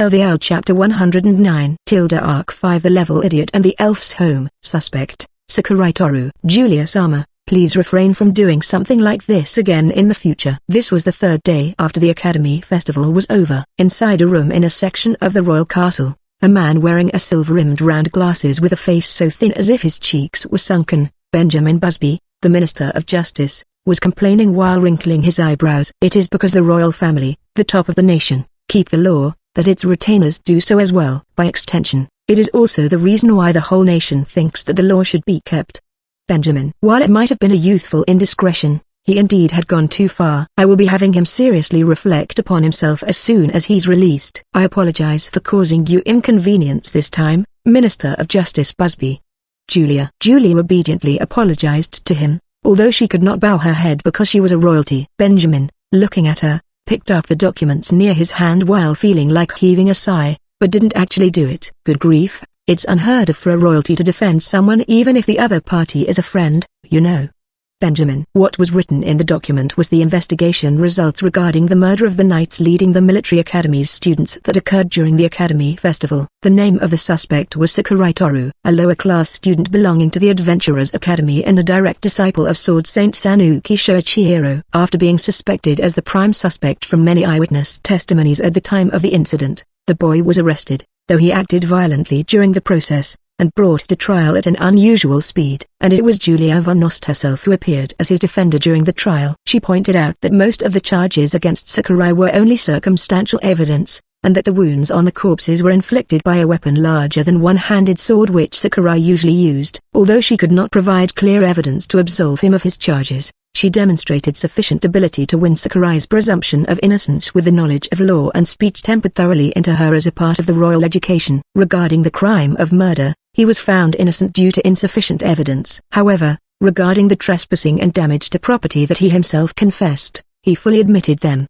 LVL Chapter 109 Arc 5 The Level Idiot and the Elf's Home. Suspect, Sakurai Toru. Julia-sama, please refrain from doing something like this again in the future. This was the third day after the Academy Festival was over. Inside a room in a section of the royal castle, a man wearing a silver-rimmed round glasses with a face so thin as if his cheeks were sunken, Benjamin Busby, the Minister of Justice, was complaining while wrinkling his eyebrows. It is because the royal family, the top of the nation, keep the law, that its retainers do so as well. By extension, it is also the reason why the whole nation thinks that the law should be kept. Benjamin. While it might have been a youthful indiscretion, he indeed had gone too far. I will be having him seriously reflect upon himself as soon as he's released. I apologize for causing you inconvenience this time, Minister of Justice Busby. Julia. Julia obediently apologized to him, although she could not bow her head because she was a royalty. Benjamin, looking at her, picked up the documents near his hand while feeling like heaving a sigh, but didn't actually do it. Good grief, it's unheard of for a royalty to defend someone even if the other party is a friend, you know. Benjamin. What was written in the document was the investigation results regarding the murder of the knights leading the military academy's students that occurred during the Academy Festival. The name of the suspect was Sakurai Toru, a lower-class student belonging to the Adventurers Academy and a direct disciple of Sword Saint Sanuki Shoichiro. After being suspected as the prime suspect from many eyewitness testimonies at the time of the incident, the boy was arrested, though he acted violently during the process, and brought to trial at an unusual speed. And it was Julia von Nost herself who appeared as his defender during the trial. She pointed out that most of the charges against Sakurai were only circumstantial evidence, and that the wounds on the corpses were inflicted by a weapon larger than one-handed sword which Sakurai usually used. Although she could not provide clear evidence to absolve him of his charges, she demonstrated sufficient ability to win Sakurai's presumption of innocence with the knowledge of law and speech tempered thoroughly into her as a part of the royal education. Regarding the crime of murder, he was found innocent due to insufficient evidence. However, regarding the trespassing and damage to property that he himself confessed, he fully admitted them.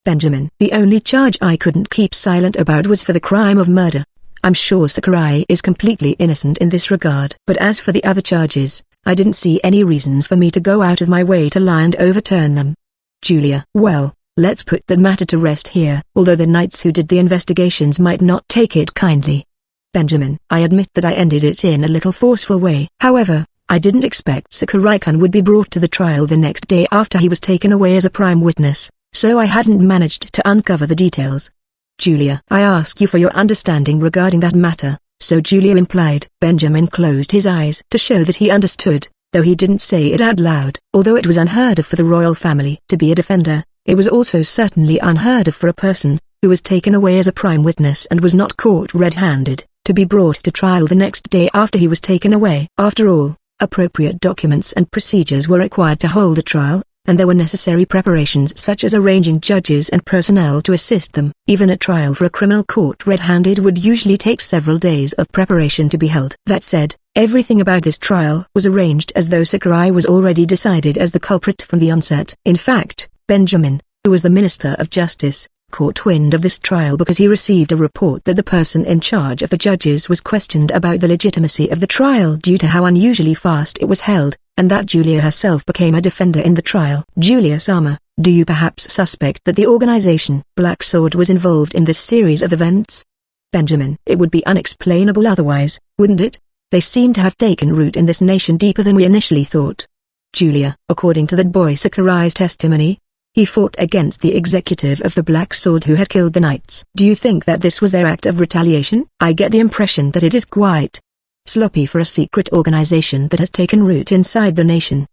Benjamin. The only charge I couldn't keep silent about was for the crime of murder. I'm sure Sakurai is completely innocent in this regard. But as for the other charges, I didn't see any reasons for me to go out of my way to lie and overturn them. Julia. Well, let's put that matter to rest here. Although the knights who did the investigations might not take it kindly. Benjamin. I admit that I ended it in a little forceful way. However, I didn't expect Sakurai-kun would be brought to the trial the next day after he was taken away as a prime witness, so I hadn't managed to uncover the details. Julia. I ask you for your understanding regarding that matter, so Julia implied. Benjamin closed his eyes to show that he understood, though he didn't say it out loud. Although it was unheard of for the royal family to be a defender, it was also certainly unheard of for a person, who was taken away as a prime witness and was not caught red-handed, to be brought to trial the next day after he was taken away. After all, appropriate documents and procedures were required to hold a trial, and there were necessary preparations such as arranging judges and personnel to assist them. Even a trial for a criminal caught red-handed would usually take several days of preparation to be held. That said, everything about this trial was arranged as though Sakurai was already decided as the culprit from the onset. In fact, Benjamin, who was the Minister of Justice, caught wind of this trial because he received a report that the person in charge of the judges was questioned about the legitimacy of the trial due to how unusually fast it was held, and that Julia herself became a defender in the trial. Julia-sama, do you perhaps suspect that the organization Black Sword was involved in this series of events? Benjamin. It would be unexplainable otherwise, wouldn't it? They seem to have taken root in this nation deeper than we initially thought. Julia. According to that boy Sakurai's testimony, he fought against the executive of the Black Sword who had killed the knights. Do you think that this was their act of retaliation? I get the impression that it is quite sloppy for a secret organization that has taken root inside the nation.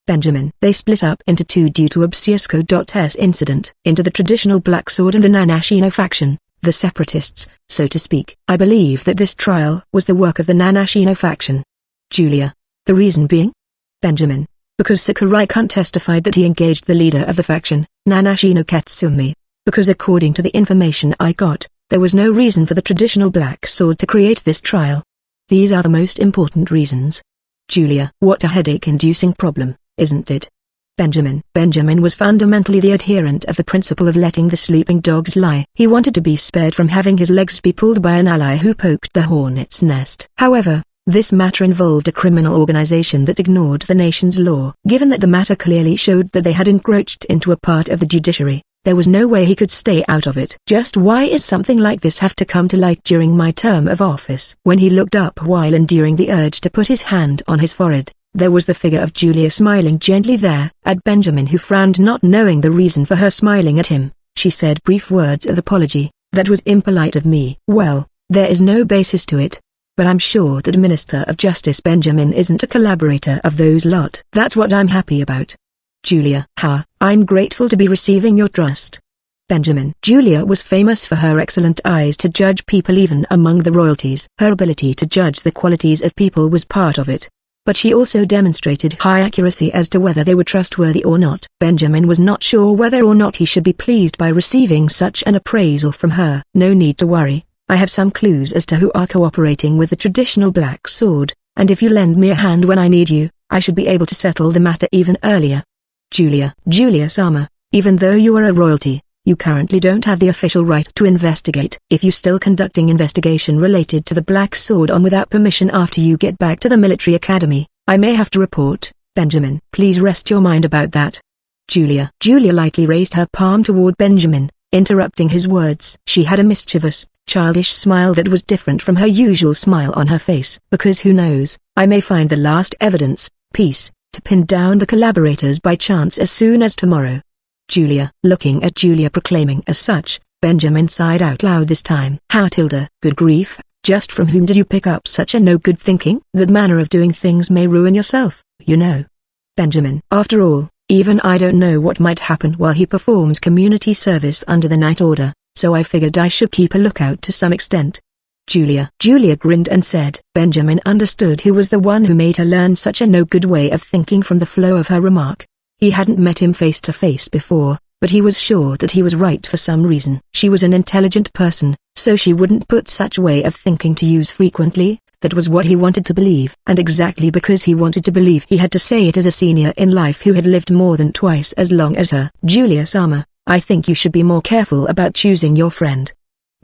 Benjamin. They split up into two due to Obsiusco.s incident. Into the traditional Black Sword and the Nanashino faction, the separatists, so to speak. I believe that this trial was the work of the Nanashino faction. Julia. The reason being? Benjamin. Because Sakurai-kun testified that he engaged the leader of the faction, Nanashino Katsumi. Because according to the information I got, there was no reason for the traditional Black Sword to create this trial. These are the most important reasons. Julia. What a headache-inducing problem, isn't it? Benjamin. Benjamin was fundamentally the adherent of the principle of letting the sleeping dogs lie. He wanted to be spared from having his legs be pulled by an ally who poked the hornet's nest. However, this matter involved a criminal organization that ignored the nation's law. Given that the matter clearly showed that they had encroached into a part of the judiciary, There was no way he could stay out of it. Just why is something like this have to come to light during my term of office? When he looked up while enduring the urge to put his hand on his forehead, there was the figure of Julia smiling gently there. At Benjamin, who frowned, not knowing the reason for her smiling at him, she said brief words of apology. That was impolite of me. Well, there is no basis to it. But I'm sure that Minister of Justice Benjamin isn't a collaborator of those lot. That's what I'm happy about. Julia: I'm grateful to be receiving your trust. Benjamin: Julia was famous for her excellent eyes to judge people even among the royalties. Her ability to judge the qualities of people was part of it. But she also demonstrated high accuracy as to whether they were trustworthy or not. Benjamin was not sure whether or not he should be pleased by receiving such an appraisal from her. No need to worry. I have some clues as to who are cooperating with the traditional Black Sword, and if you lend me a hand when I need you, I should be able to settle the matter even earlier. Julius Armour, even though you are a royalty, you currently don't have the official right to investigate. If you're still conducting investigation related to the Black Sword on without permission after you get back to the military academy, I may have to report. Benjamin: Please rest your mind about that. Julia lightly raised her palm toward Benjamin, interrupting his words. She had a mischievous, childish smile that was different from her usual smile on her face. Because who knows, I may find the last evidence, piece, to pin down the collaborators by chance as soon as tomorrow. Julia. Looking at Julia proclaiming as such, Benjamin sighed out loud this time. How tilde? Good grief, just from whom did you pick up such a no-good thinking? That manner of doing things may ruin yourself, you know. Benjamin. After all, even I don't know what might happen while he performs community service under the Night Order, so I figured I should keep a lookout to some extent. Julia grinned and said. Benjamin understood who was the one who made her learn such a no-good way of thinking from the flow of her remark. He hadn't met him face to face before, but he was sure that he was right for some reason. She was an intelligent person, so she wouldn't put such way of thinking to use frequently. That was what he wanted to believe. And exactly because he wanted to believe, he had to say it as a senior in life who had lived more than twice as long as her. Julius Armour, I think you should be more careful about choosing your friend.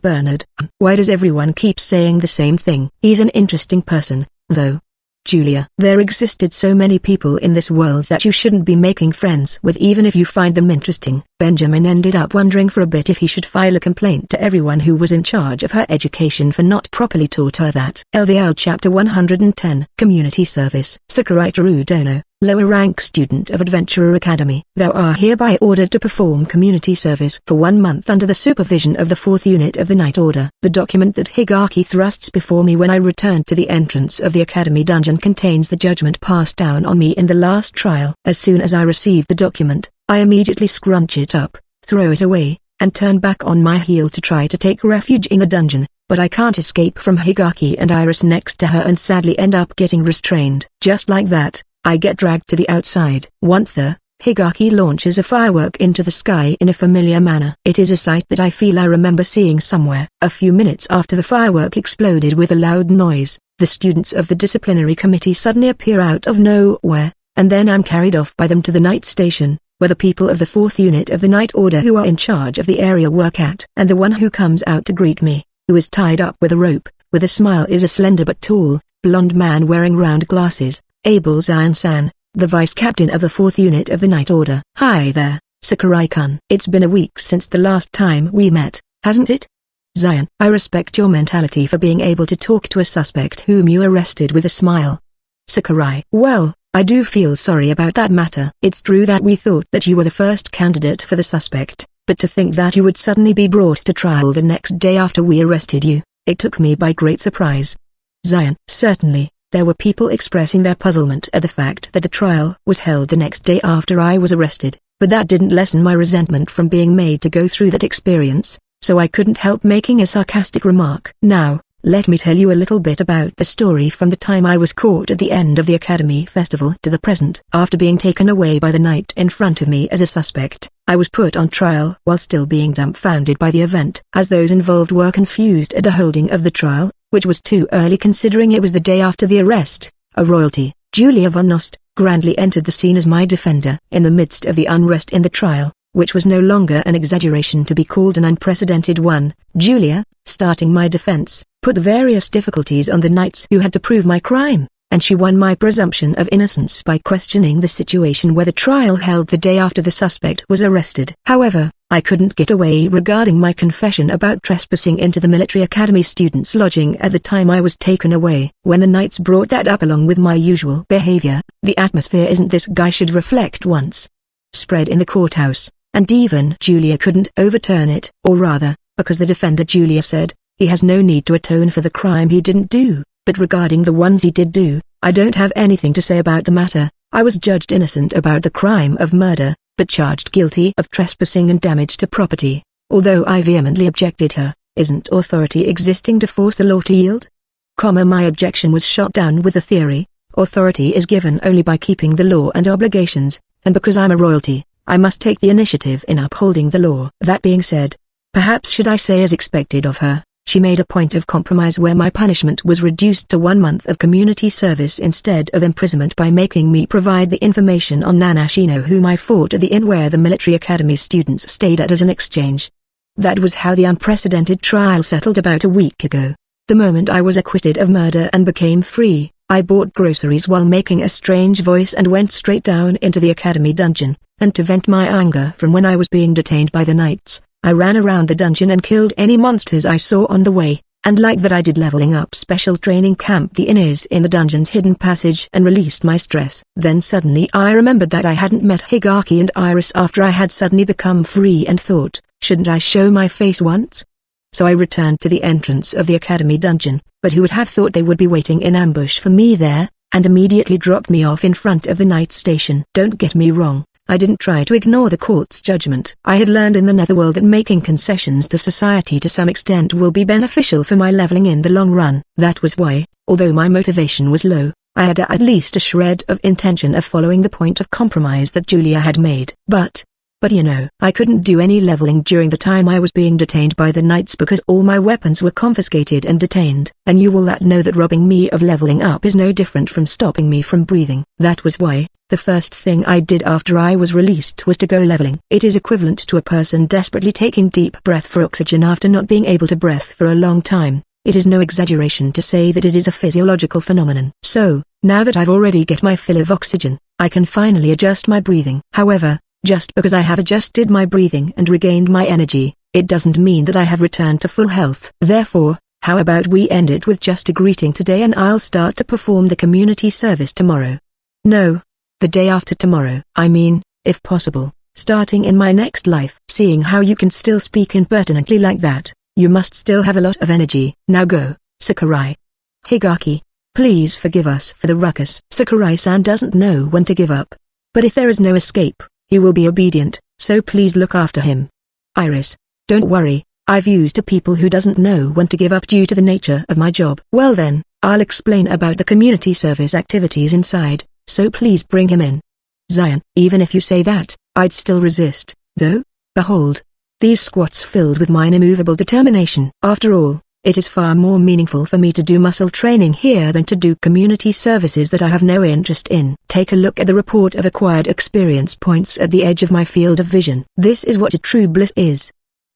Bernard. Why does everyone keep saying the same thing? He's an interesting person, though. Julia. There existed so many people in this world that you shouldn't be making friends with even if you find them interesting. Benjamin ended up wondering for a bit if he should file a complaint to everyone who was in charge of her education for not properly taught her that. LVL Chapter 110. Community Service. Sakurai Dono, lower rank student of Adventurer Academy. Thou are hereby ordered to perform community service for 1 month under the supervision of the 4th Unit of the Night Order. The document that Higaki thrusts before me when I returned to the entrance of the Academy dungeon contains the judgment passed down on me in the last trial. As soon as I received the document, I immediately scrunch it up, throw it away, and turn back on my heel to try to take refuge in the dungeon, but I can't escape from Higaki and Iris next to her and sadly end up getting restrained. Just like that, I get dragged to the outside. Once there, Higaki launches a firework into the sky in a familiar manner. It is a sight that I feel I remember seeing somewhere. A few minutes after the firework exploded with a loud noise, the students of the disciplinary committee suddenly appear out of nowhere, and then I'm carried off by them to the night station, where the people of the 4th Unit of the Night Order who are in charge of the area work at. And the one who comes out to greet me, who is tied up with a rope, with a smile, is a slender but tall, blond man wearing round glasses, Abel Zion-san, the vice captain of the 4th Unit of the Night Order. Hi there, Sakurai-kun. It's been a week since the last time we met, hasn't it? Zion. I respect your mentality for being able to talk to a suspect whom you arrested with a smile. Sakurai. Well, I do feel sorry about that matter. It's true that we thought that you were the first candidate for the suspect, but to think that you would suddenly be brought to trial the next day after we arrested you, it took me by great surprise. Zion. Certainly, there were people expressing their puzzlement at the fact that the trial was held the next day after I was arrested, but that didn't lessen my resentment from being made to go through that experience, so I couldn't help making a sarcastic remark. Now, let me tell you a little bit about the story from the time I was caught at the end of the Academy Festival to the present. After being taken away by the knight in front of me as a suspect, I was put on trial while still being dumbfounded by the event. As those involved were confused at the holding of the trial, which was too early considering it was the day after the arrest, a royalty, Julia von Nost, grandly entered the scene as my defender. In the midst of the unrest in the trial, which was no longer an exaggeration to be called an unprecedented one, Julia, starting my defense, put the various difficulties on the knights who had to prove my crime. and she won my presumption of innocence by questioning the situation where the trial held the day after the suspect was arrested. However, I couldn't get away regarding my confession about trespassing into the military academy students' lodging at the time I was taken away. When the knights brought that up along with my usual behavior, the atmosphere isn't this guy should reflect once spread in the courthouse, and even Julia couldn't overturn it, or rather, because the defender Julia said, he has no need to atone for the crime he didn't do, but regarding the ones he did do, I don't have anything to say about the matter. I was judged innocent about the crime of murder, but charged guilty of trespassing and damage to property. Although I vehemently objected her, isn't authority existing to force the law to yield? My objection was shot down with the theory, authority is given only by keeping the law and obligations, and because I'm a royalty, I must take the initiative in upholding the law. That being said, perhaps should I say as expected of her, she made a point of compromise where my punishment was reduced to 1 month of community service instead of imprisonment by making me provide the information on Nanashino whom I fought at the inn where the military academy students stayed at as an exchange. That was how the unprecedented trial settled about a week ago. The moment I was acquitted of murder and became free, I bought groceries while making a strange voice and went straight down into the academy dungeon, and to vent my anger from when I was being detained by the knights, I ran around the dungeon and killed any monsters I saw on the way, and like that I did leveling up special training camp the inn is in the dungeon's hidden passage and released my stress. Then suddenly I remembered that I hadn't met Higaki and Iris after I had suddenly become free and thought, shouldn't I show my face once? So I returned to the entrance of the academy dungeon, but who would have thought they would be waiting in ambush for me there, and immediately dropped me off in front of the night station. Don't get me wrong. I didn't try to ignore the court's judgment. I had learned in the netherworld that making concessions to society to some extent will be beneficial for my leveling in the long run. That was why, although my motivation was low, I had at least a shred of intention of following the point of compromise that Julia had made. But you know, I couldn't do any leveling during the time I was being detained by the knights because all my weapons were confiscated and detained. And you will know that robbing me of leveling up is no different from stopping me from breathing. That was why, the first thing I did after I was released was to go leveling. It is equivalent to a person desperately taking deep breath for oxygen after not being able to breathe for a long time. It is no exaggeration to say that it is a physiological phenomenon. So, now that I've already get my fill of oxygen, I can finally adjust my breathing. However, just because I have adjusted my breathing and regained my energy, it doesn't mean that I have returned to full health. Therefore, how about we end it with just a greeting today and I'll start to perform the community service tomorrow. No, the day after tomorrow. I mean, if possible, starting in my next life. Seeing how you can still speak impertinently like that, you must still have a lot of energy. Now go, Sakurai. Higaki, please forgive us for the ruckus. Sakurai-san doesn't know when to give up. But if there is no escape, he will be obedient, so please look after him. Iris, don't worry, I've used a people who doesn't know when to give up due to the nature of my job. Well then, I'll explain about the community service activities inside, so please bring him in. Zion, even if you say that, I'd still resist, though. Behold, these squats filled with mine immovable determination. After all, it is far more meaningful for me to do muscle training here than to do community services that I have no interest in. Take a look at the report of acquired experience points at the edge of my field of vision. This is what a true bliss is.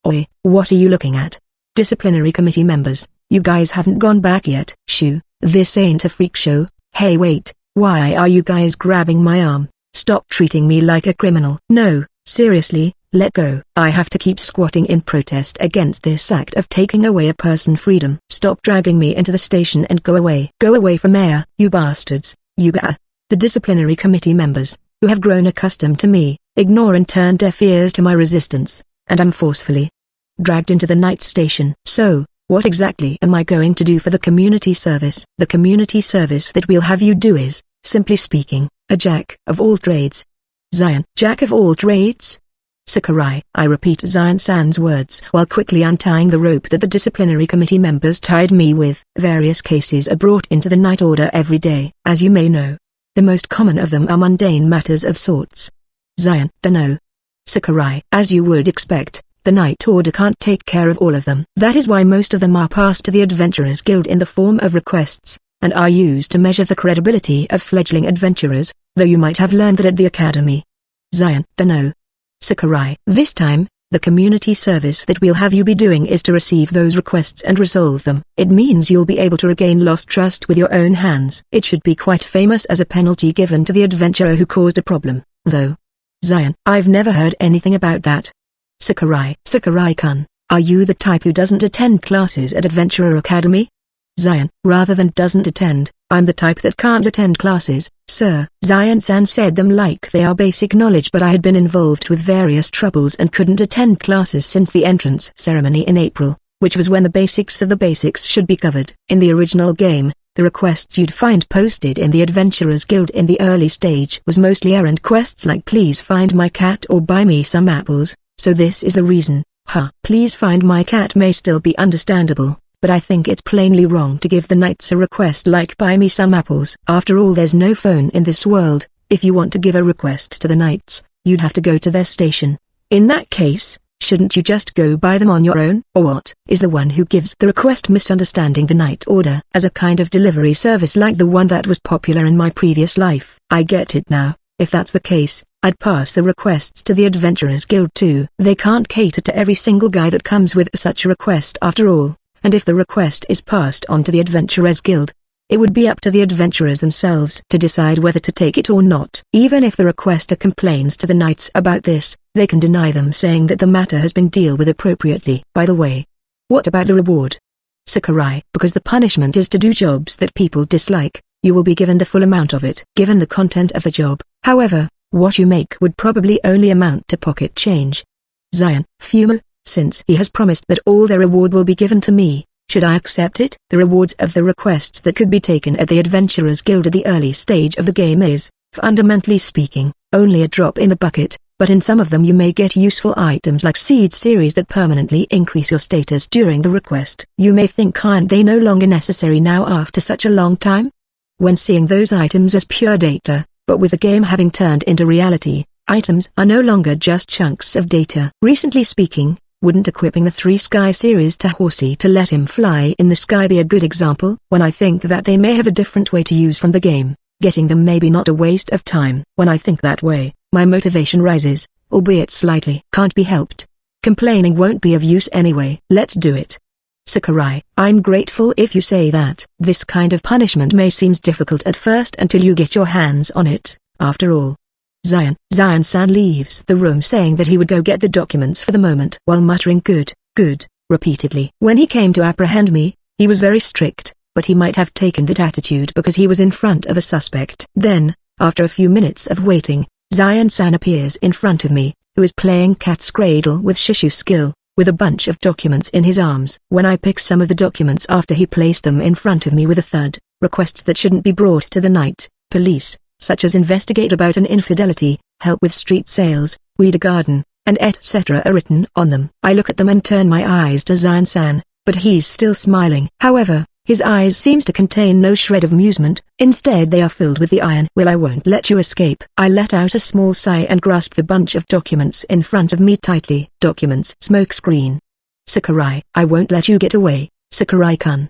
Oi, what are you looking at? Disciplinary committee members, you guys haven't gone back yet. Shoo, this ain't a freak show. Hey wait, why are you guys grabbing my arm? Stop treating me like a criminal. No, seriously. Let go. I have to keep squatting in protest against this act of taking away a person's freedom. Stop dragging me into the station and go away. Go away from here, you bastards, you ga. The disciplinary committee members, who have grown accustomed to me, ignore and turn deaf ears to my resistance, and I'm forcefully dragged into the night station. So, what exactly am I going to do for the community service? The community service that we'll have you do is, simply speaking, a jack of all trades. Zion, jack of all trades? Sakurai. I repeat Zion-san's words while quickly untying the rope that the disciplinary committee members tied me with. Various cases are brought into the night order every day. As you may know, the most common of them are mundane matters of sorts. Zion. Dunno. Sakurai. As you would expect, the night order can't take care of all of them. That is why most of them are passed to the Adventurers Guild in the form of requests, and are used to measure the credibility of fledgling adventurers, though you might have learned that at the academy. Zion. Dunno. Sakurai. This time, The community service that we'll have you be doing is to receive those requests and resolve them. It means you'll be able to regain lost trust with your own hands. It should be quite famous as a penalty given to the adventurer who caused a problem, though. Zion, I've never heard anything about that. Sakurai-kun, are you the type who doesn't attend classes at Adventurer Academy? Zion, rather than doesn't attend, I'm the type that can't attend classes, sir. Zion-san said them like they are basic knowledge, but I had been involved with various troubles and couldn't attend classes since the entrance ceremony in April, which was when the basics of the basics should be covered. In the original game, the requests you'd find posted in the Adventurers Guild in the early stage was mostly errand quests like please find my cat or buy me some apples, so this is the reason. Please find my cat may still be understandable, but I think it's plainly wrong to give the knights a request like buy me some apples. After all, there's no phone in this world. If you want to give a request to the knights, you'd have to go to their station. In that case, shouldn't you just go buy them on your own? Or what? Is the one who gives the request misunderstanding the knight order as a kind of delivery service like the one that was popular in my previous life? I get it now. If that's the case, I'd pass the requests to the Adventurers Guild too. They can't cater to every single guy that comes with such a request after all. And if the request is passed on to the Adventurers Guild, it would be up to the adventurers themselves to decide whether to take it or not. Even if the requester complains to the knights about this, they can deny them, saying that the matter has been dealt with appropriately. By the way, what about the reward? Sakurai, because the punishment is to do jobs that people dislike, you will be given the full amount of it. Given the content of the job, however, what you make would probably only amount to pocket change. Zion, Fumo. Since he has promised that all their reward will be given to me, should I accept it? The rewards of the requests that could be taken at the Adventurers Guild at the early stage of the game is, fundamentally speaking, only a drop in the bucket, but in some of them you may get useful items like seed series that permanently increase your status during the request. You may think, aren't they no longer necessary now after such a long time? When seeing those items as pure data, but with the game having turned into reality, items are no longer just chunks of data. Recently speaking, wouldn't equipping the 3 Sky series to Horsey to let him fly in the sky be a good example? When I think that they may have a different way to use from the game, getting them may be not a waste of time. When I think that way, my motivation rises, albeit slightly. Can't be helped. Complaining won't be of use anyway. Let's do it. Sakurai, I'm grateful if you say that. This kind of punishment may seem difficult at first until you get your hands on it, after all. Zion-san leaves the room saying that he would go get the documents for the moment while muttering good, repeatedly. When he came to apprehend me, he was very strict, but he might have taken that attitude because he was in front of a suspect. Then, after a few minutes of waiting, Zion-san appears in front of me, who is playing cat's cradle with Shishu skill, with a bunch of documents in his arms. When I pick some of the documents after he placed them in front of me with a thud, requests that shouldn't be brought to the night police, such as investigate about an infidelity, help with street sales, weed a garden, and etc. are written on them. I look at them and turn my eyes to Zion-san, but he's still smiling. However, his eyes seems to contain no shred of amusement, instead they are filled with the iron will I won't let you escape. I let out a small sigh and grasp the bunch of documents in front of me tightly. Documents. Smoke screen. Sakurai, I won't let you get away, Sakurai-kun.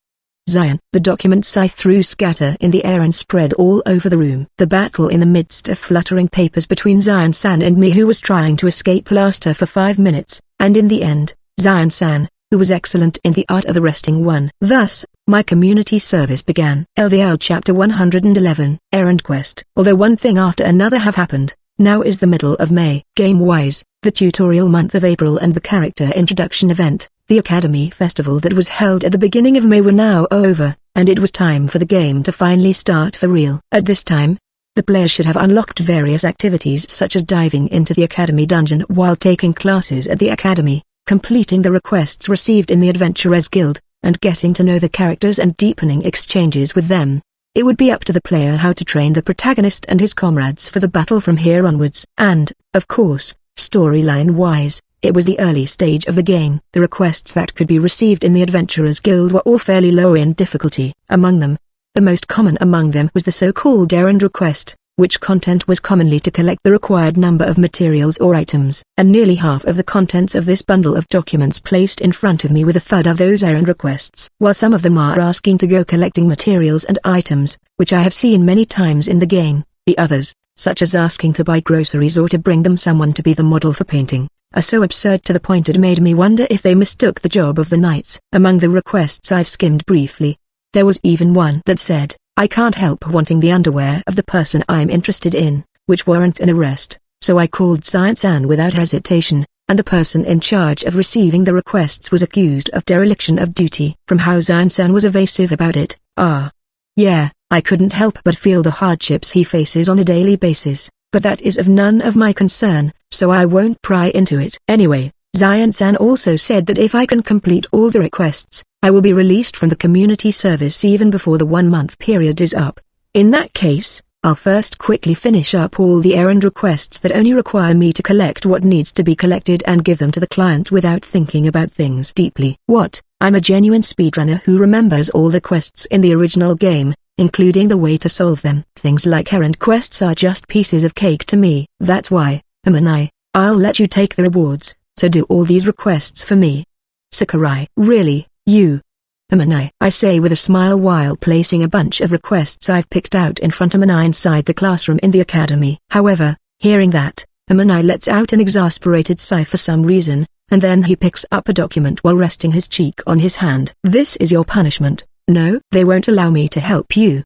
Zion, the documents I threw scatter in the air and spread all over the room. The battle in the midst of fluttering papers between Zion-san and me, who was trying to escape, lasted for 5 minutes, and in the end, Zion-san, who was excellent in the art of arresting, won. Thus, my community service began. LVL Chapter 111, Errand Quest. Although one thing after another have happened, now is the middle of May. Game-wise, the tutorial month of April and the character introduction event, the Academy Festival that was held at the beginning of May, were now over, and it was time for the game to finally start for real. At this time, the player should have unlocked various activities such as diving into the Academy dungeon while taking classes at the Academy, completing the requests received in the Adventurers Guild, and getting to know the characters and deepening exchanges with them. It would be up to the player how to train the protagonist and his comrades for the battle from here onwards. And, of course, storyline-wise, it was the early stage of the game. The requests that could be received in the Adventurers Guild were all fairly low in difficulty. Among them, the most common among them was the so-called errand request, which content was commonly to collect the required number of materials or items. And nearly half of the contents of this bundle of documents placed in front of me with a thud are those errand requests. While some of them are asking to go collecting materials and items, which I have seen many times in the game, the others, such as asking to buy groceries or to bring them someone to be the model for painting, are so absurd to the point it made me wonder if they mistook the job of the knights. Among the requests I've skimmed briefly, there was even one that said, I can't help wanting the underwear of the person I'm interested in, which warrant an arrest, so I called Science-An without hesitation, and the person in charge of receiving the requests was accused of dereliction of duty. From how Science-An was evasive about it, yeah, I couldn't help but feel the hardships he faces on a daily basis, but that is of none of my concern, so I won't pry into it. Anyway, Science-An also said that if I can complete all the requests, I will be released from the community service even before the 1-month period is up. In that case, I'll first quickly finish up all the errand requests that only require me to collect what needs to be collected and give them to the client without thinking about things deeply. What? I'm a genuine speedrunner who remembers all the quests in the original game, including the way to solve them. Things like errand quests are just pieces of cake to me. That's why, I'll let you take the rewards, so do all these requests for me. Sakurai. Really, you? I say with a smile while placing a bunch of requests I've picked out in front of Amanai inside the classroom in the academy. However, hearing that, Amanai lets out an exasperated sigh for some reason, and then he picks up a document while resting his cheek on his hand. This is your punishment. No, they won't allow me to help you.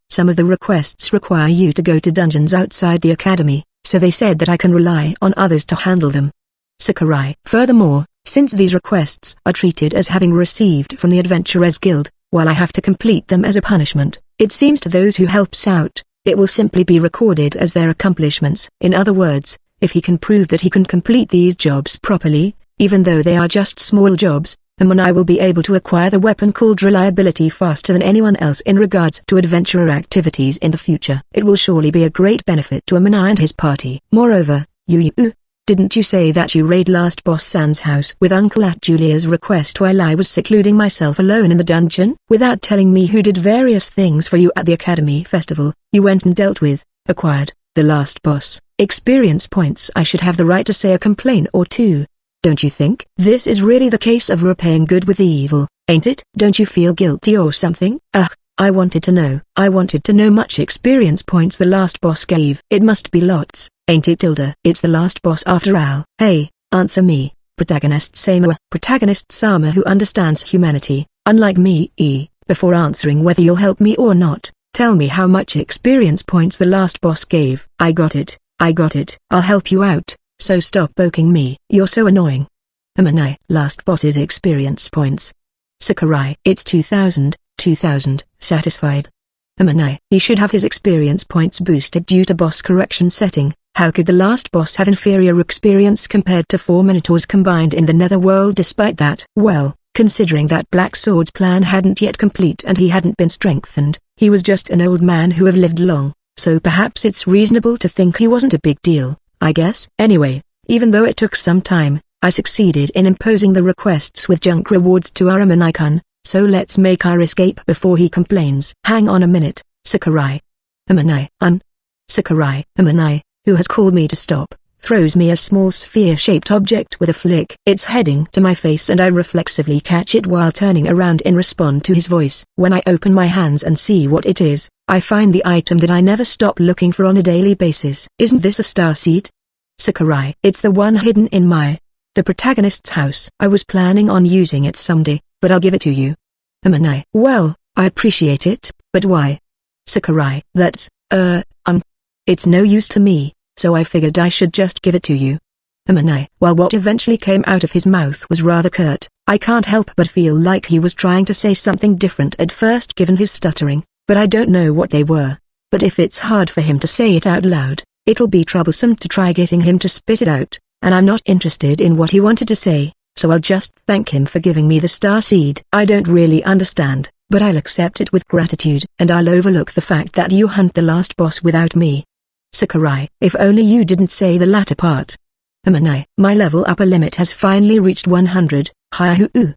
Some of the requests require you to go to dungeons outside the academy, so they said that I can rely on others to handle them. Sakurai. Furthermore, since these requests are treated as having received from the Adventurers Guild, while I have to complete them as a punishment, it seems to those who helps out, it will simply be recorded as their accomplishments. In other words, if he can prove that he can complete these jobs properly, even though they are just small jobs, Amanai will be able to acquire the weapon called Reliability faster than anyone else in regards to adventurer activities in the future. It will surely be a great benefit to Amanai and his party. Moreover, didn't you say that you raid last boss Sans house with Uncle at Julia's request while I was secluding myself alone in the dungeon? Without telling me who did various things for you at the Academy Festival, you went and dealt with, acquired, the last boss. Experience points. I should have the right to say a complaint or two. Don't you think? This is really the case of repaying good with evil, ain't it? Don't you feel guilty or something? I wanted to know. I wanted to know much experience points the last boss gave. It must be lots, ain't it Tilda? It's the last boss after all. Hey, answer me, protagonist Sama who understands humanity, unlike me. Before answering whether you'll help me or not, tell me how much experience points the last boss gave. I got it. I'll help you out, so stop poking me. You're so annoying. Amanai. Last boss's experience points. Sakurai. It's 2000. Satisfied. Amanai. He should have his experience points boosted due to boss correction setting. How could the last boss have inferior experience compared to 4 Minotaurs combined in the Netherworld despite that? Well, considering that Black Sword's plan hadn't yet complete and he hadn't been strengthened, he was just an old man who have lived long, so perhaps it's reasonable to think he wasn't a big deal, I guess. Anyway, even though it took some time, I succeeded in imposing the requests with junk rewards to our Amanai-kun. So let's make our escape before he complains. Hang on a minute, Sakurai. Amanai, Sakurai. Amanai, who has called me to stop, throws me a small sphere-shaped object with a flick. It's heading to my face and I reflexively catch it while turning around in response to his voice. When I open my hands and see what it is, I find the item that I never stop looking for on a daily basis. Isn't this a star seed? Sakurai. It's the one hidden in the protagonist's house. I was planning on using it someday, but I'll give it to you. Amanai. Well, I appreciate it, but why? Sakurai. That's, it's no use to me, so I figured I should just give it to you. Amanai. While what eventually came out of his mouth was rather curt, I can't help but feel like he was trying to say something different at first given his stuttering, but I don't know what they were. But if it's hard for him to say it out loud, it'll be troublesome to try getting him to spit it out, and I'm not interested in what he wanted to say. So I'll just thank him for giving me the star seed. I don't really understand, but I'll accept it with gratitude. And I'll overlook the fact that you hunt the last boss without me. Sakurai. If only you didn't say the latter part. Amanai. My level upper limit has finally reached 100. Hi-hoo.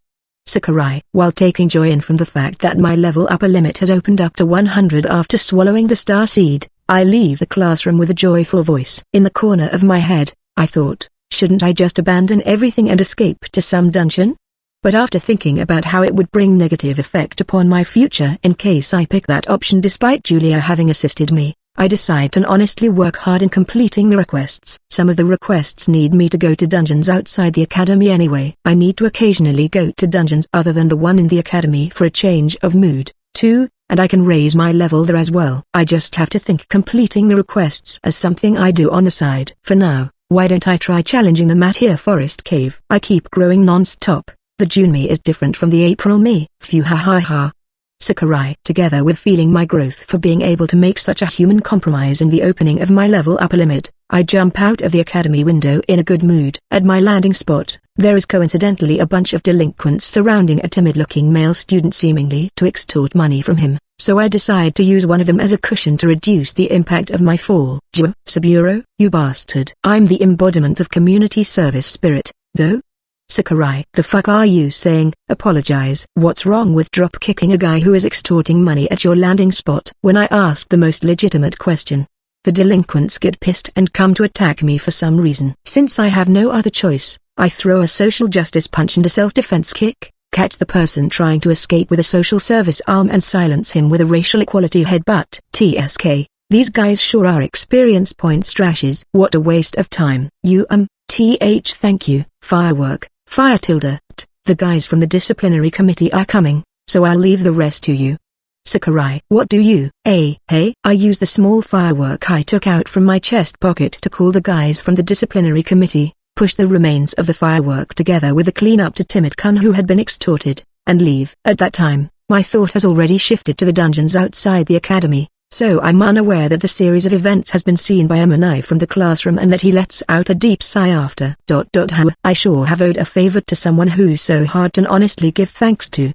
Sakurai. While taking joy in from the fact that my level upper limit has opened up to 100 after swallowing the star seed, I leave the classroom with a joyful voice. In the corner of my head, I thought, shouldn't I just abandon everything and escape to some dungeon? But after thinking about how it would bring negative effect upon my future in case I pick that option despite Julia having assisted me, I decide to honestly work hard in completing the requests. Some of the requests need me to go to dungeons outside the academy anyway. I need to occasionally go to dungeons other than the one in the academy for a change of mood, too, and I can raise my level there as well. I just have to think completing the requests as something I do on the side. For now, why don't I try challenging the Matia Forest Cave? I keep growing non-stop. The June me is different from the April me. Phew, ha ha ha. Sakurai. Together with feeling my growth for being able to make such a human compromise in the opening of my level upper limit, I jump out of the academy window in a good mood. At my landing spot, there is coincidentally a bunch of delinquents surrounding a timid-looking male student seemingly to extort money from him, so I decide to use one of them as a cushion to reduce the impact of my fall. Joe, Saburo, you bastard. I'm the embodiment of community service spirit, though. Sakurai, the fuck are you saying? Apologize. What's wrong with drop kicking a guy who is extorting money at your landing spot? When I ask the most legitimate question, the delinquents get pissed and come to attack me for some reason. Since I have no other choice, I throw a social justice punch and a self-defense kick, catch the person trying to escape with a social service arm and silence him with a racial equality headbutt. TSK, these guys sure are experience points trashes. What a waste of time. Thank you. Firework. Fire tilde. The guys from the disciplinary committee are coming, so I'll leave the rest to you. Sakurai. What do you? Hey, I use the small firework I took out from my chest pocket to call the guys from the disciplinary committee, push the remains of the firework together with the cleanup to Timid-kun who had been extorted, and leave. At that time, my thought has already shifted to the dungeons outside the academy, so I'm unaware that the series of events has been seen by Amanai from the classroom and that he lets out a deep sigh after. How I sure have owed a favor to someone who's so hard to honestly give thanks to.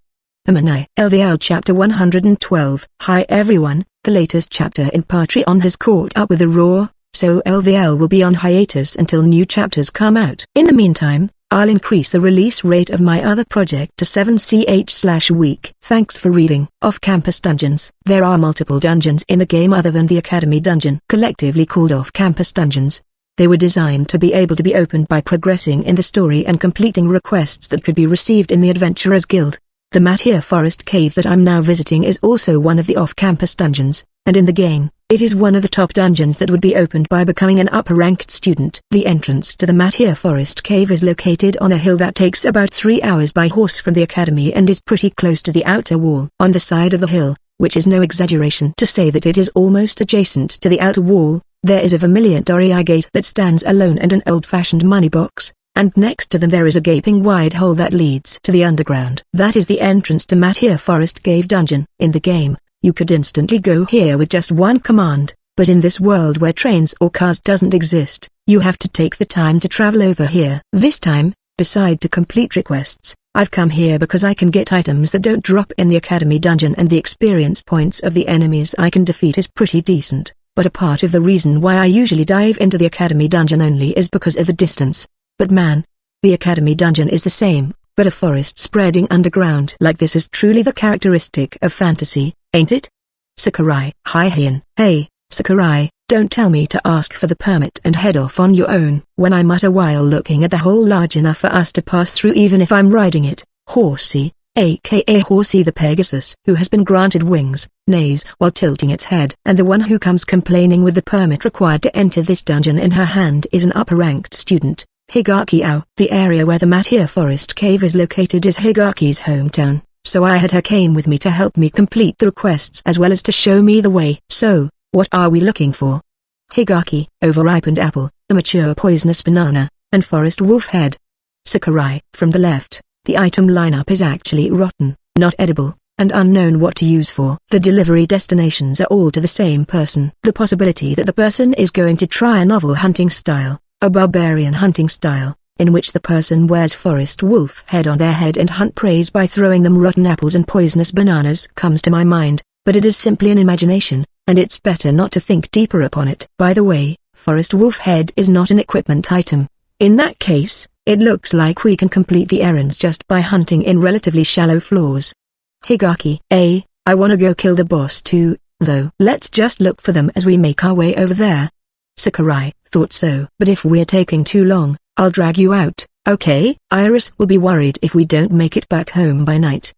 Amanai. LVL Chapter 112. Hi everyone, the latest chapter in Patreon has caught up with the roar, so LVL will be on hiatus until new chapters come out. In the meantime, I'll increase the release rate of my other project to 7ch/week. Thanks for reading. Off-campus dungeons. There are multiple dungeons in the game other than the Academy dungeon, collectively called off-campus dungeons. They were designed to be able to be opened by progressing in the story and completing requests that could be received in the Adventurers Guild. The Matia Forest Cave that I'm now visiting is also one of the off-campus dungeons, and in the game, it is one of the top dungeons that would be opened by becoming an upper-ranked student. The entrance to the Matia Forest Cave is located on a hill that takes about 3 hours by horse from the academy and is pretty close to the outer wall. On the side of the hill, which is no exaggeration to say that it is almost adjacent to the outer wall, there is a vermilion torii gate that stands alone and an old-fashioned money box, and next to them there is a gaping wide hole that leads to the underground. That is the entrance to Matia Forest Cave dungeon. In the game, you could instantly go here with just one command, but in this world where trains or cars doesn't exist, you have to take the time to travel over here. This time, beside to complete requests, I've come here because I can get items that don't drop in the academy dungeon and the experience points of the enemies I can defeat is pretty decent, but a part of the reason why I usually dive into the academy dungeon only is because of the distance. But man, the academy dungeon is the same, but a forest spreading underground like this is truly the characteristic of fantasy, ain't it? Sakurai. Hi Heian. Hey, Sakurai, don't tell me to ask for the permit and head off on your own. When I mutter while looking at the hole large enough for us to pass through even if I'm riding it, Horsey, aka Horsey the Pegasus, who has been granted wings, neighs while tilting its head. And the one who comes complaining with the permit required to enter this dungeon in her hand is an upper-ranked student, Higaki Ao. The area where the Matia Forest Cave is located is Higaki's hometown, so I had her came with me to help me complete the requests as well as to show me the way. So, what are we looking for? Higaki, overripened apple, a mature poisonous banana, and forest wolf head. Sakurai. From the left, the item lineup is actually rotten, not edible, and unknown what to use for. The delivery destinations are all to the same person. The possibility that the person is going to try a novel hunting style, a barbarian hunting style, in which the person wears forest wolf head on their head and hunt prey by throwing them rotten apples and poisonous bananas comes to my mind, but it is simply an imagination, and it's better not to think deeper upon it. By the way, forest wolf head is not an equipment item. In that case, it looks like we can complete the errands just by hunting in relatively shallow floors. Higaki. I wanna go kill the boss too, though. Let's just look for them as we make our way over there. Sakurai. Thought so. But if we're taking too long, I'll drag you out, okay? Iris will be worried if we don't make it back home by night.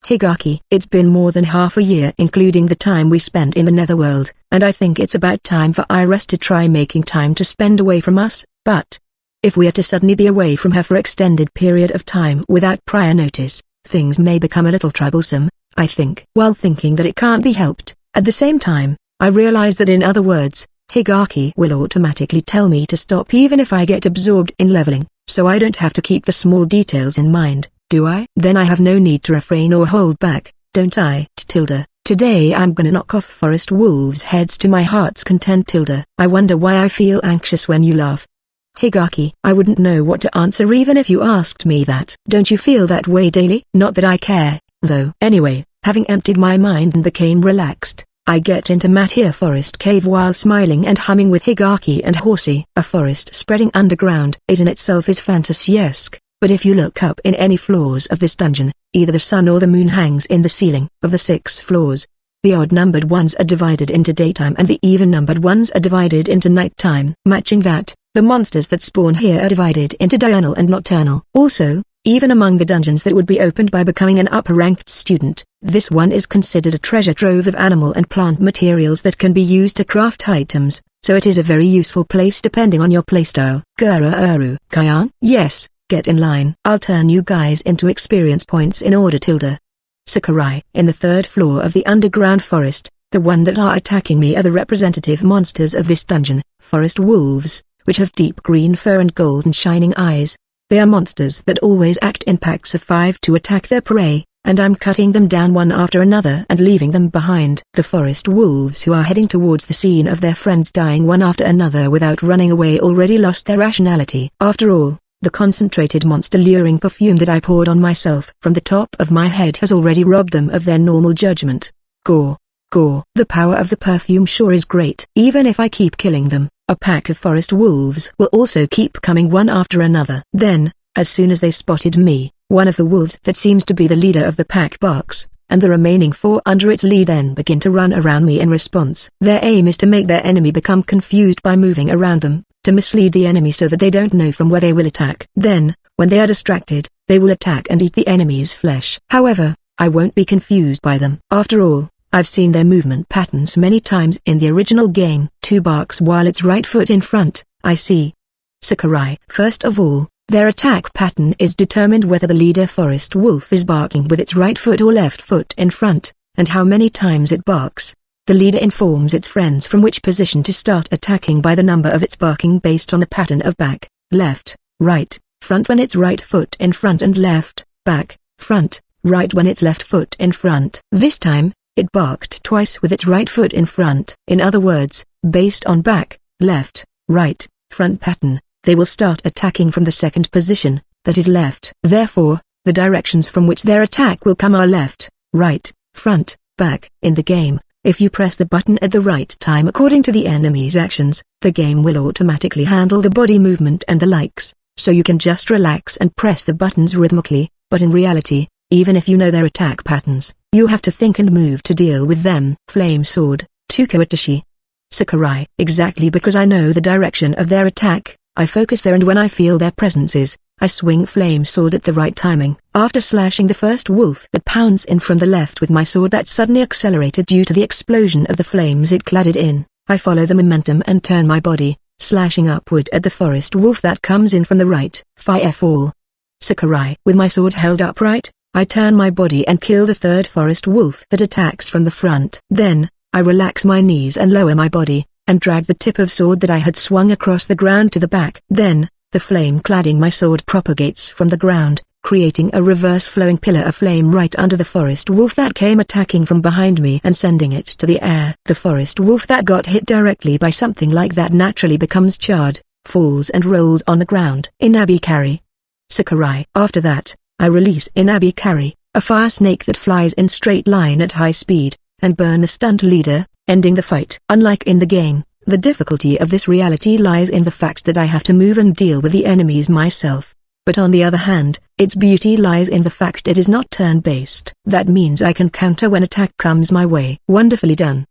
Higaki. It's been more than half a year including the time we spent in the netherworld, and I think it's about time for Iris to try making time to spend away from us, but if we are to suddenly be away from her for extended period of time without prior notice, things may become a little troublesome, I think. While thinking that it can't be helped, at the same time, I realize that in other words, Higaki will automatically tell me to stop even if I get absorbed in leveling, so I don't have to keep the small details in mind. Do I? Then I have no need to refrain or hold back, don't I? Today I'm gonna knock off forest wolves' heads to my heart's content. I wonder why I feel anxious when you laugh. Higaki. I wouldn't know what to answer even if you asked me that. Don't you feel that way daily? Not that I care, though. Anyway, having emptied my mind and became relaxed, I get into Matia Forest Cave while smiling and humming with Higaki and Horsey. A forest spreading underground. It in itself is fantasy-esque. But if you look up in any floors of this dungeon, either the sun or the moon hangs in the ceiling. Of the 6 floors, the odd-numbered ones are divided into daytime and the even-numbered ones are divided into nighttime. Matching that, the monsters that spawn here are divided into diurnal and nocturnal. Also, even among the dungeons that would be opened by becoming an upper-ranked student, this one is considered a treasure trove of animal and plant materials that can be used to craft items, so it is a very useful place depending on your playstyle. Guru Kyan? Yes. Get in line. I'll turn you guys into experience points in order. Sakurai. In the 3rd floor of the underground forest, the one that are attacking me are the representative monsters of this dungeon, forest wolves, which have deep green fur and golden shining eyes. They are monsters that always act in packs of 5 to attack their prey, and I'm cutting them down one after another and leaving them behind. The forest wolves who are heading towards the scene of their friends dying one after another without running away already lost their rationality. After all, the concentrated monster-luring perfume that I poured on myself from the top of my head has already robbed them of their normal judgment. Gore. The power of the perfume sure is great. Even if I keep killing them, a pack of forest wolves will also keep coming one after another. Then, as soon as they spotted me, one of the wolves that seems to be the leader of the pack barks, and the remaining 4 under its lead then begin to run around me in response. Their aim is to make their enemy become confused by moving around them, to mislead the enemy so that they don't know from where they will attack. Then, when they are distracted, they will attack and eat the enemy's flesh. However, I won't be confused by them. After all, I've seen their movement patterns many times in the original game. 2 barks while its right foot in front, I see. Sakurai. First of all, their attack pattern is determined whether the leader forest wolf is barking with its right foot or left foot in front, and how many times it barks. The leader informs its friends from which position to start attacking by the number of its barking based on the pattern of back, left, right, front when it's right foot in front and left, back, front, right when it's left foot in front. This time, it barked twice with its right foot in front. In other words, based on back, left, right, front pattern, they will start attacking from the second position, that is left. Therefore, the directions from which their attack will come are left, right, front, back. In the game, if you press the button at the right time according to the enemy's actions, the game will automatically handle the body movement and the likes, so you can just relax and press the buttons rhythmically, but in reality, even if you know their attack patterns, you have to think and move to deal with them. Flame Sword, Tukoatashi. Sakurai. Exactly, because I know the direction of their attack, I focus there, and when I feel their presences, I swing Flame Sword at the right timing. After slashing the first wolf that pounds in from the left with my sword that suddenly accelerated due to the explosion of the flames it cladded in, I follow the momentum and turn my body, slashing upward at the forest wolf that comes in from the right. Firefall. Sakurai. With my sword held upright, I turn my body and kill the third forest wolf that attacks from the front. Then, I relax my knees and lower my body, and drag the tip of sword that I had swung across the ground to the back. Then, the flame cladding my sword propagates from the ground, creating a reverse flowing pillar of flame right under the forest wolf that came attacking from behind me and sending it to the air. The forest wolf that got hit directly by something like that naturally becomes charred, falls and rolls on the ground. Inabikari. Sakurai. After that, I release Inabikari, a fire snake that flies in straight line at high speed, and burn the stunt leader, ending the fight. Unlike in the game, the difficulty of this reality lies in the fact that I have to move and deal with the enemies myself. But on the other hand, its beauty lies in the fact it is not turn-based. That means I can counter when attack comes my way. Wonderfully done.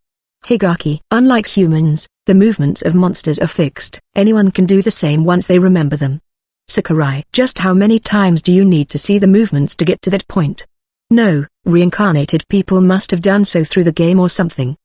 Higaki. Unlike humans, the movements of monsters are fixed. Anyone can do the same once they remember them. Sakurai. Just how many times do you need to see the movements to get to that point? No, reincarnated people must have done so through the game or something.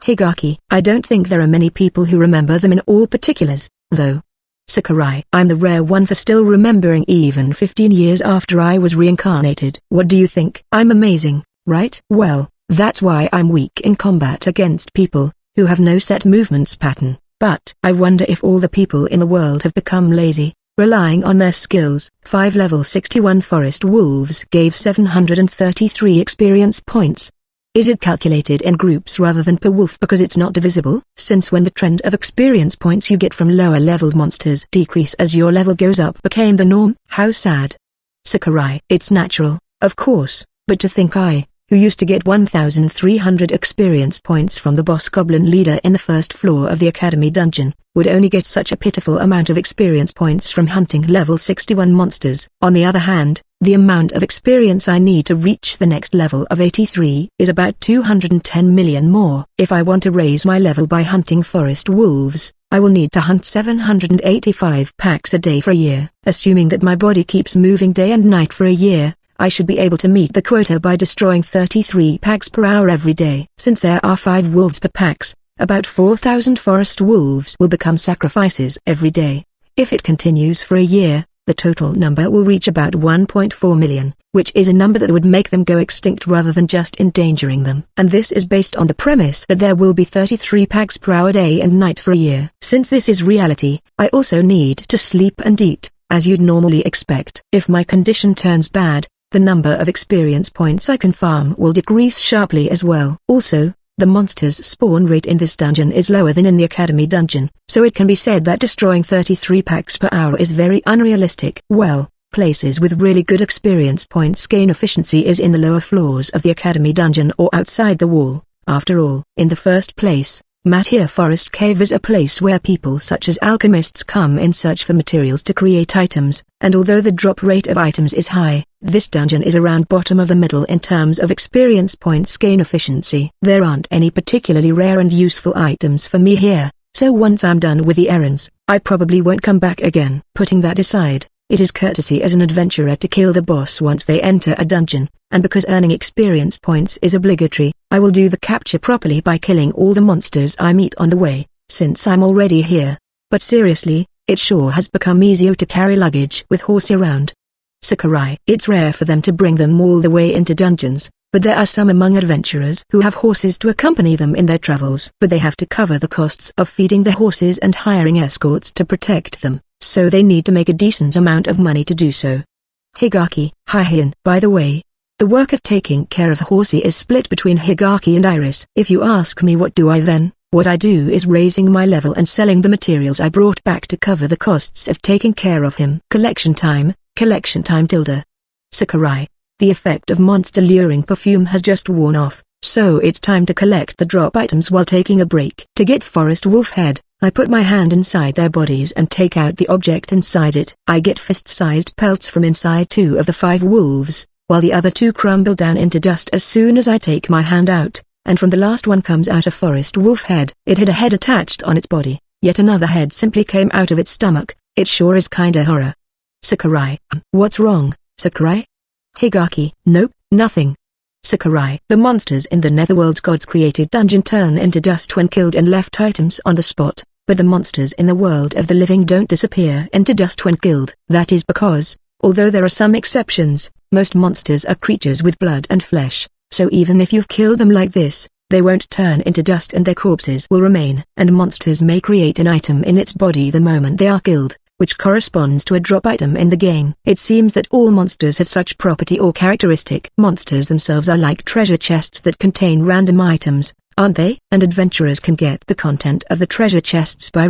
Higaki, I don't think there are many people who remember them in all particulars, though. Sakurai, I'm the rare one for still remembering even 15 years after I was reincarnated. What do you think? I'm amazing, right? Well, that's why I'm weak in combat against people who have no set movements pattern. But I wonder if all the people in the world have become lazy, relying on their skills. 5 level 61 Forest Wolves gave 733 experience points. Is it calculated in groups rather than per wolf because it's not divisible? Since when the trend of experience points you get from lower leveled monsters decrease as your level goes up became the norm? How sad. Sakurai, it's natural, of course, but to think I, who used to get 1,300 experience points from the boss goblin leader in the first floor of the academy dungeon, would only get such a pitiful amount of experience points from hunting level 61 monsters. On the other hand, the amount of experience I need to reach the next level of 83 is about 210 million more. If I want to raise my level by hunting forest wolves, I will need to hunt 785 packs a day for a year. Assuming that my body keeps moving day and night for a year, I should be able to meet the quota by destroying 33 packs per hour every day. Since there are 5 wolves per packs, about 4,000 forest wolves will become sacrifices every day. If it continues for a year, the total number will reach about 1.4 million, which is a number that would make them go extinct rather than just endangering them. And this is based on the premise that there will be 33 packs per hour day and night for a year. Since this is reality, I also need to sleep and eat, as you'd normally expect. If my condition turns bad, the number of experience points I can farm will decrease sharply as well. Also, the monster's spawn rate in this dungeon is lower than in the academy dungeon, so it can be said that destroying 33 packs per hour is very unrealistic. Well, places with really good experience points gain efficiency is in the lower floors of the academy dungeon or outside the wall. After all, in the first place, Matia Forest Cave is a place where people such as alchemists come in search for materials to create items, and although the drop rate of items is high, this dungeon is around bottom of the middle in terms of experience points gain efficiency. There aren't any particularly rare and useful items for me here, so once I'm done with the errands, I probably won't come back again. Putting that aside, it is courtesy as an adventurer to kill the boss once they enter a dungeon, and because earning experience points is obligatory, I will do the capture properly by killing all the monsters I meet on the way, since I'm already here. But seriously, it sure has become easier to carry luggage with horse around. Sakurai, it's rare for them to bring them all the way into dungeons, but there are some among adventurers who have horses to accompany them in their travels. But they have to cover the costs of feeding the horses and hiring escorts to protect them, so they need to make a decent amount of money to do so. Higaki, Heian. By the way, the work of taking care of Horsey is split between Higaki and Iris. If you ask me what do I then, what I do is raising my level and selling the materials I brought back to cover the costs of taking care of him. Collection time tilde. Sakurai, the effect of monster luring perfume has just worn off, so it's time to collect the drop items while taking a break. To get Forest Wolf Head, I put my hand inside their bodies and take out the object inside it. I get fist-sized pelts from inside 2 of the 5 wolves, while the other 2 crumble down into dust as soon as I take my hand out, and from the last one comes out a forest wolf head. It had a head attached on its body, yet another head simply came out of its stomach. It sure is kinda horror. Sakurai, what's wrong, Sakurai? Higaki, nope, nothing. Sakurai, the monsters in the Netherworld's gods created dungeon turn into dust when killed and left items on the spot, but the monsters in the world of the living don't disappear into dust when killed. That is because, although there are some exceptions, most monsters are creatures with blood and flesh, so even if you've killed them like this, they won't turn into dust and their corpses will remain. And monsters may create an item in its body the moment they are killed, which corresponds to a drop item in the game. It seems that all monsters have such property or characteristic. Monsters themselves are like treasure chests that contain random items, aren't they? And adventurers can get the content of the treasure chests by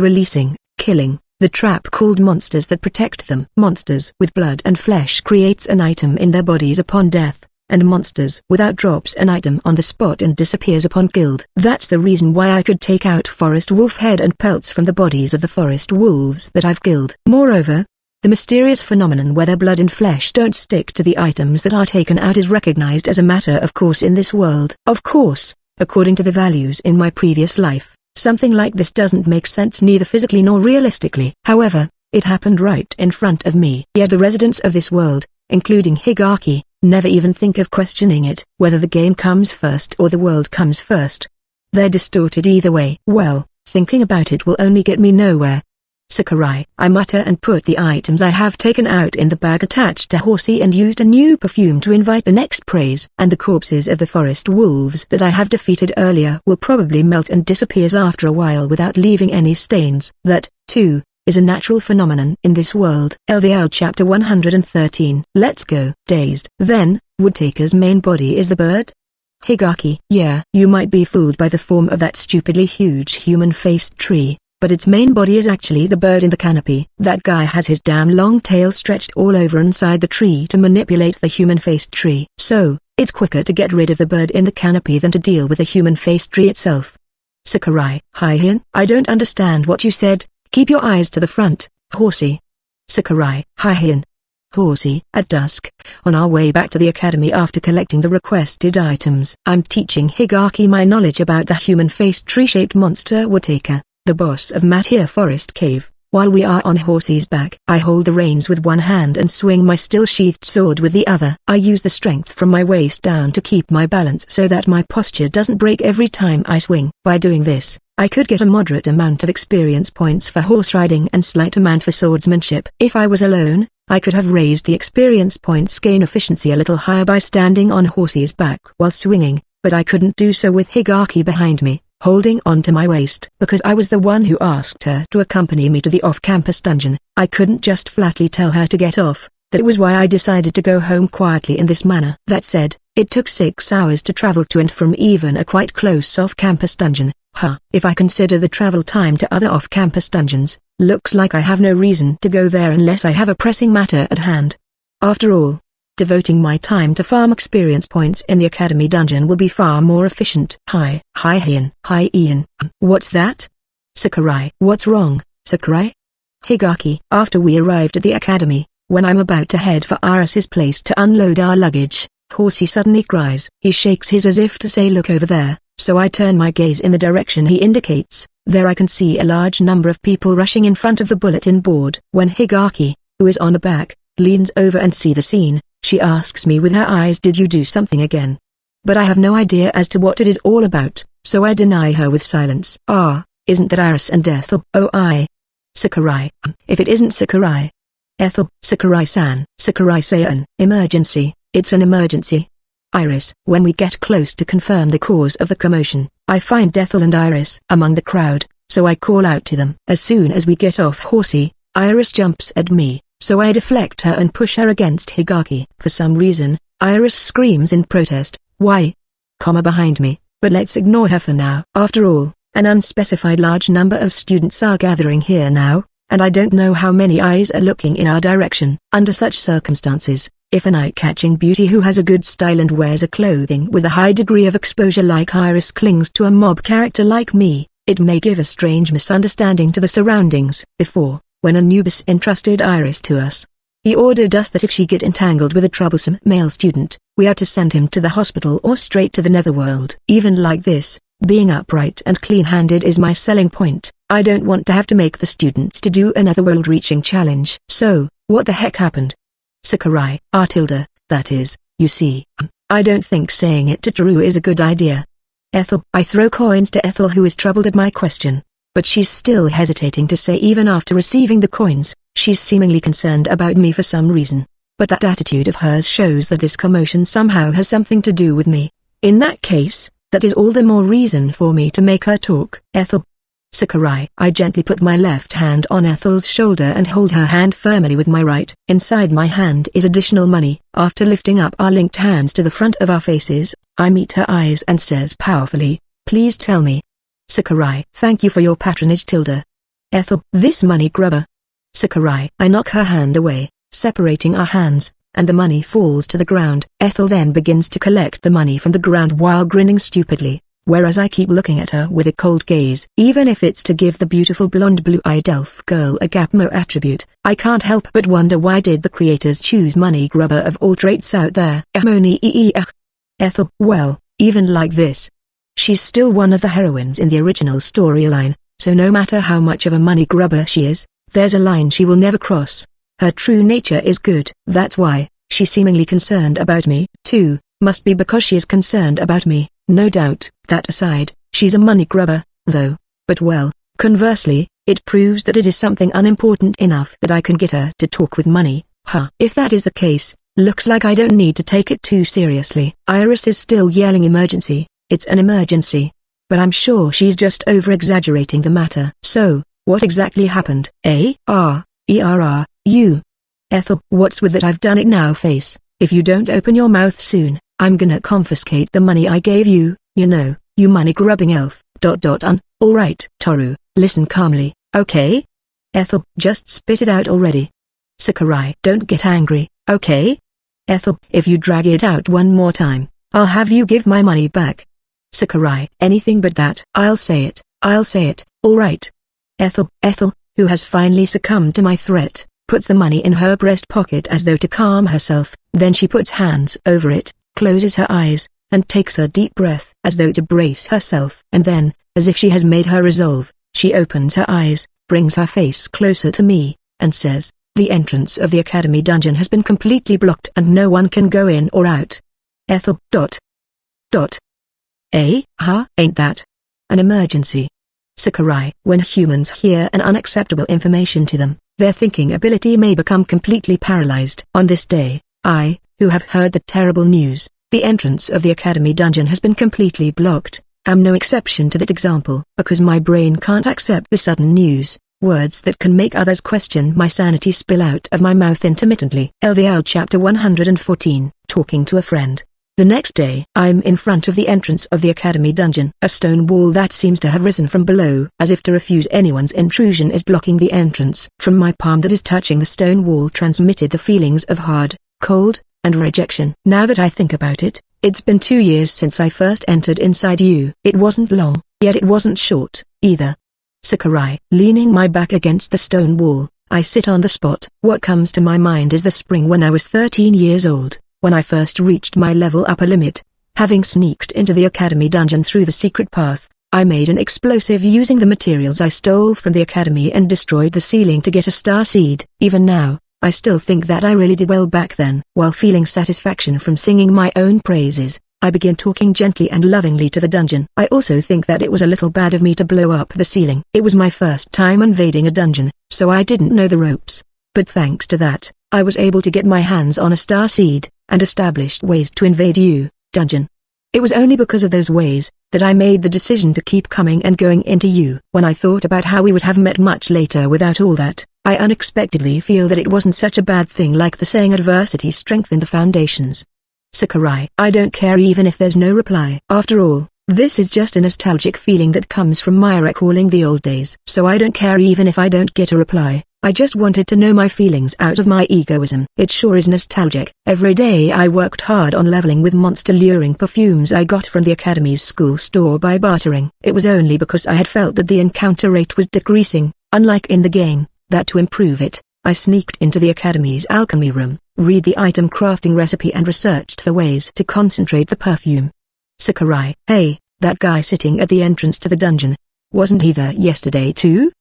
killing the trap called monsters that protect them. Monsters with blood and flesh creates an item in their bodies upon death, and monsters without drops an item on the spot and disappears upon killed. That's the reason why I could take out forest wolf head and pelts from the bodies of the forest wolves that I've killed. Moreover, the mysterious phenomenon where their blood and flesh don't stick to the items that are taken out is recognized as a matter of course in this world. Of course, according to the values in my previous life, something like this doesn't make sense neither physically nor realistically. However, it happened right in front of me. Yet the residents of this world, including Higaki, Never even think of questioning it, whether the game comes first or the world comes first. They're distorted either way. Well, thinking about it will only get me nowhere. Sakurai, I mutter and put the items I have taken out in the bag attached to Horsey and used a new perfume to invite the next praise. And the corpses of the forest wolves that I have defeated earlier will probably melt and disappear after a while without leaving any stains. That, too, is a natural phenomenon in this world. LVL Chapter 113. Let's go. Dazed. Then, Woodtaker's main body is the bird? Higaki. Yeah. You might be fooled by the form of that stupidly huge human-faced tree, but its main body is actually the bird in the canopy. That guy has his damn long tail stretched all over inside the tree to manipulate the human-faced tree. So, it's quicker to get rid of the bird in the canopy than to deal with the human-faced tree itself. Sakurai. Hi-hin? I don't understand what you said. Keep your eyes to the front, Horsey. Sakurai. Hi-hin. Horsey. At dusk, on our way back to the academy after collecting the requested items, I'm teaching Higaki my knowledge about the human-faced tree-shaped monster Woodtaker, the boss of Matia Forest Cave. While we are on Horsey's back, I hold the reins with one hand and swing my still-sheathed sword with the other. I use the strength from my waist down to keep my balance so that my posture doesn't break every time I swing. By doing this, I could get a moderate amount of experience points for horse riding and slight amount for swordsmanship. If I was alone, I could have raised the experience points gain efficiency a little higher by standing on Horsey's back while swinging, but I couldn't do so with Higaki behind me, holding on to my waist. Because I was the one who asked her to accompany me to the off-campus dungeon, I couldn't just flatly tell her to get off. That was why I decided to go home quietly in this manner. That said, it took 6 hours to travel to and from even a quite close off-campus dungeon. If I consider the travel time to other off-campus dungeons, looks like I have no reason to go there unless I have a pressing matter at hand. After all, devoting my time to farm experience points in the academy dungeon will be far more efficient. Hi Ian. Hi Ian. What's that? Sakurai. What's wrong, Sakurai? Higaki. After we arrived at the academy, when I'm about to head for Iris's place to unload our luggage, Horsey suddenly cries. He shakes his as if to say look over there, so I turn my gaze in the direction he indicates. There I can see a large number of people rushing in front of the bulletin board. When Higaki, who is on the back, leans over and see the scene, she asks me with her eyes, did you do something again? But I have no idea as to what it is all about, so I deny her with silence. Isn't that Iris and Ethel? Oh, Sakurai. If it isn't Sakurai. Ethel. Sakurai-san. Sakurai-san. Emergency. It's an emergency. Iris. When we get close to confirm the cause of the commotion, I find Ethel and Iris among the crowd, so I call out to them. As soon as we get off Horsey, Iris jumps at me, so I deflect her and push her against Higaki. For some reason, Iris screams in protest, why? Behind me, but let's ignore her for now. After all, an unspecified large number of students are gathering here now, and I don't know how many eyes are looking in our direction. Under such circumstances, if an eye-catching beauty who has a good style and wears a clothing with a high degree of exposure like Iris clings to a mob character like me, it may give a strange misunderstanding to the surroundings. Before, when Anubis entrusted Iris to us, he ordered us that if she get entangled with a troublesome male student, we are to send him to the hospital or straight to the netherworld. Even like this, being upright and clean-handed is my selling point. I don't want to have to make the students to do another world-reaching challenge. So, what the heck happened? Sakurai. That is, you see, I don't think saying it to Teru is a good idea. Ethel. I throw coins to Ethel, who is troubled at my question, but she's still hesitating to say even after receiving the coins. She's seemingly concerned about me for some reason, but that attitude of hers shows that this commotion somehow has something to do with me. In that case, that is all the more reason for me to make her talk. Ethel. Sakurai. I gently put my left hand on Ethel's shoulder and hold her hand firmly with my right. Inside my hand is additional money. After lifting up our linked hands to the front of our faces, I meet her eyes and says powerfully, please tell me. Sakurai. Thank you for your patronage. Ethel. This money grubber. Sakurai. I knock her hand away, separating our hands, and the money falls to the ground. Ethel then begins to collect the money from the ground while grinning stupidly, whereas I keep looking at her with a cold gaze. Even if it's to give the beautiful blonde blue-eyed elf girl a Gapmo attribute, I can't help but wonder why did the creators choose money grubber of all traits out there. Ethel. Well, even like this, she's still one of the heroines in the original storyline, so no matter how much of a money grubber she is, there's a line she will never cross. Her true nature is good. That's why She's seemingly concerned about me, too. Must be because she is concerned about me, no doubt. That aside, she's a money grubber, though. But well, conversely, it proves that it is something unimportant enough that I can get her to talk with money. Huh. If that is the case, looks like I don't need to take it too seriously. Iris is still yelling emergency. It's an emergency. But I'm sure she's just over-exaggerating the matter. So, what exactly happened? You. Ethel, what's with that I've done it now face? If you don't open your mouth soon, I'm gonna confiscate the money I gave you, you know, you money-grubbing elf. Alright. Toru, listen calmly, okay? Ethel, just spit it out already. Sakurai, don't get angry, okay? Ethel, if you drag it out one more time, I'll have you give my money back. Sakurai, anything but that. I'll say it, alright. Ethel, who has finally succumbed to my threat, puts the money in her breast pocket as though to calm herself, then she puts hands over it, closes her eyes, and takes a deep breath as though to brace herself. And then, as if she has made her resolve, she opens her eyes, brings her face closer to me, and says, the entrance of the academy dungeon has been completely blocked and no one can go in or out. Ethel. Ain't that an emergency? Sakurai, when humans hear an unacceptable information to them, their thinking ability may become completely paralyzed. On this day, I, who have heard the terrible news, the entrance of the academy dungeon has been completely blocked, am no exception to that example, because my brain can't accept the sudden news. Words that can make others question my sanity spill out of my mouth intermittently. LVL Chapter 114, Talking to a Friend. The next day, I'm in front of the entrance of the academy dungeon. A stone wall that seems to have risen from below, as if to refuse anyone's intrusion, is blocking the entrance. From my palm that is touching the stone wall transmitted the feelings of hard, cold, and rejection. Now that I think about it, it's been 2 years since I first entered inside you. It wasn't long, yet it wasn't short, either. Sakurai, leaning my back against the stone wall, I sit on the spot. What comes to my mind is the spring when I was 13 years old, when I first reached my level upper limit. Having sneaked into the academy dungeon through the secret path, I made an explosive using the materials I stole from the academy and destroyed the ceiling to get a star seed. Even now, I still think that I really did well back then. While feeling satisfaction from singing my own praises, I began talking gently and lovingly to the dungeon. I also think that it was a little bad of me to blow up the ceiling. It was my first time invading a dungeon, so I didn't know the ropes. But thanks to that, I was able to get my hands on a star seed, and established ways to invade you, dungeon. It was only because of those ways that I made the decision to keep coming and going into you. When I thought about how we would have met much later without all that, I unexpectedly feel that it wasn't such a bad thing, like the saying adversity strengthened the foundations. Sakurai, I don't care even if there's no reply. After all, this is just a nostalgic feeling that comes from my recalling the old days. So I don't care even if I don't get a reply. I just wanted to know my feelings out of my egoism. It sure is nostalgic. Every day I worked hard on leveling with monster-luring perfumes I got from the Academy's school store by bartering. It was only because I had felt that the encounter rate was decreasing, unlike in the game, that to improve it, I sneaked into the Academy's alchemy room, read the item crafting recipe and researched the ways to concentrate the perfume. Sakurai, hey, that guy sitting at the entrance to the dungeon, wasn't he there yesterday too?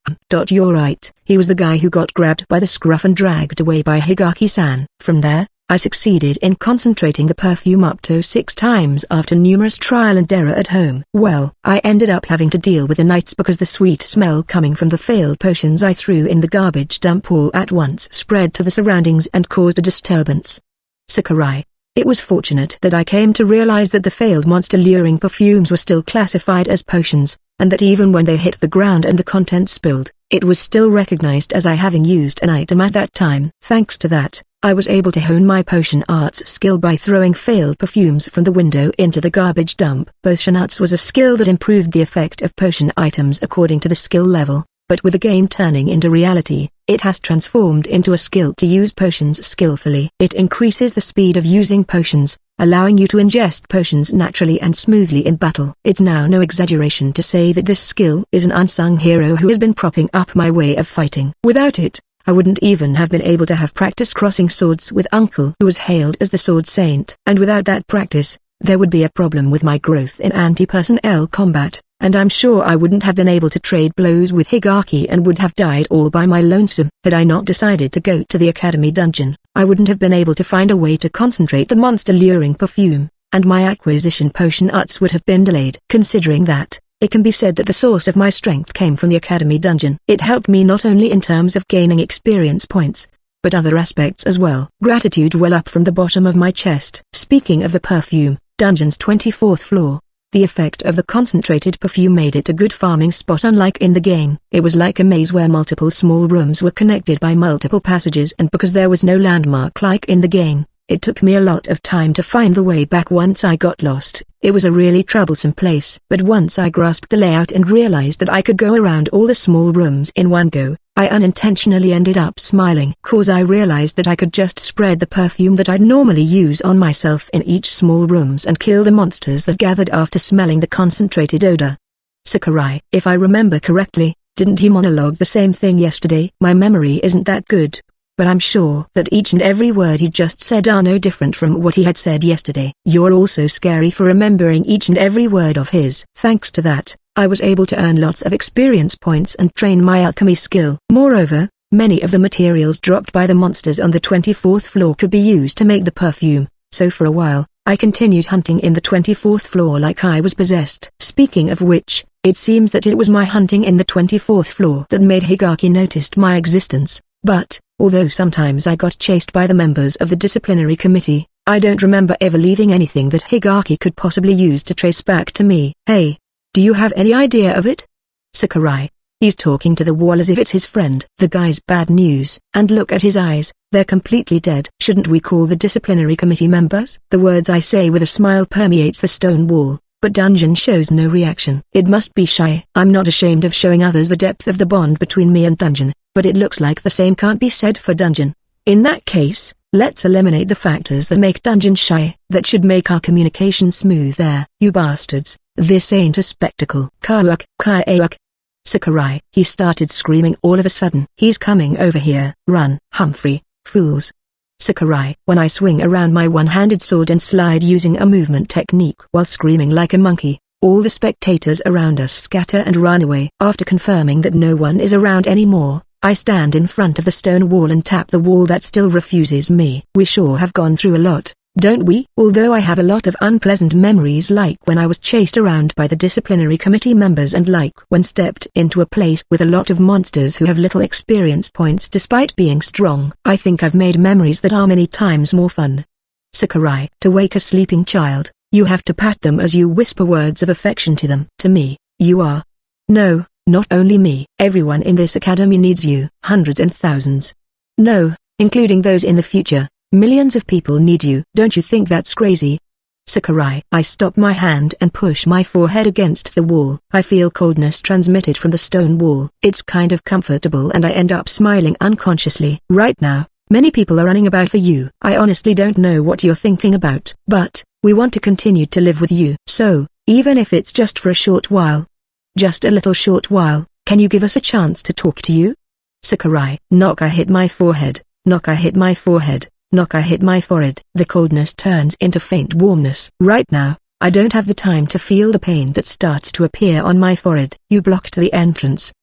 You're right, he was the guy who got grabbed by the scruff and dragged away by Higaki-san. From there, I succeeded in concentrating the perfume up to 6 times after numerous trial and error at home. Well, I ended up having to deal with the nights because the sweet smell coming from the failed potions I threw in the garbage dump all at once spread to the surroundings and caused a disturbance. Sakurai, it was fortunate that I came to realize that the failed monster-luring perfumes were still classified as potions, and that even when they hit the ground and the contents spilled, it was still recognized as I having used an item at that time. Thanks to that, I was able to hone my potion arts skill by throwing failed perfumes from the window into the garbage dump. Potion arts was a skill that improved the effect of potion items according to the skill level, but with the game turning into reality, it has transformed into a skill to use potions skillfully. It increases the speed of using potions, allowing you to ingest potions naturally and smoothly in battle. It's now no exaggeration to say that this skill is an unsung hero who has been propping up my way of fighting. Without it, I wouldn't even have been able to have practice crossing swords with Uncle, who was hailed as the Sword Saint. And without that practice, there would be a problem with my growth in anti-personnel combat, and I'm sure I wouldn't have been able to trade blows with Higaki and would have died all by my lonesome. Had I not decided to go to the academy dungeon, I wouldn't have been able to find a way to concentrate the monster-luring perfume, and my acquisition potion arts would have been delayed. Considering that, it can be said that the source of my strength came from the academy dungeon. It helped me not only in terms of gaining experience points, but other aspects as well. Gratitude well up from the bottom of my chest. Speaking of the perfume, dungeon's 24th floor. The effect of the concentrated perfume made it a good farming spot. Unlike in the game, it was like a maze where multiple small rooms were connected by multiple passages, and because there was no landmark like in the game, it took me a lot of time to find the way back once I got lost. It was a really troublesome place. But once I grasped the layout and realized that I could go around all the small rooms in one go, I unintentionally ended up smiling, cause I realized that I could just spread the perfume that I'd normally use on myself in each small rooms and kill the monsters that gathered after smelling the concentrated odor. Sakurai, if I remember correctly, didn't he monologue the same thing yesterday? My memory isn't that good, but I'm sure that each and every word he just said are no different from what he had said yesterday. You're also scary for remembering each and every word of his. Thanks to that, I was able to earn lots of experience points and train my alchemy skill. Moreover, many of the materials dropped by the monsters on the 24th floor could be used to make the perfume, so for a while, I continued hunting in the 24th floor like I was possessed. Speaking of which, it seems that it was my hunting in the 24th floor that made Higaki noticed my existence, but, although sometimes I got chased by the members of the disciplinary committee, I don't remember ever leaving anything that Higaki could possibly use to trace back to me. Hey, do you have any idea of it? Sakurai. He's talking to the wall as if it's his friend. The guy's bad news. And look at his eyes, they're completely dead. Shouldn't we call the disciplinary committee members? The words I say with a smile permeates the stone wall, but Dungeon shows no reaction. It must be shy. I'm not ashamed of showing others the depth of the bond between me and Dungeon, but it looks like the same can't be said for Dungeon. In that case, let's eliminate the factors that make Dungeon shy. That should make our communication smooth there. You bastards, this ain't a spectacle. Kayak. Sakurai. He started screaming all of a sudden. He's coming over here. Run, Humphrey, fools. Sakurai. When I swing around my one-handed sword and slide using a movement technique while screaming like a monkey, all the spectators around us scatter and run away. After confirming that no one is around anymore, I stand in front of the stone wall and tap the wall that still refuses me. We sure have gone through a lot, don't we? Although I have a lot of unpleasant memories, like when I was chased around by the disciplinary committee members and like when stepped into a place with a lot of monsters who have little experience points despite being strong. I think I've made memories that are many times more fun. Sakurai. To wake a sleeping child, you have to pat them as you whisper words of affection to them. To me, you are. No, not only me. Everyone in this academy needs you. Hundreds and thousands. No, including those in the future. Millions of people need you. Don't you think that's crazy? Sakurai. I stop my hand and push my forehead against the wall. I feel coldness transmitted from the stone wall. It's kind of comfortable and I end up smiling unconsciously. Right now, many people are running about for you. I honestly don't know what you're thinking about. But, we want to continue to live with you. So, even if it's just for a short while. Just a little short while, can you give us a chance to talk to you? Sakurai. Knock. I hit my forehead. Knock. I hit my forehead. Knock. I hit my forehead. The coldness turns into faint warmness. Right now, I don't have the time to feel the pain that starts to appear on my forehead. You blocked the entrance.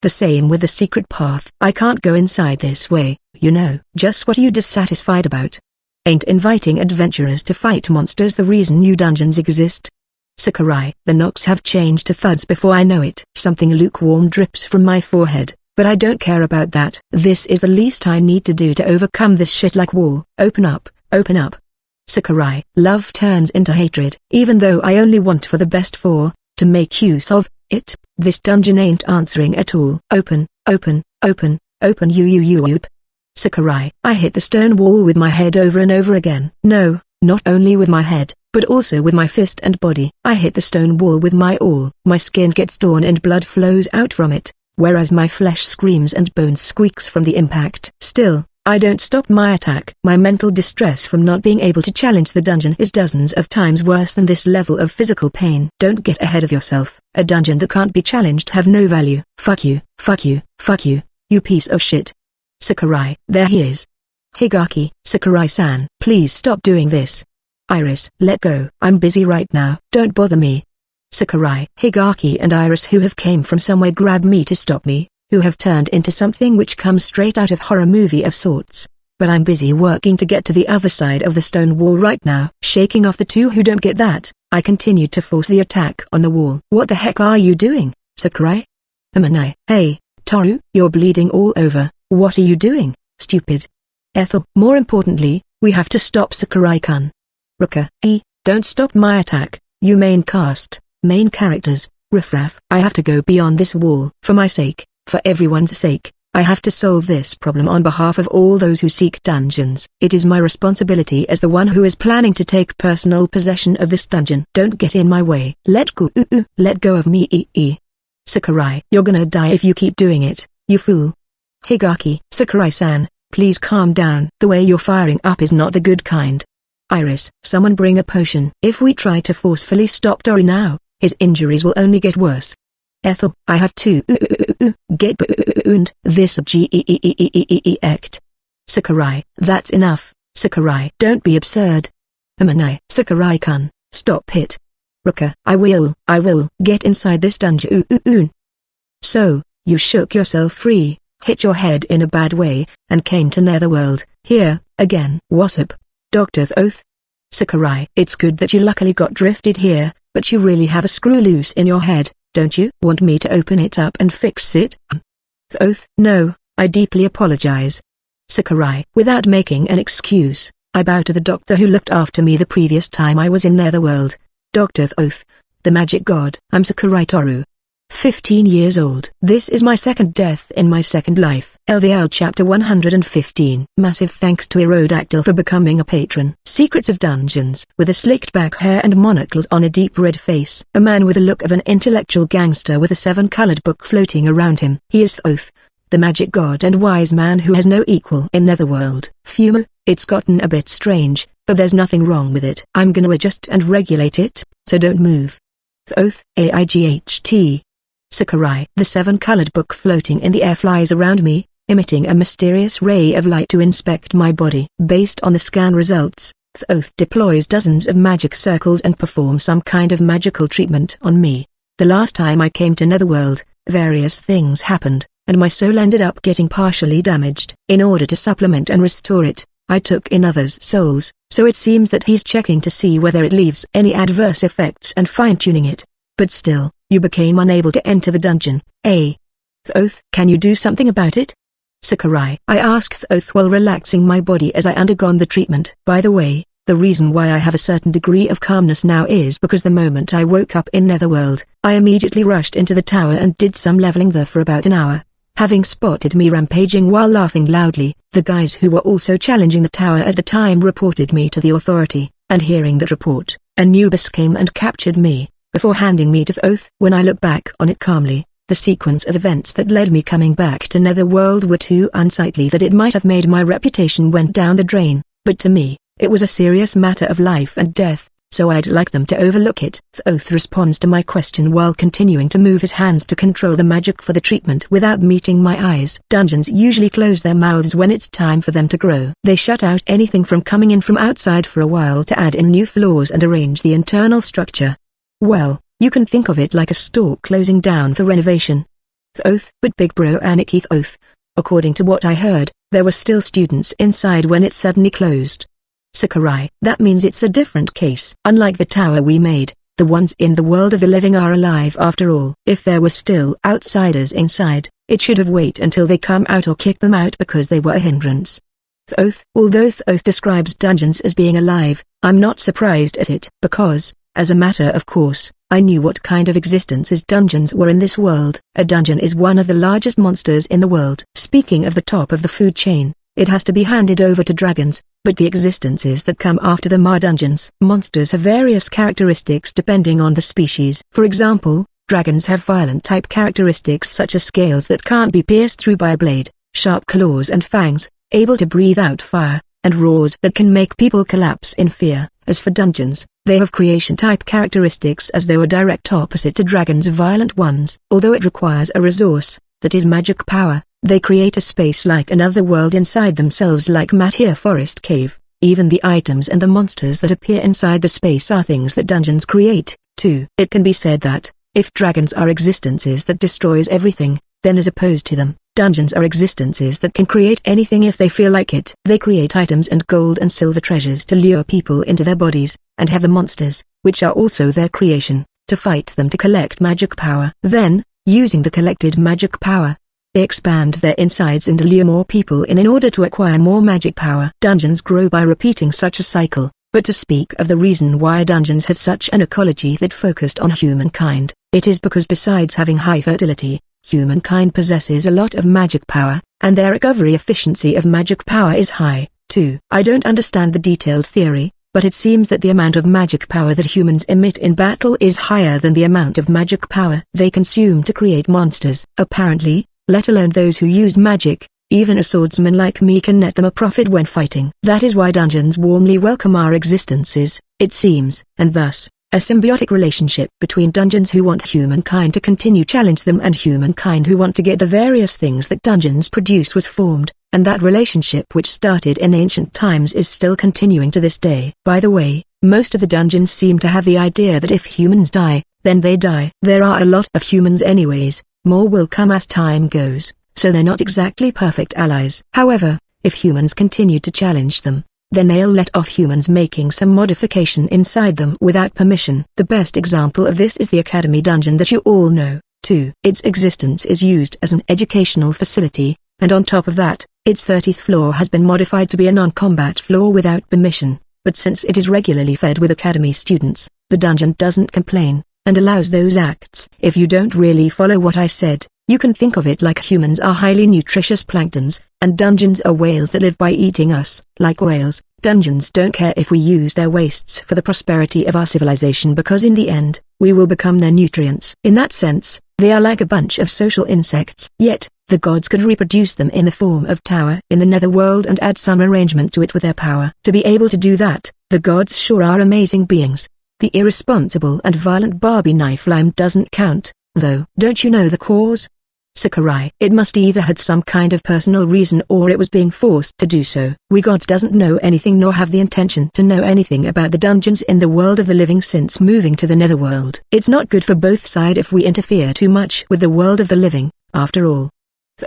The same with the secret path. I can't go inside this way, you know. Just what are you dissatisfied about? Ain't inviting adventurers to fight monsters the reason you dungeons exist? Sakurai. The knocks have changed to thuds before I know it. Something lukewarm drips from my forehead. But I don't care about that. This is the least I need to do to overcome this shit-like wall. Open up, open up. Sakurai. Love turns into hatred. Even though I only want for the best to make use of it, this dungeon ain't answering at all. Open, open, open, open you. Sakurai. I hit the stone wall with my head over and over again. No, not only with my head, but also with my fist and body. I hit the stone wall with my all. My skin gets torn and blood flows out from it, whereas my flesh screams and bones squeaks from the impact. Still, I don't stop my attack. My mental distress from not being able to challenge the dungeon is dozens of times worse than this level of physical pain. Don't get ahead of yourself. A dungeon that can't be challenged have no value. Fuck you, fuck you, fuck you, you piece of shit. Sakurai. There he is. Higaki. Sakurai-san. Please stop doing this. Iris, let go. I'm busy right now. Don't bother me. Sakurai, Higaki and Iris, who have came from somewhere, grab me to stop me, who have turned into something which comes straight out of horror movie of sorts. But I'm busy working to get to the other side of the stone wall right now. Shaking off the two who don't get that, I continued to force the attack on the wall. What the heck are you doing, Sakurai? Amanai, hey, Toru, you're bleeding all over. What are you doing, stupid? Ethel, more importantly, we have to stop Sakurai-kun. Ruka, don't stop my attack, you main cast, main characters, riffraff. I have to go beyond this wall. For my sake, for everyone's sake, I have to solve this problem on behalf of all those who seek dungeons. It is my responsibility as the one who is planning to take personal possession of this dungeon. Don't get in my way. Let go of me. Sakurai, you're gonna die if you keep doing it, you fool. Higaki, Sakurai-san, please calm down. The way you're firing up is not the good kind. Iris, someone bring a potion. If we try to forcefully stop Toru now, his injuries will only get worse. Ethel, I have to get and this act. Sakurai, that's enough. Sakurai, don't be absurd. Amanai, Sakurai-kun, stop it. Ruka, I will get inside this dungeon. So, you shook yourself free, hit your head in a bad way, and came to Netherworld, here, again. What's up, Dr. Thoth? Sakurai, it's good that you luckily got drifted here, but you really have a screw loose in your head, don't you? Want me to open it up and fix it? Thoth, no, I deeply apologize. Sakurai, without making an excuse, I bow to the doctor who looked after me the previous time I was in Netherworld. Dr. Thoth, the magic god. I'm Sakurai Toru. 15 years old. This is my second death in my second life. LVL Chapter 115. Massive thanks to Aerodactyl for becoming a patron. Secrets of Dungeons. With a slicked back hair and monocles on a deep red face. A man with the look of an intellectual gangster with a 7-colored book floating around him. He is Thoth, the magic god and wise man who has no equal in Netherworld. Phew, it's gotten a bit strange, but there's nothing wrong with it. I'm gonna adjust and regulate it, so don't move. Thoth, AIGHT. Sakurai. The 7-colored book floating in the air flies around me, emitting a mysterious ray of light to inspect my body. Based on the scan results, Thoth deploys dozens of magic circles and performs some kind of magical treatment on me. The last time I came to Netherworld, various things happened, and my soul ended up getting partially damaged. In order to supplement and restore it, I took in others' souls, so it seems that he's checking to see whether it leaves any adverse effects and fine-tuning it. But still, you became unable to enter the dungeon, eh? Thoth, can you do something about it? Sakurai, I asked Thoth while relaxing my body as I undergone the treatment. By the way, the reason why I have a certain degree of calmness now is because the moment I woke up in Netherworld, I immediately rushed into the tower and did some leveling there for about an hour. Having spotted me rampaging while laughing loudly, the guys who were also challenging the tower at the time reported me to the authority, and hearing that report, Anubis came and captured me, before handing me to Thoth. When I look back on it calmly, the sequence of events that led me coming back to Netherworld were too unsightly that it might have made my reputation went down the drain, but to me, it was a serious matter of life and death, so I'd like them to overlook it. Thoth responds to my question while continuing to move his hands to control the magic for the treatment without meeting my eyes. Dungeons usually close their mouths when it's time for them to grow. They shut out anything from coming in from outside for a while to add in new floors and arrange the internal structure. Well, you can think of it like a store closing down for renovation. Thoth, but big bro Aniki Thoth. According to what I heard, there were still students inside when it suddenly closed. Sakurai, that means it's a different case. Unlike the tower we made, the ones in the world of the living are alive after all. If there were still outsiders inside, it should have waited until they come out or kick them out because they were a hindrance. Thoth, although Thoth describes dungeons as being alive, I'm not surprised at it because, as a matter of course, I knew what kind of existences dungeons were in this world. A dungeon is one of the largest monsters in the world. Speaking of the top of the food chain, it has to be handed over to dragons, but the existences that come after them are dungeons. Monsters have various characteristics depending on the species. For example, dragons have violent type characteristics such as scales that can't be pierced through by a blade, sharp claws and fangs, able to breathe out fire, and roars that can make people collapse in fear. As for dungeons, they have creation type characteristics as they were direct opposite to dragons' violent ones. Although it requires a resource, that is magic power, they create a space like another world inside themselves like Matia Forest Cave. Even the items and the monsters that appear inside the space are things that dungeons create, too. It can be said that, if dragons are existences that destroys everything, then as opposed to them, dungeons are existences that can create anything if they feel like it. They create items and gold and silver treasures to lure people into their bodies, and have the monsters, which are also their creation, to fight them to collect magic power. Then, using the collected magic power, they expand their insides and lure more people in order to acquire more magic power. Dungeons grow by repeating such a cycle, but to speak of the reason why dungeons have such an ecology that focused on humankind, it is because besides having high fertility, humankind possesses a lot of magic power, and their recovery efficiency of magic power is high, too. I don't understand the detailed theory, but it seems that the amount of magic power that humans emit in battle is higher than the amount of magic power they consume to create monsters. Apparently, let alone those who use magic, even a swordsman like me can net them a profit when fighting. That is why dungeons warmly welcome our existences, it seems, and thus, a symbiotic relationship between dungeons who want humankind to continue challenge them and humankind who want to get the various things that dungeons produce was formed, and that relationship which started in ancient times is still continuing to this day. By the way, most of the dungeons seem to have the idea that if humans die, then they die. There are a lot of humans anyways, more will come as time goes, so they're not exactly perfect allies. However, if humans continue to challenge them, then they'll let off humans making some modification inside them without permission. The best example of this is the Academy dungeon that you all know, too. Its existence is used as an educational facility, and on top of that, its 30th floor has been modified to be a non-combat floor without permission, but since it is regularly fed with Academy students, the dungeon doesn't complain, and allows those acts. If you don't really follow what I said, you can think of it like humans are highly nutritious planktons, and dungeons are whales that live by eating us. Like whales, dungeons don't care if we use their wastes for the prosperity of our civilization because in the end, we will become their nutrients. In that sense, they are like a bunch of social insects. Yet, the gods could reproduce them in the form of tower in the netherworld and add some arrangement to it with their power. To be able to do that, the gods sure are amazing beings. The irresponsible and violent Barbie knife lime doesn't count, though. Don't you know the cause? Sakurai. It must either had some kind of personal reason or it was being forced to do so. We gods doesn't know anything nor have the intention to know anything about the dungeons in the world of the living since moving to the netherworld. It's not good for both sides if we interfere too much with the world of the living, after all.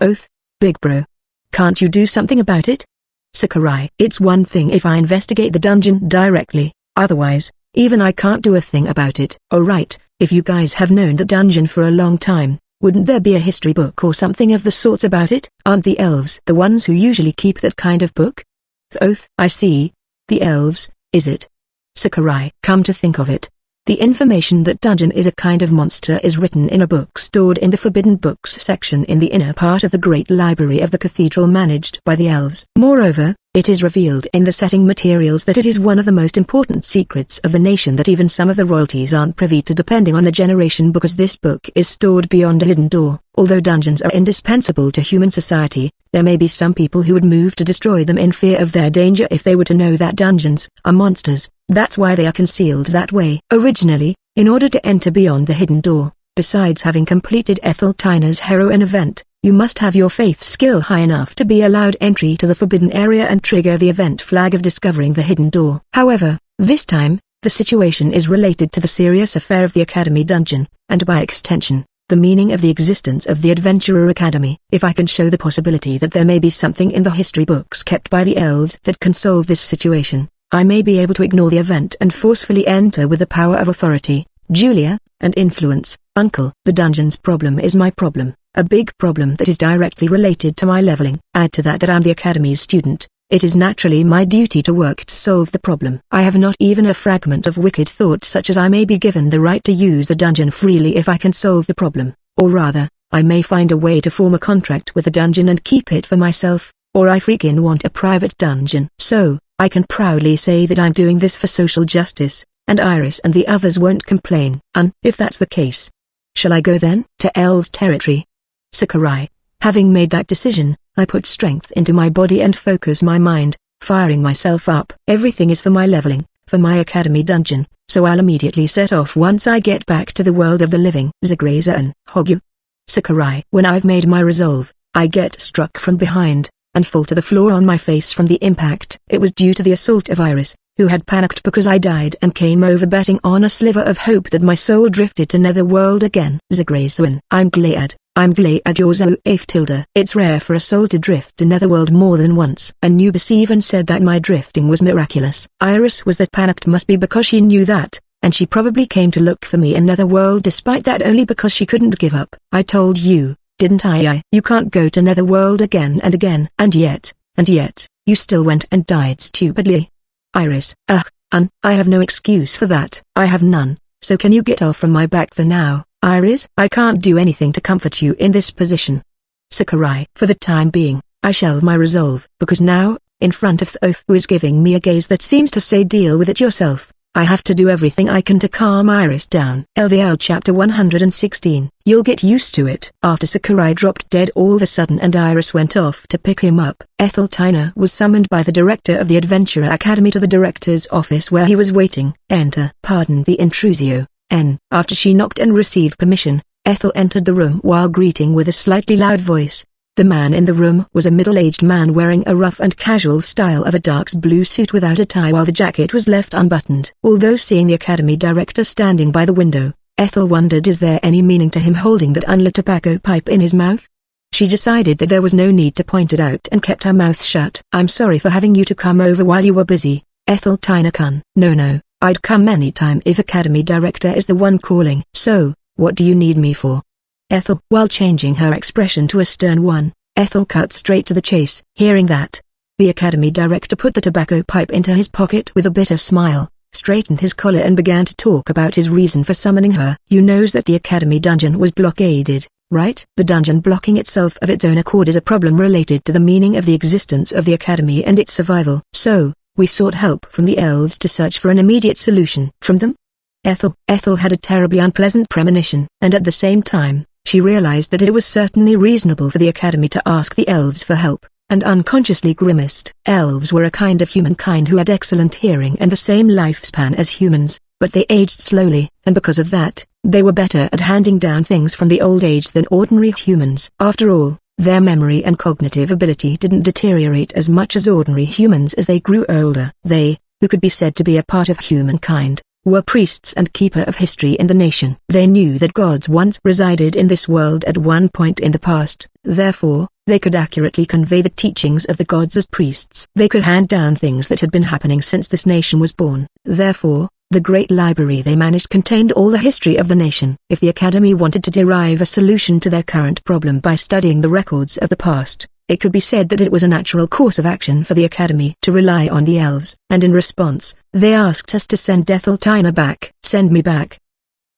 Oath, big bro. Can't you do something about it? Sakurai. It's one thing if I investigate the dungeon directly, otherwise, even I can't do a thing about it. Alright, if you guys have known the dungeon for a long time, wouldn't there be a history book or something of the sorts about it? Aren't the elves the ones who usually keep that kind of book? Oath. I see. The elves, is it? Sakurai. Come to think of it, the information that dungeon is a kind of monster is written in a book stored in the Forbidden Books section in the inner part of the great library of the cathedral managed by the elves. Moreover, it is revealed in the setting materials that it is one of the most important secrets of the nation that even some of the royalties aren't privy to depending on the generation because this book is stored beyond a hidden door. Although dungeons are indispensable to human society, there may be some people who would move to destroy them in fear of their danger if they were to know that dungeons are monsters. That's why they are concealed that way. Originally, in order to enter beyond the hidden door, besides having completed Ethel Tyner's heroine event, you must have your faith skill high enough to be allowed entry to the forbidden area and trigger the event flag of discovering the hidden door. However, this time, the situation is related to the serious affair of the Academy dungeon, and by extension, the meaning of the existence of the Adventurer Academy. If I can show the possibility that there may be something in the history books kept by the elves that can solve this situation, I may be able to ignore the event and forcefully enter with the power of authority, Julia, and influence. Uncle, the dungeon's problem is my problem, a big problem that is directly related to my leveling. Add to that I'm the Academy's student, it is naturally my duty to work to solve the problem. I have not even a fragment of wicked thought such as I may be given the right to use the dungeon freely if I can solve the problem, or rather, I may find a way to form a contract with the dungeon and keep it for myself, or I freaking want a private dungeon. So, I can proudly say that I'm doing this for social justice, and Iris and the others won't complain. If that's the case, shall I go then? To Elves territory? Sakurai. Having made that decision, I put strength into my body and focus my mind, firing myself up. Everything is for my leveling, for my Academy dungeon, so I'll immediately set off once I get back to the world of the living. Zagraza and Hogyu. Sakurai. When I've made my resolve, I get struck from behind, and fall to the floor on my face from the impact. It was due to the assault of Iris, who had panicked because I died and came over betting on a sliver of hope that my soul drifted to Netherworld again. Zagresuin. I'm glad you're Zoaf tilde. It's rare for a soul to drift to Netherworld more than once. Anubis even said that my drifting was miraculous. Iris was that panicked must be because she knew that, and she probably came to look for me in Netherworld despite that only because she couldn't give up. I told you, didn't I? You can't go to Netherworld again and again. And yet, you still went and died stupidly. Iris. I have no excuse for that. I have none, so can you get off from my back for now, Iris? I can't do anything to comfort you in this position. Sakurai. For the time being, I shelve my resolve, because now, in front of Thoth who is giving me a gaze that seems to say deal with it yourself, I have to do everything I can to calm Iris down. LVL Chapter 116. You'll get used to it. After Sakurai dropped dead all of a sudden and Iris went off to pick him up, Etheltina was summoned by the director of the Adventurer Academy to the director's office where he was waiting. Enter. Pardon the intrusio, N. After she knocked and received permission, Ethel entered the room while greeting with a slightly loud voice. The man in the room was a middle-aged man wearing a rough and casual style of a dark blue suit without a tie while the jacket was left unbuttoned. Although seeing the academy director standing by the window, Ethel wondered, is there any meaning to him holding that unlit tobacco pipe in his mouth? She decided that there was no need to point it out and kept her mouth shut. I'm sorry for having you to come over while you were busy, Etheltina-kun. No, I'd come anytime if academy director is the one calling. So, what do you need me for? Ethel. While changing her expression to a stern one, Ethel cut straight to the chase. Hearing that, the academy director put the tobacco pipe into his pocket with a bitter smile, straightened his collar and began to talk about his reason for summoning her. You knows that the academy dungeon was blockaded, right? The dungeon blocking itself of its own accord is a problem related to the meaning of the existence of the academy and its survival. So, we sought help from the elves to search for an immediate solution. From them? Ethel had a terribly unpleasant premonition, and at the same time, she realized that it was certainly reasonable for the academy to ask the elves for help, and unconsciously grimaced. Elves were a kind of humankind who had excellent hearing and the same lifespan as humans, but they aged slowly, and because of that, they were better at handing down things from the old age than ordinary humans. After all, their memory and cognitive ability didn't deteriorate as much as ordinary humans as they grew older. They, who could be said to be a part of humankind, were priests and keeper of history in the nation. They knew that gods once resided in this world at one point in the past, therefore, they could accurately convey the teachings of the gods as priests. They could hand down things that had been happening since this nation was born. Therefore, the great library they managed contained all the history of the nation. If the academy wanted to derive a solution to their current problem by studying the records of the past, it could be said that it was a natural course of action for the academy to rely on the elves, and in response, they asked us to send Etheltina back. Send me back?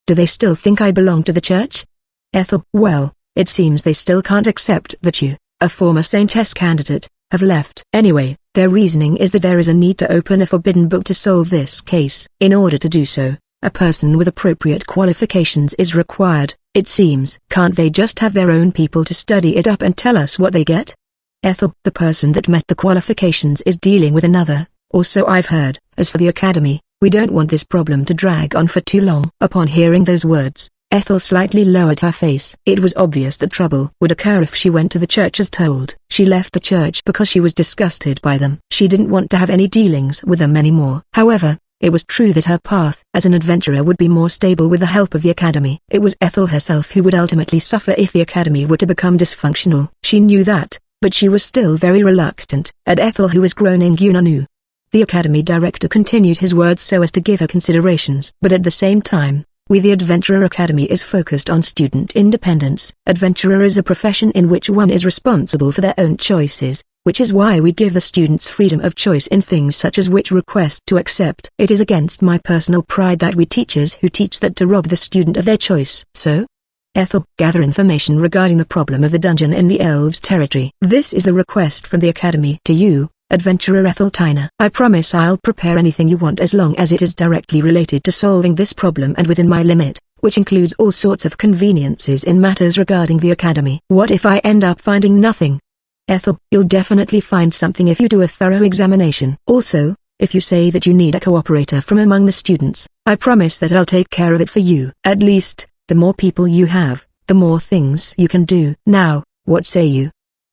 Do they still think I belong to the church? Ethel. Well, it seems they still can't accept that you, a former Saintess candidate, have left. Anyway, their reasoning is that there is a need to open a forbidden book to solve this case. In order to do so, a person with appropriate qualifications is required, it seems. Can't they just have their own people to study it up and tell us what they get? Ethel. The person that met the qualifications is dealing with another, or so I've heard. As for the academy, we don't want this problem to drag on for too long. Upon hearing those words, Ethel slightly lowered her face. It was obvious that trouble would occur if she went to the church as told. She left the church because she was disgusted by them. She didn't want to have any dealings with them anymore. However, it was true that her path as an adventurer would be more stable with the help of the academy. It was Ethel herself who would ultimately suffer if the academy were to become dysfunctional. She knew that, but she was still very reluctant. At Ethel who was groaning Yunanu. The academy director continued his words so as to give her considerations. But at the same time, the Adventurer Academy is focused on student independence. Adventurer is a profession in which one is responsible for their own choices, which is why we give the students freedom of choice in things such as which request to accept. It is against my personal pride that we teachers who teach that to rob the student of their choice. So? Ethel. Gather information regarding the problem of the dungeon in the elves' territory. This is the request from the academy to you, Adventurer Etheltina. I promise I'll prepare anything you want as long as it is directly related to solving this problem and within my limit, which includes all sorts of conveniences in matters regarding the academy. What if I end up finding nothing? Ethel. You'll definitely find something if you do a thorough examination. Also, if you say that you need a cooperator from among the students, I promise that I'll take care of it for you. At least, the more people you have, the more things you can do. Now, what say you?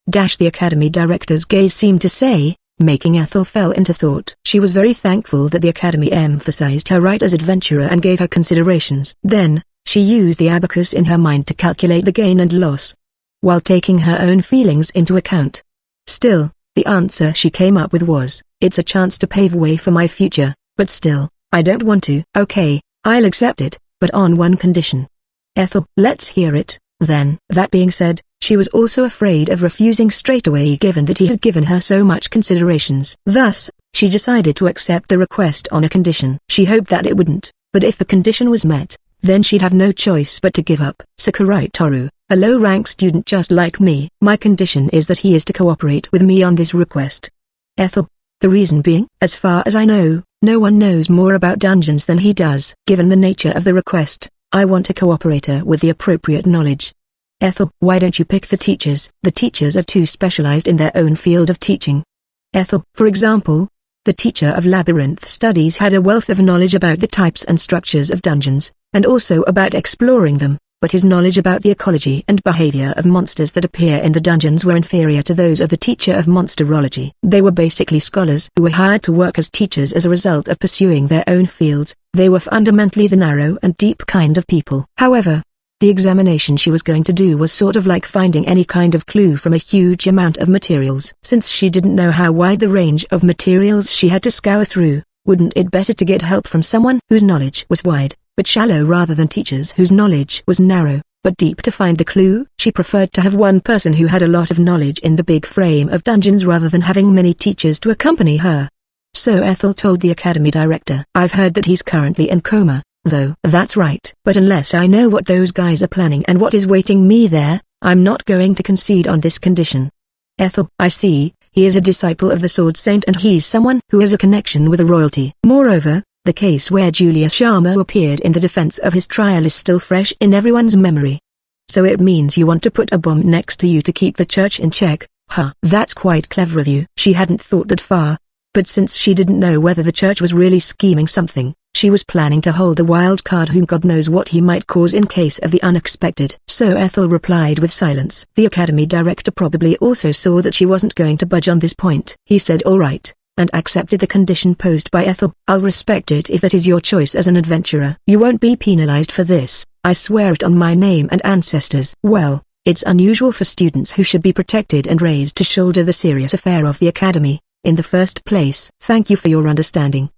The academy director's gaze seemed to say, making Ethel fell into thought. She was very thankful that the academy emphasized her right as adventurer and gave her considerations. Then, she used the abacus in her mind to calculate the gain and loss, while taking her own feelings into account. Still, the answer she came up with was, it's a chance to pave way for my future, but still, I don't want to. Okay, I'll accept it, but on one condition. Ethel, let's hear it, then. That being said, she was also afraid of refusing straight away given that he had given her so much considerations. Thus, she decided to accept the request on a condition. She hoped that it wouldn't, but if the condition was met, then she'd have no choice but to give up. Sakurai Toru, a low-rank student just like me. My condition is that he is to cooperate with me on this request. Ethel, the reason being, as far as I know, no one knows more about dungeons than he does. Given the nature of the request, I want a cooperator with the appropriate knowledge. Ethel, why don't you pick the teachers? The teachers are too specialized in their own field of teaching. Ethel, for example, the teacher of labyrinth studies had a wealth of knowledge about the types and structures of dungeons, and also about exploring them, but his knowledge about the ecology and behavior of monsters that appear in the dungeons were inferior to those of the teacher of monsterology. They were basically scholars who were hired to work as teachers as a result of pursuing their own fields. They were fundamentally the narrow and deep kind of people. However, the examination she was going to do was sort of like finding any kind of clue from a huge amount of materials. Since she didn't know how wide the range of materials she had to scour through, wouldn't it better to get help from someone whose knowledge was wide, but shallow rather than teachers whose knowledge was narrow, but deep to find the clue? She preferred to have one person who had a lot of knowledge in the big frame of dungeons rather than having many teachers to accompany her. So Ethel told the academy director, I've heard that he's currently in coma, though. That's right. But unless I know what those guys are planning and what is waiting me there, I'm not going to concede on this condition. Ethel, I see, he is a disciple of the Sword Saint and he's someone who has a connection with the royalty. Moreover, the case where Julius Sharma appeared in the defense of his trial is still fresh in everyone's memory. So it means you want to put a bomb next to you to keep the church in check, huh? That's quite clever of you. She hadn't thought that far, but since she didn't know whether the church was really scheming something, she was planning to hold the wild card whom God knows what he might cause in case of the unexpected. So Ethel replied with silence. The academy director probably also saw that she wasn't going to budge on this point. He said all right, and accepted the condition posed by Ethel. I'll respect it if that is your choice as an adventurer. You won't be penalized for this, I swear it on my name and ancestors. Well, it's unusual for students who should be protected and raised to shoulder the serious affair of the academy, in the first place. Thank you for your understanding,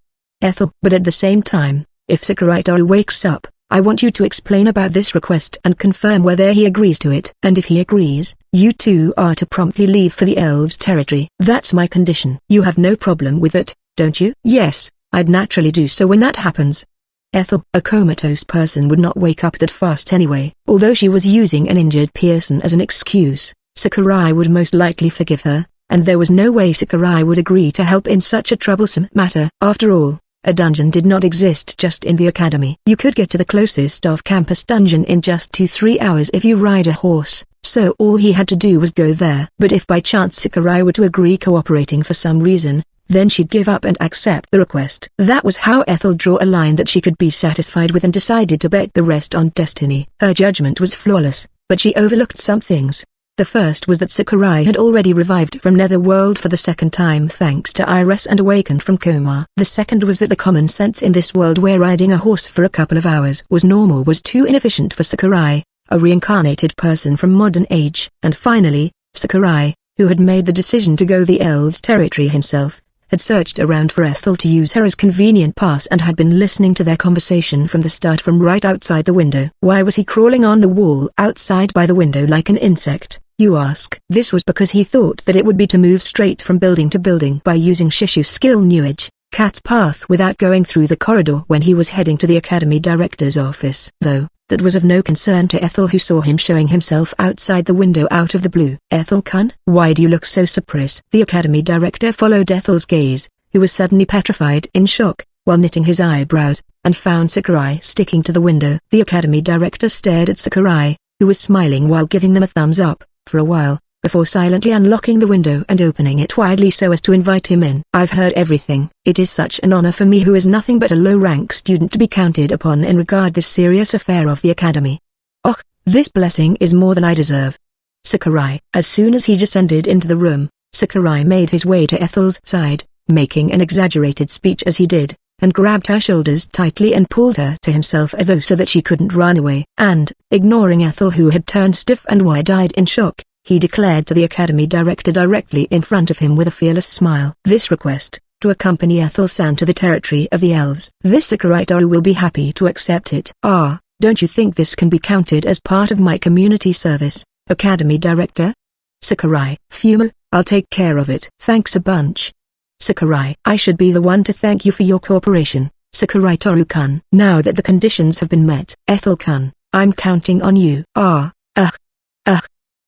Ethel. But at the same time, if Sakurai Toru wakes up, I want you to explain about this request and confirm whether he agrees to it. And if he agrees, you two are to promptly leave for the elves' territory. That's my condition. You have no problem with it, don't you? Yes, I'd naturally do so when that happens. Ethel, a comatose person would not wake up that fast anyway. Although she was using an injured person as an excuse, Sakurai would most likely forgive her, and there was no way Sakurai would agree to help in such a troublesome matter. After all, a dungeon did not exist just in the academy. You could get to the closest off-campus dungeon in just 2-3 hours if you ride a horse, so all he had to do was go there. But if by chance Sakurai were to agree cooperating for some reason, then she'd give up and accept the request. That was how Ethel drew a line that she could be satisfied with and decided to bet the rest on destiny. Her judgment was flawless, but she overlooked some things. The first was that Sakurai had already revived from Netherworld for the second time thanks to Iris and awakened from coma. The second was that the common sense in this world where riding a horse for a couple of hours was normal was too inefficient for Sakurai, a reincarnated person from modern age. And finally, Sakurai, who had made the decision to go the elves' territory himself, had searched around for Ethel to use her as convenient pass and had been listening to their conversation from the start from right outside the window. Why was he crawling on the wall outside by the window like an insect, you ask? This was because he thought that it would be to move straight from building to building by using Shishu's skill Newage, Cat's Path without going through the corridor when he was heading to the academy director's office. Though, that was of no concern to Ethel who saw him showing himself outside the window out of the blue. Ethel-kun, why do you look so surprised? The academy director followed Ethel's gaze, who was suddenly petrified in shock, while knitting his eyebrows, and found Sakurai sticking to the window. The academy director stared at Sakurai, who was smiling while giving them a thumbs up, for a while, before silently unlocking the window and opening it widely so as to invite him in. I've heard everything. It is such an honor for me who is nothing but a low-rank student to be counted upon in regard this serious affair of the academy. Oh, this blessing is more than I deserve. Sakurai. As soon as he descended into the room, Sakurai made his way to Ethel's side, making an exaggerated speech as he did, and grabbed her shoulders tightly and pulled her to himself as though so that she couldn't run away. And, ignoring Ethel who had turned stiff and wide-eyed in shock, he declared to the academy director directly in front of him with a fearless smile. This request, to accompany Ethel-san to the territory of the elves. This Sakurai Toru will be happy to accept it. Ah, don't you think this can be counted as part of my community service, academy director? Sakurai. Fumo, I'll take care of it. Thanks a bunch. Sakurai. I should be the one to thank you for your cooperation, Sakurai Toru-kun. Now that the conditions have been met, Ethel-kun, I'm counting on you.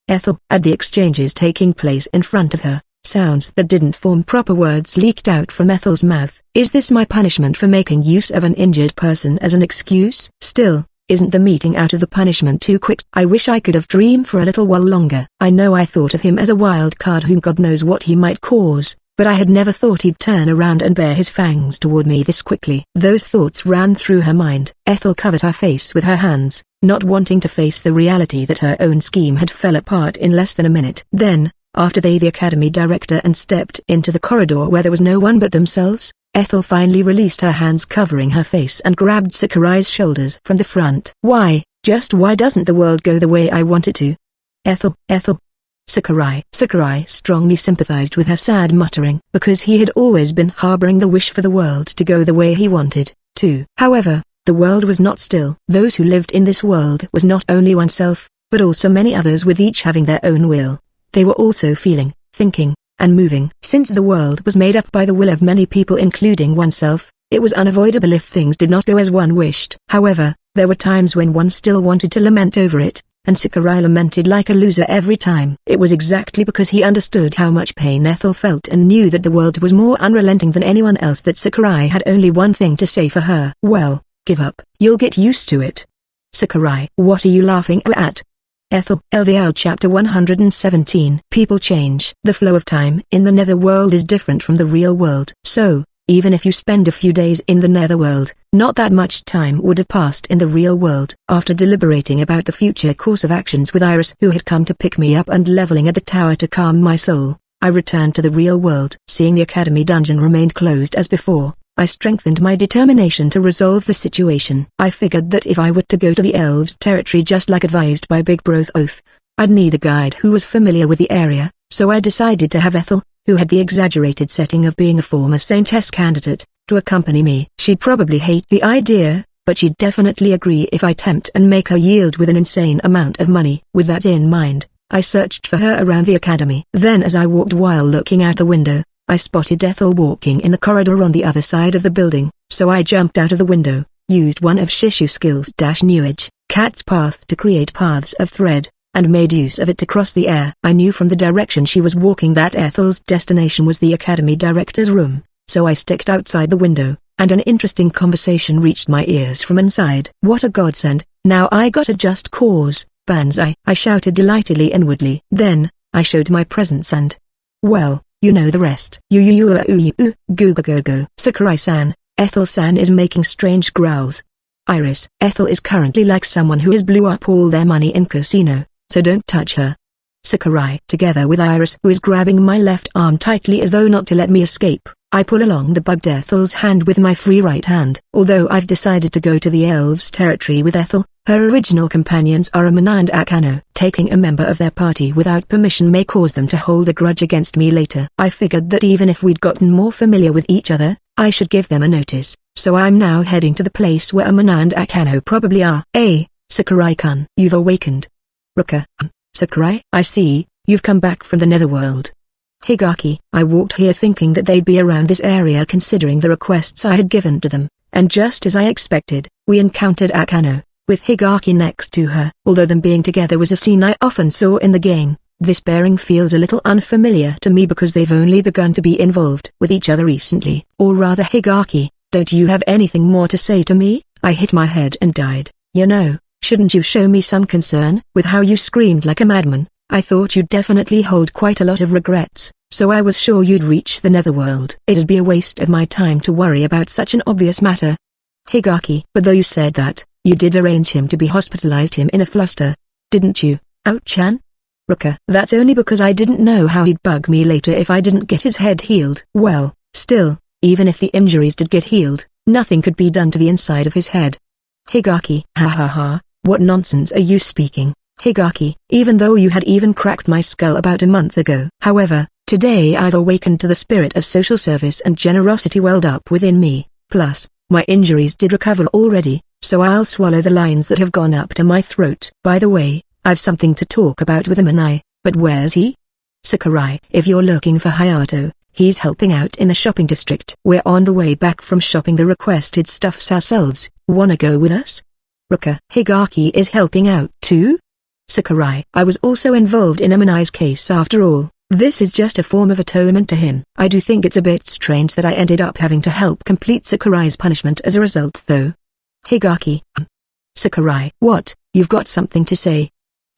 Ethel. At the exchanges taking place in front of her, sounds that didn't form proper words leaked out from Ethel's mouth. Is this my punishment for making use of an injured person as an excuse? Still, isn't the meeting out of the punishment too quick? I wish I could have dreamed for a little while longer. I know I thought of him as a wild card whom God knows what he might cause, but I had never thought he'd turn around and bare his fangs toward me this quickly. Those thoughts ran through her mind. Ethel covered her face with her hands, not wanting to face the reality that her own scheme had fell apart in less than a minute. Then, after the academy director and stepped into the corridor where there was no one but themselves, Ethel finally released her hands covering her face and grabbed Sakurai's shoulders from the front. Why, just why doesn't the world go the way I want it to? Ethel. Sakurai strongly sympathized with her sad muttering, because he had always been harboring the wish for the world to go the way he wanted, too. However, the world was not still. Those who lived in this world was not only oneself, but also many others with each having their own will. They were also feeling, thinking, and moving. Since the world was made up by the will of many people including oneself, it was unavoidable if things did not go as one wished. However, there were times when one still wanted to lament over it, and Sakurai lamented like a loser every time. It was exactly because he understood how much pain Ethel felt and knew that the world was more unrelenting than anyone else that Sakurai had only one thing to say for her. Well, give up. You'll get used to it. Sakurai. What are you laughing at? Ethel. LVL Chapter 117. People change. The flow of time in the netherworld is different from the real world. So, even if you spend a few days in the netherworld, not that much time would have passed in the real world. After deliberating about the future course of actions with Iris who had come to pick me up and leveling at the tower to calm my soul, I returned to the real world. Seeing the academy dungeon remained closed as before, I strengthened my determination to resolve the situation. I figured that if I were to go to the elves' territory just like advised by Big Broth Oath, I'd need a guide who was familiar with the area, so I decided to have Ethel, who had the exaggerated setting of being a former Saintess candidate, to accompany me. She'd probably hate the idea, but she'd definitely agree if I tempt and make her yield with an insane amount of money. With that in mind, I searched for her around the academy. Then as I walked while looking out the window, I spotted Ethel walking in the corridor on the other side of the building, so I jumped out of the window, used one of Shishu skills -Newage, Cat's Path to create paths of thread, and made use of it to cross the air. I knew from the direction she was walking that Ethel's destination was the academy director's room, so I stepped outside the window, and an interesting conversation reached my ears from inside. What a godsend, now I got a just cause, Banzai! I shouted delightedly inwardly. Then, I showed my presence and... well, you know the rest. Go. Sakurai-san, Ethel-san is making strange growls. Iris. Ethel is currently like someone who has blew up all their money in casino, so don't touch her. Sakurai. Together with Iris who is grabbing my left arm tightly as though not to let me escape, I pull along the bugged Ethel's hand with my free right hand. Although I've decided to go to the elves' territory with Ethel, her original companions are Amana and Akano. Taking a member of their party without permission may cause them to hold a grudge against me later. I figured that even if we'd gotten more familiar with each other, I should give them a notice, so I'm now heading to the place where Amana and Akano probably are. Sakurai-kun. You've awakened. Ruka. Sakurai. I see, you've come back from the netherworld. Higaki. I walked here thinking that they'd be around this area considering the requests I had given to them, and just as I expected, we encountered Akano, with Higaki next to her. Although them being together was a scene I often saw in the game, this pairing feels a little unfamiliar to me because they've only begun to be involved with each other recently. Or rather, Higaki, don't you have anything more to say to me? I hit my head and died. You know, shouldn't you show me some concern? With how you screamed like a madman, I thought you'd definitely hold quite a lot of regrets, so I was sure you'd reach the netherworld. It'd be a waste of my time to worry about such an obvious matter. Higaki. But though you said that, you did arrange him to be hospitalized in a fluster, didn't you, Ao-chan? Ruka, that's only because I didn't know how he'd bug me later if I didn't get his head healed. Well, still, even if the injuries did get healed, nothing could be done to the inside of his head. Higaki, ha ha ha, what nonsense are you speaking, Higaki, even though you had even cracked my skull about a month ago. However, today I've awakened to the spirit of social service and generosity welled up within me, plus, my injuries did recover already, so I'll swallow the lines that have gone up to my throat. By the way, I've something to talk about with Amanai, but where's he? Sakurai, if you're looking for Hayato, he's helping out in the shopping district. We're on the way back from shopping the requested stuffs ourselves. Wanna go with us? Ruka, Higaki is helping out too? Sakurai, I was also involved in Amanai's case after all. This is just a form of atonement to him. I do think it's a bit strange that I ended up having to help complete Sakurai's punishment as a result though. Higaki. Sakurai, what, you've got something to say?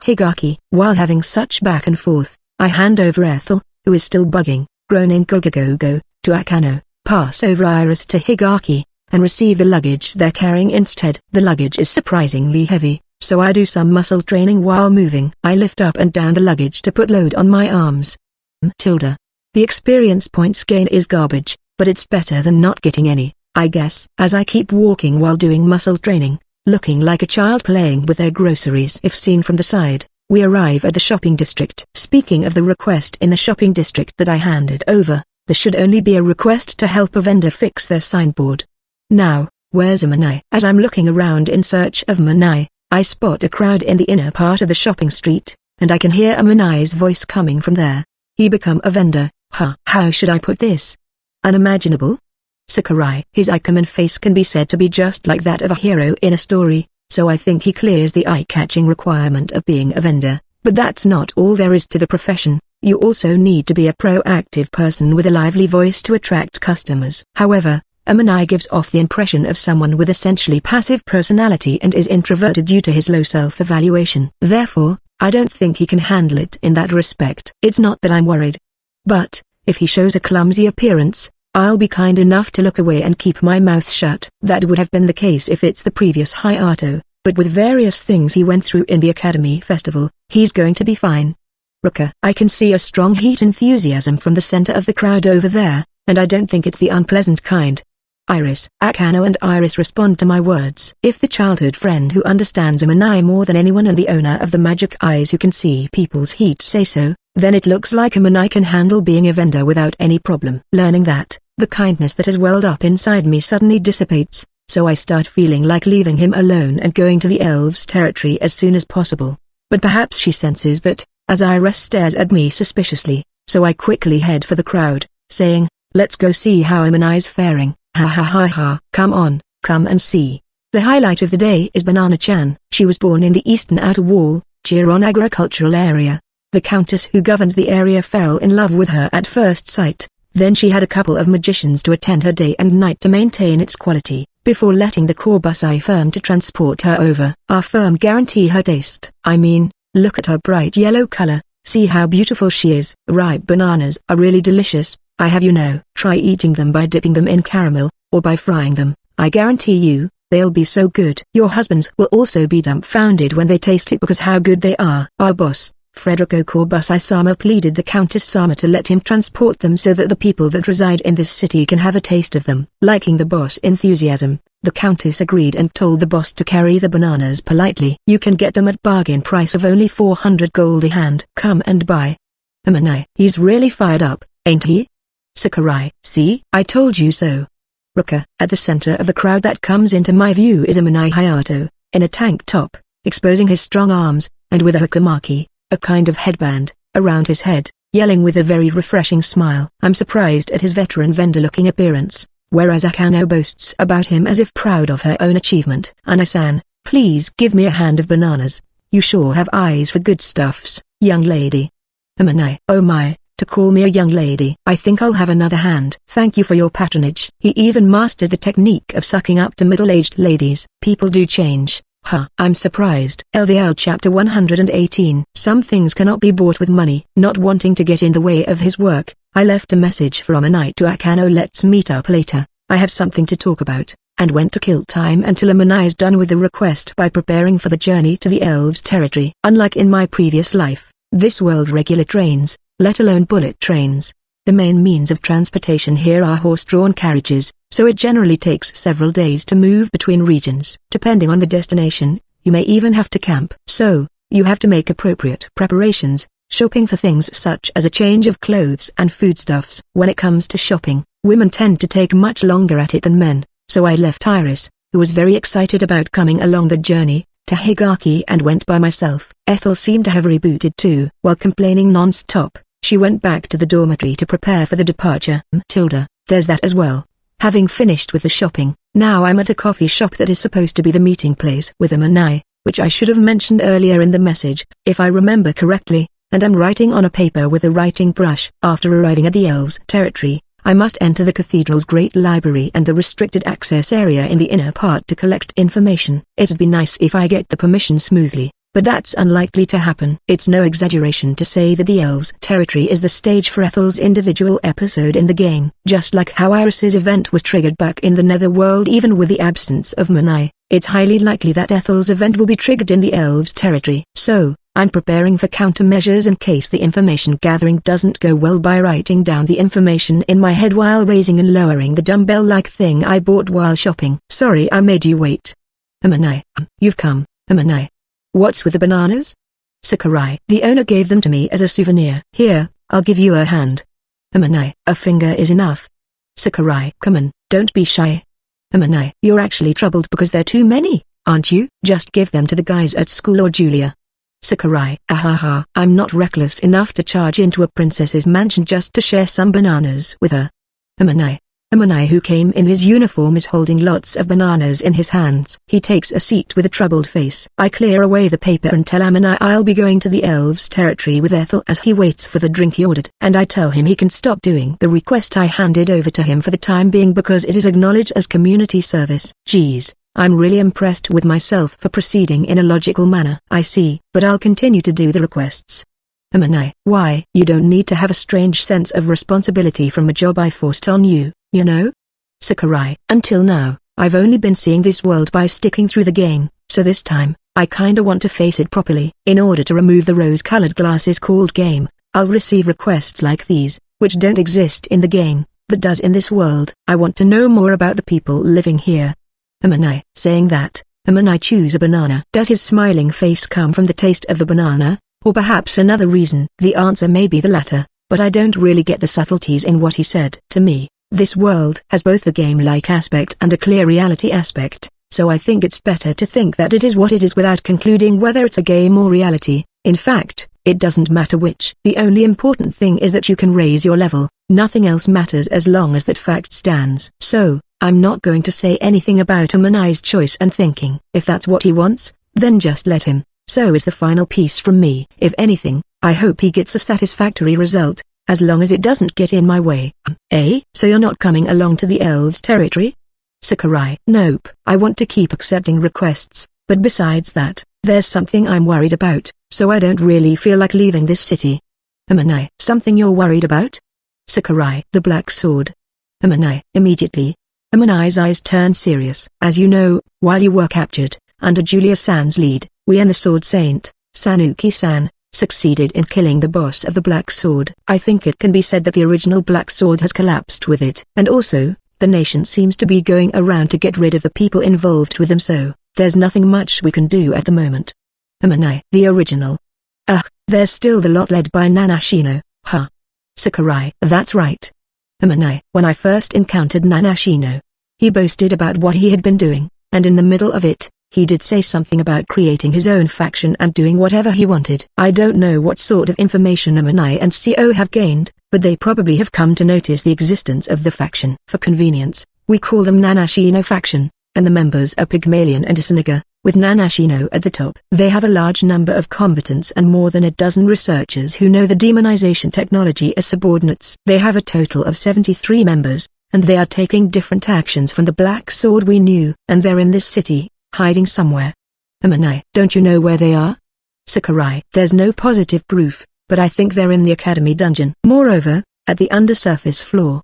Higaki, while having such back and forth, I hand over Ethel, who is still bugging, groaning go-go-go-go, to Akano, pass over Iris to Higaki, and receive the luggage they're carrying instead. The luggage is surprisingly heavy, so I do some muscle training while moving. I lift up and down the luggage to put load on my arms. Tilda. The experience points gain is garbage, but it's better than not getting any, I guess. As I keep walking while doing muscle training, looking like a child playing with their groceries if seen from the side, we arrive at the shopping district. Speaking of the request in the shopping district that I handed over, there should only be a request to help a vendor fix their signboard. Now, where's Amanai? As I'm looking around in search of Amanai, I spot a crowd in the inner part of the shopping street, and I can hear Amanai's voice coming from there. He become a vendor, huh? How should I put this? Unimaginable? Sakurai. His eye-common face can be said to be just like that of a hero in a story, so I think he clears the eye-catching requirement of being a vendor, but that's not all there is to the profession. You also need to be a proactive person with a lively voice to attract customers. However, Amanai gives off the impression of someone with essentially passive personality and is introverted due to his low self-evaluation. Therefore, I don't think he can handle it in that respect. It's not that I'm worried. But, if he shows a clumsy appearance, I'll be kind enough to look away and keep my mouth shut. That would have been the case if it's the previous Hayato, but with various things he went through in the Academy Festival, he's going to be fine. Ruka, I can see a strong heat enthusiasm from the center of the crowd over there, and I don't think it's the unpleasant kind. Iris. Akano and Iris respond to my words. If the childhood friend who understands Amanai more than anyone and the owner of the magic eyes who can see people's heat say so, then it looks like Amanai can handle being a vendor without any problem. Learning that, the kindness that has welled up inside me suddenly dissipates, so I start feeling like leaving him alone and going to the elves' territory as soon as possible. But perhaps she senses that, as Iris stares at me suspiciously, so I quickly head for the crowd, saying, let's go see how Amanai's faring. Ha ha ha ha. Come on, come and see. The highlight of the day is Banana-chan. She was born in the eastern outer wall, Chiron agricultural area. The countess who governs the area fell in love with her at first sight. Then she had a couple of magicians to attend her day and night to maintain its quality, before letting the Korbusai firm to transport her over. Our firm guarantee her taste. I mean, look at her bright yellow color, see how beautiful she is. Ripe bananas are really delicious. I have you know. Try eating them by dipping them in caramel, or by frying them. I guarantee you, they'll be so good. Your husbands will also be dumbfounded when they taste it because how good they are. Our boss, Frederico Korbusai-sama, pleaded the Countess-sama to let him transport them so that the people that reside in this city can have a taste of them. Liking the boss' enthusiasm, the Countess agreed and told the boss to carry the bananas politely. You can get them at bargain price of only 400 gold a hand. Come and buy. Amanai. He's really fired up, ain't he? Sakurai. See, I told you so. Ruka. At the center of the crowd that comes into my view is Amanai Hayato, in a tank top, exposing his strong arms, and with a hakamaki, a kind of headband, around his head, yelling with a very refreshing smile. I'm surprised at his veteran vendor-looking appearance, whereas Akano boasts about him as if proud of her own achievement. Ana-san, please give me a hand of bananas. You sure have eyes for good stuffs, young lady. Amanai. Oh my. To call me a young lady. I think I'll have another hand. Thank you for your patronage. He even mastered the technique of sucking up to middle-aged ladies. People do change. Huh. I'm surprised. LVL Chapter 118. Some things cannot be bought with money. Not wanting to get in the way of his work, I left a message from Amanai to Akano. Let's meet up later. I have something to talk about, and went to kill time until Amanai is done with the request by preparing for the journey to the elves' territory. Unlike in my previous life, this world regular trains, let alone bullet trains. The main means of transportation here are horse-drawn carriages, so it generally takes several days to move between regions. Depending on the destination, you may even have to camp. So, you have to make appropriate preparations, shopping for things such as a change of clothes and foodstuffs. When it comes to shopping, women tend to take much longer at it than men, so I left Iris, who was very excited about coming along the journey, to Higaki and went by myself. Ethel seemed to have rebooted too. While complaining non-stop, she went back to the dormitory to prepare for the departure. Tilda, there's that as well. Having finished with the shopping, now I'm at a coffee shop that is supposed to be the meeting place with Amanai, which I should have mentioned earlier in the message, if I remember correctly, and I'm writing on a paper with a writing brush. After arriving at the elves' territory, I must enter the cathedral's great library and the restricted access area in the inner part to collect information. It'd be nice if I get the permission smoothly, but that's unlikely to happen. It's no exaggeration to say that the elves' territory is the stage for Ethel's individual episode in the game. Just like how Iris's event was triggered back in the Netherworld even with the absence of Manai, it's highly likely that Ethel's event will be triggered in the elves' territory. So, I'm preparing for countermeasures in case the information gathering doesn't go well by writing down the information in my head while raising and lowering the dumbbell-like thing I bought while shopping. Sorry I made you wait. Amanai, you've come, Amanai. What's with the bananas? Sakurai. The owner gave them to me as a souvenir. Here, I'll give you a hand. Amanai. A finger is enough. Sakurai. Come on, don't be shy. Amanai. You're actually troubled because there are too many, aren't you? Just give them to the guys at school or Julia. Sakurai. Ahaha. I'm not reckless enough to charge into a princess's mansion just to share some bananas with her. Amanai. Amanai, who came in his uniform, is holding lots of bananas in his hands. He takes a seat with a troubled face. I clear away the paper and tell Amanai I'll be going to the elves' territory with Ethel as he waits for the drink he ordered. And I tell him he can stop doing the request I handed over to him for the time being because it is acknowledged as community service. Geez, I'm really impressed with myself for proceeding in a logical manner. I see, but I'll continue to do the requests. Amanai. Why? You don't need to have a strange sense of responsibility from a job I forced on you, you know? Sakurai. Until now, I've only been seeing this world by sticking through the game, so this time, I kinda want to face it properly. In order to remove the rose-colored glasses called game, I'll receive requests like these, which don't exist in the game, but does in this world. I want to know more about the people living here. Amanai. Saying that, Amanai chews a banana. Does his smiling face come from the taste of the banana, or perhaps another reason? The answer may be the latter, but I don't really get the subtleties in what he said. To me, this world has both a game-like aspect and a clear reality aspect, so I think it's better to think that it is what it is without concluding whether it's a game or reality. In fact, it doesn't matter which. The only important thing is that you can raise your level. Nothing else matters as long as that fact stands. So, I'm not going to say anything about Amanai's choice and thinking. If that's what he wants, then just let him. So is the final piece from me. If anything, I hope he gets a satisfactory result, as long as it doesn't get in my way. So you're not coming along to the elves' territory? Sakurai. Nope. I want to keep accepting requests, but besides that, there's something I'm worried about, so I don't really feel like leaving this city. Amanai. Something you're worried about? Sakurai. The Black Sword. Amanai. Immediately, Amanai's eyes turn serious. As you know, while you were captured, under Julia-san's lead, we and the Sword Saint, Sanuki-san, succeeded in killing the boss of the Black Sword. I think it can be said that the original Black Sword has collapsed with it. And also, the nation seems to be going around to get rid of the people involved with them, so there's nothing much we can do at the moment. Amanai. The original. There's still the lot led by Nanashino, huh? Sakurai. That's right. Amanai. When I first encountered Nanashino, he boasted about what he had been doing, and in the middle of it, he did say something about creating his own faction and doing whatever he wanted. I don't know what sort of information Amanai and CO have gained, but they probably have come to notice the existence of the faction. For convenience, we call them Nanashino faction, and the members are Pygmalion and Isanaga, with Nanashino at the top. They have a large number of combatants and more than a dozen researchers who know the demonization technology as subordinates. They have a total of 73 members, and they are taking different actions from the Black Sword we knew. And they're in this city, hiding somewhere. Amanai. Don't you know where they are? Sakurai. There's no positive proof, but I think they're in the academy dungeon. Moreover, at the undersurface floor.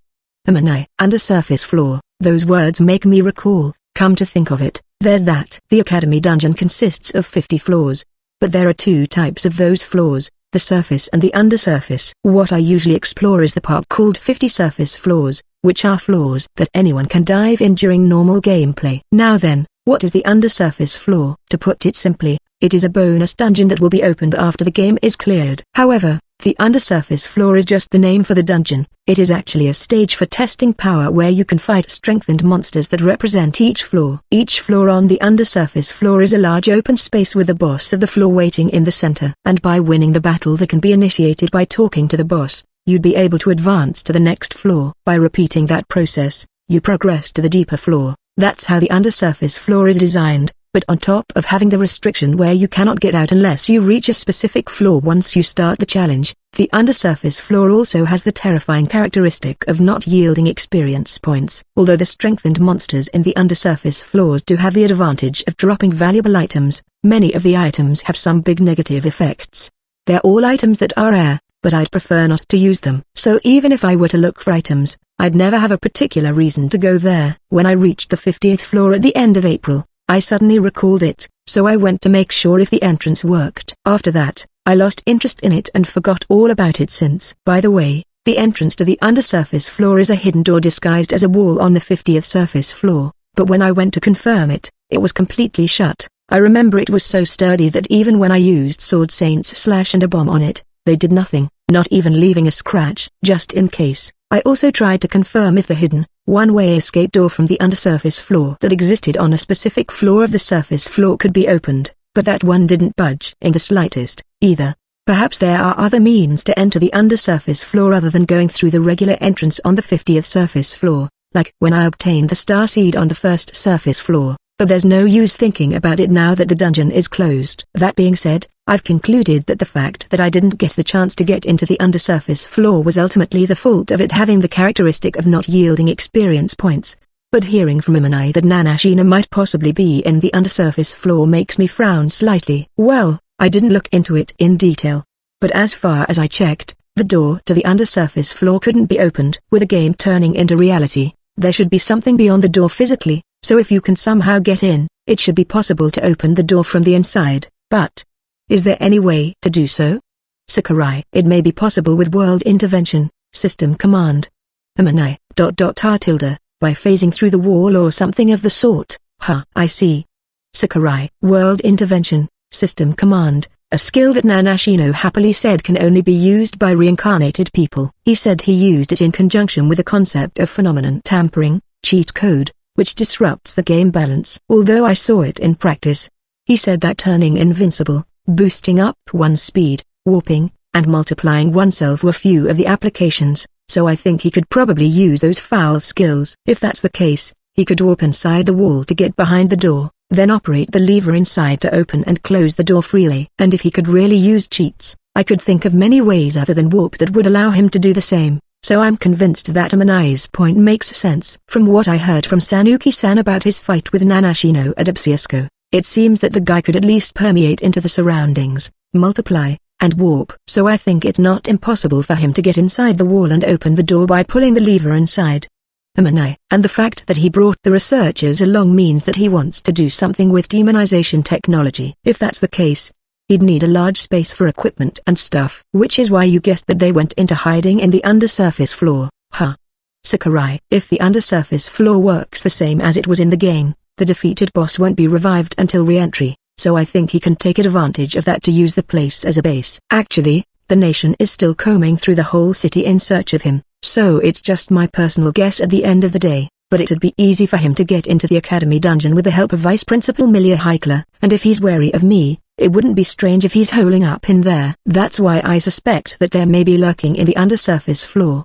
Amanai. Undersurface floor. Those words make me recall, come to think of it, there's that. The academy dungeon consists of 50 floors, but there are two types of those floors. the surface and the undersurface. What I usually explore is the part called 50 surface floors, which are floors that anyone can dive in during normal gameplay. Now then, what is the undersurface floor? To put it simply, it is a bonus dungeon that will be opened after the game is cleared. However, the undersurface floor is just the name for the dungeon. It is actually a stage for testing power where you can fight strengthened monsters that represent each floor. Each floor on the undersurface floor is a large open space with the boss of the floor waiting in the center. And by winning the battle that can be initiated by talking to the boss, you'd be able to advance to the next floor. By repeating that process, you progress to the deeper floor. That's how the undersurface floor is designed. But on top of having the restriction where you cannot get out unless you reach a specific floor once you start the challenge, the undersurface floor also has the terrifying characteristic of not yielding experience points. Although the strengthened monsters in the undersurface floors do have the advantage of dropping valuable items, many of the items have some big negative effects. They're all items that are rare, but I'd prefer not to use them. So even if I were to look for items, I'd never have a particular reason to go there. When I reached the 50th floor at the end of April, I suddenly recalled it, so I went to make sure if the entrance worked. After that, I lost interest in it and forgot all about it since. By the way, the entrance to the undersurface floor is a hidden door disguised as a wall on the 50th surface floor, but when I went to confirm it, it was completely shut. I remember it was so sturdy that even when I used Sword Saint's Slash and a bomb on it, they did nothing, not even leaving a scratch. Just in case, I also tried to confirm if the hidden, one-way escape door from the undersurface floor that existed on a specific floor of the surface floor could be opened, but that one didn't budge in the slightest, either. Perhaps there are other means to enter the undersurface floor other than going through the regular entrance on the 50th surface floor, like when I obtained the star seed on the first surface floor, but there's no use thinking about it now that the dungeon is closed. That being said, I've concluded that the fact that I didn't get the chance to get into the undersurface floor was ultimately the fault of it having the characteristic of not yielding experience points. But hearing from Imanai that Nanashina might possibly be in the undersurface floor makes me frown slightly. Well, I didn't look into it in detail. But as far as I checked, the door to the undersurface floor couldn't be opened. With the game turning into reality, there should be something beyond the door physically, so if you can somehow get in, it should be possible to open the door from the inside. But is there any way to do so? Sakurai. It may be possible with world intervention, system command. Imanai, by phasing through the wall or something of the sort. I see. Sakurai. World intervention, system command, a skill that Nanashino happily said can only be used by reincarnated people. He said he used it in conjunction with the concept of phenomenon tampering, cheat code, which disrupts the game balance. Although I saw it in practice, he said that turning invincible, boosting up one's speed, warping, and multiplying oneself were few of the applications, so I think he could probably use those foul skills. If that's the case, he could warp inside the wall to get behind the door, then operate the lever inside to open and close the door freely. And if he could really use cheats, I could think of many ways other than warp that would allow him to do the same. So I'm convinced that Imanai's point makes sense. From what I heard from Sanuki-san about his fight with Nanashino at Obsiesco, it seems that the guy could at least permeate into the surroundings, multiply, and warp. So I think it's not impossible for him to get inside the wall and open the door by pulling the lever inside. Imanai. And the fact that he brought the researchers along means that he wants to do something with demonization technology. If that's the case, he'd need a large space for equipment and stuff. Which is why you guessed that they went into hiding in the undersurface floor. Sakurai. If the undersurface floor works the same as it was in the game, the defeated boss won't be revived until re-entry, so I think he can take advantage of that to use the place as a base. Actually, the nation is still combing through the whole city in search of him, so it's just my personal guess at the end of the day, but it'd be easy for him to get into the academy dungeon with the help of Vice Principal Milia Heikler, and if he's wary of me, it wouldn't be strange if he's holing up in there. That's why I suspect that there may be lurking in the undersurface floor.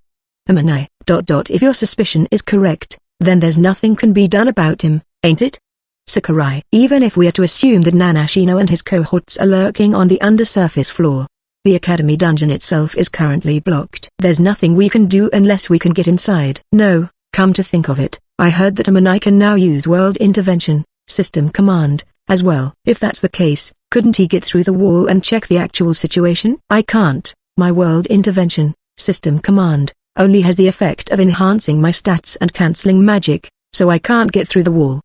Imanai. If your suspicion is correct, then there's nothing can be done about him, ain't it? Sakurai. Even if we are to assume that Nanashino and his cohorts are lurking on the undersurface floor, the academy dungeon itself is currently blocked. There's nothing we can do unless we can get inside. No, come to think of it, I heard that Imanai can now use world intervention, system command, as well. If that's the case, couldn't he get through the wall and check the actual situation? I can't. My world intervention, system command, only has the effect of enhancing my stats and cancelling magic, so I can't get through the wall.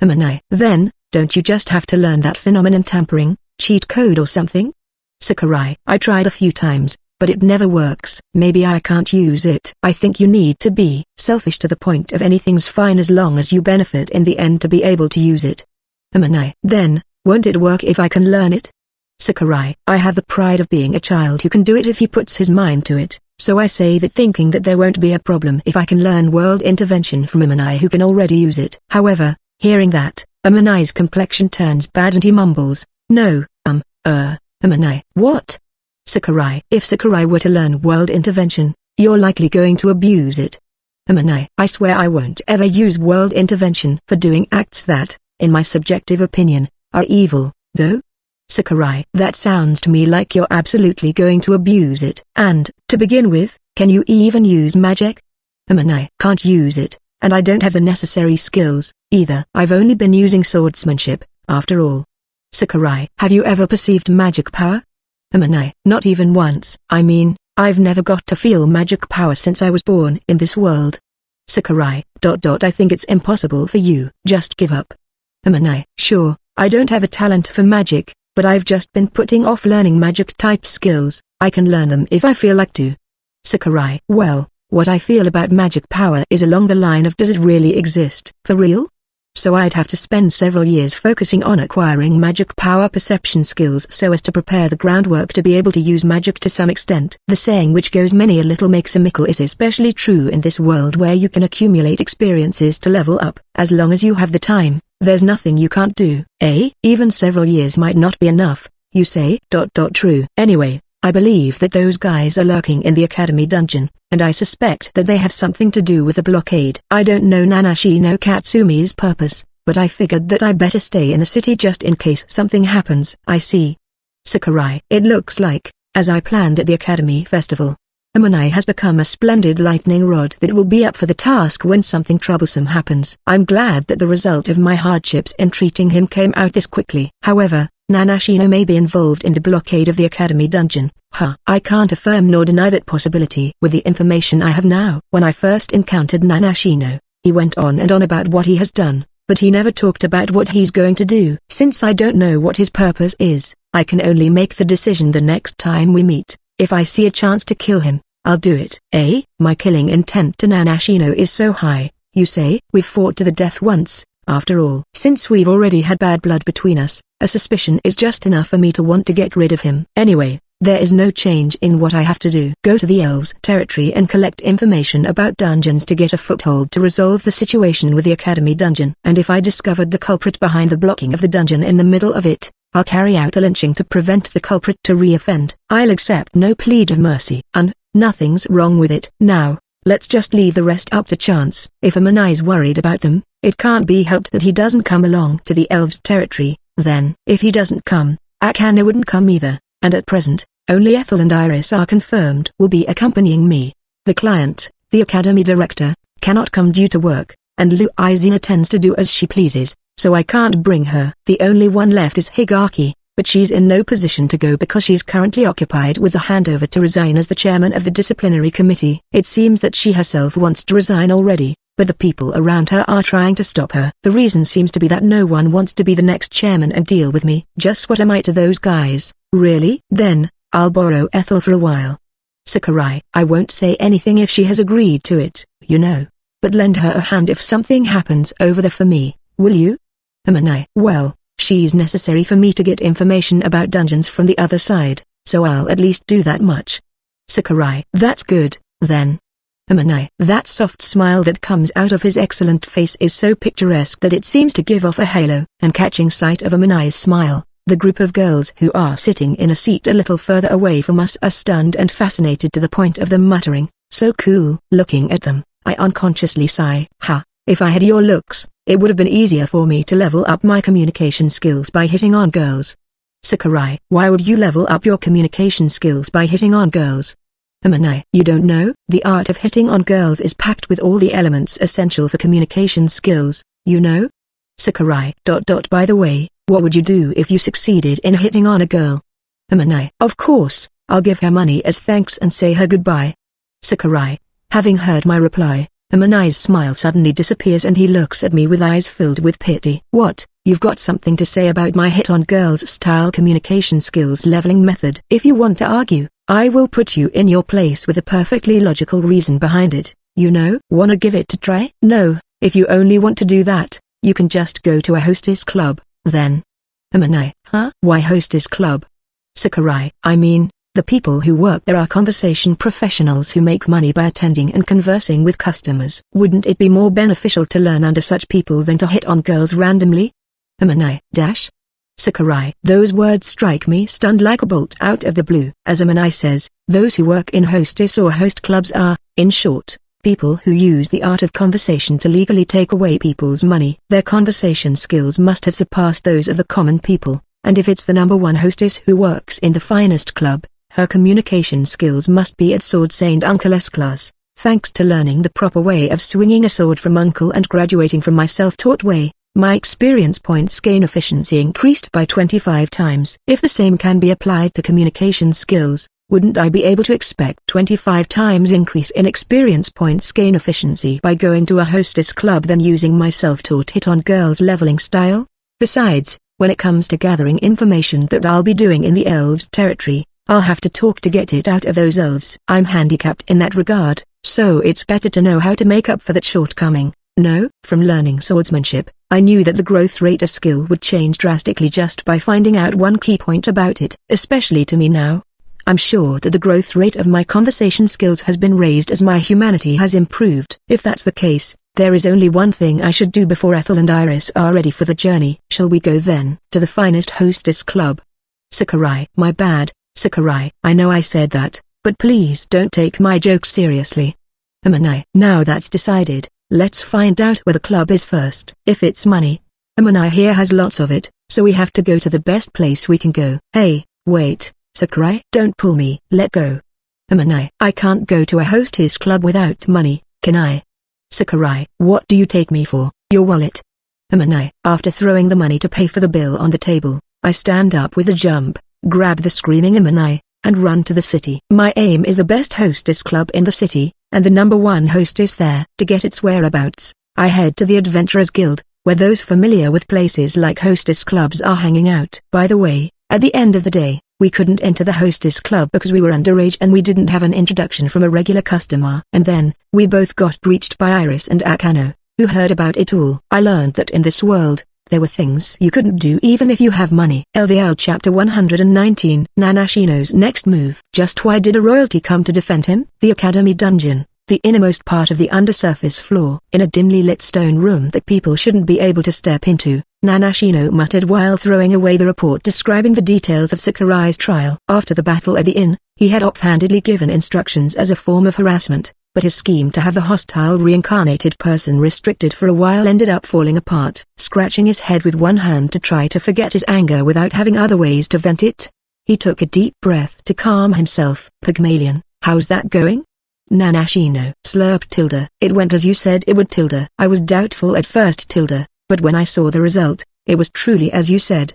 Imanai. Then, don't you just have to learn that phenomenon tampering, cheat code or something? Sakurai, I tried a few times, but it never works. Maybe I can't use it. I think you need to be selfish to the point of anything's fine as long as you benefit in the end to be able to use it. Amanai, then, won't it work if I can learn it? Sakurai, I have the pride of being a child who can do it if he puts his mind to it, so I say that thinking that there won't be a problem if I can learn world intervention from Amanai who can already use it. However, hearing that, Amanai's complexion turns bad and he mumbles, no, Amanai, what? Sakurai, if Sakurai were to learn world intervention, you're likely going to abuse it. Amanai, I swear I won't ever use world intervention for doing acts that, in my subjective opinion, are evil, though. Sakurai, that sounds to me like you're absolutely going to abuse it. And, to begin with, can you even use magic? Amanai, can't use it, and I don't have the necessary skills, either. I've only been using swordsmanship, after all. Sakurai, have you ever perceived magic power? Amanai, not even once. I mean, I've never got to feel magic power since I was born in this world. Sakurai, I think it's impossible for you. Just give up. Amanai, sure, I don't have a talent for magic, but I've just been putting off learning magic-type skills. I can learn them if I feel like to. Sakurai, well, what I feel about magic power is along the line of does it really exist? For real? So I'd have to spend several years focusing on acquiring magic power perception skills so as to prepare the groundwork to be able to use magic to some extent. The saying which goes many a little makes a mickle is especially true in this world where you can accumulate experiences to level up. As long as you have the time, there's nothing you can't do. Even several years might not be enough, you say? True. Anyway, I believe that those guys are lurking in the academy dungeon, and I suspect that they have something to do with the blockade. I don't know Nanashi no Katsumi's purpose, but I figured that I better stay in the city just in case something happens. I see. Sakurai, it looks like, as I planned at the academy festival, Amanai has become a splendid lightning rod that will be up for the task when something troublesome happens. I'm glad that the result of my hardships in treating him came out this quickly. However, Nanashino may be involved in the blockade of the academy dungeon. I can't affirm nor deny that possibility with the information I have now. When I first encountered Nanashino, he went on and on about what he has done, but he never talked about what he's going to do. Since I don't know what his purpose is, I can only make the decision the next time we meet. If I see a chance to kill him, I'll do it. My killing intent to Nanashino is so high, you say? We've fought to the death once, after all. Since we've already had bad blood between us, a suspicion is just enough for me to want to get rid of him. Anyway, there is no change in what I have to do. Go to the elves' territory and collect information about dungeons to get a foothold to resolve the situation with the academy dungeon. And if I discovered the culprit behind the blocking of the dungeon in the middle of it, I'll carry out a lynching to prevent the culprit to re-offend. I'll accept no plea of mercy. And, nothing's wrong with it. Now, let's just leave the rest up to chance. If Amanai's worried about them, it can't be helped that he doesn't come along to the elves' territory. Then, if he doesn't come, Akane wouldn't come either, and at present, only Ethel and Iris are confirmed will be accompanying me. The client, the academy director, cannot come due to work, and Luizina tends to do as she pleases, so I can't bring her. The only one left is Higaki, but she's in no position to go because she's currently occupied with the handover to resign as the chairman of the disciplinary committee. It seems that she herself wants to resign already, but the people around her are trying to stop her. The reason seems to be that no one wants to be the next chairman and deal with me. Just what am I to those guys? Really? Then, I'll borrow Ethel for a while. Sakurai, I won't say anything if she has agreed to it, you know. But lend her a hand if something happens over there for me, will you? Amanai, well, she's necessary for me to get information about dungeons from the other side, so I'll at least do that much. Sakurai, that's good, then. Amanai, that soft smile that comes out of his excellent face is so picturesque that it seems to give off a halo. And catching sight of Amanai's smile, the group of girls who are sitting in a seat a little further away from us are stunned and fascinated to the point of them muttering, so cool. Looking at them, I unconsciously sigh. If I had your looks, it would have been easier for me to level up my communication skills by hitting on girls. Sakurai, why would you level up your communication skills by hitting on girls? Amanai, you don't know? The art of hitting on girls is packed with all the elements essential for communication skills, you know? Sakurai, by the way, what would you do if you succeeded in hitting on a girl? Amanai, of course, I'll give her money as thanks and say her goodbye. Sakurai, having heard my reply, Amanai's smile suddenly disappears and he looks at me with eyes filled with pity. What, you've got something to say about my hit-on-girls style communication skills leveling method. If you want to argue, I will put you in your place with a perfectly logical reason behind it, you know. Wanna give it a try? No, if you only want to do that, you can just go to a hostess club, then. Amanai, huh? Why hostess club? Sakurai, I mean, the people who work there are conversation professionals who make money by attending and conversing with customers. Wouldn't it be more beneficial to learn under such people than to hit on girls randomly? Amanai, dash? Sakurai, those words strike me stunned like a bolt out of the blue. As Amanai says, those who work in hostess or host clubs are, in short, people who use the art of conversation to legally take away people's money. Their conversation skills must have surpassed those of the common people, and if it's the #1 hostess who works in the finest club, her communication skills must be at Sword Saint Uncle's class. Thanks to learning the proper way of swinging a sword from Uncle and graduating from my self-taught way, my experience points gain efficiency increased by 25 times. If the same can be applied to communication skills, wouldn't I be able to expect 25 times increase in experience points gain efficiency by going to a hostess club than using my self-taught hit-on-girls leveling style? Besides, when it comes to gathering information that I'll be doing in the elves' territory, I'll have to talk to get it out of those elves. I'm handicapped in that regard, so it's better to know how to make up for that shortcoming. No, from learning swordsmanship, I knew that the growth rate of skill would change drastically just by finding out one key point about it. Especially to me now. I'm sure that the growth rate of my conversation skills has been raised as my humanity has improved. If that's the case, there is only one thing I should do before Ethel and Iris are ready for the journey. Shall we go then? To the finest hostess club. Sakurai. My bad, Sakurai. I know I said that, but please don't take my joke seriously. Amanai. Now that's decided, let's find out where the club is first. If it's money, Amanai here has lots of it, so we have to go to the best place we can go. Hey, wait, Sakurai. Don't pull me. Let go. Amanai. I can't go to a hostess club without money, can I? Sakurai. What do you take me for? Your wallet? Amanai. After throwing the money to pay for the bill on the table, I stand up with a jump, grab the screaming Amanai, and run to the city. My aim is the best hostess club in the city, and the #1 hostess there. To get its whereabouts, I head to the Adventurers Guild, where those familiar with places like hostess clubs are hanging out. By the way, at the end of the day, we couldn't enter the hostess club because we were underage and we didn't have an introduction from a regular customer. And then, we both got breached by Iris and Akano, who heard about it all. I learned that in this world, there were things you couldn't do even if you have money. LVL Chapter 119. Nanashino's next move. Just why did a royalty come to defend him? The Academy Dungeon, the innermost part of the undersurface floor. In a dimly lit stone room that people shouldn't be able to step into, Nanashino muttered while throwing away the report describing the details of Sakurai's trial. After the battle at the inn, he had offhandedly given instructions as a form of harassment, but his scheme to have the hostile reincarnated person restricted for a while ended up falling apart. Scratching his head with one hand to try to forget his anger without having other ways to vent it, he took a deep breath to calm himself. Pygmalion, how's that going? Nanashino slurped. Tilda. It went as you said it would. Tilda. I was doubtful at first. Tilda, but when I saw the result, it was truly as you said.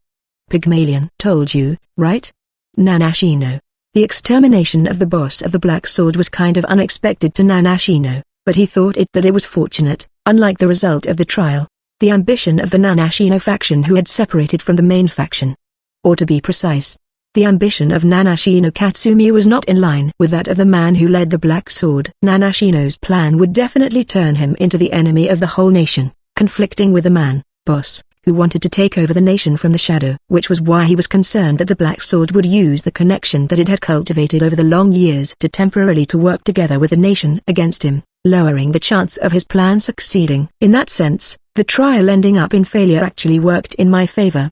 Pygmalion told you, right? Nanashino. The extermination of the boss of the Black Sword was kind of unexpected to Nanashino, but he thought that it was fortunate. Unlike the result of the trial, the ambition of the Nanashino faction who had separated from the main faction. Or to be precise, the ambition of Nanashino Katsumi was not in line with that of the man who led the Black Sword. Nanashino's plan would definitely turn him into the enemy of the whole nation, conflicting with the man, boss, who wanted to take over the nation from the shadow. Which was why he was concerned that the Black Sword would use the connection that it had cultivated over the long years to temporarily to work together with the nation against him, lowering the chance of his plan succeeding. In that sense, the trial ending up in failure actually worked in my favor.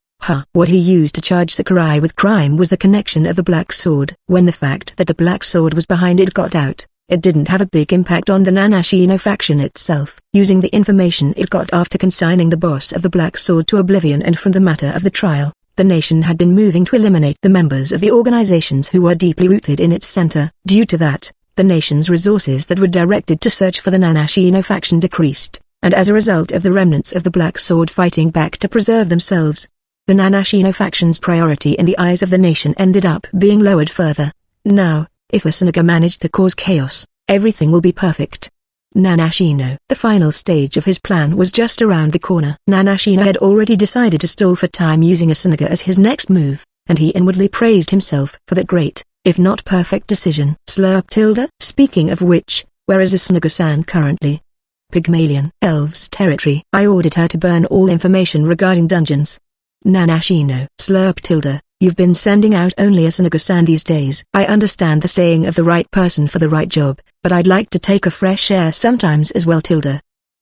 What he used to charge Sakurai with crime was the connection of the Black Sword. When the fact that the Black Sword was behind it got out, it didn't have a big impact on the Nanashino faction itself. Using the information it got after consigning the boss of the Black Sword to oblivion and from the matter of the trial, the nation had been moving to eliminate the members of the organizations who were deeply rooted in its center. Due to that, the nation's resources that were directed to search for the Nanashino faction decreased, and as a result of the remnants of the Black Sword fighting back to preserve themselves, the Nanashino faction's priority in the eyes of the nation ended up being lowered further. Now, if Asanaga managed to cause chaos, everything will be perfect. Nanashino. The final stage of his plan was just around the corner. Nanashino had already decided to stall for time using Asunaga as his next move, and he inwardly praised himself for that great, if not perfect decision. Slurp tilde. Speaking of which, where is Asunaga-san currently? Pygmalion. Elves territory. I ordered her to burn all information regarding dungeons. Nanashino. Slurp tilde. You've been sending out only Asunaga-san these days. I understand the saying of the right person for the right job, but I'd like to take a fresh air sometimes as well tilde.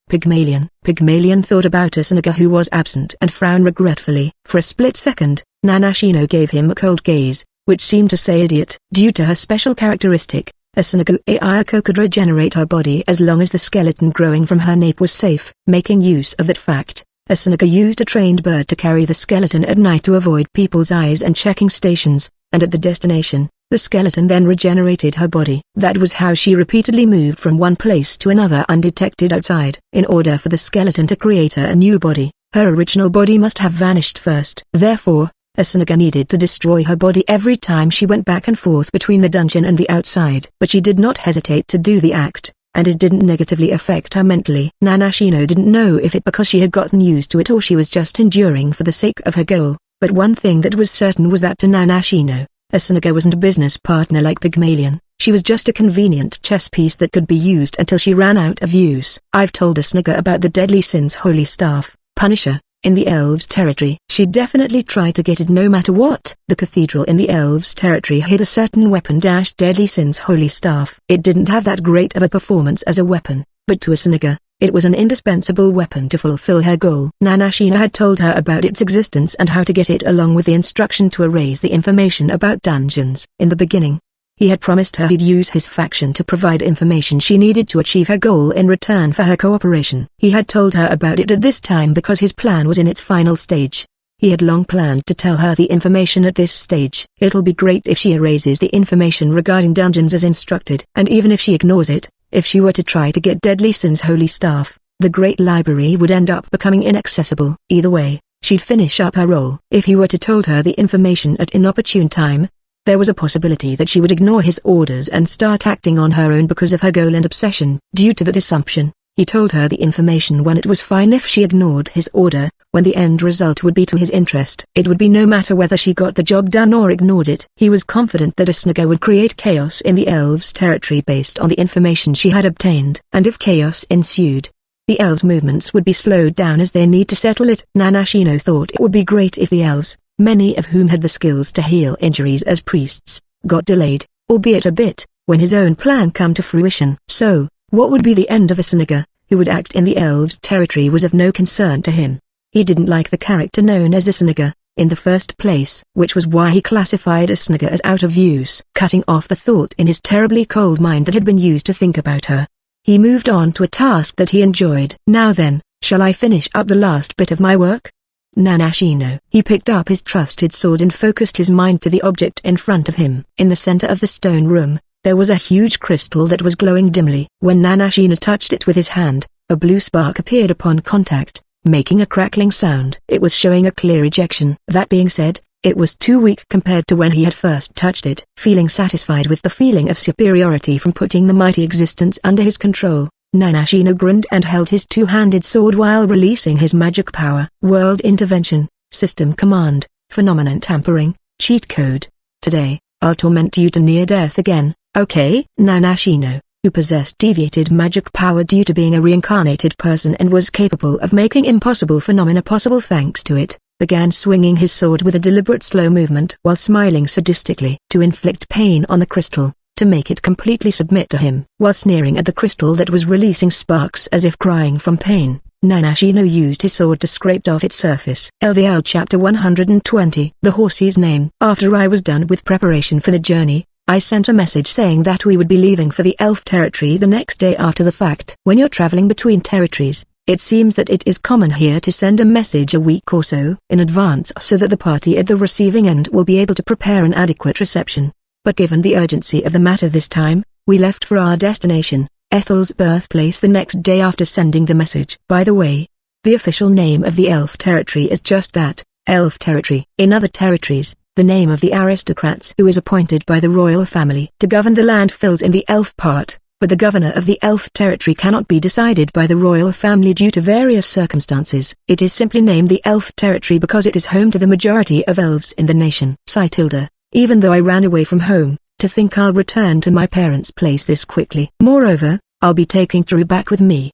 Pygmalion. Pygmalion thought about Asunaga, who was absent, and frowned regretfully. For a split second, Nanashino gave him a cold gaze, which seemed to say idiot. Due to her special characteristic, Asunaga Ayako could regenerate her body as long as the skeleton growing from her nape was safe. Making use of that fact, Asunaga used a trained bird to carry the skeleton at night to avoid people's eyes and checking stations, and at the destination, the skeleton then regenerated her body. That was how she repeatedly moved from one place to another undetected outside. In order for the skeleton to create her a new body, her original body must have vanished first. Therefore, Asunaga needed to destroy her body every time she went back and forth between the dungeon and the outside. But she did not hesitate to do the act, and it didn't negatively affect her mentally. Nanashino didn't know if it because she had gotten used to it or she was just enduring for the sake of her goal, but one thing that was certain was that to Nanashino, Asunaga wasn't a business partner like Pygmalion. She was just a convenient chess piece that could be used until she ran out of use. I've told Asunaga about the Deadly Sin's holy staff, Punisher, in the Elves' territory. She definitely tried to get it no matter what. The cathedral in the Elves' territory hid a certain weapon - Deadly Sin's holy staff. It didn't have that great of a performance as a weapon, but to Asunaga, it was an indispensable weapon to fulfill her goal. Nanashino had told her about its existence and how to get it along with the instruction to erase the information about dungeons. In the beginning, he had promised her he'd use his faction to provide information she needed to achieve her goal in return for her cooperation. He had told her about it at this time because his plan was in its final stage. He had long planned to tell her the information at this stage. It'll be great if she erases the information regarding dungeons as instructed. And even if she ignores it, if she were to try to get Deadly Sin's holy staff, the Great Library would end up becoming inaccessible. Either way, she'd finish up her role. If he were to told her the information at inopportune time, there was a possibility that she would ignore his orders and start acting on her own because of her goal and obsession. Due to that assumption, he told her the information when it was fine if she ignored his order, when the end result would be to his interest. It would be no matter whether she got the job done or ignored it. He was confident that Asunaga would create chaos in the Elves' territory based on the information she had obtained. And if chaos ensued, the Elves' movements would be slowed down as they need to settle it. Nanashino thought it would be great if the Elves, many of whom had the skills to heal injuries as priests, got delayed, albeit a bit, when his own plan came to fruition. So, what would be the end of Asunaga, who would act in the Elves' territory, was of no concern to him. He didn't like the character known as Asunaga, in the first place, which was why he classified Asunaga as out of use. Cutting off the thought in his terribly cold mind that had been used to think about her, he moved on to a task that he enjoyed. Now then, shall I finish up the last bit of my work? Nanashino. He picked up his trusted sword and focused his mind to the object in front of him. In the center of the stone room, there was a huge crystal that was glowing dimly. When Nanashino touched it with his hand, a blue spark appeared upon contact, making a crackling sound. It was showing a clear ejection. That being said, it was too weak compared to when he had first touched it. Feeling satisfied with the feeling of superiority from putting the mighty existence under his control, Nanashino grinned and held his two-handed sword while releasing his magic power. World intervention, system command, phenomenon tampering, cheat code. Today, I'll torment you to near death again, okay? Nanashino, who possessed deviated magic power due to being a reincarnated person and was capable of making impossible phenomena possible thanks to it, began swinging his sword with a deliberate slow movement while smiling sadistically to inflict pain on the crystal, to make it completely submit to him. While sneering at the crystal that was releasing sparks as if crying from pain, Nanashino used his sword to scrape off its surface. LVL Chapter 120. The Horse's Name. After I was done with preparation for the journey, I sent a message saying that we would be leaving for the Elf territory the next day after the fact. When you're traveling between territories, it seems that it is common here to send a message a week or so in advance so that the party at the receiving end will be able to prepare an adequate reception. But given the urgency of the matter this time, we left for our destination, Ethel's birthplace, the next day after sending the message. By the way, the official name of the Elf territory is just that, Elf territory. In other territories, the name of the aristocrats who is appointed by the royal family to govern the land fills in the Elf part, but the governor of the elf territory cannot be decided by the royal family due to various circumstances. It is simply named the elf territory because it is home to the majority of elves in the nation. Sigh tilde. Even though I ran away from home, to think I'll return to my parents' place this quickly. Moreover, I'll be taking True back with me.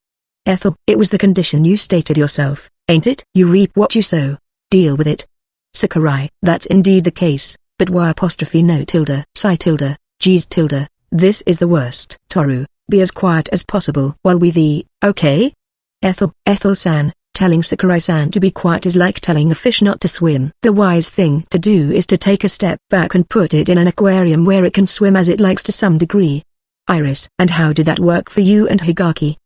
Ethel, it was the condition you stated yourself, ain't it? You reap what you sow. Deal with it. Sakurai, that's indeed the case, but why apostrophe no tilde? Sigh tilde, geez tilde, this is the worst. Toru, be as quiet as possible while we okay? Ethel-san, telling Sakurai-san to be quiet is like telling a fish not to swim. The wise thing to do is to take a step back and put it in an aquarium where it can swim as it likes to some degree. Iris, and how did that work for you and Higaki?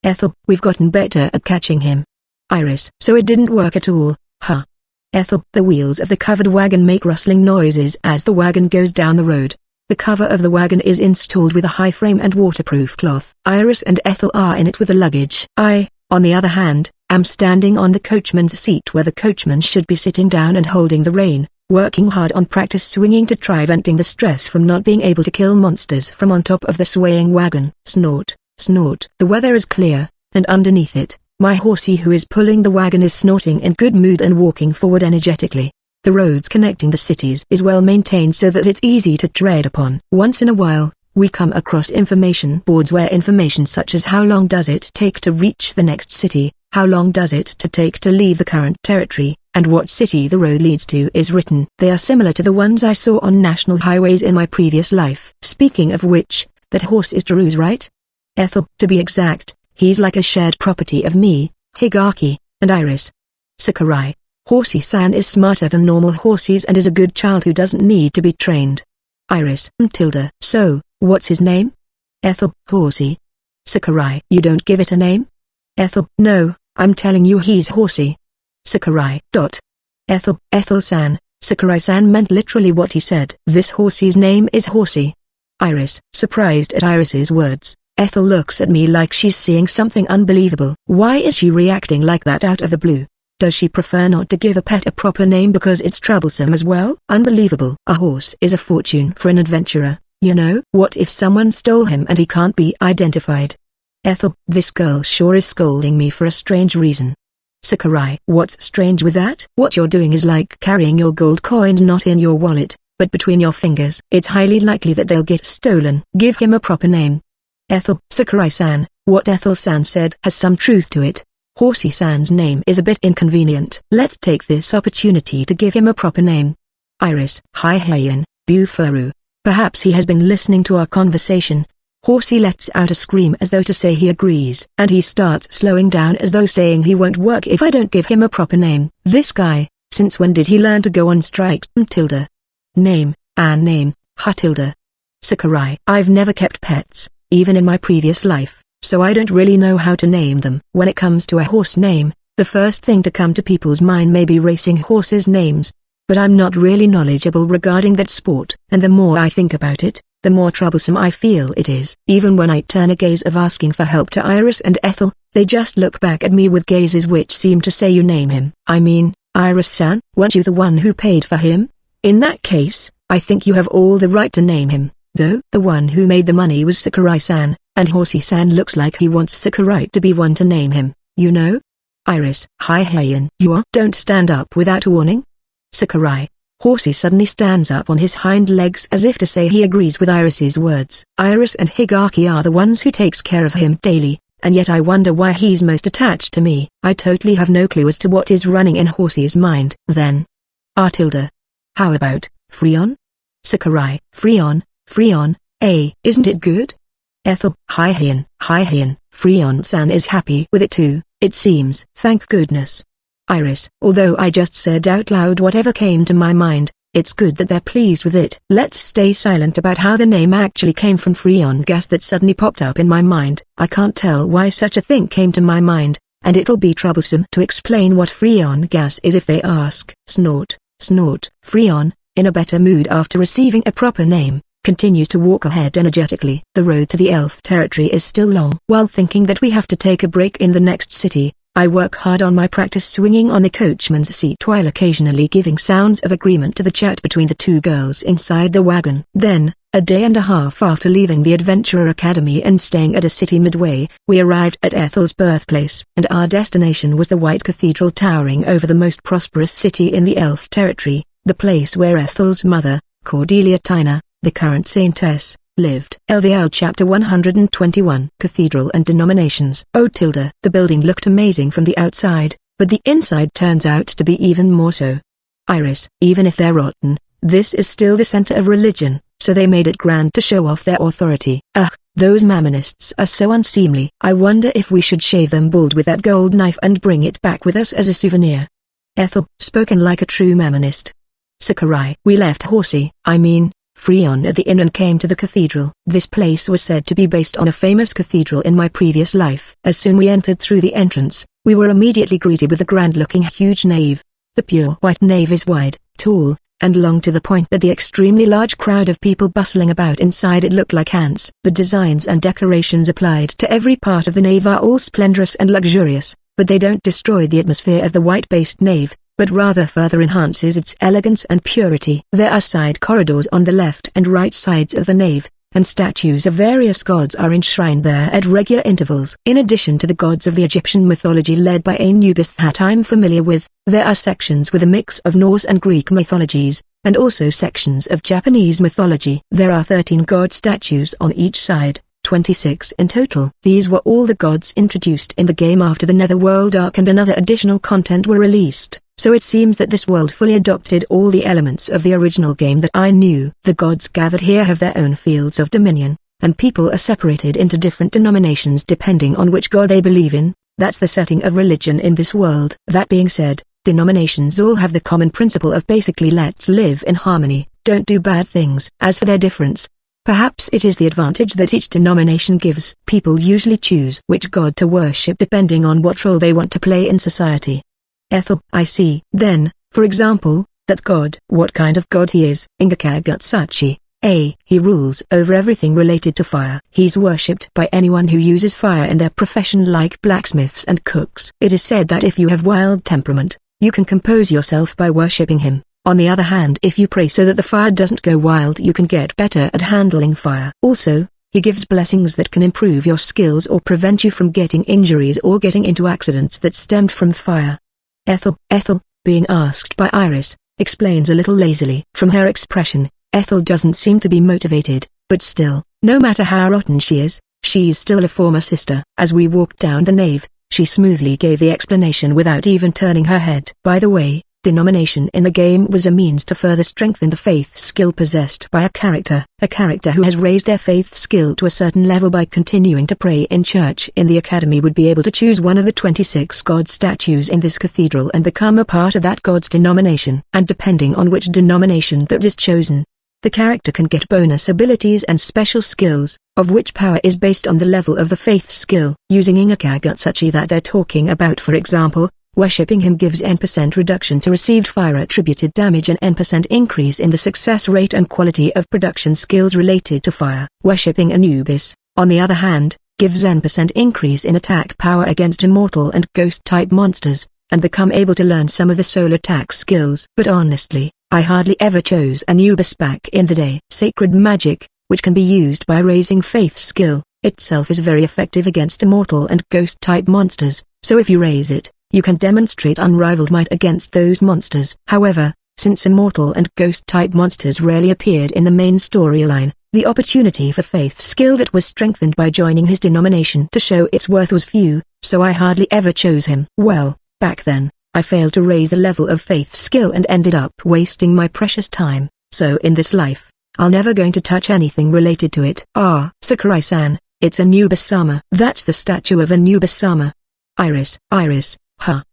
Ethel, we've gotten better at catching him. Iris, so it didn't work at all, huh? Ethel, the wheels of the covered wagon make rustling noises as the wagon goes down the road. The cover of the wagon is installed with a high frame and waterproof cloth. Iris and Ethel are in it with the luggage. I, on the other hand, am standing on the coachman's seat where the coachman should be sitting down and holding the rein, working hard on practice swinging to try venting the stress from not being able to kill monsters from on top of the swaying wagon. Snort, snort. The weather is clear, and underneath it, my horsey who is pulling the wagon is snorting in good mood and walking forward energetically. The roads connecting the cities is well maintained so that it's easy to tread upon. Once in a while, we come across information boards where information such as how long does it take to reach the next city, how long does it take to leave the current territory, and what city the road leads to is written. They are similar to the ones I saw on national highways in my previous life. Speaking of which, that horse is Taru's, right? Ethel, to be exact, he's like a shared property of me, Higaki, and Iris. Sakurai, Horsey-san is smarter than normal horses and is a good child who doesn't need to be trained. Iris, tilde. So, what's his name? Ethel, Horsey. Sakurai, you don't give it a name? Ethel, no, I'm telling you he's Horsey. Sakurai. Ethel-san, Sakurai-san meant literally what he said. This Horsey's name is Horsey. Iris, surprised at Iris's words. Ethel looks at me like she's seeing something unbelievable. Why is she reacting like that out of the blue? Does she prefer not to give a pet a proper name because it's troublesome as well? Unbelievable. A horse is a fortune for an adventurer, you know. What if someone stole him and he can't be identified? Ethel, this girl sure is scolding me for a strange reason. Sakurai, what's strange with that? What you're doing is like carrying your gold coins not in your wallet, but between your fingers. It's highly likely that they'll get stolen. Give him a proper name. Ethel, Sakurai-san, what Ethel-san said has some truth to it. Horsey-san's name is a bit inconvenient. Let's take this opportunity to give him a proper name. Iris, hi Heian, Bufuru. Perhaps he has been listening to our conversation. Horsey lets out a scream as though to say he agrees. And he starts slowing down as though saying he won't work if I don't give him a proper name. This guy, since when did he learn to go on strike? Tilde. Name, name, ha tilde. Sakurai, I've never kept pets, even in my previous life. So I don't really know how to name them. When it comes to a horse name, the first thing to come to people's mind may be racing horses' names, but I'm not really knowledgeable regarding that sport. And the more I think about it, the more troublesome I feel it is. Even when I turn a gaze of asking for help to Iris and Ethel, they just look back at me with gazes which seem to say you name him. I mean, Iris-san, weren't you the one who paid for him? In that case, I think you have all the right to name him, though. The one who made the money was Sakurai-san. And Horsey-san looks like he wants Sakurai to be one to name him, you know? Iris, hi Heian. You are? Don't stand up without warning. Sakurai. Horsey suddenly stands up on his hind legs as if to say he agrees with Iris's words. Iris and Higaki are the ones who takes care of him daily, and yet I wonder why he's most attached to me. I totally have no clue as to what is running in Horsey's mind. Then. Tilde. How about, Freon? Sakurai. Freon, isn't it good? Ethel, hi Heian, Freon-san is happy with it too, it seems. Thank goodness. Iris, although I just said out loud whatever came to my mind, it's good that they're pleased with it. Let's stay silent about how the name actually came from Freon gas that suddenly popped up in my mind. I can't tell why such a thing came to my mind, and it'll be troublesome to explain what Freon gas is if they ask. Snort, Freon, in a better mood after receiving a proper name, continues to walk ahead energetically. The road to the elf territory is still long. While thinking that we have to take a break in the next city, I work hard on my practice swinging on the coachman's seat while occasionally giving sounds of agreement to the chat between the two girls inside the wagon. Then, A day and a half after leaving the Adventurer Academy and staying at a city midway, we arrived at Ethel's birthplace, and our destination was the White Cathedral towering over the most prosperous city in the Elf territory, the place where Ethel's mother, Cordelia Tyner, the current saintess, lived. LVL Chapter 121 Cathedral and Denominations. The building looked amazing from the outside, but the inside turns out to be even more so. Iris, even if they're rotten, this is still the center of religion, so they made it grand to show off their authority. Ugh, those Mammonists are so unseemly. I wonder if we should shave them bald with that gold knife and bring it back with us as a souvenir. Ethel, spoken like a true Mammonist. Sakurai. We left Freon at the inn and came to the cathedral. This place was said to be based on a famous cathedral in my previous life. As soon we entered through the entrance, we were immediately greeted with a grand-looking huge nave. The pure white nave is wide, tall, and long to the point that the extremely large crowd of people bustling about inside it looked like ants. The designs and decorations applied to every part of the nave are all splendorous and luxurious, but they don't destroy the atmosphere of the white-based nave, but rather further enhances its elegance and purity. There are side corridors on the left and right sides of the nave, and statues of various gods are enshrined there at regular intervals. In addition to the gods of the Egyptian mythology led by Anubis that I'm familiar with, there are sections with a mix of Norse and Greek mythologies, and also sections of Japanese mythology. There are 13 god statues on each side, 26 in total. These were all the gods introduced in the game after the Netherworld arc and another additional content were released. So it seems that this world fully adopted all the elements of the original game that I knew. The gods gathered here have their own fields of dominion, and people are separated into different denominations depending on which god they believe in. That's the setting of religion in this world. That being said, denominations all have the common principle of basically let's live in harmony, don't do bad things. As for their difference, perhaps it is the advantage that each denomination gives. People usually choose which god to worship depending on what role they want to play in society. Ethel, I see. Then, for example, that god. What kind of god he is? Ingakagutsuchi. He rules over everything related to fire. He's worshipped by anyone who uses fire in their profession like blacksmiths and cooks. It is said that if you have wild temperament, you can compose yourself by worshipping him. On the other hand, if you pray so that the fire doesn't go wild, you can get better at handling fire. Also, he gives blessings that can improve your skills or prevent you from getting injuries or getting into accidents that stemmed from fire. Ethel, being asked by Iris, explains a little lazily. From her expression, Ethel doesn't seem to be motivated, but still, no matter how rotten she is, she's still a former sister. As we walked down the nave, she smoothly gave the explanation without even turning her head. By the way, denomination in the game was a means to further strengthen the faith skill possessed by a character who has raised their faith skill to a certain level by continuing to pray in church in the academy would be able to choose one of the 26 god statues in this cathedral and become a part of that god's denomination. And depending on which denomination that is chosen, the character can get bonus abilities and special skills, of which power is based on the level of the faith skill. Using Ingakagutsuchi that they're talking about, for example, worshipping him gives N% reduction to received fire-attributed damage and N% increase in the success rate and quality of production skills related to fire. Worshipping Anubis, on the other hand, gives N% increase in attack power against immortal and ghost-type monsters, and become able to learn some of the soul attack skills. But honestly, I hardly ever chose Anubis back in the day. Sacred magic, which can be used by raising faith skill, itself is very effective against immortal and ghost-type monsters, so if you raise it, you can demonstrate unrivaled might against those monsters. However, since immortal and ghost-type monsters rarely appeared in the main storyline, the opportunity for faith skill that was strengthened by joining his denomination to show its worth was few, so I hardly ever chose him. Well, back then, I failed to raise the level of faith skill and ended up wasting my precious time, so in this life, I'll never going to touch anything related to it. Ah, Sakurai-san, it's Anubis-sama. That's the statue of Anubis-sama. Iris,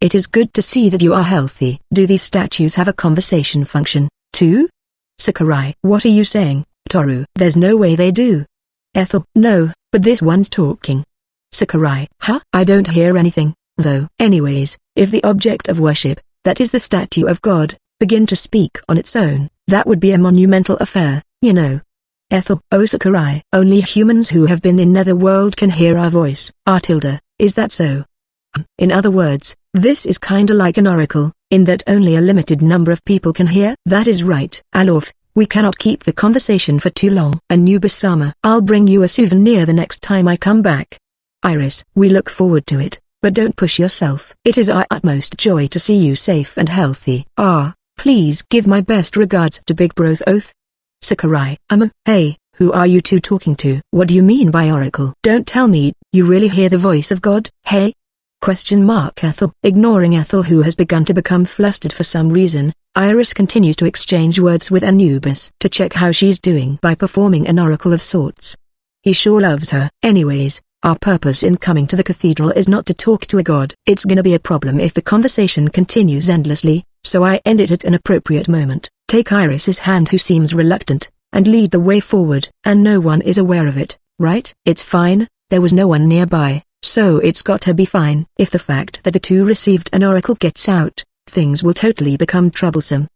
it is good to see that you are healthy. Do these statues have a conversation function, too? Sakurai. What are you saying, Toru? There's no way they do. Ethel. No, but this one's talking. Sakurai. I don't hear anything, though. Anyways, if the object of worship, that is the statue of God, begin to speak on its own, that would be a monumental affair, you know. Ethel. Oh Sakurai. Only humans who have been in Netherworld can hear our voice. Is that so? In other words, this is kinda like an oracle, in that only a limited number of people can hear? That is right. Alorf, We cannot keep the conversation for too long. Anubis-sama, I'll bring you a souvenir the next time I come back. Iris, we look forward to it, but don't push yourself. It is our utmost joy to see you safe and healthy. Please give my best regards to Big Broth Oath. Sakurai, hey, who are you two talking to? What do you mean by oracle? Don't tell me, you really hear the voice of God? Hey? Ethel. Ignoring Ethel, who has begun to become flustered for some reason, Iris continues to exchange words with Anubis to check how she's doing by performing an oracle of sorts. He sure loves her. Anyways, our purpose in coming to the cathedral is not to talk to a god. It's gonna be a problem if the conversation continues endlessly, so I end it at an appropriate moment. Take Iris's hand, who seems reluctant, and lead the way forward. And no one is aware of it, right? It's fine, there was no one nearby, so it's got to be fine. If the fact that the two received an oracle gets out, things will totally become troublesome.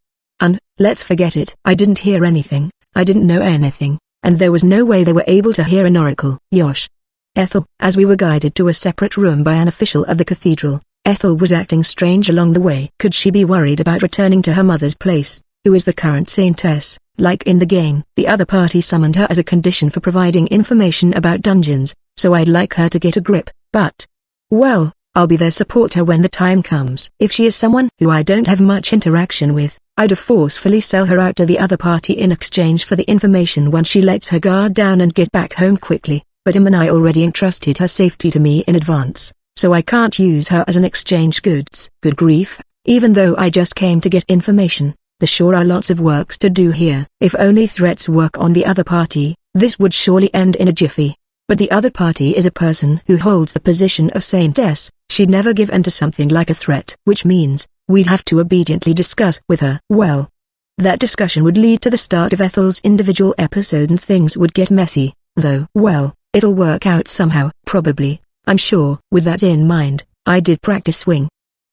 Let's forget it. I didn't hear anything, I didn't know anything, and there was no way they were able to hear an oracle. Yosh. Ethel, as we were guided to a separate room by an official of the cathedral, Ethel was acting strange along the way. Could she be worried about returning to her mother's place, who is the current saintess, like in the game? The other party summoned her as a condition for providing information about dungeons, so I'd like her to get a grip, but... well, I'll be there, support her when the time comes. If she is someone who I don't have much interaction with, I'd forcefully sell her out to the other party in exchange for the information when she lets her guard down and get back home quickly, but I already entrusted her safety to me in advance, so I can't use her as an exchange goods. Good grief, even though I just came to get information, there sure are lots of works to do here. If only threats work on the other party, this would surely end in a jiffy. But the other party is a person who holds the position of saintess. She'd never give in to something like a threat, which means we'd have to obediently discuss with her. Well, that discussion would lead to the start of Ethel's individual episode, and things would get messy, though. Well, it'll work out somehow, probably, I'm sure. With that in mind, I did practice swing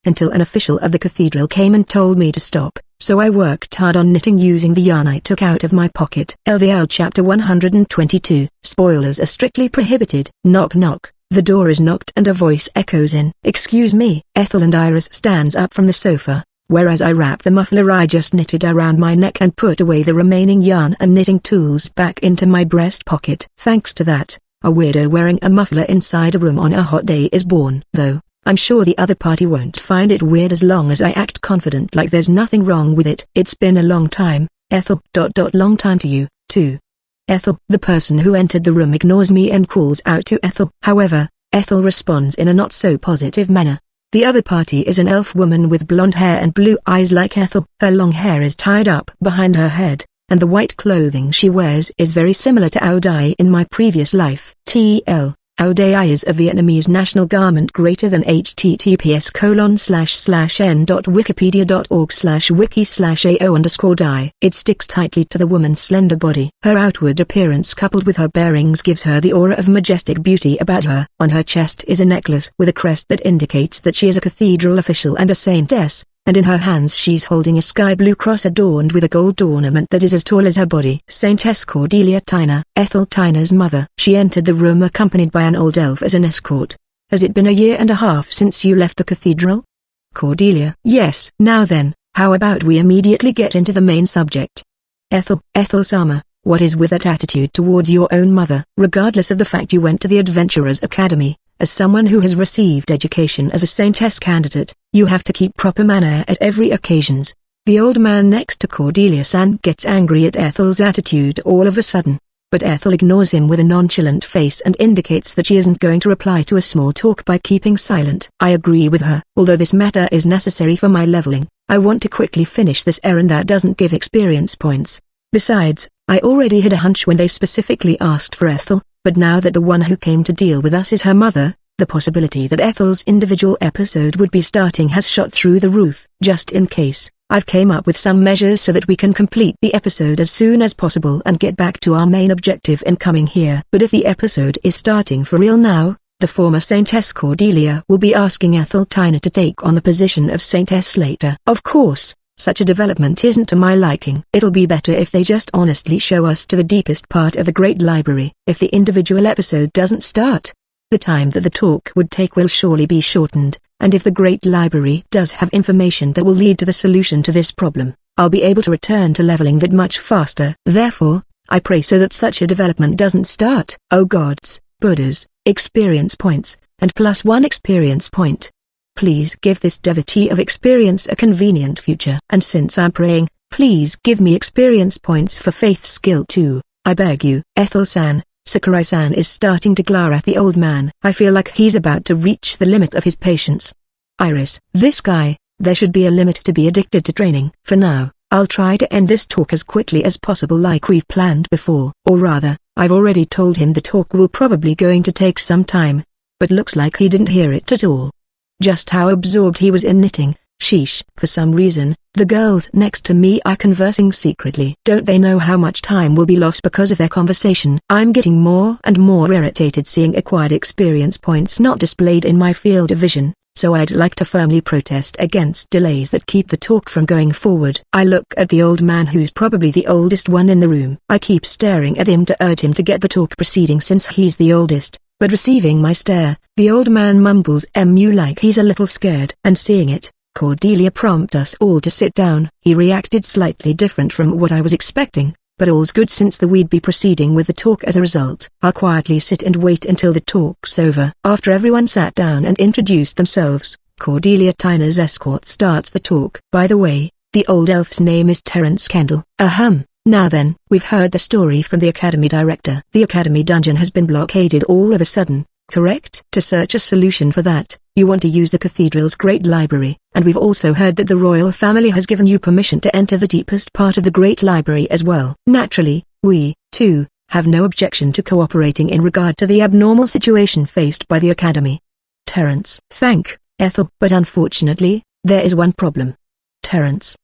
until an official of the cathedral came and told me to stop, so I worked hard on knitting using the yarn I took out of my pocket. LVL Chapter 122. Spoilers are strictly prohibited. Knock knock. The door is knocked and a voice echoes in. Excuse me. Ethel and Iris stands up from the sofa, whereas I wrap the muffler I just knitted around my neck and put away the remaining yarn and knitting tools back into my breast pocket. Thanks to that, a weirdo wearing a muffler inside a room on a hot day is born. Though, I'm sure the other party won't find it weird as long as I act confident like there's nothing wrong with it. It's been a long time, Ethel. Long time to you, too. Ethel. The person who entered the room ignores me and calls out to Ethel. However, Ethel responds in a not so positive manner. The other party is an elf woman with blonde hair and blue eyes like Ethel. Her long hair is tied up behind her head, and the white clothing she wears is very similar to Áo Dai in my previous life. TL. Áo Dai is a Vietnamese national garment greater than https://n.wikipedia.org/wiki/AO_Dai. It sticks tightly to the woman's slender body. Her outward appearance coupled with her bearings gives her the aura of majestic beauty about her. On her chest is a necklace with a crest that indicates that she is a cathedral official and a saintess, and in her hands she's holding a sky blue cross adorned with a gold ornament that is as tall as her body. Saintess Cordelia Tyner, Ethel Tyner's mother. She entered the room accompanied by an old elf as an escort. Has it been a year and a half since you left the cathedral? Cordelia. Yes. Now then, how about we immediately get into the main subject? Ethel-sama, what is with that attitude towards your own mother? Regardless of the fact you went to the Adventurers Academy, as someone who has received education as a saintess candidate, you have to keep proper manner at every occasions. The old man next to Cordelia-san gets angry at Ethel's attitude all of a sudden, but Ethel ignores him with a nonchalant face and indicates that she isn't going to reply to a small talk by keeping silent. I agree with her. Although this matter is necessary for my leveling, I want to quickly finish this errand that doesn't give experience points. Besides, I already had a hunch when they specifically asked for Ethel, but now that the one who came to deal with us is her mother, the possibility that Ethel's individual episode would be starting has shot through the roof. Just in case, I've came up with some measures so that we can complete the episode as soon as possible and get back to our main objective in coming here. But if the episode is starting for real now, the former Saintess Cordelia will be asking Ethel Tyner to take on the position of Saintess later. Of course, such a development isn't to my liking. It'll be better if they just honestly show us to the deepest part of the Great Library. If the individual episode doesn't start, the time that the talk would take will surely be shortened, and if the Great Library does have information that will lead to the solution to this problem, I'll be able to return to leveling that much faster. Therefore, I pray so that such a development doesn't start. O gods, Buddhas, experience points, and +1 experience point. Please give this devotee of experience a convenient future. And since I'm praying, please give me experience points for faith skill too, I beg you. Ethel-san, Sakurai-san is starting to glare at the old man. I feel like he's about to reach the limit of his patience. Iris, this guy, there should be a limit to be addicted to training. For now, I'll try to end this talk as quickly as possible like we've planned before. Or rather, I've already told him the talk will probably going to take some time. But looks like he didn't hear it at all. Just how absorbed he was in knitting. Sheesh. For some reason, the girls next to me are conversing secretly. Don't they know how much time will be lost because of their conversation? I'm getting more and more irritated seeing acquired experience points not displayed in my field of vision, so I'd like to firmly protest against delays that keep the talk from going forward. I look at the old man who's probably the oldest one in the room. I keep staring at him to urge him to get the talk proceeding since he's the oldest, but receiving my stare, the old man mumbles like he's a little scared. And seeing it, Cordelia prompted us all to sit down. He reacted slightly different from what I was expecting, but all's good since we'd be proceeding with the talk as a result. I'll quietly sit and wait until the talk's over. After everyone sat down and introduced themselves, Cordelia Tyner's escort starts the talk. By the way, the old elf's name is Terence Kendall. Now then, we've heard the story from the Academy Director. The Academy dungeon has been blockaded all of a sudden, correct? To search a solution for that, you want to use the Cathedral's Great Library, and we've also heard that the royal family has given you permission to enter the deepest part of the Great Library as well. Naturally, we, too, have no objection to cooperating in regard to the abnormal situation faced by the Academy. Terence. Thank, Ethel. But unfortunately, there is one problem. Terence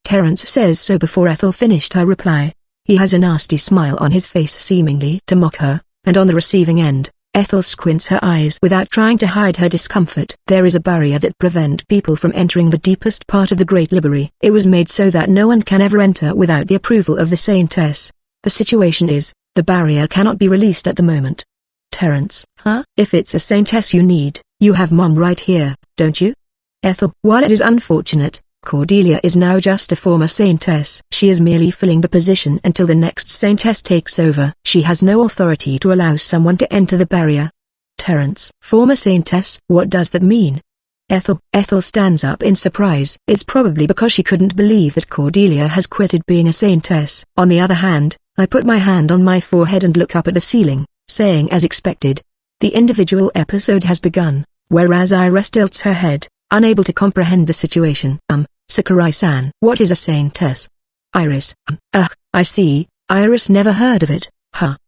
says so before Ethel finished her reply. He has a nasty smile on his face seemingly to mock her, and on the receiving end, Ethel squints her eyes without trying to hide her discomfort. There is a barrier that prevents people from entering the deepest part of the Great Library. It was made so that no one can ever enter without the approval of the Saintess. The situation is, the barrier cannot be released at the moment. Terence. If it's a Saintess you need, you have Mom right here, don't you? Ethel. While it is unfortunate, Cordelia is now just a former Saintess. She is merely filling the position until the next Saintess takes over. She has no authority to allow someone to enter the barrier. Terence. Former Saintess? What does that mean? Ethel. Ethel stands up in surprise. It's probably because she couldn't believe that Cordelia has quitted being a Saintess. On the other hand, I put my hand on my forehead and look up at the ceiling, saying as expected, the individual episode has begun, whereas Iris tilts her head, unable to comprehend the situation. Sakurai-san. What is a Saintess? Iris. I see, Iris never heard of it.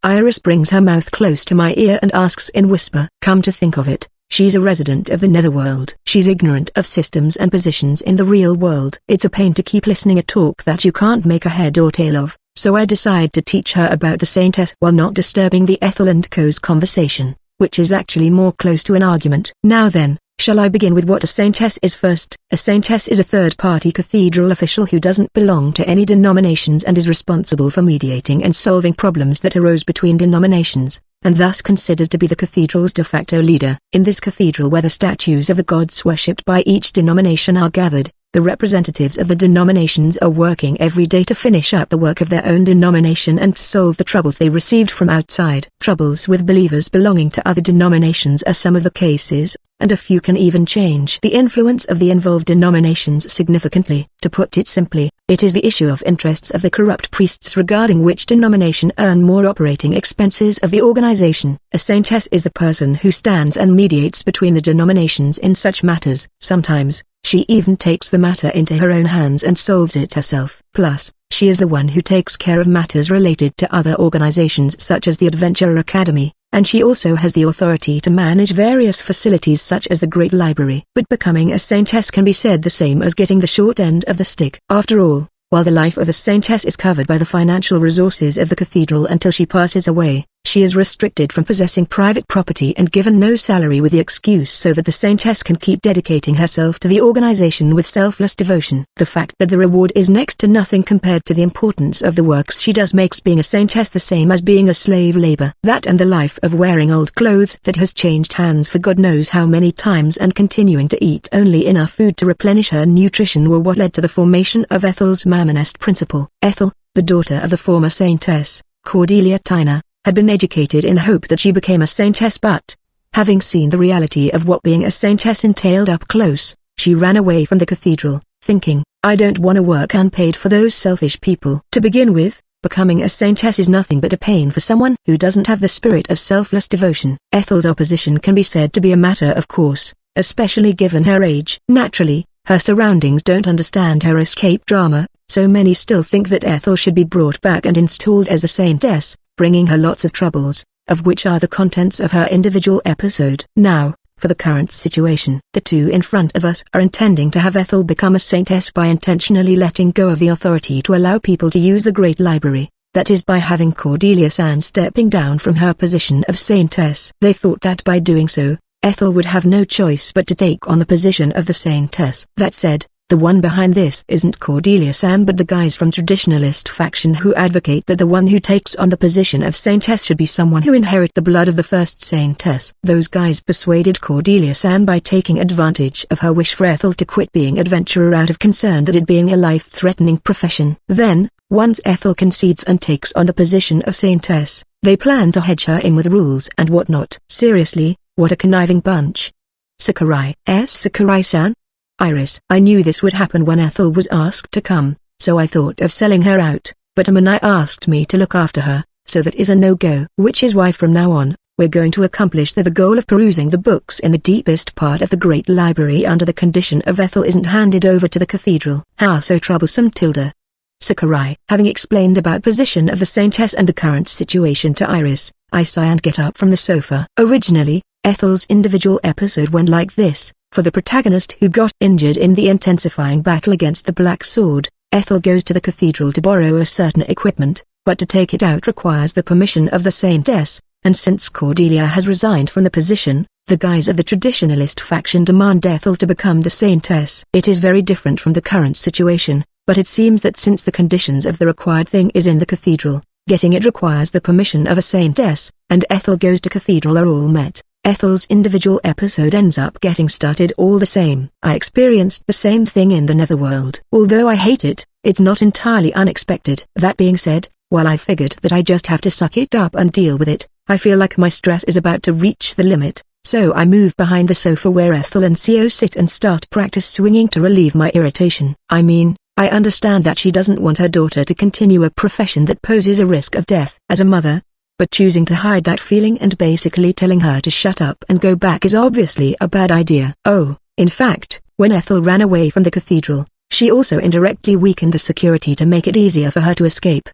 Iris brings her mouth close to my ear and asks in whisper. Come to think of it, she's a resident of the netherworld. She's ignorant of systems and positions in the real world. It's a pain to keep listening a talk that you can't make a head or tail of, so I decide to teach her about the Saintess while not disturbing the Ethel and Co.'s conversation, which is actually more close to an argument. Now then, shall I begin with what a Saintess is first? A Saintess is a third-party cathedral official who doesn't belong to any denominations and is responsible for mediating and solving problems that arose between denominations, and thus considered to be the cathedral's de facto leader. In this cathedral where the statues of the gods worshipped by each denomination are gathered, the representatives of the denominations are working every day to finish up the work of their own denomination and to solve the troubles they received from outside. Troubles with believers belonging to other denominations are some of the cases, and a few can even change the influence of the involved denominations significantly. To put it simply, it is the issue of interests of the corrupt priests regarding which denomination earn more operating expenses of the organization. A Saintess is the person who stands and mediates between the denominations in such matters. Sometimes, she even takes the matter into her own hands and solves it herself. Plus, she is the one who takes care of matters related to other organizations such as the Adventurer Academy, and she also has the authority to manage various facilities such as the Great Library. But becoming a Saintess can be said the same as getting the short end of the stick. After all, while the life of a Saintess is covered by the financial resources of the cathedral until she passes away, She is restricted from possessing private property and given no salary with the excuse so that the saintess can keep dedicating herself to the organization with selfless devotion. The fact that the reward is next to nothing compared to the importance of the works she does makes being a saintess the same as being a slave labor. That and the life of wearing old clothes that has changed hands for God knows how many times and continuing to eat only enough food to replenish her nutrition were what led to the formation of Ethel's Mammonist principle. Ethel, the daughter of the former saintess, Cordelia Tyner, had been educated in the hope that she became a saintess, but, having seen the reality of what being a saintess entailed up close, she ran away from the cathedral, thinking, I don't want to work unpaid for those selfish people. To begin with, becoming a saintess is nothing but a pain for someone who doesn't have the spirit of selfless devotion. Ethel's opposition can be said to be a matter of course, especially given her age. Naturally, her surroundings don't understand her escape drama, so many still think that Ethel should be brought back and installed as a saintess, bringing her lots of troubles, of which are the contents of her individual episode. Now, for the current situation. The two in front of us are intending to have Ethel become a saintess by intentionally letting go of the authority to allow people to use the Great Library, that is by having Cordelia Ann stepping down from her position of saintess. They thought that by doing so, Ethel would have no choice but to take on the position of the saintess. That said, the one behind this isn't Cordelia Ann but the guys from traditionalist faction who advocate that the one who takes on the position of saintess should be someone who inherit the blood of the first saintess. Those guys persuaded Cordelia Ann by taking advantage of her wish for Ethel to quit being adventurer out of concern that it being a life-threatening profession. Then, once Ethel concedes and takes on the position of saintess, they plan to hedge her in with rules and whatnot. Seriously, what a conniving bunch. Sakurai-san? Iris. I knew this would happen when Ethel was asked to come, so I thought of selling her out, but Amanai asked me to look after her, so that is a no-go. Which is why from now on, we're going to accomplish the goal of perusing the books in the deepest part of the Great Library under the condition of Ethel isn't handed over to the cathedral. How so troublesome, Tilda? Sakurai. Having explained about position of the saintess and the current situation to Iris, I sigh and get up from the sofa. Originally, Ethel's individual episode went like this. For the protagonist who got injured in the intensifying battle against the Black Sword, Ethel goes to the cathedral to borrow a certain equipment, but to take it out requires the permission of the saintess, and since Cordelia has resigned from the position, the guys of the traditionalist faction demand Ethel to become the saintess. It is very different from the current situation, but it seems that since the conditions of the required thing is in the cathedral, getting it requires the permission of a saintess, and Ethel goes to cathedral are all met. Ethel's individual episode ends up getting started all the same. I experienced the same thing in the Netherworld. Although I hate it, it's not entirely unexpected. That being said, while I figured that I just have to suck it up and deal with it, I feel like my stress is about to reach the limit, so I move behind the sofa where Ethel and Co sit and start practice swinging to relieve my irritation. I mean, I understand that she doesn't want her daughter to continue a profession that poses a risk of death as a mother, but choosing to hide that feeling and basically telling her to shut up and go back is obviously a bad idea. Oh, in fact, when Ethel ran away from the cathedral, she also indirectly weakened the security to make it easier for her to escape.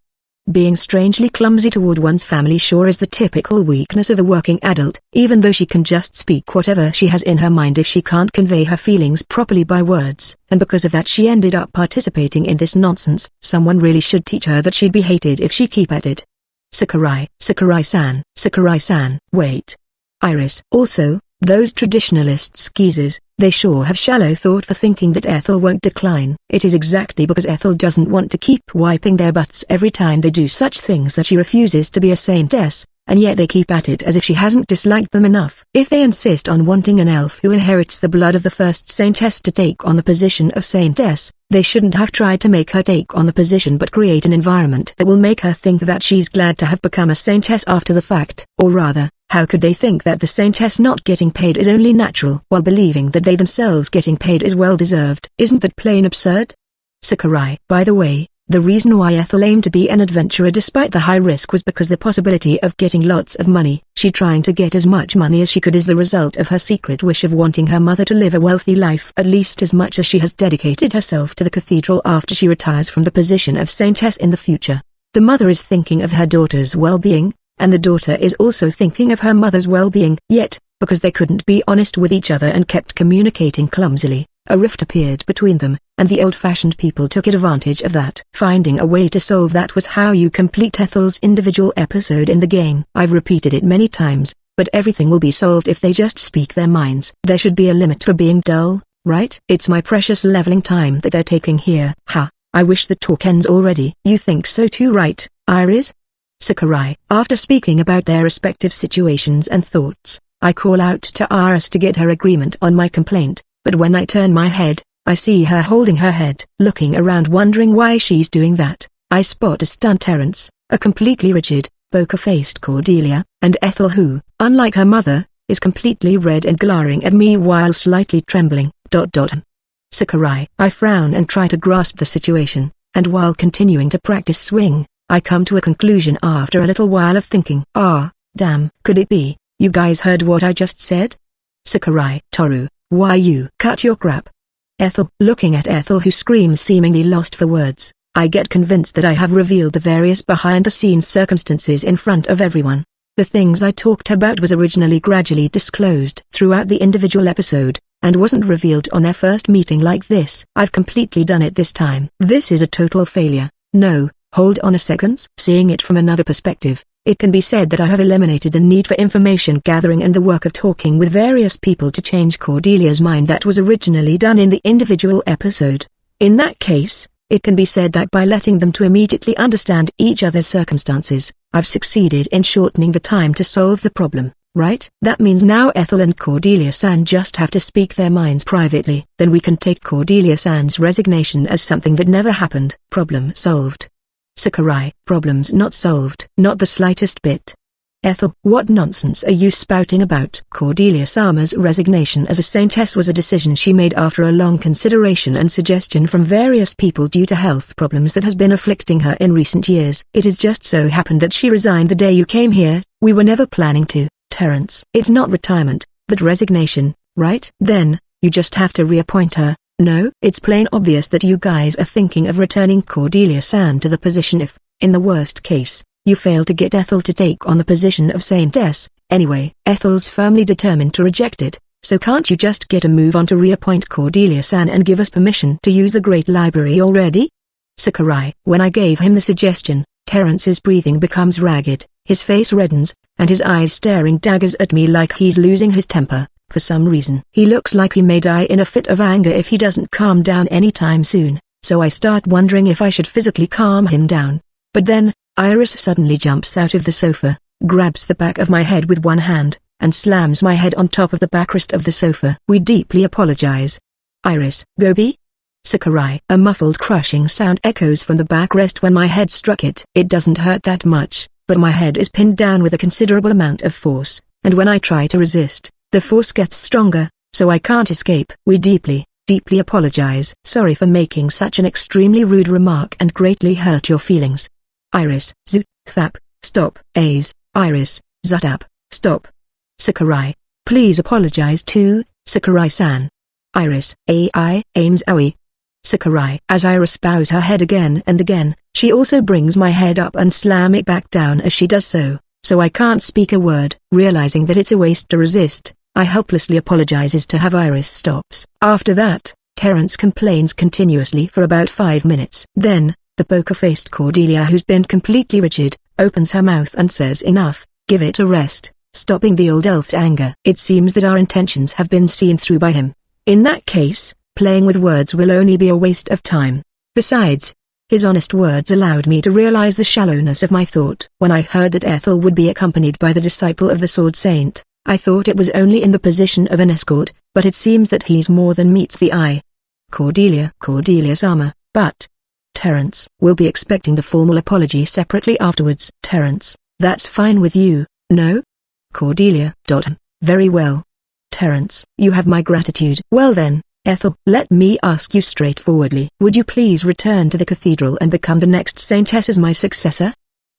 Being strangely clumsy toward one's family sure is the typical weakness of a working adult, even though she can just speak whatever she has in her mind if she can't convey her feelings properly by words, and because of that she ended up participating in this nonsense. Someone really should teach her that she'd be hated if she keep at it. Sakurai-san. Wait. Iris. Also, those traditionalist geezers, they sure have shallow thought for thinking that Ethel won't decline. It is exactly because Ethel doesn't want to keep wiping their butts every time they do such things that she refuses to be a saintess, and yet they keep at it as if she hasn't disliked them enough. If they insist on wanting an elf who inherits the blood of the first saintess to take on the position of saintess, they shouldn't have tried to make her take on the position but create an environment that will make her think that she's glad to have become a saintess after the fact. Or rather, how could they think that the saintess not getting paid is only natural while believing that they themselves getting paid is well deserved? Isn't that plain absurd? Sakurai. By the way, the reason why Ethel aimed to be an adventurer despite the high risk was because the possibility of getting lots of money. She trying to get as much money as she could is the result of her secret wish of wanting her mother to live a wealthy life at least as much as she has dedicated herself to the cathedral after she retires from the position of saintess in the future. The mother is thinking of her daughter's well-being, and the daughter is also thinking of her mother's well-being, yet, because they couldn't be honest with each other and kept communicating clumsily. A rift appeared between them, and the old-fashioned people took advantage of that. Finding a way to solve that was how you complete Ethel's individual episode in the game. I've repeated it many times, but everything will be solved if they just speak their minds. There should be a limit for being dull, right? It's my precious leveling time that they're taking here. Ha, I wish the talk ends already. You think so too, right, Iris? Sakurai. After speaking about their respective situations and thoughts, I call out to Iris to get her agreement on my complaint. But when I turn my head, I see her holding her head. Looking around wondering why she's doing that, I spot a stunned Terence, a completely rigid, poker-faced Cordelia, and Ethel who, unlike her mother, is completely red and glaring at me while slightly trembling. Sakurai. I frown and try to grasp the situation, and while continuing to practice swing, I come to a conclusion after a little while of thinking. Ah, damn. Could it be, you guys heard what I just said? Sakurai. Toru. Why you cut your crap? Ethel. Looking at Ethel who screams seemingly lost for words, I get convinced that I have revealed the various behind-the-scenes circumstances in front of everyone. The things I talked about was originally gradually disclosed throughout the individual episode, and wasn't revealed on their first meeting like this. I've completely done it this time. This is a total failure. No, hold on a second. Seeing it from another perspective, it can be said that I have eliminated the need for information gathering and the work of talking with various people to change Cordelia's mind that was originally done in the individual episode. In that case, it can be said that by letting them to immediately understand each other's circumstances, I've succeeded in shortening the time to solve the problem, right? That means now Ethel and Cordelia-san just have to speak their minds privately. Then we can take Cordelia-san's resignation as something that never happened. Problem solved. Sakurai. Problems not solved. Not the slightest bit. Ethel. What nonsense are you spouting about? Cordelia-sama's resignation as a saintess was a decision she made after a long consideration and suggestion from various people due to health problems that has been afflicting her in recent years. It has just so happened that she resigned the day you came here. We were never planning to, Terence. It's not retirement, but resignation, right? Then, you just have to reappoint her. No, it's plain obvious that you guys are thinking of returning Cordelia-san to the position if, in the worst case, you fail to get Ethel to take on the position of saintess. Anyway, Ethel's firmly determined to reject it, so can't you just get a move on to reappoint Cordelia-san and give us permission to use the Great Library already? Sakurai. When I gave him the suggestion, Terence's breathing becomes ragged, his face reddens, and his eyes staring daggers at me like he's losing his temper. For some reason, he looks like he may die in a fit of anger if he doesn't calm down anytime soon, so I start wondering if I should physically calm him down. But then, Iris suddenly jumps out of the sofa, grabs the back of my head with one hand, and slams my head on top of the backrest of the sofa. We deeply apologize. Iris. Gobi? Sakurai. A muffled crushing sound echoes from the backrest when my head struck it. It doesn't hurt that much, but my head is pinned down with a considerable amount of force, and when I try to resist, the force gets stronger, so I can't escape. We deeply apologize. Sorry for making such an extremely rude remark and greatly hurt your feelings. Iris. Zoot, thap, stop. A's. Iris. Zutap, stop. Sakurai. Please apologize too, Sakurai-san. Iris. AI, aims Aoi. Sakurai. As Iris bows her head again and again, she also brings my head up and slam it back down as she does so I can't speak a word. Realizing that it's a waste to resist, I helplessly apologizes to have Iris stops. After that, Terence complains continuously for about 5 minutes. Then, the poker-faced Cordelia, who's been completely rigid, opens her mouth and says enough, give it a rest, stopping the old elf's anger. It seems that our intentions have been seen through by him. In that case, playing with words will only be a waste of time. Besides, his honest words allowed me to realize the shallowness of my thought. When I heard that Ethel would be accompanied by the disciple of the Sword Saint, I thought it was only in the position of an escort, but it seems that he's more than meets the eye. Cordelia-sama, but Terence will be expecting the formal apology separately afterwards. Terence, that's fine with you, no? Cordelia. Very well. Terence, you have my gratitude. Well then, Ethel, let me ask you straightforwardly. Would you please return to the cathedral and become the next saintess as my successor?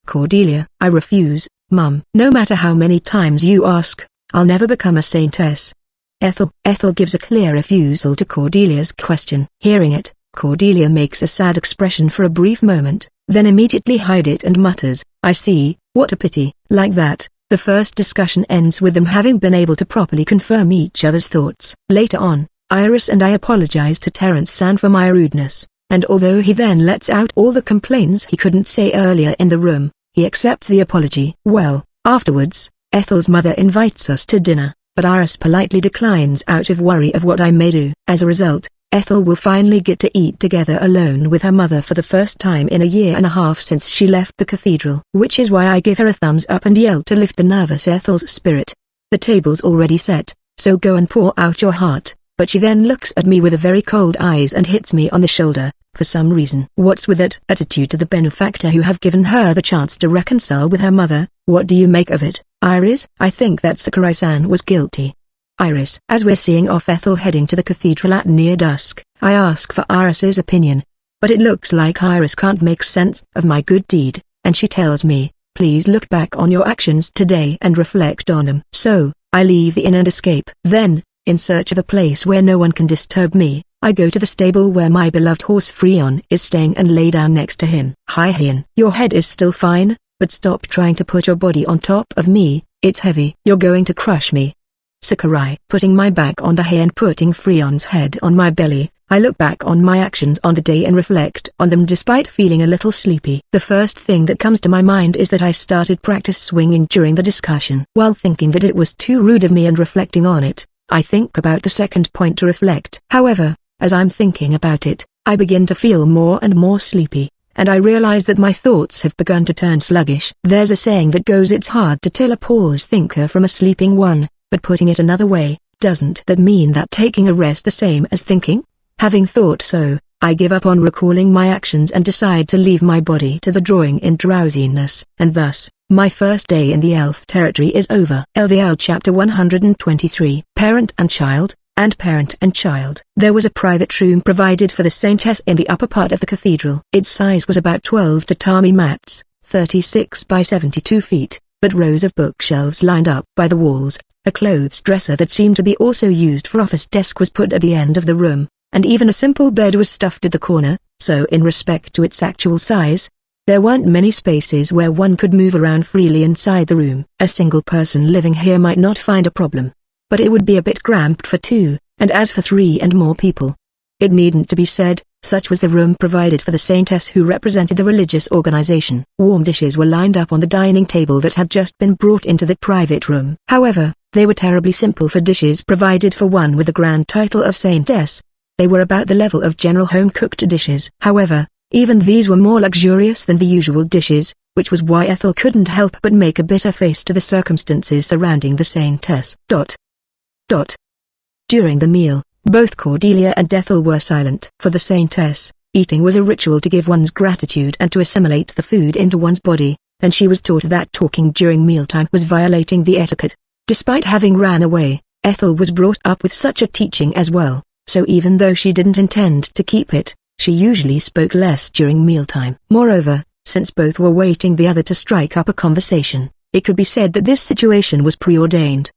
Cordelia. I refuse, Mum. No matter how many times you ask, I'll never become a saintess. Ethel gives a clear refusal to Cordelia's question. Hearing it, Cordelia makes a sad expression for a brief moment, then immediately hides it and mutters, I see, what a pity. Like that, The first discussion ends with them having been able to properly confirm each other's thoughts. Later on, Iris and I apologize to Terence-san for my rudeness, and although he then lets out all the complaints he couldn't say earlier in the room, he accepts the apology. Well, afterwards, Ethel's mother invites us to dinner, but Iris politely declines out of worry of what I may do. As a result, Ethel will finally get to eat together alone with her mother for the first time in a year and a half since she left the cathedral. Which is why I give her a thumbs up and yell to lift the nervous Ethel's spirit. The table's already set, so go and pour out your heart. But she then looks at me with a very cold eyes and hits me on the shoulder, for some reason. What's with that attitude to the benefactor who have given her the chance to reconcile with her mother? What do you make of it, Iris? I think that Sakurai-san was guilty. Iris. As we're seeing off Ethel heading to the cathedral at near dusk, I ask for Iris's opinion. But it looks like Iris can't make sense of my good deed, and she tells me, please look back on your actions today and reflect on them. So, I leave the inn and escape. Then, in search of a place where no one can disturb me, I go to the stable where my beloved horse Freon is staying and lay down next to him. Hi Heian. Your head is still fine, but stop trying to put your body on top of me, it's heavy. You're going to crush me. Sakurai. Putting my back on the hay and putting Freon's head on my belly, I look back on my actions on the day and reflect on them despite feeling a little sleepy. The first thing that comes to my mind is that I started practice swinging during the discussion. While thinking that it was too rude of me and reflecting on it, I think about the second point to reflect. However, as I'm thinking about it, I begin to feel more and more sleepy, and I realize that my thoughts have begun to turn sluggish. There's a saying that goes, it's hard to tell a pause thinker from a sleeping one, but putting it another way, doesn't that mean that taking a rest the same as thinking? Having thought so, I give up on recalling my actions and decide to leave my body to the drawing in drowsiness, and thus, my first day in the elf territory is over. LVL Chapter 123. Parent and Child, and Parent and Child. There was a private room provided for the Saintess in the upper part of the cathedral. Its size was about 12 tatami mats, 36 by 72 feet, but rows of bookshelves lined up by the walls. A clothes dresser that seemed to be also used for office desk was put at the end of the room, and even a simple bed was stuffed at the corner, so in respect to its actual size, there weren't many spaces where one could move around freely inside the room. A single person living here might not find a problem, but it would be a bit cramped for two, and as for three and more people. It needn't to be said, such was the room provided for the Saintess who represented the religious organization. Warm dishes were lined up on the dining table that had just been brought into the private room. However, they were terribly simple for dishes provided for one with the grand title of Saintess. They were about the level of general home-cooked dishes. However, even these were more luxurious than the usual dishes, which was why Ethel couldn't help but make a bitter face to the circumstances surrounding the Saintess. During the meal, both Cordelia and Ethel were silent. For the Saintess, eating was a ritual to give one's gratitude and to assimilate the food into one's body, and she was taught that talking during mealtime was violating the etiquette. Despite having ran away, Ethel was brought up with such a teaching as well, so even though she didn't intend to keep it, she usually spoke less during mealtime. Moreover, since both were waiting the other to strike up a conversation, it could be said that this situation was preordained.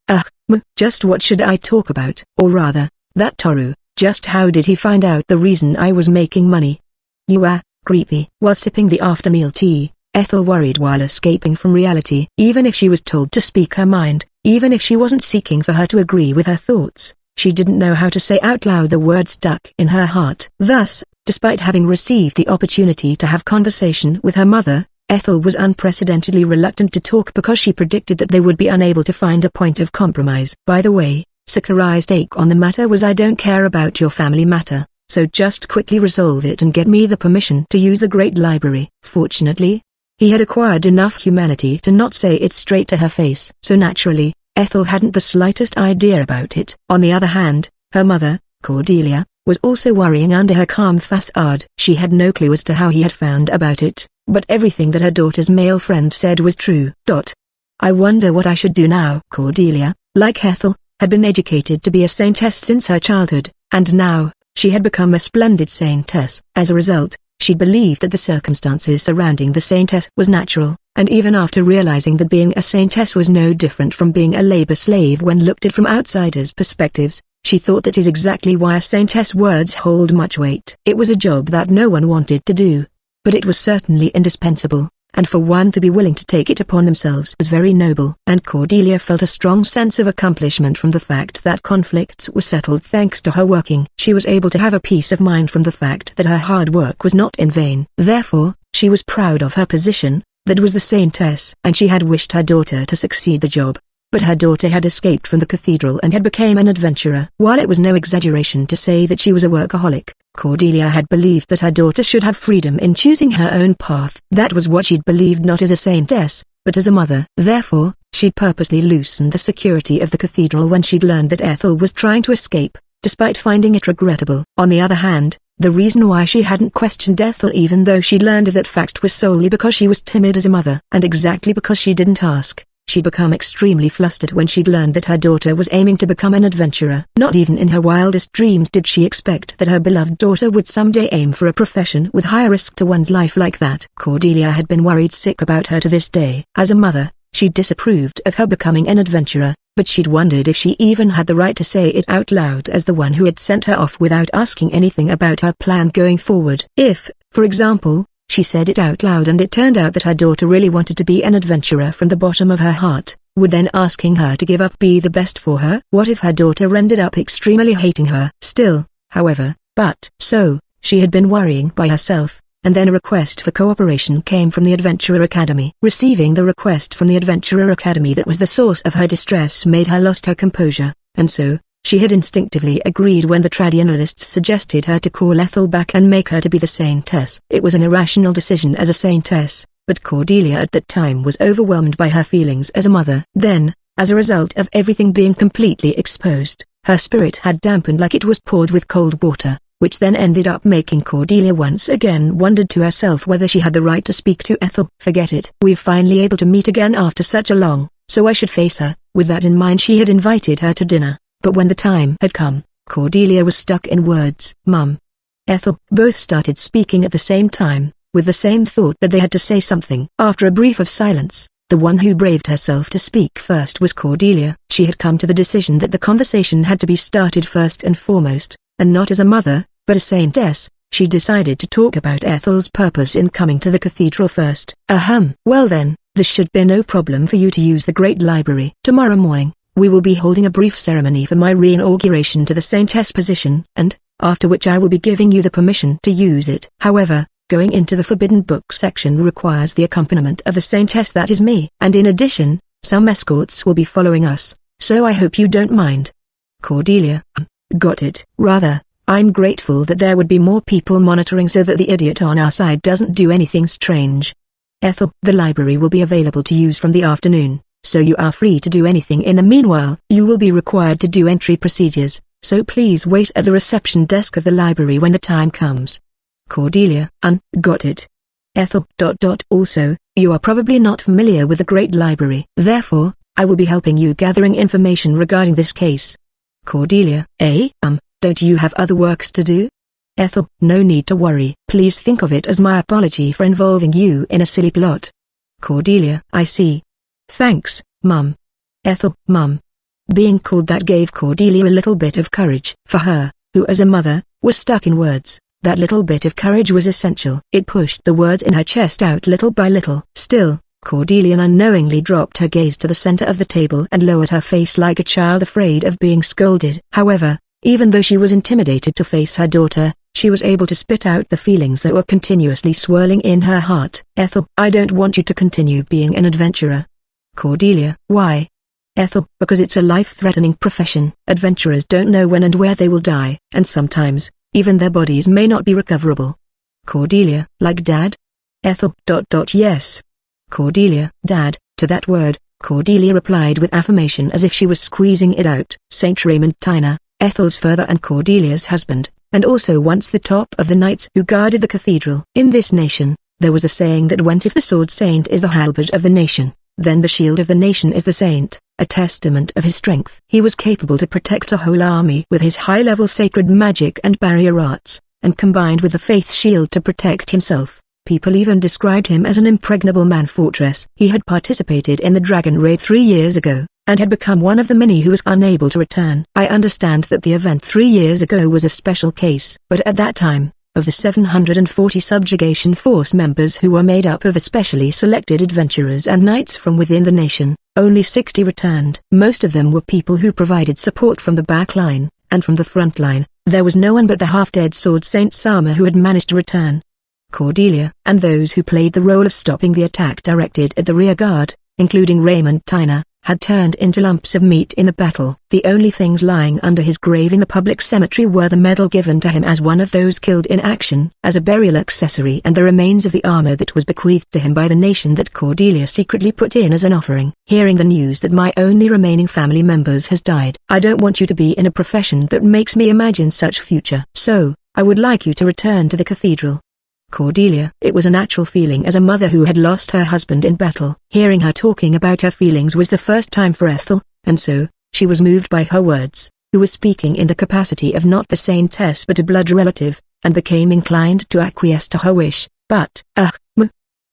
Just what should I talk about? Or rather, that Toru, just how did he find out the reason I was making money? You are creepy. While sipping the after-meal tea, Ethel worried while escaping from reality. Even if she was told to speak her mind, even if she wasn't seeking for her to agree with her thoughts, she didn't know how to say out loud the words stuck in her heart. Thus, despite having received the opportunity to have conversation with her mother, Ethel was unprecedentedly reluctant to talk because she predicted that they would be unable to find a point of compromise. By the way, Sakurai's take on the matter was, I don't care about your family matter, so just quickly resolve it and get me the permission to use the great library. Fortunately, he had acquired enough humanity to not say it straight to her face. So naturally, Ethel hadn't the slightest idea about it. On the other hand, her mother, Cordelia, was also worrying under her calm facade. She had no clue as to how he had found about it, but everything that her daughter's male friend said was true. I wonder what I should do now. Cordelia, like Ethel, had been educated to be a saintess since her childhood, and now, she had become a splendid saintess. As a result, she believed that the circumstances surrounding the saintess was natural, and even after realizing that being a saintess was no different from being a labor slave when looked at from outsiders' perspectives, she thought that is exactly why a saintess' words hold much weight. It was a job that no one wanted to do, but it was certainly indispensable, and for one to be willing to take it upon themselves was very noble. And Cordelia felt a strong sense of accomplishment from the fact that conflicts were settled thanks to her working. She was able to have a peace of mind from the fact that her hard work was not in vain. Therefore, she was proud of her position, that was the saintess. And she had wished her daughter to succeed the job. But her daughter had escaped from the cathedral and had become an adventurer. While it was no exaggeration to say that she was a workaholic, Cordelia had believed that her daughter should have freedom in choosing her own path. That was what she'd believed, not as a saintess, but as a mother. Therefore, she'd purposely loosened the security of the cathedral when she'd learned that Ethel was trying to escape, despite finding it regrettable. On the other hand, the reason why she hadn't questioned Ethel even though she'd learned of that fact was solely because she was timid as a mother. And exactly because she didn't ask, she'd become extremely flustered when she'd learned that her daughter was aiming to become an adventurer. Not even in her wildest dreams did she expect that her beloved daughter would someday aim for a profession with high risk to one's life like that. Cordelia had been worried sick about her to this day. As a mother, she disapproved of her becoming an adventurer, but she'd wondered if she even had the right to say it out loud as the one who had sent her off without asking anything about her plan going forward. If, for example, she said it out loud and it turned out that her daughter really wanted to be an adventurer from the bottom of her heart, would then asking her to give up be the best for her? What if her daughter ended up extremely hating her? Still, however, she had been worrying by herself, and then a request for cooperation came from the Adventurer Academy. Receiving the request from the Adventurer Academy that was the source of her distress made her lost her composure, and so, she had instinctively agreed when the traditionalists suggested her to call Ethel back and make her to be the saintess. It was an irrational decision as a saintess, but Cordelia at that time was overwhelmed by her feelings as a mother. Then, as a result of everything being completely exposed, her spirit had dampened like it was poured with cold water, which then ended up making Cordelia once again wondered to herself whether she had the right to speak to Ethel. Forget it. We're finally able to meet again after such a long, so I should face her. With that in mind she had invited her to dinner. But when the time had come, Cordelia was stuck in words. Mum, Ethel both started speaking at the same time, with the same thought that they had to say something. After a brief of silence, the one who braved herself to speak first was Cordelia. She had come to the decision that the conversation had to be started first and foremost, and not as a mother, but a saintess. She decided to talk about Ethel's purpose in coming to the cathedral first. Well then, this should be no problem for you to use the great library. Tomorrow morning, we will be holding a brief ceremony for my re-inauguration to the saintess position, and, after which I will be giving you the permission to use it. However, going into the forbidden book section requires the accompaniment of the saintess, that is me. And in addition, some escorts will be following us, so I hope you don't mind. Cordelia, got it. Rather, I'm grateful that there would be more people monitoring so that the idiot on our side doesn't do anything strange. Ethel, the library will be available to use from the afternoon, so you are free to do anything in the meanwhile. You will be required to do entry procedures, so please wait at the reception desk of the library when the time comes. Cordelia, got it. Ethel, Also, you are probably not familiar with the Great Library. Therefore, I will be helping you gathering information regarding this case. Cordelia, don't you have other works to do? Ethel, no need to worry. Please think of it as my apology for involving you in a silly plot. Cordelia, I see. Thanks, Mum. Ethel, Mum. Being called that gave Cordelia a little bit of courage. For her, who as a mother, was stuck in words, that little bit of courage was essential. It pushed the words in her chest out little by little. Still, Cordelia unknowingly dropped her gaze to the center of the table and lowered her face like a child afraid of being scolded. However, even though she was intimidated to face her daughter, she was able to spit out the feelings that were continuously swirling in her heart. Ethel, I don't want you to continue being an adventurer. Cordelia, why? Ethel, because it's a life-threatening profession. Adventurers don't know when and where they will die, and sometimes, even their bodies may not be recoverable. Cordelia, like Dad? Ethel, yes. Cordelia, Dad, to that word, Cordelia replied with affirmation as if she was squeezing it out. Saint Raymond Tyner, Ethel's father and Cordelia's husband, and also once the top of the knights who guarded the cathedral. In this nation, there was a saying that went, if the sword saint is the halberd of the nation, then the shield of the nation is the saint, a testament of his strength. He was capable to protect a whole army with his high-level sacred magic and barrier arts, and combined with the faith shield to protect himself. People even described him as an impregnable man-fortress. He had participated in the Dragon Raid 3 years ago, and had become one of the many who was unable to return. I understand that the event 3 years ago was a special case, but at that time, Of the 740 subjugation force members who were made up of especially selected adventurers and knights from within the nation, only 60 returned. Most of them were people who provided support from the back line, and from the front line, there was no one but the half-dead sword Saint Sama who had managed to return. Cordelia, and those who played the role of stopping the attack directed at the rear guard, including Raymond Tyner, had turned into lumps of meat in the battle. The only things lying under his grave in the public cemetery were the medal given to him as one of those killed in action as a burial accessory and the remains of the armor that was bequeathed to him by the nation that Cordelia secretly put in as an offering. Hearing the news that my only remaining family members has died, I don't want you to be in a profession that makes me imagine such future. So, I would like you to return to the cathedral. Cordelia. It was a natural feeling as a mother who had lost her husband in battle. Hearing her talking about her feelings was the first time for Ethel, and so, she was moved by her words, who was speaking in the capacity of not the saintess but a blood relative, and became inclined to acquiesce to her wish, but,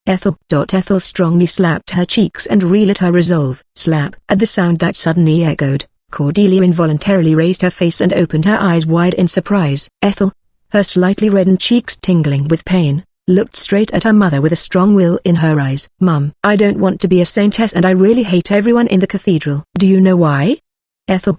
Ethel. Ethel strongly slapped her cheeks and relit her resolve. Slap. At the sound that suddenly echoed, Cordelia involuntarily raised her face and opened her eyes wide in surprise. Ethel, her slightly reddened cheeks tingling with pain, looked straight at her mother with a strong will in her eyes. Mum, I don't want to be a saintess and I really hate everyone in the cathedral. Do you know why? Ethel.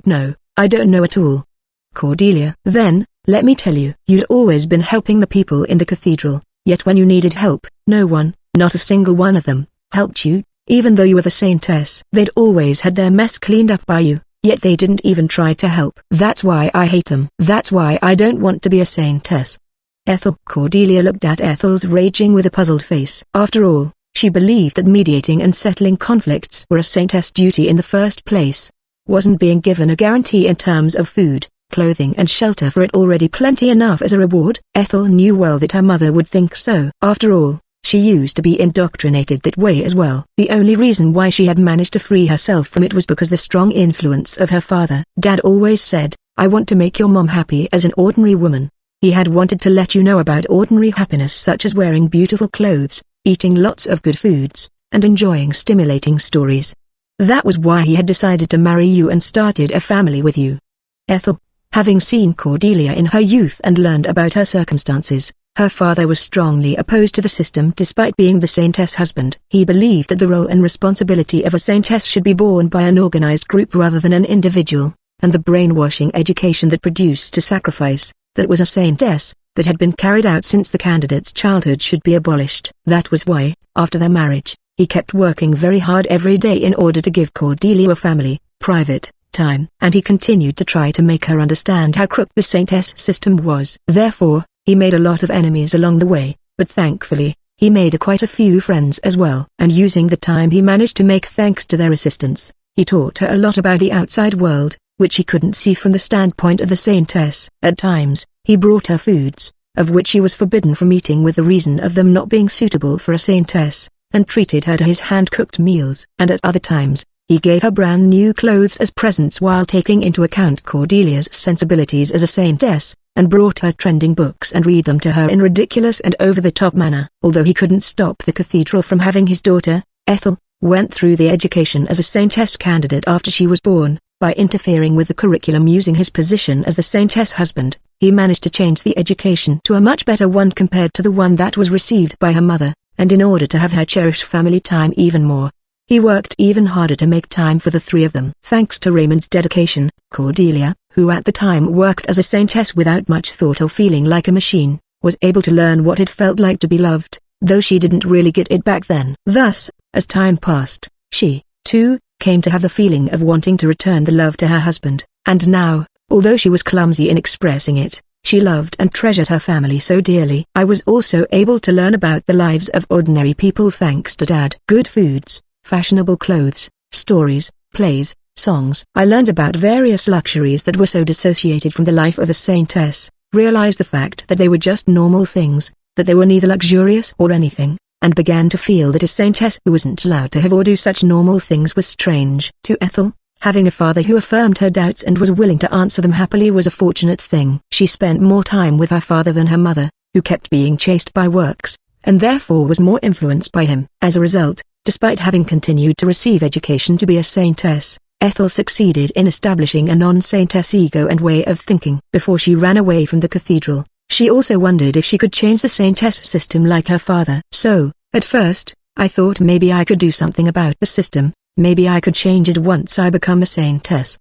No, I don't know at all. Cordelia. Then, let me tell you. You'd always been helping the people in the cathedral, yet when you needed help, no one, not a single one of them, helped you, even though you were the saintess. They'd always had their mess cleaned up by you. Yet they didn't even try to help. That's why I hate them. That's why I don't want to be a saintess. Ethel. Cordelia looked at Ethel's raging with a puzzled face. After all, she believed that mediating and settling conflicts were a saintess' duty in the first place. Wasn't being given a guarantee in terms of food, clothing and shelter for it already plenty enough as a reward? Ethel knew well that her mother would think so. After all, she used to be indoctrinated that way as well. The only reason why she had managed to free herself from it was because the strong influence of her father. Dad always said, I want to make your mom happy as an ordinary woman. He had wanted to let you know about ordinary happiness such as wearing beautiful clothes, eating lots of good foods, and enjoying stimulating stories. That was why he had decided to marry you and started a family with you. Ethel, having seen Cordelia in her youth and learned about her circumstances, her father was strongly opposed to the system despite being the saintess' husband. He believed that the role and responsibility of a saintess should be borne by an organized group rather than an individual, and the brainwashing education that produced a sacrifice, that was a saintess, that had been carried out since the candidate's childhood should be abolished. That was why, after their marriage, he kept working very hard every day in order to give Cordelia a family, private time, and he continued to try to make her understand how crooked the saintess system was. Therefore, he made a lot of enemies along the way, but thankfully, he made quite a few friends as well. And using the time he managed to make thanks to their assistance, he taught her a lot about the outside world, which he couldn't see from the standpoint of the saintess. At times, he brought her foods, of which she was forbidden from eating with the reason of them not being suitable for a saintess, and treated her to his hand-cooked meals. And at other times, he gave her brand new clothes as presents while taking into account Cordelia's sensibilities as a saintess, and brought her trending books and read them to her in ridiculous and over-the-top manner. Although he couldn't stop the cathedral from having his daughter, Ethel, went through the education as a saintess candidate after she was born. By interfering with the curriculum using his position as the saintess husband, he managed to change the education to a much better one compared to the one that was received by her mother, and in order to have her cherish family time even more, he worked even harder to make time for the three of them. Thanks to Raymond's dedication, Cordelia, who at the time worked as a saintess without much thought or feeling like a machine, was able to learn what it felt like to be loved, though she didn't really get it back then. Thus, as time passed, she, too, came to have the feeling of wanting to return the love to her husband, and now, although she was clumsy in expressing it, she loved and treasured her family so dearly. I was also able to learn about the lives of ordinary people thanks to Dad. Good foods, fashionable clothes, stories, plays, songs. I learned about various luxuries that were so dissociated from the life of a saintess, realized the fact that they were just normal things, that they were neither luxurious or anything, and began to feel that a saintess who wasn't allowed to have or do such normal things was strange. To Ethel, having a father who affirmed her doubts and was willing to answer them happily was a fortunate thing. She spent more time with her father than her mother, who kept being chased by works, and therefore was more influenced by him. As a result, despite having continued to receive education to be a saintess, Ethel succeeded in establishing a non-saintess ego and way of thinking. Before she ran away from the cathedral, She also wondered if she could change the Saintess system like her father. So, at first, I thought maybe I could do something about the system, maybe I could change it once I become a Saintess.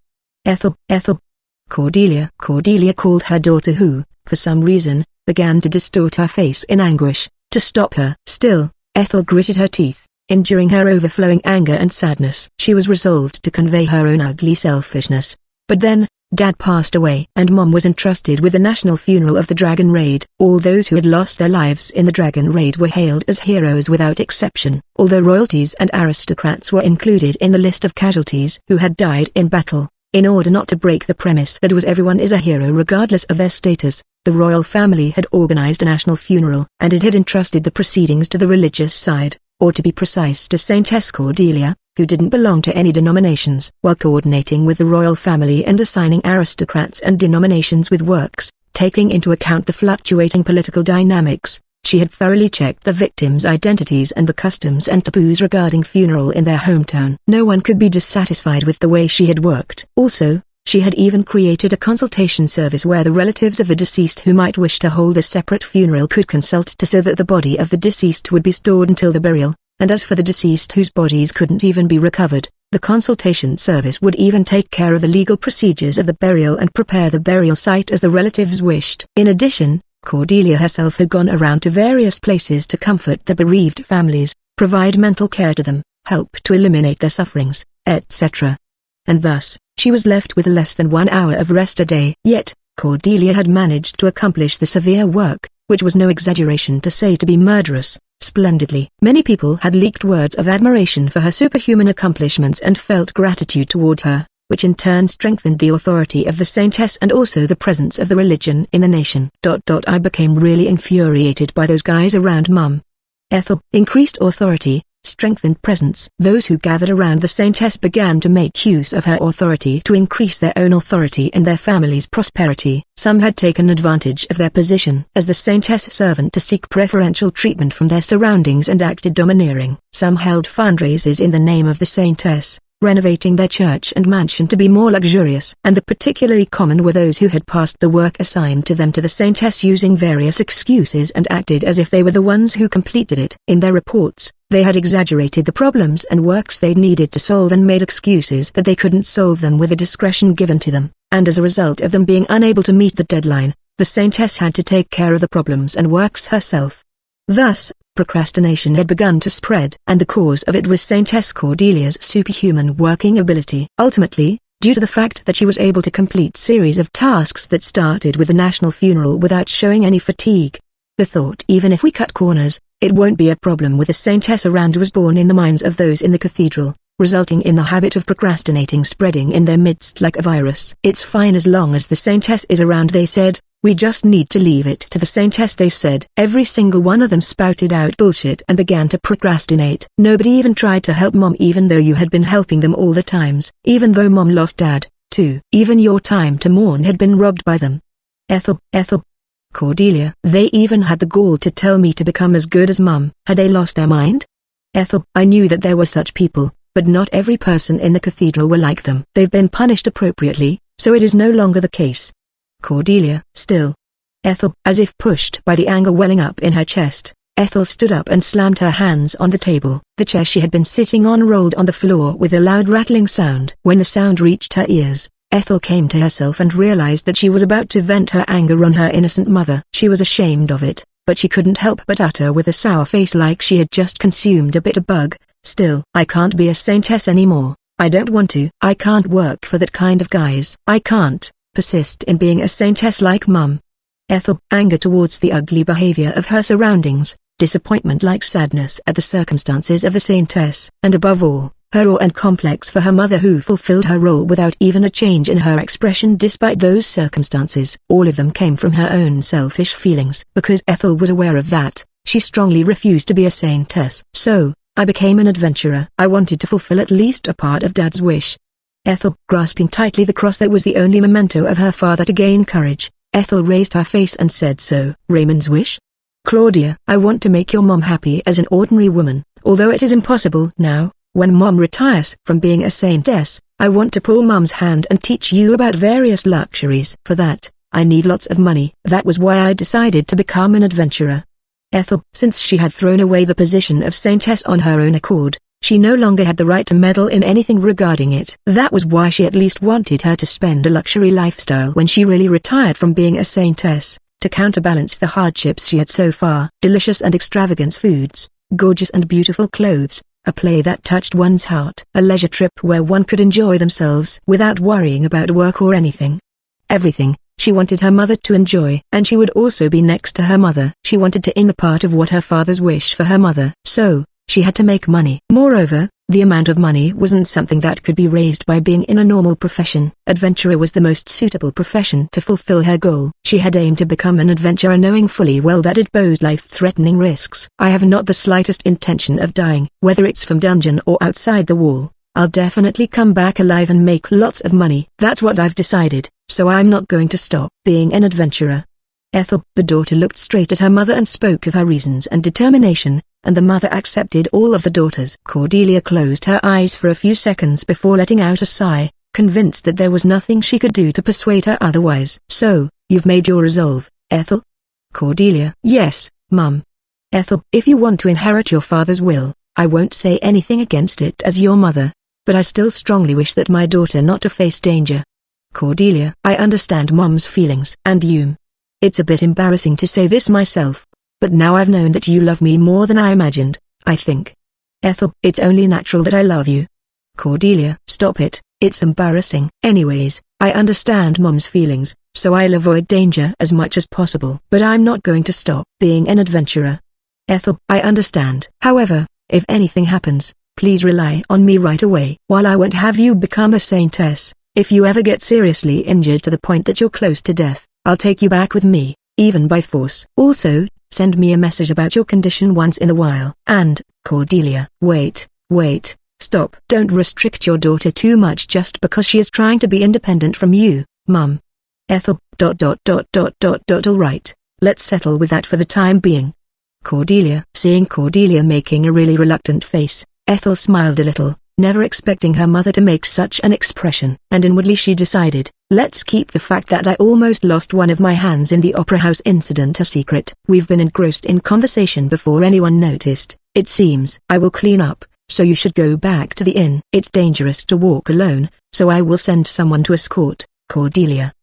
Ethel. Cordelia called her daughter who, for some reason, began to distort her face in anguish, to stop her. Still, Ethel gritted her teeth, enduring her overflowing anger and sadness. She was resolved to convey her own ugly selfishness. But then, Dad passed away and Mom was entrusted with the national funeral of the Dragon Raid. All those who had lost their lives in the Dragon Raid were hailed as heroes without exception, although royalties and aristocrats were included in the list of casualties who had died in battle. In order not to break the premise that everyone is a hero regardless of their status, the royal family had organized a national funeral, and it had entrusted the proceedings to the religious side, or to be precise to Saintess Cordelia, who didn't belong to any denominations. While coordinating with the royal family and assigning aristocrats and denominations with works, taking into account the fluctuating political dynamics, she had thoroughly checked the victims' identities and the customs and taboos regarding funeral in their hometown. No one could be dissatisfied with the way she had worked. Also, she had even created a consultation service where the relatives of the deceased who might wish to hold a separate funeral could consult so that the body of the deceased would be stored until the burial, and as for the deceased whose bodies couldn't even be recovered, the consultation service would even take care of the legal procedures of the burial and prepare the burial site as the relatives wished. In addition, Cordelia herself had gone around to various places to comfort the bereaved families, provide mental care to them, help to eliminate their sufferings, etc. And thus, she was left with less than 1 hour of rest a day. Yet, Cordelia had managed to accomplish the severe work, which was no exaggeration to say to be murderous, splendidly. Many people had leaked words of admiration for her superhuman accomplishments and felt gratitude toward her, which in turn strengthened the authority of the Saintess and also the presence of the religion in the nation. I became really infuriated by those guys around Mum. Ethel. Increased authority, strengthened presence. Those who gathered around the Saintess began to make use of her authority to increase their own authority and their family's prosperity. Some had taken advantage of their position as the Saintess servant to seek preferential treatment from their surroundings and acted domineering. Some held fundraisers in the name of the Saintess, renovating their church and mansion to be more luxurious. And the particularly common were those who had passed the work assigned to them to the Saintess using various excuses and acted as if they were the ones who completed it. In their reports, they had exaggerated the problems and works they needed to solve and made excuses that they couldn't solve them with the discretion given to them, and as a result of them being unable to meet the deadline, the Saintess had to take care of the problems and works herself. Thus, procrastination had begun to spread, and the cause of it was Saintess Cordelia's superhuman working ability. Ultimately, due to the fact that she was able to complete series of tasks that started with the national funeral without showing any fatigue, the thought even if we cut corners, it won't be a problem with the Saintess around was born in the minds of those in the cathedral, resulting in the habit of procrastinating spreading in their midst like a virus. It's fine as long as the Saintess is around, they said. We just need to leave it to the Saintess, they said. Every single one of them spouted out bullshit and began to procrastinate. Nobody even tried to help Mom even though you had been helping them all the times. Even though Mom lost Dad, too. Even your time to mourn had been robbed by them. Ethel. Cordelia. They even had the gall to tell me to become as good as Mum. Had they lost their mind? Ethel. I knew that there were such people, but not every person in the cathedral were like them. They've been punished appropriately, so it is no longer the case. Cordelia. Still. Ethel. As if pushed by the anger welling up in her chest, Ethel stood up and slammed her hands on the table. The chair she had been sitting on rolled on the floor with a loud rattling sound. When the sound reached her ears, Ethel came to herself and realized that she was about to vent her anger on her innocent mother. She was ashamed of it, but she couldn't help but utter with a sour face like she had just consumed a bitter bug. Still. I can't be a Saintess anymore. I don't want to. I can't work for that kind of guys. I can't persist in being a Saintess like Mum. Ethel. Anger towards the ugly behavior of her surroundings, disappointment like sadness at the circumstances of the Saintess, and above all, her awe and complex for her mother who fulfilled her role without even a change in her expression despite those circumstances. All of them came from her own selfish feelings. Because Ethel was aware of that, she strongly refused to be a Saintess. So, I became an adventurer. I wanted to fulfill at least a part of Dad's wish. Ethel. Grasping tightly the cross that was the only memento of her father to gain courage, Ethel raised her face and said, so, Raymond's wish? Claudia. I want to make your mom happy as an ordinary woman, although it is impossible now. When Mom retires from being a Saintess, I want to pull Mom's hand and teach you about various luxuries. For that, I need lots of money. That was why I decided to become an adventurer. Ethel, since she had thrown away the position of saintess on her own accord, she no longer had the right to meddle in anything regarding it. That was why she at least wanted her to spend a luxury lifestyle when she really retired from being a saintess, to counterbalance the hardships she had so far. Delicious and extravagant foods, gorgeous and beautiful clothes, a play that touched one's heart, a leisure trip where one could enjoy themselves without worrying about work or anything. Everything she wanted her mother to enjoy, and she would also be next to her mother. She wanted to inner part of what her father's wish for her mother. So, she had to make money. Moreover, the amount of money wasn't something that could be raised by being in a normal profession. Adventurer was the most suitable profession to fulfill her goal. She had aimed to become an adventurer knowing fully well that it posed life-threatening risks. I have not the slightest intention of dying. Whether it's from dungeon or outside the wall, I'll definitely come back alive and make lots of money. That's what I've decided, so I'm not going to stop being an adventurer. Ethel, the daughter, looked straight at her mother and spoke of her reasons and determination, and the mother accepted all of the daughters. Cordelia closed her eyes for a few seconds before letting out a sigh, convinced that there was nothing she could do to persuade her otherwise. So, you've made your resolve, Ethel? Cordelia: Yes, Mum. Ethel, if you want to inherit your father's will, I won't say anything against it as your mother, but I still strongly wish that my daughter not to face danger. Cordelia: I understand Mom's feelings. And you? It's a bit embarrassing to say this myself, but now I've known that you love me more than I imagined, I think. Ethel: It's only natural that I love you. Cordelia: Stop it, it's embarrassing. Anyways, I understand Mom's feelings, so I'll avoid danger as much as possible. But I'm not going to stop being an adventurer. Ethel: I understand. However, if anything happens, please rely on me right away. While I won't have you become a saintess, if you ever get seriously injured to the point that you're close to death, I'll take you back with me, even by force. Also, send me a message about your condition once in a while. And, Cordelia. Wait, stop. Don't restrict your daughter too much just because she is trying to be independent from you, Mum. Ethel, All right, let's settle with that for the time being. Cordelia. Seeing Cordelia making a really reluctant face, Ethel smiled a little, never expecting her mother to make such an expression. And inwardly she decided, let's keep the fact that I almost lost one of my hands in the Opera House incident a secret. We've been engrossed in conversation before anyone noticed, it seems. I will clean up, so you should go back to the inn. It's dangerous to walk alone, so I will send someone to escort. Cordelia.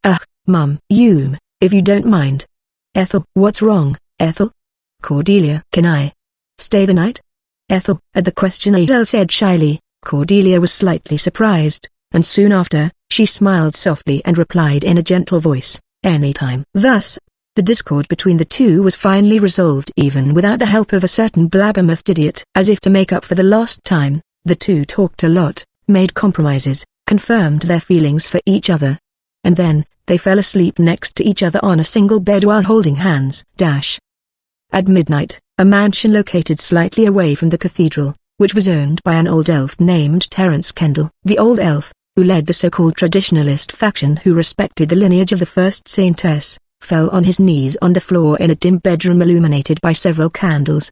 Mum. If you don't mind. Ethel. What's wrong, Ethel? Cordelia. Can I stay the night? Ethel. At the question Adele said shyly, Cordelia was slightly surprised, and soon after, she smiled softly and replied in a gentle voice, anytime. Thus, the discord between the two was finally resolved even without the help of a certain blabbermouthed idiot. As if to make up for the lost time, the two talked a lot, made compromises, confirmed their feelings for each other. And then, they fell asleep next to each other on a single bed while holding hands. At midnight, a mansion located slightly away from the cathedral, which was owned by an old elf named Terence Kendall. The old elf, who led the so-called traditionalist faction who respected the lineage of the first saintess, fell on his knees on the floor in a dim bedroom illuminated by several candles.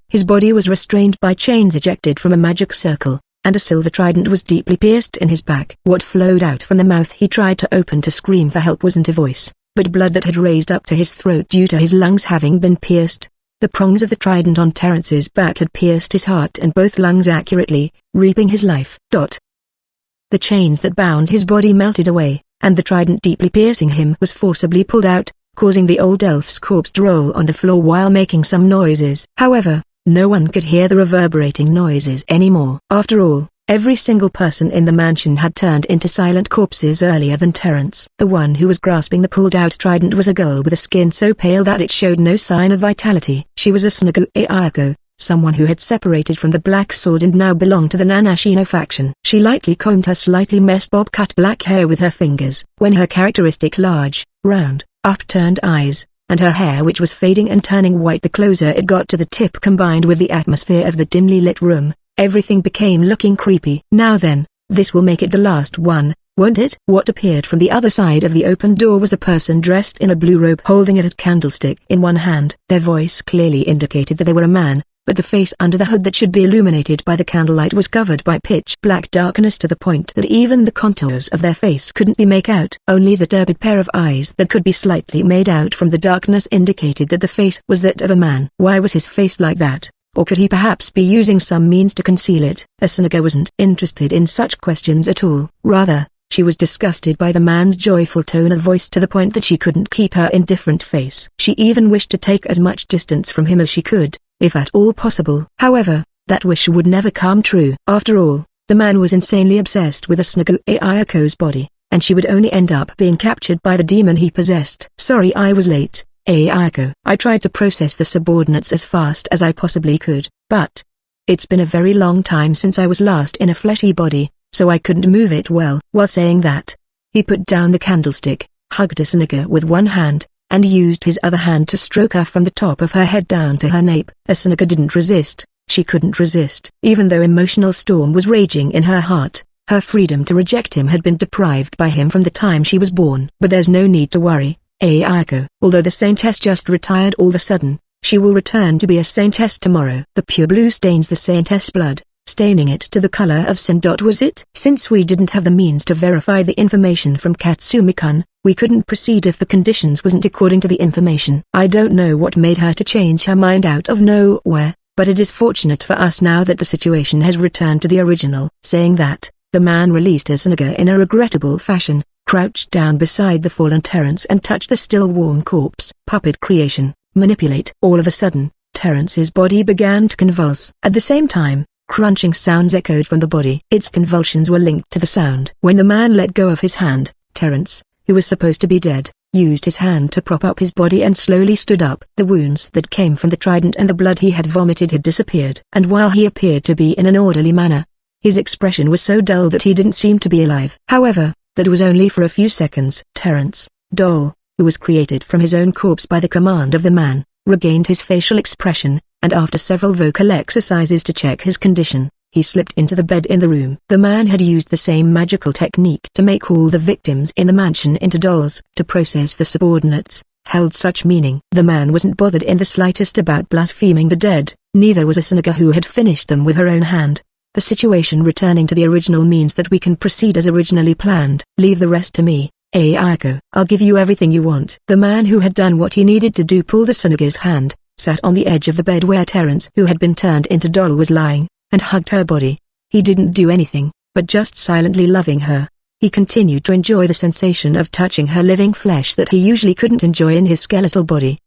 His body was restrained by chains ejected from a magic circle, and a silver trident was deeply pierced in his back. What flowed out from the mouth he tried to open to scream for help wasn't a voice, but blood that had raised up to his throat due to his lungs having been pierced. The prongs of the trident on Terence's back had pierced his heart and both lungs accurately, reaping his life. The chains that bound his body melted away, and the trident deeply piercing him was forcibly pulled out, causing the old elf's corpse to roll on the floor while making some noises. However, no one could hear the reverberating noises anymore. After all, every single person in the mansion had turned into silent corpses earlier than Terence. The one who was grasping the pulled-out trident was a girl with a skin so pale that it showed no sign of vitality. She was a Sunago Ayako, someone who had separated from the Black Sword and now belonged to the Nanashino faction. She lightly combed her slightly messed bob-cut black hair with her fingers. When her characteristic large, round, upturned eyes, and her hair which was fading and turning white the closer it got to the tip combined with the atmosphere of the dimly lit room, everything became looking creepy. Now then, this will make it the last one, won't it? What appeared from the other side of the open door was a person dressed in a blue robe holding a lit candlestick in one hand. Their voice clearly indicated that they were a man, but the face under the hood that should be illuminated by the candlelight was covered by pitch-black darkness to the point that even the contours of their face couldn't be made out. Only the turbid pair of eyes that could be slightly made out from the darkness indicated that the face was that of a man. Why was his face like that? Or could he perhaps be using some means to conceal it? Asunaga wasn't interested in such questions at all. Rather, she was disgusted by the man's joyful tone of voice to the point that she couldn't keep her indifferent face. She even wished to take as much distance from him as she could, if at all possible. However, that wish would never come true. After all, the man was insanely obsessed with Asunaga Ayako's body, and she would only end up being captured by the demon he possessed. Sorry I was late, Ayako. I tried to process the subordinates as fast as I possibly could, but it's been a very long time since I was last in a fleshy body, so I couldn't move it well. While saying that, he put down the candlestick, hugged Asunaga with one hand, and used his other hand to stroke her from the top of her head down to her nape. Asunaga didn't resist. She couldn't resist. Even though emotional storm was raging in her heart, her freedom to reject him had been deprived by him from the time she was born. But there's no need to worry, Ayako. Although the saintess just retired all of a sudden, she will return to be a saintess tomorrow. The pure blue stains the saintess blood, staining it to the color of sin. Was it? Since we didn't have the means to verify the information from Katsumi-kun, we couldn't proceed if the conditions wasn't according to the information. I don't know what made her to change her mind out of nowhere, but it is fortunate for us now that the situation has returned to the original. Saying that, the man released Asunaga in a regrettable fashion, crouched down beside the fallen Terence and touched the still warm corpse. Puppet creation, manipulate. All of a sudden, Terence's body began to convulse. At the same time, crunching sounds echoed from the body. Its convulsions were linked to the sound. When the man let go of his hand, Terence, who was supposed to be dead, used his hand to prop up his body and slowly stood up. The wounds that came from the trident and the blood he had vomited had disappeared. And while he appeared to be in an orderly manner, his expression was so dull that he didn't seem to be alive. However, that was only for a few seconds. Terence, doll, who was created from his own corpse by the command of the man, regained his facial expression, and after several vocal exercises to check his condition, he slipped into the bed in the room. The man had used the same magical technique to make all the victims in the mansion into dolls. To process the subordinates, held such meaning. The man wasn't bothered in the slightest about blaspheming the dead, neither was Asunaga, who had finished them with her own hand. The situation returning to the original means that we can proceed as originally planned. Leave the rest to me, Ayako. I'll give you everything you want. The man who had done what he needed to do pulled Asunaga's hand, sat on the edge of the bed where Terence, who had been turned into doll, was lying, and hugged her body. He didn't do anything, but just silently loving her. He continued to enjoy the sensation of touching her living flesh that he usually couldn't enjoy in his skeletal body.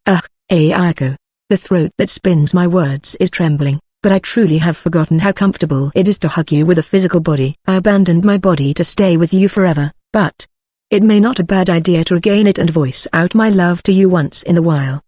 Ayako. The throat that spins my words is trembling, but I truly have forgotten how comfortable it is to hug you with a physical body. I abandoned my body to stay with you forever, but it may not a bad idea to regain it and voice out my love to you once in a while.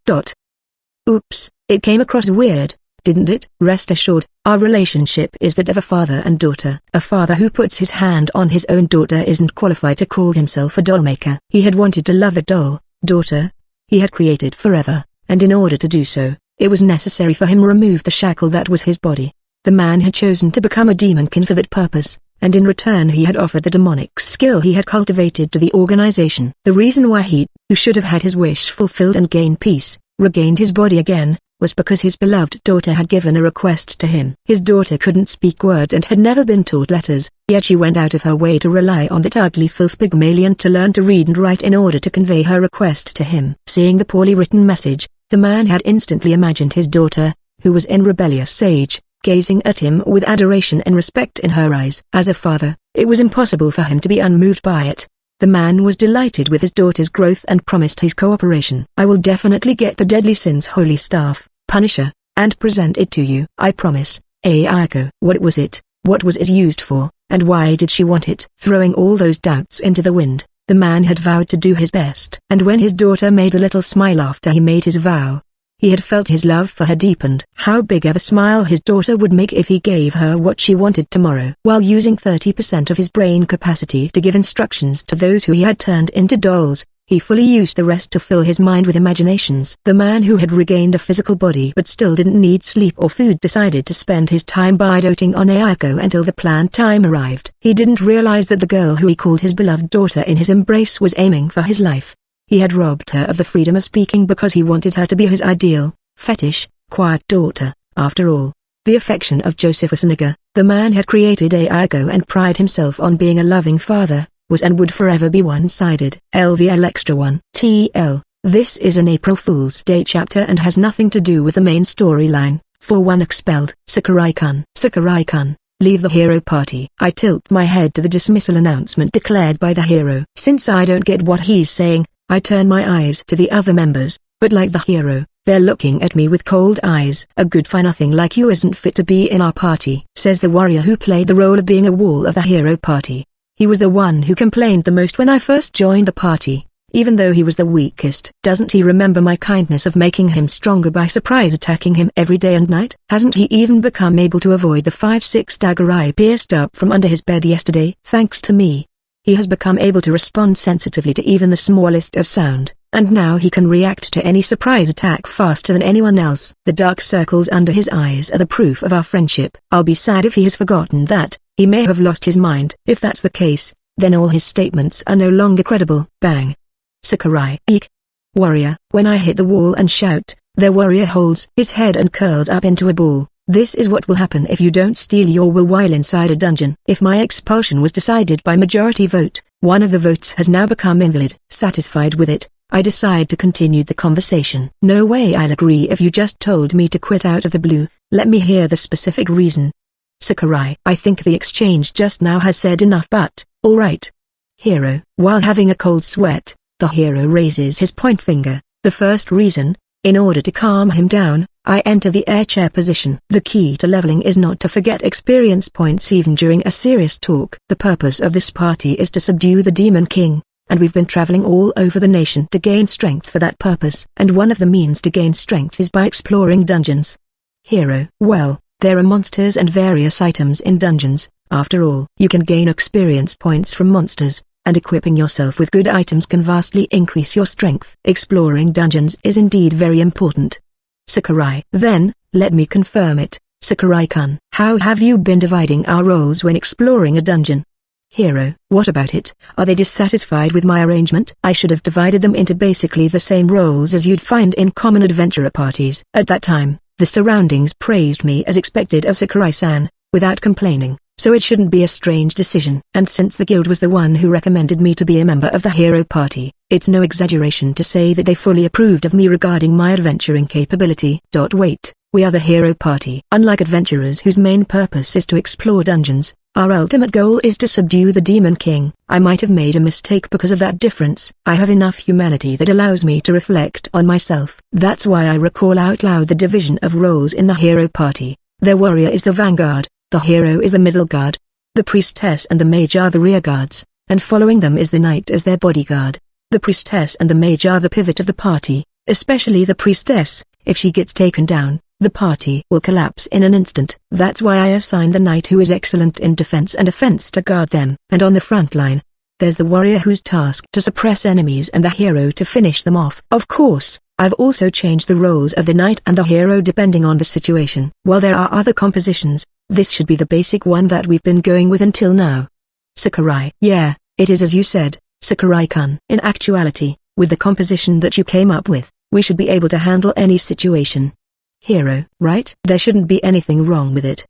Oops, it came across weird, didn't it? Rest assured, our relationship is that of a father and daughter. A father who puts his hand on his own daughter isn't qualified to call himself a doll maker. He had wanted to love the daughter he had created forever, and in order to do so, it was necessary for him to remove the shackle that was his body. The man had chosen to become a demonkin for that purpose, and in return he had offered the demonic skill he had cultivated to the organization. The reason why he, who should have had his wish fulfilled and gained peace, regained his body again, was because his beloved daughter had given a request to him. His daughter couldn't speak words and had never been taught letters, yet she went out of her way to rely on that ugly filth Pygmalion to learn to read and write in order to convey her request to him. Seeing the poorly written message, the man had instantly imagined his daughter, who was in rebellious age, gazing at him with adoration and respect in her eyes. As a father, it was impossible for him to be unmoved by it. The man was delighted with his daughter's growth and promised his cooperation. I will definitely get the Deadly Sins Holy Staff, Punisher, and present it to you. I promise, Ayako. What was it? What was it used for, and why did she want it? Throwing all those doubts into the wind, the man had vowed to do his best. And when his daughter made a little smile after he made his vow, he had felt his love for her deepened. How big of a smile his daughter would make if he gave her what she wanted tomorrow. While using 30% of his brain capacity to give instructions to those who he had turned into dolls, he fully used the rest to fill his mind with imaginations. The man who had regained a physical body but still didn't need sleep or food decided to spend his time by doting on Ayako until the planned time arrived. He didn't realize that the girl who he called his beloved daughter in his embrace was aiming for his life. He had robbed her of the freedom of speaking because he wanted her to be his ideal, fetish, quiet daughter, after all. The affection of Joseph Asaniga, the man had created Iago and pride himself on being a loving father, was and would forever be one-sided. LVL Extra 1 TL. This is an April Fool's Day chapter and has nothing to do with the main storyline. For one expelled. Sakurai-kun. Sakurai-kun, leave the hero party. I tilt my head to the dismissal announcement declared by the hero. Since I don't get what he's saying, I turn my eyes to the other members, but like the hero, they're looking at me with cold eyes. A good-for-nothing like you isn't fit to be in our party, says the warrior who played the role of being a wall of the hero party. He was the one who complained the most when I first joined the party, even though he was the weakest. Doesn't he remember my kindness of making him stronger by surprise attacking him every day and night? Hasn't he even become able to avoid the 5-6 dagger I pierced up from under his bed yesterday? Thanks to me, he has become able to respond sensitively to even the smallest of sound, and now he can react to any surprise attack faster than anyone else. The dark circles under his eyes are the proof of our friendship. I'll be sad if he has forgotten that. He may have lost his mind. If that's the case, then all his statements are no longer credible. Bang. Sakurai. Eek. Warrior. When I hit the wall and shout, the warrior holds his head and curls up into a ball. This is what will happen if you don't steal your will while inside a dungeon. If my expulsion was decided by majority vote, one of the votes has now become invalid. Satisfied with it, I decide to continue the conversation. No way I'll agree if you just told me to quit out of the blue. Let me hear the specific reason. Sakurai. I think the exchange just now has said enough, but, alright. Hero. While having a cold sweat, the hero raises his point finger. The first reason, in order to calm him down, I enter the air chair position. The key to leveling is not to forget experience points even during a serious talk. The purpose of this party is to subdue the Demon King, and we've been traveling all over the nation to gain strength for that purpose. And one of the means to gain strength is by exploring dungeons. Hero. Well, there are monsters and various items in dungeons. After all, you can gain experience points from monsters, and equipping yourself with good items can vastly increase your strength. Exploring dungeons is indeed very important. Sakurai. Then, let me confirm it, Sakurai-kun. How have you been dividing our roles when exploring a dungeon? Hero. What about it? Are they dissatisfied with my arrangement? I should have divided them into basically the same roles as you'd find in common adventurer parties. At that time, the surroundings praised me as expected of Sakurai-san, without complaining, so it shouldn't be a strange decision. And since the guild was the one who recommended me to be a member of the hero party, it's no exaggeration to say that they fully approved of me regarding my adventuring capability. Wait, we are the hero party. Unlike adventurers whose main purpose is to explore dungeons, our ultimate goal is to subdue the Demon King. I might have made a mistake because of that difference. I have enough humanity that allows me to reflect on myself. That's why I recall out loud the division of roles in the hero party. The warrior is the vanguard, the hero is the middle guard, the priestess and the mage are the rear guards, and following them is the knight as their bodyguard. The priestess and the mage are the pivot of the party, especially the priestess. If she gets taken down, the party will collapse in an instant. That's why I assign the knight who is excellent in defense and offense to guard them. And on the front line, there's the warrior who's tasked to suppress enemies and the hero to finish them off. Of course, I've also changed the roles of the knight and the hero depending on the situation. While there are other compositions, this should be the basic one that we've been going with until now. Sakurai. Yeah, it is as you said, Sakurai-kun. In actuality, with the composition that you came up with, we should be able to handle any situation. Hero. Right? There shouldn't be anything wrong with it.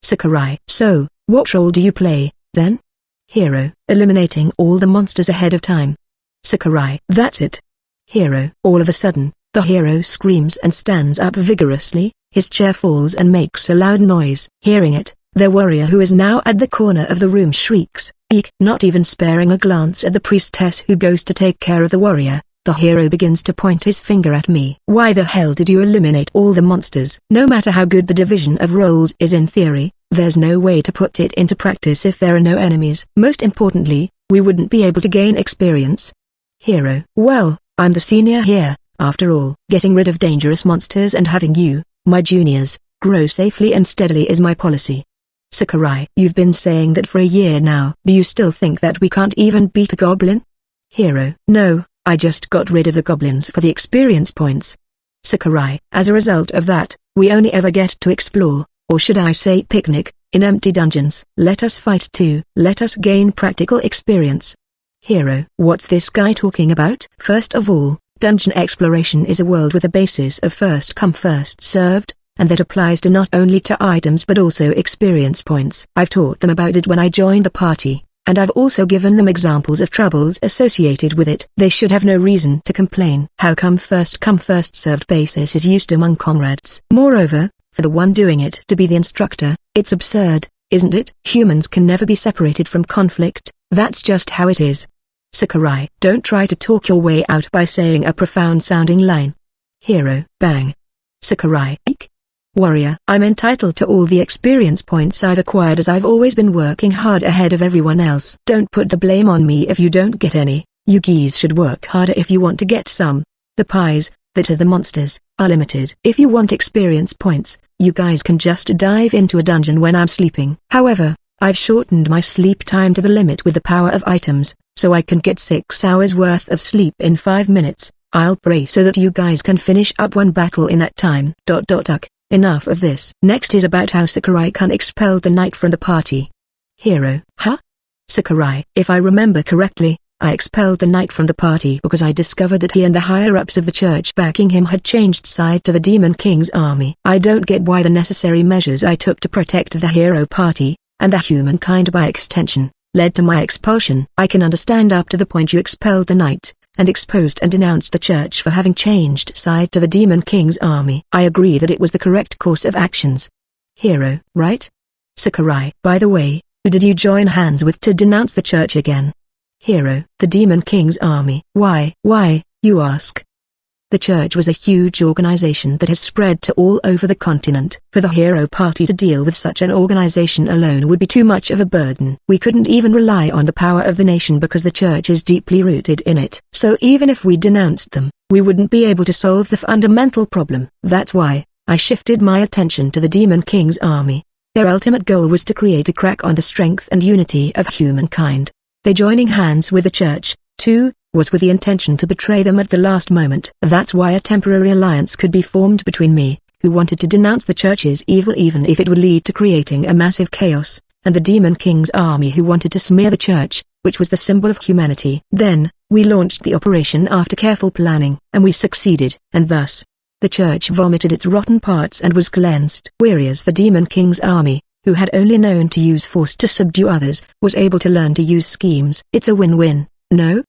Sakurai. So, what role do you play, then? Hero. Eliminating all the monsters ahead of time. Sakurai. That's it. Hero. All of a sudden, the hero screams and stands up vigorously. His chair falls and makes a loud noise. Hearing it, the warrior who is now at the corner of the room shrieks, "Eek!" Not even sparing a glance at the priestess who goes to take care of the warrior, the hero begins to point his finger at me. Why the hell did you eliminate all the monsters? No matter how good the division of roles is in theory, there's no way to put it into practice if there are no enemies. Most importantly, we wouldn't be able to gain experience. Hero. Well, I'm the senior here, after all. Getting rid of dangerous monsters and having you, my juniors, grow safely and steadily is my policy. Sakurai. You've been saying that for a year now. Do you still think that we can't even beat a goblin? Hero. No, I just got rid of the goblins for the experience points. Sakurai. As a result of that, we only ever get to explore, or should I say picnic, in empty dungeons. Let us fight too. Let us gain practical experience. Hero. What's this guy talking about? First of all, dungeon exploration is a world with a basis of first come first served. and that applies to not only to items but also experience points. I've taught them about it when I joined the party, and I've also given them examples of troubles associated with it. They should have no reason to complain. How come first served basis is used among comrades? Moreover, for the one doing it to be the instructor, it's absurd, isn't it? Humans can never be separated from conflict, that's just how it is. Sakurai, don't try to talk your way out by saying a profound-sounding line. Hero, bang. Sakurai, eek. Warrior, I'm entitled to all the experience points I've acquired as I've always been working hard ahead of everyone else. Don't put the blame on me if you don't get any. You geese should work harder if you want to get some. The pies, that are the monsters, are limited. If you want experience points, you guys can just dive into a dungeon when I'm sleeping. However, I've shortened my sleep time to the limit with the power of items, so I can get 6 hours worth of sleep in 5 minutes. I'll pray so that you guys can finish up one battle in that time. Enough of this. Next is about how Sakurai-kun expelled the knight from the party. Hero, huh? Sakurai, if I remember correctly, I expelled the knight from the party because I discovered that he and the higher-ups of the church backing him had changed side to the Demon King's army. I don't get why the necessary measures I took to protect the hero party, and the humankind by extension, led to my expulsion. I can understand up to the point you expelled the knight, and exposed and denounced the church for having changed side to the Demon King's army. I agree that it was the correct course of actions. Hero, right? Sakurai, by the way, who did you join hands with to denounce the church again? Hero, the Demon King's army. Why, you ask? The church was a huge organization that has spread to all over the continent. For the hero party to deal with such an organization alone would be too much of a burden. We couldn't even rely on the power of the nation because the church is deeply rooted in it. So even if we denounced them, we wouldn't be able to solve the fundamental problem. That's why I shifted my attention to the Demon King's army. Their ultimate goal was to create a crack on the strength and unity of humankind. They joining hands with the church, too, was with the intention to betray them at the last moment. That's why a temporary alliance could be formed between me, who wanted to denounce the church's evil even if it would lead to creating a massive chaos, and the Demon King's army who wanted to smear the church, which was the symbol of humanity. Then, we launched the operation after careful planning, and we succeeded, and thus, the church vomited its rotten parts and was cleansed. Whereas the Demon King's army, who had only known to use force to subdue others, was able to learn to use schemes. It's a win-win, no?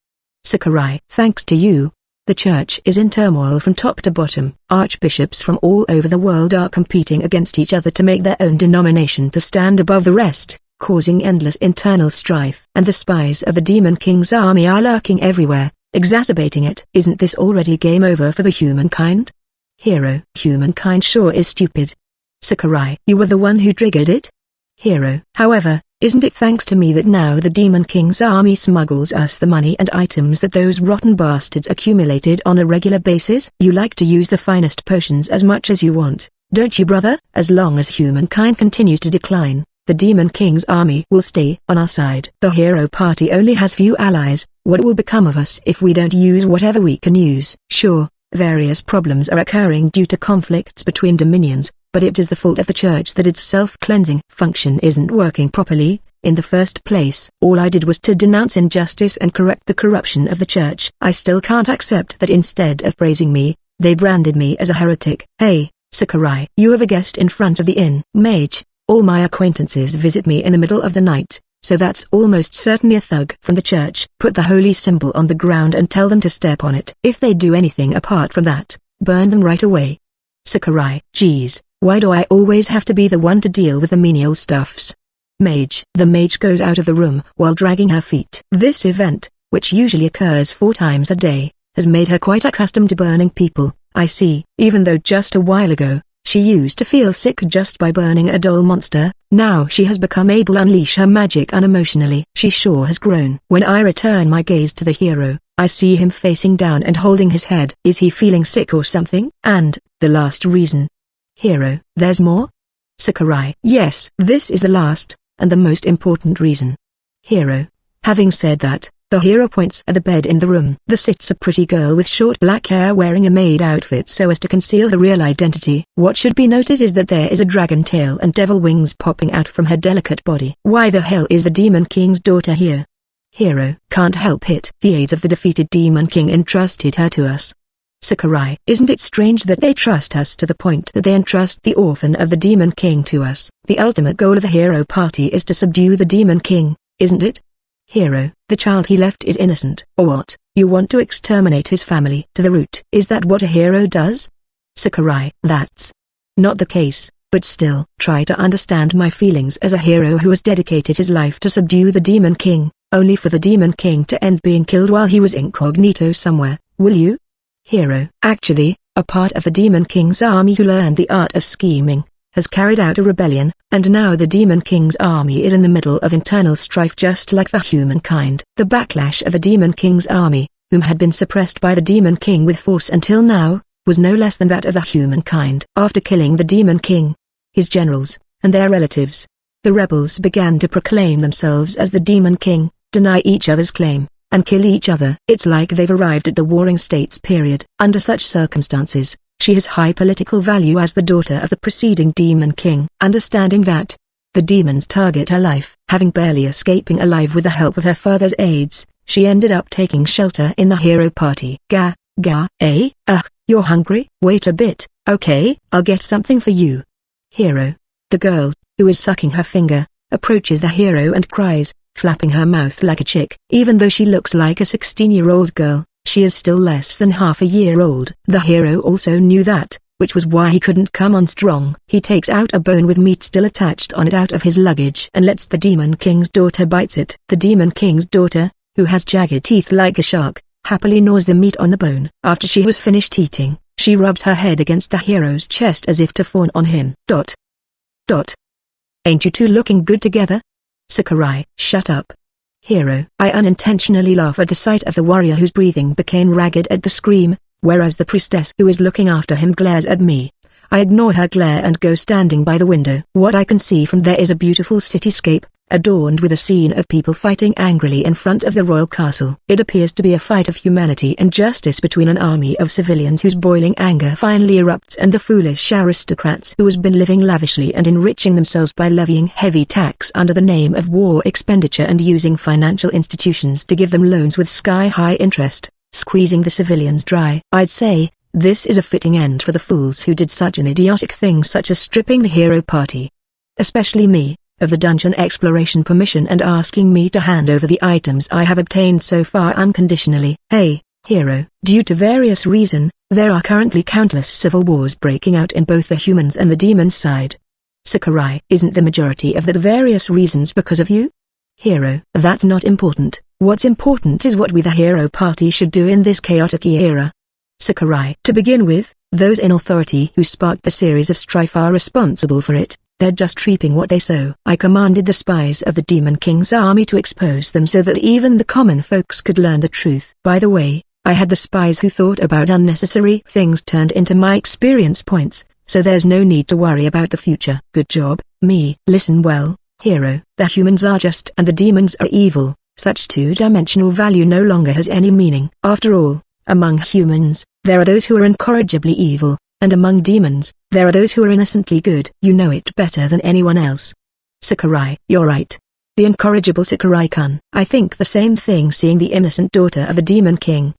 Sakurai, thanks to you, the church is in turmoil from top to bottom. Archbishops from all over the world are competing against each other to make their own denomination to stand above the rest, causing endless internal strife. And the spies of the Demon King's army are lurking everywhere, exacerbating it. Isn't this already game over for the humankind? Hero, humankind sure is stupid. Sakurai, you were the one who triggered it? Hero, however, isn't it thanks to me that now the Demon King's army smuggles us the money and items that those rotten bastards accumulated on a regular basis? You like to use the finest potions as much as you want, don't you brother? As long as humankind continues to decline, the Demon King's army will stay on our side. The hero party only has few allies. What will become of us if we don't use whatever we can use? Sure, various problems are occurring due to conflicts between dominions, but it is the fault of the church that its self-cleansing function isn't working properly. In the first place, all I did was to denounce injustice and correct the corruption of the church. I still can't accept that instead of praising me, they branded me as a heretic. Hey, Sakurai, you have a guest in front of the inn. Mage, all my acquaintances visit me in the middle of the night, so that's almost certainly a thug from the church. Put the holy symbol on the ground and tell them to step on it. If they do anything apart from that, burn them right away. Sakurai, geez. Why do I always have to be the one to deal with the menial stuffs? Mage. The mage goes out of the room while dragging her feet. This event, which usually occurs 4 times a day, has made her quite accustomed to burning people. I see. Even though just a while ago, she used to feel sick just by burning a doll monster, now she has become able to unleash her magic unemotionally. She sure has grown. When I return my gaze to the hero, I see him facing down and holding his head. Is he feeling sick or something? And, the last reason. Hero, there's more? Sakurai, yes, this is the last, and the most important reason. Hero, having said that, the hero points at the bed in the room. There sits a pretty girl with short black hair wearing a maid outfit so as to conceal the real identity. What should be noted is that there is a dragon tail and devil wings popping out from her delicate body. Why the hell is the Demon King's daughter here? Hero, can't help it. The aides of the defeated Demon King entrusted her to us. Sakurai. Isn't it strange that they trust us to the point that they entrust the orphan of the Demon King to us? The ultimate goal of the hero party is to subdue the Demon King, isn't it? Hero, the child he left is innocent. Or what? You want to exterminate his family to the root? Is that what a hero does? Sakurai. That's not the case, but still. Try to understand my feelings as a hero who has dedicated his life to subdue the Demon King, only for the Demon King to end being killed while he was incognito somewhere, will you? Hero. Actually, a part of the Demon King's army who learned the art of scheming, has carried out a rebellion, and now the Demon King's army is in the middle of internal strife just like the humankind. The backlash of the Demon King's army, whom had been suppressed by the Demon King with force until now, was no less than that of the humankind. After killing the Demon King, his generals, and their relatives, the rebels began to proclaim themselves as the Demon King, deny each other's claim, and kill each other. It's like they've arrived at the warring states period. Under such circumstances, she has high political value as the daughter of the preceding Demon King. Understanding that the demons target her life, having barely escaping alive with the help of her father's aides, she ended up taking shelter in the hero party. You're hungry? Wait a bit, okay, I'll get something for you. Hero. The girl, who is sucking her finger, approaches the hero and cries, flapping her mouth like a chick. Even though she looks like a 16-year-old girl, she is still less than half a year old. The hero also knew that, which was why he couldn't come on strong. He takes out a bone with meat still attached on it out of his luggage and lets the Demon King's daughter bites it. The Demon King's daughter, who has jagged teeth like a shark, happily gnaws the meat on the bone. After she was finished eating, she rubs her head against the hero's chest as if to fawn on him. Ain't you two looking good together? Sakurai. Shut up. Hero. I unintentionally laugh at the sight of the warrior whose breathing became ragged at the scream, whereas the priestess who is looking after him glares at me. I ignore her glare and go standing by the window. What I can see from there is a beautiful cityscape, adorned with a scene of people fighting angrily in front of the royal castle. It appears to be a fight of humanity and justice between an army of civilians whose boiling anger finally erupts and the foolish aristocrats who has been living lavishly and enriching themselves by levying heavy tax under the name of war expenditure and using financial institutions to give them loans with sky-high interest, squeezing the civilians dry. I'd say, this is a fitting end for the fools who did such an idiotic thing such as stripping the hero party. Especially me, of the dungeon exploration permission and asking me to hand over the items I have obtained so far unconditionally. Hey, hero. Due to various reasons, there are currently countless civil wars breaking out in both the humans and the demons side. Sakurai. Isn't the majority of the various reasons because of you? Hero. That's not important. What's important is what we the hero party should do in this chaotic era. Sakurai. To begin with, those in authority who sparked the series of strife are responsible for it. They're just reaping what they sow. I commanded the spies of the Demon King's army to expose them so that even the common folks could learn the truth. By the way, I had the spies who thought about unnecessary things turned into my experience points, so there's no need to worry about the future. Good job, me. Listen well, hero. The humans are just and the demons are evil. Such two-dimensional value no longer has any meaning. After all, among humans, there are those who are incorrigibly evil, and among demons, there are those who are innocently good. You know it better than anyone else. Sakurai. You're right. The incorrigible Sakurai-kun. I think the same thing seeing the innocent daughter of the Demon King.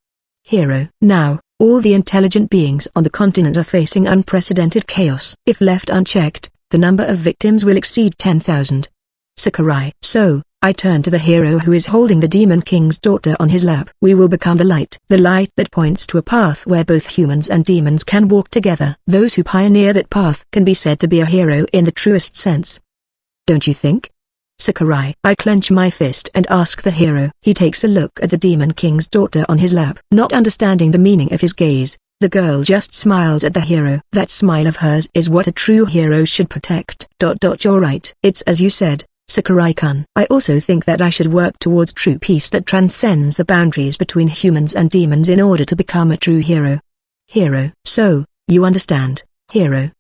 Hero. Now, all the intelligent beings on the continent are facing unprecedented chaos. If left unchecked, the number of victims will exceed 10,000. Sakurai. So, I turn to the hero who is holding the Demon King's daughter on his lap. We will become the light that points to a path where both humans and demons can walk together. Those who pioneer that path can be said to be a hero in the truest sense. Don't you think? Sakurai. I clench my fist and ask the hero. He takes a look at the Demon King's daughter on his lap. Not understanding the meaning of his gaze, the girl just smiles at the hero. That smile of hers is what a true hero should protect. You're right. It's as you said, Sakurai-kun. I also think that I should work towards true peace that transcends the boundaries between humans and demons in order to become a true hero. Hero. So, you understand, hero?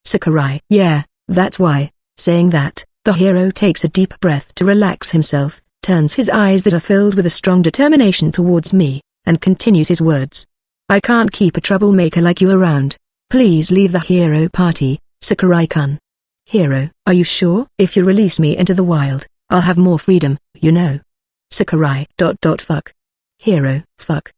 Sakurai. Yeah, that's why. Saying that, the hero takes a deep breath to relax himself, turns his eyes that are filled with a strong determination towards me, and continues his words. I can't keep a troublemaker like you around. Please leave the hero party, Sakurai-kun. Hero. Are you sure? If you release me into the wild, I'll have more freedom, you know. Sakurai. Fuck. Hero. Fuck.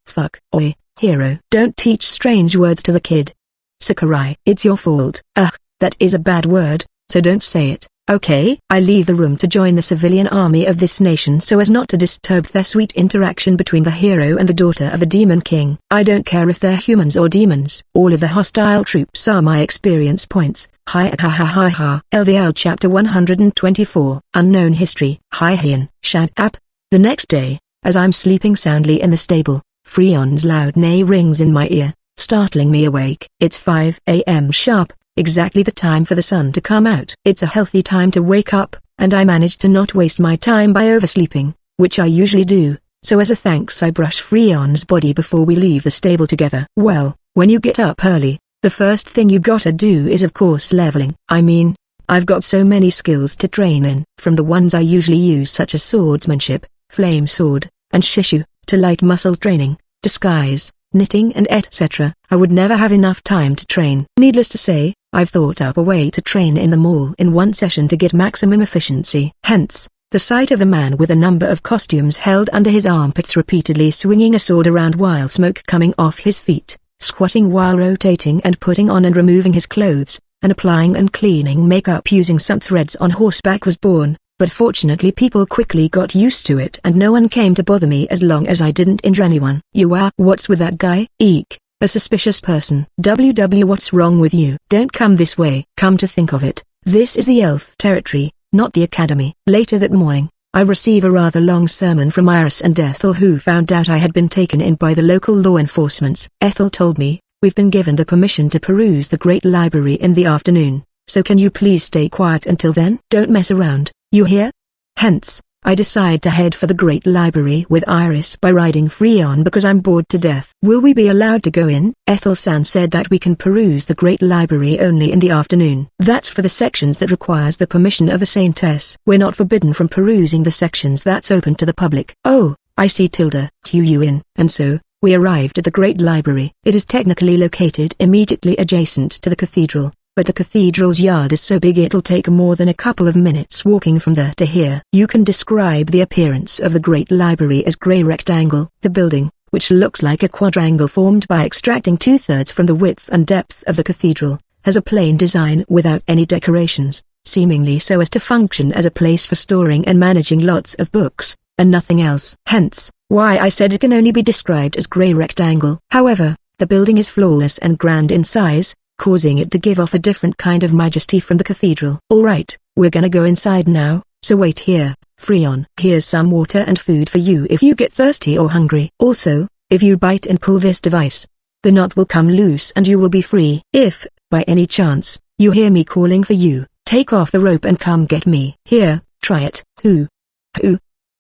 Oi. Hero, don't teach strange words to the kid. Sakurai, it's your fault. That is a bad word, so don't say it, okay? I leave the room to join the civilian army of this nation so as not to disturb the sweet interaction between the hero and the daughter of a demon king. I don't care if they're humans or demons. All of the hostile troops are my experience points. Hi ha ha ha ha. LVL Chapter 124. Unknown History. Hi Hian. Shut up. The next day, as I'm sleeping soundly in the stable, Freon's loud neigh rings in my ear, startling me awake. It's 5 a.m. sharp, exactly the time for the sun to come out. It's a healthy time to wake up, and I manage to not waste my time by oversleeping, which I usually do, so as a thanks I brush Freon's body before we leave the stable together. Well, when you get up early, the first thing you gotta do is of course leveling. I mean, I've got so many skills to train in, from the ones I usually use such as swordsmanship, flame sword, and shishu, to light muscle training, disguise, knitting and etc. I would never have enough time to train. Needless to say, I've thought up a way to train in the mall in one session to get maximum efficiency. Hence, the sight of a man with a number of costumes held under his armpits repeatedly swinging a sword around while smoke coming off his feet, squatting while rotating and putting on and removing his clothes, and applying and cleaning makeup using some threads on horseback was born. But fortunately people quickly got used to it and no one came to bother me as long as I didn't injure anyone. You are? What's with that guy? Eek, a suspicious person. What's wrong with you? Don't come this way. Come to think of it, this is the elf territory, not the academy. Later that morning, I receive a rather long sermon from Iris and Ethel, who found out I had been taken in by the local law enforcement. Ethel told me, we've been given the permission to peruse the Great Library in the afternoon, so can you please stay quiet until then? Don't mess around. You hear? Hence, I decide to head for the Great Library with Iris by riding Freon because I'm bored to death. Will we be allowed to go in? Ethel-san said that we can peruse the Great Library only in the afternoon. That's for the sections that requires the permission of a saintess. We're not forbidden from perusing the sections that's open to the public. Oh, I see. Cue you in. And so, we arrived at the Great Library. It is technically located immediately adjacent to the cathedral, but the cathedral's yard is so big it'll take more than a couple of minutes walking from there to here. You can describe the appearance of the Great Library as grey rectangle. The building, which looks like a quadrangle formed by extracting 2/3 from the width and depth of the cathedral, has a plain design without any decorations, seemingly so as to function as a place for storing and managing lots of books, and nothing else. Hence, why I said it can only be described as grey rectangle. However, the building is flawless and grand in size, causing it to give off a different kind of majesty from the cathedral. Alright, we're gonna go inside now, so wait here, Freon. Here's some water and food for you if you get thirsty or hungry. Also, if you bite and pull this device, the knot will come loose and you will be free. If, by any chance, you hear me calling for you, take off the rope and come get me. Here, try it. Who?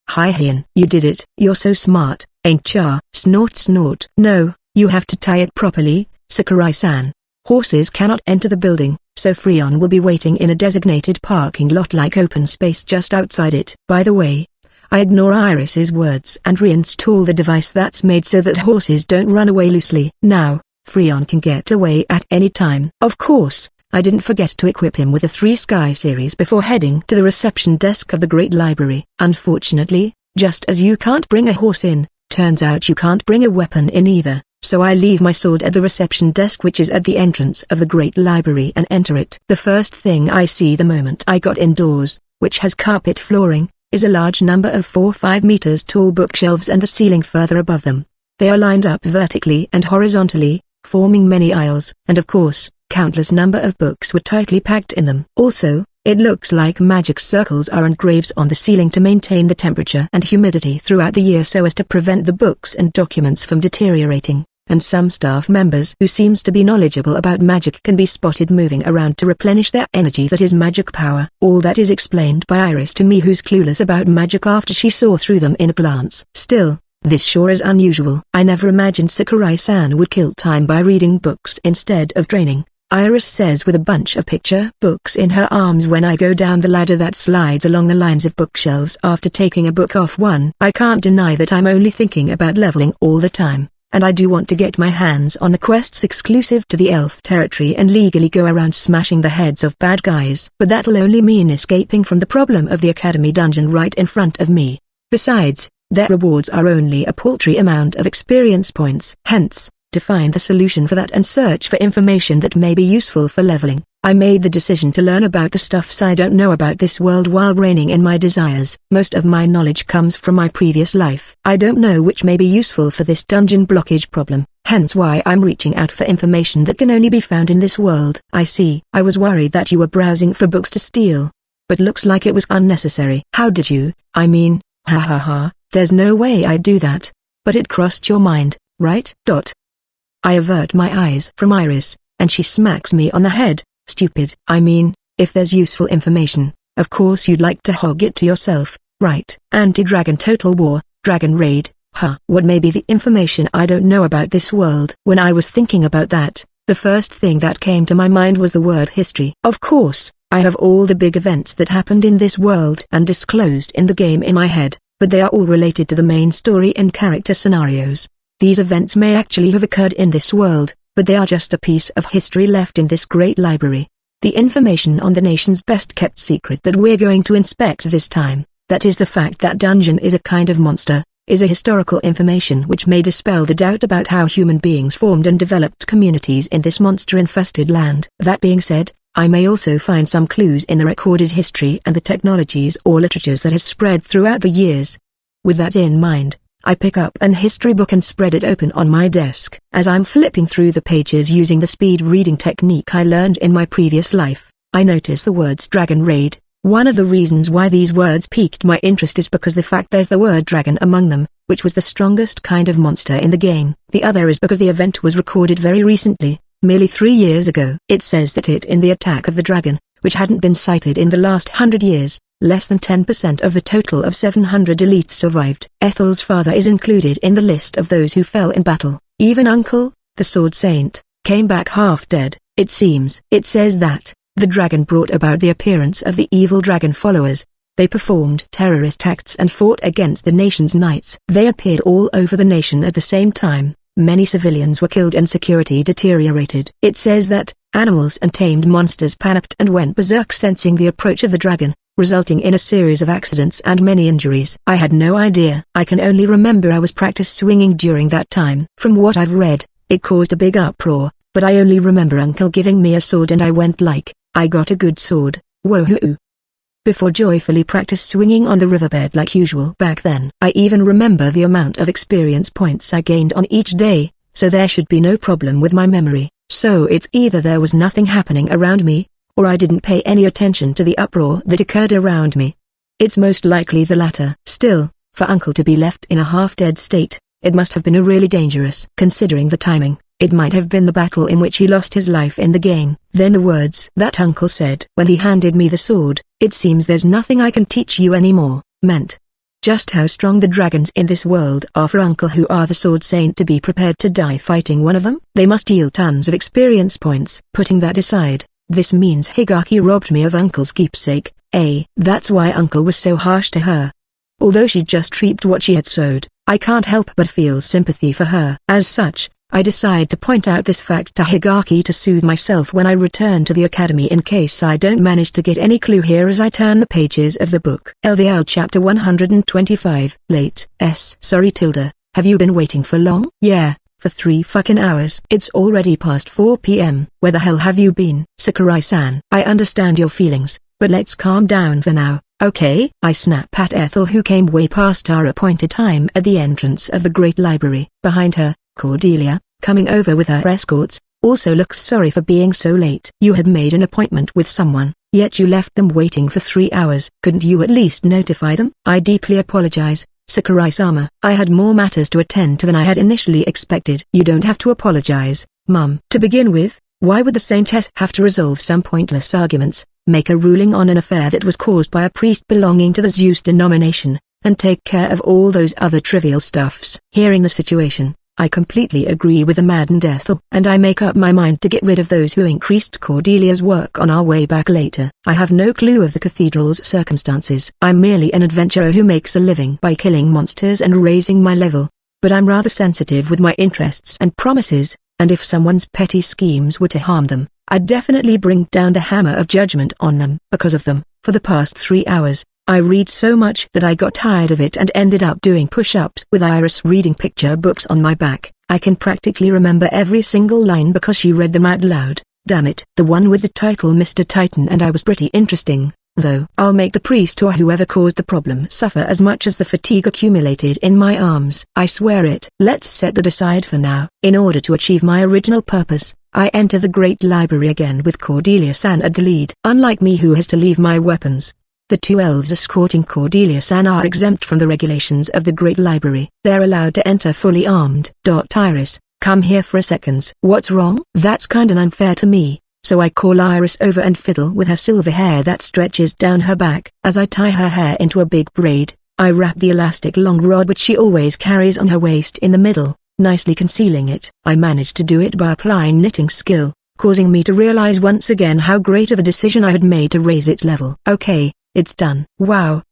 Hi Hian. You did it. You're so smart, ain't ya? Snort. No, you have to tie it properly, Sakurai-san. Horses cannot enter the building, so Freon will be waiting in a designated parking lot-like open space just outside it. By the way, I ignore Iris's words and reinstall the device that's made so that horses don't run away loosely. Now, Freon can get away at any time. Of course, I didn't forget to equip him with a 3 Sky series before heading to the reception desk of the Great Library. Unfortunately, just as you can't bring a horse in, turns out you can't bring a weapon in either. So I leave my sword at the reception desk, which is at the entrance of the Great Library, and enter it. The first thing I see the moment I got indoors, which has carpet flooring, is a large number of 4-5 meters tall bookshelves and the ceiling further above them. They are lined up vertically and horizontally, forming many aisles, and of course, countless number of books were tightly packed in them. Also, it looks like magic circles are engraved on the ceiling to maintain the temperature and humidity throughout the year so as to prevent the books and documents from deteriorating. And some staff members who seems to be knowledgeable about magic can be spotted moving around to replenish their energy, that is magic power. All that is explained by Iris to me, who's clueless about magic after she saw through them in a glance. Still, this sure is unusual. I never imagined Sakurai-san would kill time by reading books instead of training, Iris says with a bunch of picture books in her arms when I go down the ladder that slides along the lines of bookshelves after taking a book off one. I can't deny that I'm only thinking about leveling all the time, and I do want to get my hands on the quests exclusive to the elf territory and legally go around smashing the heads of bad guys. But that'll only mean escaping from the problem of the academy dungeon right in front of me. Besides, Their rewards are only a paltry amount of experience points. Hence, to find the solution for that and search for information that may be useful for leveling, I made the decision to learn about the stuffs I don't know about this world while reining in my desires. Most of my knowledge comes from my previous life. I don't know which may be useful for this dungeon blockage problem, hence why I'm reaching out for information that can only be found in this world. I see. I was worried that you were browsing for books to steal. But looks like it was unnecessary. How did you? I mean, ha ha ha, there's no way I'd do that. But it crossed your mind, right? I avert my eyes from Iris, and she smacks me on the head. Stupid. I mean, if there's useful information, of course you'd like to hog it to yourself, right? Anti-Dragon Total War, Dragon Raid, huh? What may be the information I don't know about this world? When I was thinking about that, the first thing that came to my mind was the word history. Of course, I have all the big events that happened in this world and disclosed in the game in my head, but they are all related to the main story and character scenarios. These events may actually have occurred in this world, but they are just a piece of history left in this great library. The information on the nation's best-kept secret that we're going to inspect this time, that is the fact that dungeon is a kind of monster, is a historical information which may dispel the doubt about how human beings formed and developed communities in this monster-infested land. That being said, I may also find some clues in the recorded history and the technologies or literatures that has spread throughout the years. With that in mind, I pick up an history book and spread it open on my desk. As I'm flipping through the pages using the speed reading technique I learned in my previous life, I notice the words Dragon Raid. One of the reasons why these words piqued my interest is because the fact there's the word dragon among them, which was the strongest kind of monster in the game. The other is because the event was recorded very recently, merely 3 years ago. It says that in the attack of the dragon, which hadn't been cited in the last 100 years, less than 10% of the total of 700 elites survived. Ethel's father is included in the list of those who fell in battle. Even Uncle, the Sword Saint, came back half dead, it seems. It says that the dragon brought about the appearance of the evil dragon followers. They performed terrorist acts and fought against the nation's knights. They appeared all over the nation at the same time. Many civilians were killed and security deteriorated. It says that animals and tamed monsters panicked and went berserk sensing the approach of the dragon, resulting in a series of accidents and many injuries. I had no idea. I can only remember I was practice swinging during that time. From what I've read, it caused a big uproar, but I only remember Uncle giving me a sword and I went like, I got a good sword, woohoo. Before joyfully practice swinging on the riverbed like usual back then. I even remember the amount of experience points I gained on each day, so there should be no problem with my memory. So it's either there was nothing happening around me, or I didn't pay any attention to the uproar that occurred around me. It's most likely the latter. Still, for Uncle to be left in a half-dead state, it must have been a really dangerous. Considering the timing, it might have been the battle in which he lost his life in the game. Then the words that Uncle said when he handed me the sword, "It seems there's nothing I can teach you anymore," meant just how strong the dragons in this world are for Uncle who are the Sword Saint to be prepared to die fighting one of them. They must yield tons of experience points. Putting that aside, this means Higaki robbed me of Uncle's keepsake, that's why Uncle was so harsh to her. Although she just reaped what she had sowed, I can't help but feel sympathy for her. As such, I decide to point out this fact to Higaki to soothe myself when I return to the academy in case I don't manage to get any clue here as I turn the pages of the book. LVL Chapter 125. Late. Sorry Tilda, have you been waiting for long? Yeah, for 3 fucking hours. It's already past 4 p.m. Where the hell have you been? Sakurai-san. I understand your feelings, but let's calm down for now, okay? I snap at Ethel who came way past our appointed time at the entrance of the Great Library. Behind her, Cordelia, coming over with her escorts, also looks sorry for being so late. You had made an appointment with someone, yet you left them waiting for 3 hours. Couldn't you at least notify them? I deeply apologize, Sakurai-sama. I had more matters to attend to than I had initially expected. You don't have to apologize, Mum. To begin with, why would the Saintess have to resolve some pointless arguments, make a ruling on an affair that was caused by a priest belonging to the Zeus denomination, and take care of all those other trivial stuffs? Hearing the situation, I completely agree with the maddened Ethel, and I make up my mind to get rid of those who increased Cordelia's work on our way back later. I have no clue of the cathedral's circumstances. I'm merely an adventurer who makes a living by killing monsters and raising my level, but I'm rather sensitive with my interests and promises, and if someone's petty schemes were to harm them, I'd definitely bring down the hammer of judgment on them. Because of them, for the past 3 hours, I read so much that I got tired of it and ended up doing push-ups with Iris reading picture books on my back. I can practically remember every single line because she read them out loud. Damn it. The one with the title Mr. Titan and I was pretty interesting, though. I'll make the priest or whoever caused the problem suffer as much as the fatigue accumulated in my arms. I swear it. Let's set that aside for now. In order to achieve my original purpose, I enter the Great Library again with Cordelia-san at the lead. Unlike me who has to leave my weapons, the two elves escorting Cordelia-san are exempt from the regulations of the Great Library. They're allowed to enter fully armed. Iris, come here for a second. What's wrong? That's kinda unfair to me, so I call Iris over and fiddle with her silver hair that stretches down her back. As I tie her hair into a big braid, I wrap the elastic long rod which she always carries on her waist in the middle, nicely concealing it. I managed to do it by applying knitting skill, causing me to realize once again how great of a decision I had made to raise its level. Okay, it's done. Wow.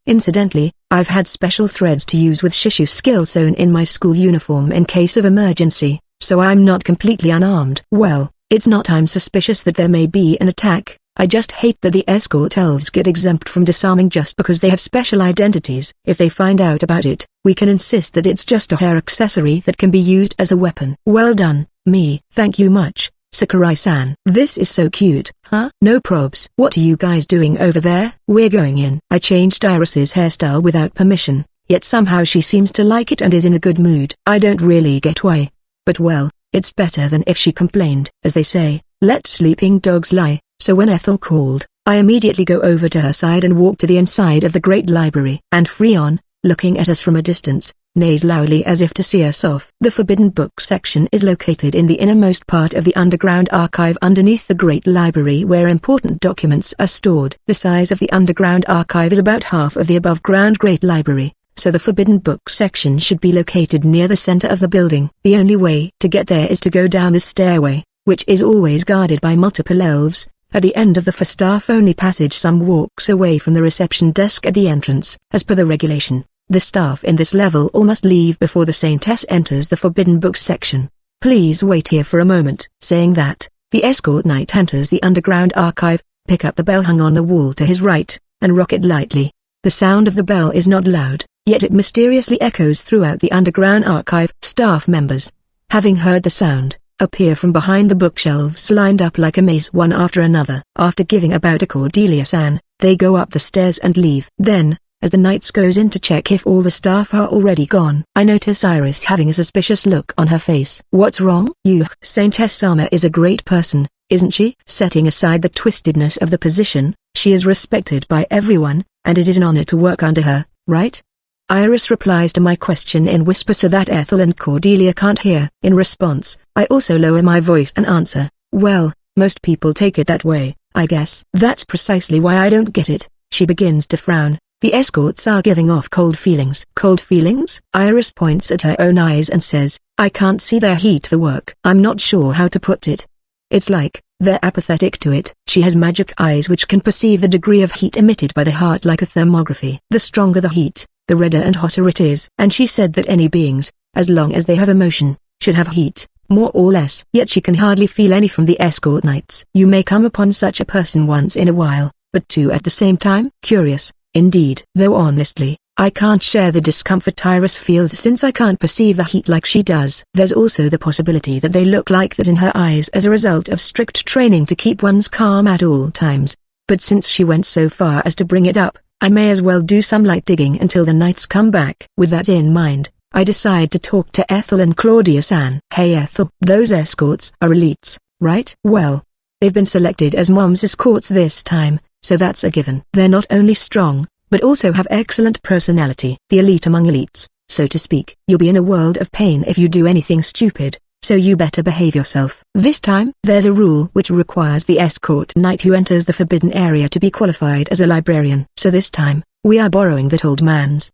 Incidentally, I've had special threads to use with Shishu skill sewn in my school uniform in case of emergency, so I'm not completely unarmed. Well, it's not I'm suspicious that there may be an attack, I just hate that the escort elves get exempt from disarming just because they have special identities. If they find out about it, we can insist that it's just a hair accessory that can be used as a weapon. Well done, me. Thank you much, Sakurai-san. This is so cute. Huh? No probs. What are you guys doing over there? We're going in. I changed Iris's hairstyle without permission, yet somehow she seems to like it and is in a good mood. I don't really get why. But well, it's better than if she complained. As they say, let sleeping dogs lie. So when Ethel called, I immediately go over to her side and walk to the inside of the Great Library. And Freon, looking at us from a distance, neighs loudly as if to see us off. The Forbidden Book section is located in the innermost part of the underground archive underneath the Great Library where important documents are stored. The size of the underground archive is about half of the above-ground Great Library, so the Forbidden Book section should be located near the center of the building. The only way to get there is to go down the stairway, which is always guarded by multiple elves. At the end of the for-staff-only passage some walks away from the reception desk at the entrance. As per the regulation, the staff in this level all must leave before the Saintess enters the Forbidden Books section. Please wait here for a moment. Saying that, the escort knight enters the underground archive, pick up the bell hung on the wall to his right, and rock it lightly. The sound of the bell is not loud, yet it mysteriously echoes throughout the underground archive. Staff members, having heard the sound, appear from behind the bookshelves lined up like a maze one after another. After giving about to Cordelia-san, they go up the stairs and leave. Then, as the knights goes in to check if all the staff are already gone, I notice Iris having a suspicious look on her face. What's wrong? Saintess Sama is a great person, isn't she? Setting aside the twistedness of the position, she is respected by everyone, and it is an honor to work under her, right? Iris replies to my question in whisper so that Ethel and Cordelia can't hear. In response, I also lower my voice and answer, well, most people take it that way, I guess. That's precisely why I don't get it. She begins to frown. The escorts are giving off cold feelings. Cold feelings? Iris points at her own eyes and says, I can't see their heat for work. I'm not sure how to put it. It's like, they're apathetic to it. She has magic eyes which can perceive the degree of heat emitted by the heart like a thermography. The stronger the heat, the redder and hotter it is. And she said that any beings, as long as they have emotion, should have heat, more or less. Yet she can hardly feel any from the escort knights. You may come upon such a person once in a while, but two at the same time? Curious, indeed. Though honestly, I can't share the discomfort Iris feels since I can't perceive the heat like she does. There's also the possibility that they look like that in her eyes as a result of strict training to keep one's calm at all times. But since she went so far as to bring it up, I may as well do some light digging until the knights come back. With that in mind, I decide to talk to Ethel and Claudia-san. Hey Ethel, those escorts are elites, right? Well, they've been selected as Mom's escorts this time, so that's a given. They're not only strong, but also have excellent personality. The elite among elites, so to speak. You'll be in a world of pain if you do anything stupid, so you better behave yourself. This time, there's a rule which requires the escort knight who enters the forbidden area to be qualified as a librarian. So this time, we are borrowing that old man's,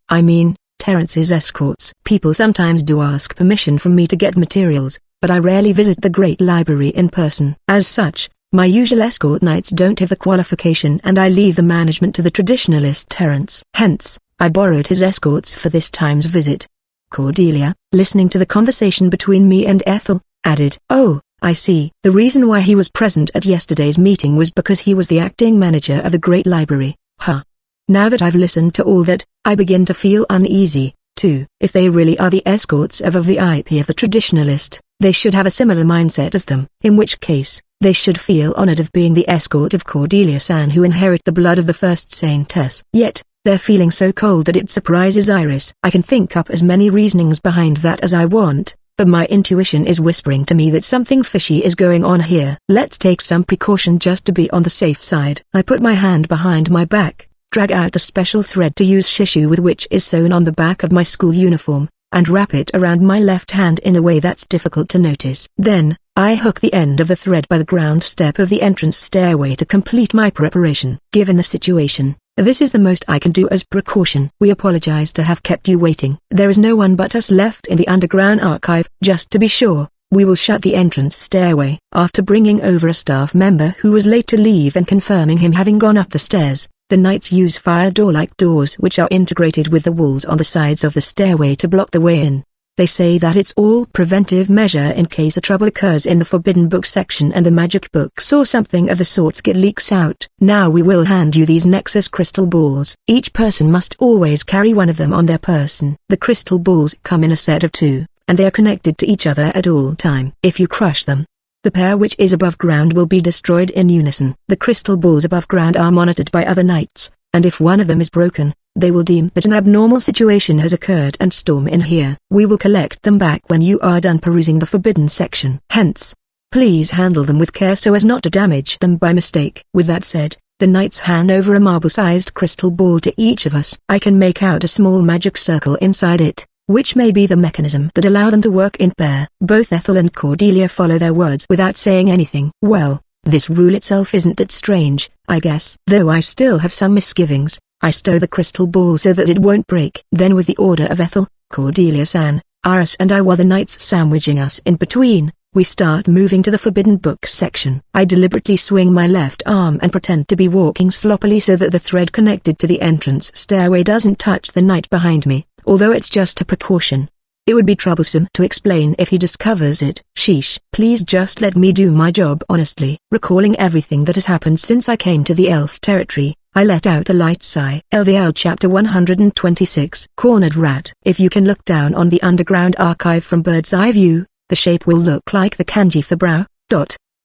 Terrence's escorts. People sometimes do ask permission from me to get materials, but I rarely visit the Great Library in person. As such, my usual escort knights don't have the qualification and I leave the management to the traditionalist Terrence. Hence, I borrowed his escorts for this time's visit. Cordelia, listening to the conversation between me and Ethel, added, oh, I see. The reason why he was present at yesterday's meeting was because he was the acting manager of the Great Library. Huh. Now that I've listened to all that, I begin to feel uneasy, too. If they really are the escorts of a VIP of the Traditionalist, they should have a similar mindset as them. In which case, they should feel honored of being the escort of Cordelia-san who inherit the blood of the first saintess. Yet, they're feeling so cold that it surprises Iris. I can think up as many reasonings behind that as I want, but my intuition is whispering to me that something fishy is going on here. Let's take some precaution just to be on the safe side. I put my hand behind my back, drag out the special thread to use shishu with which is sewn on the back of my school uniform, and wrap it around my left hand in a way that's difficult to notice. Then, I hook the end of the thread by the ground step of the entrance stairway to complete my preparation. Given the situation, this is the most I can do as precaution. We apologize to have kept you waiting. There is no one but us left in the underground archive. Just to be sure, we will shut the entrance stairway. After bringing over a staff member who was late to leave and confirming him having gone up the stairs, the knights use fire door-like doors which are integrated with the walls on the sides of the stairway to block the way in. They say that it's all preventive measure in case a trouble occurs in the forbidden book section and the magic books or something of the sorts get leaks out. Now we will hand you these Nexus crystal balls. Each person must always carry one of them on their person. The crystal balls come in a set of 2, and they are connected to each other at all time. If you crush them, the pair which is above ground will be destroyed in unison. The crystal balls above ground are monitored by other knights, and if one of them is broken, they will deem that an abnormal situation has occurred and storm in here. We will collect them back when you are done perusing the forbidden section. Hence, please handle them with care so as not to damage them by mistake. With that said, the knights hand over a marble-sized crystal ball to each of us. I can make out a small magic circle inside it, which may be the mechanism that allow them to work in pair. Both Ethel and Cordelia follow their words without saying anything. Well, this rule itself isn't that strange, I guess. Though I still have some misgivings, I stow the crystal ball so that it won't break. Then with the order of Ethel, Cordelia-san, Iris and I, while the knights sandwiching us in between, we start moving to the forbidden book section. I deliberately swing my left arm and pretend to be walking sloppily so that the thread connected to the entrance stairway doesn't touch the knight behind me, although it's just a precaution. It would be troublesome to explain if he discovers it. Sheesh. Please just let me do my job honestly. Recalling everything that has happened since I came to the elf territory, I let out a light sigh. LVL Chapter 126. Cornered Rat. If you can look down on the underground archive from bird's eye view, the shape will look like the kanji for brow.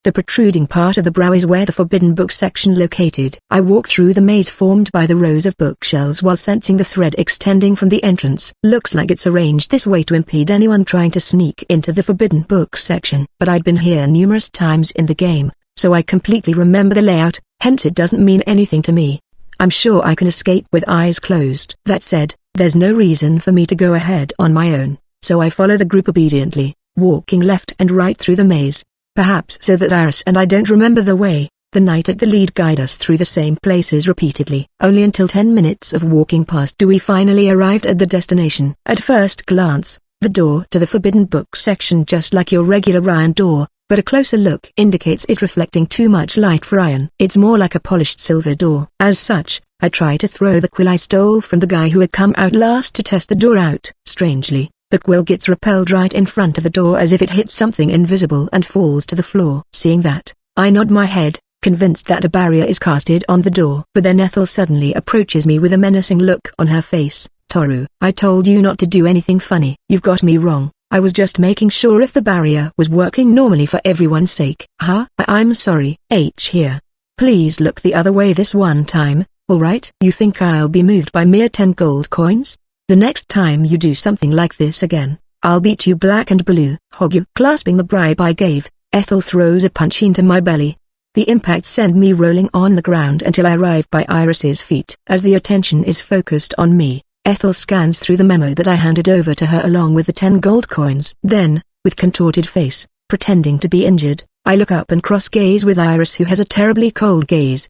The protruding part of the brow is where the forbidden book section located. I walk through the maze formed by the rows of bookshelves while sensing the thread extending from the entrance. Looks like it's arranged this way to impede anyone trying to sneak into the forbidden book section. But I'd been here numerous times in the game, so I completely remember the layout, hence it doesn't mean anything to me. I'm sure I can escape with eyes closed. That said, there's no reason for me to go ahead on my own, so I follow the group obediently, walking left and right through the maze. Perhaps so that Iris and I don't remember the way, the knight at the lead guide us through the same places repeatedly. Only until 10 minutes of walking past do we finally arrive at the destination. At first glance, the door to the forbidden book section just like your regular iron door, but a closer look indicates it reflecting too much light for iron. It's more like a polished silver door. As such, I try to throw the quill I stole from the guy who had come out last to test the door out. Strangely, the quill gets repelled right in front of the door as if it hits something invisible and falls to the floor. Seeing that, I nod my head, convinced that a barrier is casted on the door. But then Ethel suddenly approaches me with a menacing look on her face. Toru, I told you not to do anything funny. You've got me wrong. I was just making sure if the barrier was working normally for everyone's sake. Huh? I'm sorry. H here. Please look the other way this one time, alright? You think I'll be moved by mere 10 gold coins? The next time you do something like this again, I'll beat you black and blue. Hog you. Clasping the bribe I gave, Ethel throws a punch into my belly. The impact sent me rolling on the ground until I arrive by Iris's feet. As the attention is focused on me, Ethel scans through the memo that I handed over to her along with the 10 gold coins. Then, with contorted face, pretending to be injured, I look up and cross-gaze with Iris who has a terribly cold gaze.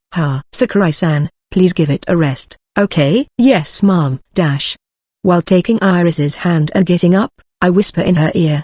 Sakurai-san, please give it a rest. Okay? Yes ma'am. While taking Iris's hand and getting up, I whisper in her ear.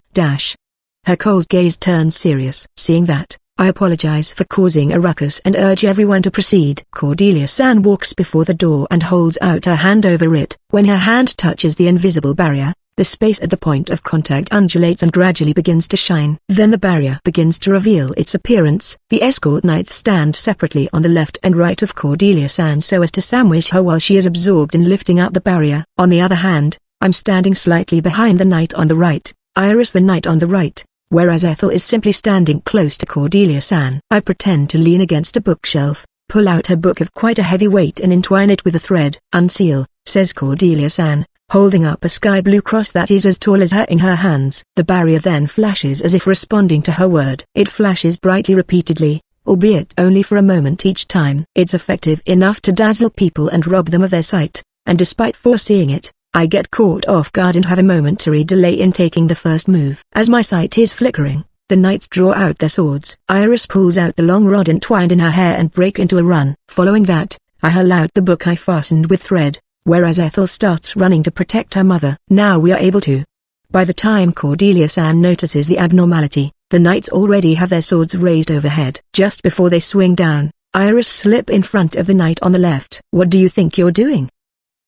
Her cold gaze turns serious. Seeing that, I apologize for causing a ruckus and urge everyone to proceed. Cordelia-san walks before the door and holds out her hand over it. When her hand touches the invisible barrier, the space at the point of contact undulates and gradually begins to shine. Then the barrier begins to reveal its appearance. The escort knights stand separately on the left and right of Cordelia-san so as to sandwich her while she is absorbed in lifting out the barrier. On the other hand, I'm standing slightly behind the knight on the right, Iris the knight on the right, whereas Ethel is simply standing close to Cordelia-san. I pretend to lean against a bookshelf, pull out her book of quite a heavy weight and entwine it with a thread. "Unseal," says Cordelia-san, holding up a sky blue cross that is as tall as her in her hands. The barrier then flashes as if responding to her word. It flashes brightly repeatedly, albeit only for a moment each time. It's effective enough to dazzle people and rob them of their sight, and despite foreseeing it, I get caught off guard and have a momentary delay in taking the first move. As my sight is flickering, the knights draw out their swords. Iris pulls out the long rod entwined in her hair and break into a run. Following that, I haul out the book I fastened with thread, whereas Ethel starts running to protect her mother. Now we are able to. By the time Cordelia-san notices the abnormality, the knights already have their swords raised overhead. Just before they swing down, Iris slips in front of the knight on the left. "What do you think you're doing?"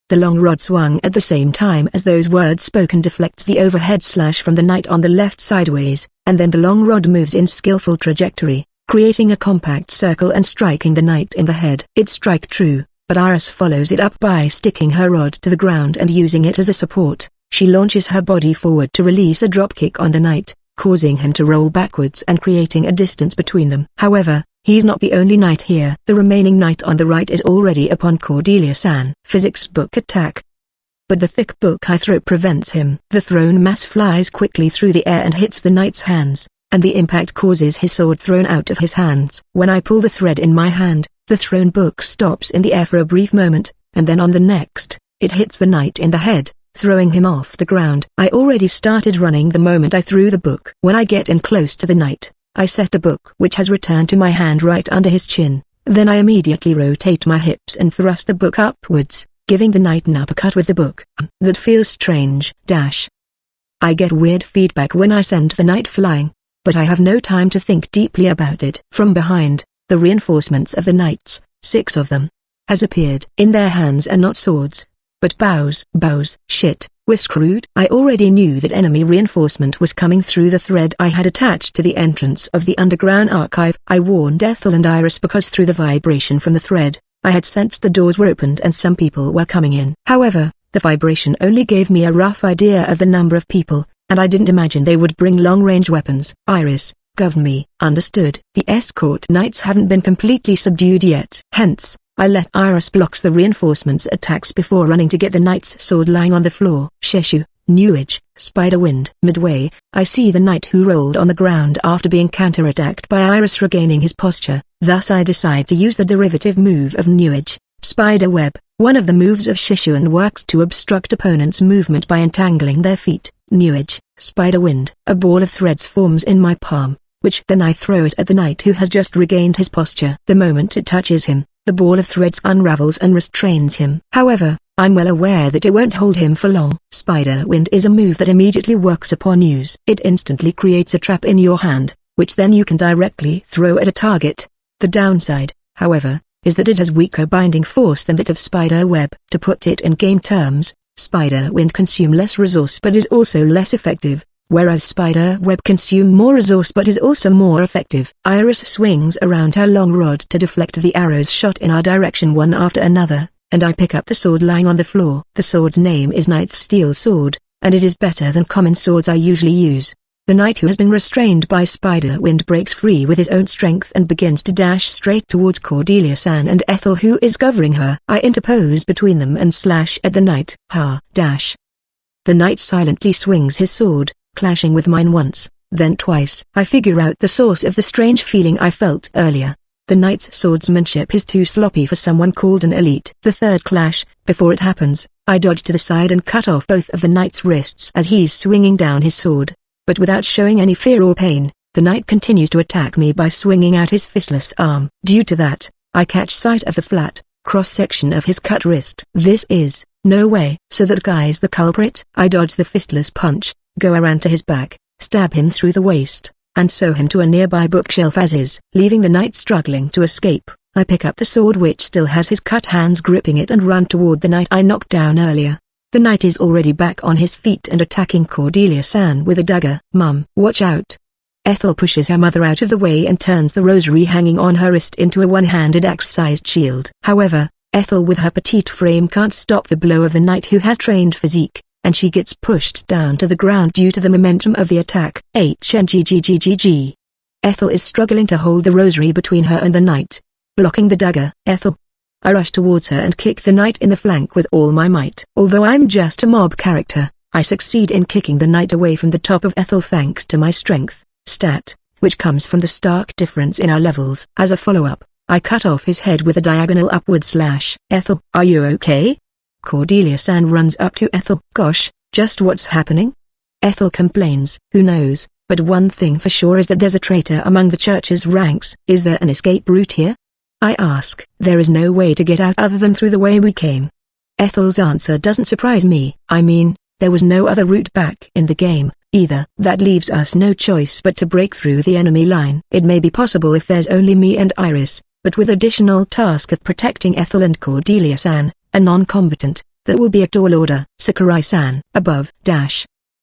The long rod swung at the same time as those words spoken deflects the overhead slash from the knight on the left sideways, and then the long rod moves in skillful trajectory, creating a compact circle and striking the knight in the head. It strike true, but Iris follows it up by sticking her rod to the ground and using it as a support. She launches her body forward to release a dropkick on the knight, causing him to roll backwards and creating a distance between them. However, he's not the only knight here. The remaining knight on the right is already upon Cordelia-san. Physics book attack. But the thick book I throw prevents him. The thrown mass flies quickly through the air and hits the knight's hands, and the impact causes his sword thrown out of his hands. When I pull the thread in my hand, the thrown book stops in the air for a brief moment, and then on the next, it hits the knight in the head, throwing him off the ground. I already started running the moment I threw the book. When I get in close to the knight, I set the book which has returned to my hand right under his chin. Then I immediately rotate my hips and thrust the book upwards, giving the knight an uppercut with the book. That feels strange. I get weird feedback when I send the knight flying, but I have no time to think deeply about it. From behind, the reinforcements of the knights, 6 of them, has appeared. In their hands are not swords, but bows. Shit, we're screwed. I already knew that enemy reinforcement was coming through the thread I had attached to the entrance of the underground archive. I warned Ethel and Iris because through the vibration from the thread, I had sensed the doors were opened and some people were coming in. However, the vibration only gave me a rough idea of the number of people, and I didn't imagine they would bring long-range weapons. Iris, govern me. Understood. The escort knights haven't been completely subdued yet. Hence, I let Iris blocks the reinforcements' attacks before running to get the knight's sword lying on the floor. Shishu, Newage, Spiderwind. Midway, I see the knight who rolled on the ground after being counterattacked by Iris regaining his posture. Thus I decide to use the derivative move of Newage, Spiderweb, one of the moves of Shishu, and works to obstruct opponents' movement by entangling their feet. Newage, Spiderwind. A ball of threads forms in my palm, which then I throw it at the knight who has just regained his posture. The moment it touches him, the ball of threads unravels and restrains him. However, I'm well aware that it won't hold him for long. Spiderwind is a move that immediately works upon use. It instantly creates a trap in your hand, which then you can directly throw at a target. The downside, however, is that it has weaker binding force than that of Spiderweb. To put it in game terms, Spiderwind consumes less resource but is also less effective, whereas Spiderweb consumes more resource but is also more effective. Iris swings around her long rod to deflect the arrows shot in our direction one after another, and I pick up the sword lying on the floor. The sword's name is Knight's Steel Sword, and it is better than common swords I usually use. The knight who has been restrained by Spiderwind breaks free with his own strength and begins to dash straight towards Cordelia-san and Ethel who is covering her. I interpose between them and slash at the knight. The knight silently swings his sword, clashing with mine once, then twice. I figure out the source of the strange feeling I felt earlier. The knight's swordsmanship is too sloppy for someone called an elite. The third clash, before it happens, I dodge to the side and cut off both of the knight's wrists as he's swinging down his sword. But without showing any fear or pain, the knight continues to attack me by swinging out his fistless arm. Due to that, I catch sight of the flat, cross-section of his cut wrist. This is, no way. So that guy's the culprit? I dodge the fistless punch, go around to his back, stab him through the waist, and sew him to a nearby bookshelf as is. Leaving the knight struggling to escape, I pick up the sword which still has his cut hands gripping it and run toward the knight I knocked down earlier. The knight is already back on his feet and attacking Cordelia-san with a dagger. "Mum, watch out." Ethel pushes her mother out of the way and turns the rosary hanging on her wrist into a one-handed axe-sized shield. However, Ethel with her petite frame can't stop the blow of the knight who has trained physique, and she gets pushed down to the ground due to the momentum of the attack. HNGGGGG. Ethel is struggling to hold the rosary between her and the knight, blocking the dagger. "Ethel." I rush towards her and kick the knight in the flank with all my might. Although I'm just a mob character, I succeed in kicking the knight away from the top of Ethel thanks to my strength stat, which comes from the stark difference in our levels. As a follow-up, I cut off his head with a diagonal upward slash. "Ethel, are you okay?" Cordelia-san runs up to Ethel. "Gosh, just what's happening?" Ethel complains. "Who knows, but one thing for sure is that there's a traitor among the church's ranks." "Is there an escape route here?" I ask. "There is no way to get out other than through the way we came." Ethel's answer doesn't surprise me. I mean, there was no other route back in the game, either. That leaves us no choice but to break through the enemy line. It may be possible if there's only me and Iris, but with additional task of protecting Ethel and Cordelia-san, a non-combatant, that will be a tall order. "Sakurai-san." Above.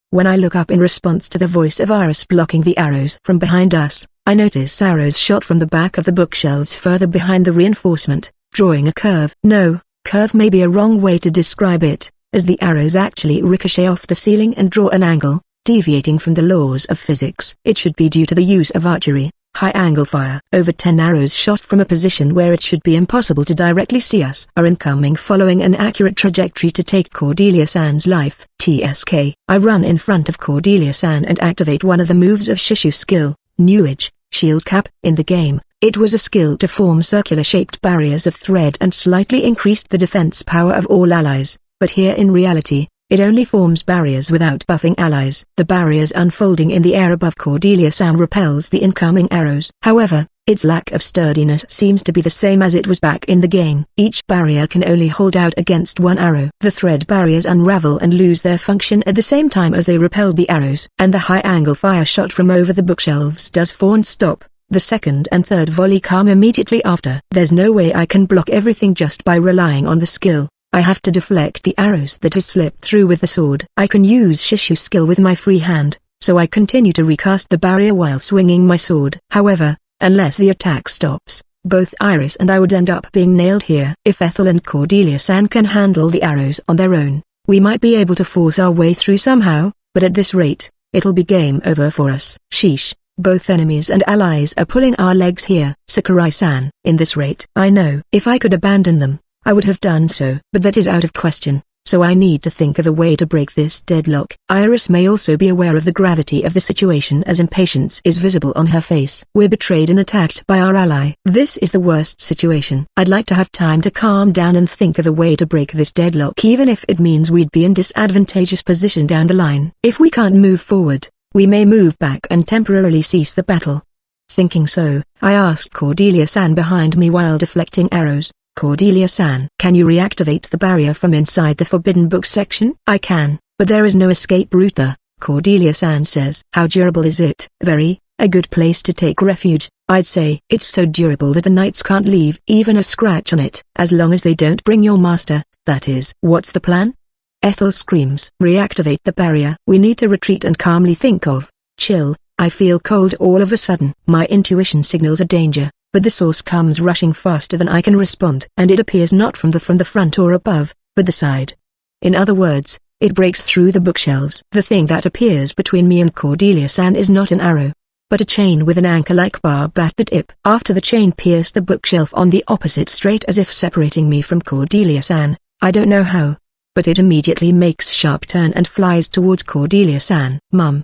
When I look up in response to the voice of Iris blocking the arrows from behind us, I notice arrows shot from the back of the bookshelves further behind the reinforcement, drawing a curve. No, curve may be a wrong way to describe it, as the arrows actually ricochet off the ceiling and draw an angle, deviating from the laws of physics. It should be due to the use of archery, high-angle fire. Over 10 arrows shot from a position where it should be impossible to directly see us are incoming, following an accurate trajectory to take Cordelia-san's life. TSK. I run in front of Cordelia-san and activate one of the moves of Shishu skill, Newage, Shield Cap. In the game, it was a skill to form circular-shaped barriers of thread and slightly increased the defense power of all allies, but here in reality, it only forms barriers without buffing allies. The barriers unfolding in the air above Cordelia-san repels the incoming arrows. However, its lack of sturdiness seems to be the same as it was back in the game. Each barrier can only hold out against one arrow. The thread barriers unravel and lose their function at the same time as they repel the arrows. And the high-angle fire shot from over the bookshelves does fawn stop. The second and third volley come immediately after. There's no way I can block everything just by relying on the skill. I have to deflect the arrows that has slipped through with the sword. I can use Shishu skill with my free hand, so I continue to recast the barrier while swinging my sword. However, unless the attack stops, both Iris and I would end up being nailed here. If Ethel and Cordelia-san can handle the arrows on their own, we might be able to force our way through somehow, but at this rate, it'll be game over for us. Sheesh, both enemies and allies are pulling our legs here. Sakurai-san. In this rate, I know if I could abandon them, I would have done so, but that is out of question, so I need to think of a way to break this deadlock. Iris may also be aware of the gravity of the situation as impatience is visible on her face. We're betrayed and attacked by our ally. This is the worst situation. I'd like to have time to calm down and think of a way to break this deadlock, even if it means we'd be in disadvantageous position down the line. If we can't move forward, we may move back and temporarily cease the battle. Thinking so, I asked Cordelia-san behind me while deflecting arrows. Cordelia-san, can you reactivate the barrier from inside the forbidden book section? I can, but there is no escape route there, Cordelia-san says. How durable is it? Very, a good place to take refuge, I'd say. It's so durable that the knights can't leave even a scratch on it. As long as they don't bring your master, that is. What's the plan? Ethel screams. Reactivate the barrier. We need to retreat and calmly think of. Chill. I feel cold all of a sudden. My intuition signals a danger, but the source comes rushing faster than I can respond. And it appears not from the front or above, but the side. In other words, it breaks through the bookshelves. The thing that appears between me and Cordelia-san is not an arrow, but a chain with an anchor-like barb at the tip. After the chain pierced the bookshelf on the opposite straight as if separating me from Cordelia-san, I don't know how, but it immediately makes sharp turn and flies towards Cordelia-san. Mum.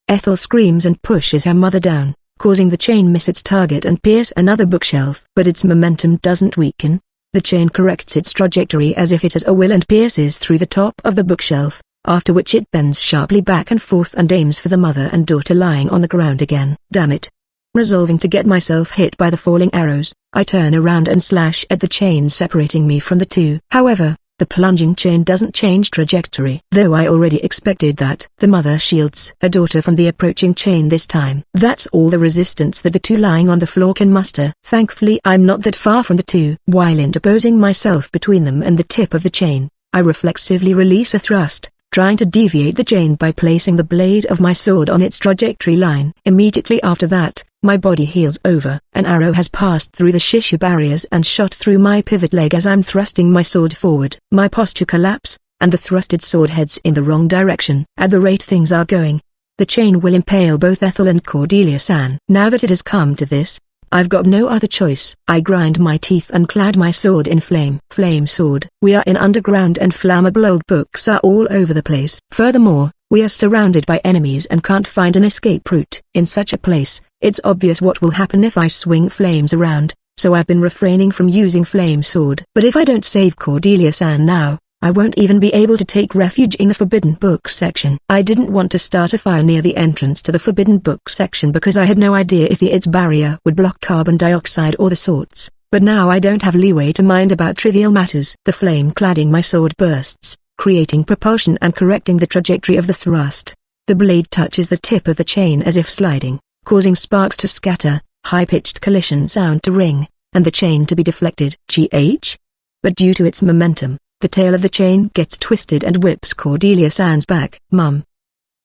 Ethel screams and pushes her mother down, causing the chain miss its target and pierce another bookshelf. But its momentum doesn't weaken. The chain corrects its trajectory as if it has a will and pierces through the top of the bookshelf, after which it bends sharply back and forth and aims for the mother and daughter lying on the ground again. Damn it. Resolving to get myself hit by the falling arrows, I turn around and slash at the chain separating me from the two. However, The plunging chain doesn't change trajectory, though I already expected that. The mother shields her daughter from the approaching chain this time. That's all the resistance that the two lying on the floor can muster. Thankfully I'm not that far from the two. While interposing myself between them and the tip of the chain, I reflexively release a thrust, trying to deviate the chain by placing the blade of my sword on its trajectory line. Immediately after that, my body heels over. An arrow has passed through the Shishu barriers and shot through my pivot leg as I'm thrusting my sword forward. My posture collapse, and the thrusted sword heads in the wrong direction. At the rate things are going, the chain will impale both Ethel and Cordelia-san. Now that it has come to this, I've got no other choice. I grind my teeth and clad my sword in flame. Flame sword. We are in underground and flammable old books are all over the place. Furthermore, we are surrounded by enemies and can't find an escape route. In such a place, it's obvious what will happen if I swing flames around, so I've been refraining from using flame sword. But if I don't save Cordelia-san now, I won't even be able to take refuge in the Forbidden Books section. I didn't want to start a fire near the entrance to the Forbidden Books section because I had no idea if its barrier would block carbon dioxide or the sorts, but now I don't have leeway to mind about trivial matters. The flame cladding my sword bursts, creating propulsion and correcting the trajectory of the thrust. The blade touches the tip of the chain as if sliding, causing sparks to scatter, high-pitched collision sound to ring, and the chain to be deflected. GH? But due to its momentum, the tail of the chain gets twisted and whips Cordelia-san's back. Mum.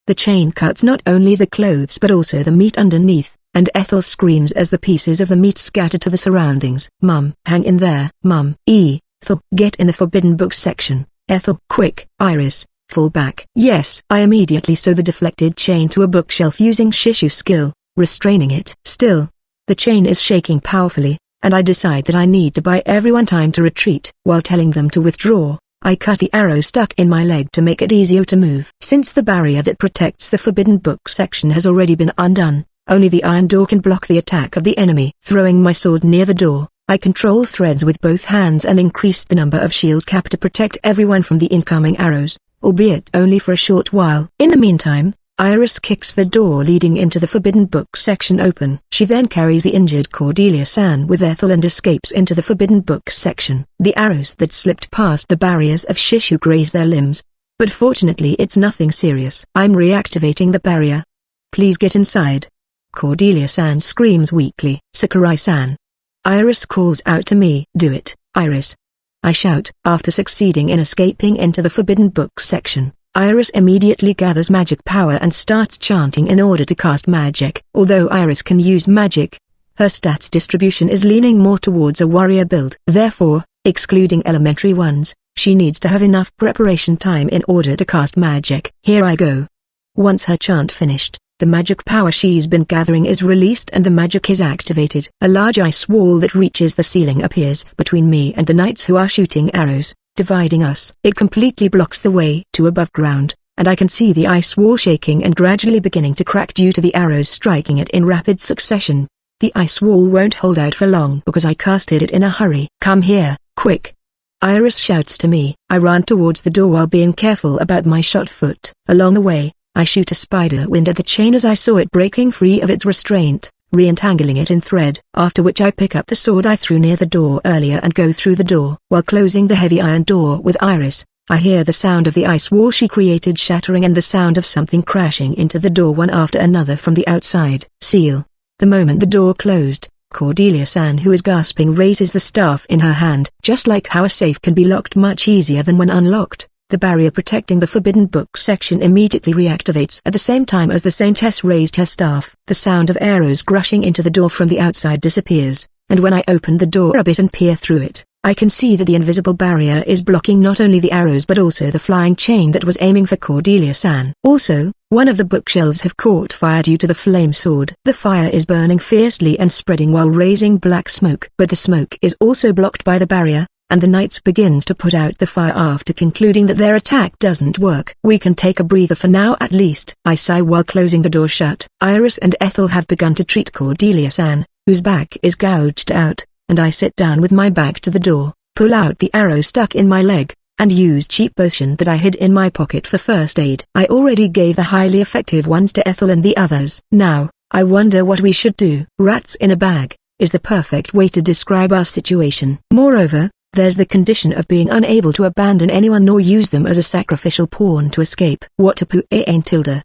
The chain cuts not only the clothes but also the meat underneath, and Ethel screams as the pieces of the meat scatter to the surroundings. Mum. Hang in there. Mum. Ethel. Get in the Forbidden Books section. Ethel. Quick. Iris. Fall back. Yes. I immediately sew the deflected chain to a bookshelf using Shishu skill, restraining it. Still, the chain is shaking powerfully, and I decide that I need to buy everyone time to retreat. While telling them to withdraw, I cut the arrow stuck in my leg to make it easier to move. Since the barrier that protects the Forbidden Books section has already been undone, only the iron door can block the attack of the enemy. Throwing my sword near the door, I control threads with both hands and increase the number of shield cap to protect everyone from the incoming arrows, albeit only for a short while. In the meantime, Iris kicks the door leading into the Forbidden Books section open. She then carries the injured Cordelia-san with Ethel and escapes into the Forbidden Books section. The arrows that slipped past the barriers of Shishu graze their limbs, but fortunately it's nothing serious. I'm reactivating the barrier. Please get inside. Cordelia-san screams weakly. Sakurai-san. Iris calls out to me. Do it, Iris. I shout. After succeeding in escaping into the Forbidden Books section, Iris immediately gathers magic power and starts chanting in order to cast magic. Although Iris can use magic, her stats distribution is leaning more towards a warrior build. Therefore, excluding elementary ones, she needs to have enough preparation time in order to cast magic. Here I go. Once her chant finished, the magic power she's been gathering is released and the magic is activated. A large ice wall that reaches the ceiling appears between me and the knights who are shooting arrows, dividing us. It completely blocks the way to above ground, and I can see the ice wall shaking and gradually beginning to crack due to the arrows striking it in rapid succession. The ice wall won't hold out for long because I casted it in a hurry. Come here, quick. Iris shouts to me. I run towards the door while being careful about my shot foot. Along the way, I shoot a spider wind at the chain as I saw it breaking free of its restraint, re-entangling it in thread. After which I pick up the sword I threw near the door earlier and go through the door. While closing the heavy iron door with Iris, I hear the sound of the ice wall she created shattering and the sound of something crashing into the door one after another from the outside. Seal. The moment the door closed, Cordelia-san, who is gasping, raises the staff in her hand. Just like how a safe can be locked much easier than when unlocked, the barrier protecting the Forbidden Books section immediately reactivates at the same time as the Saintess raised her staff. The sound of arrows crushing into the door from the outside disappears, and when I open the door a bit and peer through it, I can see that the invisible barrier is blocking not only the arrows but also the flying chain that was aiming for Cordelia-san. Also, one of the bookshelves have caught fire due to the flame sword. The fire is burning fiercely and spreading while raising black smoke. But the smoke is also blocked by the barrier, and the knights begins to put out the fire after concluding that their attack doesn't work. We can take a breather for now at least. I sigh while closing the door shut. Iris and Ethel have begun to treat Cordelia-san, whose back is gouged out, and I sit down with my back to the door, pull out the arrow stuck in my leg, and use cheap potion that I hid in my pocket for first aid. I already gave the highly effective ones to Ethel and the others. Now, I wonder what we should do. Rats in a bag is the perfect way to describe our situation. Moreover, There's the condition of being unable to abandon anyone nor use them as a sacrificial pawn to escape. What to put in Tilda?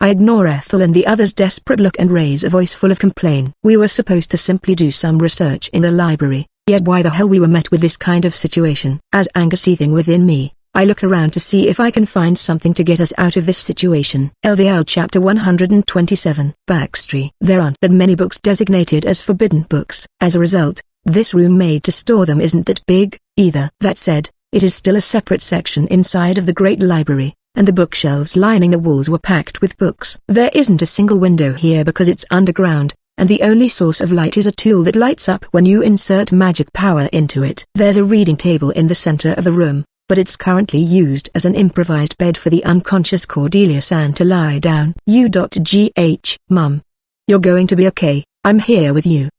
I ignore Ethel and the other's desperate look and raise a voice full of complaint. We were supposed to simply do some research in the library, yet why the hell we were met with this kind of situation? As anger seething within me, I look around to see if I can find something to get us out of this situation. LVL Chapter 127. Backstory. There aren't that many books designated as forbidden books. As a result, this room made to store them isn't that big, either. That said, it is still a separate section inside of the great library, and the bookshelves lining the walls were packed with books. There isn't a single window here because it's underground, and the only source of light is a tool that lights up when you insert magic power into it. There's a reading table in the center of the room, but it's currently used as an improvised bed for the unconscious Cordelia-san to lie down. U.Gh, Mum. You're going to be okay, I'm here with you.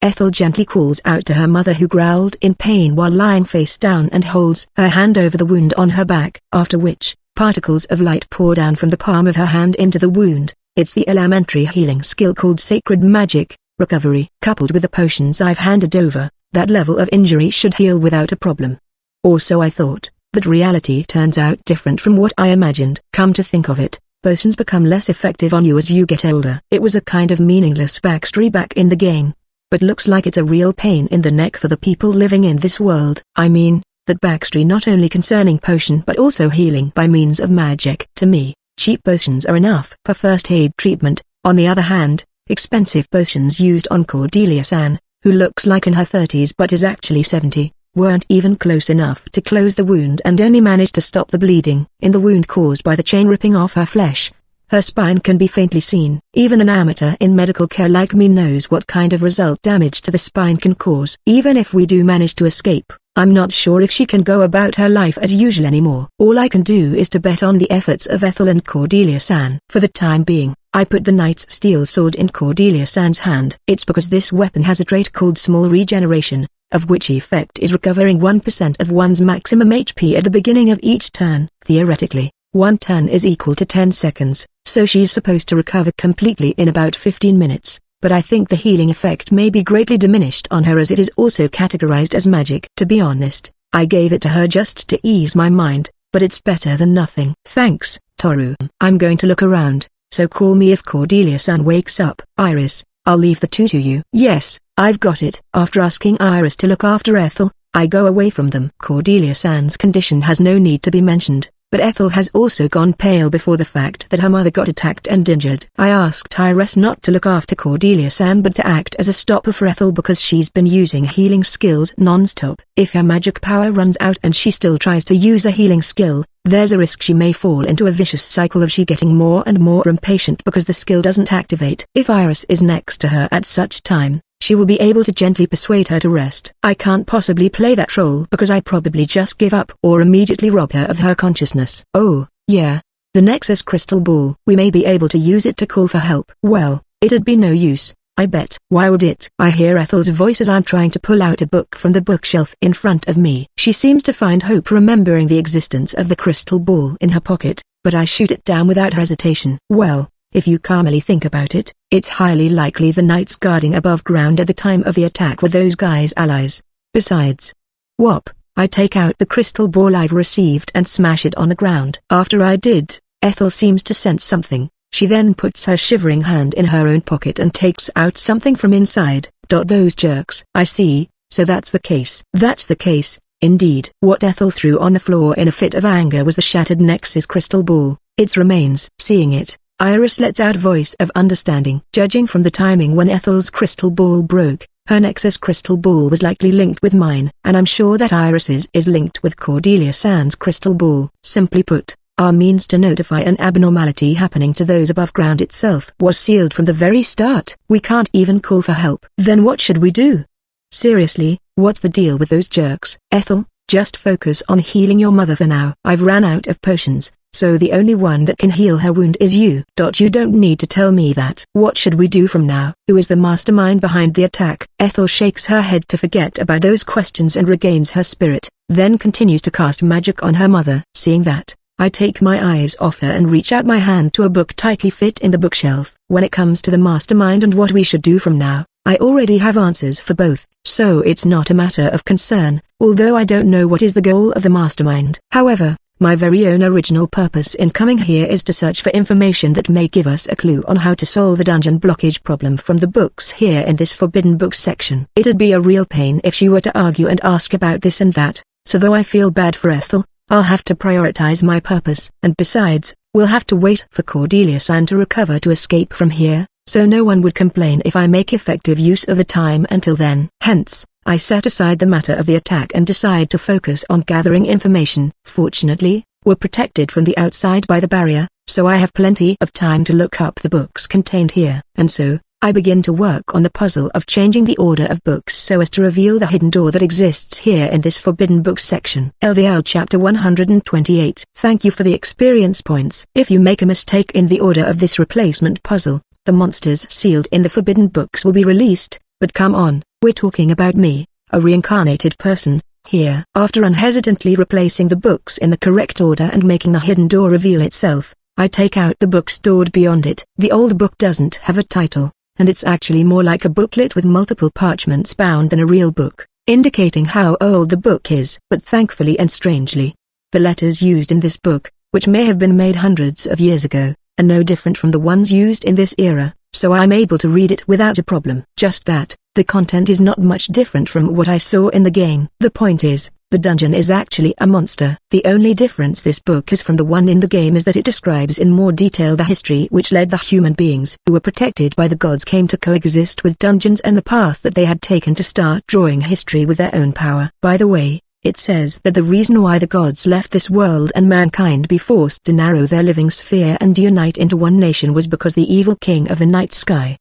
Ethel gently calls out to her mother who growled in pain while lying face down and holds her hand over the wound on her back. After which, particles of light pour down from the palm of her hand into the wound. It's the elementary healing skill called Sacred Magic Recovery. Coupled with the potions I've handed over, that level of injury should heal without a problem. Or so I thought. But reality turns out different from what I imagined. Come to think of it, potions become less effective on you as you get older. It was a kind of meaningless backstory back in the game, but looks like it's a real pain in the neck for the people living in this world. I mean, that backstory not only concerning potion but also healing by means of magic. To me, cheap potions are enough for first aid treatment. On the other hand, expensive potions used on Cordelia-san, who looks like in her 30s but is actually 70. Weren't even close enough to close the wound and only managed to stop the bleeding. In the wound caused by the chain ripping off her flesh, her spine can be faintly seen. Even an amateur in medical care like me knows what kind of result damage to the spine can cause. Even if we do manage to escape, I'm not sure if she can go about her life as usual anymore. All I can do is to bet on the efforts of Ethel and Cordelia-san. For the time being, I put the knight's steel sword in Cordelia-san's hand. It's because this weapon has a trait called Small Regeneration, of which effect is recovering 1% of one's maximum HP at the beginning of each turn. Theoretically, one turn is equal to 10 seconds, so she's supposed to recover completely in about 15 minutes. But I think the healing effect may be greatly diminished on her as it is also categorized as magic. To be honest, I gave it to her just to ease my mind, but it's better than nothing. Thanks, Toru. I'm going to look around, so call me if Cordelia-san wakes up. Iris, I'll leave the two to you. Yes, I've got it. After asking Iris to look after Ethel, I go away from them. Cordelia-san's condition has no need to be mentioned, but Ethel has also gone pale before the fact that her mother got attacked and injured. I asked Iris not to look after Cordelia-san but to act as a stopper for Ethel because she's been using healing skills non-stop. If her magic power runs out and she still tries to use a healing skill, there's a risk she may fall into a vicious cycle of she getting more and more impatient because the skill doesn't activate. If Iris is next to her at such time, she will be able to gently persuade her to rest. I can't possibly play that role because I probably just give up or immediately rob her of her consciousness. Oh, yeah, the Nexus crystal ball. We may be able to use it to call for help. Well, it'd be no use, I bet. Why would it? I hear Ethel's voice as I'm trying to pull out a book from the bookshelf in front of me. She seems to find hope remembering the existence of the crystal ball in her pocket, but I shoot it down without hesitation. Well, if you calmly think about it, it's highly likely the knights guarding above ground at the time of the attack were those guys' allies. Besides, whop, I take out the crystal ball I've received and smash it on the ground. After I did, Ethel seems to sense something. She then puts her shivering hand in her own pocket and takes out something from inside. Those jerks. I see, so that's the case. That's the case, indeed. What Ethel threw on the floor in a fit of anger was the shattered Nexus crystal ball, its remains. Seeing it, Iris lets out a voice of understanding. Judging from the timing when Ethel's crystal ball broke, her Nexus crystal ball was likely linked with mine, and I'm sure that Iris's is linked with Cordelia-san's crystal ball. Simply put, our means to notify an abnormality happening to those above ground itself was sealed from the very start. We can't even call for help. Then what should we do? Seriously, what's the deal with those jerks? Ethel, just focus on healing your mother for now. I've ran out of potions, so the only one that can heal her wound is you. You don't need to tell me that. What should we do from now? Who is the mastermind behind the attack? Ethel shakes her head to forget about those questions and regains her spirit, then continues to cast magic on her mother. Seeing that, I take my eyes off her and reach out my hand to a book tightly fit in the bookshelf. When it comes to the mastermind and what we should do from now, I already have answers for both, so it's not a matter of concern, although I don't know what is the goal of the mastermind. However, my very own original purpose in coming here is to search for information that may give us a clue on how to solve the dungeon blockage problem from the books here in this forbidden books section. It'd be a real pain if she were to argue and ask about this and that, so though I feel bad for Ethel, I'll have to prioritize my purpose. And besides, we'll have to wait for Cordelia-san to recover to escape from here, so no one would complain if I make effective use of the time until then. Hence, I set aside the matter of the attack and decide to focus on gathering information. Fortunately, we're protected from the outside by the barrier, so I have plenty of time to look up the books contained here. And so, I begin to work on the puzzle of changing the order of books so as to reveal the hidden door that exists here in this forbidden books section. LVL Chapter 128. Thank you for the experience points. If you make a mistake in the order of this replacement puzzle, the monsters sealed in the forbidden books will be released, but come on, we're talking about me, a reincarnated person, here. After unhesitantly replacing the books in the correct order and making the hidden door reveal itself, I take out the book stored beyond it. The old book doesn't have a title, and it's actually more like a booklet with multiple parchments bound than a real book, indicating how old the book is. But thankfully and strangely, the letters used in this book, which may have been made hundreds of years ago, are no different from the ones used in this era, so I'm able to read it without a problem. Just that, the content is not much different from what I saw in the game. The point is, the dungeon is actually a monster. The only difference this book is from the one in the game is that it describes in more detail the history which led the human beings who were protected by the gods came to coexist with dungeons and the path that they had taken to start drawing history with their own power. By the way, it says that the reason why the gods left this world and mankind be forced to narrow their living sphere and unite into one nation was because the evil king of the night sky,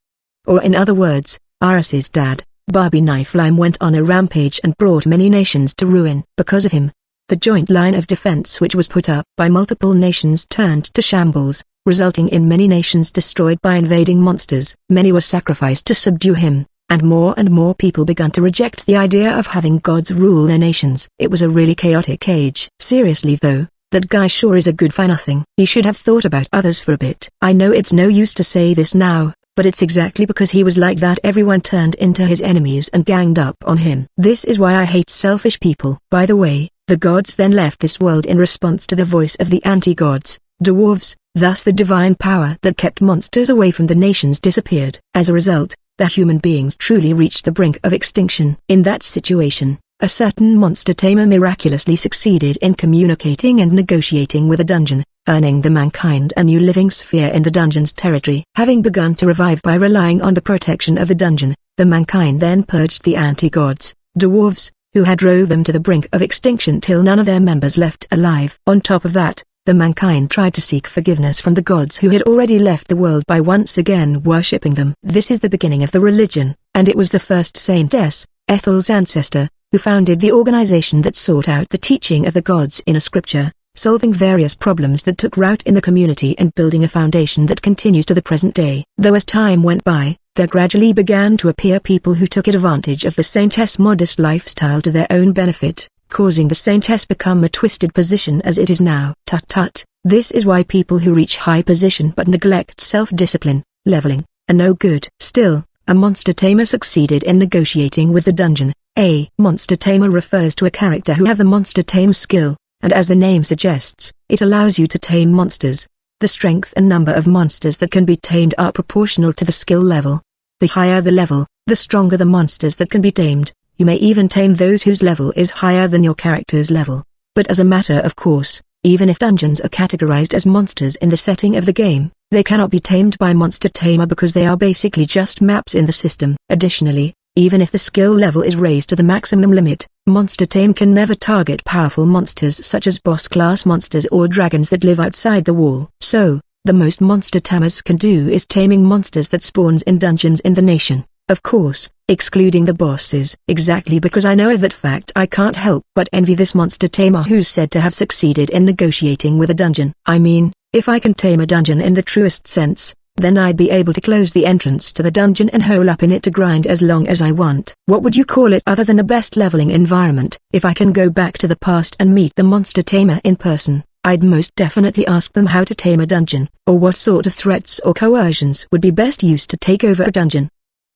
or in other words, Aris's dad, Barbie Knifelime, went on a rampage and brought many nations to ruin. Because of him, the joint line of defense which was put up by multiple nations turned to shambles, resulting in many nations destroyed by invading monsters. Many were sacrificed to subdue him, and more people began to reject the idea of having gods rule their nations. It was a really chaotic age. Seriously though, that guy sure is a good-for-nothing. He should have thought about others for a bit. I know it's no use to say this now, but it's exactly because he was like that everyone turned into his enemies and ganged up on him. This is why I hate selfish people. By the way, the gods then left this world in response to the voice of the anti-gods, dwarves, thus the divine power that kept monsters away from the nations disappeared. As a result, the human beings truly reached the brink of extinction. In that situation, a certain monster tamer miraculously succeeded in communicating and negotiating with a dungeon, earning the mankind a new living sphere in the dungeon's territory. Having begun to revive by relying on the protection of the dungeon, the mankind then purged the anti-gods, dwarves, who had drove them to the brink of extinction till none of their members left alive. On top of that, the mankind tried to seek forgiveness from the gods who had already left the world by once again worshipping them. This is the beginning of the religion, and it was the first saintess, Ethel's ancestor, who founded the organization that sought out the teaching of the gods in a scripture, solving various problems that took root in the community and building a foundation that continues to the present day. Though as time went by, there gradually began to appear people who took advantage of the saintess' modest lifestyle to their own benefit, causing the saintess become a twisted position as it is now. Tut tut, this is why people who reach high position but neglect self-discipline, leveling, are no good. Still, a monster tamer succeeded in negotiating with the dungeon. A monster tamer refers to a character who have the monster tame skill, and as the name suggests, it allows you to tame monsters. The strength and number of monsters that can be tamed are proportional to the skill level. The higher the level, the stronger the monsters that can be tamed. You may even tame those whose level is higher than your character's level. But as a matter of course, even if dungeons are categorized as monsters in the setting of the game, they cannot be tamed by Monster Tamer because they are basically just maps in the system. Additionally, even if the skill level is raised to the maximum limit, Monster Tame can never target powerful monsters such as boss-class monsters or dragons that live outside the wall. So, the most Monster Tamers can do is taming monsters that spawns in dungeons in the nation. Of course, excluding the bosses. Exactly because I know of that fact, I can't help but envy this monster tamer who's said to have succeeded in negotiating with a dungeon. I mean, if I can tame a dungeon in the truest sense, then I'd be able to close the entrance to the dungeon and hole up in it to grind as long as I want. What would you call it other than a best leveling environment? If I can go back to the past and meet the monster tamer in person, I'd most definitely ask them how to tame a dungeon, or what sort of threats or coercions would be best used to take over a dungeon.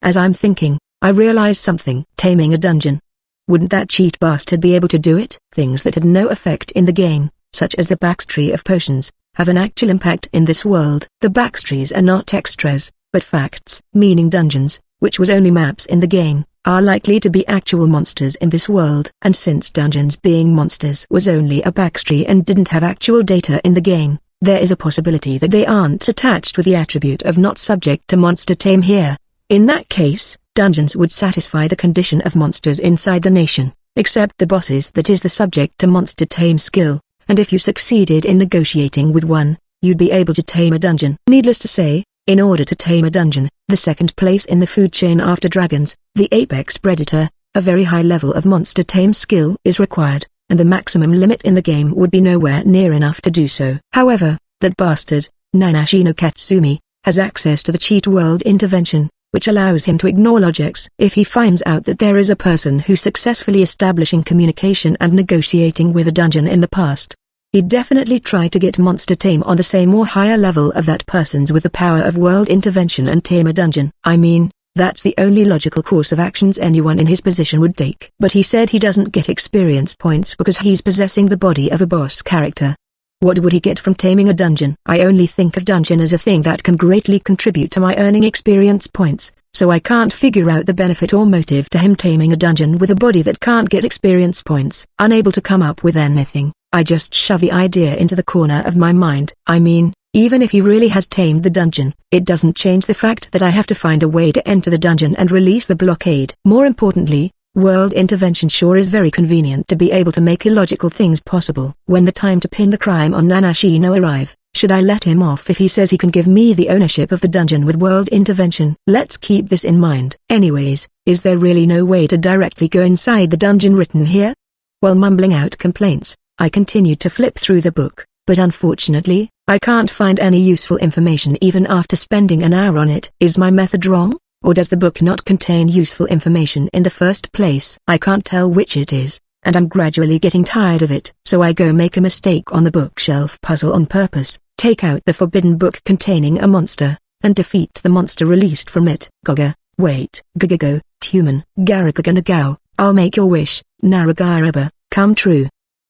As I'm thinking, I realize something. Taming a dungeon. Wouldn't that cheat bastard be able to do it? Things that had no effect in the game, such as the backstory of potions, have an actual impact in this world. The backstories are not extras, but facts. Meaning dungeons, which was only maps in the game, are likely to be actual monsters in this world. And since dungeons being monsters was only a backstory and didn't have actual data in the game, there is a possibility that they aren't attached with the attribute of not subject to monster tame here. In that case, dungeons would satisfy the condition of monsters inside the nation, except the bosses that is the subject to monster tame skill, and if you succeeded in negotiating with one, you'd be able to tame a dungeon. Needless to say, in order to tame a dungeon, the second place in the food chain after dragons, the apex predator, a very high level of monster tame skill is required, and the maximum limit in the game would be nowhere near enough to do so. However, that bastard, Nanashi no Katsumi, has access to the cheat world intervention, which allows him to ignore logics. If he finds out that there is a person who successfully establishing communication and negotiating with a dungeon in the past, he'd definitely try to get monster tame on the same or higher level of that person's with the power of world intervention and tame a dungeon. I mean, that's the only logical course of actions anyone in his position would take. But he said he doesn't get experience points because he's possessing the body of a boss character. What would he get from taming a dungeon? I only think of dungeon as a thing that can greatly contribute to my earning experience points, so I can't figure out the benefit or motive to him taming a dungeon with a body that can't get experience points. Unable to come up with anything, I just shove the idea into the corner of my mind. I mean, even if he really has tamed the dungeon, it doesn't change the fact that I have to find a way to enter the dungeon and release the blockade. More importantly, world intervention sure is very convenient to be able to make illogical things possible. When the time to pin the crime on Nanashino arrive, should I let him off if he says he can give me the ownership of the dungeon with world intervention? Let's keep this in mind. Anyways, is there really no way to directly go inside the dungeon written here? While mumbling out complaints, I continued to flip through the book, but unfortunately, I can't find any useful information even after spending an hour on it. Is my method wrong? Or does the book not contain useful information in the first place? I can't tell which it is, and I'm gradually getting tired of it. So I go make a mistake on the bookshelf puzzle on purpose, take out the forbidden book containing a monster, and defeat the monster released from it. Gaga, wait, Gagago, Tumen, Garakaganagao, I'll make your wish, Naragaraba, come true.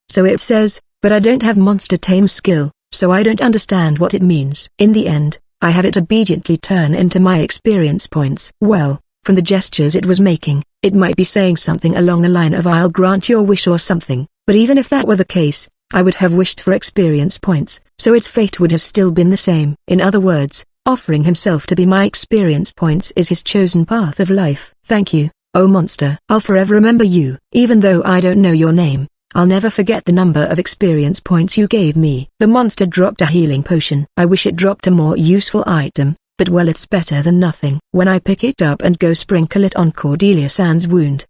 So it says, but I don't have monster tame skill, so I don't understand what it means. In the end, I have it obediently turn into my experience points. Well, from the gestures it was making, it might be saying something along the line of I'll grant your wish or something, but even if that were the case, I would have wished for experience points, so its fate would have still been the same. In other words, offering himself to be my experience points is his chosen path of life. Thank you, oh monster. I'll forever remember you. Even though I don't know your name, I'll never forget the number of experience points you gave me. The monster dropped a healing potion. I wish it dropped a more useful item, but well, it's better than nothing. When I pick it up and go sprinkle it on Cordelia-san's wound,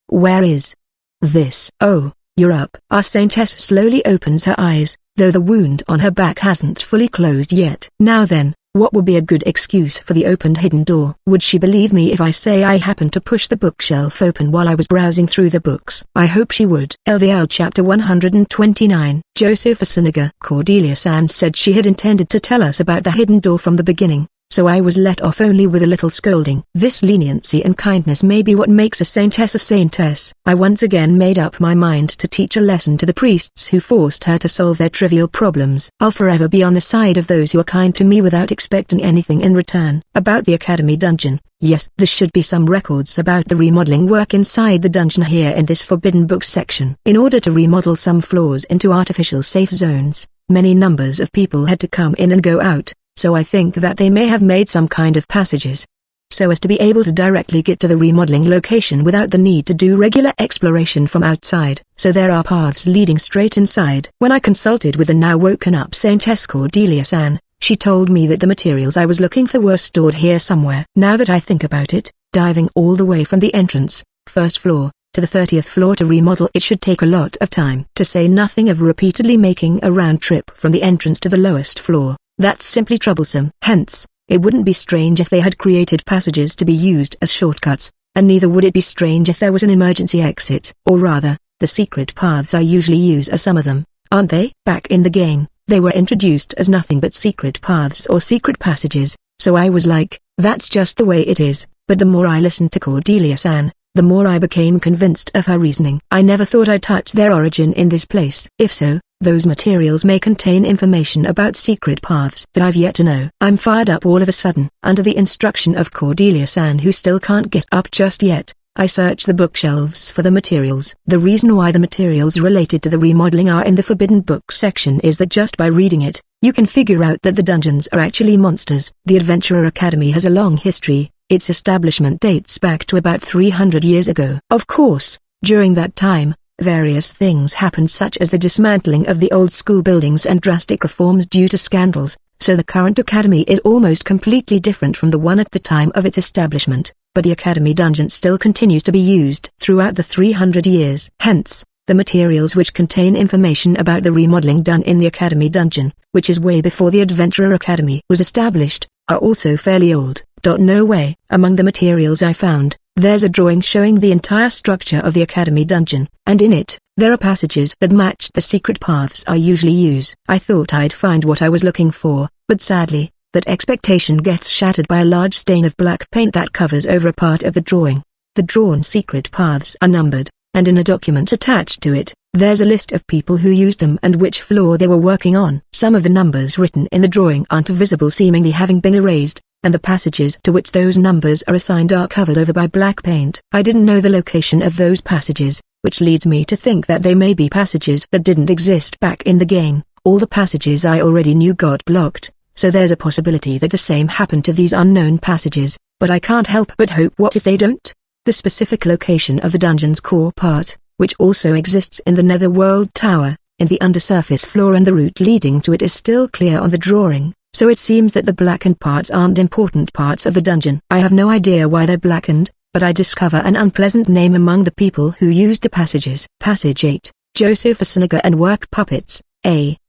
where is this? Oh, you're up. Our saintess slowly opens her eyes, though the wound on her back hasn't fully closed yet. Now then, what would be a good excuse for the opened hidden door? Would she believe me if I say I happened to push the bookshelf open while I was browsing through the books? I hope she would. LVL Chapter 129, Joseph Asiniga. Cordelia-san said she had intended to tell us about the hidden door from the beginning, so I was let off only with a little scolding. This leniency and kindness may be what makes a saintess a saintess. I once again made up my mind to teach a lesson to the priests who forced her to solve their trivial problems. I'll forever be on the side of those who are kind to me without expecting anything in return. About the Academy dungeon, yes, there should be some records about the remodeling work inside the dungeon here in this forbidden books section. In order to remodel some floors into artificial safe zones, many numbers of people had to come in and go out. So I think that they may have made some kind of passages, so as to be able to directly get to the remodeling location without the need to do regular exploration from outside. So there are paths leading straight inside. When I consulted with the now woken up Saintess Cordelia-san, she told me that the materials I was looking for were stored here somewhere. Now that I think about it, diving all the way from the entrance, first floor, to the 30th floor to remodel it should take a lot of time. To say nothing of repeatedly making a round trip from the entrance to the lowest floor. That's simply troublesome. Hence, it wouldn't be strange if they had created passages to be used as shortcuts, and neither would it be strange if there was an emergency exit. Or rather, the secret paths I usually use are some of them, aren't they? Back in the game, they were introduced as nothing but secret paths or secret passages, so I was like, that's just the way it is, but the more I listened to Cordelia-san, the more I became convinced of her reasoning. I never thought I'd touch their origin in this place. If so, those materials may contain information about secret paths that I've yet to know. I'm fired up all of a sudden. Under the instruction of Cordelia-san, who still can't get up just yet, I search the bookshelves for the materials. The reason why the materials related to the remodeling are in the forbidden books section is that just by reading it, you can figure out that the dungeons are actually monsters. The Adventurer Academy has a long history. Its establishment dates back to about 300 years ago. Of course, during that time, various things happened such as the dismantling of the old school buildings and drastic reforms due to scandals, so the current academy is almost completely different from the one at the time of its establishment, but the academy dungeon still continues to be used throughout the 300 years. Hence, the materials which contain information about the remodeling done in the academy dungeon, which is way before the Adventurer Academy was established, are also fairly old. No way. Among the materials I found, there's a drawing showing the entire structure of the academy dungeon, and in it, there are passages that match the secret paths I usually use. I thought I'd find what I was looking for, but sadly, that expectation gets shattered by a large stain of black paint that covers over a part of the drawing. The drawn secret paths are numbered, and in a document attached to it, there's a list of people who used them and which floor they were working on. Some of the numbers written in the drawing aren't visible, seemingly having been erased, and the passages to which those numbers are assigned are covered over by black paint. I didn't know the location of those passages, which leads me to think that they may be passages that didn't exist back in the game. All the passages I already knew got blocked, so there's a possibility that the same happened to these unknown passages, but I can't help but hope. What if they don't? The specific location of the dungeon's core part, which also exists in the Netherworld Tower, in the undersurface floor, and the route leading to it is still clear on the drawing, so it seems that the blackened parts aren't important parts of the dungeon. I have no idea why they're blackened, but I discover an unpleasant name among the people who used the passages. Passage 8, Joseph Asinaga and Work Puppets.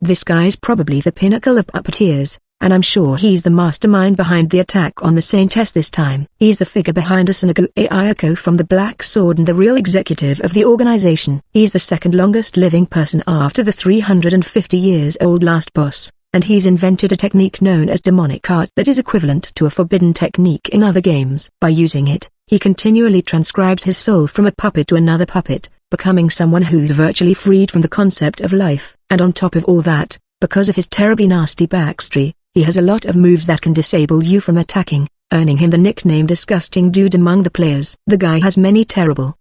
This guy's probably the pinnacle of puppeteers, and I'm sure he's the mastermind behind the attack on the Saintess this time. He's the figure behind Asinaga Ayako from the Black Sword and the real executive of the organization. He's the second longest living person after the 350 years old last boss, and he's invented a technique known as demonic art that is equivalent to a forbidden technique in other games. By using it, he continually transcribes his soul from a puppet to another puppet, becoming someone who's virtually freed from the concept of life. And on top of all that, because of his terribly nasty backstory, he has a lot of moves that can disable you from attacking, earning him the nickname Disgusting Dude among the players. The guy has many terrible,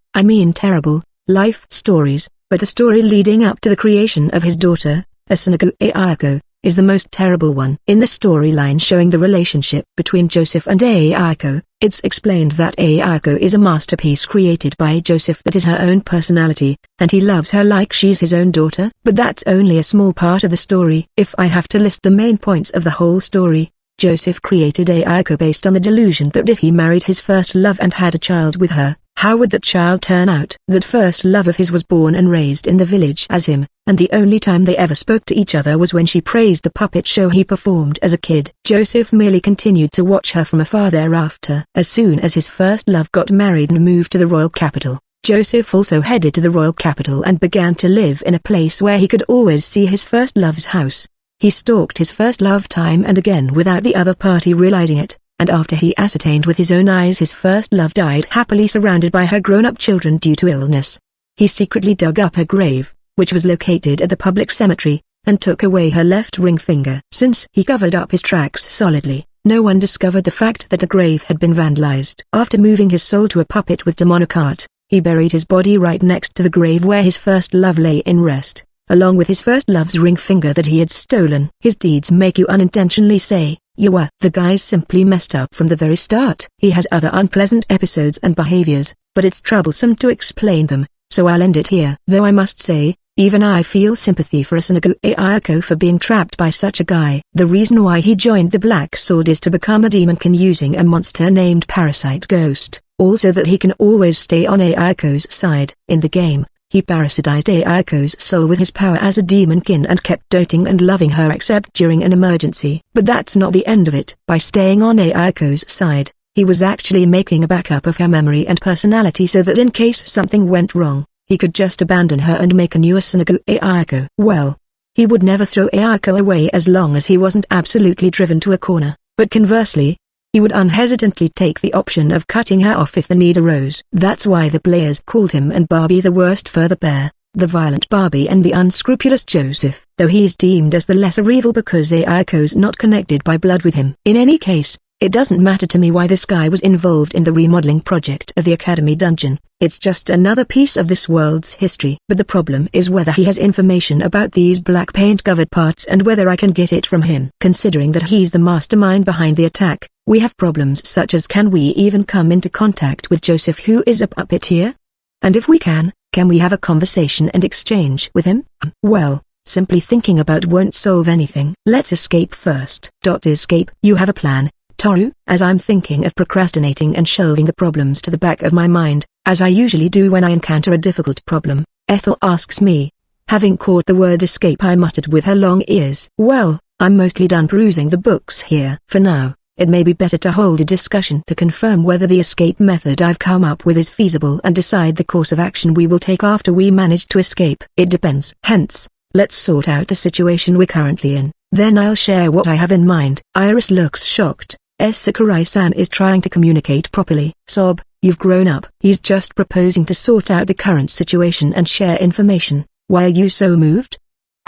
life stories, but the story leading up to the creation of his daughter, Asinaga Ayako, is the most terrible one. In the storyline showing the relationship between Joseph and Ayako, it's explained that Ayako is a masterpiece created by Joseph that is her own personality, and he loves her like she's his own daughter. But that's only a small part of the story. If I have to list the main points of the whole story, Joseph created Ayako based on the delusion that if he married his first love and had a child with her, how would that child turn out? That first love of his was born and raised in the village as him, and the only time they ever spoke to each other was when she praised the puppet show he performed as a kid. Joseph merely continued to watch her from afar thereafter. As soon as his first love got married and moved to the royal capital, Joseph also headed to the royal capital and began to live in a place where he could always see his first love's house. He stalked his first love time and again without the other party realizing it, and after he ascertained with his own eyes his first love died happily surrounded by her grown-up children due to illness, he secretly dug up her grave, which was located at the public cemetery, and took away her left ring finger. Since he covered up his tracks solidly, no one discovered the fact that the grave had been vandalized. After moving his soul to a puppet with demonic art, he buried his body right next to the grave where his first love lay in rest, along with his first love's ring finger that he had stolen. His deeds make you unintentionally say, the guy's simply messed up from the very start. He has other unpleasant episodes and behaviors, but it's troublesome to explain them, so I'll end it here. Though I must say, even I feel sympathy for Asinaga Ayako for being trapped by such a guy. The reason why he joined the Black Sword is to become a demonkin using a monster named Parasite Ghost, also that he can always stay on Ayako's side. In the game, he parasitized Ayako's soul with his power as a demonkin and kept doting and loving her except during an emergency. But that's not the end of it. By staying on Ayako's side, he was actually making a backup of her memory and personality so that in case something went wrong, he could just abandon her and make a new Asinaga Ayako. Well, he would never throw Ayako away as long as he wasn't absolutely driven to a corner, but conversely, he would unhesitantly take the option of cutting her off if the need arose. That's why the players called him and Barbie the worst for the pair, the violent Barbie and the unscrupulous Joseph, though he is deemed as the lesser evil because Aiko's not connected by blood with him. In any case, it doesn't matter to me why this guy was involved in the remodeling project of the Academy dungeon. It's just another piece of this world's history. But the problem is whether he has information about these black paint-covered parts and whether I can get it from him. Considering that he's the mastermind behind the attack, we have problems such as can we even come into contact with Joseph, who is a puppet here? And if we can we have a conversation and exchange with him? Well, simply thinking about won't solve anything. Let's escape first. Escape? You have a plan, Toru? As I'm thinking of procrastinating and shelving the problems to the back of my mind, as I usually do when I encounter a difficult problem, Ethel asks me. Having caught the word escape, I muttered with her long ears. Well, I'm mostly done perusing the books here. For now, it may be better to hold a discussion to confirm whether the escape method I've come up with is feasible and decide the course of action we will take after we manage to escape. It depends. Hence, let's sort out the situation we're currently in, then I'll share what I have in mind. Iris looks shocked. Sakurai-san is trying to communicate properly. Sob, you've grown up. He's just proposing to sort out the current situation and share information. Why are you so moved?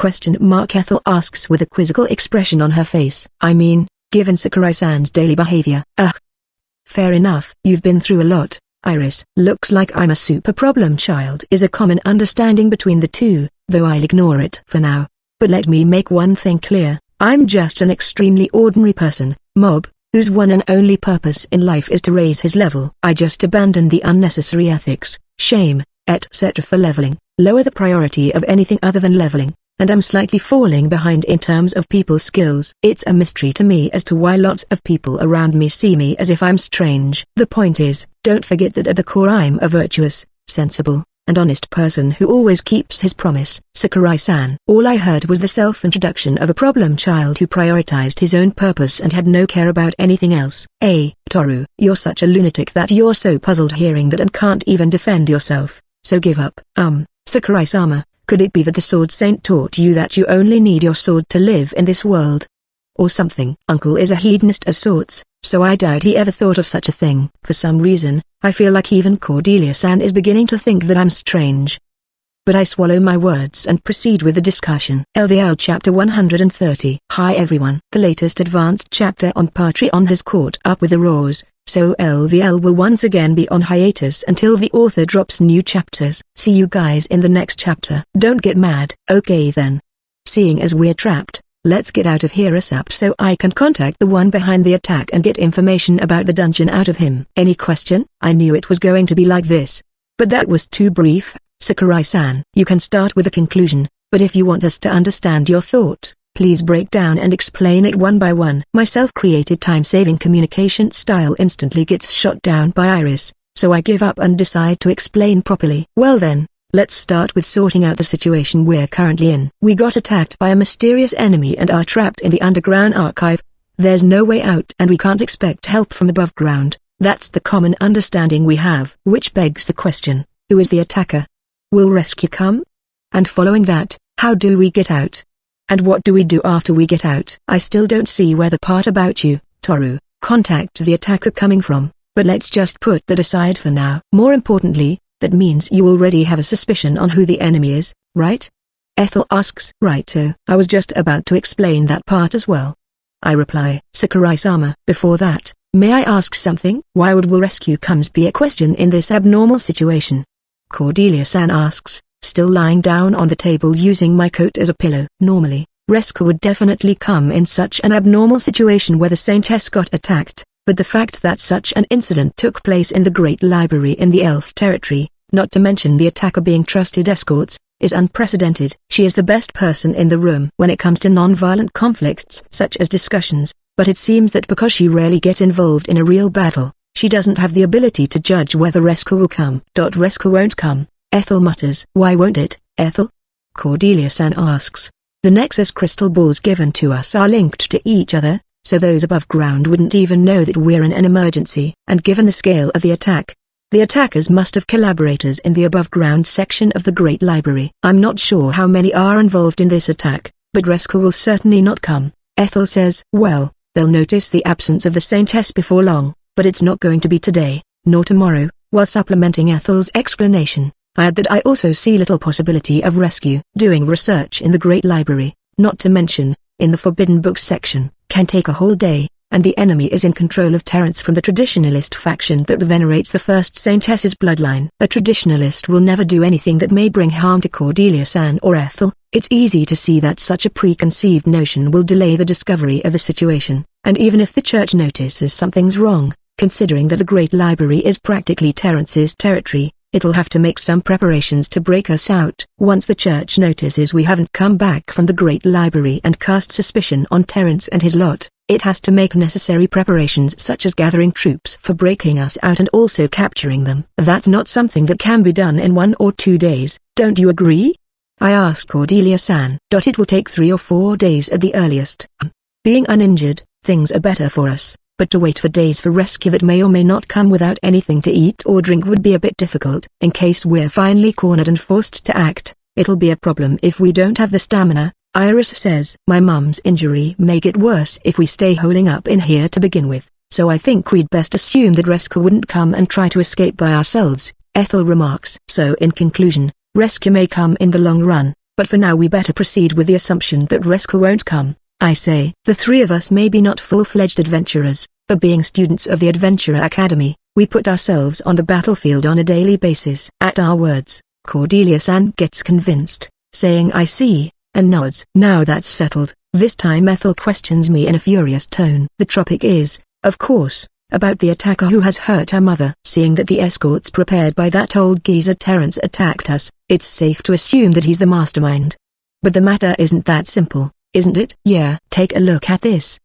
Ethel asks with a quizzical expression on her face. I mean, given Sakurai-san's daily behavior. Fair enough. You've been through a lot, Iris. Looks like I'm a super problem child is a common understanding between the two, though I'll ignore it for now. But let me make one thing clear. I'm just an extremely ordinary person, Mob, whose one and only purpose in life is to raise his level. I just abandon the unnecessary ethics, shame, etc. for leveling, lower the priority of anything other than leveling, and I'm slightly falling behind in terms of people skills. It's a mystery to me as to why lots of people around me see me as if I'm strange. The point is, don't forget that at the core I'm a virtuous, sensible, and honest person who always keeps his promise. Sakurai-san. All I heard was the self-introduction of a problem child who prioritized his own purpose and had no care about anything else. Toru, you're such a lunatic that you're so puzzled hearing that and can't even defend yourself, so give up. Sakurai-sama, could it be that the Sword Saint taught you that you only need your sword to live in this world? Or something. Uncle is a hedonist of sorts, so I doubt he ever thought of such a thing. For some reason, I feel like even Cordelia-san is beginning to think that I'm strange. But I swallow my words and proceed with the discussion. LVL Chapter 130. Hi everyone. The latest advanced chapter on Patreon has caught up with the roars, so LVL will once again be on hiatus until the author drops new chapters. See you guys in the next chapter. Don't get mad. Okay then. Seeing as we're trapped, let's get out of here ASAP so I can contact the one behind the attack and get information about the dungeon out of him. Any question? I knew it was going to be like this. But that was too brief, Sakurai-san. You can start with a conclusion, but if you want us to understand your thought, please break down and explain it one by one. My self-created time-saving communication style instantly gets shot down by Iris, so I give up and decide to explain properly. Well then, let's start with sorting out the situation we're currently in. We got attacked by a mysterious enemy and are trapped in the underground archive. There's no way out and we can't expect help from above ground. That's the common understanding we have. Which begs the question, who is the attacker? Will rescue come? And following that, how do we get out? And what do we do after we get out? I still don't see where the part about you, Toru, contact the attacker coming from, but let's just put that aside for now. More importantly, that means you already have a suspicion on who the enemy is, right? Ethel asks. Righto. I was just about to explain that part as well. I reply. Sakurai-sama. Before that, may I ask something? Why would will rescue comes be a question in this abnormal situation? Cordelia-san asks, still lying down on the table using my coat as a pillow. Normally, rescue would definitely come in such an abnormal situation where the Saintess got attacked, but the fact that such an incident took place in the Great Library in the Elf Territory, not to mention the attacker being trusted escorts, is unprecedented. She is the best person in the room when it comes to non-violent conflicts such as discussions, but it seems that because she rarely gets involved in a real battle, she doesn't have the ability to judge whether rescue will come. Rescue won't come, Ethel mutters. Why won't it, Ethel? Cordelia-san asks. The Nexus crystal balls given to us are linked to each other, so those above ground wouldn't even know that we're in an emergency. And given the scale of the attack, the attackers must have collaborators in the above ground section of the Great Library. I'm not sure how many are involved in this attack, but rescue will certainly not come, Ethel says. Well, they'll notice the absence of the Saintess before long, but it's not going to be today, nor tomorrow." While supplementing Ethel's explanation, I add that I also see little possibility of rescue. Doing research in the Great Library, not to mention, in the Forbidden Books section, can take a whole day, and the enemy is in control of Terence from the traditionalist faction that venerates the first Saintess's bloodline. A traditionalist will never do anything that may bring harm to Cordelia-san or Ethel. It's easy to see that such a preconceived notion will delay the discovery of the situation, and even if the church notices something's wrong, considering that the Great Library is practically Terence's territory, it'll have to make some preparations to break us out. Once the church notices we haven't come back from the Great Library and cast suspicion on Terence and his lot, it has to make necessary preparations such as gathering troops for breaking us out and also capturing them. That's not something that can be done in 1 or 2 days, don't you agree? I asked Cordelia-san. It will take 3 or 4 days at the earliest. Being uninjured, things are better for us, but to wait for days for rescue that may or may not come without anything to eat or drink would be a bit difficult. In case we're finally cornered and forced to act, it'll be a problem if we don't have the stamina, Iris says. My mum's injury may get worse if we stay holding up in here to begin with, so I think we'd best assume that Rescue wouldn't come and try to escape by ourselves, Ethel remarks. So in conclusion, rescue may come in the long run, but for now we better proceed with the assumption that rescue won't come. I say. The 3 of us may be not full-fledged adventurers, but being students of the Adventurer Academy, we put ourselves on the battlefield on a daily basis. At our words, Cordelia-san gets convinced, saying I see, and nods. Now that's settled, this time Ethel questions me in a furious tone. The topic is, of course, about the attacker who has hurt her mother. Seeing that the escorts prepared by that old geezer Terence attacked us, it's safe to assume that he's the mastermind. But the matter isn't that simple, isn't it? Yeah. Take a look at this.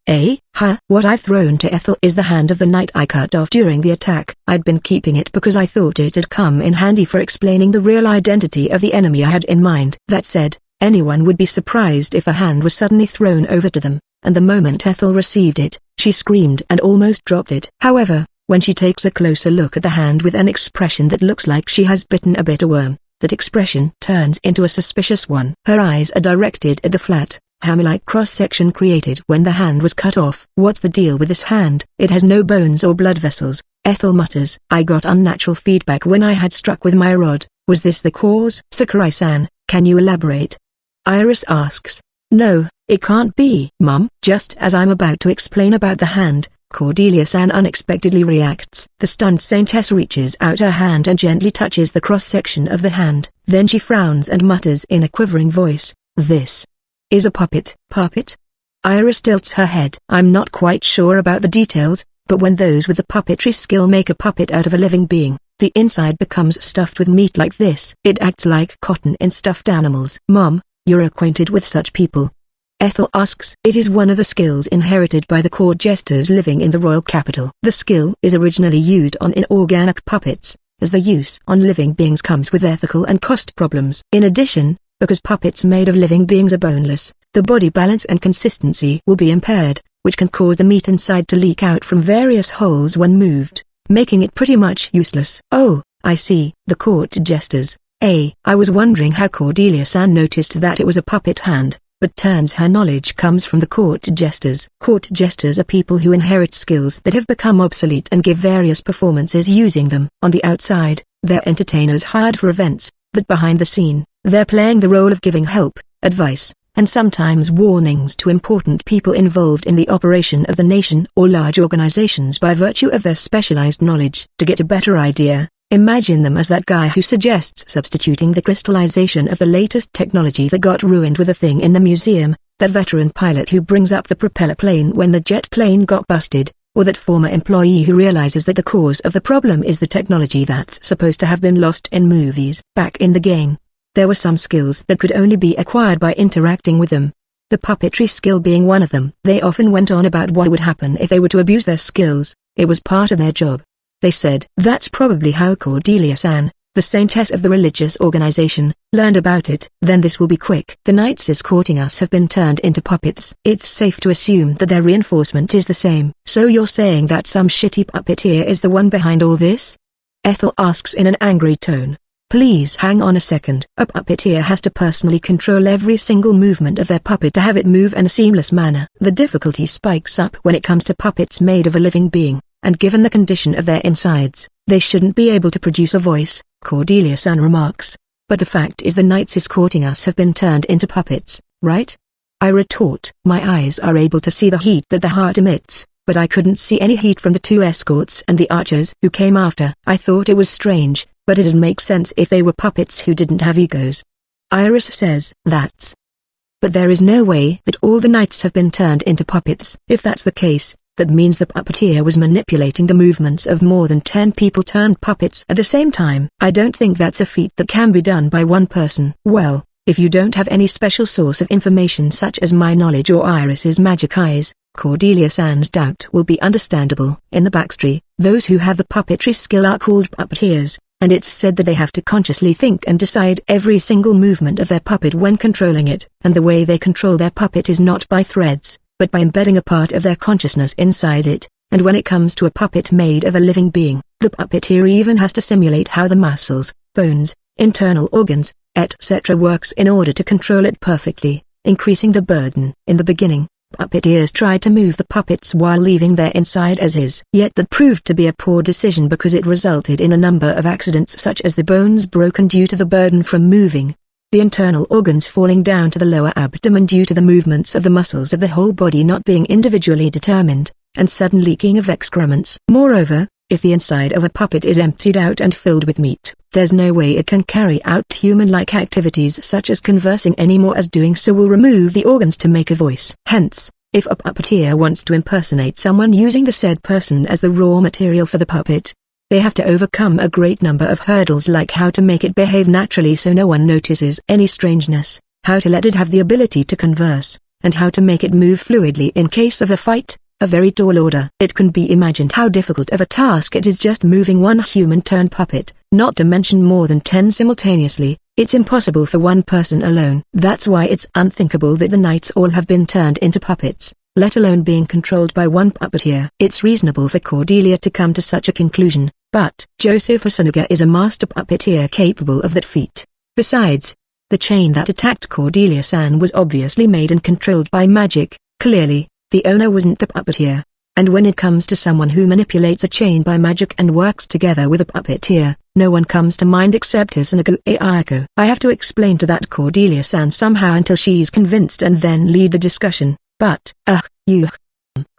What I've thrown to Ethel is the hand of the knight I cut off during the attack. I'd been keeping it because I thought it had come in handy for explaining the real identity of the enemy I had in mind. That said, anyone would be surprised if a hand was suddenly thrown over to them, and the moment Ethel received it, she screamed and almost dropped it. However, when she takes a closer look at the hand with an expression that looks like she has bitten a bitter worm, that expression turns into a suspicious one. Her eyes are directed at the flat, hammer-like cross-section created when the hand was cut off. What's the deal with this hand? It has no bones or blood vessels, Ethel mutters. I got unnatural feedback when I had struck with my rod. Was this the cause? Sakurai-san, can you elaborate? Iris asks. No, it can't be. Mum, just as I'm about to explain about the hand, Cordelia-san unexpectedly reacts. The stunned Saintess reaches out her hand and gently touches the cross-section of the hand. Then she frowns and mutters in a quivering voice, "This is a puppet." Puppet? Iris tilts her head. I'm not quite sure about the details, but when those with the puppetry skill make a puppet out of a living being, the inside becomes stuffed with meat like this. It acts like cotton in stuffed animals. Mom, you're acquainted with such people? Ethel asks. It is one of the skills inherited by the court jesters living in the royal capital. The skill is originally used on inorganic puppets, as the use on living beings comes with ethical and cost problems. In addition, because puppets made of living beings are boneless, the body balance and consistency will be impaired, which can cause the meat inside to leak out from various holes when moved, making it pretty much useless. Oh, I see. The court jesters. I was wondering how Cordelia-san noticed that it was a puppet hand, but turns her knowledge comes from the court jesters. Court jesters are people who inherit skills that have become obsolete and give various performances using them. On the outside, they're entertainers hired for events, but behind the scene, they're playing the role of giving help, advice, and sometimes warnings to important people involved in the operation of the nation or large organizations by virtue of their specialized knowledge. To get a better idea, imagine them as that guy who suggests substituting the crystallization of the latest technology that got ruined with a thing in the museum, that veteran pilot who brings up the propeller plane when the jet plane got busted, or that former employee who realizes that the cause of the problem is the technology that's supposed to have been lost in movies. Back in the game, there were some skills that could only be acquired by interacting with them, the puppetry skill being one of them. They often went on about what would happen if they were to abuse their skills. It was part of their job. They said that's probably how Cordelia-san, the saintess of the religious organization, learned about it. Then this will be quick. The knights escorting us have been turned into puppets. It's safe to assume that their reinforcement is the same. So you're saying that some shitty puppeteer is the one behind all this? Ethel asks in an angry tone. Please hang on a second. A puppeteer has to personally control every single movement of their puppet to have it move in a seamless manner. The difficulty spikes up when it comes to puppets made of a living being, and given the condition of their insides, they shouldn't be able to produce a voice, Cordelia-san remarks. But the fact is the knights escorting us have been turned into puppets, right? I retort. My eyes are able to see the heat that the heart emits, but I couldn't see any heat from the two escorts and the archers who came after. I thought it was strange, but it'd make sense if they were puppets who didn't have egos. Iris says, But there is no way that all the knights have been turned into puppets. If that's the case, that means the puppeteer was manipulating the movements of more than 10 people turned puppets at the same time. I don't think that's a feat that can be done by one person. Well, if you don't have any special source of information such as my knowledge or Iris's magic eyes, Cordelia-san's doubt will be understandable. In the backstory, those who have the puppetry skill are called puppeteers, and it's said that they have to consciously think and decide every single movement of their puppet when controlling it, and the way they control their puppet is not by threads, but by embedding a part of their consciousness inside it. And when it comes to a puppet made of a living being, the puppeteer even has to simulate how the muscles, bones, internal organs, etc. works in order to control it perfectly, increasing the burden. In the beginning, puppeteers tried to move the puppets while leaving their inside as is. Yet that proved to be a poor decision because it resulted in a number of accidents such as the bones broken due to the burden from moving, the internal organs falling down to the lower abdomen due to the movements of the muscles of the whole body not being individually determined, and sudden leaking of excrements. Moreover, if the inside of a puppet is emptied out and filled with meat, there's no way it can carry out human-like activities such as conversing anymore, as doing so will remove the organs to make a voice. Hence, if a puppeteer wants to impersonate someone using the said person as the raw material for the puppet, they have to overcome a great number of hurdles, like how to make it behave naturally so no one notices any strangeness, how to let it have the ability to converse, and how to make it move fluidly in case of a fight. A very tall order. It can be imagined how difficult of a task it is just moving one human-turned puppet, not to mention more than 10 simultaneously. It's impossible for one person alone. That's why it's unthinkable that the knights all have been turned into puppets, let alone being controlled by one puppeteer. It's reasonable for Cordelia to come to such a conclusion, but Joseph Asunaga is a master puppeteer capable of that feat. Besides, the chain that attacked Cordelia-san was obviously made and controlled by magic. Clearly, the owner wasn't the puppeteer. And when it comes to someone who manipulates a chain by magic and works together with a puppeteer, no one comes to mind except Asunaga Ayako. I have to explain to that Cordelia-san somehow until she's convinced and then lead the discussion, but,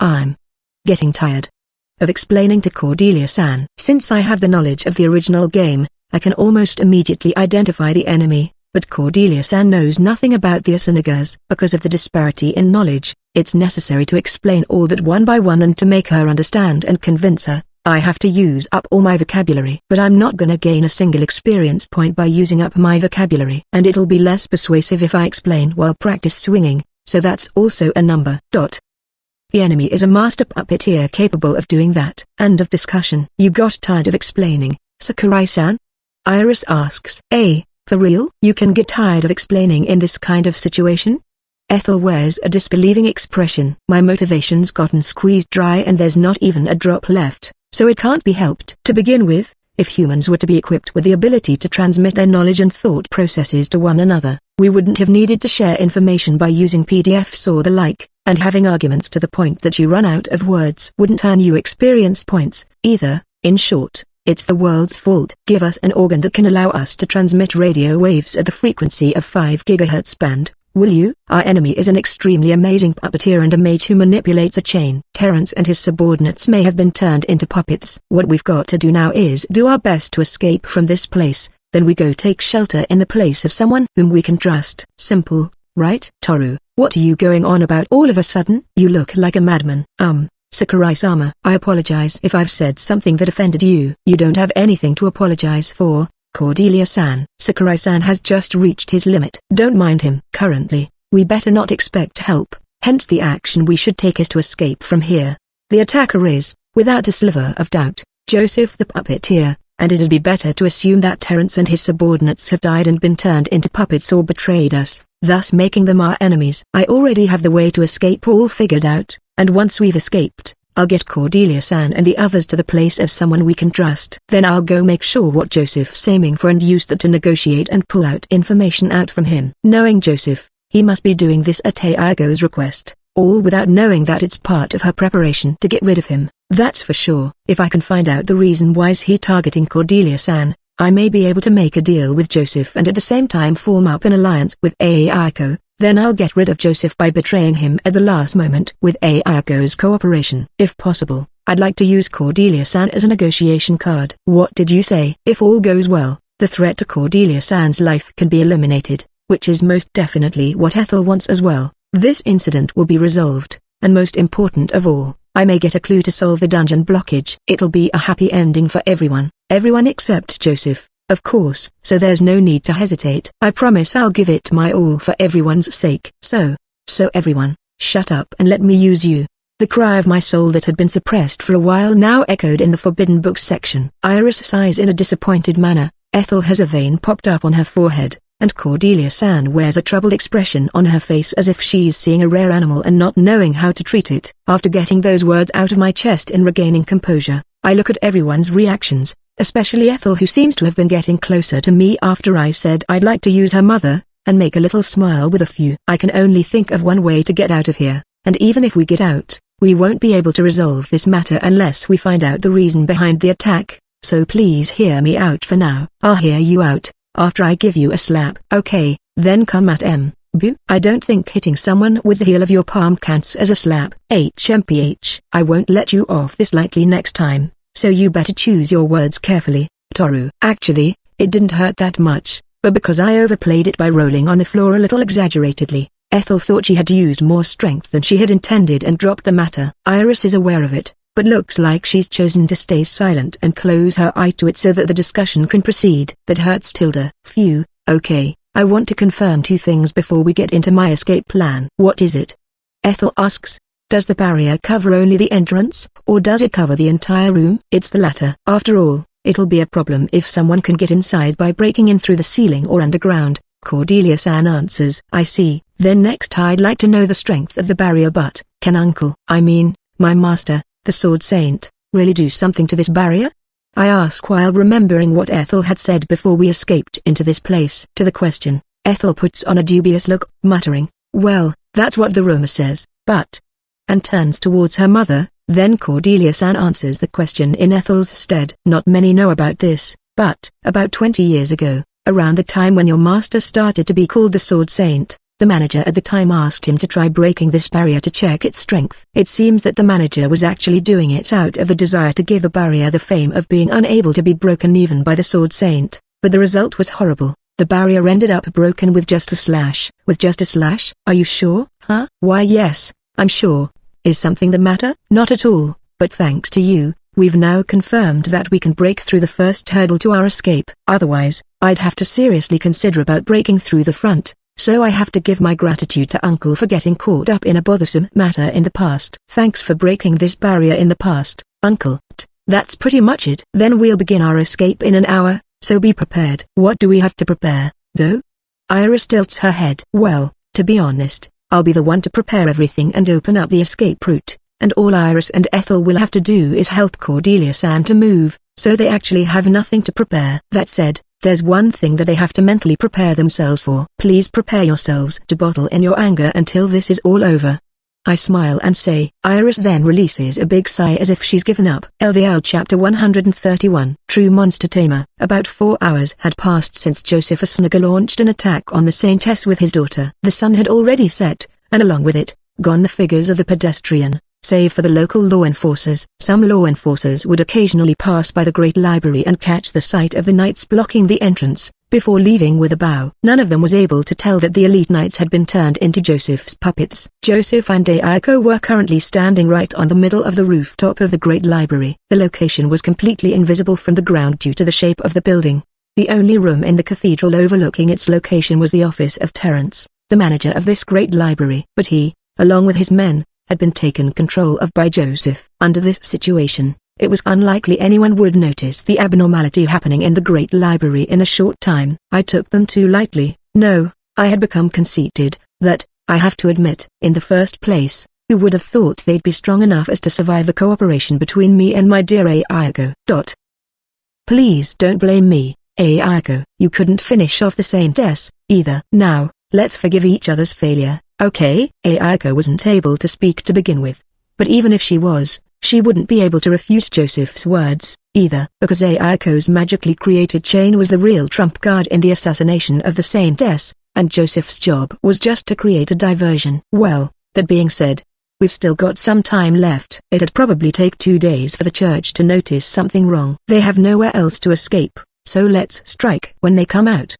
I'm getting tired of explaining to Cordelia-san. Since I have the knowledge of the original game, I can almost immediately identify the enemy, but Cordelia-san knows nothing about the Asunagas. Because of the disparity in knowledge, it's necessary to explain all that one by one, and to make her understand and convince her, I have to use up all my vocabulary. But I'm not gonna gain a single experience point by using up my vocabulary. And it'll be less persuasive if I explain while practice swinging, so that's also a number. The enemy is a master puppeteer capable of doing that. End of discussion. You got tired of explaining, Sakurai-san? Iris asks. For real? You can get tired of explaining in this kind of situation? Ethel wears a disbelieving expression. My motivation's gotten squeezed dry and there's not even a drop left, so it can't be helped. To begin with, if humans were to be equipped with the ability to transmit their knowledge and thought processes to one another, we wouldn't have needed to share information by using PDFs or the like, and having arguments to the point that you run out of words wouldn't earn you experience points, either. In short, it's the world's fault. Give us an organ that can allow us to transmit radio waves at the frequency of 5 GHz band, will you? Our enemy is an extremely amazing puppeteer and a mage who manipulates a chain. Terence and his subordinates may have been turned into puppets. What we've got to do now is do our best to escape from this place, then we go take shelter in the place of someone whom we can trust. Simple, right? Toru, what are you going on about all of a sudden? You look like a madman. Sakurai-sama, I apologize if I've said something that offended you. You don't have anything to apologize for, Cordelia-san. Sakurai-san has just reached his limit. Don't mind him. Currently, we better not expect help, hence the action we should take is to escape from here. The attacker is, without a sliver of doubt, Joseph the puppeteer, and it'd be better to assume that Terence and his subordinates have died and been turned into puppets or betrayed us, thus making them our enemies. I already have the way to escape all figured out, and once we've escaped, I'll get Cordelia-san and the others to the place of someone we can trust. Then I'll go make sure what Joseph's aiming for and use that to negotiate and pull out information out from him. Knowing Joseph, he must be doing this at Ayako's request, all without knowing that it's part of her preparation to get rid of him. That's for sure. If I can find out the reason why he's targeting Cordelia-san, I may be able to make a deal with Joseph and at the same time form up an alliance with Ayako. Then I'll get rid of Joseph by betraying him at the last moment with Ayako's cooperation. If possible, I'd like to use Cordelia-san as a negotiation card. What did you say? If all goes well, the threat to Cordelia-san's life can be eliminated, which is most definitely what Ethel wants as well. This incident will be resolved, and most important of all, I may get a clue to solve the dungeon blockage. It'll be a happy ending for everyone except Joseph, of course, so there's no need to hesitate. I promise I'll give it my all for everyone's sake. So everyone, shut up and let me use you. The cry of my soul that had been suppressed for a while now echoed in the forbidden books section. Iris sighs in a disappointed manner. Ethel has a vein popped up on her forehead, and Cordelia-san wears a troubled expression on her face as if she's seeing a rare animal and not knowing how to treat it. After getting those words out of my chest and regaining composure, I look at everyone's reactions, especially Ethel, who seems to have been getting closer to me after I said I'd like to use her mother, and make a little smile with a few. I can only think of one way to get out of here, and even if we get out, we won't be able to resolve this matter unless we find out the reason behind the attack, so please hear me out for now. I'll hear you out after I give you a slap. Okay, then come at M. Boo. I don't think hitting someone with the heel of your palm counts as a slap. HMPH. I won't let you off this lightly next time, so you better choose your words carefully, Toru. Actually, it didn't hurt that much, but because I overplayed it by rolling on the floor a little exaggeratedly, Ethel thought she had used more strength than she had intended and dropped the matter. Iris is aware of it, but looks like she's chosen to stay silent and close her eye to it so that the discussion can proceed. That hurts, Tilda. Phew. Okay, I want to confirm two things before we get into my escape plan. What is it? Ethel asks. Does the barrier cover only the entrance, or does it cover the entire room? It's the latter. After all, it'll be a problem if someone can get inside by breaking in through the ceiling or underground. Cordelia-san answers. I see. Then next I'd like to know the strength of the barrier, but can my master, the Sword Saint, really do something to this barrier? I ask while remembering what Ethel had said before we escaped into this place. To the question, Ethel puts on a dubious look, muttering, well, that's what the rumor says, but... and turns towards her mother. Then Cordelia-san answers the question in Ethel's stead. Not many know about this, but, about 20 years ago, around the time when your master started to be called the Sword Saint, the manager at the time asked him to try breaking this barrier to check its strength. It seems that the manager was actually doing it out of the desire to give the barrier the fame of being unable to be broken even by the Sword Saint, but the result was horrible. The barrier ended up broken with just a slash. With just a slash? Are you sure? Huh? Why yes, I'm sure. Is something the matter? Not at all, but thanks to you, we've now confirmed that we can break through the first hurdle to our escape. Otherwise, I'd have to seriously consider about breaking through the front, so I have to give my gratitude to Uncle for getting caught up in a bothersome matter in the past. Thanks for breaking this barrier in the past, Uncle. That's pretty much it. Then we'll begin our escape in an hour, so be prepared. What do we have to prepare, though? Iris tilts her head. Well, to be honest, I'll be the one to prepare everything and open up the escape route, and all Iris and Ethel will have to do is help Cordelia-san to move, so they actually have nothing to prepare. That said, there's one thing that they have to mentally prepare themselves for. Please prepare yourselves to bottle in your anger until this is all over. I smile and say. Iris then releases a big sigh as if she's given up. LVL Chapter 131. True Monster Tamer. About 4 hours had passed since Joseph Asunaga launched an attack on the Saintess with his daughter. The sun had already set, and along with it, gone the figures of the pedestrian, save for the local law enforcers. Some law enforcers would occasionally pass by the Great Library and catch the sight of the knights blocking the entrance, before leaving with a bow. None of them was able to tell that the elite knights had been turned into Joseph's puppets. Joseph and Ayako were currently standing right on the middle of the rooftop of the Great Library. The location was completely invisible from the ground due to the shape of the building. The only room in the cathedral overlooking its location was the office of Terence, the manager of this Great Library. But he, along with his men, had been taken control of by Joseph. Under this situation, it was unlikely anyone would notice the abnormality happening in the Great Library in a short time. I took them too lightly. No, I had become conceited, that, I have to admit. In the first place, Who would have thought they'd be strong enough as to survive the cooperation between me and my dear Ayako. Please don't blame me, Ayako. You couldn't finish off the Saintess, either. Now, let's forgive each other's failure, okay? Ayako wasn't able to speak to begin with. But even if she was, she wouldn't be able to refute Joseph's words, either, because Ayako's magically created chain was the real trump card in the assassination of the Saintess, and Joseph's job was just to create a diversion. Well, that being said, we've still got some time left. It'd probably take 2 days for the church to notice something wrong. They have nowhere else to escape, so let's strike when they come out.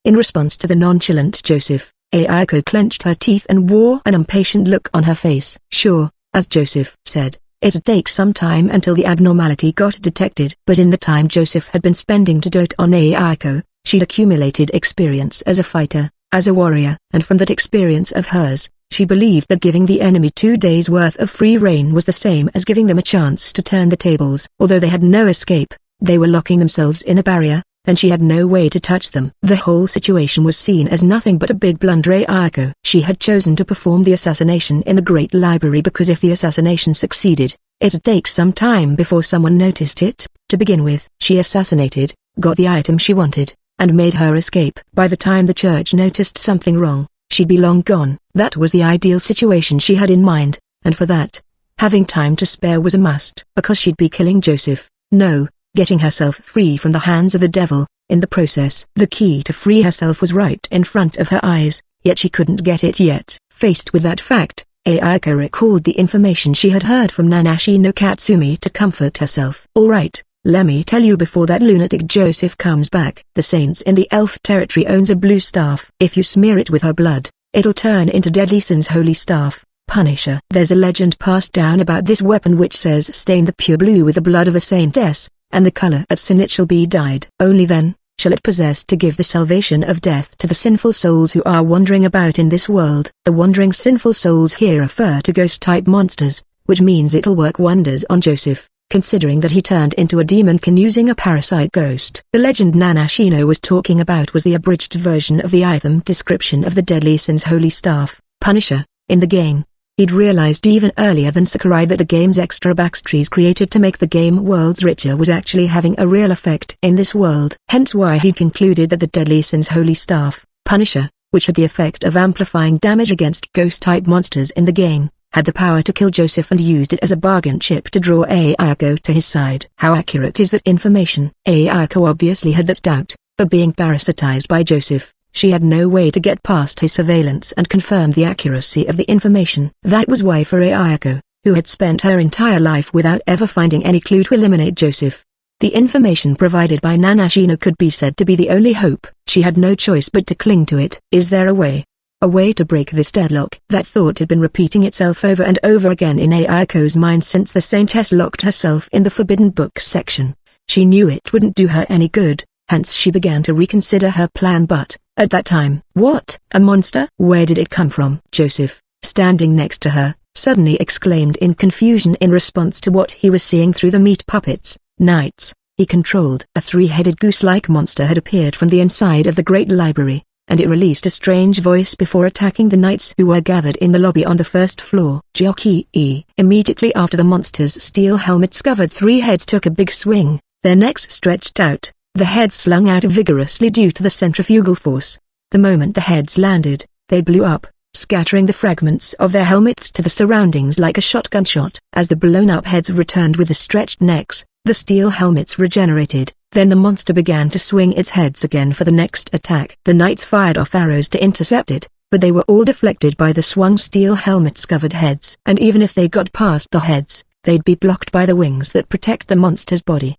In response to the nonchalant Joseph, Ayako clenched her teeth and wore an impatient look on her face. Sure, as Joseph said, it'd take some time until the abnormality got detected. But in the time Joseph had been spending to dote on Ayako, she'd accumulated experience as a fighter, as a warrior, and from that experience of hers, she believed that giving the enemy 2 days' worth of free rein was the same as giving them a chance to turn the tables. Although they had no escape, they were locking themselves in a barrier, and she had no way to touch them. The whole situation was seen as nothing but a big blunder. Ayako. She had chosen to perform the assassination in the Great Library because if the assassination succeeded, it'd take some time before someone noticed it. To begin with, she assassinated, got the item she wanted, and made her escape. By the time the church noticed something wrong, she'd be long gone. That was the ideal situation she had in mind, and for that, having time to spare was a must. Because she'd be killing Joseph, no, getting herself free from the hands of the devil, in the process. The key to free herself was right in front of her eyes, yet she couldn't get it yet. Faced with that fact, Ayako recalled the information she had heard from Nanashi no Katsumi to comfort herself. Alright, let me tell you before that lunatic Joseph comes back. The saints in the elf territory owns a blue staff. If you smear it with her blood, it'll turn into Deadly Sin's holy staff, Punisher. There's a legend passed down about this weapon which says stain the pure blue with the blood of the saintess, and the color at sin it shall be dyed. Only then, shall it possess to give the salvation of death to the sinful souls who are wandering about in this world. The wandering sinful souls here refer to ghost-type monsters, which means it'll work wonders on Joseph, considering that he turned into a demon using a parasite ghost. The legend Nanashino was talking about was the abridged version of the item description of the Deadly Sin's holy staff, Punisher, in the game. He'd realized even earlier than Sakurai that the game's extra backstories created to make the game worlds richer was actually having a real effect in this world. Hence why he'd concluded that the Deadly Sin's holy staff, Punisher, which had the effect of amplifying damage against ghost-type monsters in the game, had the power to kill Joseph and used it as a bargain chip to draw Ayako to his side. How accurate is that information? Ayako obviously had that doubt, but being parasitized by Joseph, she had no way to get past his surveillance and confirm the accuracy of the information. That was why for Ayako, who had spent her entire life without ever finding any clue to eliminate Joseph, the information provided by Nanashino could be said to be the only hope. She had no choice but to cling to it. Is there a way? A way to break this deadlock? That thought had been repeating itself over and over again in Ayako's mind since the Saintess locked herself in the Forbidden Books section. She knew it wouldn't do her any good, hence she began to reconsider her plan. But at that time, what? A monster? Where did it come from? Joseph, standing next to her, suddenly exclaimed in confusion in response to what he was seeing through the meat puppets. Knights, he controlled. A three-headed goose-like monster had appeared from the inside of the Great Library, and it released a strange voice before attacking the knights who were gathered in the lobby on the first floor. Jockey. Immediately after the monster's steel helmets covered 3 heads took a big swing, their necks stretched out, the heads slung out vigorously due to the centrifugal force. The moment the heads landed, they blew up, scattering the fragments of their helmets to the surroundings like a shotgun shot. As the blown-up heads returned with the stretched necks, the steel helmets regenerated. Then the monster began to swing its heads again for the next attack. The knights fired off arrows to intercept it, but they were all deflected by the swung steel helmets-covered heads. And even if they got past the heads, they'd be blocked by the wings that protect the monster's body.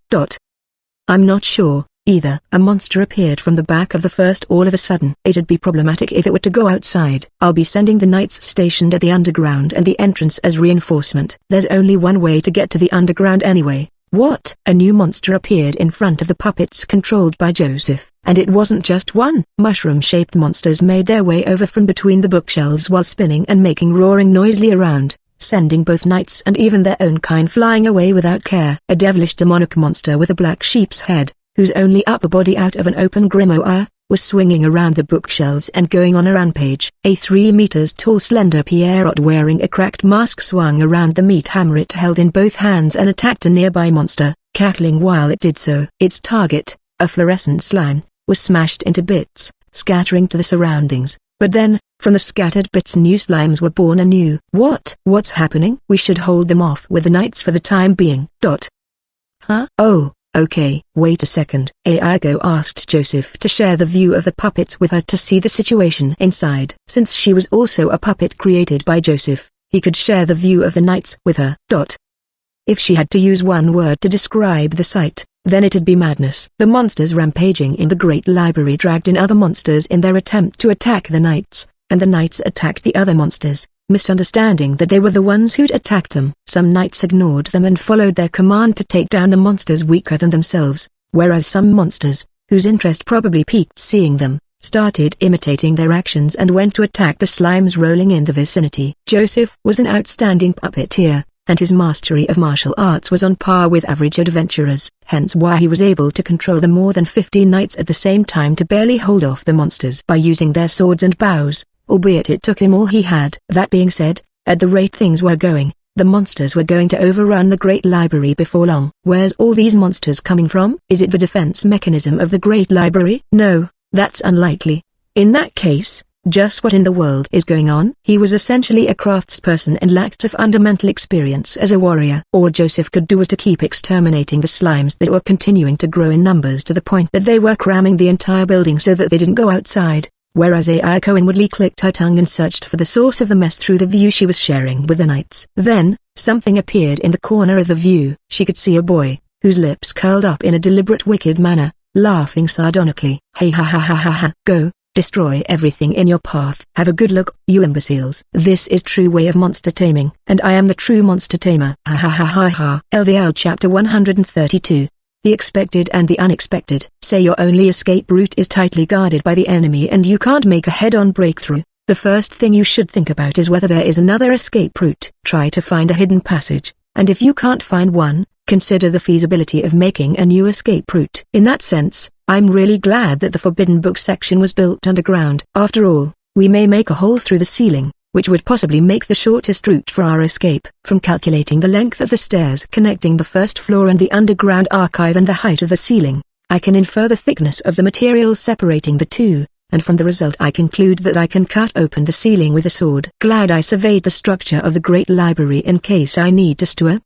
I'm not sure, either. A monster appeared from the back of the first all of a sudden. It'd be problematic if it were to go outside. I'll be sending the knights stationed at the underground and the entrance as reinforcement. There's only one way to get to the underground anyway. What? A new monster appeared in front of the puppets controlled by Joseph, and it wasn't just one. Mushroom-shaped monsters made their way over from between the bookshelves while spinning and making roaring noisily around, sending both knights and even their own kind flying away without care. A devilish demonic monster with a black sheep's head, whose only upper body out of an open grimoire, was swinging around the bookshelves and going on a rampage. A 3 meters tall slender Pierrot wearing a cracked mask swung around the meat hammer it held in both hands and attacked a nearby monster, cackling while it did so. Its target, a fluorescent slime, was smashed into bits, scattering to the surroundings. But then, from the scattered bits new slimes were born anew. What's happening? We should hold them off with the knights for the time being. Huh? Oh, okay. Wait a second. Ayako asked Joseph to share the view of the puppets with her to see the situation inside. Since she was also a puppet created by Joseph, he could share the view of the knights with her. If she had to use one word to describe the sight, then it'd be madness. The monsters rampaging in the Great Library dragged in other monsters in their attempt to attack the knights, and the knights attacked the other monsters, misunderstanding that they were the ones who'd attacked them. Some knights ignored them and followed their command to take down the monsters weaker than themselves, whereas some monsters, whose interest probably piqued seeing them, started imitating their actions and went to attack the slimes rolling in the vicinity. Joseph was an outstanding puppeteer, and his mastery of martial arts was on par with average adventurers, hence why he was able to control the more than 50 knights at the same time to barely hold off the monsters by using their swords and bows, albeit it took him all he had. That being said, at the rate things were going, the monsters were going to overrun the Great Library before long. Where's all these monsters coming from? Is it the defense mechanism of the Great Library? No, that's unlikely. In that case, just what in the world is going on? He was essentially a craftsperson and lacked of fundamental experience as a warrior. All Joseph could do was to keep exterminating the slimes that were continuing to grow in numbers to the point that they were cramming the entire building so that they didn't go outside, whereas Ayako inwardly clicked her tongue and searched for the source of the mess through the view she was sharing with the knights. Then, something appeared in the corner of the view. She could see a boy, whose lips curled up in a deliberate wicked manner, laughing sardonically. Hey ha ha ha ha ha. Go. Destroy everything in your path. Have a good look, you imbeciles. This is true way of monster taming, and I am the true monster tamer. Ha ha ha ha ha. LVL Chapter 132. The Expected and the Unexpected. Say your only escape route is tightly guarded by the enemy and you can't make a head-on breakthrough. The first thing you should think about is whether there is another escape route. Try to find a hidden passage, and if you can't find one, consider the feasibility of making a new escape route. In that sense, I'm really glad that the Forbidden Book section was built underground. After all, we may make a hole through the ceiling, which would possibly make the shortest route for our escape. From calculating the length of the stairs connecting the first floor and the underground archive and the height of the ceiling, I can infer the thickness of the material separating the two, and from the result I conclude that I can cut open the ceiling with a sword. Glad I surveyed the structure of the Great Library in case I need to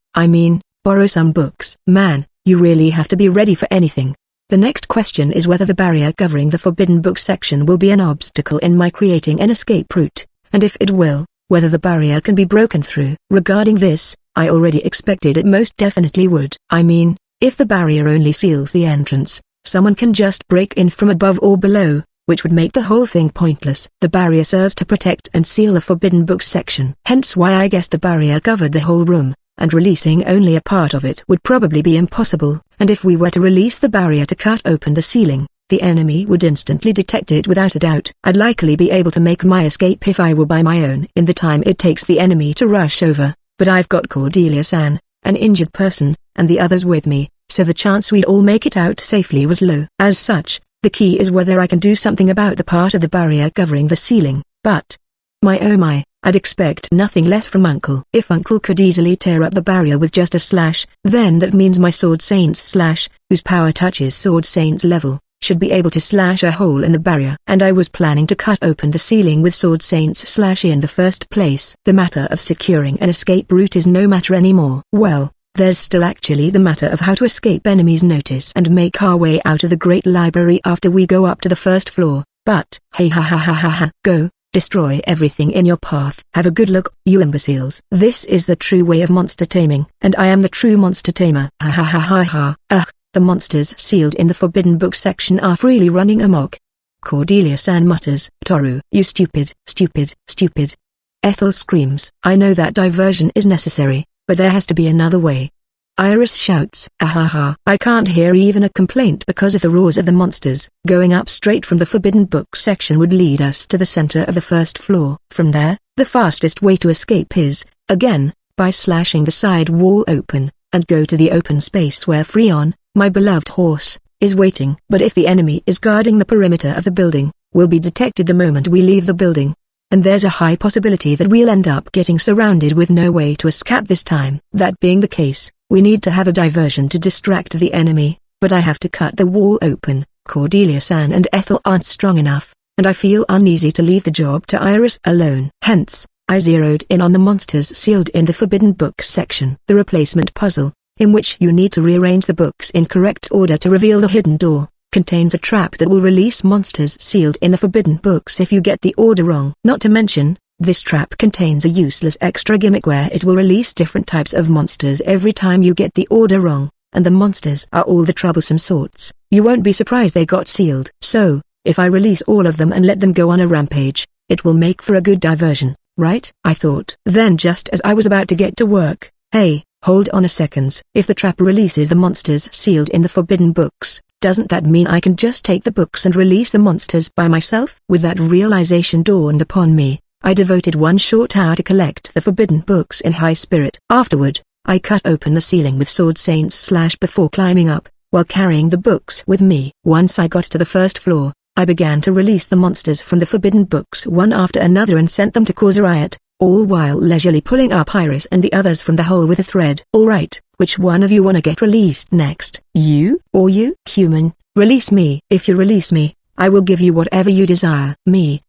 borrow some books. Man, you really have to be ready for anything. The next question is whether the barrier covering the Forbidden Book section will be an obstacle in my creating an escape route, and if it will, whether the barrier can be broken through. Regarding this, I already expected it most definitely would. I mean, if the barrier only seals the entrance, someone can just break in from above or below, which would make the whole thing pointless. The barrier serves to protect and seal the Forbidden Book section. Hence why I guessed the barrier covered the whole room, and releasing only a part of it would probably be impossible, and if we were to release the barrier to cut open the ceiling, the enemy would instantly detect it without a doubt. I'd likely be able to make my escape if I were by my own in the time it takes the enemy to rush over, but I've got Cordelia-san, an injured person, and the others with me, so the chance we'd all make it out safely was low. As such, the key is whether I can do something about the part of the barrier covering the ceiling, but my oh my, I'd expect nothing less from Uncle. If Uncle could easily tear up the barrier with just a slash, then that means my Sword Saint's slash, whose power touches Sword Saint's level, should be able to slash a hole in the barrier. And I was planning to cut open the ceiling with Sword Saint's slash in the first place. The matter of securing an escape route is no matter anymore. Well, there's still actually the matter of how to escape enemies' notice and make our way out of the Great Library after we go up to the first floor. But, hey ha ha ha ha ha, go. Destroy everything in your path. Have a good look, you imbeciles. This is the true way of monster taming, and I am the true monster tamer. Ha ha ha ha ha. Ugh, the monsters sealed in the Forbidden Book section are freely running amok. Cordelia-san mutters, Toru, you stupid, stupid, stupid. Ethel screams, I know that diversion is necessary, but there has to be another way. Iris shouts, ahaha. I can't hear even a complaint because of the roars of the monsters. Going up straight from the Forbidden Book section would lead us to the center of the first floor. From there, the fastest way to escape is, again, by slashing the side wall open, and go to the open space where Freon, my beloved horse, is waiting. But if the enemy is guarding the perimeter of the building, we'll be detected the moment we leave the building. And there's a high possibility that we'll end up getting surrounded with no way to escape this time. That being the case, we need to have a diversion to distract the enemy, but I have to cut the wall open. Cordelia-san and Ethel aren't strong enough, and I feel uneasy to leave the job to Iris alone. Hence, I zeroed in on the monsters sealed in the Forbidden Books section. The replacement puzzle, in which you need to rearrange the books in correct order to reveal the hidden door, contains a trap that will release monsters sealed in the Forbidden Books if you get the order wrong. Not to mention, this trap contains a useless extra gimmick where it will release different types of monsters every time you get the order wrong, and the monsters are all the troublesome sorts. You won't be surprised they got sealed. So, if I release all of them and let them go on a rampage, it will make for a good diversion, right? I thought. Then just as I was about to get to work, hey, hold on a second. If the trap releases the monsters sealed in the Forbidden Books, doesn't that mean I can just take the books and release the monsters by myself? With that realization dawned upon me, I devoted one short hour to collect the Forbidden Books in high spirit. Afterward, I cut open the ceiling with Sword Saints / before climbing up, while carrying the books with me. Once I got to the first floor, I began to release the monsters from the Forbidden Books one after another and sent them to cause a riot, all while leisurely pulling up Iris and the others from the hole with a thread. Alright, which one of you wanna get released next? You? Or you? Human, release me. If you release me, I will give you whatever you desire. Me,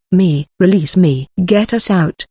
release me. Get us out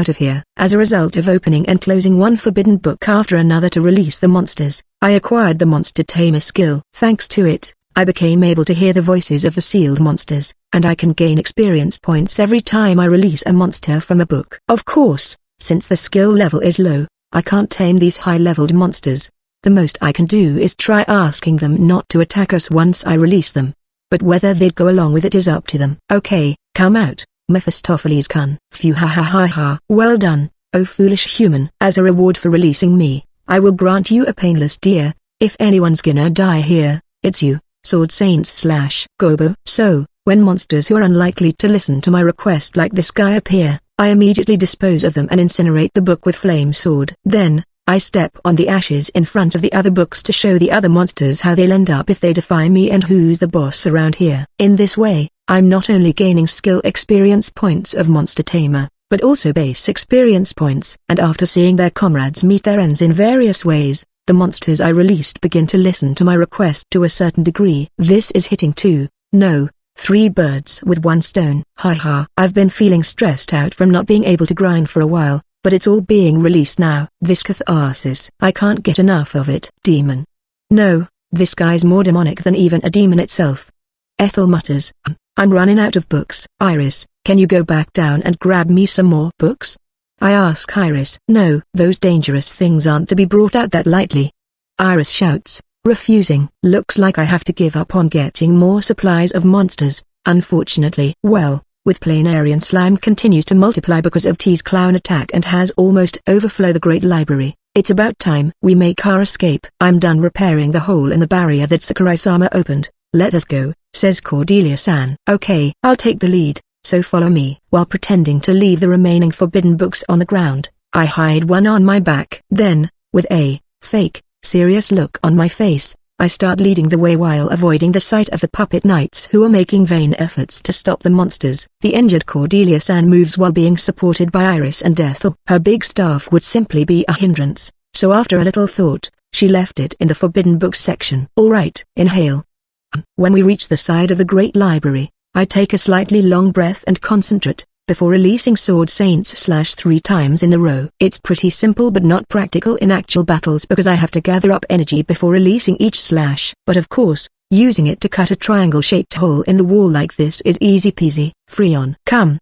of here. As a result of opening and closing one forbidden book after another to release the monsters, I acquired the Monster Tamer skill. Thanks to it, I became able to hear the voices of the sealed monsters, and I can gain experience points every time I release a monster from a book. Of course, since the skill level is low, I can't tame these high-leveled monsters. The most I can do is try asking them not to attack us once I release them. But whether they'd go along with it is up to them. Okay, come out, Mephistopheles-kun. Phew, ha ha ha ha. Well done, oh foolish human. As a reward for releasing me, I will grant you a painless death. If anyone's gonna die here, it's you. Sword Saints / Gobo. So, when monsters who are unlikely to listen to my request like this guy appear, I immediately dispose of them and incinerate the book with Flame Sword. Then, I step on the ashes in front of the other books to show the other monsters how they'll end up if they defy me and who's the boss around here. In this way, I'm not only gaining skill experience points of Monster Tamer, but also base experience points. And after seeing their comrades meet their ends in various ways, the monsters I released begin to listen to my request to a certain degree. This is hitting 3 birds with one stone. Haha. I've been feeling stressed out from not being able to grind for a while, but it's all being released now. This catharsis, I can't get enough of it. Demon. No, this guy's more demonic than even a demon itself. Ethel mutters, I'm running out of books. Iris, can you go back down and grab me some more books? I ask Iris. No, those dangerous things aren't to be brought out that lightly. Iris shouts, refusing. Looks like I have to give up on getting more supplies of monsters, unfortunately. Well, with Planarian slime continues to multiply because of T's clown attack and has almost overflow the Great Library, it's about time we make our escape. I'm done repairing the hole in the barrier that Sakurai-sama opened. Let us go, says Cordelia-san. Okay, I'll take the lead, so follow me. While pretending to leave the remaining forbidden books on the ground, I hide one on my back. Then, with a fake, serious look on my face, I start leading the way while avoiding the sight of the puppet knights who are making vain efforts to stop the monsters. The injured Cordelia-san moves while being supported by Iris and Ethel. Her big staff would simply be a hindrance, so after a little thought, she left it in the forbidden books section. Alright, inhale. When we reach the side of the Great Library, I take a slightly long breath and concentrate, before releasing Sword Saints / 3 times in a row. It's pretty simple but not practical in actual battles because I have to gather up energy before releasing each slash. But of course, using it to cut a triangle-shaped hole in the wall like this is easy peasy. Freon. Come.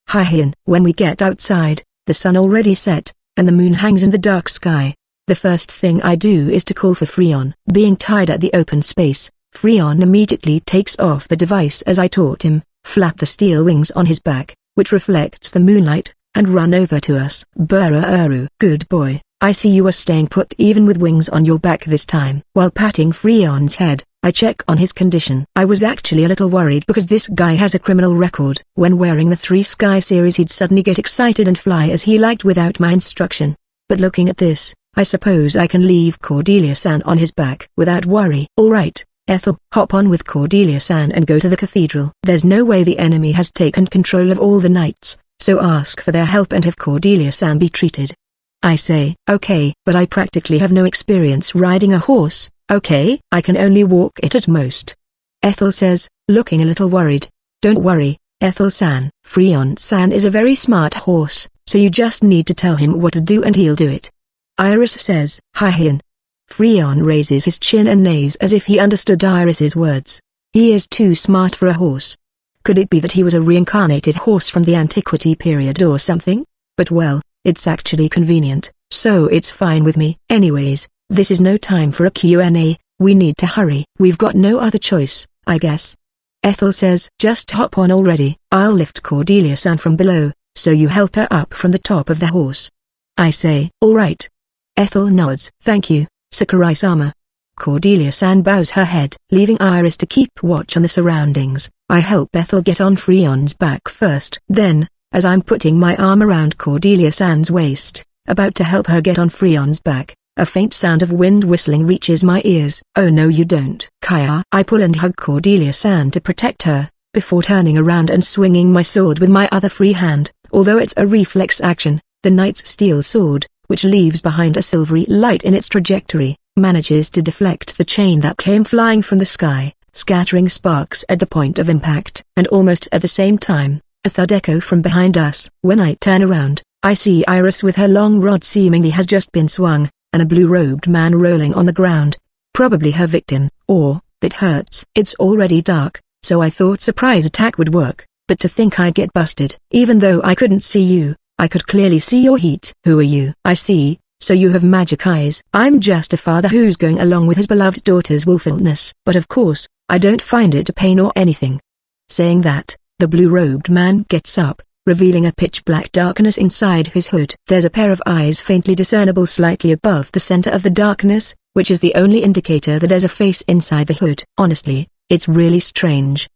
Hi-hin. When we get outside, the sun already set, and the moon hangs in the dark sky. The first thing I do is to call for Freon. Being tied at the open space, Freon immediately takes off the device as I taught him, flap the steel wings on his back, which reflects the moonlight, and run over to us. Bururu. Good boy, I see you are staying put even with wings on your back this time. While patting Freon's head, I check on his condition. I was actually a little worried because this guy has a criminal record. When wearing the 3 Sky series he'd suddenly get excited and fly as he liked without my instruction. But looking at this, I suppose I can leave Cordelia-san on his back without worry. Alright. Ethel, hop on with Cordelia-san and go to the cathedral. There's no way the enemy has taken control of all the knights, so ask for their help and have Cordelia-san be treated. I say, okay, but I practically have no experience riding a horse, okay? I can only walk it at most. Ethel says, looking a little worried. Don't worry, Ethel-san. Freon-san is a very smart horse, so you just need to tell him what to do and he'll do it. Iris says, Hi-hin. Freon raises his chin and neighs as if he understood Iris's words. He is too smart for a horse. Could it be that he was a reincarnated horse from the antiquity period or something? But well, it's actually convenient, so it's fine with me. Anyways, this is no time for a Q&A, we need to hurry. We've got no other choice, I guess. Ethel says, just hop on already. I'll lift Cordelia-san from below, so you help her up from the top of the horse. I say, alright. Ethel nods. Thank you, Sakurai-sama. Cordelia-san bows her head, leaving Iris to keep watch on the surroundings. I help Ethel get on Freon's back first. Then, as I'm putting my arm around Cordelia-san's waist, about to help her get on Freon's back, a faint sound of wind whistling reaches my ears. Oh no you don't. Kaya. I pull and hug Cordelia-san to protect her, before turning around and swinging my sword with my other free hand. Although it's a reflex action, the knight's steel sword, which leaves behind a silvery light in its trajectory, manages to deflect the chain that came flying from the sky, scattering sparks at the point of impact. And almost at the same time, a thud echo from behind us. When I turn around, I see Iris with her long rod seemingly has just been swung, and a blue-robed man rolling on the ground. Probably her victim, or, that hurts. It's already dark, so I thought surprise attack would work, but to think I'd get busted. Even though I couldn't see you, I could clearly see your heat. Who are you? I see, so you have magic eyes. I'm just a father who's going along with his beloved daughter's willfulness. But of course, I don't find it a pain or anything. Saying that, the blue-robed man gets up, revealing a pitch-black darkness inside his hood. There's a pair of eyes faintly discernible slightly above the center of the darkness, which is the only indicator that there's a face inside the hood. Honestly, it's really strange.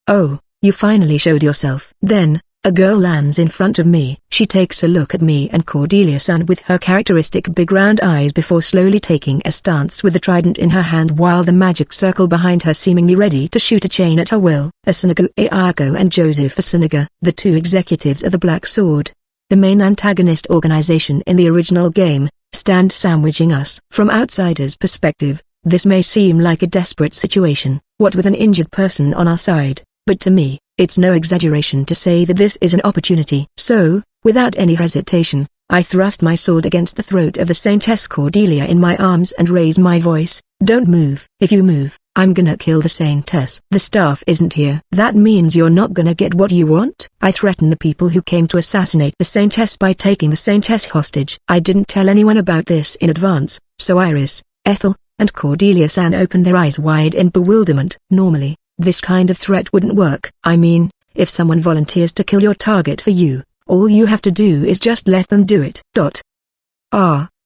Oh, you finally showed yourself. Then, a girl lands in front of me. She takes a look at me and Cordelia-san with her characteristic big round eyes before slowly taking a stance with the trident in her hand while the magic circle behind her seemingly ready to shoot a chain at her will. Asanago Ayako and Joseph Asanaga, the two executives of the Black Sword, the main antagonist organization in the original game, stand sandwiching us. From outsiders' perspective, this may seem like a desperate situation, what with an injured person on our side, but to me, it's no exaggeration to say that this is an opportunity. So, without any hesitation, I thrust my sword against the throat of the Saintess Cordelia in my arms and raise my voice. Don't move. If you move, I'm gonna kill the Saintess. The staff isn't here. That means you're not gonna get what you want. I threaten the people who came to assassinate the Saintess by taking the Saintess hostage. I didn't tell anyone about this in advance, so Iris, Ethel, and Cordelia-san opened their eyes wide in bewilderment. Normally, this kind of threat wouldn't work. I mean, if someone volunteers to kill your target for you, all you have to do is just let them do it.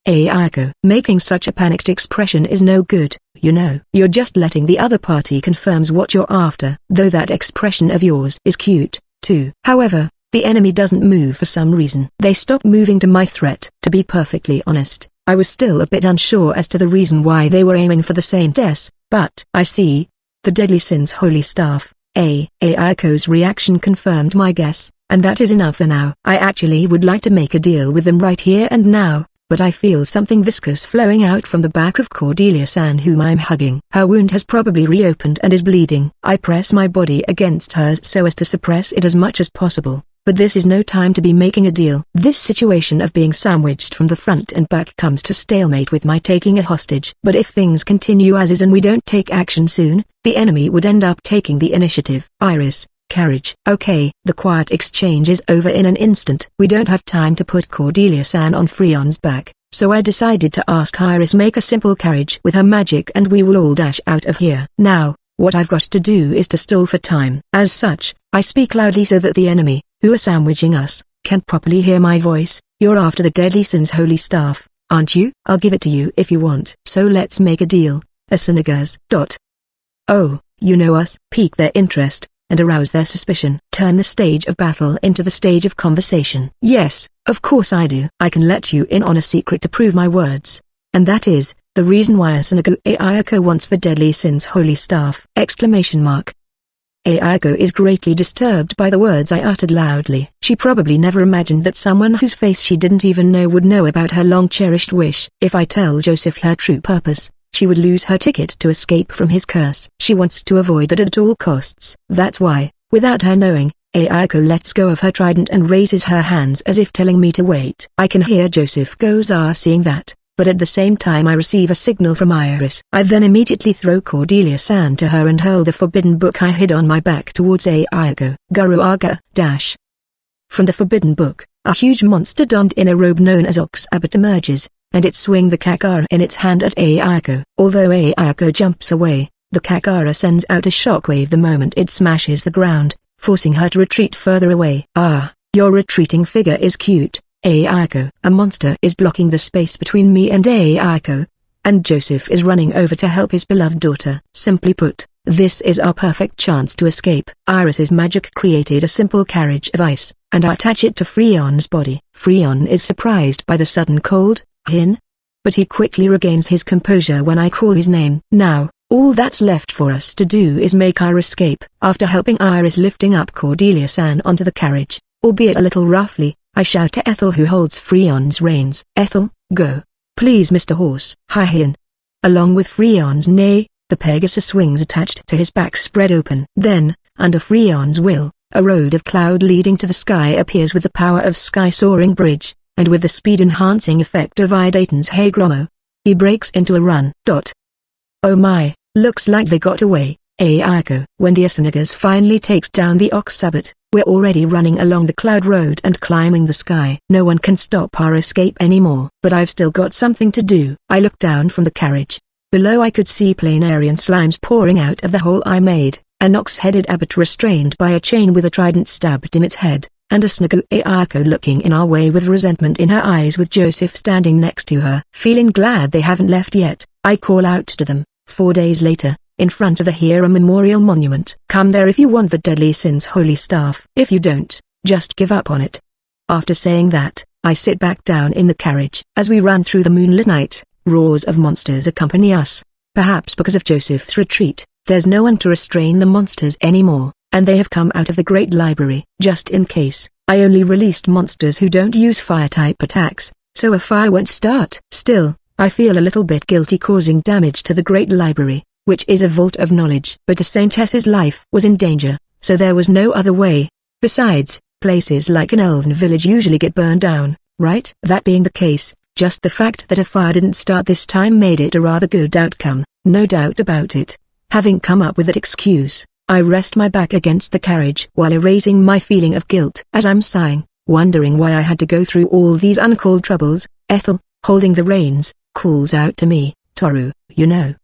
Ayako. Making such a panicked expression is no good, you know. You're just letting the other party confirms what you're after. Though that expression of yours is cute, too. However, the enemy doesn't move for some reason. They stop moving to my threat. To be perfectly honest, I was still a bit unsure as to the reason why they were aiming for the Saintess, but I see. The Deadly Sin's holy staff. Ayako's reaction confirmed my guess, and that is enough for now. I actually would like to make a deal with them right here and now, but I feel something viscous flowing out from the back of Cordelia-san whom I'm hugging. Her wound has probably reopened and is bleeding. I press my body against hers so as to suppress it as much as possible. But this is no time to be making a deal. This situation of being sandwiched from the front and back comes to stalemate with my taking a hostage. But if things continue as is and we don't take action soon, the enemy would end up taking the initiative. Iris, carriage. Okay. The quiet exchange is over in an instant. We don't have time to put Cordelia-san on Freon's back, so I decided to ask Iris make a simple carriage with her magic and we will all dash out of here. Now, what I've got to do is to stall for time. As such, I speak loudly so that the enemy, who are sandwiching us, can properly hear my voice. You're after the Deadly Sin's holy staff, aren't you? I'll give it to you if you want. So let's make a deal. Asanagas. Oh, you know us. Pique their interest, and arouse their suspicion. Turn the stage of battle into the stage of conversation. Yes, of course I do. I can let you in on a secret to prove my words. And that is the reason why Asanago Ayako wants the Deadly Sins Holy Staff! Ayako is greatly disturbed by the words I uttered loudly. She probably never imagined that someone whose face she didn't even know would know about her long-cherished wish. If I tell Joseph her true purpose, she would lose her ticket to escape from his curse. She wants to avoid that at all costs. That's why, without her knowing, Ayako lets go of her trident and raises her hands as if telling me to wait. I can hear Joseph goes seeing that, but at the same time I receive a signal from Iris. I then immediately throw Cordelia-san to her and hurl the forbidden book I hid on my back towards Ayako. Guru Aga, dash. From the forbidden book, a huge monster donned in a robe known as Ox Abbot emerges, and it swings the Kakara in its hand at Ayako. Although Ayako jumps away, the Kakara sends out a shockwave the moment it smashes the ground, forcing her to retreat further away. Ah, your retreating figure is cute, Ayako. A monster is blocking the space between me and Ayako, and Joseph is running over to help his beloved daughter. Simply put, this is our perfect chance to escape. Iris's magic created a simple carriage of ice, and I attach it to Freon's body. Freon is surprised by the sudden cold, but he quickly regains his composure when I call his name. Now, all that's left for us to do is make our escape. After helping Iris lifting up Cordelia-san onto the carriage, albeit a little roughly, I shout to Ethel who holds Freon's reins. Ethel, go. Please Mr. Horse. Hi. Along with Freon's neigh, the Pegasus wings attached to his back spread open. Then, under Freon's will, a road of cloud leading to the sky appears with the power of sky-soaring bridge, and with the speed-enhancing effect of Idaten's Heigromo. He breaks into a run. Oh my, looks like they got away, Ayako. When the Asanagas finally takes down the Ox Abbot, we're already running along the cloud road and climbing the sky. No one can stop our escape anymore. But I've still got something to do. I looked down from the carriage. Below I could see planarian slimes pouring out of the hole I made, an ox-headed abbot restrained by a chain with a trident stabbed in its head, and Asanago Ayako looking in our way with resentment in her eyes with Joseph standing next to her. Feeling glad they haven't left yet, I call out to them, 4 days later, in front of the Hera Memorial Monument. Come there if you want the Deadly Sins Holy Staff. If you don't, just give up on it. After saying that, I sit back down in the carriage. As we run through the moonlit night, roars of monsters accompany us. Perhaps because of Joseph's retreat, there's no one to restrain the monsters anymore, and they have come out of the Great Library. Just in case, I only released monsters who don't use fire-type attacks, so a fire won't start. Still, I feel a little bit guilty causing damage to the Great Library, which is a vault of knowledge. But the Saintess's life was in danger, so there was no other way. Besides, places like an elven village usually get burned down, right? That being the case, just the fact that a fire didn't start this time made it a rather good outcome, no doubt about it. Having come up with that excuse, I rest my back against the carriage while erasing my feeling of guilt. As I'm sighing, wondering why I had to go through all these uncalled troubles, Ethel, holding the reins, calls out to me, Toru, you know.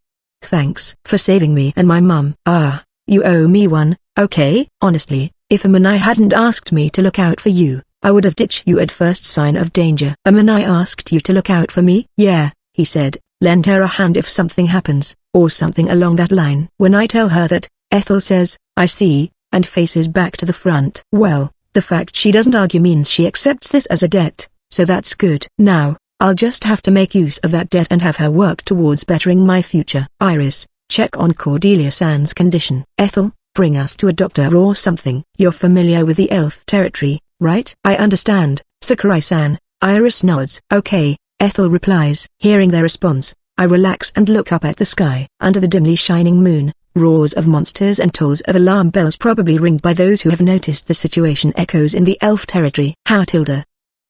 Thanks for saving me and my mum. Ah, you owe me one, okay? Honestly, if Amanai hadn't asked me to look out for you, I would have ditched you at first sign of danger. Amanai asked you to look out for me? Yeah, he said, lend her a hand if something happens, or something along that line. When I tell her that, Ethel says, I see, and faces back to the front. Well, the fact she doesn't argue means she accepts this as a debt, so that's good. Now, I'll just have to make use of that debt and have her work towards bettering my future. Iris, check on Cordelia-san's condition. Ethel, bring us to a doctor or something. You're familiar with the elf territory, right? I understand, Sakurai-san. Iris nods. Okay, Ethel replies. Hearing their response, I relax and look up at the sky. Under the dimly shining moon, roars of monsters and tolls of alarm bells probably ringed by those who have noticed the situation echoes in the elf territory. How tilde?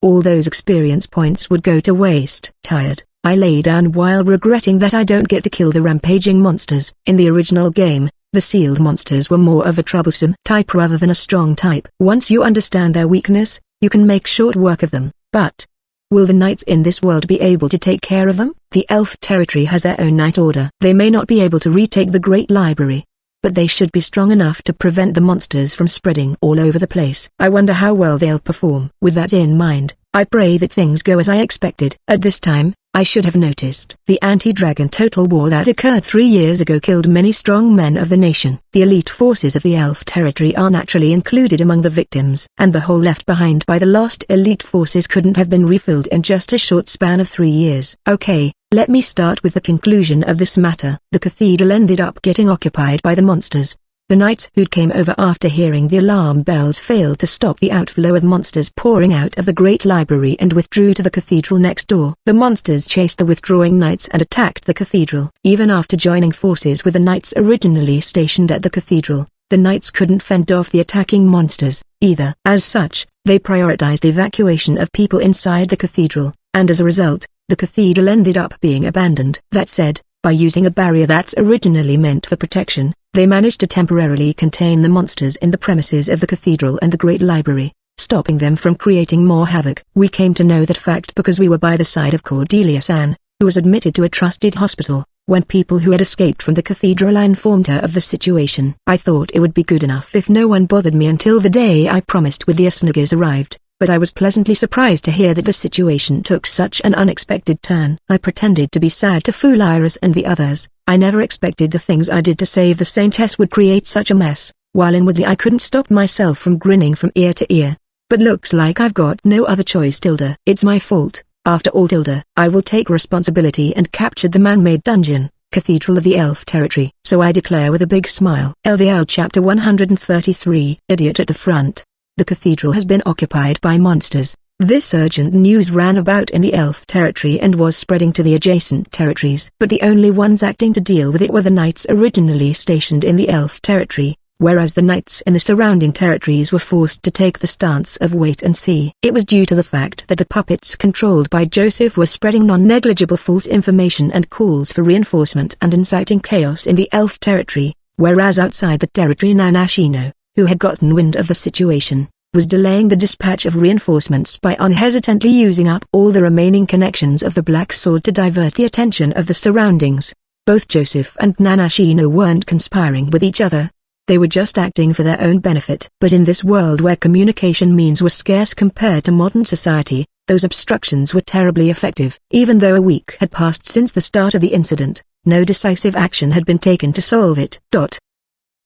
All those experience points would go to waste. Tired, I lay down while regretting that I don't get to kill the rampaging monsters. In the original game, the sealed monsters were more of a troublesome type rather than a strong type. Once you understand their weakness, you can make short work of them. But will the knights in this world be able to take care of them? The elf territory has their own knight order. They may not be able to retake the Great Library, but they should be strong enough to prevent the monsters from spreading all over the place. I wonder how well they'll perform. With that in mind, I pray that things go as I expected. At this time, I should have noticed. The anti-dragon total war that occurred 3 years ago killed many strong men of the nation. The elite forces of the elf territory are naturally included among the victims. And the hole left behind by the lost elite forces couldn't have been refilled in just a short span of 3 years. Okay, let me start with the conclusion of this matter. The cathedral ended up getting occupied by the monsters. The knights who came over after hearing the alarm bells failed to stop the outflow of monsters pouring out of the great library and withdrew to the cathedral next door. The monsters chased the withdrawing knights and attacked the cathedral. Even after joining forces with the knights originally stationed at the cathedral, the knights couldn't fend off the attacking monsters, either. As such, they prioritized evacuation of people inside the cathedral, and as a result, the cathedral ended up being abandoned. That said, by using a barrier that's originally meant for protection, they managed to temporarily contain the monsters in the premises of the cathedral and the great library, stopping them from creating more havoc. We came to know that fact because we were by the side of Cordelia's Anne, who was admitted to a trusted hospital, when people who had escaped from the cathedral informed her of the situation. I thought it would be good enough if no one bothered me until the day I promised with the Asnagas arrived, but I was pleasantly surprised to hear that the situation took such an unexpected turn. I pretended to be sad to fool Iris and the others. I never expected the things I did to save the Saintess would create such a mess, while inwardly I couldn't stop myself from grinning from ear to ear. But looks like I've got no other choice, Tilda. It's my fault, after all, Tilda. I will take responsibility and captured the man-made dungeon, Cathedral of the Elf Territory. So I declare with a big smile. LVL Chapter 133. Idiot at the front. The cathedral has been occupied by monsters. This urgent news ran about in the elf territory and was spreading to the adjacent territories. But the only ones acting to deal with it were the knights originally stationed in the elf territory, whereas the knights in the surrounding territories were forced to take the stance of wait and see. It was due to the fact that the puppets controlled by Joseph were spreading non-negligible false information and calls for reinforcement and inciting chaos in the elf territory, whereas outside the territory Nanashino, who had gotten wind of the situation, was delaying the dispatch of reinforcements by unhesitantly using up all the remaining connections of the Black Sword to divert the attention of the surroundings. Both Joseph and Nanashino weren't conspiring with each other. They were just acting for their own benefit. But in this world where communication means were scarce compared to modern society, those obstructions were terribly effective. Even though a week had passed since the start of the incident, no decisive action had been taken to solve it.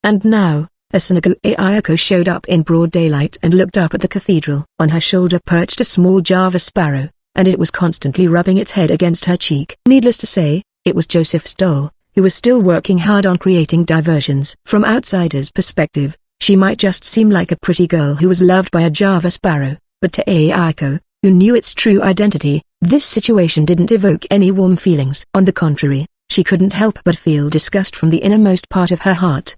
And now, Asanago Ayako showed up in broad daylight and looked up at the cathedral. On her shoulder perched a small Java sparrow, and it was constantly rubbing its head against her cheek. Needless to say, it was Joseph Stoll, who was still working hard on creating diversions. From outsiders' perspective, she might just seem like a pretty girl who was loved by a Java sparrow, but to Ayako, who knew its true identity, this situation didn't evoke any warm feelings. On the contrary, she couldn't help but feel disgust from the innermost part of her heart.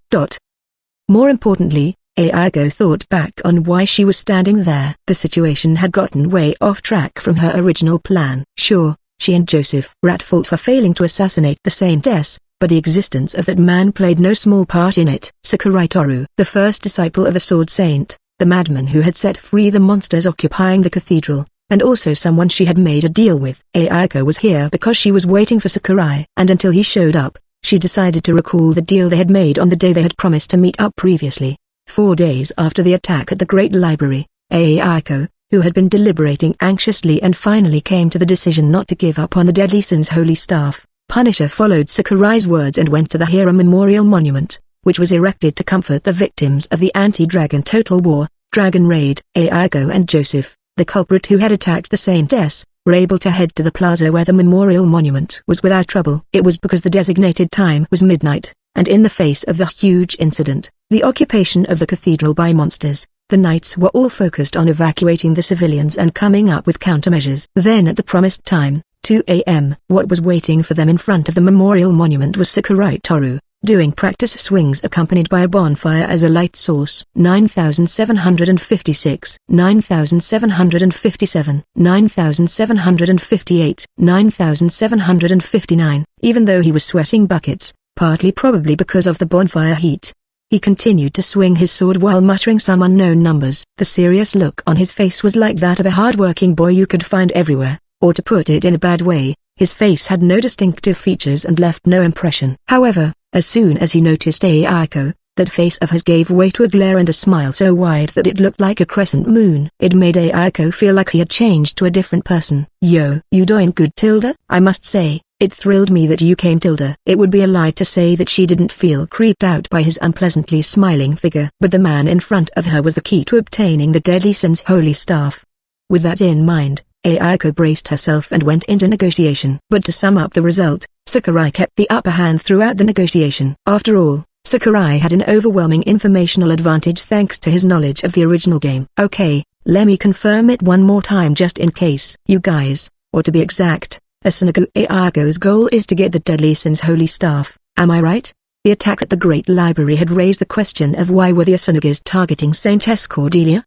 More importantly, Ayako thought back on why she was standing there. The situation had gotten way off track from her original plan. Sure, she and Joseph were at fault for failing to assassinate the Saintess, but the existence of that man played no small part in it. Sakurai Toru, the first disciple of the Sword Saint, the madman who had set free the monsters occupying the cathedral, and also someone she had made a deal with. Ayako was here because she was waiting for Sakurai, and until he showed up, she decided to recall the deal they had made on the day they had promised to meet up previously. 4 days after the attack at the Great Library, Ayako, who had been deliberating anxiously and finally came to the decision not to give up on the deadly Sin's holy staff, Punisher followed Sakurai's words and went to the Hero Memorial Monument, which was erected to comfort the victims of the anti-dragon total war, Dragon Raid. Ayako and Joseph, the culprit who had attacked the Saintess, were able to head to the plaza where the memorial monument was without trouble. It was because the designated time was midnight, and in the face of the huge incident, the occupation of the cathedral by monsters, the knights were all focused on evacuating the civilians and coming up with countermeasures. Then at the promised time, 2 a.m., what was waiting for them in front of the memorial monument was Sakurai Toru, doing practice swings accompanied by a bonfire as a light source. 9756, 9757, 9758, 9759. Even though he was sweating buckets, partly probably because of the bonfire heat, he continued to swing his sword while muttering some unknown numbers. The serious look on his face was like that of a hard-working boy you could find everywhere, or to put it in a bad way, his face had no distinctive features and left no impression. However, as soon as he noticed Ayako, That face of hers gave way to a glare and a smile so wide that it looked like a crescent moon. It made Ayako feel like he had changed to a different person. "Yo, you doing good, Tilda? I must say, it thrilled me that you came, Tilda." It would be a lie to say that she didn't feel creeped out by his unpleasantly smiling figure. But the man in front of her was the key to obtaining the Deadly Sin's holy staff. With that in mind, Ayako braced herself and went into negotiation. But to sum up the result, Sakurai kept the upper hand throughout the negotiation. After all, Sakurai had an overwhelming informational advantage thanks to his knowledge of the original game. "Okay, let me confirm it one more time just in case. You guys, or to be exact, Asunaga Ayako's goal is to get the Deadly Sin's holy staff, am I right?" The attack at the Great Library had raised the question of why were the Asunagas targeting Saintess Cordelia?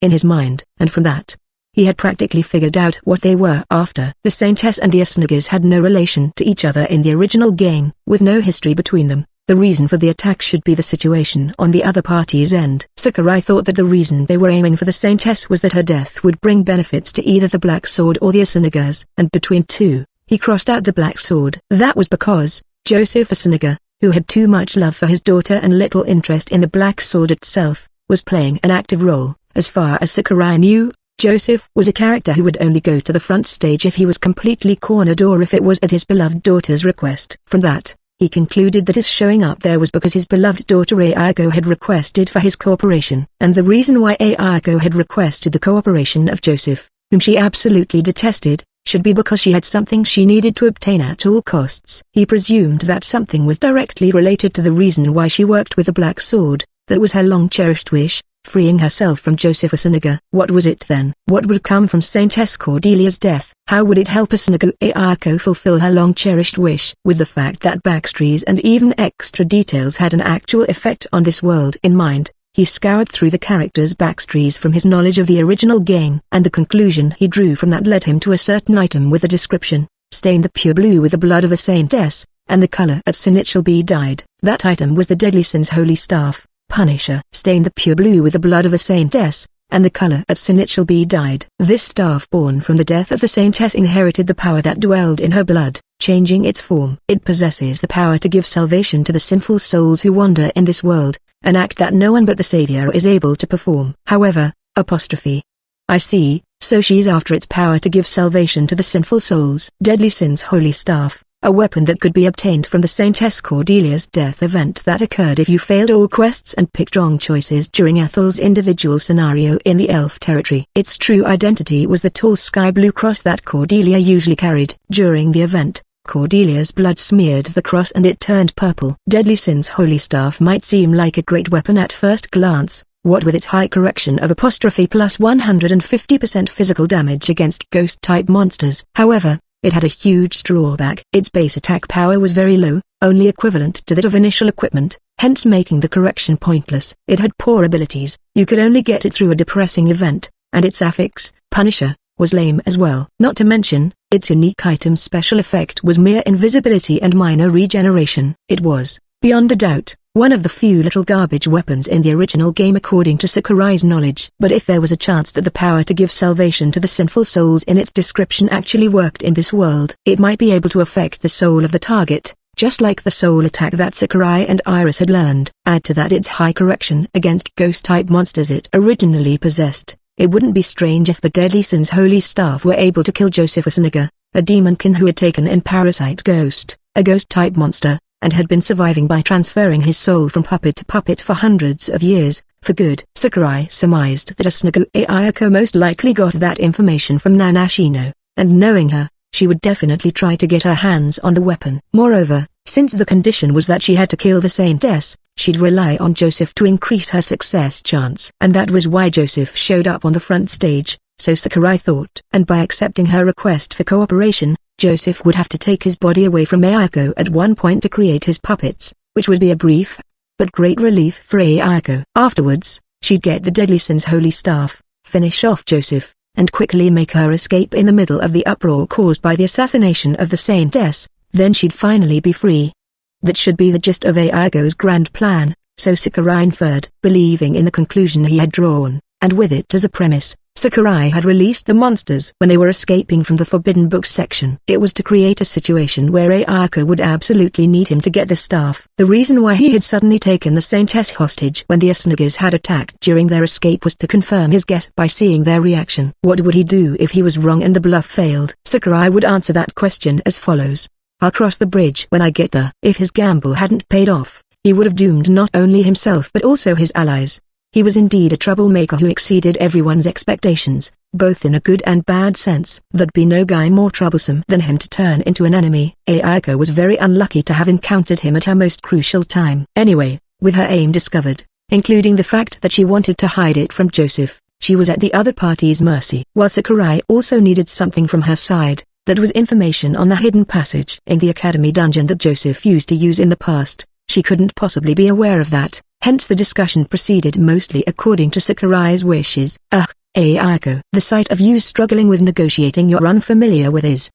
In his mind, and from that, he had practically figured out what they were after. The Saintess and the Asunagas had no relation to each other in the original game, with no history between them. The reason for the attack should be the situation on the other party's end. Sakurai thought that the reason they were aiming for the Saintess was that her death would bring benefits to either the Black Sword or the Asunagas. And between two, he crossed out the Black Sword. That was because Joseph Asunaga, who had too much love for his daughter and little interest in the Black Sword itself, was playing an active role. As far as Sakurai knew, Joseph was a character who would only go to the front stage if he was completely cornered or if it was at his beloved daughter's request. From that, he concluded that his showing up there was because his beloved daughter Ayako had requested for his cooperation. And the reason why Ayako had requested the cooperation of Joseph, whom she absolutely detested, should be because she had something she needed to obtain at all costs. He presumed that something was directly related to the reason why she worked with the Black Sword, that was her long-cherished wish, freeing herself from Joseph Asunaga. What was it then? What would come from Saintess Cordelia's death? How would it help Asunaga Ayako fulfill her long-cherished wish? With the fact that backstories and even extra details had an actual effect on this world in mind, he scoured through the characters' backstories from his knowledge of the original game, and the conclusion he drew from that led him to a certain item with a description: "Stain the pure blue with the blood of a saintess, and the color at sin it shall be dyed." That item was the Deadly Sin's holy staff, Punisher. Stain the pure blue with the blood of a saintess, and the color at sin it shall be dyed. This staff born from the death of the saintess inherited the power that dwelled in her blood, changing its form. It possesses the power to give salvation to the sinful souls who wander in this world, an act that no one but the Savior is able to perform. However, I see, so she's after its power to give salvation to the sinful souls. Deadly Sin's holy staff, a weapon that could be obtained from the Saintess Cordelia's death event that occurred if you failed all quests and picked wrong choices during Ethel's individual scenario in the elf territory. Its true identity was the tall sky blue cross that Cordelia usually carried. During the event, Cordelia's blood smeared the cross and it turned purple. Deadly Sin's holy staff might seem like a great weapon at first glance, what with its high correction of apostrophe plus 150% physical damage against ghost-type monsters. However, it had a huge drawback. Its base attack power was very low, only equivalent to that of initial equipment, hence making the correction pointless. It had poor abilities, you could only get it through a depressing event, and its affix, Punisher, was lame as well. Not to mention, its unique item special effect was mere invisibility and minor regeneration. It was, beyond a doubt, one of the few little garbage weapons in the original game according to Sakurai's knowledge. But if there was a chance that the power to give salvation to the sinful souls in its description actually worked in this world, it might be able to affect the soul of the target, just like the soul attack that Sakurai and Iris had learned. Add to that its high correction against ghost-type monsters it originally possessed. It wouldn't be strange if the Deadly Sin's holy staff were able to kill Joseph Asunaga, a demonkin who had taken in Parasite Ghost, a ghost-type monster, and had been surviving by transferring his soul from puppet to puppet for hundreds of years, for good. Sakurai surmised that Asunaga Ayako most likely got that information from Nanashino, and knowing her, she would definitely try to get her hands on the weapon. Moreover, since the condition was that she had to kill the Saintess, she'd rely on Joseph to increase her success chance. And that was why Joseph showed up on the front stage, so Sakurai thought. And by accepting her request for cooperation, Joseph would have to take his body away from Ayako at one point to create his puppets, which would be a brief, but great relief for Ayako. Afterwards, she'd get the Deadly Sin's holy staff, finish off Joseph, and quickly make her escape in the middle of the uproar caused by the assassination of the Saintess, then she'd finally be free. That should be the gist of Ayako's grand plan, so Sakurai inferred. Believing in the conclusion he had drawn, and with it as a premise, Sakurai had released the monsters when they were escaping from the Forbidden Books section. It was to create a situation where Ayako would absolutely need him to get the staff. The reason why he had suddenly taken the Saintess hostage when the Asnagas had attacked during their escape was to confirm his guess by seeing their reaction. What would he do if he was wrong and the bluff failed? Sakurai would answer that question as follows. I'll cross the bridge when I get there. If his gamble hadn't paid off, he would have doomed not only himself but also his allies. He was indeed a troublemaker who exceeded everyone's expectations, both in a good and bad sense. There'd be no guy more troublesome than him to turn into an enemy. Ayako was very unlucky to have encountered him at her most crucial time. Anyway, with her aim discovered, including the fact that she wanted to hide it from Joseph, she was at the other party's mercy. While Sakurai also needed something from her side, that was information on the hidden passage in the academy dungeon that Joseph used to use in the past. She couldn't possibly be aware of that, hence the discussion proceeded mostly according to Sakurai's wishes. Ayako, the sight of you struggling with negotiating you're unfamiliar with is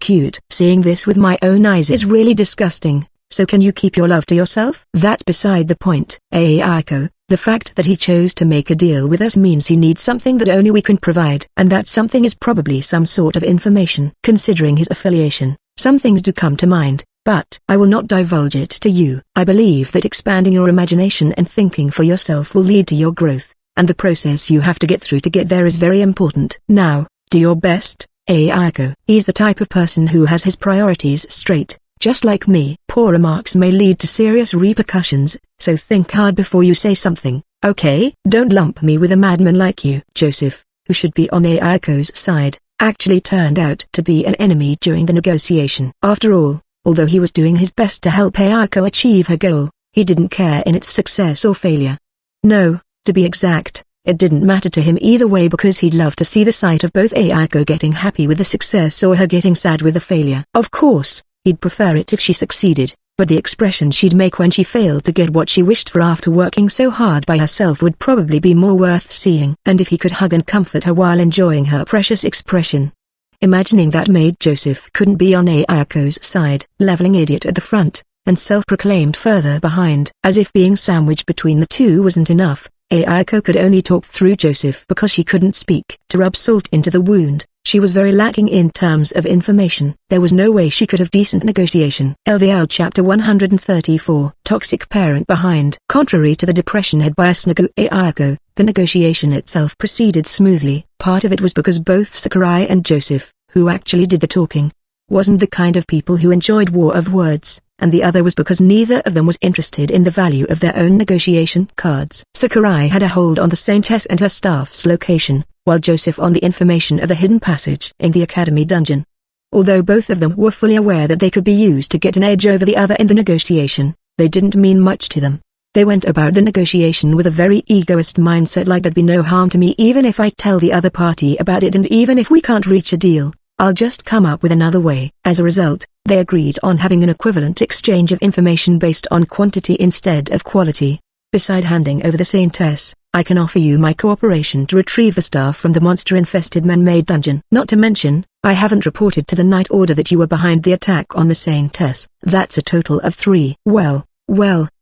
cute. Seeing this with my own eyes is really disgusting, so can you keep your love to yourself? That's beside the point. Ayako, the fact that he chose to make a deal with us means he needs something that only we can provide. And that something is probably some sort of information. Considering his affiliation, some things do come to mind. But I will not divulge it to you. I believe that expanding your imagination and thinking for yourself will lead to your growth, and the process you have to get through to get there is very important. Now, do your best, Ayako. He's the type of person who has his priorities straight, just like me. Poor remarks may lead to serious repercussions, so think hard before you say something, okay? Don't lump me with a madman like you. Joseph, who should be on Ayako's side, actually turned out to be an enemy during the negotiation. After all, although he was doing his best to help Ayako achieve her goal, he didn't care in its success or failure. No, to be exact, it didn't matter to him either way because he'd love to see the sight of both Ayako getting happy with the success or her getting sad with the failure. Of course, he'd prefer it if she succeeded, but the expression she'd make when she failed to get what she wished for after working so hard by herself would probably be more worth seeing. And if he could hug and comfort her while enjoying her precious expression. Imagining that made Joseph couldn't be on Ayako's side. Leveling idiot at the front, and self-proclaimed further behind. As if being sandwiched between the two wasn't enough, Ayako could only talk through Joseph because she couldn't speak. To rub salt into the wound, she was very lacking in terms of information. There was no way she could have decent negotiation. LVL Chapter 134 Toxic Parent Behind. Contrary to the depression had by Ayako, the negotiation itself proceeded smoothly. Part of it was because both Sakurai and Joseph, who actually did the talking, wasn't the kind of people who enjoyed war of words, and the other was because neither of them was interested in the value of their own negotiation cards. Sakurai had a hold on the Saintess and her staff's location, while Joseph on the information of the hidden passage in the academy dungeon. Although both of them were fully aware that they could be used to get an edge over the other in the negotiation, they didn't mean much to them. They went about the negotiation with a very egoist mindset, like there'd be no harm to me even if I tell the other party about it, and even if we can't reach a deal, I'll just come up with another way. As a result, they agreed on having an equivalent exchange of information based on quantity instead of quality. Beside handing over the Saintess, I can offer you my cooperation to retrieve the staff from the monster-infested man-made dungeon. Not to mention, I haven't reported to the Night Order that you were behind the attack on the Saintess. That's a total of 3. Well,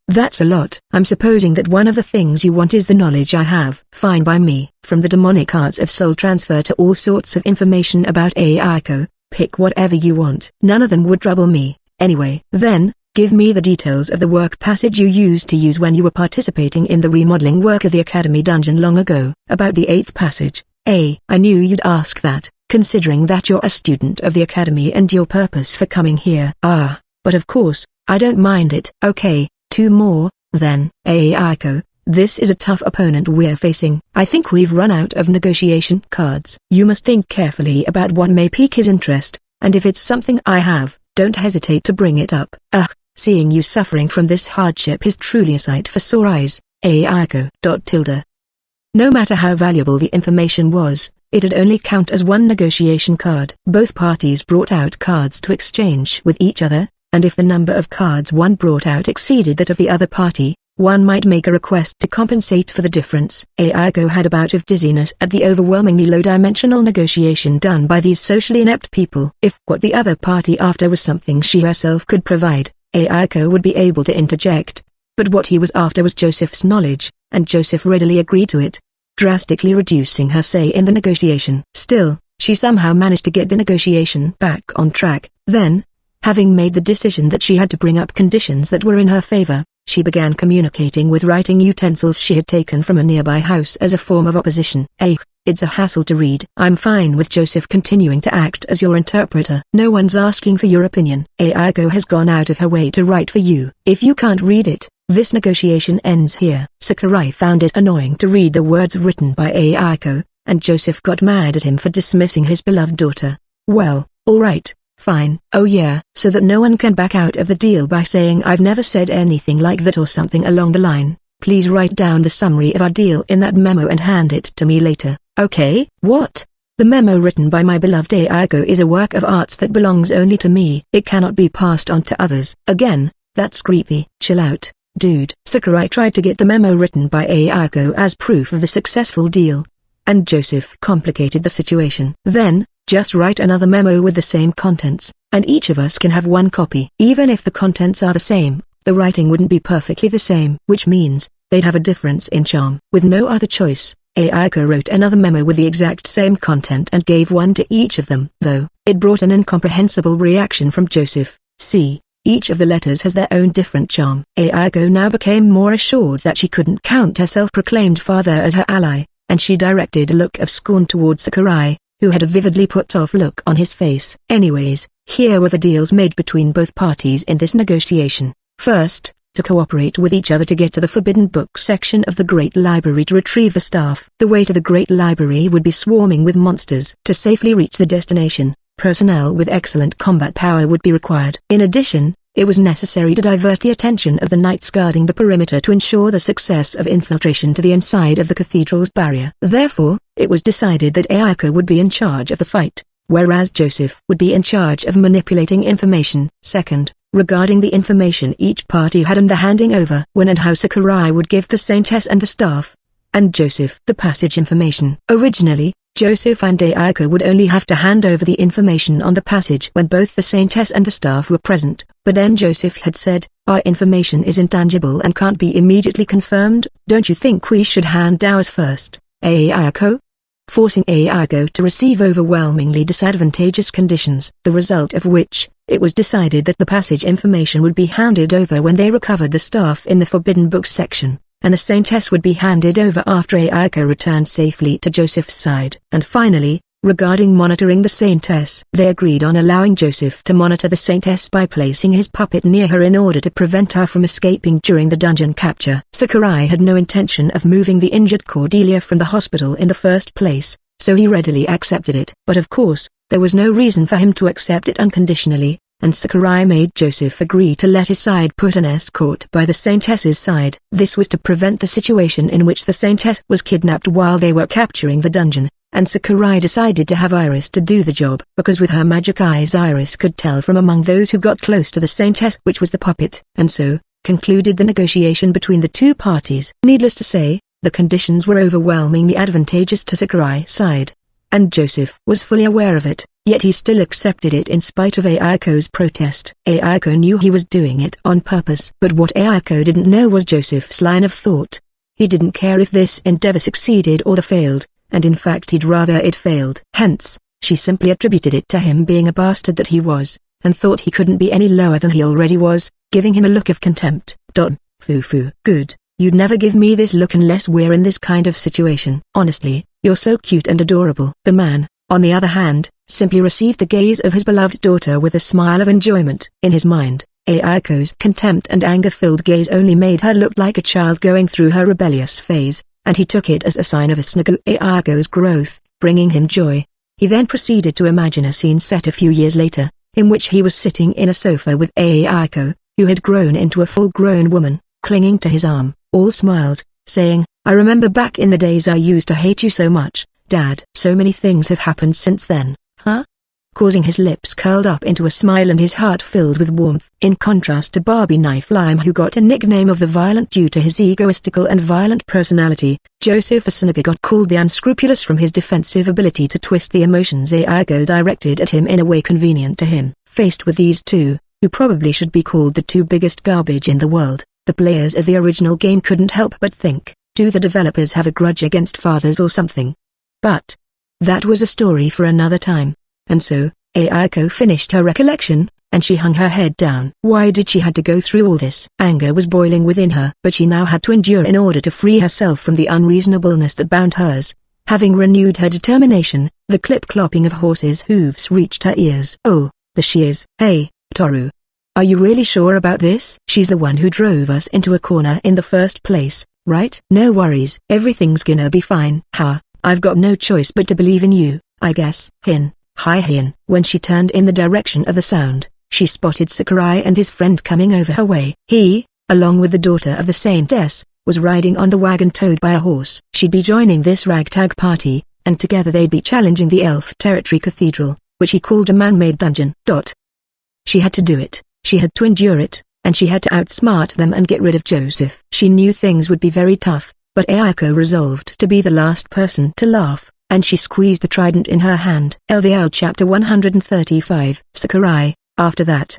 that's a lot. I'm supposing that one of the things you want is the knowledge I have. Fine by me. From the demonic arts of soul transfer to all sorts of information about Ayako, pick whatever you want. None of them would trouble me, anyway. Then, give me the details of the work passage you used to use when you were participating in the remodeling work of the Academy dungeon long ago. About the 8th passage. I knew you'd ask that, considering that you're a student of the Academy and your purpose for coming here. But of course, I don't mind it. Okay. 2 more, then. Ayako, this is a tough opponent we're facing. I think we've run out of negotiation cards. You must think carefully about what may pique his interest, and if it's something I have, don't hesitate to bring it up. Seeing you suffering from this hardship is truly a sight for sore eyes. Ayako. No matter how valuable the information was, it'd only count as one negotiation card. Both parties brought out cards to exchange with each other, and if the number of cards one brought out exceeded that of the other party, one might make a request to compensate for the difference. Ayako had a bout of dizziness at the overwhelmingly low-dimensional negotiation done by these socially inept people. If what the other party after was something she herself could provide, Ayako would be able to interject. But what he was after was Joseph's knowledge, and Joseph readily agreed to it. drastically reducing her say in the negotiation. Still, she somehow managed to get the negotiation back on track. Then, having made the decision that she had to bring up conditions that were in her favor, she began communicating with writing utensils she had taken from a nearby house as a form of opposition. It's a hassle to read. I'm fine with Joseph continuing to act as your interpreter. No one's asking for your opinion. Aiko has gone out of her way to write for you. If you can't read it, this negotiation ends here. Sakurai found it annoying to read the words written by Aiko, and Joseph got mad at him for dismissing his beloved daughter. Well, alright, fine. Oh yeah, so that no one can back out of the deal by saying I've never said anything like that or something along the line. Please write down the summary of our deal in that memo and hand it to me later. Okay? What? The memo written by my beloved Aiko is a work of arts that belongs only to me. It cannot be passed on to others. Again, that's creepy. Chill out, dude. Sakurai tried to get the memo written by Aiko as proof of the successful deal, and Joseph complicated the situation. Then, just write another memo with the same contents, and each of us can have one copy. Even if the contents are the same, the writing wouldn't be perfectly the same, which means they'd have a difference in charm. With no other choice, Aiko wrote another memo with the exact same content and gave one to each of them. Though, it brought an incomprehensible reaction from Joseph. See, each of the letters has their own different charm. Aiko now became more assured that she couldn't count her self-proclaimed father as her ally, and she directed a look of scorn towards Sakurai, who had a vividly put-off look on his face. Anyways, here were the deals made between both parties in this negotiation. First, to cooperate with each other to get to the Forbidden Books section of the Great Library to retrieve the staff. The way to the Great Library would be swarming with monsters. To safely reach the destination, personnel with excellent combat power would be required. In addition, it was necessary to divert the attention of the knights guarding the perimeter to ensure the success of infiltration to the inside of the cathedral's barrier. Therefore, it was decided that Aiko would be in charge of the fight, whereas Joseph would be in charge of manipulating information. Second, regarding the information each party had and the handing over when and how Sakurai would give the Saintess and the staff, and Joseph the passage information. Originally, Joseph and Aiko would only have to hand over the information on the passage when both the Saintess and the staff were present, but then Joseph had said, our information is intangible and can't be immediately confirmed. Don't you think we should hand ours first, Aiko? Forcing Aiko to receive overwhelmingly disadvantageous conditions, the result of which, it was decided that the passage information would be handed over when they recovered the staff in the Forbidden Books section, and the Saintess would be handed over after Aiko returned safely to Joseph's side. And finally, regarding monitoring the Saintess, they agreed on allowing Joseph to monitor the Saintess by placing his puppet near her in order to prevent her from escaping during the dungeon capture. Sakurai had no intention of moving the injured Cordelia from the hospital in the first place, so he readily accepted it. But of course, there was no reason for him to accept it unconditionally, and Sakurai made Joseph agree to let his side put an escort by the Saintess's side. This was to prevent the situation in which the Saintess was kidnapped while they were capturing the dungeon, and Sakurai decided to have Iris to do the job, because with her magic eyes Iris could tell from among those who got close to the Saintess which was the puppet, and so, concluded the negotiation between the two parties. Needless to say, the conditions were overwhelmingly advantageous to Sakurai's side, and Joseph was fully aware of it, yet he still accepted it in spite of Aiko's protest. Aiko knew he was doing it on purpose. But what Aiko didn't know was Joseph's line of thought. He didn't care if this endeavor succeeded or failed, and in fact he'd rather it failed. Hence, she simply attributed it to him being a bastard that he was, and thought he couldn't be any lower than he already was, giving him a look of contempt. Foo-foo. Good, you'd never give me this look unless we're in this kind of situation. Honestly, you're so cute and adorable. The man, on the other hand, simply received the gaze of his beloved daughter with a smile of enjoyment. In his mind, Aiko's contempt and anger-filled gaze only made her look like a child going through her rebellious phase, and he took it as a sign of Aiko's growth, bringing him joy. He then proceeded to imagine a scene set a few years later, in which he was sitting in a sofa with Aiko, who had grown into a full-grown woman, clinging to his arm, all smiles, saying, I remember back in the days I used to hate you so much, Dad. So many things have happened since then, huh? Causing his lips curled up into a smile and his heart filled with warmth. In contrast to Barbie Knife Lime, who got a nickname of the Violent due to his egoistical and violent personality, Joseph Asunaga got called the Unscrupulous from his defensive ability to twist the emotions Aiko directed at him in a way convenient to him. Faced with these two, who probably should be called the two biggest garbage in the world, the players of the original game couldn't help but think, Do the developers have a grudge against fathers or something? But that was a story for another time. And so, Ayako finished her recollection, and she hung her head down. Why did she have to go through all this? Anger was boiling within her, but she now had to endure in order to free herself from the unreasonableness that bound hers. Having renewed her determination, the clip-clopping of horses' hooves reached her ears. Oh, the shears. Hey, Toru. Are you really sure about this? She's the one who drove us into a corner in the first place, right? No worries. Everything's gonna be fine. Ha, I've got no choice but to believe in you, I guess. Hi Hin. When she turned in the direction of the sound, she spotted Sakurai and his friend coming over her way. He, along with the daughter of the saintess, was riding on the wagon towed by a horse. She'd be joining this ragtag party, and together they'd be challenging the Elf Territory Cathedral, which he called a man-made dungeon. She had to do it, she had to endure it, and she had to outsmart them and get rid of Joseph. She knew things would be very tough, but Ayako resolved to be the last person to laugh, and she squeezed the trident in her hand. LVL Chapter 135. Sakurai, after that.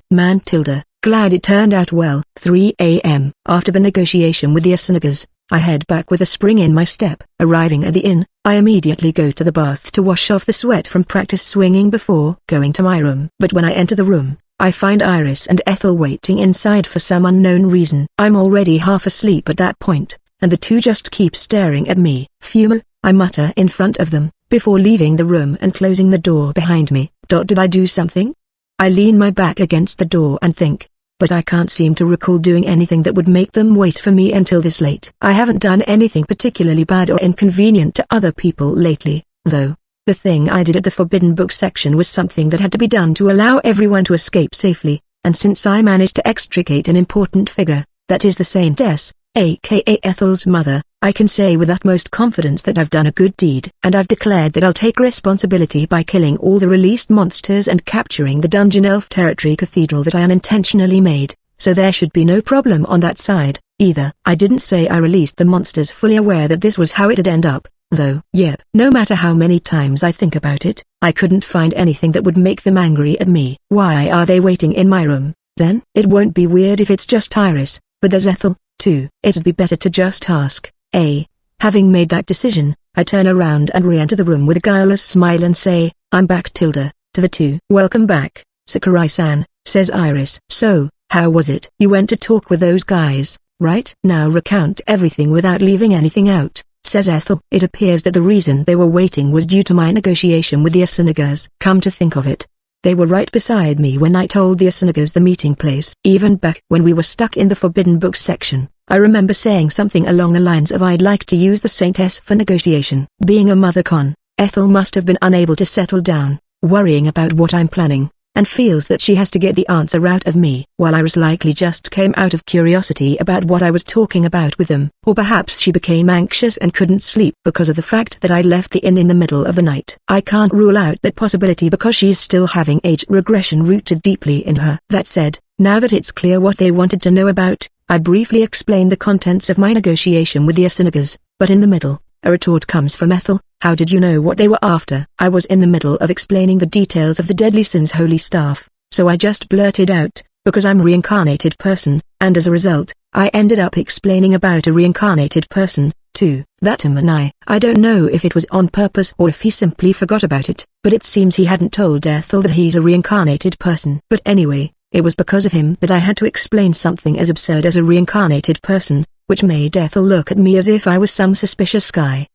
Glad it turned out well. 3 a.m. After the negotiation with the Asunagas, I head back with a spring in my step. Arriving at the inn, I immediately go to the bath to wash off the sweat from practice swinging before going to my room. But when I enter the room, I find Iris and Ethel waiting inside for some unknown reason. I'm already half asleep at that point, and the two just keep staring at me. Phew, I mutter in front of them, before leaving the room and closing the door behind me. Did I do something? I lean my back against the door and think, but I can't seem to recall doing anything that would make them wait for me until this late. I haven't done anything particularly bad or inconvenient to other people lately, though. The thing I did at the forbidden book section was something that had to be done to allow everyone to escape safely, and since I managed to extricate an important figure, that is the Saintess, aka Ethel's mother, I can say with utmost confidence that I've done a good deed. And I've declared that I'll take responsibility by killing all the released monsters and capturing the dungeon Elf Territory Cathedral that I unintentionally made, so there should be no problem on that side, either. I didn't say I released the monsters fully aware that this was how it'd end up, though. Yep. No matter how many times I think about it, I couldn't find anything that would make them angry at me. Why are they waiting in my room, then? It won't be weird if it's just Iris, but there's Ethel, too. It'd be better to just ask. Having made that decision, I turn around and re-enter the room with a guileless smile and say, I'm back to the two. Welcome back, Sakurai-san, says Iris. So, how was it? You went to talk with those guys, right? Now recount everything without leaving anything out, says Ethel. It appears that the reason they were waiting was due to my negotiation with the Asunagas. Come to think of it, they were right beside me when I told the Asunagas the meeting place. Even back when we were stuck in the forbidden books section, I remember saying something along the lines of I'd like to use the Saintess for negotiation. Being a mother-con, Ethel must have been unable to settle down, worrying about what I'm planning, and feels that she has to get the answer out of me. While Iris likely just came out of curiosity about what I was talking about with them, or perhaps she became anxious and couldn't sleep because of the fact that I left the inn in the middle of the night. I can't rule out that possibility because she's still having age regression rooted deeply in her. That said, now that it's clear what they wanted to know about, I briefly explained the contents of my negotiation with the Asunagas, but in the middle, a retort comes from Ethel. How did you know what they were after? I was in the middle of explaining the details of the Deadly Sin's holy staff, so I just blurted out, because I'm a reincarnated person, and as a result, I ended up explaining about a reincarnated person, too. That him and I don't know if it was on purpose or if he simply forgot about it, but it seems he hadn't told Ethel that he's a reincarnated person. But anyway, it was because of him that I had to explain something as absurd as a reincarnated person, which made Ethel look at me as if I was some suspicious guy.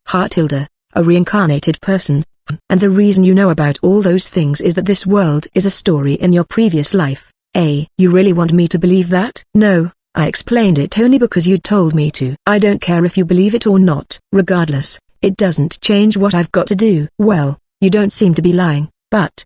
A reincarnated person, and the reason you know about all those things is that this world is a story in your previous life. You really want me to believe that? No, I explained it only because you told me to. I don't care if you believe it or not. Regardless, it doesn't change what I've got to do. Well, you don't seem to be lying, but...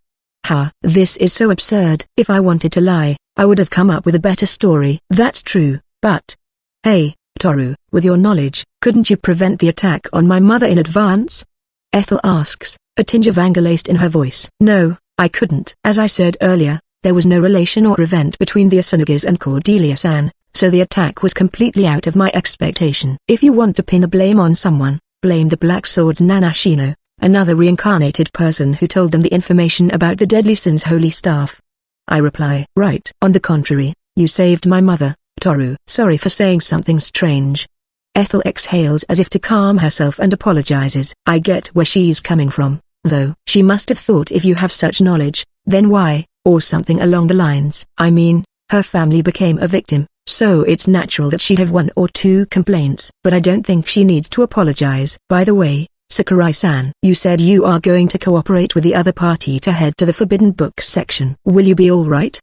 this is so absurd. If I wanted to lie, I would have come up with a better story. That's true, but... Hey, Toru, with your knowledge, couldn't you prevent the attack on my mother in advance? Ethel asks, a tinge of anger laced in her voice. No, I couldn't. As I said earlier, there was no relation or event between the Asunagas and Cordelia-san, so the attack was completely out of my expectation. If you want to pin the blame on someone, blame the Black Sword's Nanashino, another reincarnated person who told them the information about the Deadly Sin's holy staff. I reply. Right. On the contrary, you saved my mother, Toru. Sorry for saying something strange. Ethel exhales as if to calm herself and apologizes. I get where she's coming from, though. She must have thought if you have such knowledge, then why, or something along the lines. I mean, her family became a victim, so it's natural that she'd have one or two complaints. But I don't think she needs to apologize. By the way, Sakurai-san, you said you are going to cooperate with the other party to head to the Forbidden Books section. Will you be alright?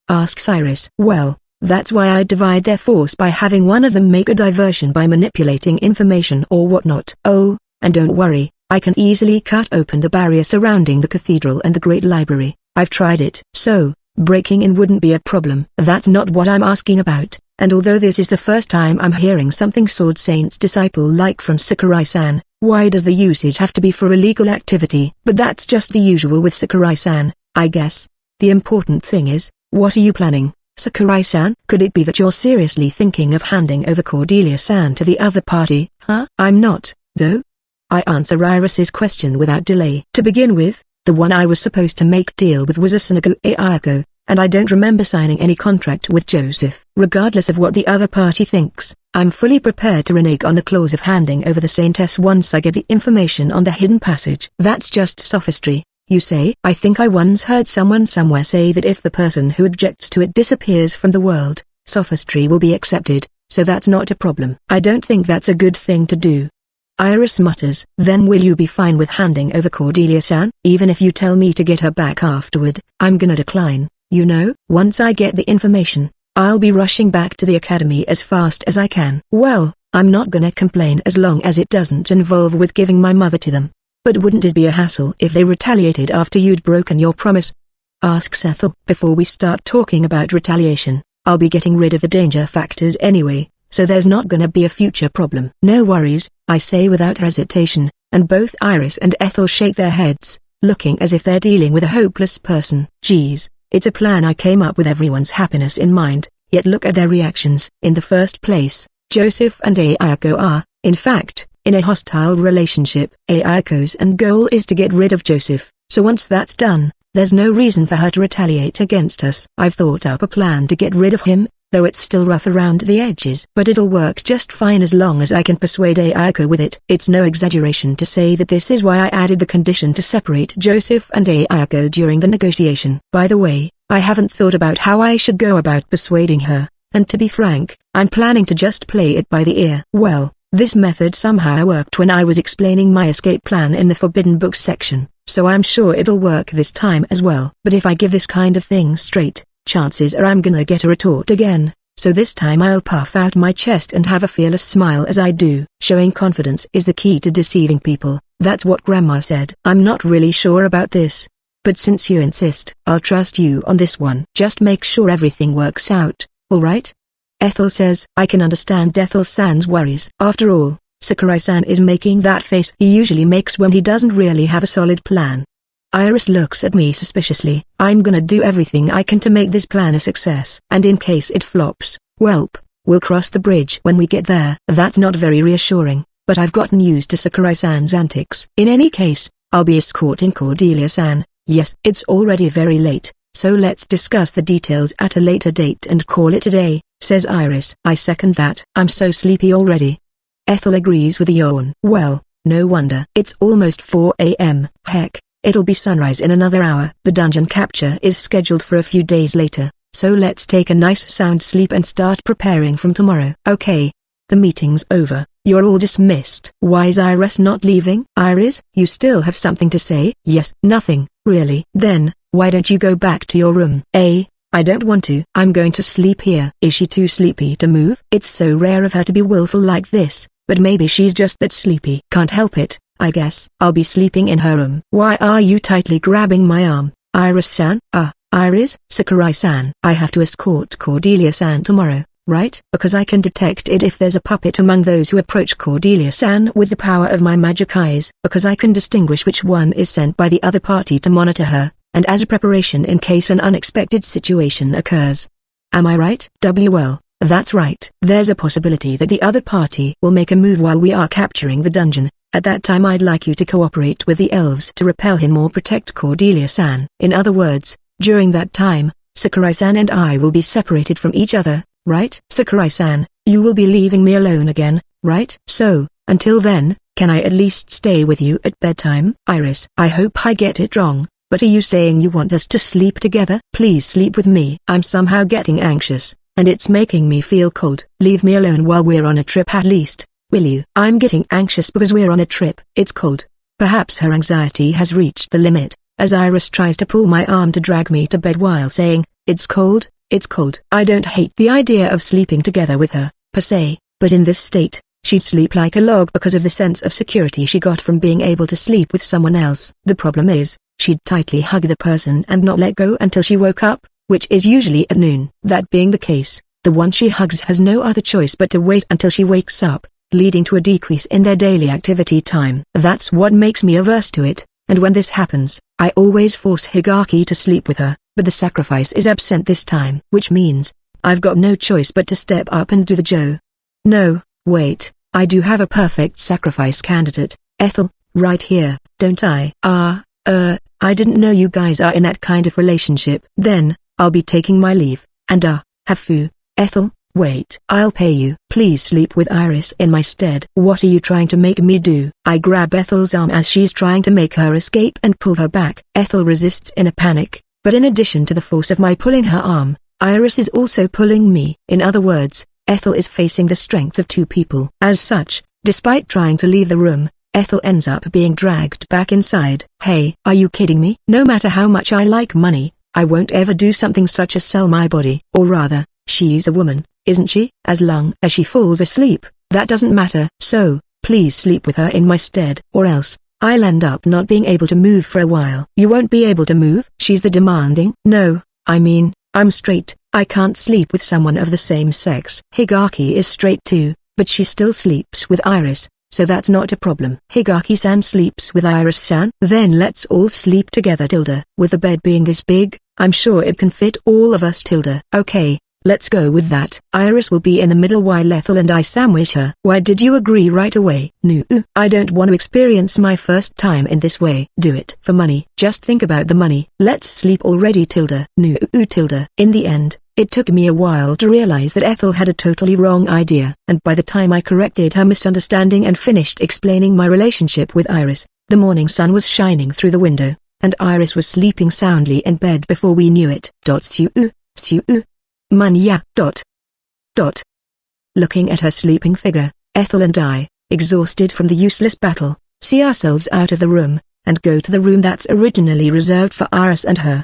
Asks Iris. Well, that's why I divide their force by having one of them make a diversion by manipulating information or whatnot. Oh, and don't worry, I can easily cut open the barrier surrounding the cathedral and the Great Library. I've tried it. So, breaking in wouldn't be a problem. That's not what I'm asking about, and although this is the first time I'm hearing something Sword Saint's disciple-like from Sakurai-san, why does the usage have to be for illegal activity? But that's just the usual with Sakurai-san, I guess. The important thing is, what are you planning, Sakurai-san? Could it be that you're seriously thinking of handing over Cordelia-san to the other party? Huh? I'm not, though. I answer Iris's question without delay. To begin with, the one I was supposed to make deal with was Asanogo Ayako, and I don't remember signing any contract with Joseph. Regardless of what the other party thinks, I'm fully prepared to renege on the clause of handing over the Saintess once I get the information on the hidden passage. That's just sophistry, you say? I think I once heard someone somewhere say that if the person who objects to it disappears from the world, sophistry will be accepted, so that's not a problem. I don't think that's a good thing to do. Iris mutters. Then will you be fine with handing over Cordelia-san? Even if you tell me to get her back afterward, I'm gonna decline, you know? Once I get the information, I'll be rushing back to the academy as fast as I can. Well, I'm not gonna complain as long as it doesn't involve with giving my mother to them. But wouldn't it be a hassle if they retaliated after you'd broken your promise? Asks Ethel. Before we start talking about retaliation, I'll be getting rid of the danger factors anyway, so there's not gonna be a future problem. No worries, I say without hesitation, and both Iris and Ethel shake their heads, looking as if they're dealing with a hopeless person. Geez, it's a plan I came up with everyone's happiness in mind, yet look at their reactions. In the first place, Joseph and Ayako are, in fact, in a hostile relationship. Ayako's end goal is to get rid of Joseph, so once that's done, there's no reason for her to retaliate against us. I've thought up a plan to get rid of him, though it's still rough around the edges. But it'll work just fine as long as I can persuade Ayako with it. It's no exaggeration to say that this is why I added the condition to separate Joseph and Ayako during the negotiation. By the way, I haven't thought about how I should go about persuading her, and to be frank, I'm planning to just play it by the ear. Well, this method somehow worked when I was explaining my escape plan in the Forbidden Books section, so I'm sure it'll work this time as well. But if I give this kind of thing straight, chances are I'm gonna get a retort again, so this time I'll puff out my chest and have a fearless smile as I do. Showing confidence is the key to deceiving people, that's what Grandma said. I'm not really sure about this, but since you insist, I'll trust you on this one. Just make sure everything works out, alright? Ethel says. I can understand Ethel-san's worries. After all, Sakurai-san is making that face he usually makes when he doesn't really have a solid plan. Iris looks at me suspiciously. I'm gonna do everything I can to make this plan a success. And in case it flops, welp, we'll cross the bridge when we get there. That's not very reassuring, but I've gotten used to Sakurai-san's antics. In any case, I'll be escorting Cordelia-san. Yes, it's already very late, so let's discuss the details at a later date and call it a day, says Iris. I second that. I'm so sleepy already. Ethel agrees with a yawn. Well, no wonder. It's almost 4 a.m. Heck, it'll be sunrise in another hour. The dungeon capture is scheduled for a few days later, so let's take a nice sound sleep and start preparing from tomorrow. Okay. The meeting's over. You're all dismissed. Why is Iris not leaving? Iris, you still have something to say? Yes. Nothing, really. Then, why don't you go back to your room? I don't want to. I'm going to sleep here. Is she too sleepy to move? It's so rare of her to be willful like this, but maybe she's just that sleepy. Can't help it, I guess. I'll be sleeping in her room. Why are you tightly grabbing my arm, Iris-san? Iris? Sakurai-san. I have to escort Cordelia-san tomorrow, right? Because I can detect it if there's a puppet among those who approach Cordelia-san with the power of my magic eyes. Because I can distinguish which one is sent by the other party to monitor her, and as a preparation in case an unexpected situation occurs. Am I right? Well, that's right. There's a possibility that the other party will make a move while we are capturing the dungeon. At that time I'd like you to cooperate with the elves to repel him or protect Cordelia-san. In other words, during that time, Sakurai-san and I will be separated from each other, right? Sakurai-san, you will be leaving me alone again, right? So, until then, can I at least stay with you at bedtime? Iris, I hope I get it wrong, but are you saying you want us to sleep together? Please sleep with me. I'm somehow getting anxious, and it's making me feel cold. Leave me alone while we're on a trip at least, will you? I'm getting anxious because we're on a trip. It's cold. Perhaps her anxiety has reached the limit, as Iris tries to pull my arm to drag me to bed while saying, "It's cold, it's cold." I don't hate the idea of sleeping together with her, per se, but in this state, she'd sleep like a log because of the sense of security she got from being able to sleep with someone else. The problem is, she'd tightly hug the person and not let go until she woke up, which is usually at noon. That being the case, the one she hugs has no other choice but to wait until she wakes up, leading to a decrease in their daily activity time. That's what makes me averse to it, and when this happens, I always force Higaki to sleep with her, but the sacrifice is absent this time. Which means, I've got no choice but to step up and do the Joe. No, wait, I do have a perfect sacrifice candidate, Ethel, right here, don't I? I didn't know you guys are in that kind of relationship. Then, I'll be taking my leave, and have fun. Ethel, wait. I'll pay you. Please sleep with Iris in my stead. What are you trying to make me do? I grab Ethel's arm as she's trying to make her escape and pull her back. Ethel resists in a panic, but in addition to the force of my pulling her arm, Iris is also pulling me. In other words, Ethel is facing the strength of two people. As such, despite trying to leave the room, Ethel ends up being dragged back inside. Hey, are you kidding me? No matter how much I like money, I won't ever do something such as sell my body. Or rather, she's a woman, isn't she? As long as she falls asleep, that doesn't matter. So, please sleep with her in my stead, or else, I'll end up not being able to move for a while. You won't be able to move? She's the demanding. No, I mean, I'm straight. I can't sleep with someone of the same sex. Higaki is straight too, but she still sleeps with Iris, so that's not a problem. Higaki-san sleeps with Iris-san? Then let's all sleep together, Tilda. With the bed being this big, I'm sure it can fit all of us, Tilda. Okay, let's go with that. Iris will be in the middle while Ethel and I sandwich her. Why did you agree right away? No, I don't want to experience my first time in this way. Do it for money. Just think about the money. Let's sleep already, Tilda. No, Tilda. In the end, it took me a while to realize that Ethel had a totally wrong idea, and by the time I corrected her misunderstanding and finished explaining my relationship with Iris, the morning sun was shining through the window, and Iris was sleeping soundly in bed before we knew it. Manya. Looking at her sleeping figure, Ethel and I, exhausted from the useless battle, see ourselves out of the room, and go to the room that's originally reserved for Iris and her.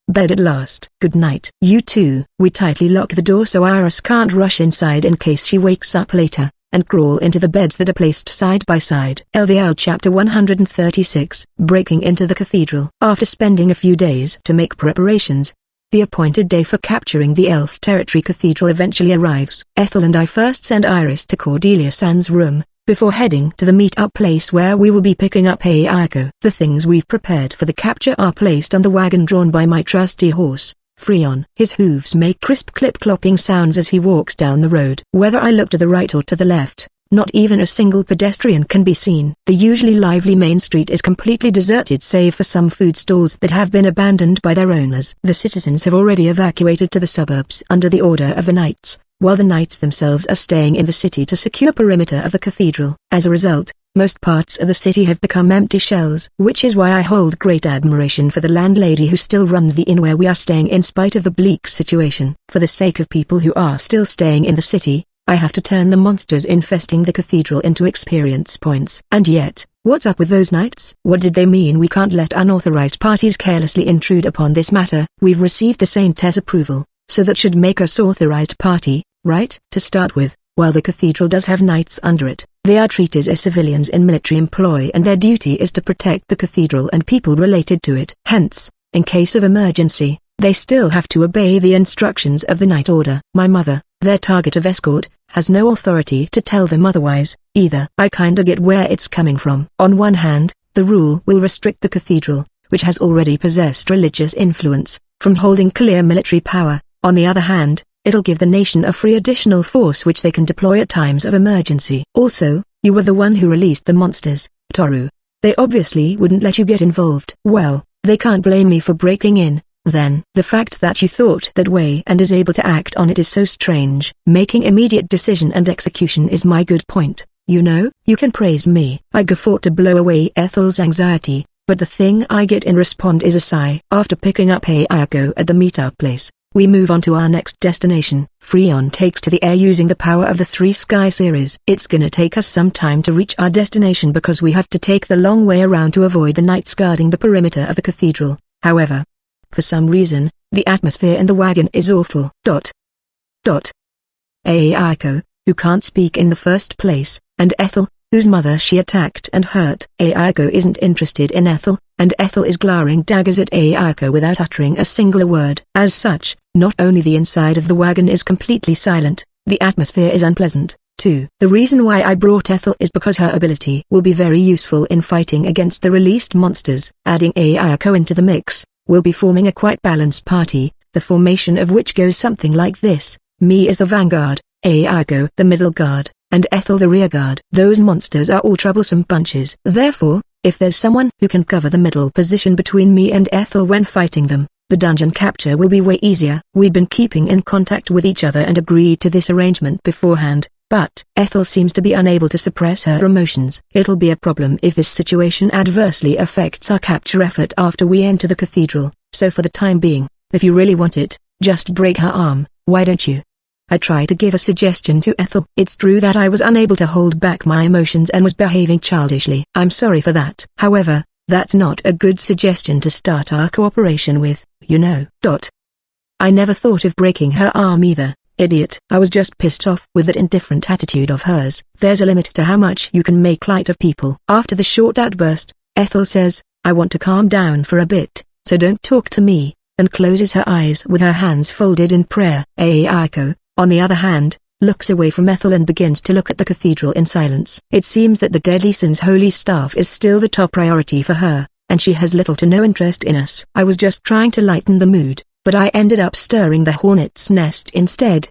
Bed at last. Good night. You too. We tightly lock the door so Iris can't rush inside in case she wakes up later, and crawl into the beds that are placed side by side. LVL Chapter 136. Breaking into the cathedral. After spending a few days to make preparations, the appointed day for capturing the Elf Territory Cathedral eventually arrives. Ethel and I first send Iris to Cordelia-san's room, before heading to the meet-up place where we will be picking up Ayako. The things we've prepared for the capture are placed on the wagon drawn by my trusty horse, Freon. His hooves make crisp clip-clopping sounds as he walks down the road. Whether I look to the right or to the left, not even a single pedestrian can be seen. The usually lively main street is completely deserted save for some food stalls that have been abandoned by their owners. The citizens have already evacuated to the suburbs under the order of the knights, while the knights themselves are staying in the city to secure perimeter of the cathedral. As a result, most parts of the city have become empty shells. Which is why I hold great admiration for the landlady who still runs the inn where we are staying in spite of the bleak situation. For the sake of people who are still staying in the city, I have to turn the monsters infesting the cathedral into experience points. And yet, what's up with those knights? What did they mean we can't let unauthorized parties carelessly intrude upon this matter? We've received the Saintess approval, so that should make us authorized party, right? To start with, while the cathedral does have knights under it, they are treated as civilians in military employ and their duty is to protect the cathedral and people related to it. Hence, in case of emergency, they still have to obey the instructions of the Knight Order. My mother, their target of escort, has no authority to tell them otherwise, either. I kinda get where it's coming from. On one hand, the rule will restrict the cathedral, which has already possessed religious influence, from holding clear military power. On the other hand, it'll give the nation a free additional force which they can deploy at times of emergency. Also, you were the one who released the monsters, Toru. They obviously wouldn't let you get involved. Well, they can't blame me for breaking in, Then, the fact that you thought that way and is able to act on it is so strange. Making immediate decision and execution is my good point. You know, you can praise me. I guffawed to blow away Ethel's anxiety, but the thing I get in response is a sigh. After picking up Ayako at the meetup place, we move on to our next destination. Freon takes to the air using the power of the 3 Sky series. It's gonna take us some time to reach our destination because we have to take the long way around to avoid the knights guarding the perimeter of the cathedral. However, for some reason, the atmosphere in the wagon is awful. Ayako, who can't speak in the first place, and Ethel, whose mother she attacked and hurt. Ayako isn't interested in Ethel, and Ethel is glaring daggers at Ayako without uttering a single word. As such, not only the inside of the wagon is completely silent, the atmosphere is unpleasant, too. The reason why I brought Ethel is because her ability will be very useful in fighting against the released monsters. Adding Ayako into the mix, we'll be forming a quite balanced party, the formation of which goes something like this: me as the vanguard, Ayako the middle guard, and Ethel the rear guard. Those monsters are all troublesome bunches. Therefore, if there's someone who can cover the middle position between me and Ethel when fighting them, the dungeon capture will be way easier. We'd been keeping in contact with each other and agreed to this arrangement beforehand, but Ethel seems to be unable to suppress her emotions. It'll be a problem if this situation adversely affects our capture effort after we enter the cathedral, so for the time being, if you really want it, just break her arm, why don't you? I try to give a suggestion to Ethel. It's true that I was unable to hold back my emotions and was behaving childishly. I'm sorry for that. However, that's not a good suggestion to start our cooperation with, you know. I never thought of breaking her arm either, idiot. I was just pissed off with that indifferent attitude of hers. There's a limit to how much you can make light of people. After the short outburst, Ethel says, I want to calm down for a bit, so don't talk to me, and closes her eyes with her hands folded in prayer. Ayako, on the other hand, looks away from Ethel and begins to look at the cathedral in silence. It seems that the Deadly Sins holy staff is still the top priority for her, and she has little to no interest in us. I was just trying to lighten the mood, but I ended up stirring the hornet's nest instead.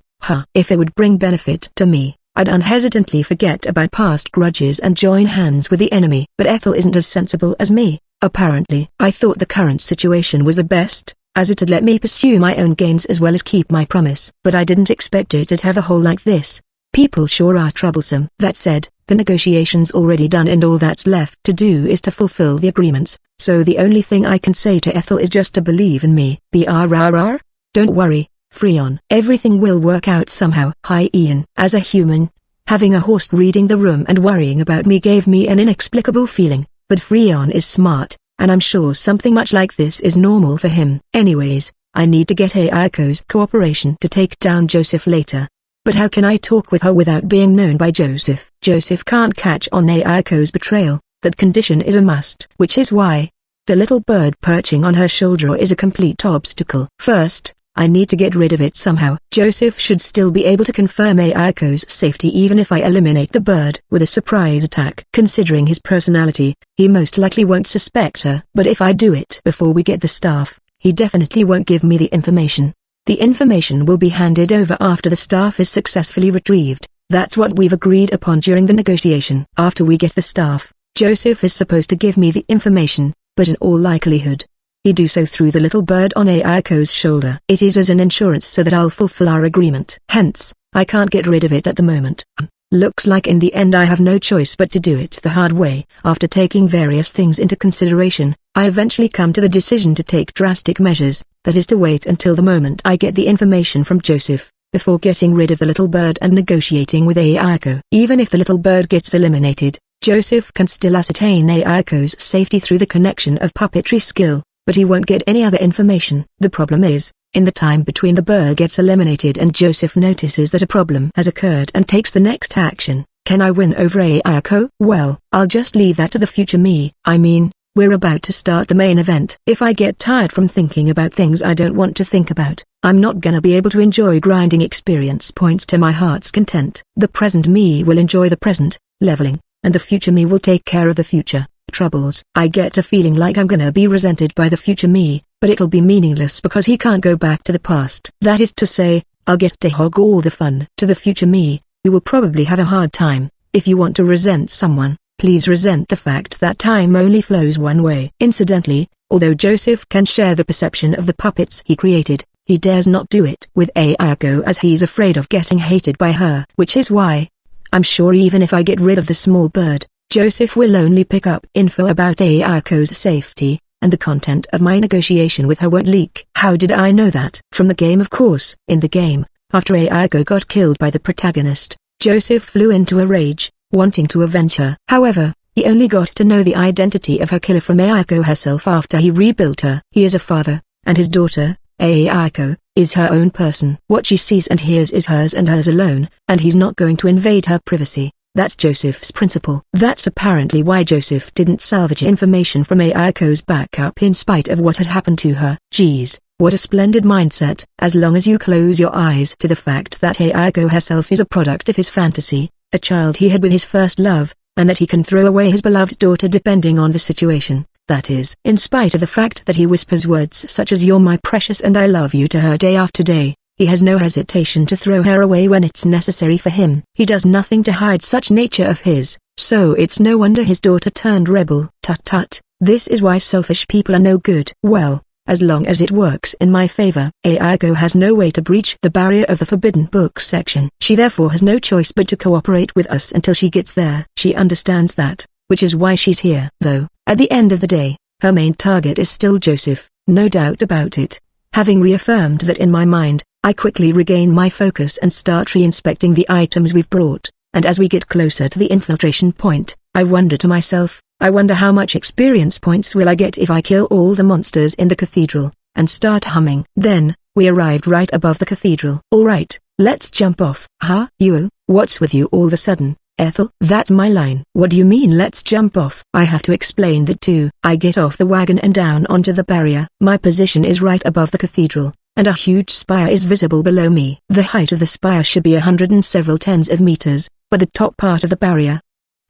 If it would bring benefit to me, I'd unhesitantly forget about past grudges and join hands with the enemy. But Ethel isn't as sensible as me, apparently. I thought the current situation was the best, as it had let me pursue my own gains as well as keep my promise. But I didn't expect it to have a hole like this. People sure are troublesome. That said, the negotiation's already done and all that's left to do is to fulfill the agreements, so the only thing I can say to Ethel is just to believe in me. BRRR? Don't worry, Freon. Everything will work out somehow. Hi Ian. As a human, having a host reading the room and worrying about me gave me an inexplicable feeling, but Freon is smart, and I'm sure something much like this is normal for him. Anyways, I need to get Ayako's cooperation to take down Joseph later. But how can I talk with her without being known by Joseph? Joseph can't catch on Ayako's betrayal. That condition is a must. Which is why the little bird perching on her shoulder is a complete obstacle. First, I need to get rid of it somehow. Joseph should still be able to confirm Ayako's safety even if I eliminate the bird with a surprise attack. Considering his personality, he most likely won't suspect her. But if I do it before we get the staff, he definitely won't give me the information. The information will be handed over after the staff is successfully retrieved. That's what we've agreed upon during the negotiation. After we get the staff, Joseph is supposed to give me the information, but in all likelihood, he'd do so through the little bird on Ayako's shoulder. It is as an insurance so that I'll fulfill our agreement. Hence, I can't get rid of it at the moment. Looks like in the end I have no choice but to do it the hard way. After taking various things into consideration, I eventually come to the decision to take drastic measures, that is to wait until the moment I get the information from Joseph, before getting rid of the little bird and negotiating with Ayako. Even if the little bird gets eliminated, Joseph can still ascertain Ayako's safety through the connection of puppetry skill, but he won't get any other information. The problem is, in the time between the bird gets eliminated and Joseph notices that a problem has occurred and takes the next action, can I win over Ayako? Well, I'll just leave that to the future me. I mean, we're about to start the main event. If I get tired from thinking about things I don't want to think about, I'm not gonna be able to enjoy grinding experience points to my heart's content. The present me will enjoy the present, leveling, and the future me will take care of the future troubles. I get a feeling like I'm gonna be resented by the future me, but it'll be meaningless because he can't go back to the past. That is to say, I'll get to hog all the fun. To the future me, who will probably have a hard time. If you want to resent someone, please resent the fact that time only flows one way. Incidentally, Although Joseph can share the perception of the puppets he created, he dares not do it with Ayako as he's afraid of getting hated by her. Which is why, I'm sure even if I get rid of the small bird, Joseph will only pick up info about Ayako's safety, and the content of my negotiation with her won't leak. How did I know that? From the game, of course. In the game, after Ayako got killed by the protagonist, Joseph flew into a rage, wanting to avenge her. However, he only got to know the identity of her killer from Ayako herself after he rebuilt her. He is a father, and his daughter, Ayako, is her own person. What she sees and hears is hers and hers alone, and he's not going to invade her privacy. That's Joseph's principle. That's apparently why Joseph didn't salvage information from Ayako's backup in spite of what had happened to her. Geez, what a splendid mindset. As long as you close your eyes to the fact that Ayako herself is a product of his fantasy, a child he had with his first love, and that he can throw away his beloved daughter depending on the situation, that is, in spite of the fact that he whispers words such as "you're my precious" and "I love you" to her day after day, he has no hesitation to throw her away when it's necessary for him. He does nothing to hide such nature of his, so it's no wonder his daughter turned rebel. Tut tut, this is why selfish people are no good. Well, as long as it works in my favor. Ayako has no way to breach the barrier of the forbidden books section. She therefore has no choice but to cooperate with us until she gets there. She understands that, which is why she's here. Though, at the end of the day, her main target is still Joseph, no doubt about it. Having reaffirmed that in my mind, I quickly regain my focus and start re-inspecting the items we've brought, and as we get closer to the infiltration point, I wonder to myself, I wonder how much experience points will I get if I kill all the monsters in the cathedral, and start humming. Then, we arrived right above the cathedral. Alright, let's jump off. Huh? You, what's with you all of a sudden, Ethel? That's my line. What do you mean let's jump off? I have to explain that too. I get off the wagon and down onto the barrier. My position is right above the cathedral, and a huge spire is visible below me. The height of the spire should be 100 and several tens of meters, but the top part of the barrier,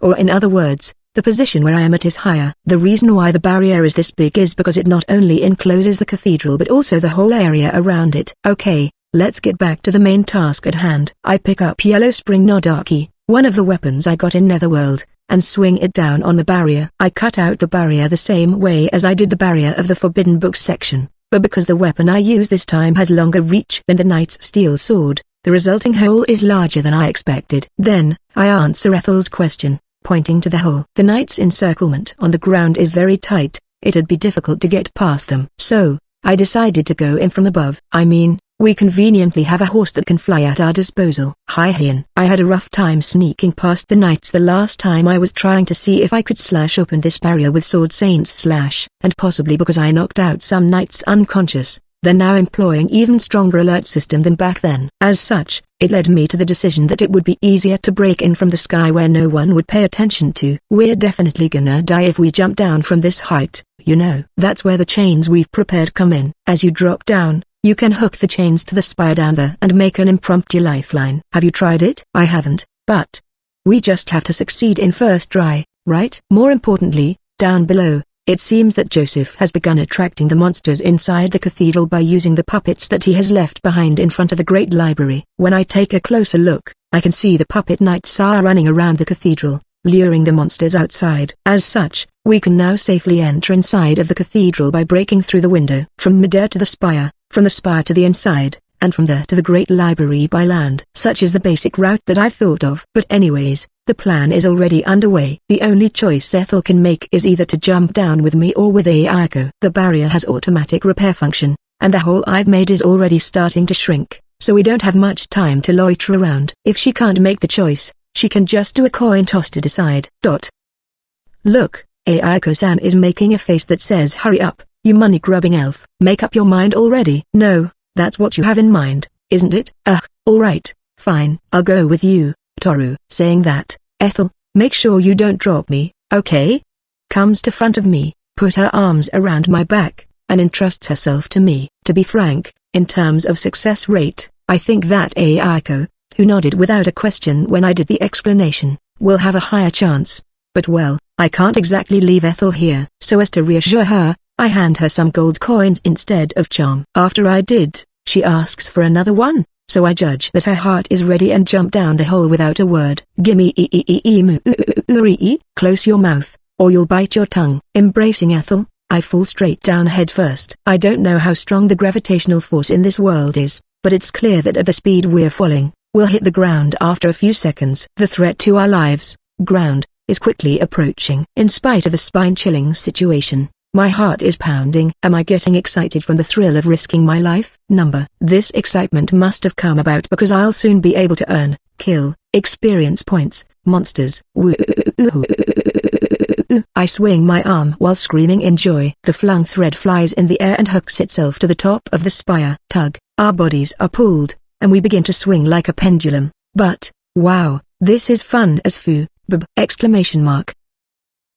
or in other words, the position where I am at, is higher. The reason why the barrier is this big is because it not only encloses the cathedral but also the whole area around it. Okay, let's get back to the main task at hand. I pick up Yellow Spring Nodaki, one of the weapons I got in Netherworld, and swing it down on the barrier. I cut out the barrier the same way as I did the barrier of the Forbidden Books section, but because the weapon I use this time has longer reach than the Knight's Steel Sword, the resulting hole is larger than I expected. Then, I answer Ethel's question, pointing to the hole. The Knight's encirclement on the ground is very tight, it'd be difficult to get past them. So, I decided to go in from above. I mean, we conveniently have a horse that can fly at our disposal. Hi Hien. I had a rough time sneaking past the Knights the last time I was trying to see if I could slash open this barrier with Sword Saint's Slash, and possibly because I knocked out some Knights unconscious, they're now employing even stronger alert system than back then. As such, it led me to the decision that it would be easier to break in from the sky where no one would pay attention to. We're definitely gonna die if we jump down from this height, you know. That's where the chains we've prepared come in. As you drop down, you can hook the chains to the spire down there and make an impromptu lifeline. Have you tried it? I haven't, but we just have to succeed in first try, right? More importantly, down below, it seems that Joseph has begun attracting the monsters inside the cathedral by using the puppets that he has left behind in front of the Great Library. When I take a closer look, I can see the puppet knights are running around the cathedral, luring the monsters outside. As such, we can now safely enter inside of the cathedral by breaking through the window. From midair to the spire, from the spire to the inside, and from there to the Great Library by land. Such is the basic route that I've thought of. But anyways, the plan is already underway. The only choice Ethel can make is either to jump down with me or with Ayako. The barrier has automatic repair function, and the hole I've made is already starting to shrink, so we don't have much time to loiter around. If she can't make the choice, she can just do a coin toss to decide. Look, Ayako-san is making a face that says hurry up, you money-grubbing elf. Make up your mind already. No, that's what you have in mind, isn't it? Alright, fine. I'll go with you, Toru. Saying that, Ethel, make sure you don't drop me, okay? Comes to front of me, put her arms around my back, and entrusts herself to me. To be frank, in terms of success rate, I think that Ayako, who nodded without a question when I did the explanation, will have a higher chance. But well, I can't exactly leave Ethel here. So as to reassure her, I hand her some gold coins instead of charm. After I did, she asks for another one, so I judge that her heart is ready and jump down the hole without a word. Gimme close your mouth, or you'll bite your tongue. Embracing Ethel, I fall straight down head first. I don't know how strong the gravitational force in this world is, but it's clear that at the speed we're falling, we'll hit the ground after a few seconds. The threat to our lives, ground, is quickly approaching. In spite of the spine-chilling situation, my heart is pounding. Am I getting excited from the thrill of risking my life? This excitement must have come about because I'll soon be able to earn, kill, experience points, monsters. I swing my arm while screaming in joy. The flung thread flies in the air and hooks itself to the top of the spire. Tug, our bodies are pulled, and we begin to swing like a pendulum. But, wow, this is fun as foo, exclamation mark.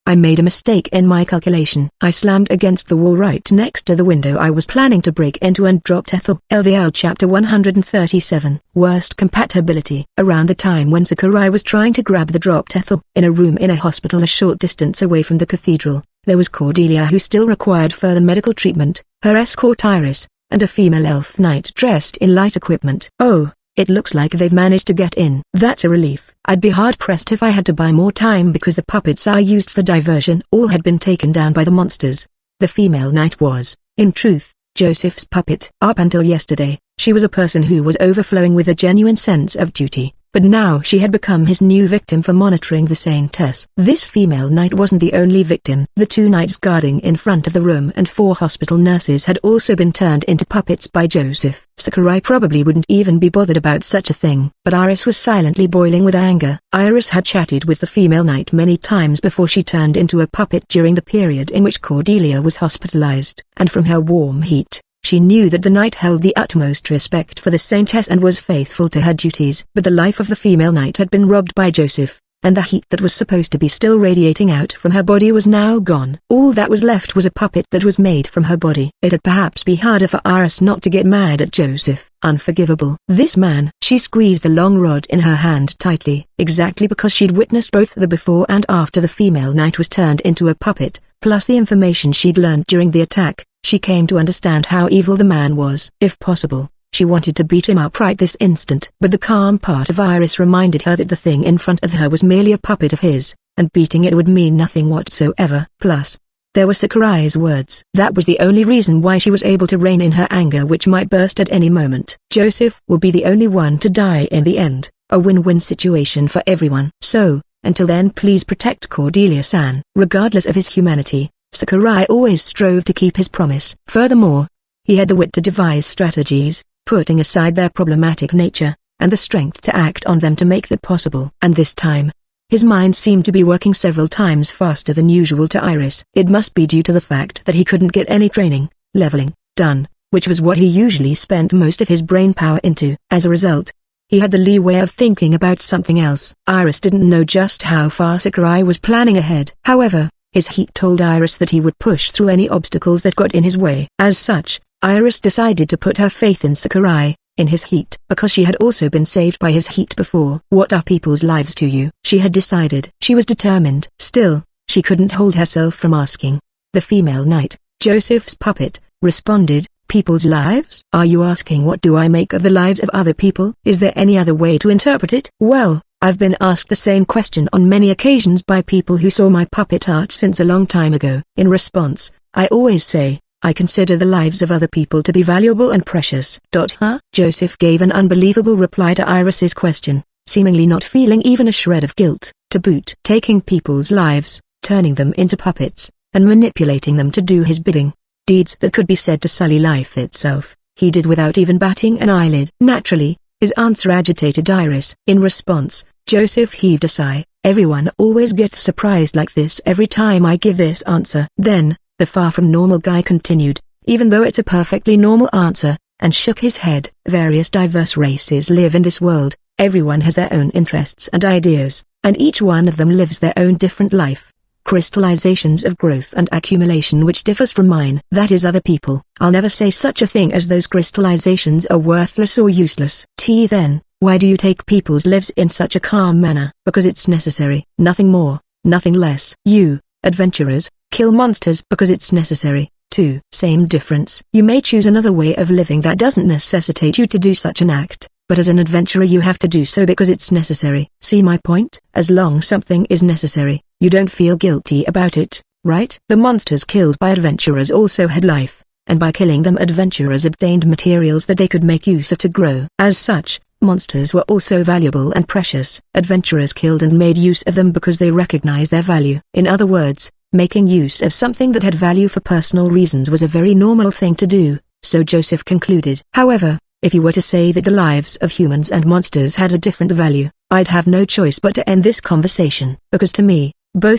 I made a mistake in my calculation. I slammed against the wall right next to the window I was planning to break into and dropped Ethel. LVL Chapter 137. Worst compatibility. Around the time when Sakurai was trying to grab the dropped Ethel, in a room in a hospital a short distance away from the cathedral, there was Cordelia who still required further medical treatment, her escort Iris, and a female elf knight dressed in light equipment. Oh, it looks like they've managed to get in. That's a relief. I'd be hard-pressed if I had to buy more time because the puppets I used for diversion all had been taken down by the monsters. The female knight was, in truth, Joseph's puppet. Up until yesterday, she was a person who was overflowing with a genuine sense of duty, but now she had become his new victim for monitoring the Saintess. This female knight wasn't the only victim. The 2 knights guarding in front of the room and 4 hospital nurses had also been turned into puppets by Joseph. Sakurai probably wouldn't even be bothered about such a thing, but Iris was silently boiling with anger. Iris had chatted with the female knight many times before she turned into a puppet during the period in which Cordelia was hospitalized, and from her warm heat, she knew that the knight held the utmost respect for the Saintess and was faithful to her duties. But the life of the female knight had been robbed by Joseph, and the heat that was supposed to be still radiating out from her body was now gone. All that was left was a puppet that was made from her body. It'd perhaps be harder for Iris not to get mad at Joseph. Unforgivable. This man. She squeezed the long rod in her hand tightly, exactly because she'd witnessed both the before and after the female knight was turned into a puppet, plus the information she'd learned during the attack. She came to understand how evil the man was. If possible, she wanted to beat him up right this instant. But the calm part of Iris reminded her that the thing in front of her was merely a puppet of his, and beating it would mean nothing whatsoever. Plus, there were Sakurai's words. That was the only reason why she was able to rein in her anger, which might burst at any moment. Joseph will be the only one to die in the end, a win-win situation for everyone. So, until then, please protect Cordelia-san. Regardless of his humanity, Sakurai always strove to keep his promise. Furthermore, he had the wit to devise strategies, putting aside their problematic nature, and the strength to act on them to make that possible. And this time, his mind seemed to be working several times faster than usual to Iris. It must be due to the fact that he couldn't get any training, leveling, done, which was what he usually spent most of his brain power into. As a result, he had the leeway of thinking about something else. Iris didn't know just how far Sakurai was planning ahead. However, his heat told Iris that he would push through any obstacles that got in his way. As such, Iris decided to put her faith in Sakurai, in his heat, because she had also been saved by his heat before. What are people's lives to you? She had decided. She was determined. Still, she couldn't hold herself from asking. The female knight, Joseph's puppet, responded, people's lives? Are you asking what do I make of the lives of other people? Is there any other way to interpret it? Well, I've been asked the same question on many occasions by people who saw my puppet art since a long time ago. In response, I always say, I consider the lives of other people to be valuable and precious. Huh? Joseph gave an unbelievable reply to Iris's question, seemingly not feeling even a shred of guilt. To boot, taking people's lives, turning them into puppets, and manipulating them to do his bidding. Deeds that could be said to sully life itself, he did without even batting an eyelid. Naturally, his answer agitated Iris. In response, Joseph heaved a sigh. Everyone always gets surprised like this every time I give this answer. Then, the far from normal guy continued, even though it's a perfectly normal answer, and shook his head. Various diverse races live in this world, everyone has their own interests and ideas, and each one of them lives their own different life. Crystallizations of growth and accumulation which differs from mine. That is other people. I'll never say such a thing as those crystallizations are worthless or useless. Then, why do you take people's lives in such a calm manner? Because it's necessary. Nothing more, nothing less. You, adventurers, kill monsters because it's necessary. Too. Same difference. You may choose another way of living that doesn't necessitate you to do such an act, but as an adventurer you have to do so because it's necessary. See my point? As long something is necessary, you don't feel guilty about it, right? The monsters killed by adventurers also had life, and by killing them adventurers obtained materials that they could make use of to grow. As such, monsters were also valuable and precious. Adventurers killed and made use of them because they recognized their value. In other words, making use of something that had value for personal reasons was a very normal thing to do, so Joseph concluded. However, if you were to say that the lives of humans and monsters had a different value, I'd have no choice but to end this conversation, because to me,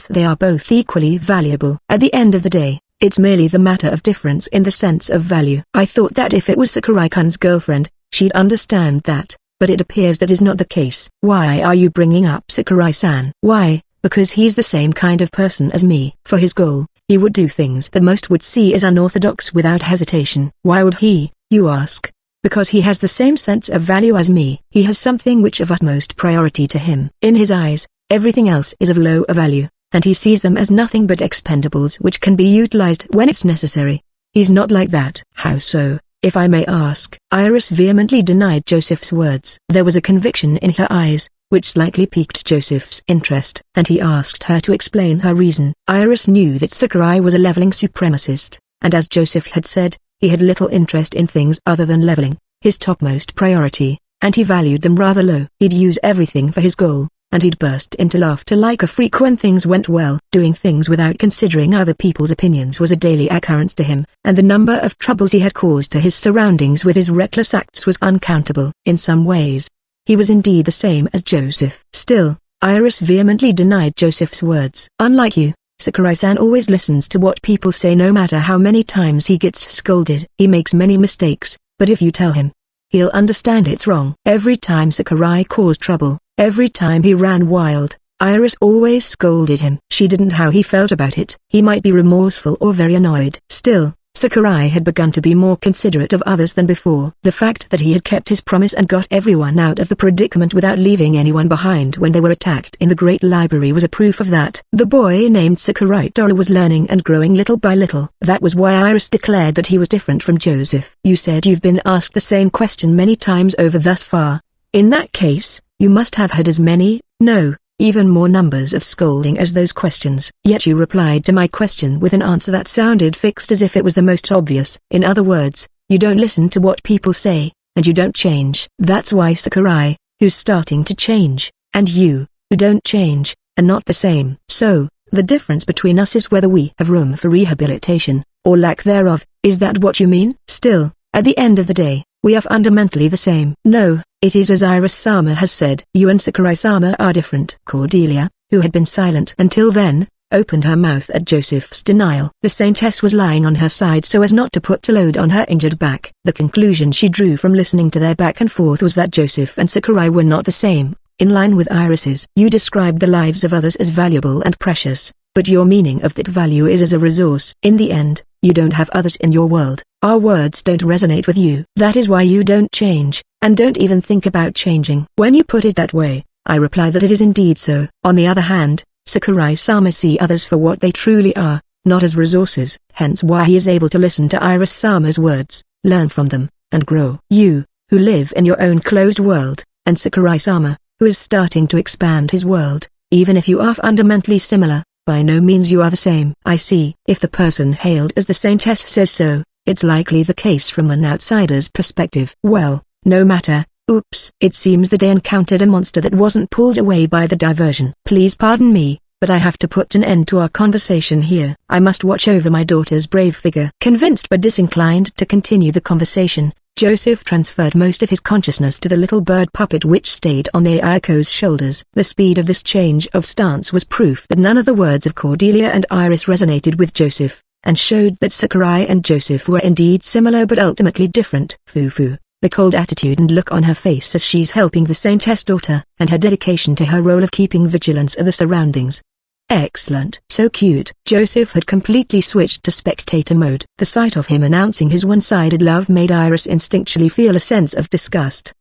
they are both equally valuable. At the end of the day, it's merely the matter of difference in the sense of value. I thought that if it was Sakurai-kun's girlfriend, she'd understand that, but it appears that is not the case. Why are you bringing up Sakurai-san? Why? Because he's the same kind of person as me. For his goal, he would do things that most would see as unorthodox without hesitation. Why would he, you ask? Because he has the same sense of value as me. He has something which of utmost priority to him. In his eyes, everything else is of low value, and he sees them as nothing but expendables which can be utilized when it's necessary. He's not like that. How so, if I may ask? Iris vehemently denied Joseph's words. There was a conviction in her eyes, which slightly piqued Joseph's interest, and he asked her to explain her reason. Iris knew that Sakurai was a leveling supremacist, and as Joseph had said, he had little interest in things other than leveling, his topmost priority, and he valued them rather low. He'd use everything for his goal, and he'd burst into laughter like a freak when things went well. Doing things without considering other people's opinions was a daily occurrence to him, and the number of troubles he had caused to his surroundings with his reckless acts was uncountable. In some ways, he was indeed the same as Joseph. Still, Iris vehemently denied Joseph's words. Unlike you, Sakurai-san always listens to what people say no matter how many times he gets scolded. He makes many mistakes, but if you tell him, he'll understand it's wrong. Every time Sakurai caused trouble, every time he ran wild, Iris always scolded him. She didn't know how he felt about it. He might be remorseful or very annoyed. Still, Sakurai had begun to be more considerate of others than before. The fact that he had kept his promise and got everyone out of the predicament without leaving anyone behind when they were attacked in the Great Library was a proof of that. The boy named Sakurai Toru was learning and growing little by little. That was why Iris declared that he was different from Joseph. You said you've been asked the same question many times over thus far. In that case, you must have heard as many, no, even more numbers of scolding as those questions. Yet you replied to my question with an answer that sounded fixed as if it was the most obvious. In other words, you don't listen to what people say, and you don't change. That's why Sakurai, who's starting to change, and you, who don't change, are not the same. So, the difference between us is whether we have room for rehabilitation, or lack thereof. Is that what you mean? Still, at the end of the day, we are fundamentally the same. No, it is as Iris-sama has said. You and Sakurai-sama are different. Cordelia, who had been silent until then, opened her mouth at Joseph's denial. The Saintess was lying on her side so as not to put a load on her injured back. The conclusion she drew from listening to their back and forth was that Joseph and Sakurai were not the same, in line with Iris's. You described the lives of others as valuable and precious, but your meaning of that value is as a resource. In the end, you don't have others in your world. Our words don't resonate with you. That is why you don't change, and don't even think about changing. When you put it that way, I reply that it is indeed so. On the other hand, Sakurai-sama see others for what they truly are, not as resources. Hence why he is able to listen to Iris-sama's words, learn from them, and grow. You, who live in your own closed world, and Sakurai-sama, who is starting to expand his world, even if you are fundamentally similar, by no means you are the same. I see. If the person hailed as the Saintess says so, it's likely the case from an outsider's perspective. Well, no matter. Oops. It seems that they encountered a monster that wasn't pulled away by the diversion. Please pardon me, but I have to put an end to our conversation here. I must watch over my daughter's brave figure. Convinced but disinclined to continue the conversation, Joseph transferred most of his consciousness to the little bird puppet which stayed on Aiko's shoulders. The speed of this change of stance was proof that none of the words of Cordelia and Iris resonated with Joseph, and showed that Sakurai and Joseph were indeed similar but ultimately different. Fufu, the cold attitude and look on her face as she's helping the Saintess daughter, and her dedication to her role of keeping vigilance of the surroundings. Excellent. So cute. Joseph had completely switched to spectator mode. The sight of him announcing his one-sided love made Iris instinctually feel a sense of disgust.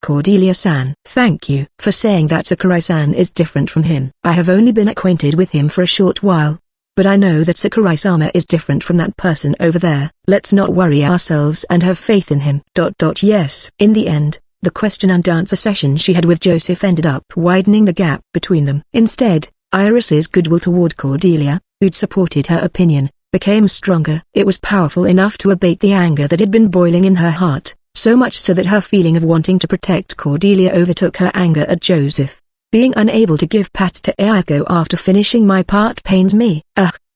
Cordelia-san. Thank you for saying that Sakurai-san is different from him. I have only been acquainted with him for a short while, but I know that Sakurai-sama is different from that person over there. Let's not worry ourselves and have faith in him. Yes. In the end, the question and answer session she had with Joseph ended up widening the gap between them. Instead, Iris's goodwill toward Cordelia, who'd supported her opinion, became stronger. It was powerful enough to abate the anger that had been boiling in her heart, so much so that her feeling of wanting to protect Cordelia overtook her anger at Joseph. Being unable to give pats to Aiko after finishing my part pains me.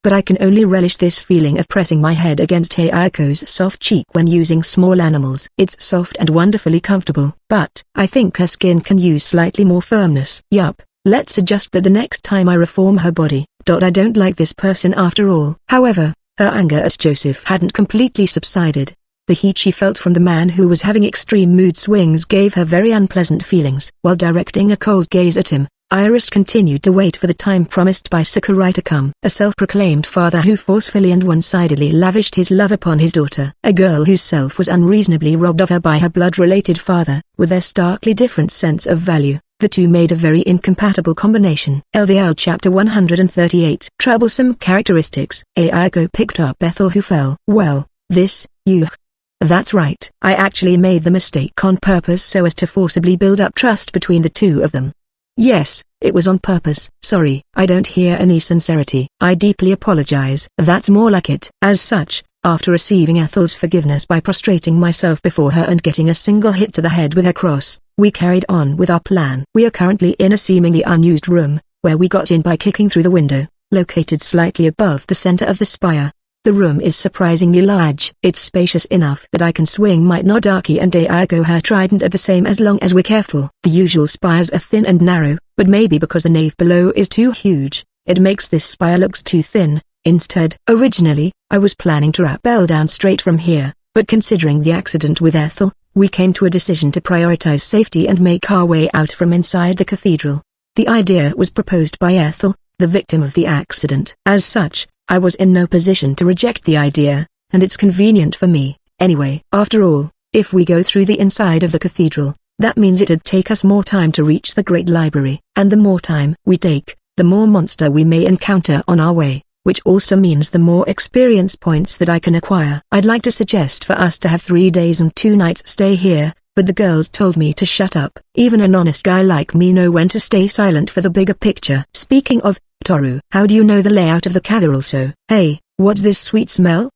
But I can only relish this feeling of pressing my head against Aiko's soft cheek when using small animals. It's soft and wonderfully comfortable, but I think her skin can use slightly more firmness. Yup, let's suggest that the next time I reform her body. I don't like this person after all. However, her anger at Joseph hadn't completely subsided. The heat she felt from the man who was having extreme mood swings gave her very unpleasant feelings. While directing a cold gaze at him, Iris continued to wait for the time promised by Sakurai to come. A self-proclaimed father who forcefully and one-sidedly lavished his love upon his daughter. A girl whose self was unreasonably robbed of her by her blood-related father. With their starkly different sense of value, the two made a very incompatible combination. LVL Chapter 138. Troublesome Characteristics. Aiko picked up Ethel who fell. Well, that's right. I actually made the mistake on purpose so as to forcibly build up trust between the two of them. Yes, it was on purpose. Sorry, I don't hear any sincerity. I deeply apologize. That's more like it. As such, after receiving Ethel's forgiveness by prostrating myself before her and getting a single hit to the head with her cross, we carried on with our plan. We are currently in a seemingly unused room, where we got in by kicking through the window, located slightly above the center of the spire. The room is surprisingly large. It's spacious enough that I can swing my Nodaki and Aiko her trident at the same as long as we're careful. The usual spires are thin and narrow, but maybe because the nave below is too huge, it makes this spire looks too thin. Instead, originally, I was planning to rappel down straight from here, but considering the accident with Ethel, we came to a decision to prioritize safety and make our way out from inside the cathedral. The idea was proposed by Ethel, the victim of the accident. As such, I was in no position to reject the idea, and it's convenient for me, anyway. After all, if we go through the inside of the cathedral, that means it'd take us more time to reach the Great Library. And the more time we take, the more monster we may encounter on our way, which also means the more experience points that I can acquire. I'd like to suggest for us to have 3 days and 2 nights stay here, but the girls told me to shut up. Even an honest guy like me know when to stay silent for the bigger picture. Speaking of, Toru, how do you know the layout of the cathedral so? Hey, what's this sweet smell?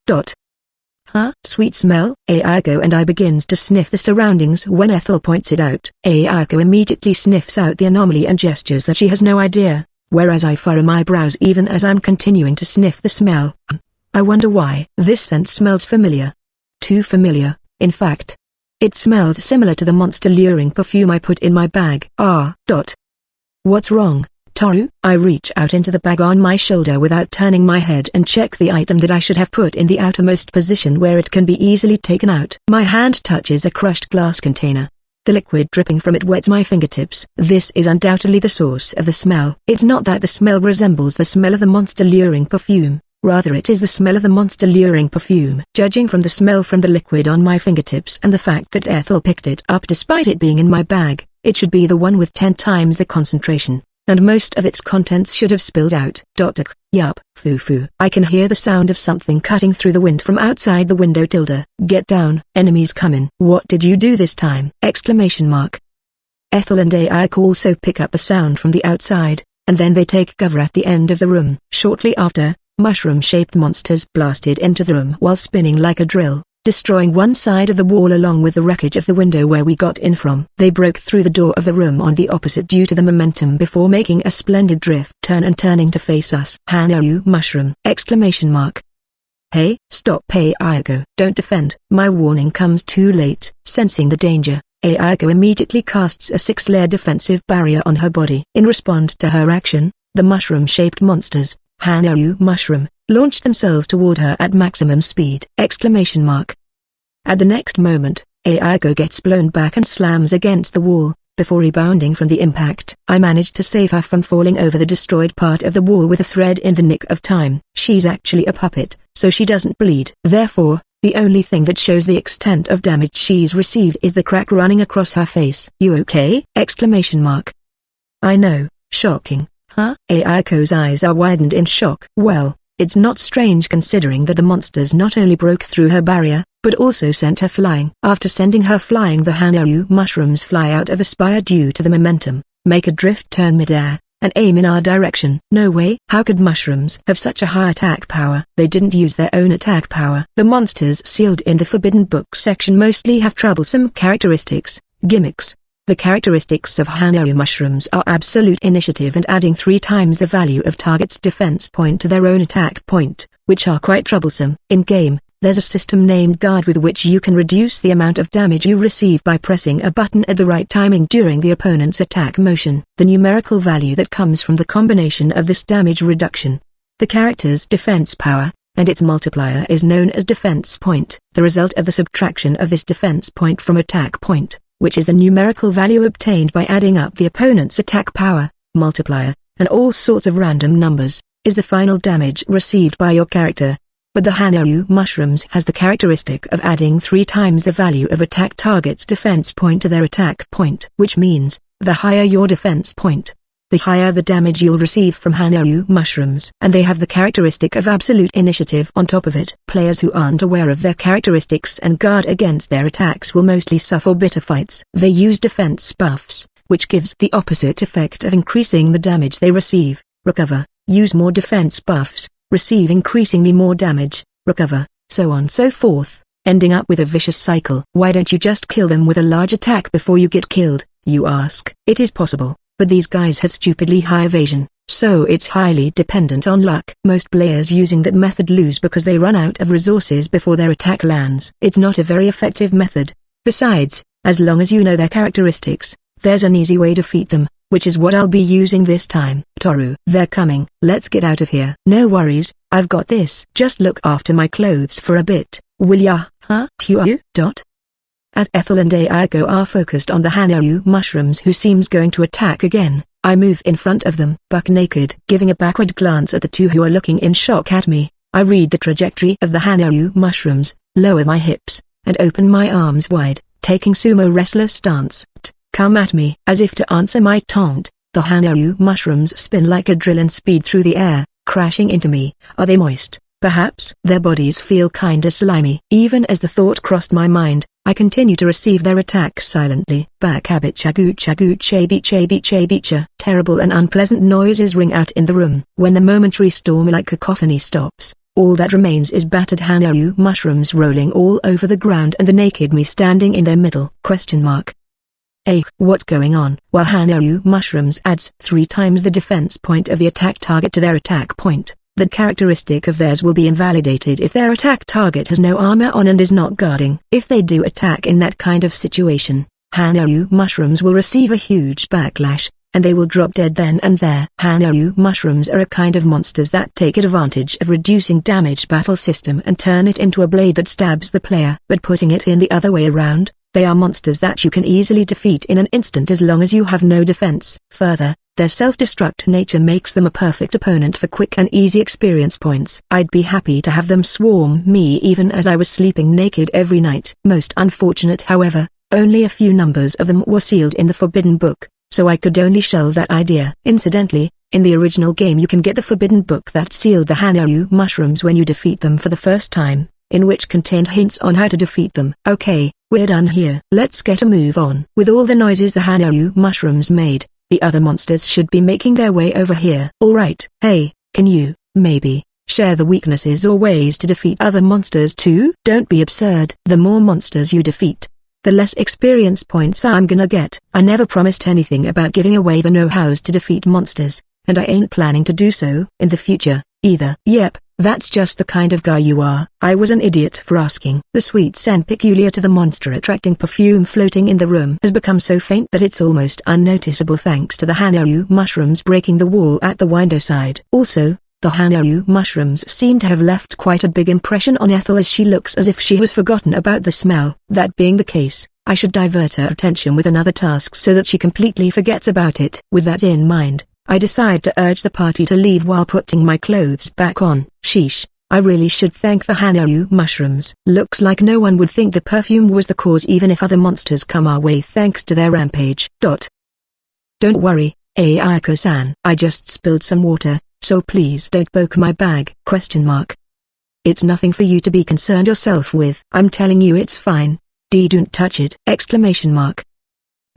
Huh? Sweet smell? Aiko and I begins to sniff the surroundings when Ethel points it out. Aiko immediately sniffs out the anomaly and gestures that she has no idea, whereas I furrow my brows even as I'm continuing to sniff the smell. I wonder why. This scent smells familiar. Too familiar, in fact. It smells similar to the monster-luring perfume I put in my bag. What's wrong, Toru? I reach out into the bag on my shoulder without turning my head and check the item that I should have put in the outermost position where it can be easily taken out. My hand touches a crushed glass container. The liquid dripping from it wets my fingertips. This is undoubtedly the source of the smell. It's not that the smell resembles the smell of the monster-luring perfume. Rather it is the smell of the monster-luring perfume. Judging from the smell from the liquid on my fingertips and the fact that Ethel picked it up despite it being in my bag, it should be the one with 10 times the concentration, and most of its contents should have spilled out. Yup, foo-foo. I can hear the sound of something cutting through the wind from outside the window. Get down. Enemies coming. What did you do this time? Exclamation mark. Ethel and Aiko also pick up the sound from the outside, and then they take cover at the end of the room. Shortly after, mushroom-shaped monsters blasted into the room while spinning like a drill, destroying one side of the wall along with the wreckage of the window where we got in from. They broke through the door of the room on the opposite due to the momentum before making a splendid drift turn and turning to face us. Hanyu mushroom! Exclamation mark. Hey, stop. Aiko, don't defend. My warning comes too late. Sensing the danger, Aiko immediately casts a 6-layer defensive barrier on her body. In response to her action, the mushroom-shaped monsters, Hanyu mushroom, launched themselves toward her at maximum speed. Exclamation mark. At the next moment, Aiko gets blown back and slams against the wall, before rebounding from the impact. I managed to save her from falling over the destroyed part of the wall with a thread in the nick of time. She's actually a puppet, so she doesn't bleed. Therefore, the only thing that shows the extent of damage she's received is the crack running across her face. You okay? Exclamation mark. I know, shocking. Huh? Aiko's eyes are widened in shock. Well, it's not strange considering that the monsters not only broke through her barrier, but also sent her flying. After sending her flying, the Hanyu mushrooms fly out of the spire due to the momentum, make a drift turn mid-air, and aim in our direction. No way. How could mushrooms have such a high attack power? They didn't use their own attack power. The monsters sealed in the Forbidden Book section mostly have troublesome characteristics, gimmicks. The characteristics of Hanaru mushrooms are absolute initiative and adding 3 times the value of target's defense point to their own attack point, which are quite troublesome. In-game, there's a system named guard with which you can reduce the amount of damage you receive by pressing a button at the right timing during the opponent's attack motion. The numerical value that comes from the combination of this damage reduction, the character's defense power, and its multiplier is known as defense point. The result of the subtraction of this defense point from attack point, which is the numerical value obtained by adding up the opponent's attack power, multiplier, and all sorts of random numbers, is the final damage received by your character. But the Hanaru mushrooms has the characteristic of adding 3 times the value of attack target's defense point to their attack point. Which means, the higher your defense point, the higher the damage you'll receive from Hanaru mushrooms. And they have the characteristic of absolute initiative on top of it. Players who aren't aware of their characteristics and guard against their attacks will mostly suffer bitter fights. They use defense buffs, which gives the opposite effect of increasing the damage they receive. Recover, use more defense buffs, receive increasingly more damage, recover, so on so forth, ending up with a vicious cycle. Why don't you just kill them with a large attack before you get killed, you ask? It is possible, but these guys have stupidly high evasion, so it's highly dependent on luck. Most players using that method lose because they run out of resources before their attack lands. It's not a very effective method. Besides, as long as you know their characteristics, there's an easy way to defeat them, which is what I'll be using this time. Toru, they're coming. Let's get out of here. No worries, I've got this. Just look after my clothes for a bit, will ya, huh? You. As Ethel and Aiko are focused on the Hanaru mushrooms who seems going to attack again, I move in front of them. Buck naked. Giving a backward glance at the two who are looking in shock at me, I read the trajectory of the Hanaru mushrooms, lower my hips, and open my arms wide, taking sumo wrestler stance. Come at me. As if to answer my taunt, the Hanaru mushrooms spin like a drill and speed through the air, crashing into me. Are they moist? Perhaps. Their bodies feel kinda slimy. Even as the thought crossed my mind, I continue to receive their attacks silently. Bakabit-chagu-chagu-chabi-chabi-chabicha. Terrible and unpleasant noises ring out in the room. When the momentary storm-like cacophony stops, all that remains is battered Hanaru mushrooms rolling all over the ground and the naked me standing in their middle. Hey, what's going on? While Hanaru mushrooms adds 3 times the defense point of the attack target to their attack point, that characteristic of theirs will be invalidated if their attack target has no armor on and is not guarding. If they do attack in that kind of situation, Hanaru mushrooms will receive a huge backlash, and they will drop dead then and there. Hanaru mushrooms are a kind of monsters that take advantage of reducing damage battle system and turn it into a blade that stabs the player. But putting it in the other way around, they are monsters that you can easily defeat in an instant as long as you have no defense. Further, their self-destruct nature makes them a perfect opponent for quick and easy experience points. I'd be happy to have them swarm me even as I was sleeping naked every night. Most unfortunate however, only a few numbers of them were sealed in the Forbidden Book, so I could only shelve that idea. Incidentally, in the original game you can get the Forbidden Book that sealed the Hanaru mushrooms when you defeat them for the first time, in which contained hints on how to defeat them. Okay, we're done here. Let's get a move on. With all the noises the Hanaru mushrooms made, the other monsters should be making their way over here. Alright. Hey, can you, maybe, share the weaknesses or ways to defeat other monsters too? Don't be absurd. The more monsters you defeat, the less experience points I'm gonna get. I never promised anything about giving away the know-hows to defeat monsters, and I ain't planning to do so in the future, either. Yep, that's just the kind of guy you are. I was an idiot for asking. The sweet scent peculiar to the monster-attracting perfume floating in the room has become so faint that it's almost unnoticeable thanks to the Hanaru mushrooms breaking the wall at the window side. Also, the Hanaru mushrooms seem to have left quite a big impression on Ethel as she looks as if she has forgotten about the smell. That being the case, I should divert her attention with another task so that she completely forgets about it. With that in mind, I decide to urge the party to leave while putting my clothes back on. Sheesh, I really should thank the Hanaru mushrooms. Looks like no one would think the perfume was the cause even if other monsters come our way thanks to their rampage. Don't worry, Ayako-san. I just spilled some water, so please don't poke my bag. It's nothing for you to be concerned yourself with. I'm telling you it's fine. Don't touch it.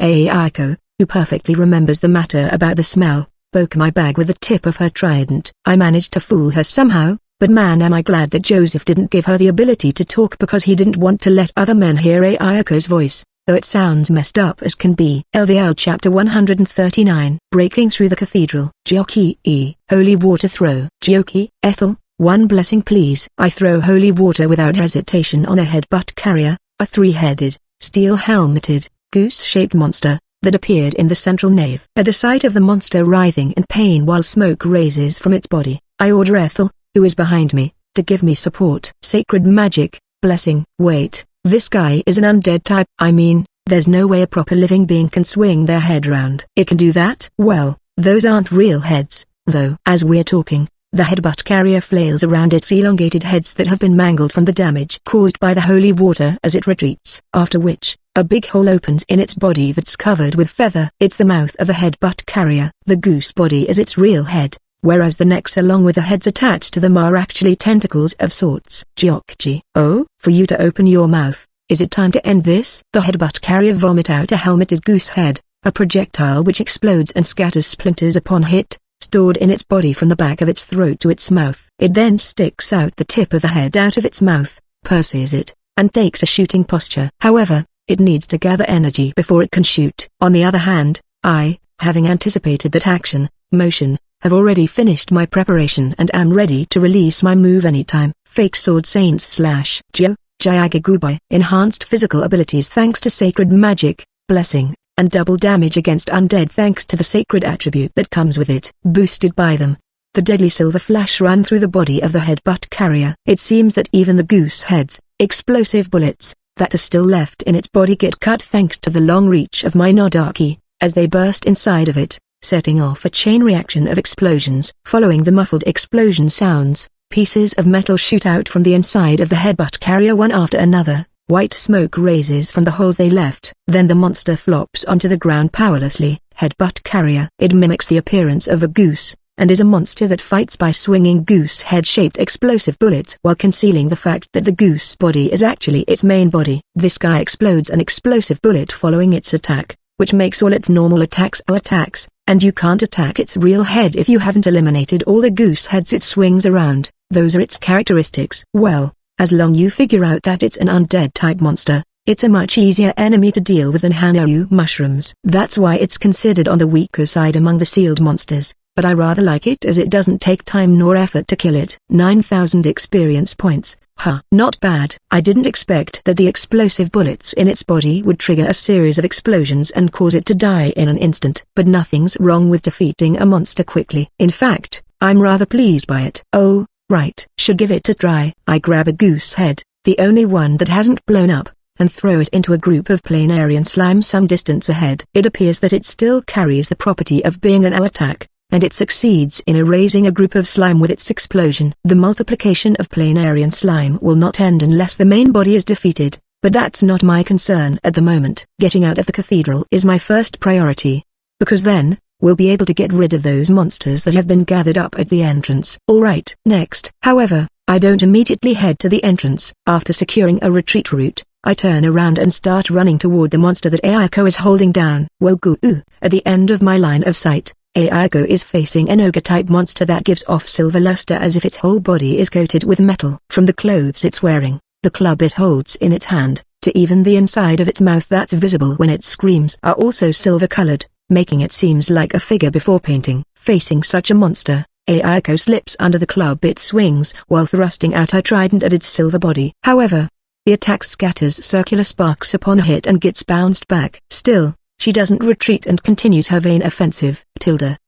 Ayako, who perfectly remembers the matter about the smell, poke my bag with the tip of her trident. I managed to fool her somehow, but man am I glad that Joseph didn't give her the ability to talk because he didn't want to let other men hear Ayako's voice, though it sounds messed up as can be. LVL Chapter 139 Breaking Through the Cathedral. Gyoki Holy Water Throw. Gyoki, Ethel, one blessing please. I throw holy water without hesitation on a headbutt carrier, a three-headed, steel-helmeted, goose-shaped monster, that appeared in the central nave. At the sight of the monster writhing in pain while smoke raises from its body, I order Ethel, who is behind me, to give me support. Sacred magic, blessing. Wait, this guy is an undead type. I mean, there's no way a proper living being can swing their head round. It can do that? Well, those aren't real heads, though. As we're talking, the headbutt carrier flails around its elongated heads that have been mangled from the damage caused by the holy water as it retreats. After which, a big hole opens in its body that's covered with feather. It's the mouth of the headbutt carrier. The goose body is its real head, whereas the necks along with the heads attached to them are actually tentacles of sorts. Gyokji. Oh, for you to open your mouth, is it time to end this? The headbutt carrier vomit out a helmeted goose head, a projectile which explodes and scatters splinters upon hit, stored in its body from the back of its throat to its mouth. It then sticks out the tip of the head out of its mouth, purses it, and takes a shooting posture. However, it needs to gather energy before it can shoot. On the other hand, I, having anticipated that motion, have already finished my preparation and am ready to release my move anytime. Fake Sword Saints slash Jiagagubai. Enhanced physical abilities thanks to sacred magic, blessing, and double damage against undead thanks to the sacred attribute that comes with it. Boosted by them, the deadly silver flash ran through the body of the headbutt carrier. It seems that even the goose heads, explosive bullets, that are still left in its body get cut thanks to the long reach of my Nodaki, as they burst inside of it, setting off a chain reaction of explosions. Following the muffled explosion sounds, pieces of metal shoot out from the inside of the headbutt carrier one after another. White smoke raises from the holes they left. Then the monster flops onto the ground powerlessly. Headbutt carrier. It mimics the appearance of a goose, and is a monster that fights by swinging goose head-shaped explosive bullets while concealing the fact that the goose body is actually its main body. This guy explodes an explosive bullet following its attack, which makes all its normal attacks attacks, and you can't attack its real head if you haven't eliminated all the goose heads it swings around. Those are its characteristics. Well, as long you figure out that it's an undead type monster, it's a much easier enemy to deal with than Hanaru mushrooms. That's why it's considered on the weaker side among the sealed monsters, but I rather like it as it doesn't take time nor effort to kill it. 9,000 experience points. Huh. Not bad. I didn't expect that the explosive bullets in its body would trigger a series of explosions and cause it to die in an instant. But nothing's wrong with defeating a monster quickly. In fact, I'm rather pleased by it. Oh, right. Should give it a try. I grab a goose head, the only one that hasn't blown up, and throw it into a group of planarian slime some distance ahead. It appears that it still carries the property of being an attack, and it succeeds in erasing a group of slime with its explosion. The multiplication of planarian slime will not end unless the main body is defeated, but that's not my concern at the moment. Getting out of the cathedral is my first priority, because then, we'll be able to get rid of those monsters that have been gathered up at the entrance. Alright. Next, however, I don't immediately head to the entrance. After securing a retreat route, I turn around and start running toward the monster that Ayako is holding down. Wogu. At the end of my line of sight, Ayako is facing an ogre-type monster that gives off silver luster as if its whole body is coated with metal. From the clothes it's wearing, the club it holds in its hand, to even the inside of its mouth that's visible when it screams are also silver-colored, making it seems like a figure before painting. Facing such a monster, Ayako slips under the club it swings while thrusting out her trident at its silver body. However, the attack scatters circular sparks upon a hit and gets bounced back. Still, she doesn't retreat and continues her vain offensive. The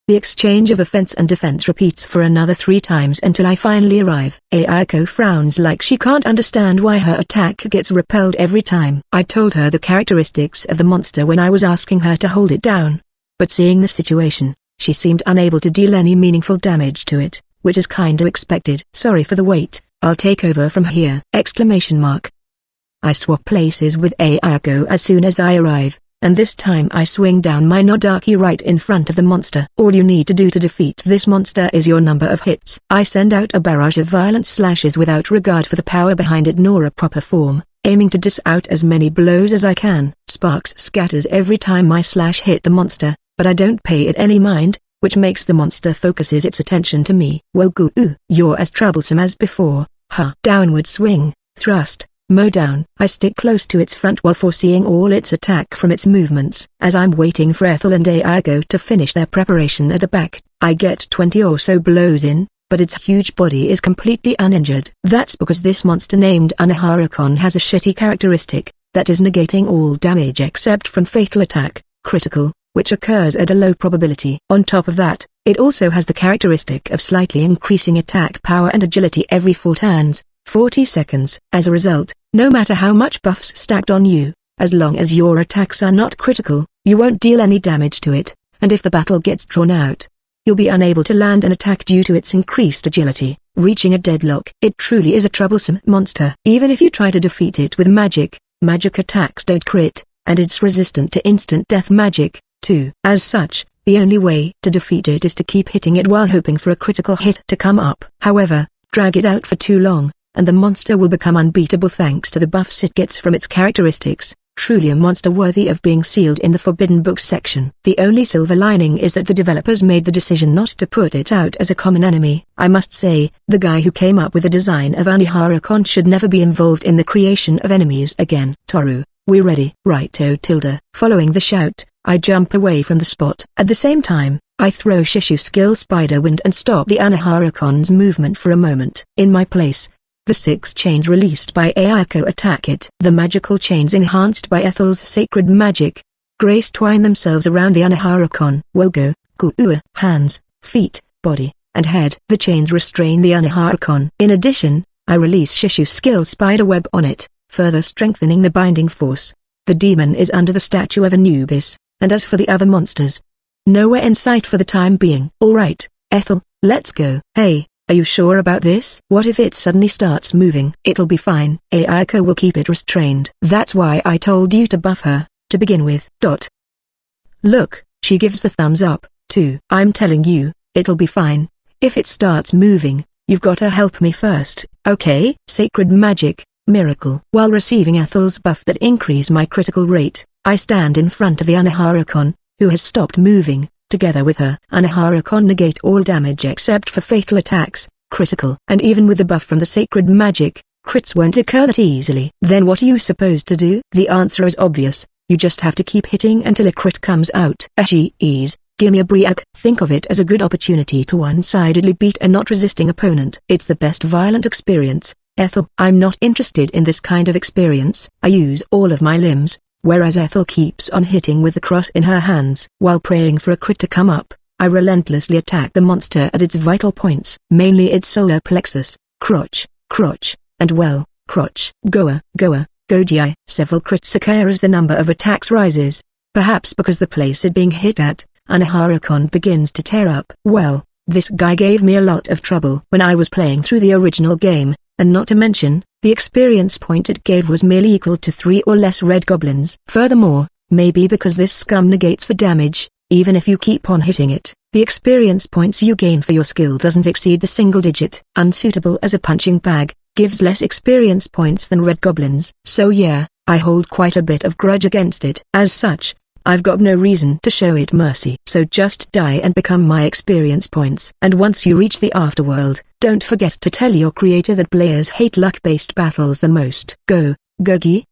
exchange of offense and defense repeats for another 3 times until I finally arrive. Ayako frowns like she can't understand why her attack gets repelled every time. I told her the characteristics of the monster when I was asking her to hold it down, but seeing the situation, she seemed unable to deal any meaningful damage to it, which is kinda expected. Sorry for the wait, I'll take over from here! I swap places with Ayako as soon as I arrive, and this time I swing down my Nodaki right in front of the monster. All you need to do to defeat this monster is your number of hits. I send out a barrage of violent slashes without regard for the power behind it nor a proper form, aiming to dish out as many blows as I can. Sparks scatters every time my slash hit the monster, but I don't pay it any mind, which makes the monster focuses its attention to me. Wogu, you're as troublesome as before, huh? Downward swing, thrust, mow down. I stick close to its front while foreseeing all its attack from its movements. As I'm waiting for Ethel and Ayako to finish their preparation at the back, I get 20 or so blows in, but its huge body is completely uninjured. That's because this monster named Anaharakon has a shitty characteristic, that is negating all damage except from fatal attack, critical, which occurs at a low probability. On top of that, it also has the characteristic of slightly increasing attack power and agility every 4 turns, 40 seconds. As a result, no matter how much buffs stacked on you, as long as your attacks are not critical, you won't deal any damage to it, and if the battle gets drawn out, you'll be unable to land an attack due to its increased agility, reaching a deadlock. It truly is a troublesome monster. Even if you try to defeat it with magic attacks don't crit, and it's resistant to instant death magic, too. As such, the only way to defeat it is to keep hitting it while hoping for a critical hit to come up. However, drag it out for too long, and the monster will become unbeatable thanks to the buffs it gets from its characteristics. Truly a monster worthy of being sealed in the Forbidden Books section. The only silver lining is that the developers made the decision not to put it out as a common enemy. I must say, the guy who came up with the design of Anaharakon should never be involved in the creation of enemies again. Toru, we ready? Righto tilde. Following the shout, I jump away from the spot. At the same time, I throw Shishu skill Spiderwind and stop the Anaharakon's movement for a moment. In my place, the 6 chains released by Ayako attack it. The magical chains enhanced by Ethel's sacred magic, grace twine themselves around the Anaharakon. Wogo, Kuua, hands, feet, body, and head. The chains restrain the Anaharakon. In addition, I release Shishu skill Spiderweb on it, further strengthening the binding force. The demon is under the statue of Anubis, and as for the other monsters, nowhere in sight for the time being. Alright, Ethel, let's go. Hey, are you sure about this? What if it suddenly starts moving? It'll be fine. Ayako will keep it restrained. That's why I told you to buff her, to begin with. Look, she gives the thumbs up, too. I'm telling you, it'll be fine. If it starts moving, you've gotta help me first, okay? Sacred magic, miracle. While receiving Ethel's buff that increase my critical rate, I stand in front of the Anaharakon, who has stopped moving. Together with her, Anaharakon negate all damage except for fatal attacks, critical. And even with the buff from the sacred magic, crits won't occur that easily. Then what are you supposed to do? The answer is obvious, you just have to keep hitting until a crit comes out. Jeez, gimme a break. Think of it as a good opportunity to one-sidedly beat a not resisting opponent. It's the best violent experience, Ethel. I'm not interested in this kind of experience. I use all of my limbs, whereas Ethel keeps on hitting with the cross in her hands. While praying for a crit to come up, I relentlessly attack the monster at its vital points, mainly its solar plexus, crotch, and well, crotch. Goa, Goji. Several crits occur as the number of attacks rises, perhaps because the place it being hit at, Anaharakon begins to tear up. Well, this guy gave me a lot of trouble when I was playing through the original game, and not to mention, the experience point it gave was merely equal to 3 or less red goblins. Furthermore, maybe because this scum negates the damage, even if you keep on hitting it, the experience points you gain for your skill doesn't exceed the single digit. Unsuitable as a punching bag, gives less experience points than red goblins. So yeah, I hold quite a bit of grudge against it. As such, I've got no reason to show it mercy. So just die and become my experience points. And once you reach the afterworld, don't forget to tell your creator that players hate luck-based battles the most. Gogi.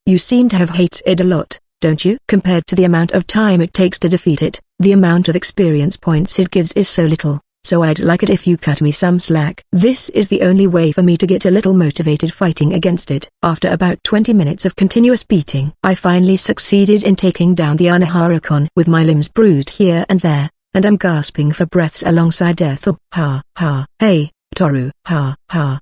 You seem to have hated it a lot, don't you? Compared to the amount of time it takes to defeat it, the amount of experience points it gives is so little. So I'd like it if you cut me some slack. This is the only way for me to get a little motivated fighting against it. After about 20 minutes of continuous beating, I finally succeeded in taking down the Anaharakon with my limbs bruised here and there, and I'm gasping for breaths alongside Ethel. Hey, Toru.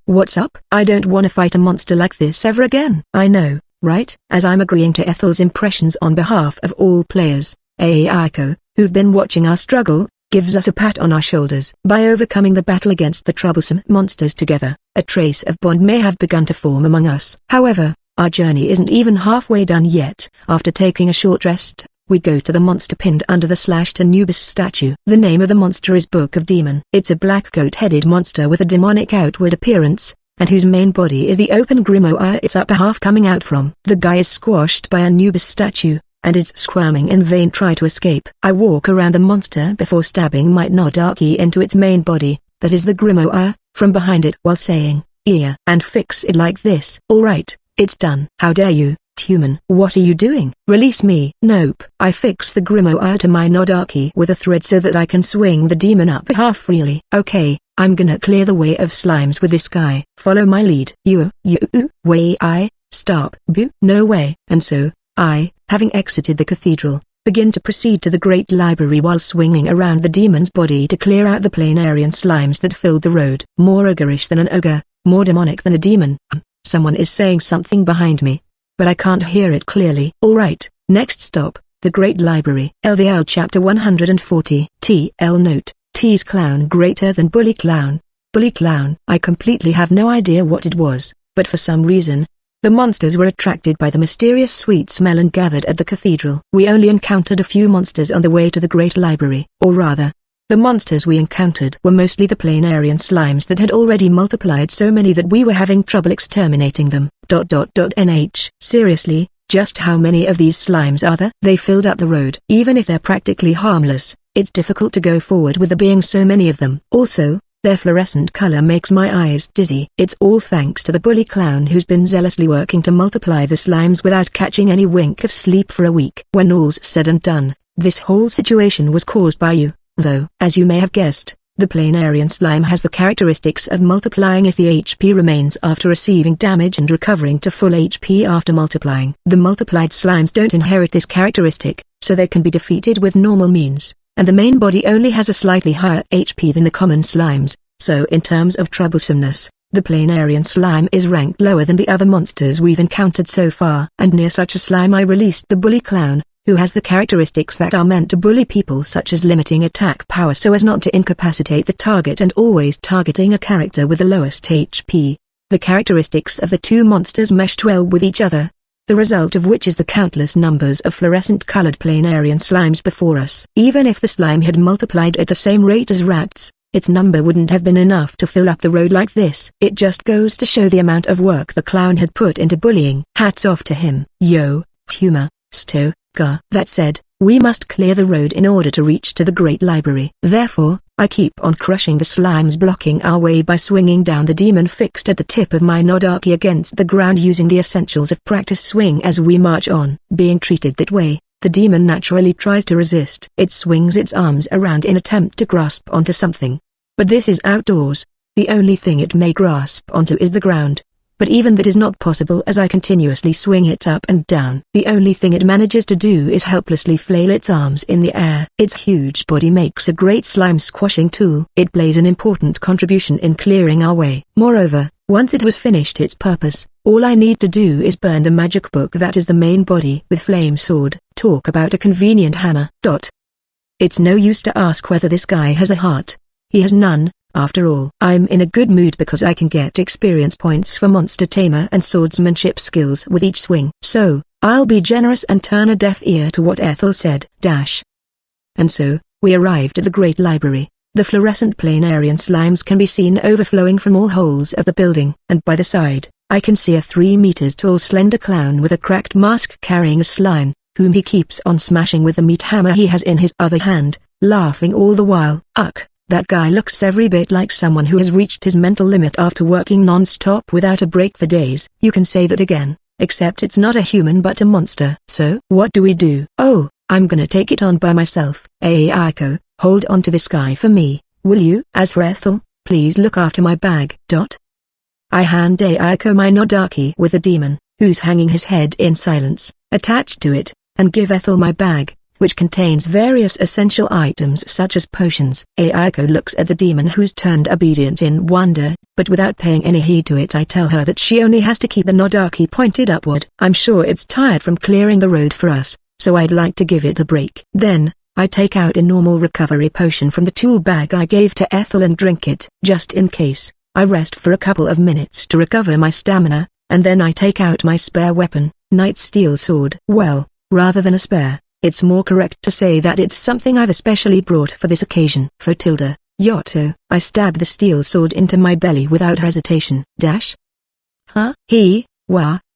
What's up? I don't want to fight a monster like this ever again. I know, right? As I'm agreeing to Ethel's impressions on behalf of all players, Ayako, who've been watching our struggle, gives us a pat on our shoulders. By overcoming the battle against the troublesome monsters together, a trace of bond may have begun to form among us. However, our journey isn't even halfway done yet. After taking a short rest, we go to the monster pinned under the slashed Anubis statue. The name of the monster is Book of Demon. It's a black coat-headed monster with a demonic outward appearance, and whose main body is the open grimoire its upper half coming out from. The guy is squashed by Anubis statue, and it's squirming in vain try to escape. I walk around the monster before stabbing my Nodaki into its main body, that is the grimoire, from behind it while saying, "Ear," and fix it like this. Alright, it's done. How dare you, human? What are you doing? Release me. Nope. I fix the grimoire to my Nodaki with a thread so that I can swing the demon up half freely. Okay, I'm gonna clear the way of slimes with this guy. Follow my lead. Stop. Boo. No way. And so, I, having exited the cathedral, begin to proceed to the great library while swinging around the demon's body to clear out the planarian slimes that filled the road. More ogreish than an ogre, more demonic than a demon. Someone is saying something behind me, but I can't hear it clearly. Alright, next stop, the great library. LVL chapter 140. TL note, tease clown greater than bully clown. Bully clown. I completely have no idea what it was, but for some reason, the monsters were attracted by the mysterious sweet smell and gathered at the cathedral. We only encountered a few monsters on the way to the great library, or rather, the monsters we encountered were mostly the planarian slimes that had already multiplied so many that we were having trouble exterminating them. NH. Seriously, just how many of these slimes are there? They filled up the road. Even if they're practically harmless, it's difficult to go forward with there being so many of them. Also, their fluorescent color makes my eyes dizzy. It's all thanks to the bully clown who's been zealously working to multiply the slimes without catching any wink of sleep for a week. When all's said and done, this whole situation was caused by you, though. As you may have guessed, the planarian slime has the characteristics of multiplying if the HP remains after receiving damage and recovering to full HP after multiplying. The multiplied slimes don't inherit this characteristic, so they can be defeated with normal means. And the main body only has a slightly higher HP than the common slimes, so in terms of troublesomeness, the planarian slime is ranked lower than the other monsters we've encountered so far. And near such a slime I released the bully clown, who has the characteristics that are meant to bully people, such as limiting attack power so as not to incapacitate the target and always targeting a character with the lowest HP. The characteristics of the two monsters meshed well with each other, the result of which is the countless numbers of fluorescent-colored planarian slimes before us. Even if the slime had multiplied at the same rate as rats, its number wouldn't have been enough to fill up the road like this. It just goes to show the amount of work the clown had put into bullying. Hats off to him. Yo, Tuma, Sto, Ga. That said, we must clear the road in order to reach to the great library. Therefore, I keep on crushing the slimes blocking our way by swinging down the demon fixed at the tip of my Nodaki against the ground using the essentials of practice swing as we march on. Being treated that way, the demon naturally tries to resist. It swings its arms around in attempt to grasp onto something. But this is outdoors. The only thing it may grasp onto is the ground. But even that is not possible as I continuously swing it up and down. The only thing it manages to do is helplessly flail its arms in the air. Its huge body makes a great slime squashing tool. It plays an important contribution in clearing our way. Moreover, once it has finished its purpose, all I need to do is burn the magic book that is the main body with flame sword. Talk about a convenient hammer. It's no use to ask whether this guy has a heart. He has none. After all, I'm in a good mood because I can get experience points for monster tamer and swordsmanship skills with each swing. So, I'll be generous and turn a deaf ear to what Ethel said. And so, we arrived at the great library. The fluorescent planarian slimes can be seen overflowing from all holes of the building. And by the side, I can see a 3 meters tall slender clown with a cracked mask carrying a slime, whom he keeps on smashing with the meat hammer he has in his other hand, laughing all the while. That guy looks every bit like someone who has reached his mental limit after working non-stop without a break for days. You can say that again, except it's not a human but a monster. So, what do we do? Oh, I'm gonna take it on by myself. Aiko, hold on to this guy for me, will you? As for Ethel, please look after my bag. I hand Aiko my Nodaki with the demon, who's hanging his head in silence, attached to it, and give Ethel my bag, which contains various essential items such as potions. Aiko looks at the demon who's turned obedient in wonder, but without paying any heed to it I tell her that she only has to keep the Nodaki pointed upward. I'm sure it's tired from clearing the road for us, so I'd like to give it a break. Then, I take out a normal recovery potion from the tool bag I gave to Ethel and drink it. Just in case, I rest for a couple of minutes to recover my stamina, and then I take out my spare weapon, Knight's Steel Sword. Well, rather than a spare, it's more correct to say that it's something I've especially brought for this occasion. For Yoto, I stab the steel sword into my belly without hesitation.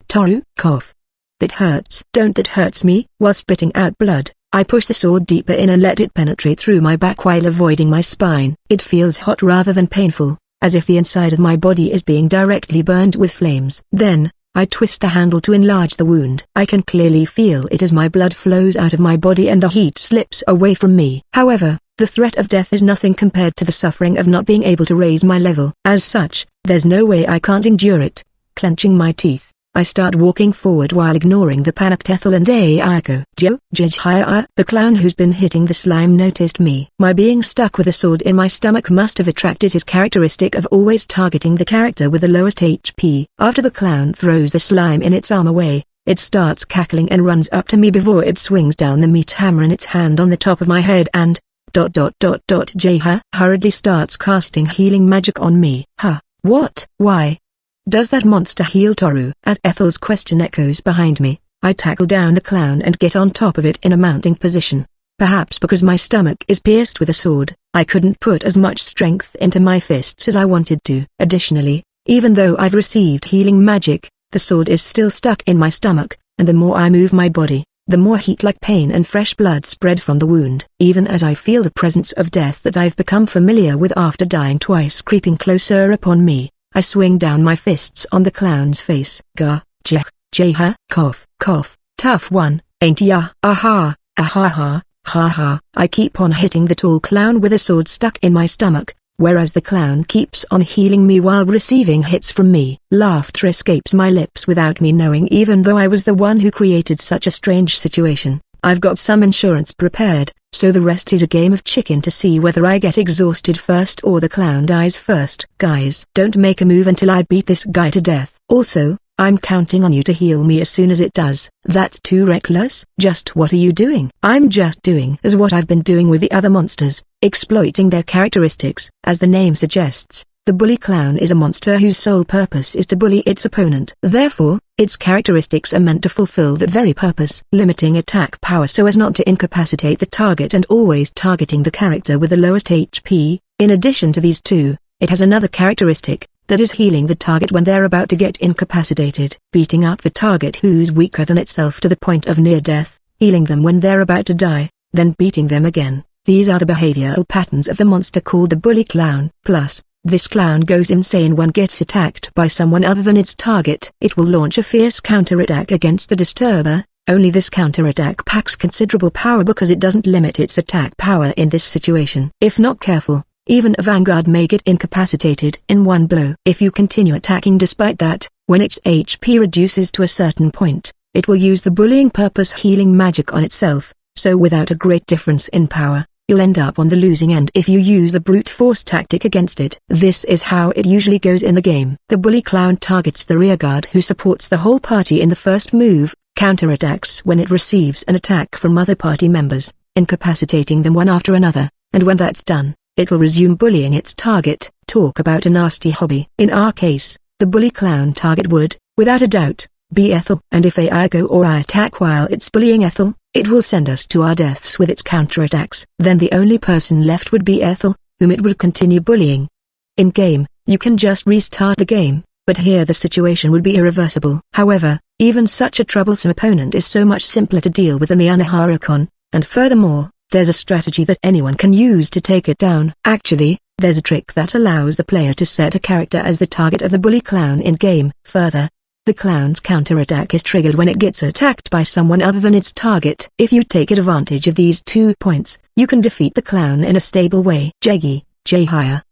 Toru, cough. That hurts. Don't that hurts me. While spitting out blood, I push the sword deeper in and let it penetrate through my back while avoiding my spine. It feels hot rather than painful, as if the inside of my body is being directly burned with flames. Then, I twist the handle to enlarge the wound. I can clearly feel it as my blood flows out of my body and the heat slips away from me. However, the threat of death is nothing compared to the suffering of not being able to raise my level. As such, there's no way I can't endure it. Clenching my teeth, I start walking forward while ignoring the panicked Ethel and Ayako. The clown who's been hitting the slime noticed me. My being stuck with a sword in my stomach must have attracted his characteristic of always targeting the character with the lowest HP. After the clown throws the slime in its arm away, it starts cackling and runs up to me before it swings down the meat hammer in its hand on the top of my head and J-Ha hurriedly starts casting healing magic on me. Huh, what? Why? Does that monster heal Toru? As Ethel's question echoes behind me, I tackle down the clown and get on top of it in a mounting position. Perhaps because my stomach is pierced with a sword, I couldn't put as much strength into my fists as I wanted to. Additionally, even though I've received healing magic, the sword is still stuck in my stomach, and the more I move my body, the more heat-like pain and fresh blood spread from the wound. Even as I feel the presence of death that I've become familiar with after dying twice creeping closer upon me, I swing down my fists on the clown's face. J-Ha, cough, cough, tough one, ain't ya? Aha, aha, ha ha. I keep on hitting the tall clown with a sword stuck in my stomach, whereas the clown keeps on healing me while receiving hits from me. Laughter escapes my lips without me knowing, even though I was the one who created such a strange situation. I've got some insurance prepared, so the rest is a game of chicken to see whether I get exhausted first or the clown dies first. Guys, don't make a move until I beat this guy to death. Also, I'm counting on you to heal me as soon as it does. That's too reckless. Just what are you doing? I'm just doing as what I've been doing with the other monsters, exploiting their characteristics. As the name suggests, the bully clown is a monster whose sole purpose is to bully its opponent. Therefore, its characteristics are meant to fulfill that very purpose. Limiting attack power so as not to incapacitate the target and always targeting the character with the lowest HP. In addition to these two, it has another characteristic, that is healing the target when they're about to get incapacitated. Beating up the target who's weaker than itself to the point of near death, healing them when they're about to die, then beating them again. These are the behavioral patterns of the monster called the bully clown. Plus, this clown goes insane when gets attacked by someone other than its target. It will launch a fierce counterattack against the disturber, only this counterattack packs considerable power because it doesn't limit its attack power in this situation. If not careful, even a vanguard may get incapacitated in one blow. If you continue attacking despite that, when its HP reduces to a certain point, it will use the bullying purpose healing magic on itself, so without a great difference in power, you'll end up on the losing end if you use the brute force tactic against it. This is how it usually goes in the game. The bully clown targets the rearguard who supports the whole party in the first move, counterattacks when it receives an attack from other party members, incapacitating them one after another, and when that's done, it'll resume bullying its target. Talk about a nasty hobby. In our case, the bully clown target would, without a doubt, be Ethel. And if Ayako or I attack while it's bullying Ethel, it will send us to our deaths with its counterattacks. Then the only person left would be Ethel, whom it would continue bullying. In game, you can just restart the game, but here the situation would be irreversible. However, even such a troublesome opponent is so much simpler to deal with than the Anahara-kun, and furthermore, there's a strategy that anyone can use to take it down. Actually, there's a trick that allows the player to set a character as the target of the bully clown in-game. Further, the clown's counterattack is triggered when it gets attacked by someone other than its target. If you take advantage of these 2 points, you can defeat the clown in a stable way. J-higher,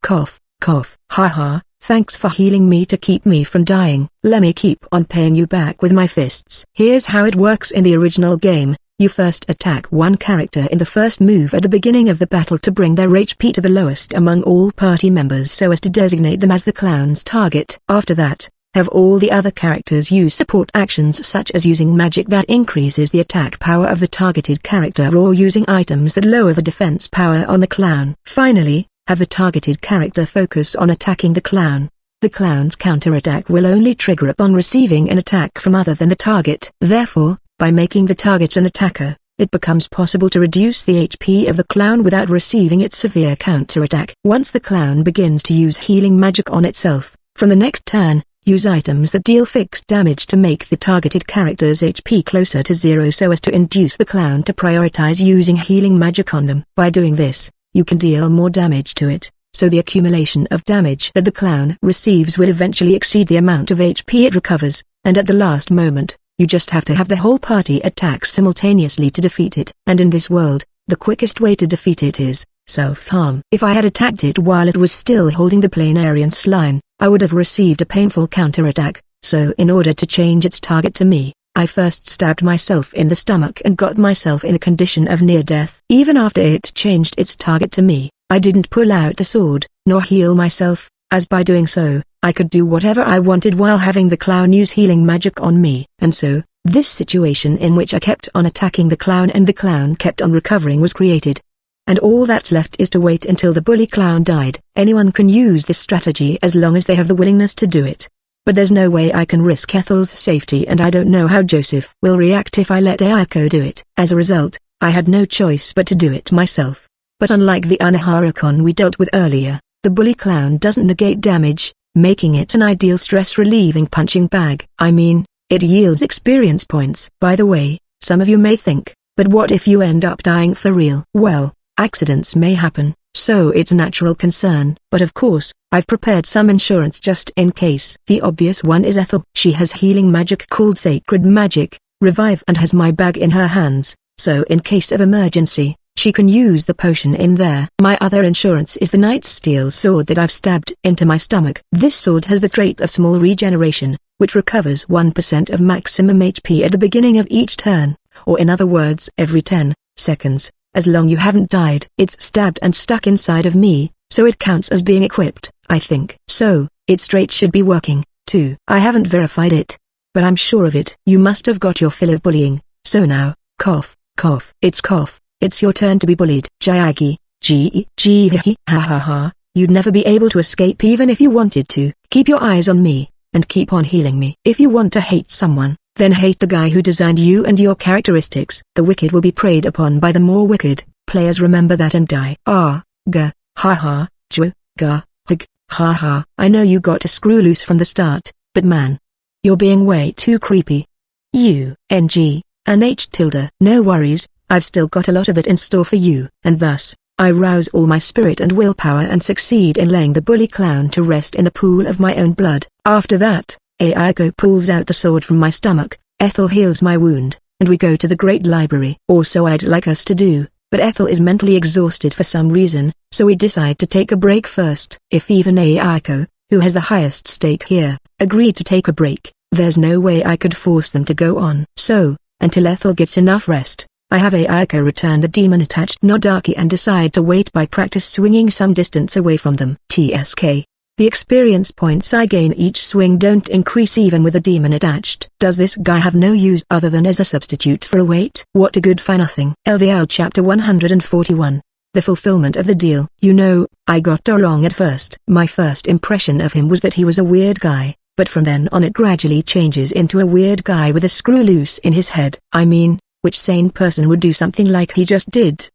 cough, cough, ha, thanks for healing me to keep me from dying. Let me keep on paying you back with my fists. Here's how it works in the original game. You first attack one character in the first move at the beginning of the battle to bring their HP to the lowest among all party members so as to designate them as the clown's target. After that, have all the other characters use support actions such as using magic that increases the attack power of the targeted character or using items that lower the defense power on the clown. Finally, have the targeted character focus on attacking the clown. The clown's counterattack will only trigger upon receiving an attack from other than the target. Therefore, by making the target an attacker, it becomes possible to reduce the HP of the clown without receiving its severe counterattack. Once the clown begins to use healing magic on itself, from the next turn, Use items that deal fixed damage to make the targeted character's HP closer to 0 so as to induce the clown to prioritize using healing magic on them. By doing this, you can deal more damage to it, so the accumulation of damage that the clown receives will eventually exceed the amount of HP it recovers, and at the last moment, you just have to have the whole party attack simultaneously to defeat it. And in this world, the quickest way to defeat it is self-harm. If I had attacked it while it was still holding the planarian slime, I would have received a painful counterattack, so in order to change its target to me, I first stabbed myself in the stomach and got myself in a condition of near death. Even after it changed its target to me, I didn't pull out the sword, nor heal myself, as by doing so, I could do whatever I wanted while having the clown use healing magic on me. And so, this situation in which I kept on attacking the clown and the clown kept on recovering was created. And all that's left is to wait until the bully clown died. Anyone can use this strategy as long as they have the willingness to do it. But there's no way I can risk Ethel's safety, and I don't know how Joseph will react if I let Ayako do it. As a result, I had no choice but to do it myself. But unlike the Anaharakon we dealt with earlier, the bully clown doesn't negate damage, making it an ideal stress-relieving punching bag. I mean, it yields experience points. By the way, some of you may think, but what if you end up dying for real? Well, accidents may happen, so it's a natural concern. But of course, I've prepared some insurance just in case. The obvious one is Ethel. She has healing magic called Sacred Magic, Revive, and has my bag in her hands, so in case of emergency, she can use the potion in there. My other insurance is the Knight's Steel Sword that I've stabbed into my stomach. This sword has the trait of small regeneration, which recovers 1% of maximum HP at the beginning of each turn, or in other words every 10 seconds, as long you haven't died. It's stabbed and stuck inside of me, so it counts as being equipped, I think. So, it straight should be working, too. I haven't verified it, but I'm sure of it. You must have got your fill of bullying, so now, cough, cough. It's your turn to be bullied. Jayagi, ha ha ha, you'd never be able to escape even if you wanted to. Keep your eyes on me, and keep on healing me. If you want to hate someone, then hate the guy who designed you and your characteristics. The wicked will be preyed upon by the more wicked. Players remember that and die. Ha ha, ha ha. I know you got to screw loose from the start, but man, you're being way too creepy. No worries, I've still got a lot of it in store for you. And thus, I rouse all my spirit and willpower and succeed in laying the bully clown to rest in the pool of my own blood. After that, Ayako pulls out the sword from my stomach, Ethel heals my wound, and we go to the Great Library. Or so I'd like us to do, but Ethel is mentally exhausted for some reason, so we decide to take a break first. If even Ayako, who has the highest stake here, agreed to take a break, there's no way I could force them to go on. So, until Ethel gets enough rest, I have Ayako return the demon-attached Nodaki and decide to wait by practice swinging some distance away from them. TSK. The experience points I gain each swing don't increase even with a demon attached. Does this guy have no use other than as a substitute for a weight? What a good for nothing. LVL Chapter 141. The fulfillment of the deal. You know, I got wrong at first. My first impression of him was that he was a weird guy, but from then on it gradually changes into a weird guy with a screw loose in his head. I mean, which sane person would do something like he just did?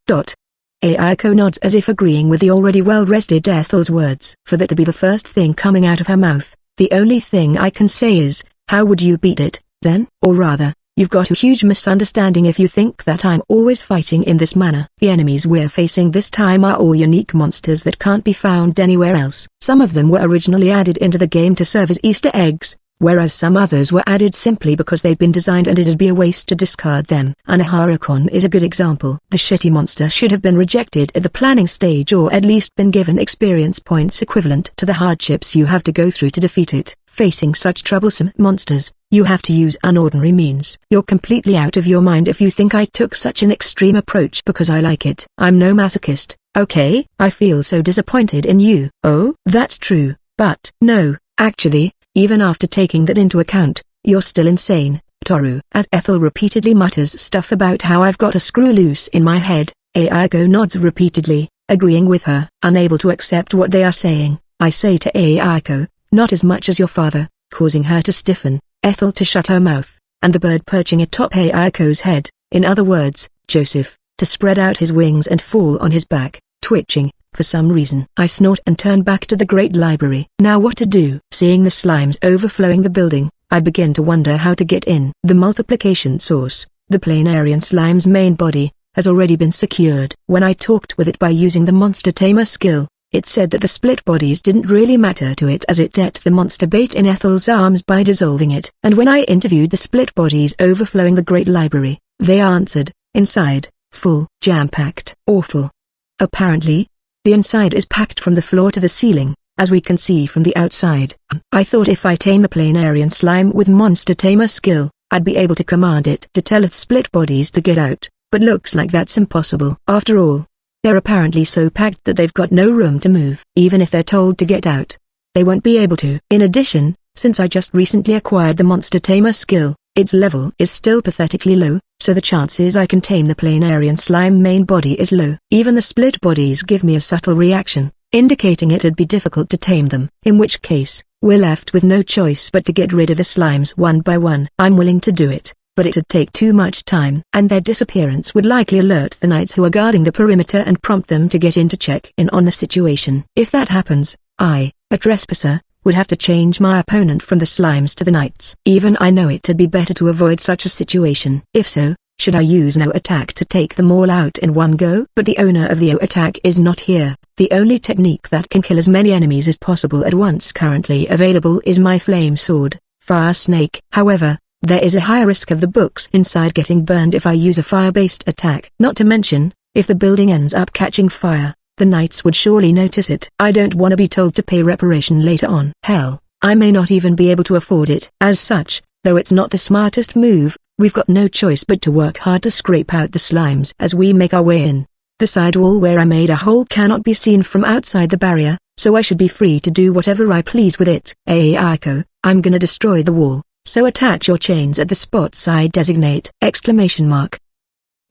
Ayako nods as if agreeing with the already well-rested Ethel's words. For that to be the first thing coming out of her mouth, the only thing I can say is, how would you beat it, then? Or rather, you've got a huge misunderstanding if you think that I'm always fighting in this manner. The enemies we're facing this time are all unique monsters that can't be found anywhere else. Some of them were originally added into the game to serve as Easter eggs, whereas some others were added simply because they'd been designed and it'd be a waste to discard them. Anaharakon is a good example. The shitty monster should have been rejected at the planning stage or at least been given experience points equivalent to the hardships you have to go through to defeat it. Facing such troublesome monsters, you have to use unordinary means. You're completely out of your mind if you think I took such an extreme approach because I like it. I'm no masochist, okay? I feel so disappointed in you. Oh, that's true, but no, actually, even after taking that into account, you're still insane, Toru. As Ethel repeatedly mutters stuff about how I've got a screw loose in my head, Ayako nods repeatedly, agreeing with her. Unable to accept what they are saying, I say to Ayako, not as much as your father, causing her to stiffen, Ethel to shut her mouth, and the bird perching atop Ayako's head, in other words, Joseph, to spread out his wings and fall on his back, twitching, For some reason, I snort and turn back to the great library. Now what to do? Seeing the slimes overflowing the building, I begin to wonder how to get in. The multiplication source, the Planarian slime's main body, has already been secured. When I talked with it by using the monster tamer skill, it said that the split bodies didn't really matter to it as it ate the monster bait in Ethel's arms by dissolving it. And when I interviewed the split bodies overflowing the great library, they answered, inside, full, jam-packed. Awful. Apparently, the inside is packed from the floor to the ceiling, as we can see from the outside. I thought if I tame the Planarian slime with monster tamer skill, I'd be able to command it to tell its split bodies to get out, but looks like that's impossible. After all, they're apparently so packed that they've got no room to move. Even if they're told to get out, they won't be able to. In addition, since I just recently acquired the monster tamer skill, its level is still pathetically low, so the chances I can tame the Planarian slime main body is low. Even the split bodies give me a subtle reaction, indicating it'd be difficult to tame them, in which case, we're left with no choice but to get rid of the slimes one by one. I'm willing to do it, but it'd take too much time, and their disappearance would likely alert the knights who are guarding the perimeter and prompt them to get in to check in on the situation. If that happens, I, a trespasser, would have to change my opponent from the slimes to the knights. Even I know it'd be better to avoid such a situation. If so, should I use no attack to take them all out in one go? But the owner of the O attack is not here. The only technique that can kill as many enemies as possible at once currently available is my flame sword, Fire Snake. However, there is a high risk of the books inside getting burned if I use a fire-based attack. Not to mention, if the building ends up catching fire, the knights would surely notice it. I don't want to be told to pay reparation later on. Hell, I may not even be able to afford it. As such, though it's not the smartest move, we've got no choice but to work hard to scrape out the slimes as we make our way in. The side wall where I made a hole cannot be seen from outside the barrier, so I should be free to do whatever I please with it. Aiko, I'm gonna destroy the wall, so attach your chains at the spots I designate! Exclamation mark.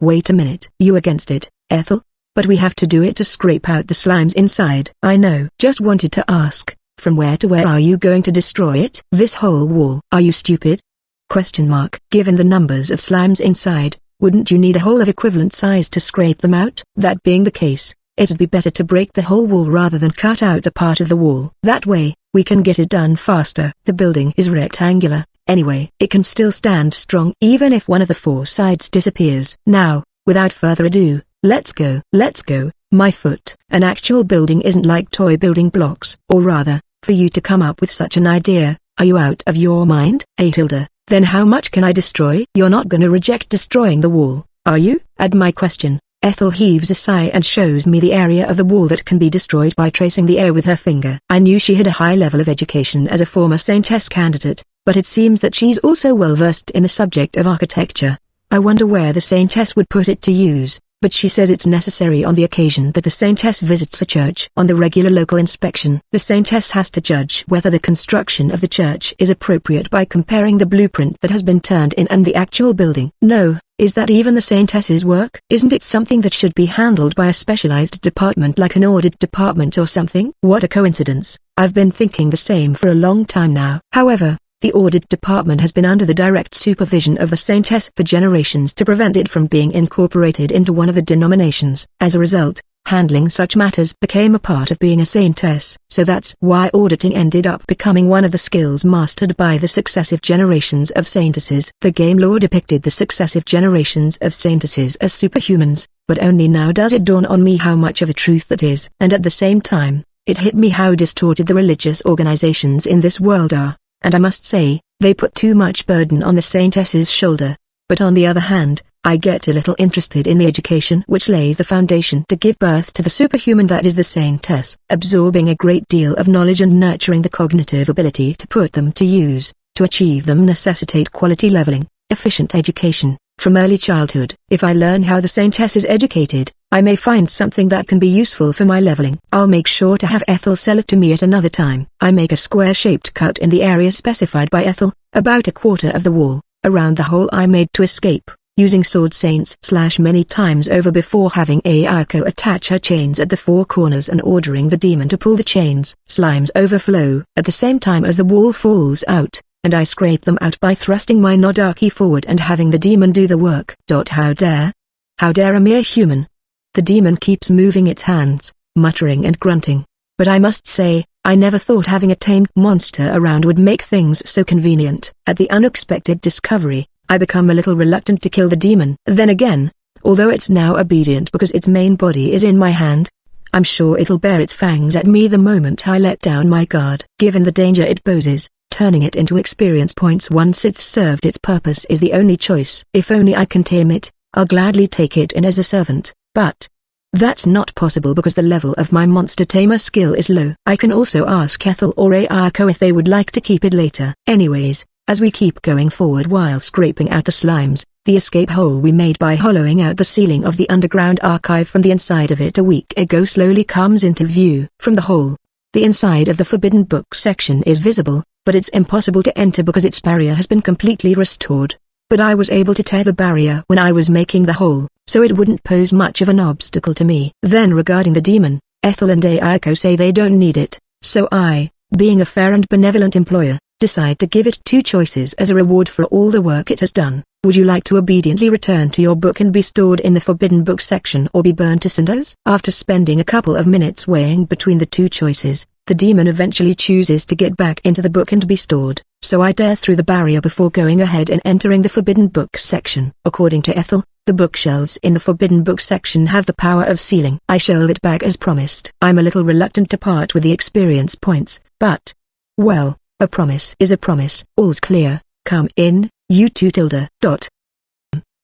Wait a minute. You against it, Ethel? But we have to do it to scrape out the slimes inside. I know. Just wanted to ask, from where to where are you going to destroy it? This whole wall. Are you stupid? Question mark. Given the numbers of slimes inside, wouldn't you need a hole of equivalent size to scrape them out? That being the case, it'd be better to break the whole wall rather than cut out a part of the wall. That way, we can get it done faster. The building is rectangular, anyway. It can still stand strong even if one of the four sides disappears. Now, without further ado, let's go. Let's go, my foot. An actual building isn't like toy building blocks. Or rather, for you to come up with such an idea, are you out of your mind? Tilda, then how much can I destroy? You're not gonna reject destroying the wall, are you? At my question, Ethel heaves a sigh and shows me the area of the wall that can be destroyed by tracing the air with her finger. I knew she had a high level of education as a former Saintess candidate, but it seems that she's also well versed in the subject of architecture. I wonder where the Saintess would put it to use, but she says it's necessary on the occasion that the Saintess visits a church. On the regular local inspection, the Saintess has to judge whether the construction of the church is appropriate by comparing the blueprint that has been turned in and the actual building. No, is that even the Saintess's work? Isn't it something that should be handled by a specialized department like an audit department or something? What a coincidence. I've been thinking the same for a long time now. However, the audit department has been under the direct supervision of the Saintess for generations to prevent it from being incorporated into one of the denominations. As a result, handling such matters became a part of being a Saintess. So that's why auditing ended up becoming one of the skills mastered by the successive generations of Saintesses. The game lore depicted the successive generations of Saintesses as superhumans, but only now does it dawn on me how much of a truth that is. And at the same time, it hit me how distorted the religious organizations in this world are. And I must say, they put too much burden on the Saintess's shoulder. But on the other hand, I get a little interested in the education which lays the foundation to give birth to the superhuman that is the Saintess. Absorbing a great deal of knowledge and nurturing the cognitive ability to put them to use, to achieve them necessitate quality leveling, efficient education, from early childhood. If I learn how the Saintess is educated, I may find something that can be useful for my leveling. I'll make sure to have Ethel sell it to me at another time. I make a square-shaped cut in the area specified by Ethel, about a quarter of the wall, around the hole I made to escape, using sword saints slash many times over before having Aiko attach her chains at the four corners and ordering the demon to pull the chains. Slimes overflow at the same time as the wall falls out, and I scrape them out by thrusting my Nodaki forward and having the demon do the work. How dare? How dare a mere human? The demon keeps moving its hands, muttering and grunting. But I must say, I never thought having a tamed monster around would make things so convenient. At the unexpected discovery, I become a little reluctant to kill the demon. Then again, although it's now obedient because its main body is in my hand, I'm sure it'll bare its fangs at me the moment I let down my guard. Given the danger it poses, turning it into experience points once it's served its purpose is the only choice. If only I can tame it, I'll gladly take it in as a servant, but that's not possible because the level of my monster tamer skill is low. I can also ask Ethel or Ayako if they would like to keep it later. Anyways, as we keep going forward while scraping out the slimes, the escape hole we made by hollowing out the ceiling of the underground archive from the inside of it a week ago slowly comes into view. From the hole, the inside of the forbidden book section is visible, but it's impossible to enter because its barrier has been completely restored. But I was able to tear the barrier when I was making the hole, so it wouldn't pose much of an obstacle to me. Then regarding the demon, Ethel and Ayako say they don't need it, so I, being a fair and benevolent employer, decide to give it two choices as a reward for all the work it has done. Would you like to obediently return to your book and be stored in the forbidden book section or be burned to cinders? After spending a couple of minutes weighing between the two choices, the demon eventually chooses to get back into the book and be stored, so I tear through the barrier before going ahead and entering the forbidden book section. According to Ethel, the bookshelves in the forbidden book section have the power of sealing. I shelve it back as promised. I'm a little reluctant to part with the experience points, but, well, a promise is a promise. All's clear, come in, you two tilde.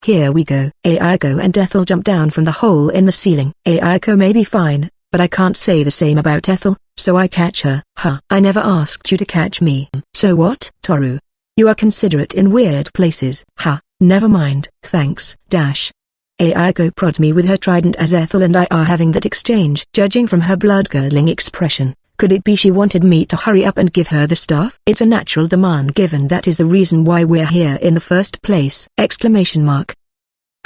Here we go. Ayako and Ethel jump down from the hole in the ceiling. Ayako may be fine, but I can't say the same about Ethel, so I catch her. Huh. I never asked you to catch me. So what? Toru. You are considerate in weird places. Ha. Never mind. Thanks. Ayako prods me with her trident as Ethel and I are having that exchange. Judging from her blood-curdling expression, could it be she wanted me to hurry up and give her the staff? It's a natural demand given that is the reason why we're here in the first place!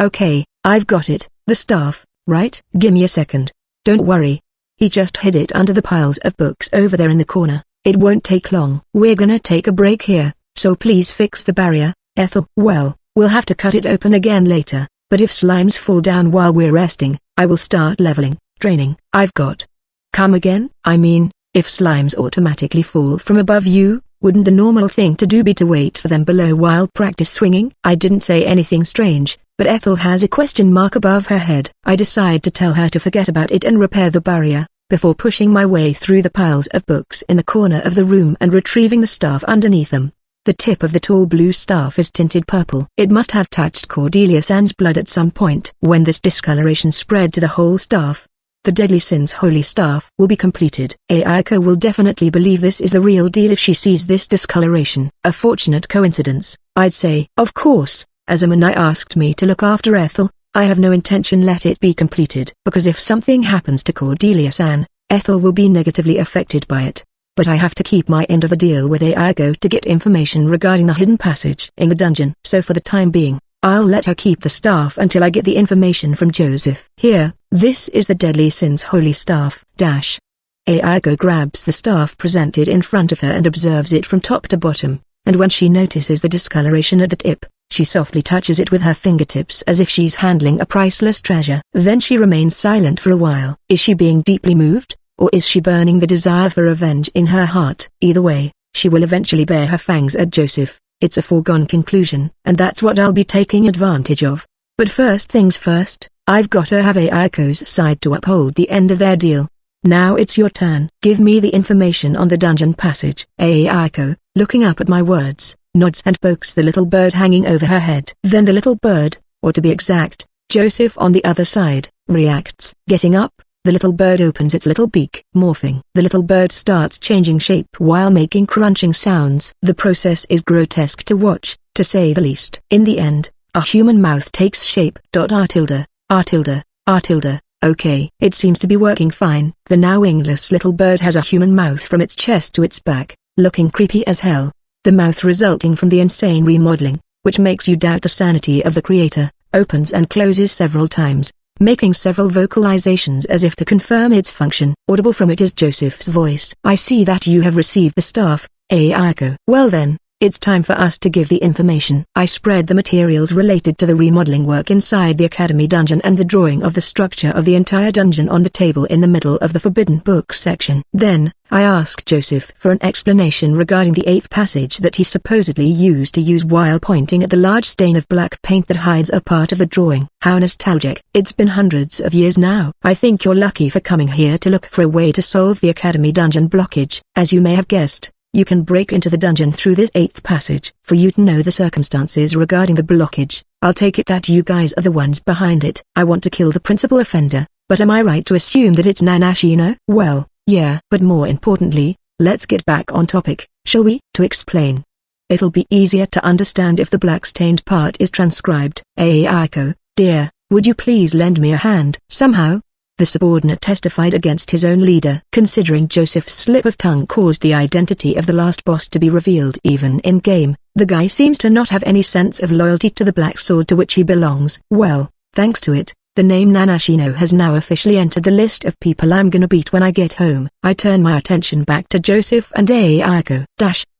Okay, I've got it, the staff, right? Gimme a second. Don't worry. He just hid it under the piles of books over there in the corner. It won't take long. We're gonna take a break here, so please fix the barrier, Ethel. Well, we'll have to cut it open again later, but if slimes fall down while we're resting, I will start leveling, training. I've got. Come again? I mean, if slimes automatically fall from above you, wouldn't the normal thing to do be to wait for them below while practice swinging? I didn't say anything strange, but Ethel has a question mark above her head. I decide to tell her to forget about it and repair the barrier, before pushing my way through the piles of books in the corner of the room and retrieving the staff underneath them. The tip of the tall blue staff is tinted purple. It must have touched Cordelia Sand's blood at some point. When this discoloration spread to the whole staff, the Deadly Sin's holy staff will be completed. Ayako will definitely believe this is the real deal if she sees this discoloration. A fortunate coincidence, I'd say. Of course, as Amanai asked me to look after Ethel, I have no intention let it be completed. Because if something happens to Cordelia San, Ethel will be negatively affected by it. But I have to keep my end of the deal with Ayako to get information regarding the hidden passage in the dungeon. So for the time being, I'll let her keep the staff until I get the information from Joseph. Here, this is the Deadly Sin's holy staff. Ayako grabs the staff presented in front of her and observes it from top to bottom, and when she notices the discoloration at the tip, she softly touches it with her fingertips as if she's handling a priceless treasure. Then she remains silent for a while. Is she being deeply moved, or is she burning the desire for revenge in her heart? Either way, she will eventually bare her fangs at Joseph. It's a foregone conclusion, and that's what I'll be taking advantage of. But first things first, I've gotta have Ayako's side to uphold the end of their deal. Now it's your turn. Give me the information on the dungeon passage. Ayako, looking up at my words, nods and pokes the little bird hanging over her head. Then the little bird, or to be exact, Joseph on the other side, reacts. Getting up, the little bird opens its little beak. Morphing. The little bird starts changing shape while making crunching sounds. The process is grotesque to watch, to say the least. In the end, a human mouth takes shape. Okay, it seems to be working fine. The now wingless little bird has a human mouth from its chest to its back, looking creepy as hell. The mouth resulting from the insane remodeling, which makes you doubt the sanity of the creator, opens and closes several times, making several vocalizations as if to confirm its function. Audible from it is Joseph's voice. I see that you have received the staff, Ayako. Well then, It's time for us to give the information. I spread the materials related to the remodeling work inside the Academy dungeon and the drawing of the structure of the entire dungeon on the table in the middle of the Forbidden Books section. Then, I asked Joseph for an explanation regarding the 8th passage that he supposedly used while pointing at the large stain of black paint that hides a part of the drawing. How nostalgic. It's been hundreds of years now. I think you're lucky for coming here to look for a way to solve the Academy dungeon blockage. As you may have guessed, you can break into the dungeon through this 8th passage. For you to know the circumstances regarding the blockage, I'll take it that you guys are the ones behind it. I want to kill the principal offender, but am I right to assume that it's Nanashino? Well, yeah. But more importantly, let's get back on topic, shall we? To explain. It'll be easier to understand if the black-stained part is transcribed. Aiko, dear, would you please lend me a hand? Somehow, the subordinate testified against his own leader. Considering Joseph's slip of tongue caused the identity of the last boss to be revealed even in-game, the guy seems to not have any sense of loyalty to the Black Sword to which he belongs. Well, thanks to it, the name Nanashino has now officially entered the list of people I'm gonna beat when I get home. I turn my attention back to Joseph and Aiko.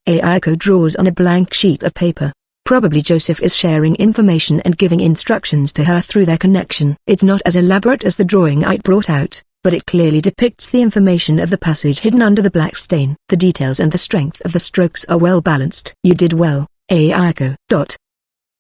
Aiko draws on a blank sheet of paper. Probably Joseph is sharing information and giving instructions to her through their connection. It's not as elaborate as the drawing I brought out, but it clearly depicts the information of the passage hidden under the black stain. The details and the strength of the strokes are well balanced. You did well, Aiko.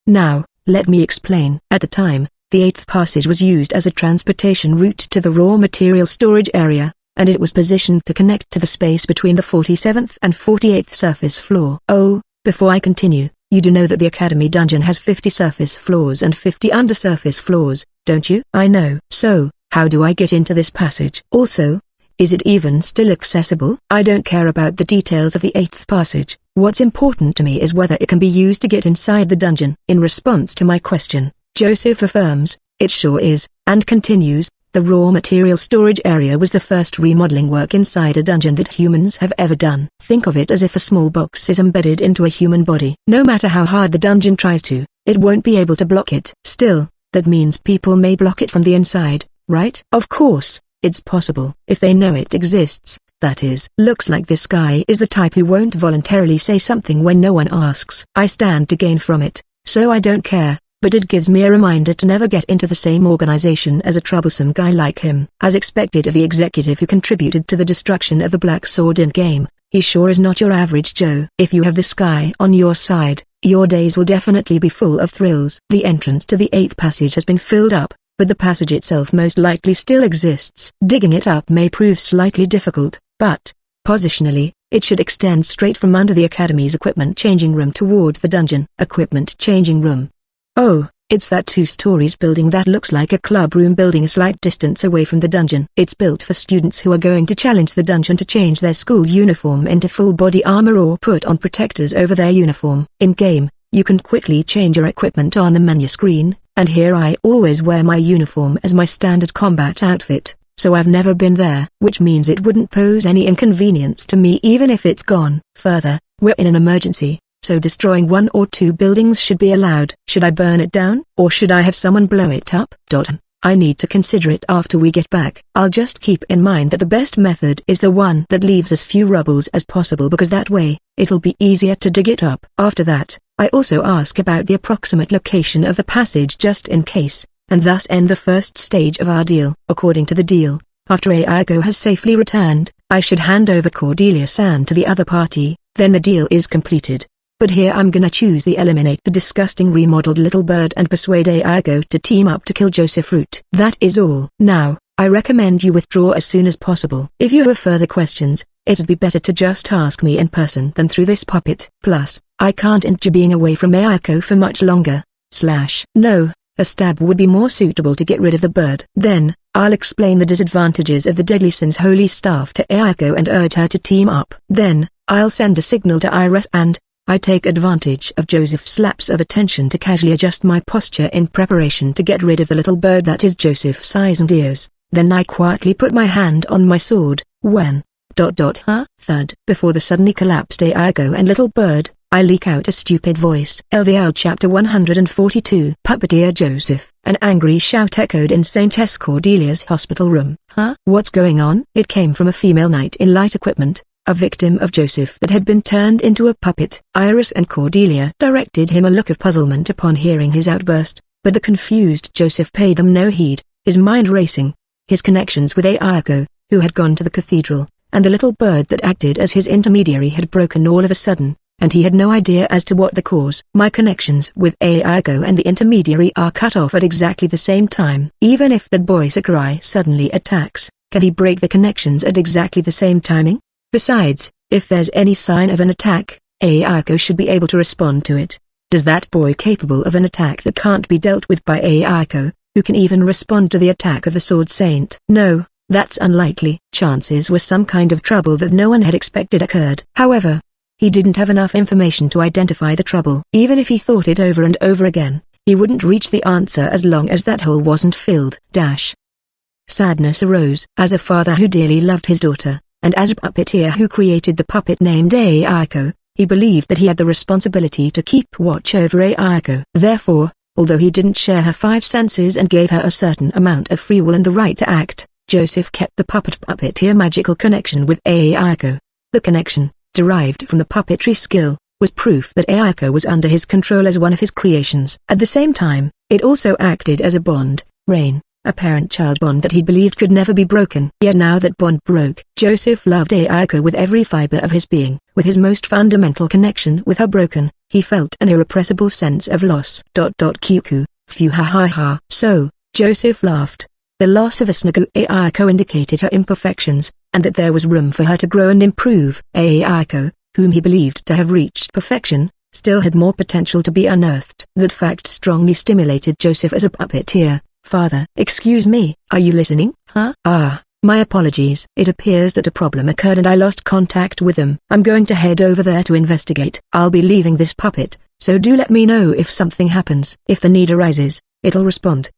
Now, let me explain. At the time, the 8th passage was used as a transportation route to the raw material storage area, and it was positioned to connect to the space between the 47th and 48th surface floor. Oh, before I continue, you do know that the Academy dungeon has 50 surface floors and 50 undersurface floors, don't you? I know. So, how do I get into this passage? Also, is it even still accessible? I don't care about the details of the 8th passage. What's important to me is whether it can be used to get inside the dungeon. In response to my question, Joseph affirms, it sure is, and continues, the raw material storage area was the first remodeling work inside a dungeon that humans have ever done. Think of it as if a small box is embedded into a human body. No matter how hard the dungeon tries to, it won't be able to block it. Still, that means people may block it from the inside, right? Of course, it's possible. If they know it exists, that is. Looks like this guy is the type who won't voluntarily say something when no one asks. I stand to gain from it, so I don't care. But it gives me a reminder to never get into the same organization as a troublesome guy like him. As expected of the executive who contributed to the destruction of the Black Sword in-game, he sure is not your average Joe. If you have this guy on your side, your days will definitely be full of thrills. The entrance to the 8th passage has been filled up, but the passage itself most likely still exists. Digging it up may prove slightly difficult, but, positionally, it should extend straight from under the Academy's equipment changing room toward the dungeon. Equipment changing room. Oh, it's that 2 stories building that looks like a club room building a slight distance away from the dungeon. It's built for students who are going to challenge the dungeon to change their school uniform into full body armor or put on protectors over their uniform. In-game, you can quickly change your equipment on the menu screen, and here I always wear my uniform as my standard combat outfit, so I've never been there. Which means it wouldn't pose any inconvenience to me even if it's gone. Further, we're in an emergency, so destroying 1 or 2 buildings should be allowed. Should I burn it down, or should I have someone blow it up? I need to consider it after we get back. I'll just keep in mind that the best method is the one that leaves as few rubbles as possible because that way, it'll be easier to dig it up. After that, I also ask about the approximate location of the passage just in case, and thus end the first stage of our deal. According to the deal, after Aiko has safely returned, I should hand over Cordelia-san to the other party, then the deal is completed. But here I'm gonna choose the eliminate the disgusting remodeled little bird and persuade Aiko to team up to kill Joseph Root. That is all. Now, I recommend you withdraw as soon as possible. If you have further questions, it'd be better to just ask me in person than through this puppet. Plus, I can't endure being away from Aiko for much longer. No, a stab would be more suitable to get rid of the bird. Then, I'll explain the disadvantages of the Deadly Sin's holy staff to Aiko and urge her to team up. Then, I'll send a signal to Iris and I take advantage of Joseph's lapse of attention to casually adjust my posture in preparation to get rid of the little bird that is Joseph's eyes and ears. Then I quietly put my hand on my sword, when, thud. Before the suddenly collapsed Aiko and little bird, I leak out a stupid voice. LVL Chapter 142 Puppeteer Joseph. An angry shout echoed in St. S. Cordelia's hospital room. What's going on? It came from a female knight in light equipment, a victim of Joseph that had been turned into a puppet. Iris and Cordelia directed him a look of puzzlement upon hearing his outburst, but the confused Joseph paid them no heed, his mind racing. His connections with Ayako, who had gone to the cathedral, and the little bird that acted as his intermediary had broken all of a sudden, and he had no idea as to what the cause. My connections with Ayako and the intermediary are cut off at exactly the same time. Even if that boy Sakurai suddenly attacks, can he break the connections at exactly the same timing? Besides, if there's any sign of an attack, Ayako should be able to respond to it. Does that boy capable of an attack that can't be dealt with by Ayako, who can even respond to the attack of the Sword Saint? No, that's unlikely. Chances were some kind of trouble that no one had expected occurred. However, he didn't have enough information to identify the trouble. Even if he thought it over and over again, he wouldn't reach the answer as long as that hole wasn't filled. Sadness arose. As a father who dearly loved his daughter, and as a puppeteer who created the puppet named Ayako, he believed that he had the responsibility to keep watch over Ayako. Therefore, although he didn't share her five senses and gave her a certain amount of free will and the right to act, Joseph kept the puppeteer magical connection with Ayako. The connection, derived from the puppetry skill, was proof that Ayako was under his control as one of his creations. At the same time, it also acted as a bond, a parent-child bond that he believed could never be broken. Yet now that bond broke, Joseph loved Ayako with every fiber of his being. With his most fundamental connection with her broken, he felt an irrepressible sense of loss. Cuckoo, phew ha ha ha. So, Joseph laughed. The loss of a snuggle Ayako indicated her imperfections, and that there was room for her to grow and improve. Ayako, whom he believed to have reached perfection, still had more potential to be unearthed. That fact strongly stimulated Joseph as a puppeteer. Father, excuse me, are you listening? Huh? My apologies. It appears that a problem occurred and I lost contact with them. I'm going to head over there to investigate. I'll be leaving this puppet, so do let me know if something happens. If the need arises, it'll respond.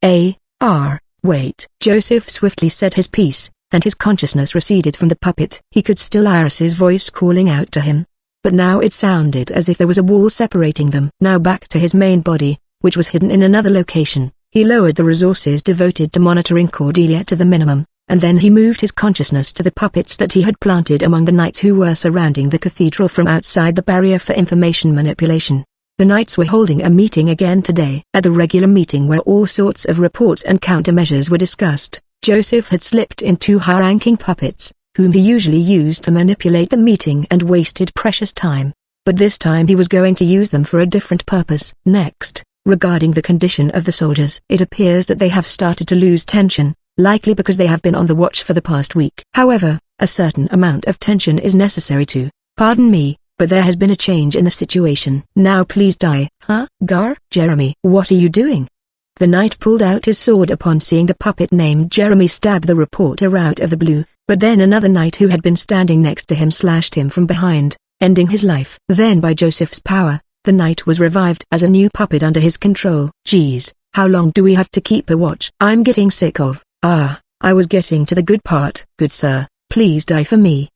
Wait. Joseph swiftly said his piece, and his consciousness receded from the puppet. He could still hear Iris's voice calling out to him, but now it sounded as if there was a wall separating them. Now back to his main body, which was hidden in another location. He lowered the resources devoted to monitoring Cordelia to the minimum, and then he moved his consciousness to the puppets that he had planted among the knights who were surrounding the cathedral from outside the barrier for information manipulation. The knights were holding a meeting again today. At the regular meeting where all sorts of reports and countermeasures were discussed, Joseph had slipped in two high-ranking puppets, whom he usually used to manipulate the meeting and wasted precious time. But this time he was going to use them for a different purpose. Next, regarding the condition of the soldiers, it appears that they have started to lose tension, likely because they have been on the watch for the past week. However, a certain amount of tension is necessary to, pardon me, but there has been a change in the situation. Now please die. Jeremy, what are you doing? The knight pulled out his sword upon seeing the puppet named Jeremy stab the reporter out of the blue, but then another knight who had been standing next to him slashed him from behind, ending his life. Then by Joseph's power, the knight was revived as a new puppet under his control. Geez, how long do we have to keep a watch? I'm getting sick of. I was getting to the good part. Good sir, please die for me.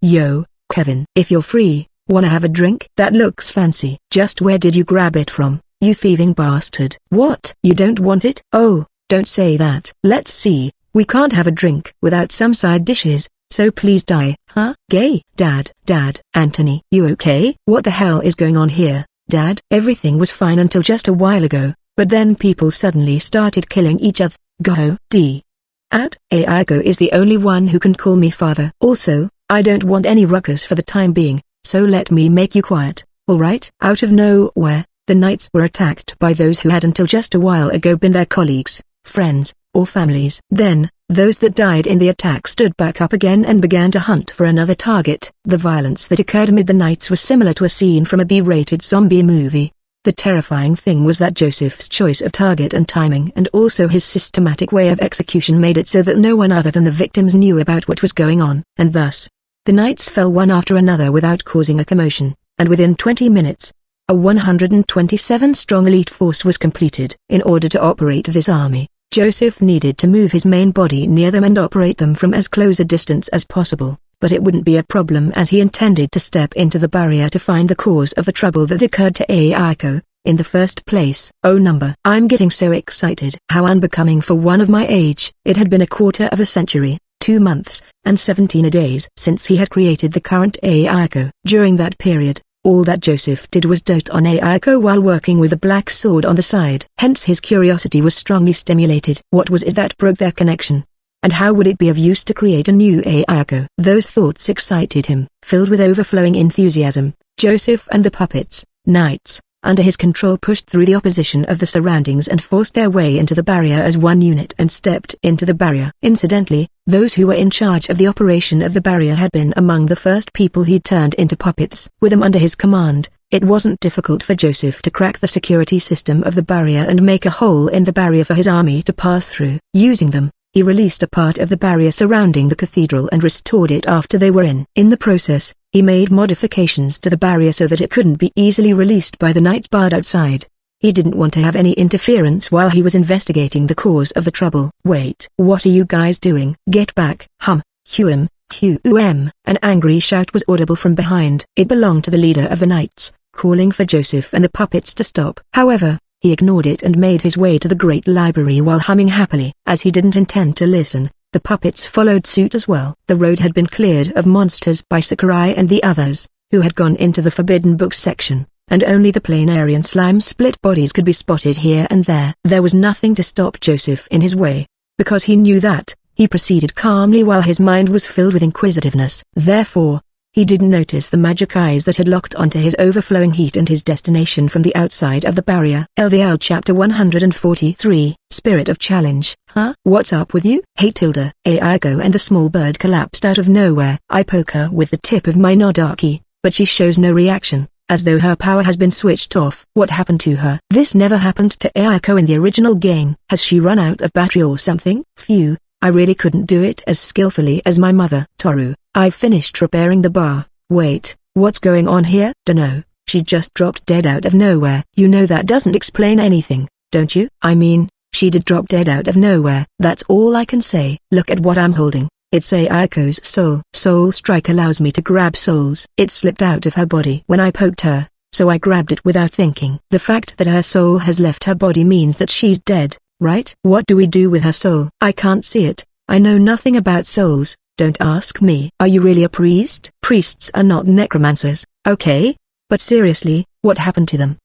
Yo, Kevin. If you're free, wanna have a drink? That looks fancy. Just where did you grab it from, you thieving bastard? What? You don't want it? Oh, don't say that. Let's see, we can't have a drink without some side dishes, so please die. Gay? Dad, Anthony. You okay? What the hell is going on here, Dad? Everything was fine until just a while ago, but then people suddenly started killing each other. Go, Ayako is the only one who can call me father. Also, I don't want any ruckus for the time being, so let me make you quiet, alright? Out of nowhere, the knights were attacked by those who had until just a while ago been their colleagues, friends, or families. Then, those that died in the attack stood back up again and began to hunt for another target. The violence that occurred amid the knights was similar to a scene from a B-rated zombie movie. The terrifying thing was that Joseph's choice of target and timing and also his systematic way of execution made it so that no one other than the victims knew about what was going on. And thus, the knights fell one after another without causing a commotion, and within 20 minutes, a 127-strong elite force was completed. In order to operate this army, Joseph needed to move his main body near them and operate them from as close a distance as possible. But it wouldn't be a problem as he intended to step into the barrier to find the cause of the trouble that occurred to Ayako, in the first place. I'm getting so excited. How unbecoming for one of my age. It had been a quarter of a century, 2 months, and 17 days since he had created the current Aiko. During that period, all that Joseph did was dote on Aiko while working with a black sword on the side. Hence his curiosity was strongly stimulated. What was it that broke their connection? And how would it be of use to create a new Aiko? Those thoughts excited him. Filled with overflowing enthusiasm, Joseph and the puppets, knights, under his control pushed through the opposition of the surroundings and forced their way into the barrier as one unit and stepped into the barrier. Incidentally, those who were in charge of the operation of the barrier had been among the first people he turned into puppets. With them under his command, it wasn't difficult for Joseph to crack the security system of the barrier and make a hole in the barrier for his army to pass through. Using them, he released a part of the barrier surrounding the cathedral and restored it after they were in. In the process, he made modifications to the barrier so that it couldn't be easily released by the knights barred outside. He didn't want to have any interference while he was investigating the cause of the trouble. Wait, what are you guys doing? Get back! Huem. An angry shout was audible from behind. It belonged to the leader of the knights, calling for Joseph and the puppets to stop. However, he ignored it and made his way to the great library while humming happily. As he didn't intend to listen, the puppets followed suit as well. The road had been cleared of monsters by Sakurai and the others, who had gone into the forbidden books section, and only the planarian slime split bodies could be spotted here and there. There was nothing to stop Joseph in his way. Because he knew that, he proceeded calmly while his mind was filled with inquisitiveness. Therefore, he didn't notice the magic eyes that had locked onto his overflowing heat and his destination from the outside of the barrier. LVL Chapter 143, Spirit of Challenge. Huh? What's up with you? Hey Tilda. Aiko and the small bird collapsed out of nowhere. I poke her with the tip of my Nodaki, but she shows no reaction, as though her power has been switched off. What happened to her? This never happened to Aiko in the original game. Has she run out of battery or something? Phew. I really couldn't do it as skillfully as my mother. Toru, I've finished repairing the bar. Wait, what's going on here? Dunno, she just dropped dead out of nowhere. You know that doesn't explain anything, don't you? I mean, she did drop dead out of nowhere. That's all I can say. Look at what I'm holding. It's Aiko's soul. Soul Strike allows me to grab souls. It slipped out of her body when I poked her, so I grabbed it without thinking. The fact that her soul has left her body means that she's dead. Right? What do we do with her soul? I can't see it. I know nothing about souls. Don't ask me. Are you really a priest? Priests are not necromancers, okay? But seriously, what happened to them?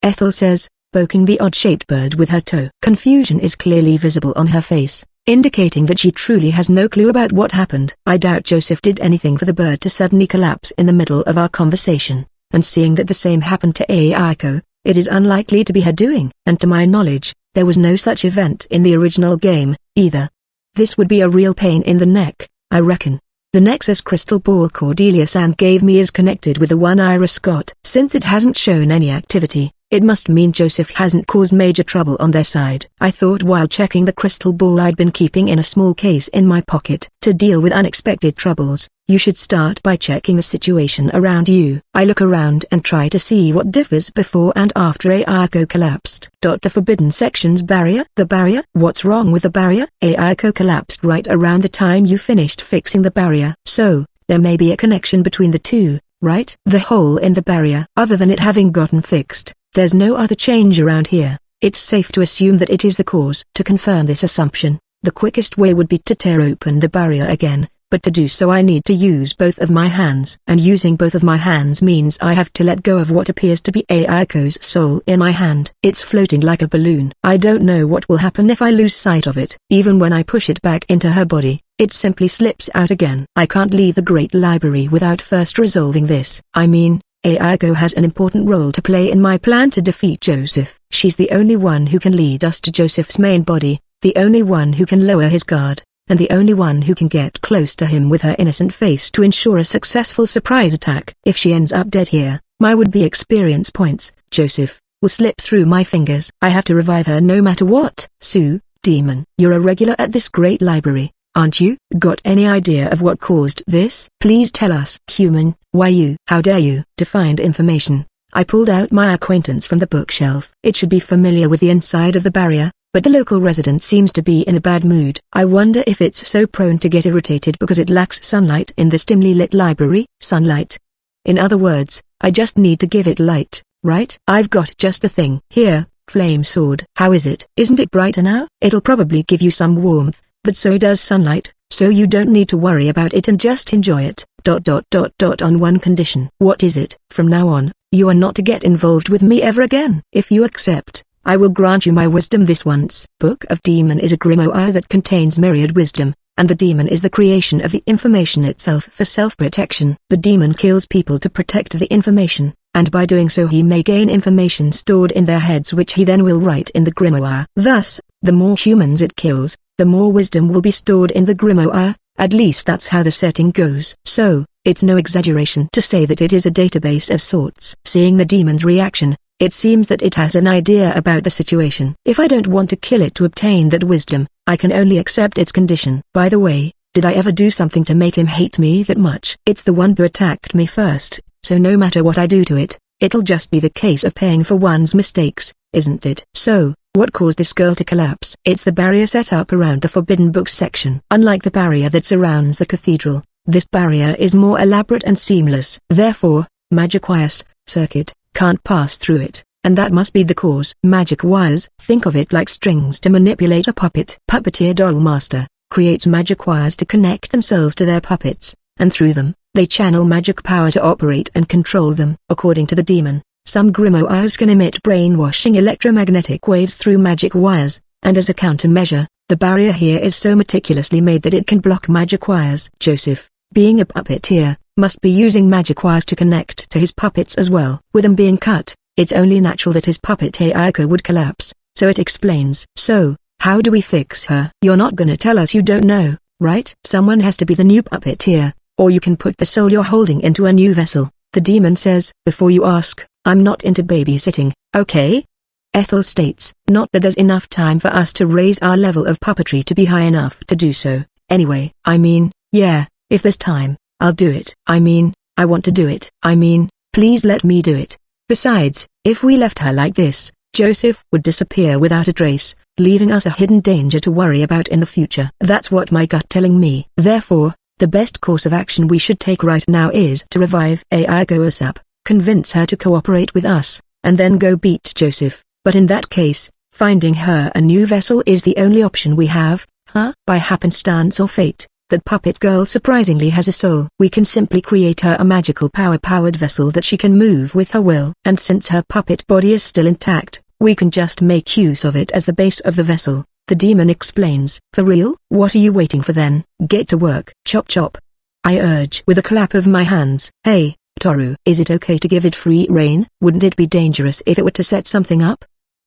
Ethel says, poking the odd-shaped bird with her toe. Confusion is clearly visible on her face, indicating that she truly has no clue about what happened. I doubt Joseph did anything for the bird to suddenly collapse in the middle of our conversation, and seeing that the same happened to Aiko, it is unlikely to be her doing. And to my knowledge, there was no such event in the original game, either. This would be a real pain in the neck, I reckon. The Nexus crystal ball Cordelia-san gave me is connected with the one Iris got. Since it hasn't shown any activity, it must mean Joseph hasn't caused major trouble on their side. I thought while checking the crystal ball I'd been keeping in a small case in my pocket. To deal with unexpected troubles, you should start by checking the situation around you. I look around and try to see what differs before and after Aiko collapsed. The forbidden section's barrier? The barrier? What's wrong with the barrier? Aiko collapsed right around the time you finished fixing the barrier. So, there may be a connection between the two, right? The hole in the barrier. Other than it having gotten fixed, there's no other change around here. It's safe to assume that it is the cause. To confirm this assumption, the quickest way would be to tear open the barrier again, but to do so I need to use both of my hands. And using both of my hands means I have to let go of what appears to be Aiko's soul in my hand. It's floating like a balloon. I don't know what will happen if I lose sight of it. Even when I push it back into her body, it simply slips out again. I can't leave the Great Library without first resolving this. I mean, Aiko has an important role to play in my plan to defeat Joseph. She's the only one who can lead us to Joseph's main body, the only one who can lower his guard, and the only one who can get close to him with her innocent face to ensure a successful surprise attack. If she ends up dead here, my would-be experience points, Joseph, will slip through my fingers. I have to revive her no matter what. Sue, demon, you're a regular at this Great Library, aren't you? Got any idea of what caused this? Please tell us. Human, why you? How dare you? To find information, I pulled out my acquaintance from the bookshelf. It should be familiar with the inside of the barrier, but the local resident seems to be in a bad mood. I wonder if it's so prone to get irritated because it lacks sunlight in this dimly lit library. Sunlight. In other words, I just need to give it light, right? I've got just the thing. Here, flame sword. How is it? Isn't it brighter now? It'll probably give you some warmth, but so does sunlight, so you don't need to worry about it and just enjoy it. On one condition. What is it? From now on, you are not to get involved with me ever again. If you accept, I will grant you my wisdom this once. Book of Demon is a grimoire that contains myriad wisdom, and the demon is the creation of the information itself for self-protection. The demon kills people to protect the information, and by doing so he may gain information stored in their heads which he then will write in the grimoire. Thus, the more humans it kills, the more wisdom will be stored in the grimoire. At least that's how the setting goes. So, it's no exaggeration to say that it is a database of sorts. Seeing the demon's reaction, it seems that it has an idea about the situation. If I don't want to kill it to obtain that wisdom, I can only accept its condition. By the way, did I ever do something to make him hate me that much? It's the one who attacked me first, so no matter what I do to it, it'll just be the case of paying for one's mistakes, isn't it? So, what caused this girl to collapse? It's the barrier set up around the forbidden books section. Unlike the barrier that surrounds the cathedral, this barrier is more elaborate and seamless. Therefore, magic wires, circuit, can't pass through it, and that must be the cause. Magic wires, think of it like strings to manipulate a puppet. Puppeteer doll master creates magic wires to connect themselves to their puppets, and through them, they channel magic power to operate and control them. According to the demon, some grimoires can emit brainwashing electromagnetic waves through magic wires, and as a countermeasure, the barrier here is so meticulously made that it can block magic wires. Joseph, being a puppeteer, must be using magic wires to connect to his puppets as well. With them being cut, it's only natural that his puppet Ayako would collapse, so it explains. So, how do we fix her? You're not gonna tell us you don't know, right? Someone has to be the new puppeteer, or you can put the soul you're holding into a new vessel, the demon says. Before you ask, I'm not into babysitting, okay? Ethel states, not that there's enough time for us to raise our level of puppetry to be high enough to do so. Anyway, I mean, yeah, if there's time, I'll do it. I mean, I want to do it. I mean, please let me do it. Besides, if we left her like this, Joseph would disappear without a trace, leaving us a hidden danger to worry about in the future. That's what my gut telling me. Therefore, the best course of action we should take right now is to revive Ayako ASAP. Convince her to cooperate with us, and then go beat Joseph. But in that case, finding her a new vessel is the only option we have, huh? By happenstance or fate, that puppet girl surprisingly has a soul. We can simply create her a magical power-powered vessel that she can move with her will. And since her puppet body is still intact, we can just make use of it as the base of the vessel, the demon explains. For real? What are you waiting for then? Get to work. Chop chop, I urge with a clap of my hands. Hey, Toru, is it okay to give it free rein? Wouldn't it be dangerous if it were to set something up?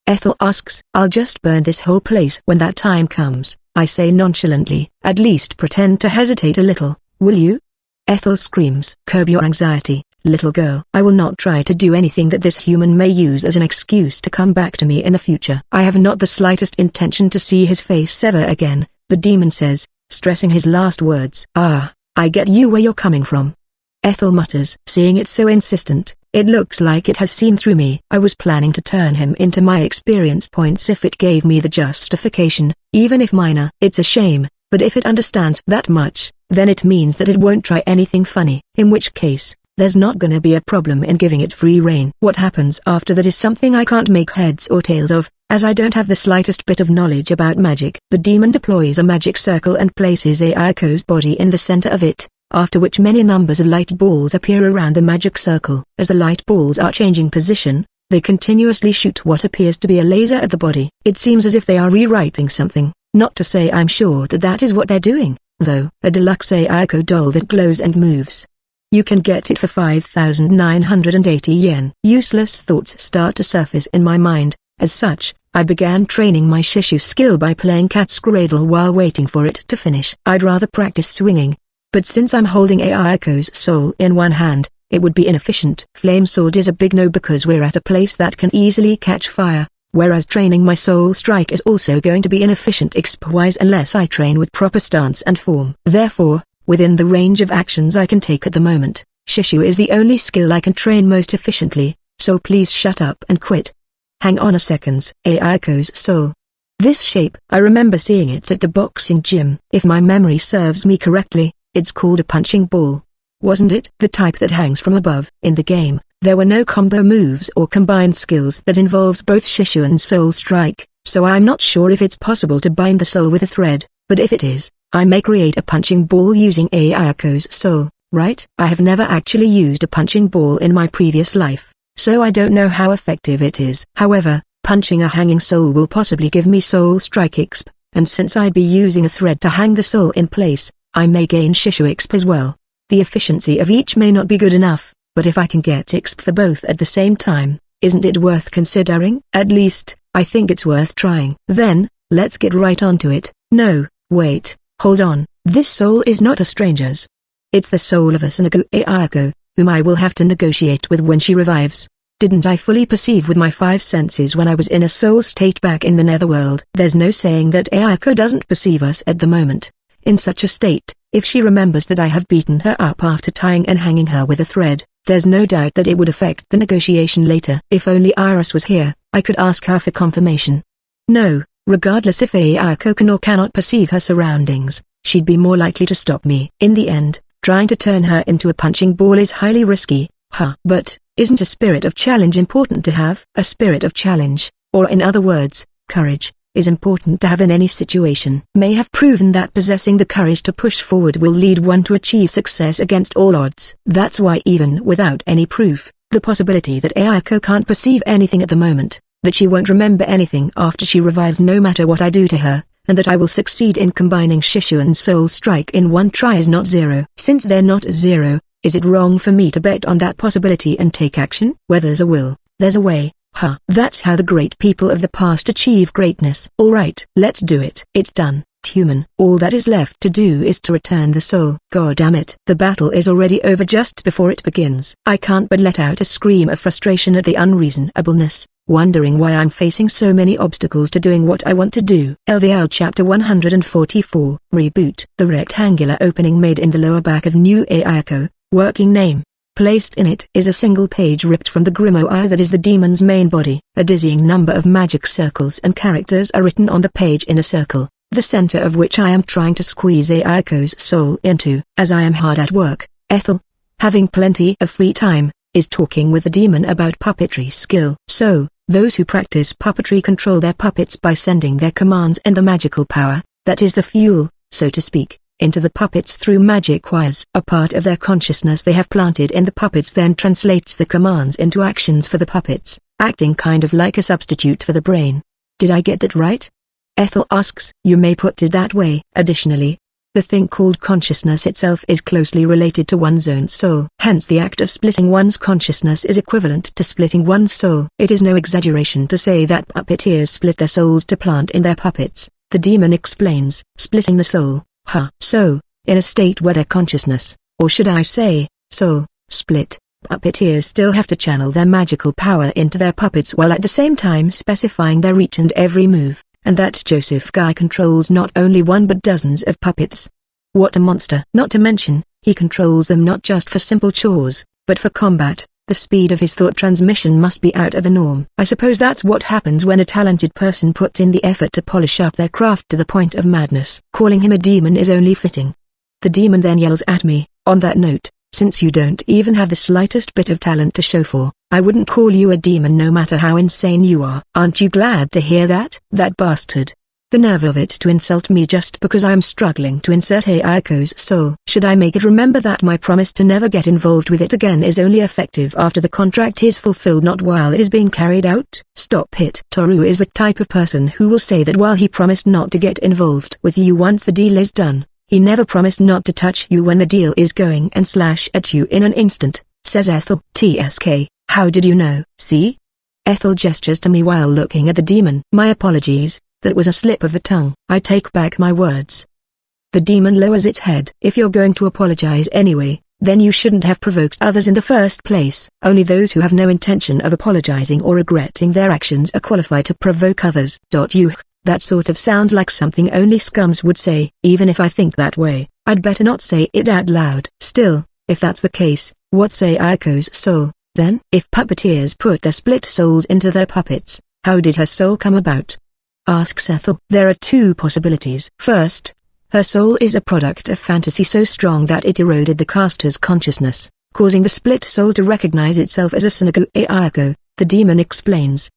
Ethel asks. I'll just burn this whole place when that time comes, I say nonchalantly. At least pretend to hesitate a little, will you? Ethel screams. Curb your anxiety, little girl. I will not try to do anything that this human may use as an excuse to come back to me in the future. I have not the slightest intention to see his face ever again, the demon says, stressing his last words. Ah, I get you where you're coming from, Ethel mutters. Seeing it so insistent, it looks like it has seen through me. I was planning to turn him into my experience points if it gave me the justification, even if minor. It's a shame, but if it understands that much, then it means that it won't try anything funny. In which case, there's not gonna be a problem in giving it free rein. What happens after that is something I can't make heads or tails of, as I don't have the slightest bit of knowledge about magic. The demon deploys a magic circle and places Ayako's body in the center of it, after which many numbers of light balls appear around the magic circle. As the light balls are changing position, they continuously shoot what appears to be a laser at the body. It seems as if they are rewriting something, not to say I'm sure that that is what they're doing, though. A deluxe Ayako doll that glows and moves. You can get it for 5,980 yen. Useless thoughts start to surface in my mind. As such, I began training my Shishu skill by playing cat's cradle while waiting for it to finish. I'd rather practice swinging, but since I'm holding Ayako's soul in one hand, it would be inefficient. Flame sword is a big no because we're at a place that can easily catch fire, whereas training my soul strike is also going to be inefficient exp-wise unless I train with proper stance and form. Therefore, within the range of actions I can take at the moment, Shishu is the only skill I can train most efficiently, so please shut up and quit. Hang on a second. Ayako's soul. This shape, I remember seeing it at the boxing gym. If my memory serves me correctly, it's called a punching ball. Wasn't it? The type that hangs from above. In the game, there were no combo moves or combined skills that involves both Shishu and soul strike, so I'm not sure if it's possible to bind the soul with a thread, but if it is, I may create a punching ball using Ayako's soul, right? I have never actually used a punching ball in my previous life, so I don't know how effective it is. However, punching a hanging soul will possibly give me soul strike exp, and since I'd be using a thread to hang the soul in place, I may gain Shishu exp as well. The efficiency of each may not be good enough, but if I can get exp for both at the same time, isn't it worth considering? At least, I think it's worth trying. Then, let's get right onto it. No, wait, hold on, this soul is not a stranger's. It's the soul of a Sanago Ayako, whom I will have to negotiate with when she revives. Didn't I fully perceive with my 5 senses when I was in a soul state back in the netherworld? There's no saying that Ayako doesn't perceive us at the moment. In such a state, if she remembers that I have beaten her up after tying and hanging her with a thread, there's no doubt that it would affect the negotiation later. If only Iris was here, I could ask her for confirmation. No, regardless if Ayako can or cannot perceive her surroundings, she'd be more likely to stop me. In the end, trying to turn her into a punching ball is highly risky, But, isn't a spirit of challenge important to have? A spirit of challenge, or in other words, courage, is important to have in any situation. May have proven that possessing the courage to push forward will lead one to achieve success against all odds. That's why even without any proof, the possibility that Ayako can't perceive anything at the moment, that she won't remember anything after she revives no matter what I do to her, and that I will succeed in combining Shishu and Soul Strike in one try is not zero. Since they're not zero, is it wrong for me to bet on that possibility and take action? Where there's a will, there's a way. That's how the great people of the past achieve greatness. Alright, let's do it. It's done, human. All that is left to do is to return the soul. God damn it. The battle is already over just before it begins. I can't but let out a scream of frustration at the unreasonableness, wondering why I'm facing so many obstacles to doing what I want to do. LVL Chapter 144, Reboot. The rectangular opening made in the lower back of New Ayako, working name. Placed in it is a single page ripped from the grimoire that is the demon's main body. A dizzying number of magic circles and characters are written on the page in a circle, the center of which I am trying to squeeze Ayako's soul into. As I am hard at work, Ethel, having plenty of free time, is talking with the demon about puppetry skill. So, those who practice puppetry control their puppets by sending their commands and the magical power, that is the fuel, so to speak, into the puppets through magic wires. A part of their consciousness they have planted in the puppets then translates the commands into actions for the puppets, acting kind of like a substitute for the brain. Did I get that right? Ethel asks. You may put it that way. Additionally, the thing called consciousness itself is closely related to one's own soul. Hence the act of splitting one's consciousness is equivalent to splitting one's soul. It is no exaggeration to say that puppeteers split their souls to plant in their puppets. The demon explains. Splitting the soul. So, in a state where their consciousness, or should I say, soul, split, puppeteers still have to channel their magical power into their puppets while at the same time specifying their each and every move, and that Joseph Guy controls not only one but dozens of puppets. What a monster! Not to mention, he controls them not just for simple chores, but for combat. The speed of his thought transmission must be out of the norm. I suppose that's what happens when a talented person puts in the effort to polish up their craft to the point of madness. Calling him a demon is only fitting. The demon then yells at me, on that note, since you don't even have the slightest bit of talent to show for, I wouldn't call you a demon no matter how insane you are. Aren't you glad to hear that? That bastard. The nerve of it to insult me just because I am struggling to insert Ayako's soul. Should I make it remember that my promise to never get involved with it again is only effective after the contract is fulfilled, not while it is being carried out? Stop it. Toru is the type of person who will say that while he promised not to get involved with you once the deal is done, he never promised not to touch you when the deal is going and slash at you in an instant, says Ethel. TSK, how did you know? See? Ethel gestures to me while looking at the demon. My apologies. That was a slip of the tongue. I take back my words. The demon lowers its head. If you're going to apologize anyway, then you shouldn't have provoked others in the first place. Only those who have no intention of apologizing or regretting their actions are qualified to provoke others. That sort of sounds like something only scums would say. Even if I think that way, I'd better not say it out loud. Still, if that's the case, what's Ayako's soul, then? If puppeteers put their split souls into their puppets, how did her soul come about? Asks Ethel. There are two possibilities. First, her soul is a product of fantasy so strong that it eroded the caster's consciousness, causing the split soul to recognize itself as a Sanago Ayako. The demon explains.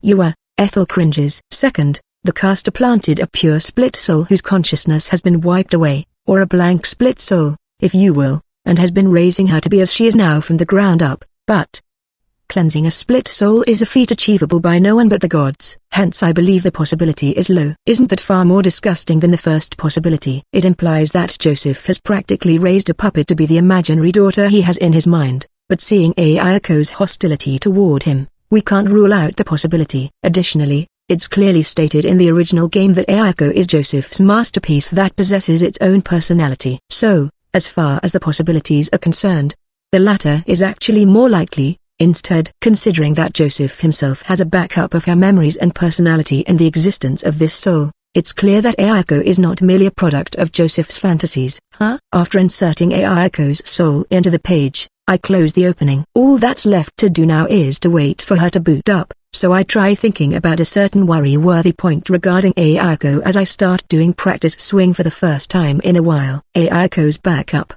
Ethel cringes. Second, the caster planted a pure split soul whose consciousness has been wiped away, or a blank split soul, if you will, and has been raising her to be as she is now from the ground up, but cleansing a split soul is a feat achievable by no one but the gods. Hence I believe the possibility is low. Isn't that far more disgusting than the first possibility? It implies that Joseph has practically raised a puppet to be the imaginary daughter he has in his mind, but seeing Ayako's hostility toward him, we can't rule out the possibility. Additionally, it's clearly stated in the original game that Ayako is Joseph's masterpiece that possesses its own personality. So, as far as the possibilities are concerned, the latter is actually more likely. Instead, considering that Joseph himself has a backup of her memories and personality in the existence of this soul, it's clear that Ayako is not merely a product of Joseph's fantasies. After inserting Ayako's soul into the page, I close the opening. All that's left to do now is to wait for her to boot up, so I try thinking about a certain worry-worthy point regarding Ayako as I start doing practice swing for the first time in a while. Ayako's backup.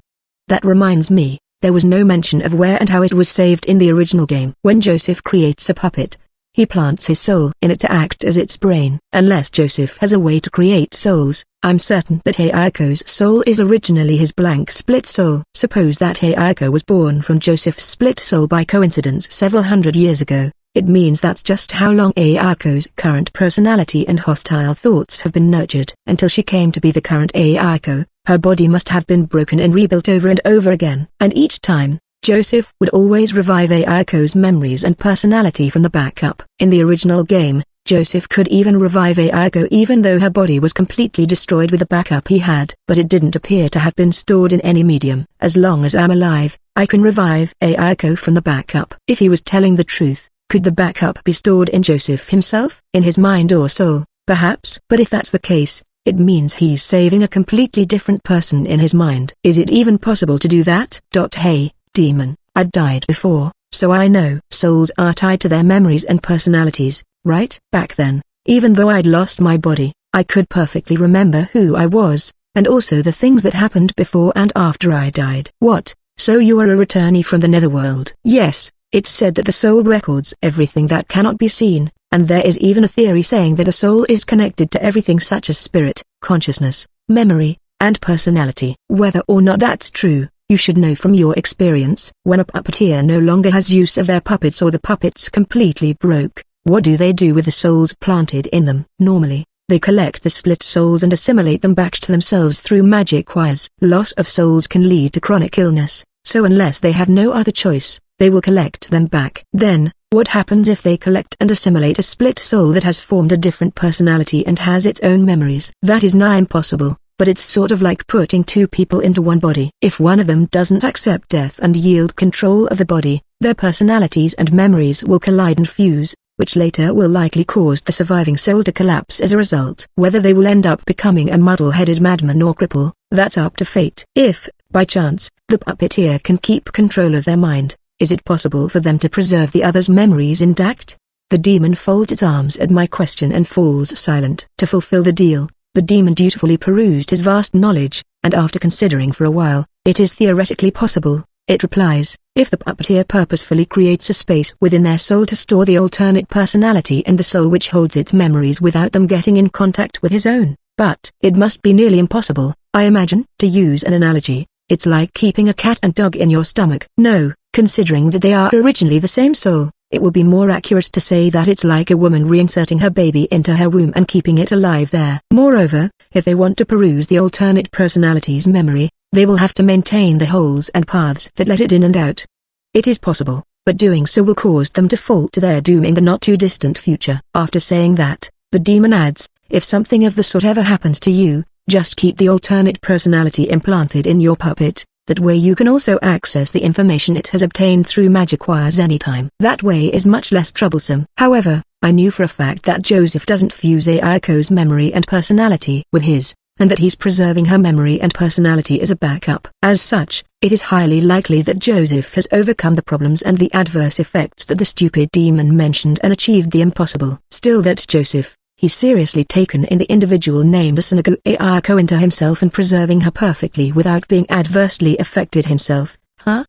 That reminds me. There was no mention of where and how it was saved in the original game. When Joseph creates a puppet, he plants his soul in it to act as its brain. Unless Joseph has a way to create souls, I'm certain that Ayako's soul is originally his blank split soul. Suppose that Ayako was born from Joseph's split soul by coincidence several hundred years ago. It means that's just how long Ayako's current personality and hostile thoughts have been nurtured. Until she came to be the current Ayako, her body must have been broken and rebuilt over and over again. And each time, Joseph would always revive Ayako's memories and personality from the backup. In the original game, Joseph could even revive Ayako even though her body was completely destroyed with the backup he had. But it didn't appear to have been stored in any medium. As long as I'm alive, I can revive Ayako from the backup. If he was telling the truth, could the backup be stored in Joseph himself? In his mind or soul, perhaps? But if that's the case, it means he's saving a completely different person in his mind. Is it even possible to do that? Hey, demon, I'd died before, so I know. Souls are tied to their memories and personalities, right? Back then, even though I'd lost my body, I could perfectly remember who I was, and also the things that happened before and after I died. What? So you are a returnee from the netherworld? Yes. It's said that the soul records everything that cannot be seen, and there is even a theory saying that the soul is connected to everything such as spirit, consciousness, memory, and personality. Whether or not that's true, you should know from your experience. When a puppeteer no longer has use of their puppets or the puppets completely broke, what do they do with the souls planted in them? Normally, they collect the split souls and assimilate them back to themselves through magic wires. Loss of souls can lead to chronic illness, so unless they have no other choice, they will collect them back. Then, what happens if they collect and assimilate a split soul that has formed a different personality and has its own memories? That is nigh impossible, but it's sort of like putting two people into one body. If one of them doesn't accept death and yield control of the body, their personalities and memories will collide and fuse, which later will likely cause the surviving soul to collapse as a result. Whether they will end up becoming a muddle-headed madman or cripple, that's up to fate. If, by chance, the puppeteer can keep control of their mind, is it possible for them to preserve the other's memories intact? The demon folds its arms at my question and falls silent. To fulfill the deal, the demon dutifully perused his vast knowledge, and after considering for a while, it is theoretically possible, it replies, if the puppeteer purposefully creates a space within their soul to store the alternate personality and the soul which holds its memories without them getting in contact with his own. But it must be nearly impossible, I imagine. To use an analogy, it's like keeping a cat and dog in your stomach. No. Considering that they are originally the same soul, it will be more accurate to say that it's like a woman reinserting her baby into her womb and keeping it alive there. Moreover, if they want to peruse the alternate personality's memory, they will have to maintain the holes and paths that let it in and out. It is possible, but doing so will cause them to fall to their doom in the not-too-distant future. After saying that, the demon adds, if something of the sort ever happens to you, just keep the alternate personality implanted in your puppet. That way you can also access the information it has obtained through magic wires anytime. That way is much less troublesome. However, I knew for a fact that Joseph doesn't fuse Ayako's memory and personality with his, and that he's preserving her memory and personality as a backup. As such, it is highly likely that Joseph has overcome the problems and the adverse effects that the stupid demon mentioned and achieved the impossible. Still, that Joseph, he's seriously taken in the individual named Asanago Ayako into himself and preserving her perfectly without being adversely affected himself.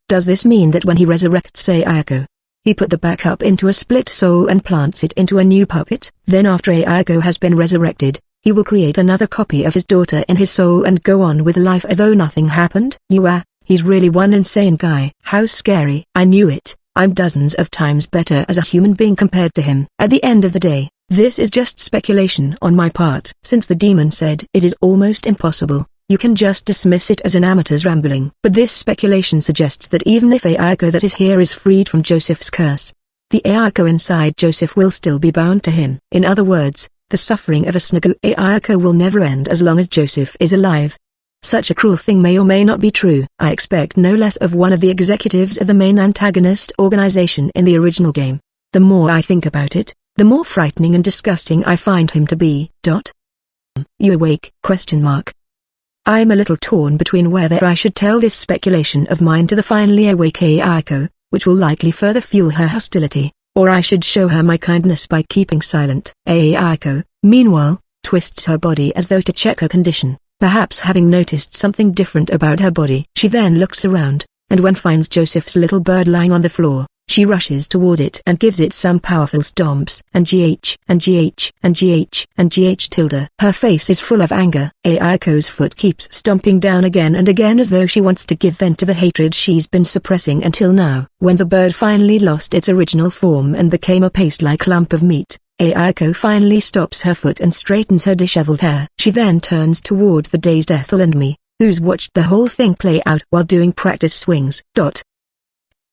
Does this mean that when he resurrects Ayako, he put the backup into a split soul and plants it into a new puppet? Then after Ayako has been resurrected, he will create another copy of his daughter in his soul and go on with life as though nothing happened. He's really one insane guy. How scary. I knew it. I'm dozens of times better as a human being compared to him. At the end of the day, this is just speculation on my part. Since the demon said it is almost impossible, you can just dismiss it as an amateur's rambling. But this speculation suggests that even if Ayako that is here is freed from Joseph's curse, the Ayako inside Joseph will still be bound to him. In other words, the suffering of a Snugu Ayako will never end as long as Joseph is alive. Such a cruel thing may or may not be true. I expect no less of one of the executives of the main antagonist organization in the original game. The more I think about it, the more frightening and disgusting I find him to be. You awake? I'm a little torn between whether I should tell this speculation of mine to the finally awake Ayako, which will likely further fuel her hostility, or I should show her my kindness by keeping silent. Ayako, meanwhile, twists her body as though to check her condition, perhaps having noticed something different about her body. She then looks around, and when finds Joseph's little bird lying on the floor, she rushes toward it and gives it some powerful stomps. And GH tilde. Her face is full of anger. Ayako's foot keeps stomping down again and again as though she wants to give vent to the hatred she's been suppressing until now. When the bird finally lost its original form and became a paste-like lump of meat, Ayako finally stops her foot and straightens her disheveled hair. She then turns toward the dazed Ethel and me, who's watched the whole thing play out while doing practice swings.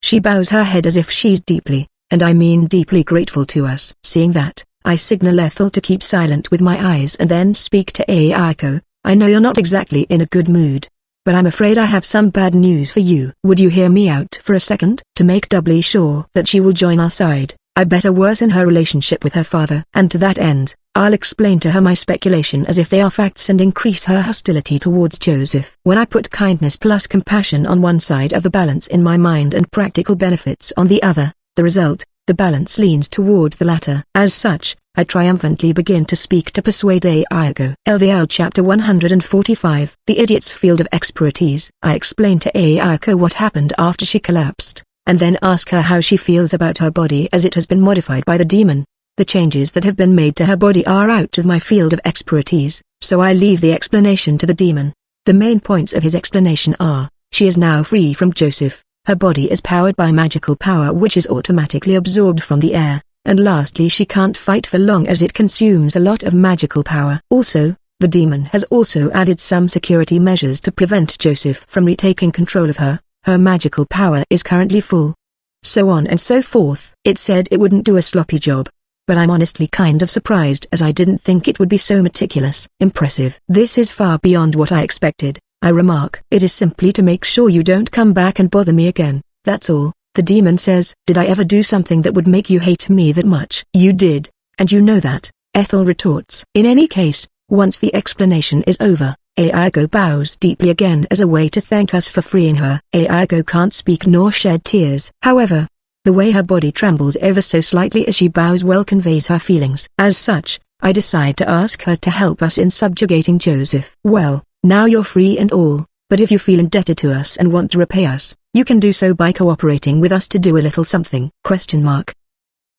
She bows her head as if she's deeply, and I mean deeply grateful to us. Seeing that, I signal Ethel to keep silent with my eyes and then speak to Ayako. I know you're not exactly in a good mood, but I'm afraid I have some bad news for you. Would you hear me out for a second? To make doubly sure that she will join our side, I better worsen her relationship with her father. And to that end, I'll explain to her my speculation as if they are facts and increase her hostility towards Joseph. When I put kindness plus compassion on one side of the balance in my mind and practical benefits on the other, the result, the balance leans toward the latter. As such, I triumphantly begin to speak to persuade Ayako. LVL Chapter 145, The Idiot's Field of Expertise. I explain to Ayako what happened after she collapsed, and then ask her how she feels about her body as it has been modified by the demon. The changes that have been made to her body are out of my field of expertise, so I leave the explanation to the demon. The main points of his explanation are, she is now free from Joseph, her body is powered by magical power which is automatically absorbed from the air, and lastly she can't fight for long as it consumes a lot of magical power. Also, the demon has also added some security measures to prevent Joseph from retaking control of her. Her magical power is currently full. So on and so forth. It said it wouldn't do a sloppy job, but I'm honestly kind of surprised as I didn't think it would be so meticulous. Impressive. This is far beyond what I expected, I remark. It is simply to make sure you don't come back and bother me again, that's all. The demon says, did I ever do something that would make you hate me that much? You did, and you know that, Ethel retorts. In any case, once the explanation is over, Ayako bows deeply again as a way to thank us for freeing her. Ayako can't speak nor shed tears. However, the way her body trembles ever so slightly as she bows well conveys her feelings. As such, I decide to ask her to help us in subjugating Joseph. Well, now you're free and all, but if you feel indebted to us and want to repay us, you can do so by cooperating with us to do a little something.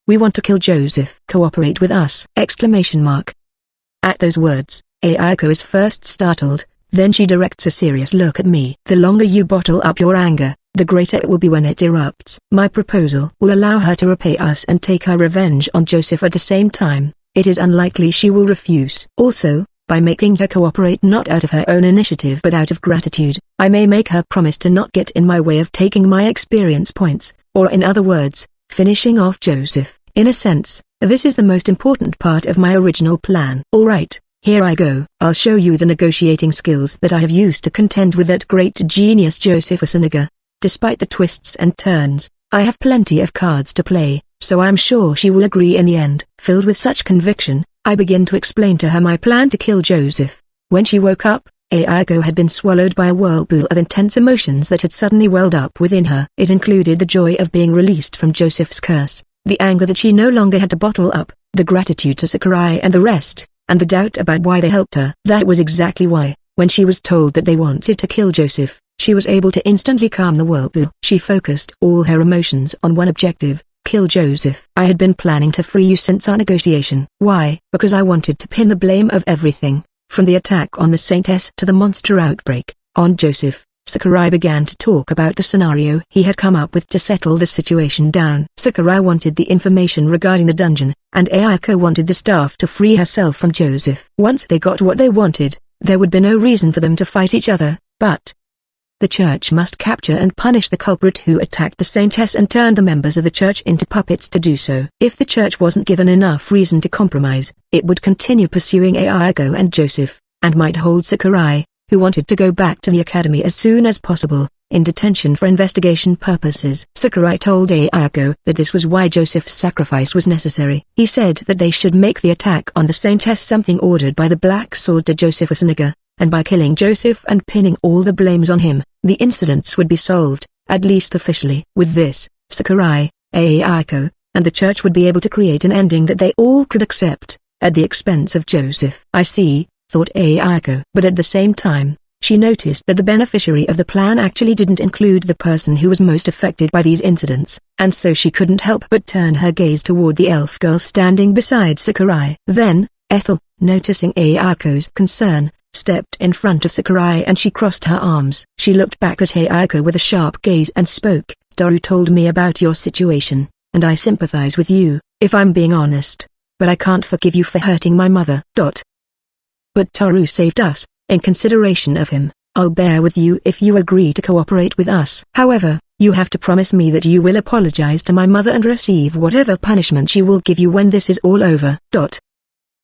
We want to kill Joseph. Cooperate with us! At those words, Ayako is first startled, then she directs a serious look at me. The longer you bottle up your anger, the greater it will be when it erupts. My proposal will allow her to repay us and take her revenge on Joseph at the same time. It is unlikely she will refuse. Also, by making her cooperate not out of her own initiative but out of gratitude, I may make her promise to not get in my way of taking my experience points, or in other words, finishing off Joseph. In a sense, this is the most important part of my original plan. Alright, here I go. I'll show you the negotiating skills that I have used to contend with that great genius Joseph Asaniga. Despite the twists and turns, I have plenty of cards to play, so I'm sure she will agree in the end. Filled with such conviction, I begin to explain to her my plan to kill Joseph. When she woke up, Ayako had been swallowed by a whirlpool of intense emotions that had suddenly welled up within her. It included the joy of being released from Joseph's curse, the anger that she no longer had to bottle up, the gratitude to Sakurai and the rest, and the doubt about why they helped her. That was exactly why, when she was told that they wanted to kill Joseph, she was able to instantly calm the whirlpool. She focused all her emotions on one objective, kill Joseph. I had been planning to free you since our negotiation. Why? Because I wanted to pin the blame of everything, from the attack on the Saintess to the monster outbreak, on Joseph. Sakurai began to talk about the scenario he had come up with to settle the situation down. Sakurai wanted the information regarding the dungeon, and Ayako wanted the staff to free herself from Joseph. Once they got what they wanted, there would be no reason for them to fight each other, but the church must capture and punish the culprit who attacked the Saintess and turned the members of the church into puppets to do so. If the church wasn't given enough reason to compromise, it would continue pursuing Ayako and Joseph, and might hold Sakurai, who wanted to go back to the academy as soon as possible, in detention for investigation purposes. Sakurai told Ayako that this was why Joseph's sacrifice was necessary. He said that they should make the attack on the Saintess something ordered by the Black Sword to Joseph Asanaga, and by killing Joseph and pinning all the blames on him, the incidents would be solved, at least officially. With this, Sakurai, Ayako, and the church would be able to create an ending that they all could accept, at the expense of Joseph. I see, thought Ayako. But at the same time, she noticed that the beneficiary of the plan actually didn't include the person who was most affected by these incidents, and so she couldn't help but turn her gaze toward the elf girl standing beside Sakurai. Then, Ethel, noticing Ayako's concern, stepped in front of Sakurai and she crossed her arms. She looked back at Ayako with a sharp gaze and spoke. Toru told me about your situation, and I sympathize with you, if I'm being honest. But I can't forgive you for hurting my mother. But Toru saved us. In consideration of him, I'll bear with you if you agree to cooperate with us. However, you have to promise me that you will apologize to my mother and receive whatever punishment she will give you when this is all over.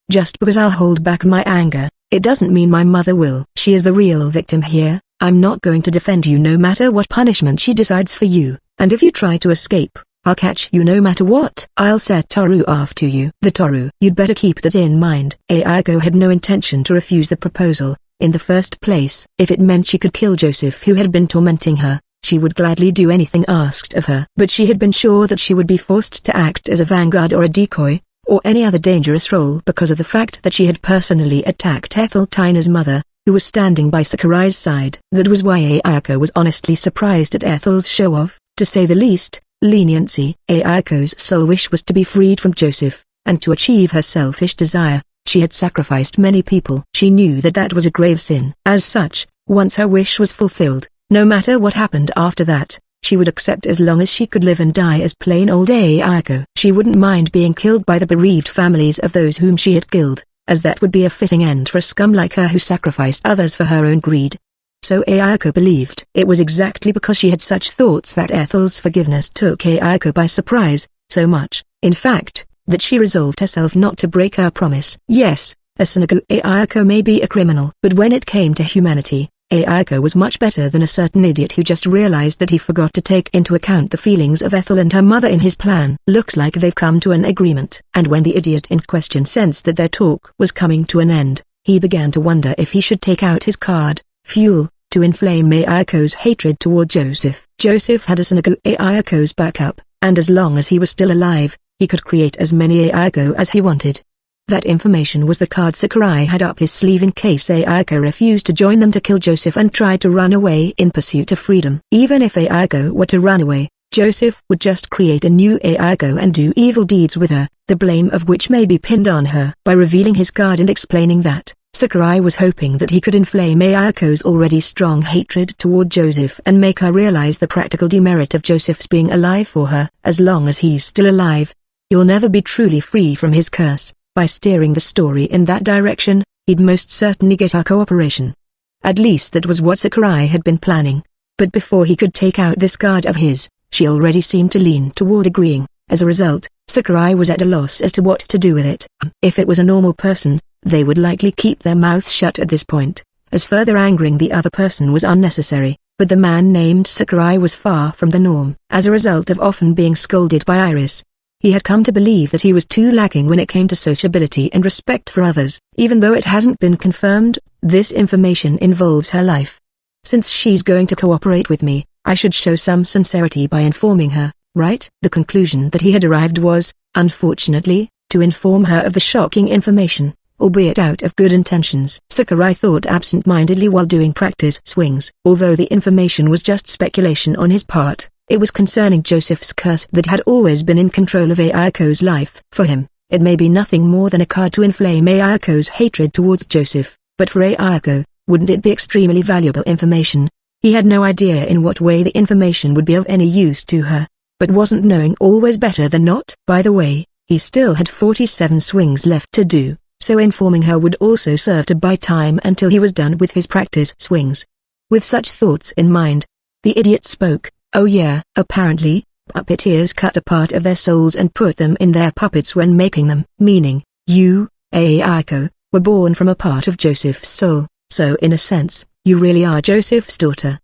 Just because I'll hold back my anger, it doesn't mean my mother will. She is the real victim here. I'm not going to defend you no matter what punishment she decides for you, and if you try to escape, I'll catch you no matter what. I'll set Toru after you. The Toru. You'd better keep that in mind. Ayako had no intention to refuse the proposal, in the first place. If it meant she could kill Joseph who had been tormenting her, she would gladly do anything asked of her. But she had been sure that she would be forced to act as a vanguard or a decoy, or any other dangerous role because of the fact that she had personally attacked Ethel Tina's mother, who was standing by Sakurai's side. That was why Ayako was honestly surprised at Ethel's show-off, to say the least, leniency. Ayako's sole wish was to be freed from Joseph, and to achieve her selfish desire, she had sacrificed many people. She knew that that was a grave sin. As such, once her wish was fulfilled, no matter what happened after that, she would accept as long as she could live and die as plain old Ayako. She wouldn't mind being killed by the bereaved families of those whom she had killed, as that would be a fitting end for a scum like her who sacrificed others for her own greed. So Ayako believed. It was exactly because she had such thoughts that Ethel's forgiveness took Ayako by surprise, so much, in fact, that she resolved herself not to break her promise. Yes, Asanaga Ayako may be a criminal, but when it came to humanity, Ayako was much better than a certain idiot who just realized that he forgot to take into account the feelings of Ethel and her mother in his plan. Looks like they've come to an agreement. And when the idiot in question sensed that their talk was coming to an end, he began to wonder if he should take out his card, fuel, to inflame Ayako's hatred toward Joseph. Joseph had Asanaga Ayako's backup, and as long as he was still alive, he could create as many Ayako as he wanted. That information was the card Sakurai had up his sleeve in case Ayako refused to join them to kill Joseph and tried to run away in pursuit of freedom. Even if Ayako were to run away, Joseph would just create a new Ayako and do evil deeds with her, the blame of which may be pinned on her. By revealing his card and explaining that, Sakurai was hoping that he could inflame Ayako's already strong hatred toward Joseph and make her realize the practical demerit of Joseph's being alive for her. As long as he's still alive, you'll never be truly free from his curse. By steering the story in that direction, he'd most certainly get our cooperation. At least that was what Sakurai had been planning. But before he could take out this card of his, she already seemed to lean toward agreeing. As a result, Sakurai was at a loss as to what to do with it. If it was a normal person, they would likely keep their mouths shut at this point, as further angering the other person was unnecessary. But the man named Sakurai was far from the norm. As a result of often being scolded by Iris, he had come to believe that he was too lacking when it came to sociability and respect for others. Even though it hasn't been confirmed, this information involves her life. Since she's going to cooperate with me, I should show some sincerity by informing her, right? The conclusion that he had arrived was, unfortunately, to inform her of the shocking information, albeit out of good intentions. Sakurai thought absent-mindedly while doing practice swings. Although the information was just speculation on his part, It was concerning Joseph's curse that had always been in control of Aiko's life. For him, it may be nothing more than a card to inflame Aiko's hatred towards Joseph, but for Aiko, wouldn't it be extremely valuable information? He had no idea in what way the information would be of any use to her, but wasn't knowing always better than not? By the way, he still had 47 swings left to do, so informing her would also serve to buy time until he was done with his practice swings. With such thoughts in mind, the idiot spoke. Oh yeah, apparently, puppeteers cut a part of their souls and put them in their puppets when making them. Meaning, you, Aiko, were born from a part of Joseph's soul, so in a sense, you really are Joseph's daughter?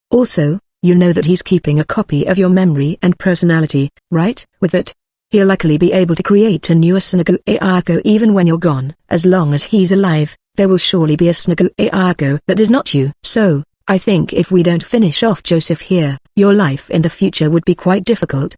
Also, you know that he's keeping a copy of your memory and personality, right? With it, he'll likely be able to create a newer Sanagu Aiko even when you're gone. As long as he's alive, there will surely be a Sanagu Aiko that is not you. So, I think if we don't finish off Joseph here, your life in the future would be quite difficult.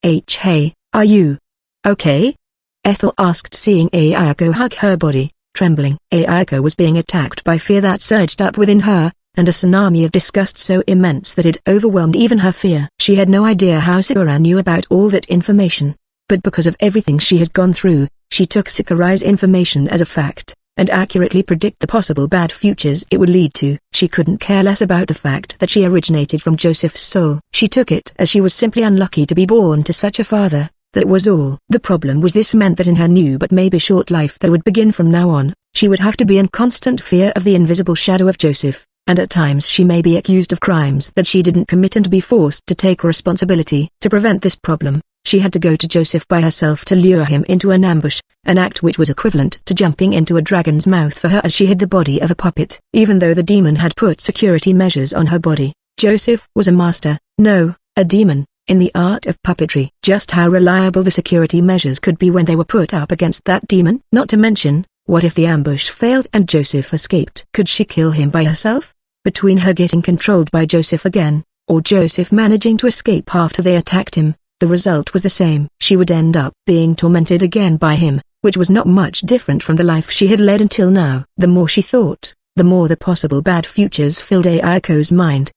Hey, are you okay? Ethel asked, seeing Aiko hug her body, trembling. Aiko was being attacked by fear that surged up within her, and a tsunami of disgust so immense that it overwhelmed even her fear. She had no idea how Sakura knew about all that information, but because of everything she had gone through, she took Sakurai's information as a fact, and accurately predict the possible bad futures it would lead to. She couldn't care less about the fact that she originated from Joseph's soul. She took it as she was simply unlucky to be born to such a father. That was all. The problem was this meant that in her new but maybe short life that would begin from now on, she would have to be in constant fear of the invisible shadow of Joseph, and at times she may be accused of crimes that she didn't commit and be forced to take responsibility. To prevent this problem, she had to go to Joseph by herself to lure him into an ambush, an act which was equivalent to jumping into a dragon's mouth for her, as she hid the body of a puppet. Even though the demon had put security measures on her body, Joseph was a master, no, a demon, in the art of puppetry. Just how reliable the security measures could be when they were put up against that demon? Not to mention, what if the ambush failed and Joseph escaped? Could she kill him by herself? Between her getting controlled by Joseph again, or Joseph managing to escape after they attacked him, the result was the same. She would end up being tormented again by him, which was not much different from the life she had led until now. The more she thought, the more the possible bad futures filled Aiko's mind.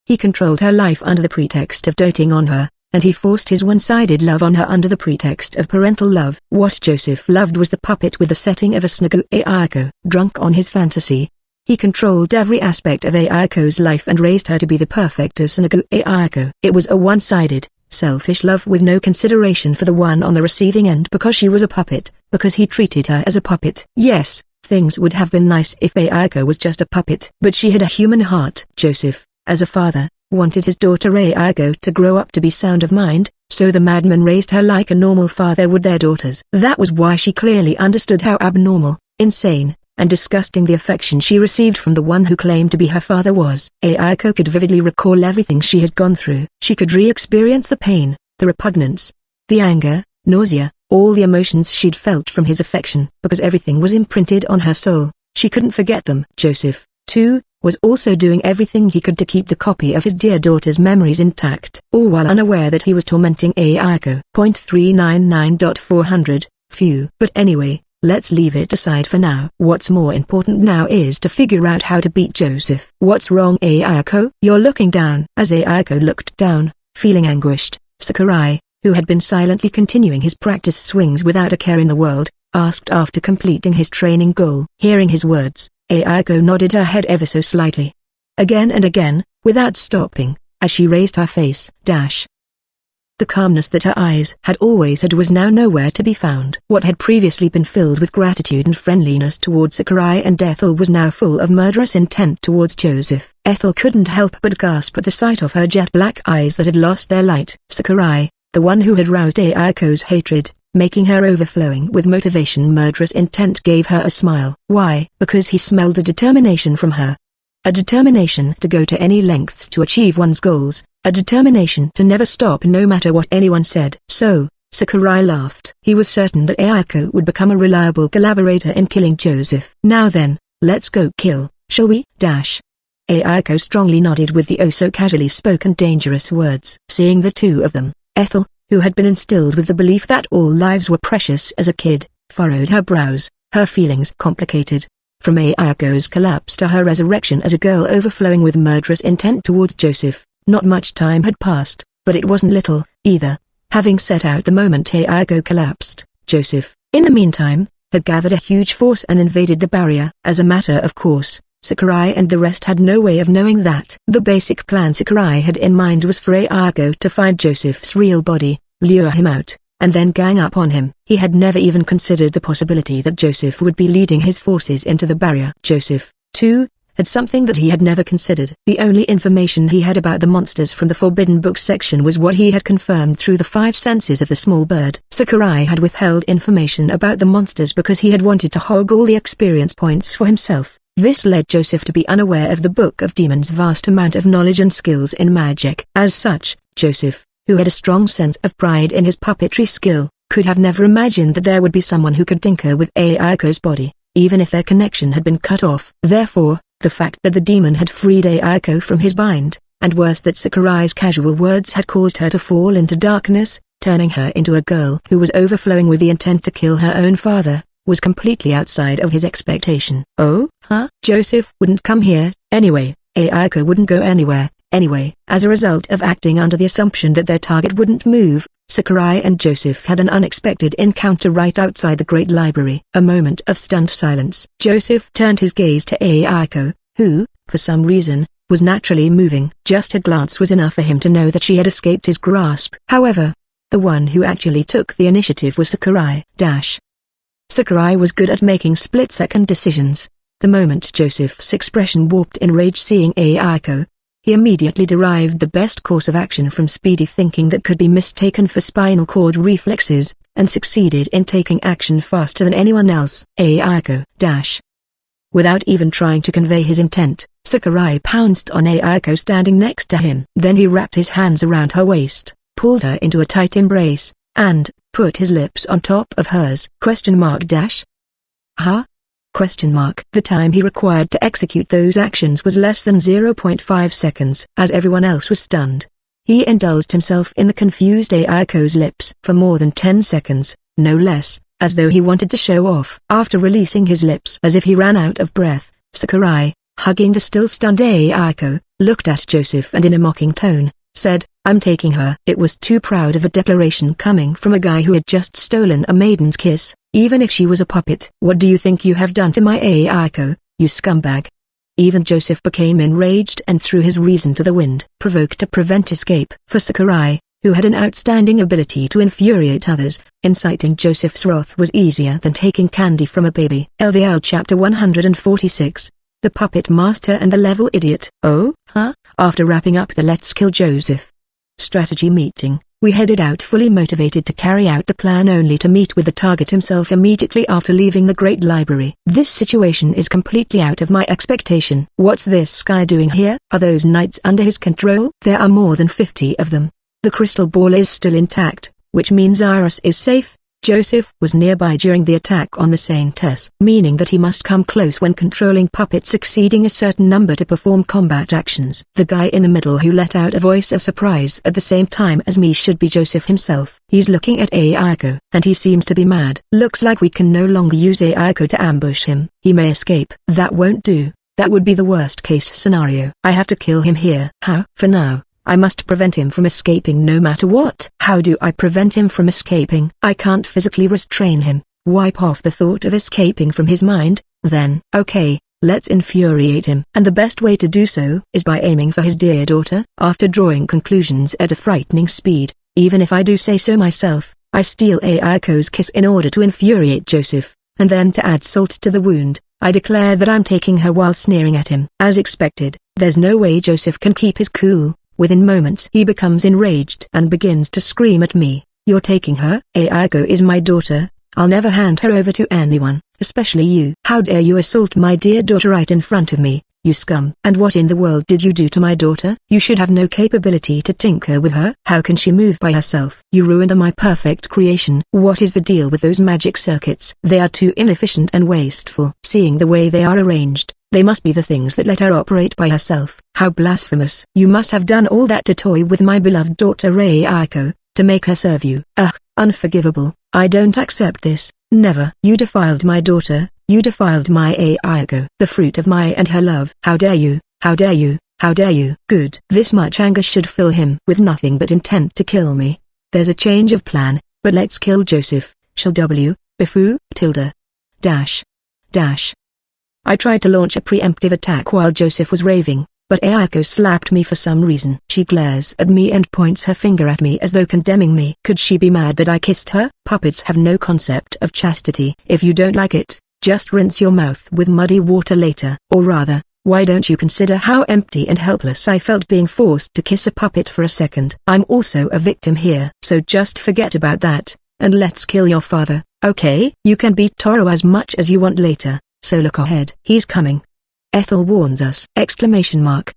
He controlled her life under the pretext of doting on her, and he forced his one-sided love on her under the pretext of parental love. What Joseph loved was the puppet with the setting of a Sanagu Aiko. Drunk on his fantasy, he controlled every aspect of Aiko's life and raised her to be the perfect Sanagu Aiko. It was a one-sided, selfish love with no consideration for the one on the receiving end, because she was a puppet, because he treated her as a puppet. Yes, things would have been nice if Aiko was just a puppet, but she had a human heart. Joseph, as a father, wanted his daughter Aiko to grow up to be sound of mind, so the madman raised her like a normal father would their daughters. That was why she clearly understood how abnormal, insane, and disgusting the affection she received from the one who claimed to be her father was. Aiko could vividly recall everything she had gone through. She could re-experience the pain, the repugnance, the anger, nausea, all the emotions she'd felt from his affection, because everything was imprinted on her soul. She couldn't forget them. Joseph, too, was also doing everything he could to keep the copy of his dear daughter's memories intact, all while unaware that he was tormenting Aiko. 399.400, phew. But anyway, let's leave it aside for now. What's more important now is to figure out how to beat Joseph. What's wrong, Aiko? You're looking down. As Aiko looked down, feeling anguished, Sakurai, who had been silently continuing his practice swings without a care in the world, asked after completing his training goal. Hearing his words, Aiko nodded her head ever so slightly. Again and again, without stopping, as she raised her face. The calmness that her eyes had always had was now nowhere to be found. What had previously been filled with gratitude and friendliness towards Sakurai and Ethel was now full of murderous intent towards Joseph. Ethel couldn't help but gasp at the sight of her jet-black eyes that had lost their light. Sakurai, the one who had roused Aiko's hatred, making her overflowing with motivation, murderous intent, gave her a smile. Why? Because he smelled a determination from her. A determination to go to any lengths to achieve one's goals, a determination to never stop no matter what anyone said. So, Sakurai laughed. He was certain that Aiko would become a reliable collaborator in killing Joseph. Now then, let's go kill, shall we? Aiko strongly nodded with the oh so casually spoken dangerous words. Seeing the two of them, Ethel, who had been instilled with the belief that all lives were precious as a kid, furrowed her brows, her feelings complicated. From Ayako's collapse to her resurrection as a girl overflowing with murderous intent towards Joseph, not much time had passed, but it wasn't little, either. Having set out the moment Ayako collapsed, Joseph, in the meantime, had gathered a huge force and invaded the barrier. As a matter of course, Sakurai and the rest had no way of knowing that. The basic plan Sakurai had in mind was for Ayako to find Joseph's real body, lure him out, and then gang up on him. He had never even considered the possibility that Joseph would be leading his forces into the barrier. Joseph, too, had something that he had never considered. The only information he had about the monsters from the Forbidden Books section was what he had confirmed through the 5 senses of the small bird. Sakurai had withheld information about the monsters because he had wanted to hog all the experience points for himself. This led Joseph to be unaware of the Book of Demons' vast amount of knowledge and skills in magic. As such, Joseph, who had a strong sense of pride in his puppetry skill, could have never imagined that there would be someone who could tinker with Ayako's body, even if their connection had been cut off. Therefore, the fact that the demon had freed Ayako from his bind, and worse that Sakurai's casual words had caused her to fall into darkness, turning her into a girl who was overflowing with the intent to kill her own father, was completely outside of his expectation. Oh, huh? Joseph wouldn't come here, anyway. Ayako wouldn't go anywhere, anyway. As a result of acting under the assumption that their target wouldn't move, Sakurai and Joseph had an unexpected encounter right outside the Great Library. A moment of stunned silence. Joseph turned his gaze to Ayako, who, for some reason, was naturally moving. Just a glance was enough for him to know that she had escaped his grasp. However, the one who actually took the initiative was Sakurai. Sakurai was good at making split-second decisions. The moment Joseph's expression warped in rage seeing Ayako, he immediately derived the best course of action from speedy thinking that could be mistaken for spinal cord reflexes, and succeeded in taking action faster than anyone else. Ayako. Without even trying to convey his intent, Sakurai pounced on Ayako standing next to him. Then he wrapped his hands around her waist, pulled her into a tight embrace, and put his lips on top of hers. Huh? The time he required to execute those actions was less than 0.5 seconds. As everyone else was stunned, he indulged himself in the confused Ayako's lips for more than 10 seconds, no less, as though he wanted to show off. After releasing his lips as if he ran out of breath, Sakurai, hugging the still stunned Ayako, looked at Joseph and in a mocking tone, said, "I'm taking her." It was too proud of a declaration coming from a guy who had just stolen a maiden's kiss, even if she was a puppet. "What do you think you have done to my Ayako, you scumbag?" Even Joseph became enraged and threw his reason to the wind. Provoked to prevent escape. For Sakurai, who had an outstanding ability to infuriate others, inciting Joseph's wrath was easier than taking candy from a baby. LVL Chapter 146. The Puppet Master and the Level Idiot. Oh, huh? After wrapping up the Let's Kill Joseph strategy meeting, we headed out fully motivated to carry out the plan only to meet with the target himself immediately after leaving the Great Library. This situation is completely out of my expectation. What's this guy doing here? Are those knights under his control? There are more than 50 of them. The crystal ball is still intact, which means Iris is safe. Joseph was nearby during the attack on the Saintess, meaning that he must come close when controlling puppets exceeding a certain number to perform combat actions. The guy in the middle who let out a voice of surprise at the same time as me should be Joseph himself. He's looking at Ayako, and he seems to be mad. Looks like we can no longer use Ayako to ambush him. He may escape. That won't do. That would be the worst case scenario. I have to kill him here. How? For now, I must prevent him from escaping no matter what. How do I prevent him from escaping? I can't physically restrain him, wipe off the thought of escaping from his mind, then. Okay, let's infuriate him. And the best way to do so is by aiming for his dear daughter. After drawing conclusions at a frightening speed, even if I do say so myself, I steal Ayako's kiss in order to infuriate Joseph, and then to add salt to the wound, I declare that I'm taking her while sneering at him. As expected, there's no way Joseph can keep his cool. Within moments he becomes enraged and begins to scream at me. "You're taking her? Ayako is my daughter. I'll never hand her over to anyone, especially you. How dare you assault my dear daughter right in front of me, you scum. And what in the world did you do to my daughter? You should have no capability to tinker with her. How can she move by herself? You ruined my perfect creation. What is the deal with those magic circuits? They are too inefficient and wasteful. Seeing the way they are arranged, they must be the things that let her operate by herself. How blasphemous. You must have done all that to toy with my beloved daughter Ayako, to make her serve you. Ugh, unforgivable. I don't accept this. Never. You defiled my daughter, you defiled my Ayako, the fruit of my and her love. How dare you, how dare you, how dare you. Good. This much anger should fill him with nothing but intent to kill me. There's a change of plan, but let's kill Joseph, shall W, Bifu, tilde. Dash. Dash. I tried to launch a preemptive attack while Joseph was raving, but Ayako slapped me for some reason. She glares at me and points her finger at me as though condemning me. Could she be mad that I kissed her? Puppets have no concept of chastity. If you don't like it, just rinse your mouth with muddy water later. Or rather, why don't you consider how empty and helpless I felt being forced to kiss a puppet for a second? I'm also a victim here. So just forget about that, and let's kill your father, okay? You can beat Toru as much as you want later, so look ahead. He's coming. Ethel warns us! Exclamation mark.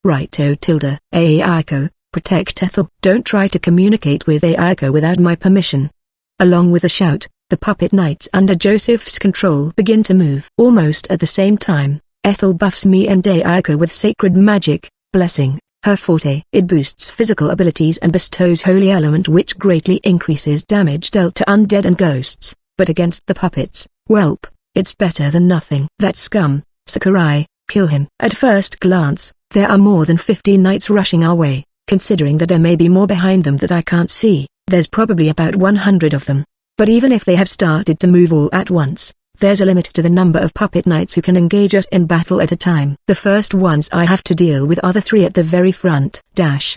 Righto tilde. Ayako, protect Ethel. Don't try to communicate with Ayako without my permission. Along with a shout, the puppet knights under Joseph's control begin to move. Almost at the same time, Ethel buffs me and Ayako with sacred magic, blessing, her forte. It boosts physical abilities and bestows holy element which greatly increases damage dealt to undead and ghosts, but against the puppets, welp, it's better than nothing. That scum, Sakurai, kill him. At first glance, there are more than 50 knights rushing our way. Considering that there may be more behind them that I can't see, there's probably about 100 of them. But even if they have started to move all at once, there's a limit to the number of puppet knights who can engage us in battle at a time. The first ones I have to deal with are the three at the very front. Dash.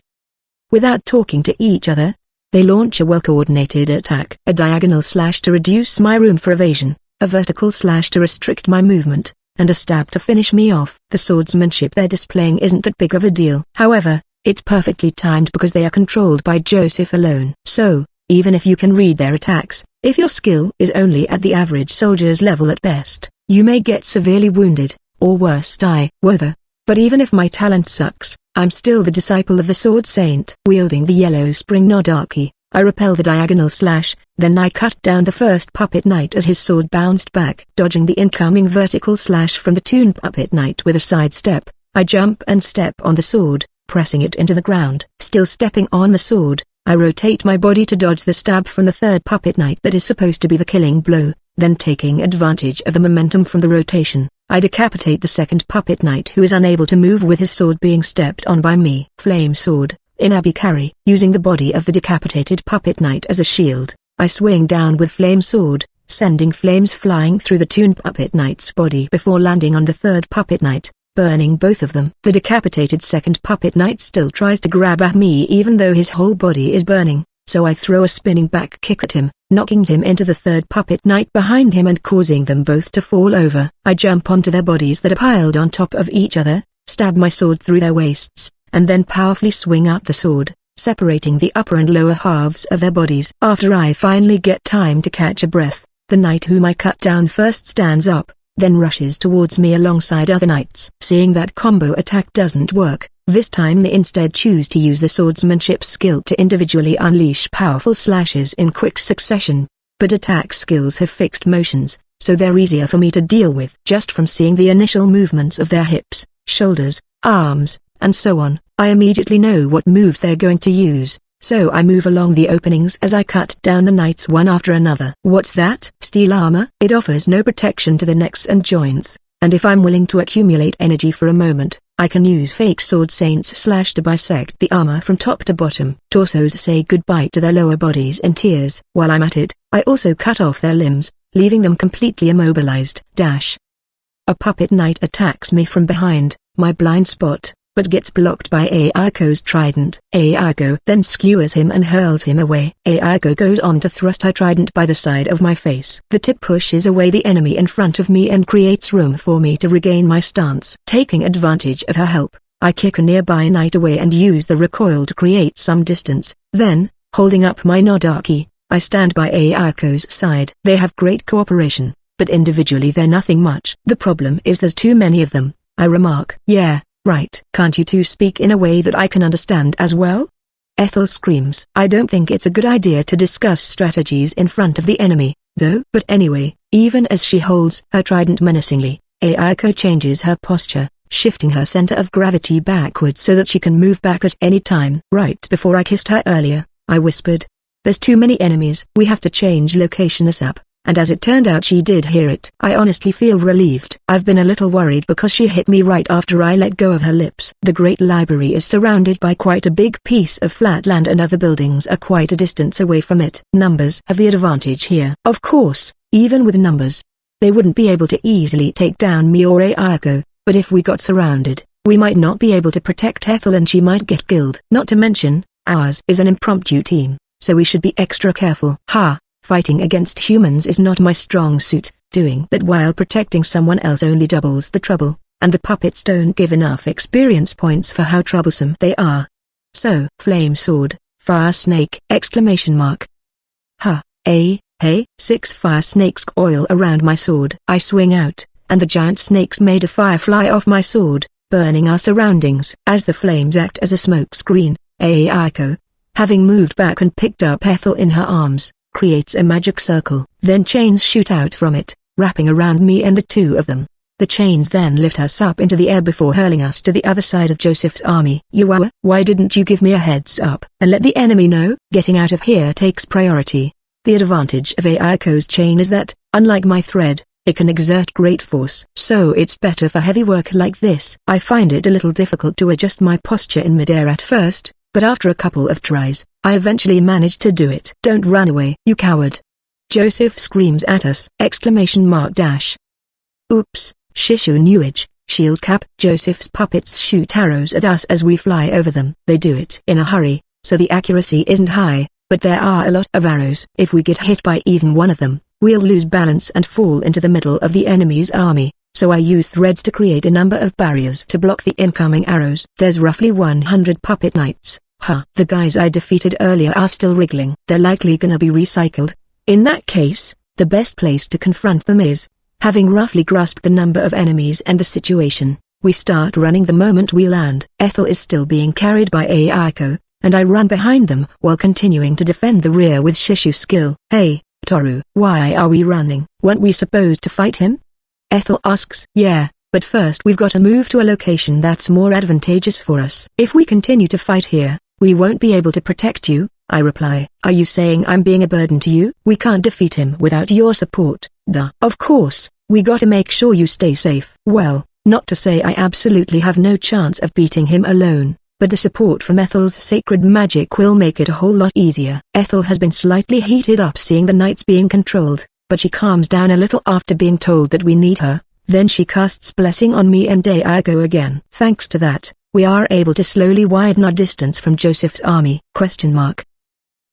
Without talking to each other, they launch a well-coordinated attack. A diagonal slash to reduce my room for evasion, a vertical slash to restrict my movement, and a stab to finish me off. The swordsmanship they're displaying isn't that big of a deal. However, it's perfectly timed because they are controlled by Joseph alone. So, even if you can read their attacks, if your skill is only at the average soldier's level at best, you may get severely wounded, or worse die. Whether. But even if my talent sucks, I'm still the disciple of the Sword Saint. Wielding the yellow spring Nodaki, I repel the diagonal slash, then I cut down the first puppet knight as his sword bounced back. Dodging the incoming vertical slash from the toon puppet knight with a side step, I jump and step on the sword, pressing it into the ground. Still stepping on the sword, I rotate my body to dodge the stab from the third puppet knight that is supposed to be the killing blow, then taking advantage of the momentum from the rotation, I decapitate the second puppet knight who is unable to move with his sword being stepped on by me. Flame sword. Inabikari. Using the body of the decapitated puppet knight as a shield, I swing down with flame sword, sending flames flying through the toon puppet knight's body before landing on the third puppet knight, burning both of them. The decapitated second puppet knight still tries to grab at me even though his whole body is burning, so I throw a spinning back kick at him, knocking him into the third puppet knight behind him and causing them both to fall over. I jump onto their bodies that are piled on top of each other, stab my sword through their waists, and then powerfully swing up the sword, separating the upper and lower halves of their bodies. After I finally get time to catch a breath, the knight whom I cut down first stands up, then rushes towards me alongside other knights. Seeing that combo attack doesn't work, this time they instead choose to use the swordsmanship skill to individually unleash powerful slashes in quick succession. But attack skills have fixed motions, so they're easier for me to deal with. Just from seeing the initial movements of their hips, shoulders, arms, and so on, I immediately know what moves they're going to use, so I move along the openings as I cut down the knights one after another. What's that? Steel armor? It offers no protection to the necks and joints, and if I'm willing to accumulate energy for a moment, I can use fake sword saints slash to bisect the armor from top to bottom. Torsos say goodbye to their lower bodies in tears. While I'm at it, I also cut off their limbs, leaving them completely immobilized. Dash. A puppet knight attacks me from behind, my blind spot, but gets blocked by Ayako's trident. Ayako then skewers him and hurls him away. Ayako goes on to thrust her trident by the side of my face. The tip pushes away the enemy in front of me and creates room for me to regain my stance. Taking advantage of her help, I kick a nearby knight away and use the recoil to create some distance. Then, holding up my Nodaki, I stand by Ayako's side. They have great cooperation, but individually they're nothing much. The problem is there's too many of them, I remark. Yeah. Right. Can't you two speak in a way that I can understand as well? Ethel screams. I don't think it's a good idea to discuss strategies in front of the enemy, though. But anyway, even as she holds her trident menacingly, Ayako changes her posture, shifting her center of gravity backwards so that she can move back at any time. Right before I kissed her earlier, I whispered, "There's too many enemies. We have to change location ASAP." and as it turned out she did hear it. I honestly feel relieved. I've been a little worried because she hit me right after I let go of her lips. The Great Library is surrounded by quite a big piece of flat land and other buildings are quite a distance away from it. Numbers have the advantage here. Of course, even with numbers, they wouldn't be able to easily take down me or Ayako, but if we got surrounded, we might not be able to protect Ethel and she might get killed. Not to mention, ours is an impromptu team, so we should be extra careful. Fighting against humans is not my strong suit. Doing that while protecting someone else only doubles the trouble, and the puppets don't give enough experience points for how troublesome they are. So, flame sword, fire snake! Hey, 6 fire snakes coil around my sword. I swing out, and the giant snakes made a fire fly off my sword, burning our surroundings. As the flames act as a smoke screen, Ayako, having moved back and picked up Ethel in her arms, creates a magic circle. Then chains shoot out from it, wrapping around me and the two of them. The chains then lift us up into the air before hurling us to the other side of Joseph's army. Yuawa, why didn't you give me a heads up and let the enemy know? Getting out of here takes priority. The advantage of Ayako's chain is that, unlike my thread, it can exert great force. So it's better for heavy work like this. I find it a little difficult to adjust my posture in midair at first, but after a couple of tries, I eventually managed to do it. Don't run away, you coward! Joseph screams at us! Oops, Shishu Newage, shield cap! Joseph's puppets shoot arrows at us as we fly over them. They do it in a hurry, so the accuracy isn't high, but there are a lot of arrows. If we get hit by even one of them, we'll lose balance and fall into the middle of the enemy's army. So I use threads to create a number of barriers to block the incoming arrows. There's roughly 100 puppet knights. The guys I defeated earlier are still wriggling. They're likely gonna be recycled. In that case, the best place to confront them is, having roughly grasped the number of enemies and the situation, we start running the moment we land. Ethel is still being carried by Ayako, and I run behind them while continuing to defend the rear with Shishu skill. Hey, Toru, why are we running? Weren't we supposed to fight him? Ethel asks. Yeah, but first we've got to move to a location that's more advantageous for us. If we continue to fight here, we won't be able to protect you, I reply. Are you saying I'm being a burden to you? We can't defeat him without your support. Duh. Of course, we gotta make sure you stay safe. Well, not to say I absolutely have no chance of beating him alone, but the support from Ethel's sacred magic will make it a whole lot easier. Ethel has been slightly heated up seeing the knights being controlled, but she calms down a little after being told that we need her. Then she casts blessing on me and Ayako again. Thanks to that, we are able to slowly widen our distance from Joseph's army.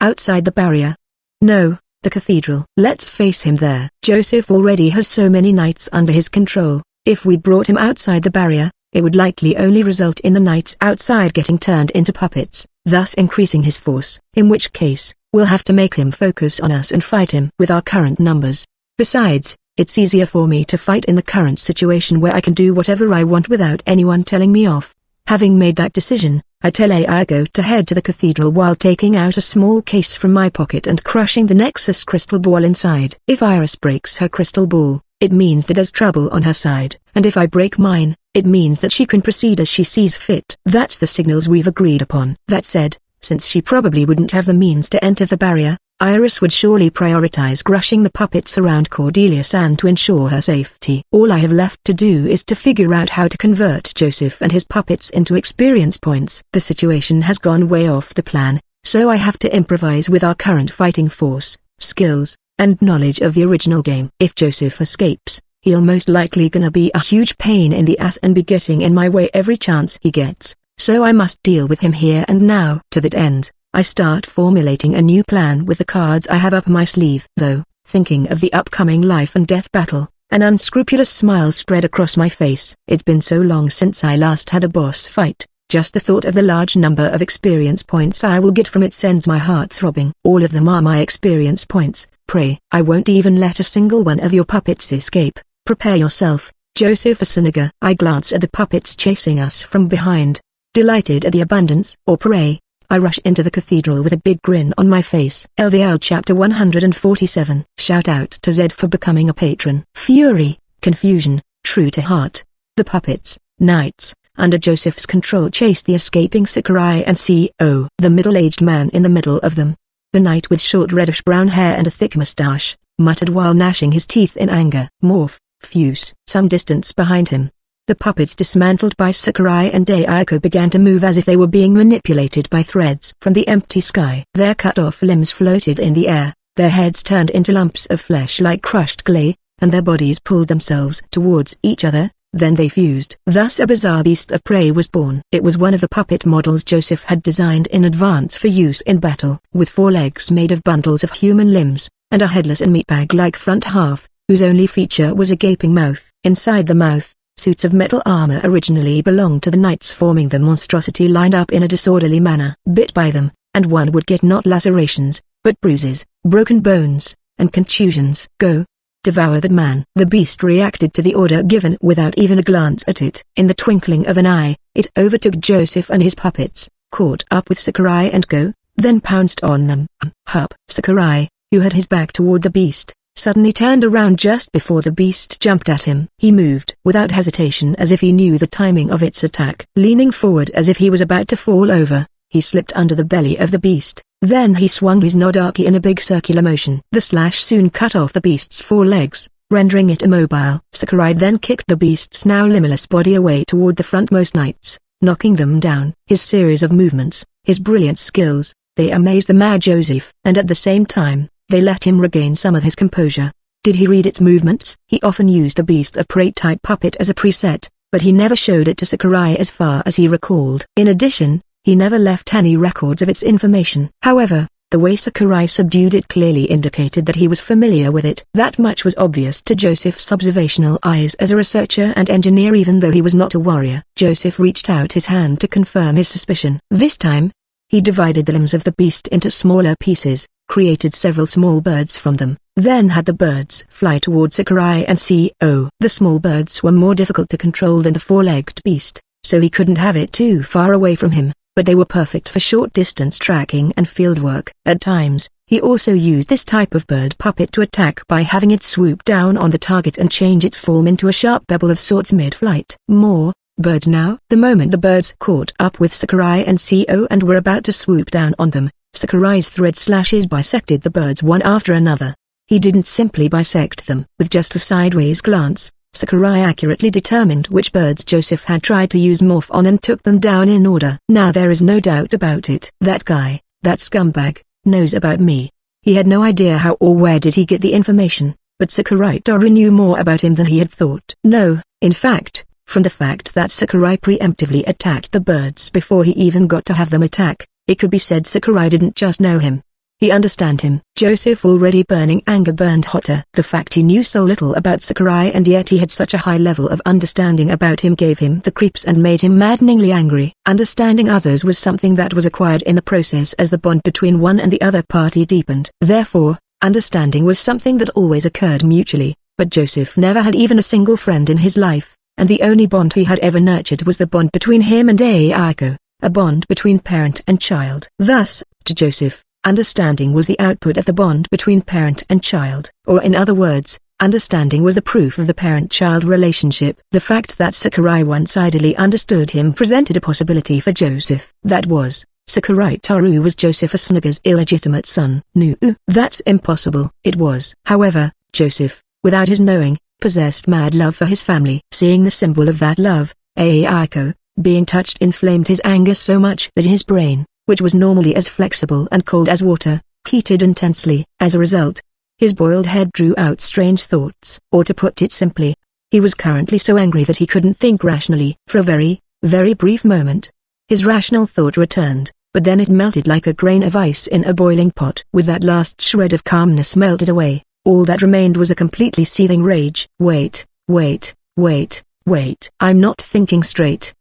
Outside the barrier? No, the cathedral. Let's face him there. Joseph already has so many knights under his control. If we brought him outside the barrier, it would likely only result in the knights outside getting turned into puppets, thus increasing his force. In which case, we'll have to make him focus on us and fight him with our current numbers. Besides, it's easier for me to fight in the current situation where I can do whatever I want without anyone telling me off. Having made that decision, I tell Ayako to head to the cathedral while taking out a small case from my pocket and crushing the Nexus crystal ball inside. If Iris breaks her crystal ball, it means that there's trouble on her side. And if I break mine, it means that she can proceed as she sees fit. That's the signals we've agreed upon. That said, since she probably wouldn't have the means to enter the barrier, Iris would surely prioritize crushing the puppets around Cordelia-san to ensure her safety. All I have left to do is to figure out how to convert Joseph and his puppets into experience points. The situation has gone way off the plan, so I have to improvise with our current fighting force, skills, and knowledge of the original game. If Joseph escapes, he'll most likely gonna be a huge pain in the ass and be getting in my way every chance he gets, so I must deal with him here and now. To that end, I start formulating a new plan with the cards I have up my sleeve. Though, thinking of the upcoming life and death battle, an unscrupulous smile spread across my face. It's been so long since I last had a boss fight, just the thought of the large number of experience points I will get from it sends my heart throbbing. All of them are my experience points. Pray, I won't even let a single one of your puppets escape. Prepare yourself, Joseph Asinaga. I glance at the puppets chasing us from behind. Delighted at the abundance, or prey, I rush into the cathedral with a big grin on my face. LVL Chapter 147. Shout out to Zed for becoming a patron. Fury, confusion, true to heart. The puppets, knights, under Joseph's control chased the escaping Sakurai and CO. The middle-aged man in the middle of them. The knight with short reddish-brown hair and a thick mustache, muttered while gnashing his teeth in anger. Morph, fuse. Some distance behind him, the puppets dismantled by Sakurai and Ayako began to move as if they were being manipulated by threads from the empty sky. Their cut-off limbs floated in the air, their heads turned into lumps of flesh like crushed clay, and their bodies pulled themselves towards each other. Then they fused. Thus a bizarre beast of prey was born. It was one of the puppet models Joseph had designed in advance for use in battle. With 4 legs made of bundles of human limbs, and a headless and meatbag-like front half, whose only feature was a gaping mouth. Inside the mouth, suits of metal armor originally belonged to the knights, forming the monstrosity lined up in a disorderly manner. Bit by them, and one would get not lacerations, but bruises, broken bones, and contusions. Go! Devour that man. The beast reacted to the order given without even a glance at it. In the twinkling of an eye, it overtook Joseph and his puppets, caught up with Sakurai and Go, then pounced on them. Hup! Sakurai, who had his back toward the beast, suddenly turned around just before the beast jumped at him. He moved without hesitation as if he knew the timing of its attack. Leaning forward as if he was about to fall over, he slipped under the belly of the beast. Then he swung his nodaki in a big circular motion. The slash soon cut off the beast's 4 legs, rendering it immobile. Sakurai then kicked the beast's now limbless body away toward the frontmost knights, knocking them down. His series of movements, his brilliant skills, they amazed the mad Joseph. And at the same time, they let him regain some of his composure. Did he read its movements? He often used the beast of prey type puppet as a preset, but he never showed it to Sakurai as far as he recalled. In addition, he never left any records of its information. However, the way Sakurai subdued it clearly indicated that he was familiar with it. That much was obvious to Joseph's observational eyes as a researcher and engineer, even though he was not a warrior. Joseph reached out his hand to confirm his suspicion. This time, he divided the limbs of the beast into smaller pieces, created several small birds from them, then had the birds fly toward Sakurai and Co. The small birds were more difficult to control than the 4-legged beast, so he couldn't have it too far away from him, but they were perfect for short-distance tracking and fieldwork. At times, he also used this type of bird puppet to attack by having it swoop down on the target and change its form into a sharp pebble of sorts mid-flight. More birds now. The moment the birds caught up with Sakurai and Co. and were about to swoop down on them, Sakurai's thread slashes bisected the birds one after another. He didn't simply bisect them. With just a sideways glance, Sakurai accurately determined which birds Joseph had tried to use morph on and took them down in order. Now there is no doubt about it. That guy, that scumbag, knows about me. He had no idea how or where did he get the information, but Sakurai Toru knew more about him than he had thought. No, in fact, from the fact that Sakurai preemptively attacked the birds before he even got to have them attack, it could be said Sakurai didn't just know him. He understood him. Joseph, already burning anger, burned hotter. The fact he knew so little about Sakurai and yet he had such a high level of understanding about him gave him the creeps and made him maddeningly angry. Understanding others was something that was acquired in the process as the bond between one and the other party deepened. Therefore, understanding was something that always occurred mutually, but Joseph never had even a single friend in his life, and the only bond he had ever nurtured was the bond between him and Ayako, a bond between parent and child. Thus, to Joseph, understanding was the output of the bond between parent and child. Or in other words, understanding was the proof of the parent-child relationship. The fact that Sakurai one-sidedly understood him presented a possibility for Joseph. That was, Sakurai Toru was Joseph Asunuga's illegitimate son. No, that's impossible. It was. However, Joseph, without his knowing, possessed mad love for his family. Seeing the symbol of that love, Ayako, being touched inflamed his anger so much that his brain, which was normally as flexible and cold as water, heated intensely. As a result, his boiled head drew out strange thoughts. Or to put it simply, he was currently so angry that he couldn't think rationally. For a very, very brief moment, his rational thought returned, but then it melted like a grain of ice in a boiling pot. With that last shred of calmness melted away, all that remained was a completely seething rage. Wait. I'm not thinking straight.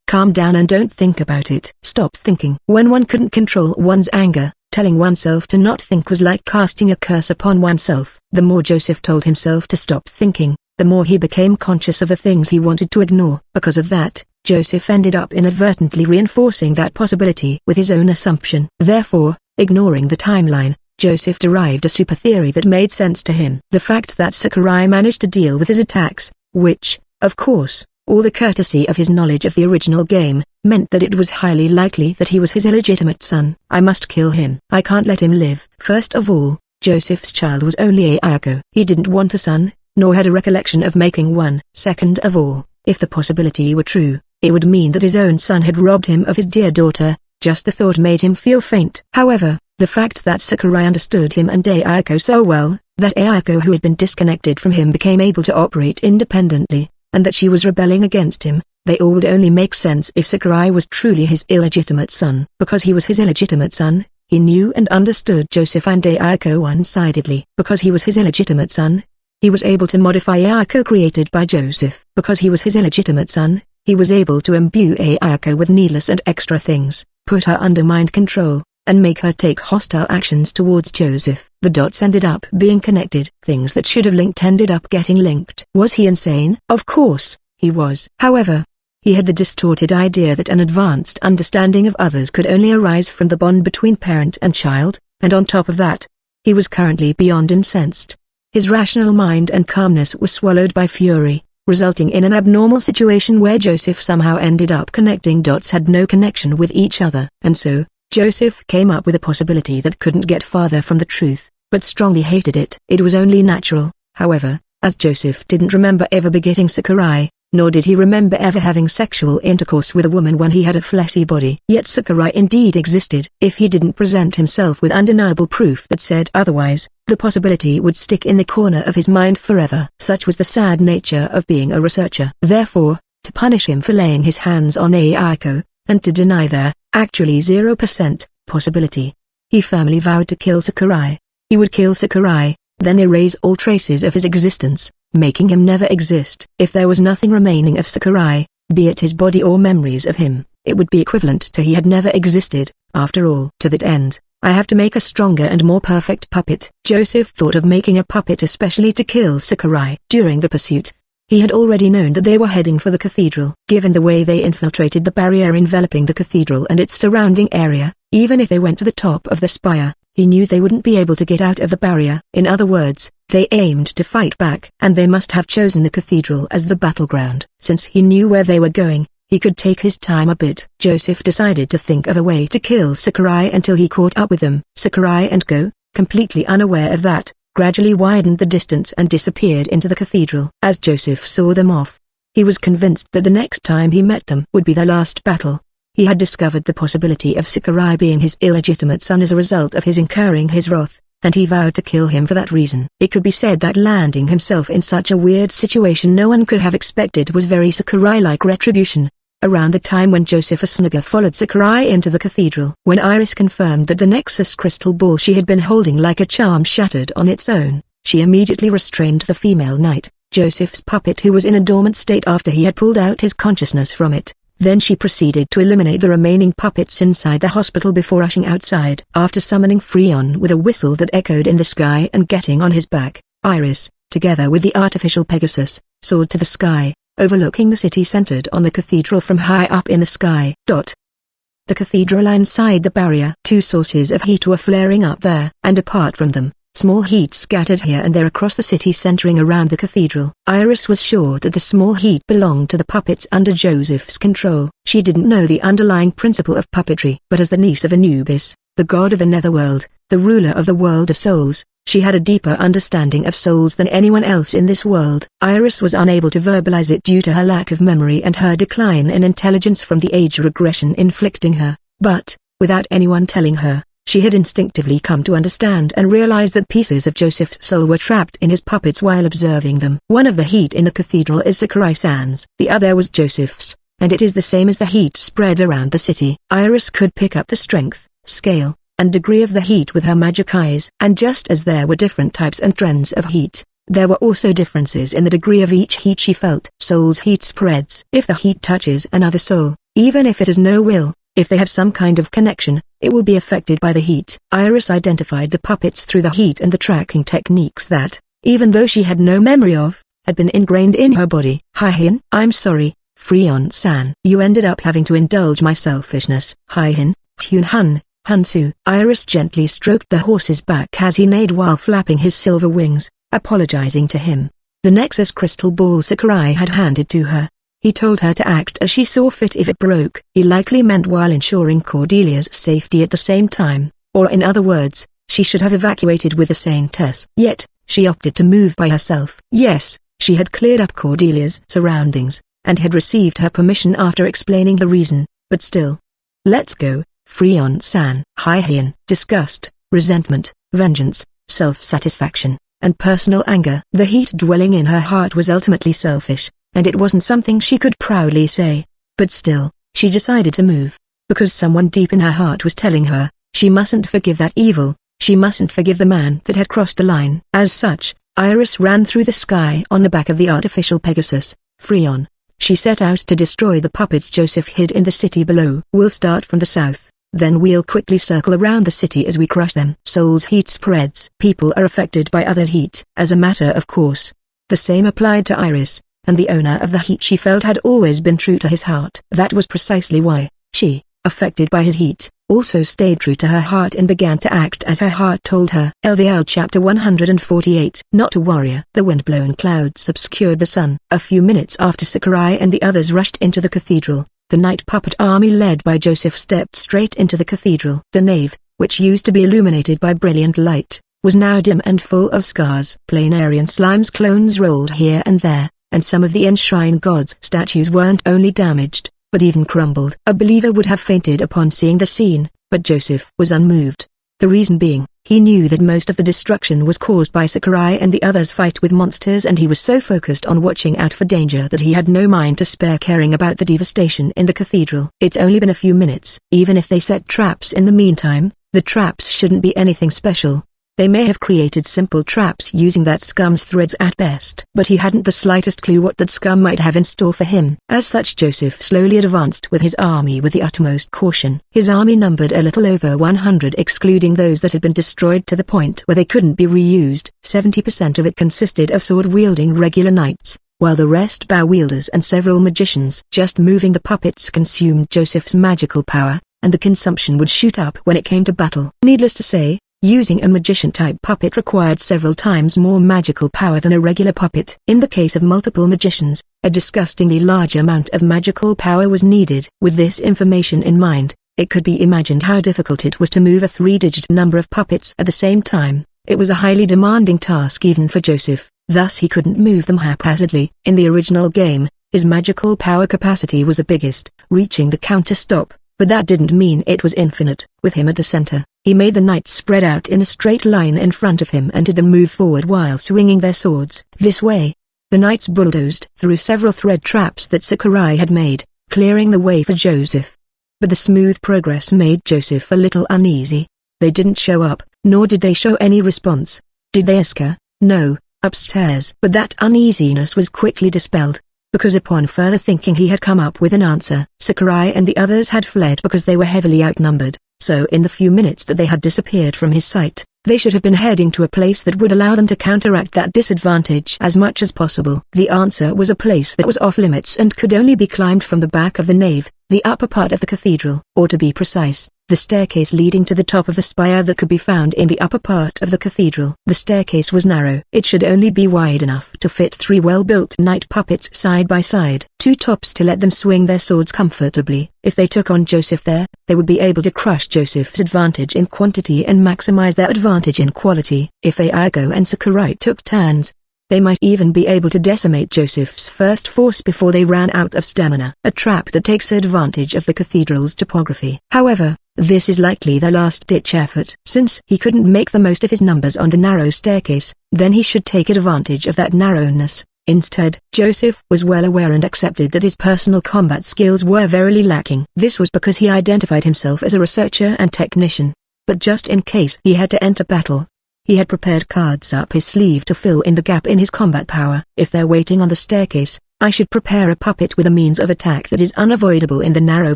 Calm down and don't think about it. Stop thinking. When one couldn't control one's anger, telling oneself to not think was like casting a curse upon oneself. The more Joseph told himself to stop thinking, the more he became conscious of the things he wanted to ignore. Because of that, Joseph ended up inadvertently reinforcing that possibility with his own assumption. Therefore, ignoring the timeline, Joseph derived a super theory that made sense to him. The fact that Sakurai managed to deal with his attacks, which, of course, all the courtesy of his knowledge of the original game, meant that it was highly likely that he was his illegitimate son. I must kill him. I can't let him live. First of all, Joseph's child was only Ayako. He didn't want a son, nor had a recollection of making one. Second of all, if the possibility were true, it would mean that his own son had robbed him of his dear daughter. Just the thought made him feel faint. However, the fact that Sakurai understood him and Ayako so well, that Ayako who had been disconnected from him became able to operate independently, and that she was rebelling against him, they all would only make sense if Sakurai was truly his illegitimate son. Because he was his illegitimate son, he knew and understood Joseph and Ayako one-sidedly. Because he was his illegitimate son, he was able to modify Ayako created by Joseph. Because he was his illegitimate son, he was able to imbue Ayako with needless and extra things, put her under mind control, and make her take hostile actions towards Joseph. The dots ended up being connected. Things that should have linked ended up getting linked. Was he insane? Of course, he was. However, he had the distorted idea that an advanced understanding of others could only arise from the bond between parent and child, and on top of that, he was currently beyond incensed. His rational mind and calmness were swallowed by fury, resulting in an abnormal situation where Joseph somehow ended up connecting dots had no connection with each other. And so, Joseph came up with a possibility that couldn't get farther from the truth, but strongly hated it. It was only natural, however, as Joseph didn't remember ever begetting Sakurai, nor did he remember ever having sexual intercourse with a woman when he had a fleshy body. Yet Sakurai indeed existed. If he didn't present himself with undeniable proof that said otherwise, the possibility would stick in the corner of his mind forever. Such was the sad nature of being a researcher. Therefore, to punish him for laying his hands on Ayako, and to deny their, actually 0%, possibility, he firmly vowed to kill Sakurai. He would kill Sakurai, then erase all traces of his existence, making him never exist. If there was nothing remaining of Sakurai, be it his body or memories of him, it would be equivalent to he had never existed. After all, to that end, I have to make a stronger and more perfect puppet. Joseph thought of making a puppet especially to kill Sakurai. During the pursuit, he had already known that they were heading for the cathedral. Given the way they infiltrated the barrier enveloping the cathedral and its surrounding area, even if they went to the top of the spire, he knew they wouldn't be able to get out of the barrier. In other words, they aimed to fight back. And they must have chosen the cathedral as the battleground. Since he knew where they were going, he could take his time a bit. Joseph decided to think of a way to kill Sakurai until he caught up with them. Sakurai and Go, completely unaware of that, gradually widened the distance and disappeared into the cathedral. As Joseph saw them off, he was convinced that the next time he met them would be their last battle. He had discovered the possibility of Sakurai being his illegitimate son as a result of his incurring his wrath, and he vowed to kill him for that reason. It could be said that landing himself in such a weird situation no one could have expected was very Sakurai-like retribution. Around the time when Joseph Asunaga followed Sakurai into the cathedral, when Iris confirmed that the Nexus crystal ball she had been holding like a charm shattered on its own, she immediately restrained the female knight, Joseph's puppet, who was in a dormant state after he had pulled out his consciousness from it. Then she proceeded to eliminate the remaining puppets inside the hospital before rushing outside. After summoning Freon with a whistle that echoed in the sky and getting on his back, Iris, together with the artificial Pegasus, soared to the sky, overlooking the city centered on the cathedral from high up in the sky. The cathedral inside the barrier. Two sources of heat were flaring up there, and apart from them, small heat scattered here and there across the city centering around the cathedral. Iris was sure that the small heat belonged to the puppets under Joseph's control. She didn't know the underlying principle of puppetry, but as the niece of Anubis, the god of the netherworld, the ruler of the world of souls, she had a deeper understanding of souls than anyone else in this world. Iris was unable to verbalize it due to her lack of memory and her decline in intelligence from the age regression inflicting her, but, without anyone telling her, she had instinctively come to understand and realize that pieces of Joseph's soul were trapped in his puppets while observing them. One of the heat in the cathedral is Sakurai-san's. The other was Joseph's, and it is the same as the heat spread around the city. Iris could pick up the strength, scale, and degree of the heat with her magic eyes. And just as there were different types and trends of heat, there were also differences in the degree of each heat she felt. Soul's heat spreads. If the heat touches another soul, even if it has no will, if they have some kind of connection, it will be affected by the heat. Iris identified the puppets through the heat and the tracking techniques that, even though she had no memory of, had been ingrained in her body. Hi-hin, I'm sorry, Freon-san. You ended up having to indulge my selfishness. Hi-hin, Tune-hun, Hansu. Iris gently stroked the horse's back as he neighed while flapping his silver wings, apologizing to him. The Nexus crystal ball Sakurai had handed to her. He told her to act as she saw fit if it broke. He likely meant while ensuring Cordelia's safety at the same time, or in other words, She should have evacuated with the Saintess. Yet, she opted to move by herself. Yes, she had cleared up Cordelia's surroundings, and had received her permission after explaining the reason, but still. Let's go, Freon-san. Hien. Disgust, resentment, vengeance, self-satisfaction, and personal anger. The heat dwelling in her heart was ultimately selfish, and it wasn't something she could proudly say. But still, she decided to move, because someone deep in her heart was telling her, she mustn't forgive that evil, she mustn't forgive the man that had crossed the line. As such, Iris ran through the sky on the back of the artificial Pegasus, Freon. She set out to destroy the puppets Joseph hid in the city below. We'll start from the south, then we'll quickly circle around the city as we crush them. Soul's heat spreads. People are affected by others' heat. As a matter of course, the same applied to Iris, and the owner of the heat she felt had always been true to his heart. That was precisely why, she, affected by his heat, also stayed true to her heart and began to act as her heart told her. LVL Chapter 148. Not a warrior. The wind-blown clouds obscured the sun. A few minutes after Sakurai and the others rushed into the cathedral, the night puppet army led by Joseph stepped straight into the cathedral. The nave, which used to be illuminated by brilliant light, was now dim and full of scars. Planarian Slime's clones rolled here and there, and some of the enshrined gods' statues weren't only damaged, but even crumbled. A believer would have fainted upon seeing the scene, but Joseph was unmoved. The reason being, he knew that most of the destruction was caused by Sakurai and the others' fight with monsters, and he was so focused on watching out for danger that he had no mind to spare caring about the devastation in the cathedral. It's only been a few minutes. Even if they set traps in the meantime, the traps shouldn't be anything special. They may have created simple traps using that scum's threads at best. But he hadn't the slightest clue what that scum might have in store for him. As such, Joseph slowly advanced with his army with the utmost caution. His army numbered a little over 100, excluding those that had been destroyed to the point where they couldn't be reused. 70% of it consisted of sword-wielding regular knights, while the rest bow-wielders and several magicians. Just moving the puppets consumed Joseph's magical power, and the consumption would shoot up when it came to battle. Needless to say, using a magician-type puppet required several times more magical power than a regular puppet. In the case of multiple magicians, a disgustingly large amount of magical power was needed. With this information in mind, it could be imagined how difficult it was to move a 3-digit number of puppets at the same time. It was a highly demanding task even for Joseph, thus he couldn't move them haphazardly. In the original game, his magical power capacity was the biggest, reaching the counter-stop, but that didn't mean it was infinite. With him at the center, he made the knights spread out in a straight line in front of him and did them move forward while swinging their swords. This way, the knights bulldozed through several thread traps that Sakurai had made, clearing the way for Joseph. But the smooth progress made Joseph a little uneasy. They didn't show up, nor did they show any response. Did they, Asuka? No, upstairs. But that uneasiness was quickly dispelled, because upon further thinking he had come up with an answer. Sakurai and the others had fled because they were heavily outnumbered, so in the few minutes that they had disappeared from his sight, they should have been heading to a place that would allow them to counteract that disadvantage as much as possible. The answer was a place that was off limits and could only be climbed from the back of the nave, the upper part of the cathedral, or to be precise, the staircase leading to the top of the spire that could be found in the upper part of the cathedral. The staircase was narrow. It should only be wide enough to fit 3 well-built night puppets side by side, 2 tops to let them swing their swords comfortably. If they took on Joseph there, they would be able to crush Joseph's advantage in quantity and maximize their advantage in quality. If Ayago and Sakurai took turns, they might even be able to decimate Joseph's first force before they ran out of stamina. A trap that takes advantage of the cathedral's topography. However, this is likely the last-ditch effort. Since he couldn't make the most of his numbers on the narrow staircase, then he should take advantage of that narrowness. Instead, Joseph was well aware and accepted that his personal combat skills were verily lacking. This was because he identified himself as a researcher and technician. But just in case he had to enter battle, he had prepared cards up his sleeve to fill in the gap in his combat power. If they're waiting on the staircase, I should prepare a puppet with a means of attack that is unavoidable in the narrow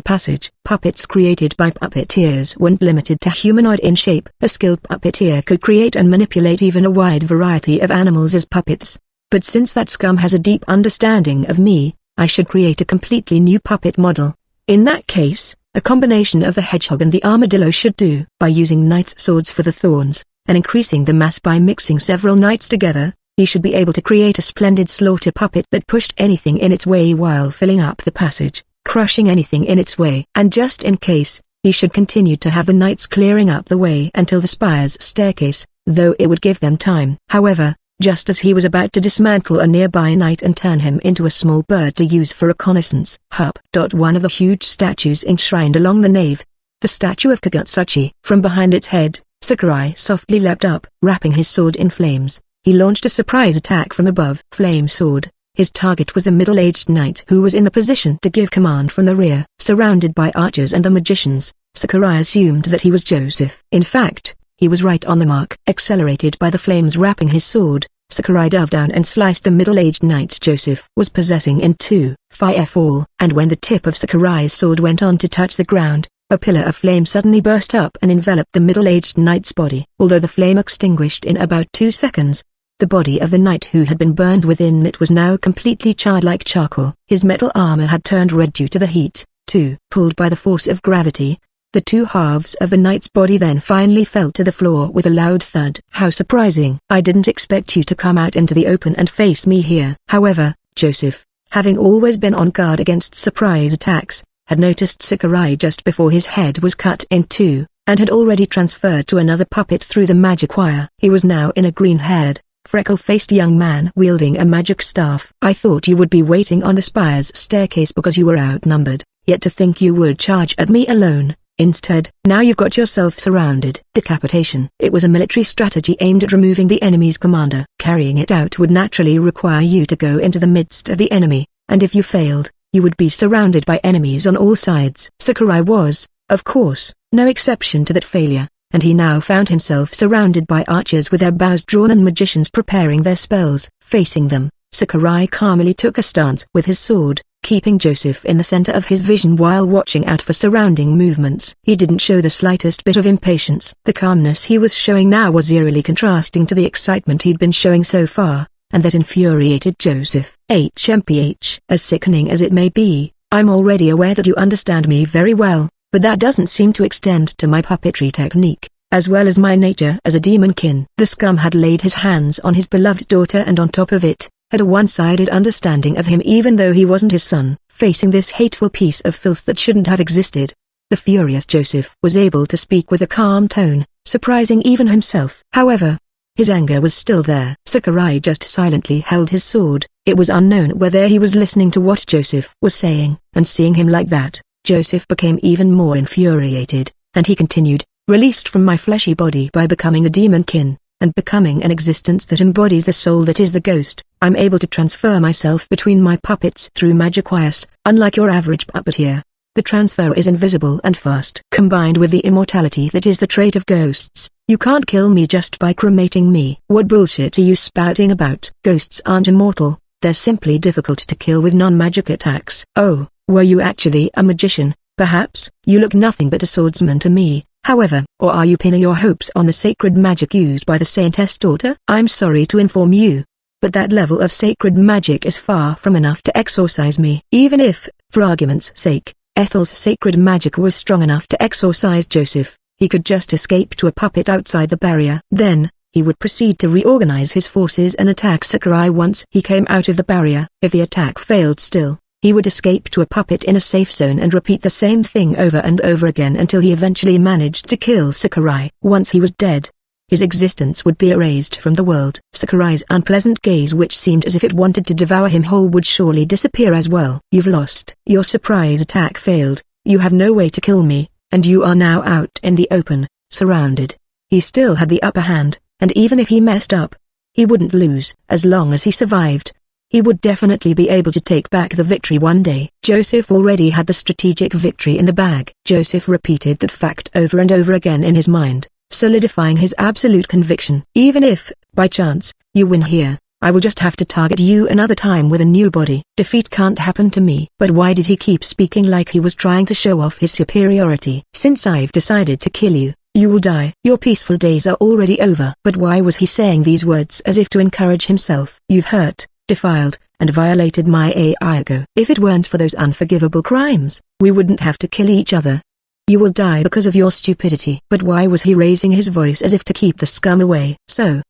passage. Puppets created by puppeteers weren't limited to humanoid in shape. A skilled puppeteer could create and manipulate even a wide variety of animals as puppets. But since that scum has a deep understanding of me, I should create a completely new puppet model. In that case, a combination of the hedgehog and the armadillo should do. By using knight's swords for the thorns, and increasing the mass by mixing several knights together, he should be able to create a splendid slaughter puppet that pushed anything in its way while filling up the passage, crushing anything in its way. And just in case, He should continue to have the knights clearing up the way until the spire's staircase, though it would give them time. However, just as he was about to dismantle a nearby knight and turn him into a small bird to use for reconnaissance, Hup. One of the huge statues enshrined along the nave, the statue of Kagutsuchi. From behind its head, Sakurai softly leapt up. Wrapping his sword in flames, he launched a surprise attack from above. Flame sword. His target was the middle-aged knight who was in the position to give command from the rear. Surrounded by archers and the magicians, Sakurai assumed that he was Joseph. In fact, he was right on the mark. Accelerated by the flames wrapping his sword, Sakurai dove down and sliced the middle-aged knight Joseph was possessing in two. Firefall. And when the tip of Sakurai's sword went on to touch the ground, a pillar of flame suddenly burst up and enveloped the middle-aged knight's body. Although the flame extinguished in about 2 seconds, the body of the knight who had been burned within it was now completely charred like charcoal. His metal armor had turned red due to the heat, too. Pulled by the force of gravity, the two halves of the knight's body then finally fell to the floor with a loud thud. How surprising. I didn't expect you to come out into the open and face me here. However, Joseph, having always been on guard against surprise attacks, had noticed Sakurai just before his head was cut in two, and had already transferred to another puppet through the magic wire. He was now in a green-haired, freckle-faced young man wielding a magic staff. I thought you would be waiting on the spire's staircase because you were outnumbered, yet to think you would charge at me alone. Instead, now you've got yourself surrounded. Decapitation. It was a military strategy aimed at removing the enemy's commander. Carrying it out would naturally require you to go into the midst of the enemy, and if you failed, you would be surrounded by enemies on all sides. Sakurai was, of course, no exception to that failure, and he now found himself surrounded by archers with their bows drawn and magicians preparing their spells. Facing them, Sakurai calmly took a stance with his sword, keeping Joseph in the center of his vision while watching out for surrounding movements. He didn't show the slightest bit of impatience. The calmness he was showing now was eerily contrasting to the excitement he'd been showing so far, and that infuriated Joseph. HMPH. As sickening as it may be, I'm already aware that you understand me very well, but that doesn't seem to extend to my puppetry technique, as well as my nature as a demonkin. The scum had laid his hands on his beloved daughter and on top of it, had a one-sided understanding of him even though he wasn't his son. Facing this hateful piece of filth that shouldn't have existed, the furious Joseph was able to speak with a calm tone, surprising even himself. However, his anger was still there. Sakurai just silently held his sword. It was unknown whether he was listening to what Joseph was saying, and seeing him like that, Joseph became even more infuriated, and he continued, released from my fleshy body by becoming a demonkin, and becoming an existence that embodies the soul that is the ghost, I'm able to transfer myself between my puppets through magic wires. Unlike your average puppeteer, the transfer is invisible and fast. Combined with the immortality that is the trait of ghosts, you can't kill me just by cremating me. What bullshit are you spouting about? Ghosts aren't immortal, they're simply difficult to kill with non-magic attacks. Oh, were you actually a magician, perhaps? You look nothing but a swordsman to me. However, or are you pinning your hopes on the sacred magic used by the saintess daughter? I'm sorry to inform you, but that level of sacred magic is far from enough to exorcise me. Even if, for argument's sake, Ethel's sacred magic was strong enough to exorcise Joseph, he could just escape to a puppet outside the barrier. Then, he would proceed to reorganize his forces and attack Sakurai once he came out of the barrier. If the attack failed still, he would escape to a puppet in a safe zone and repeat the same thing over and over again until he eventually managed to kill Sakurai. Once he was dead, his existence would be erased from the world. Sakurai's unpleasant gaze, which seemed as if it wanted to devour him whole, would surely disappear as well. You've lost. Your surprise attack failed, you have no way to kill me, and you are now out in the open, surrounded. He still had the upper hand, and even if he messed up, he wouldn't lose. As long as he survived, he would definitely be able to take back the victory one day. Joseph already had the strategic victory in the bag. Joseph repeated that fact over and over again in his mind, solidifying his absolute conviction. Even if, by chance, you win here, I will just have to target you another time with a new body. Defeat can't happen to me. But why did he keep speaking like he was trying to show off his superiority? Since I've decided to kill you, you will die. Your peaceful days are already over. But why was he saying these words as if to encourage himself? You've hurt, defiled, and violated my ego. If it weren't for those unforgivable crimes, we wouldn't have to kill each other. You will die because of your stupidity. But why was he raising his voice as if to keep the scum away? So,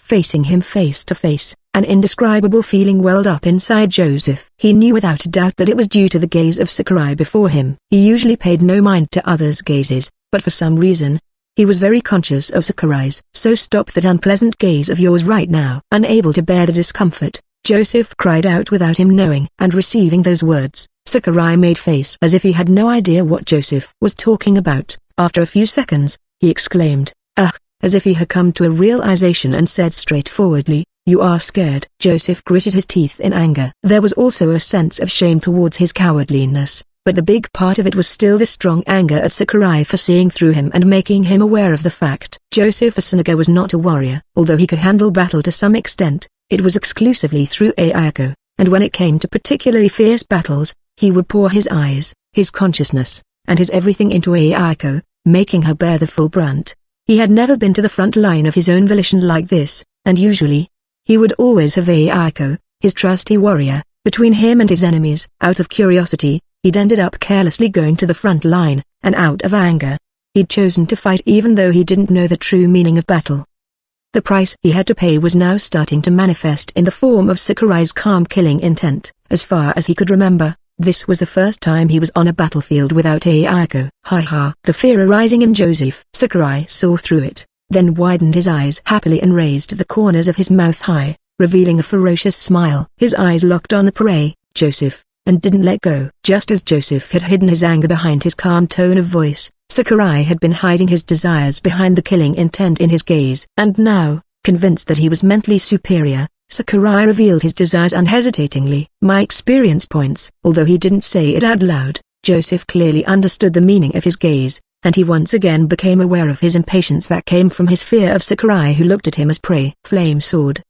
facing him face to face. An indescribable feeling welled up inside Joseph. He knew without a doubt that it was due to the gaze of Sakurai before him. He usually paid no mind to others' gazes, but for some reason, he was very conscious of Sakurai's. "So stop that unpleasant gaze of yours right now." Unable to bear the discomfort, Joseph cried out without him knowing. And receiving those words, Sakurai made face as if he had no idea what Joseph was talking about. After a few seconds, he exclaimed, "Ugh," as if he had come to a realization and said straightforwardly, "You are scared." Joseph gritted his teeth in anger. There was also a sense of shame towards his cowardliness, but the big part of it was still the strong anger at Sakurai for seeing through him and making him aware of the fact. Joseph Asunaga was not a warrior. Although he could handle battle to some extent, it was exclusively through Ayako, and when it came to particularly fierce battles, he would pour his eyes, his consciousness, and his everything into Ayako, making her bear the full brunt. He had never been to the front line of his own volition like this, and usually, he would always have Ayako, his trusty warrior, between him and his enemies. Out of curiosity, he'd ended up carelessly going to the front line, and out of anger, he'd chosen to fight even though he didn't know the true meaning of battle. The price he had to pay was now starting to manifest in the form of Sakurai's calm killing intent. As far as he could remember, this was the first time he was on a battlefield without Ayako. Ha ha. The fear arising in Joseph. Sakurai saw through it, then widened his eyes happily and raised the corners of his mouth high, revealing a ferocious smile. His eyes locked on the prey, Joseph, and didn't let go. Just as Joseph had hidden his anger behind his calm tone of voice, Sakurai had been hiding his desires behind the killing intent in his gaze. And now, convinced that he was mentally superior, Sakurai revealed his desires unhesitatingly. "My experience points." Although he didn't say it out loud, Joseph clearly understood the meaning of his gaze, and he once again became aware of his impatience that came from his fear of Sakurai, who looked at him as prey. "Flame sword?"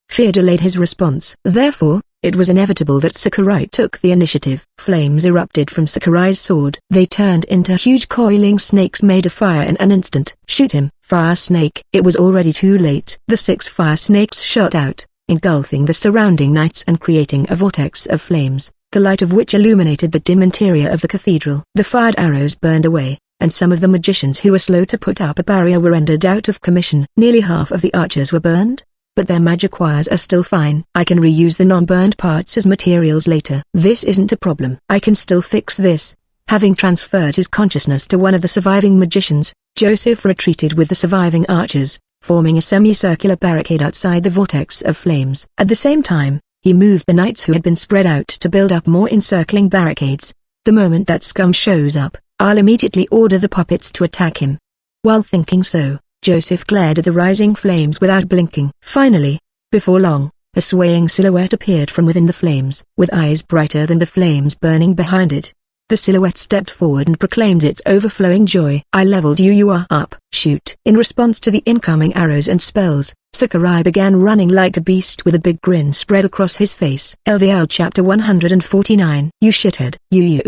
Fear delayed his response. Therefore, it was inevitable that Sakurai took the initiative. Flames erupted from Sakurai's sword. They turned into huge coiling snakes made of fire in an instant. "Shoot him, fire snake!" It was already too late. The 6 fire snakes shot out, engulfing the surrounding knights and creating a vortex of flames, the light of which illuminated the dim interior of the cathedral. The fired arrows burned away, and some of the magicians who were slow to put up a barrier were rendered out of commission. Nearly half of the archers were burned, but their magic wires are still fine. "I can reuse the non-burned parts as materials later. This isn't a problem. I can still fix this." Having transferred his consciousness to one of the surviving magicians, Joseph retreated with the surviving archers, forming a semicircular barricade outside the vortex of flames. At the same time, he moved the knights who had been spread out to build up more encircling barricades. "The moment that scum shows up, I'll immediately order the puppets to attack him." While thinking so, Joseph glared at the rising flames without blinking. Finally, before long, a swaying silhouette appeared from within the flames, with eyes brighter than the flames burning behind it. The silhouette stepped forward and proclaimed its overflowing joy. "I leveled you. You are up. Shoot." In response to the incoming arrows and spells, Sakurai began running like a beast with a big grin spread across his face. LVL Chapter 149. "You shithead. You."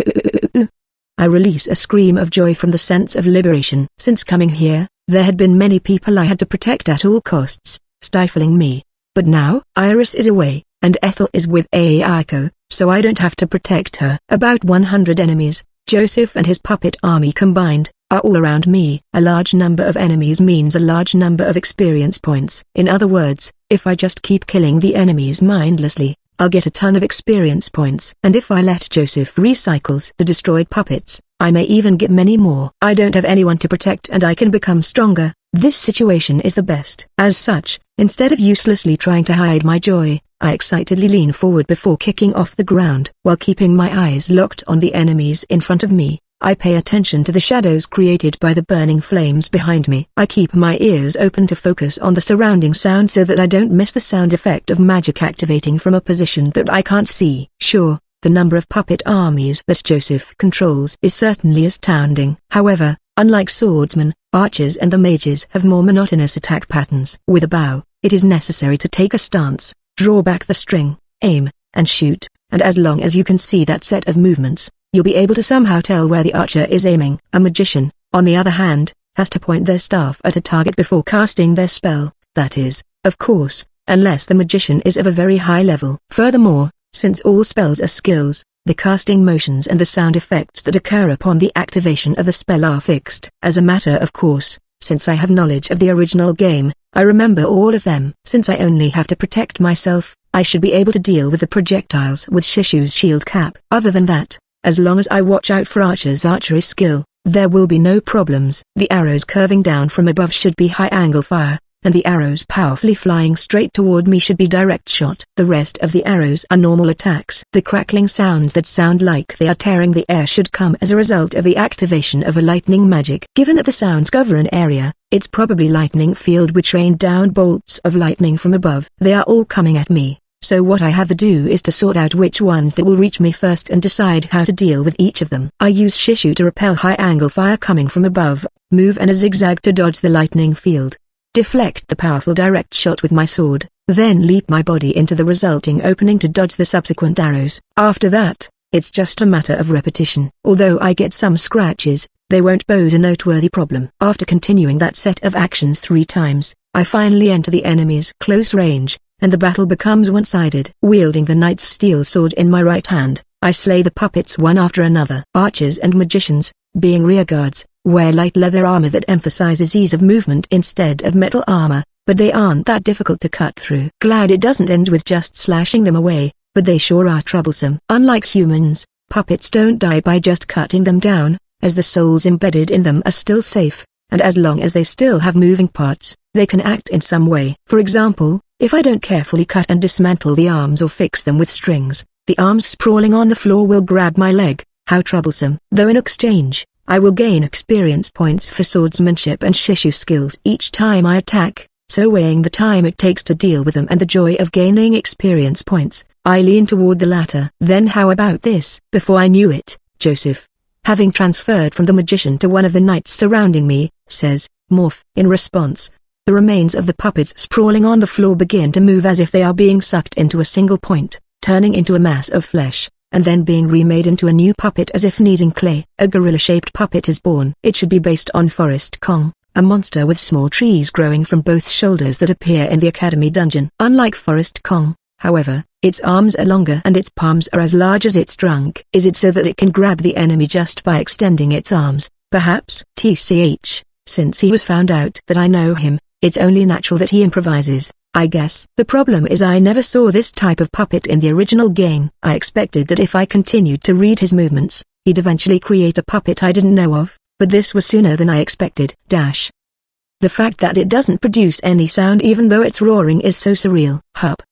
I release a scream of joy from the sense of liberation. Since coming here, there had been many people I had to protect at all costs, stifling me. But now, Iris is away, and Ethel is with Ayako, so I don't have to protect her. About 100 enemies, Joseph and his puppet army combined, are all around me. A large number of enemies means a large number of experience points. In other words, if I just keep killing the enemies mindlessly, I'll get a ton of experience points. And if I let Joseph recycles the destroyed puppets, I may even get many more. I don't have anyone to protect and I can become stronger. This situation is the best. As such, instead of uselessly trying to hide my joy, I excitedly lean forward before kicking off the ground. While keeping my eyes locked on the enemies in front of me, I pay attention to the shadows created by the burning flames behind me. I keep my ears open to focus on the surrounding sound so that I don't miss the sound effect of magic activating from a position that I can't see. Sure, the number of puppet armies that Joseph controls is certainly astounding. However, unlike swordsmen, archers and the mages have more monotonous attack patterns. With a bow, it is necessary to take a stance, draw back the string, aim, and shoot, and as long as you can see that set of movements, you'll be able to somehow tell where the archer is aiming. A magician, on the other hand, has to point their staff at a target before casting their spell, that is, of course, unless the magician is of a very high level. Furthermore, since all spells are skills, the casting motions and the sound effects that occur upon the activation of the spell are fixed. As a matter of course, Since I have knowledge of the original game, I remember all of them. Since I only have to protect myself, I should be able to deal with the projectiles with Shishu's shield cap. Other than that, as long as I watch out for Archer's archery skill, there will be no problems. The arrows curving down from above should be high-angle fire, and the arrows powerfully flying straight toward me should be direct shot. The rest of the arrows are normal attacks. The crackling sounds that sound like they are tearing the air should come as a result of the activation of a lightning magic. Given that the sounds cover an area, it's probably lightning field which rained down bolts of lightning from above. They are all coming at me, so what I have to do is to sort out which ones that will reach me first and decide how to deal with each of them. I use Shishu to repel high-angle fire coming from above, move in a zigzag to dodge the lightning field, deflect the powerful direct shot with my sword, then leap my body into the resulting opening to dodge the subsequent arrows. After that, it's just a matter of repetition. Although I get some scratches, they won't pose a noteworthy problem. After continuing that set of actions 3 times, I finally enter the enemy's close range, and the battle becomes one-sided. Wielding the knight's steel sword in my right hand, I slay the puppets one after another. Archers and magicians, being rearguards, wear light leather armor that emphasizes ease of movement instead of metal armor, but they aren't that difficult to cut through. Glad it doesn't end with just slashing them away, but they sure are troublesome. Unlike humans, puppets don't die by just cutting them down, as the souls embedded in them are still safe, and as long as they still have moving parts, they can act in some way. For example, if I don't carefully cut and dismantle the arms or fix them with strings, the arms sprawling on the floor will grab my leg. How troublesome. Though in exchange, I will gain experience points for swordsmanship and Shishu skills each time I attack, so weighing the time it takes to deal with them and the joy of gaining experience points, I lean toward the latter. Then how about this? Before I knew it, Joseph, having transferred from the magician to one of the knights surrounding me, says, "Morph." In response, the remains of the puppets sprawling on the floor begin to move as if they are being sucked into a single point, turning into a mass of flesh, and then being remade into a new puppet as if kneading clay. A gorilla-shaped puppet is born. It should be based on Forest Kong, a monster with small trees growing from both shoulders that appear in the Academy dungeon. Unlike Forest Kong, however, its arms are longer and its palms are as large as its trunk. Is it so that it can grab the enemy just by extending its arms? Perhaps. TCH, since he was found out that I know him, it's only natural that he improvises, I guess. The problem is I never saw this type of puppet in the original game. I expected that if I continued to read his movements, he'd eventually create a puppet I didn't know of, but this was sooner than I expected. The fact that it doesn't produce any sound even though it's roaring is so surreal.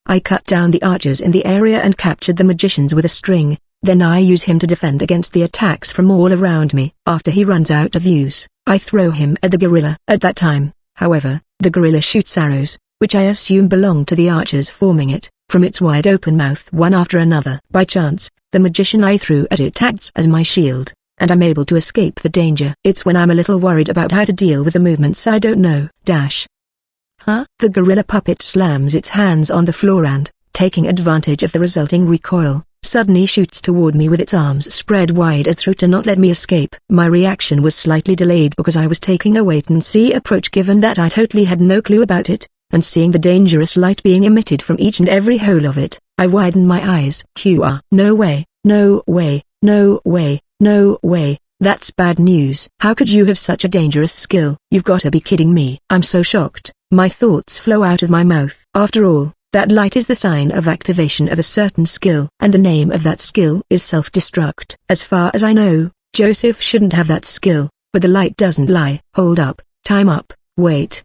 I cut down the archers in the area and captured the magicians with a string, then I use him to defend against the attacks from all around me. After he runs out of use, I throw him at the gorilla. At that time, however, the gorilla shoots arrows, which I assume belong to the archers forming it, from its wide open mouth one after another. By chance, the magician I threw at it acts as my shield, and I'm able to escape the danger. It's when I'm a little worried about how to deal with the movements I don't know. The gorilla puppet slams its hands on the floor and, taking advantage of the resulting recoil, suddenly shoots toward me with its arms spread wide as though to not let me escape. My reaction was slightly delayed because I was taking a wait-and-see approach given that I totally had no clue about it, and seeing the dangerous light being emitted from each and every hole of it, I widened my eyes. No way, no way, no way, no way, that's bad news. How could you have such a dangerous skill? You've got to be kidding me. I'm so shocked, my thoughts flow out of my mouth. After all, that light is the sign of activation of a certain skill, and the name of that skill is self-destruct. As far as I know, Joseph shouldn't have that skill, but the light doesn't lie. Hold up, time up, wait.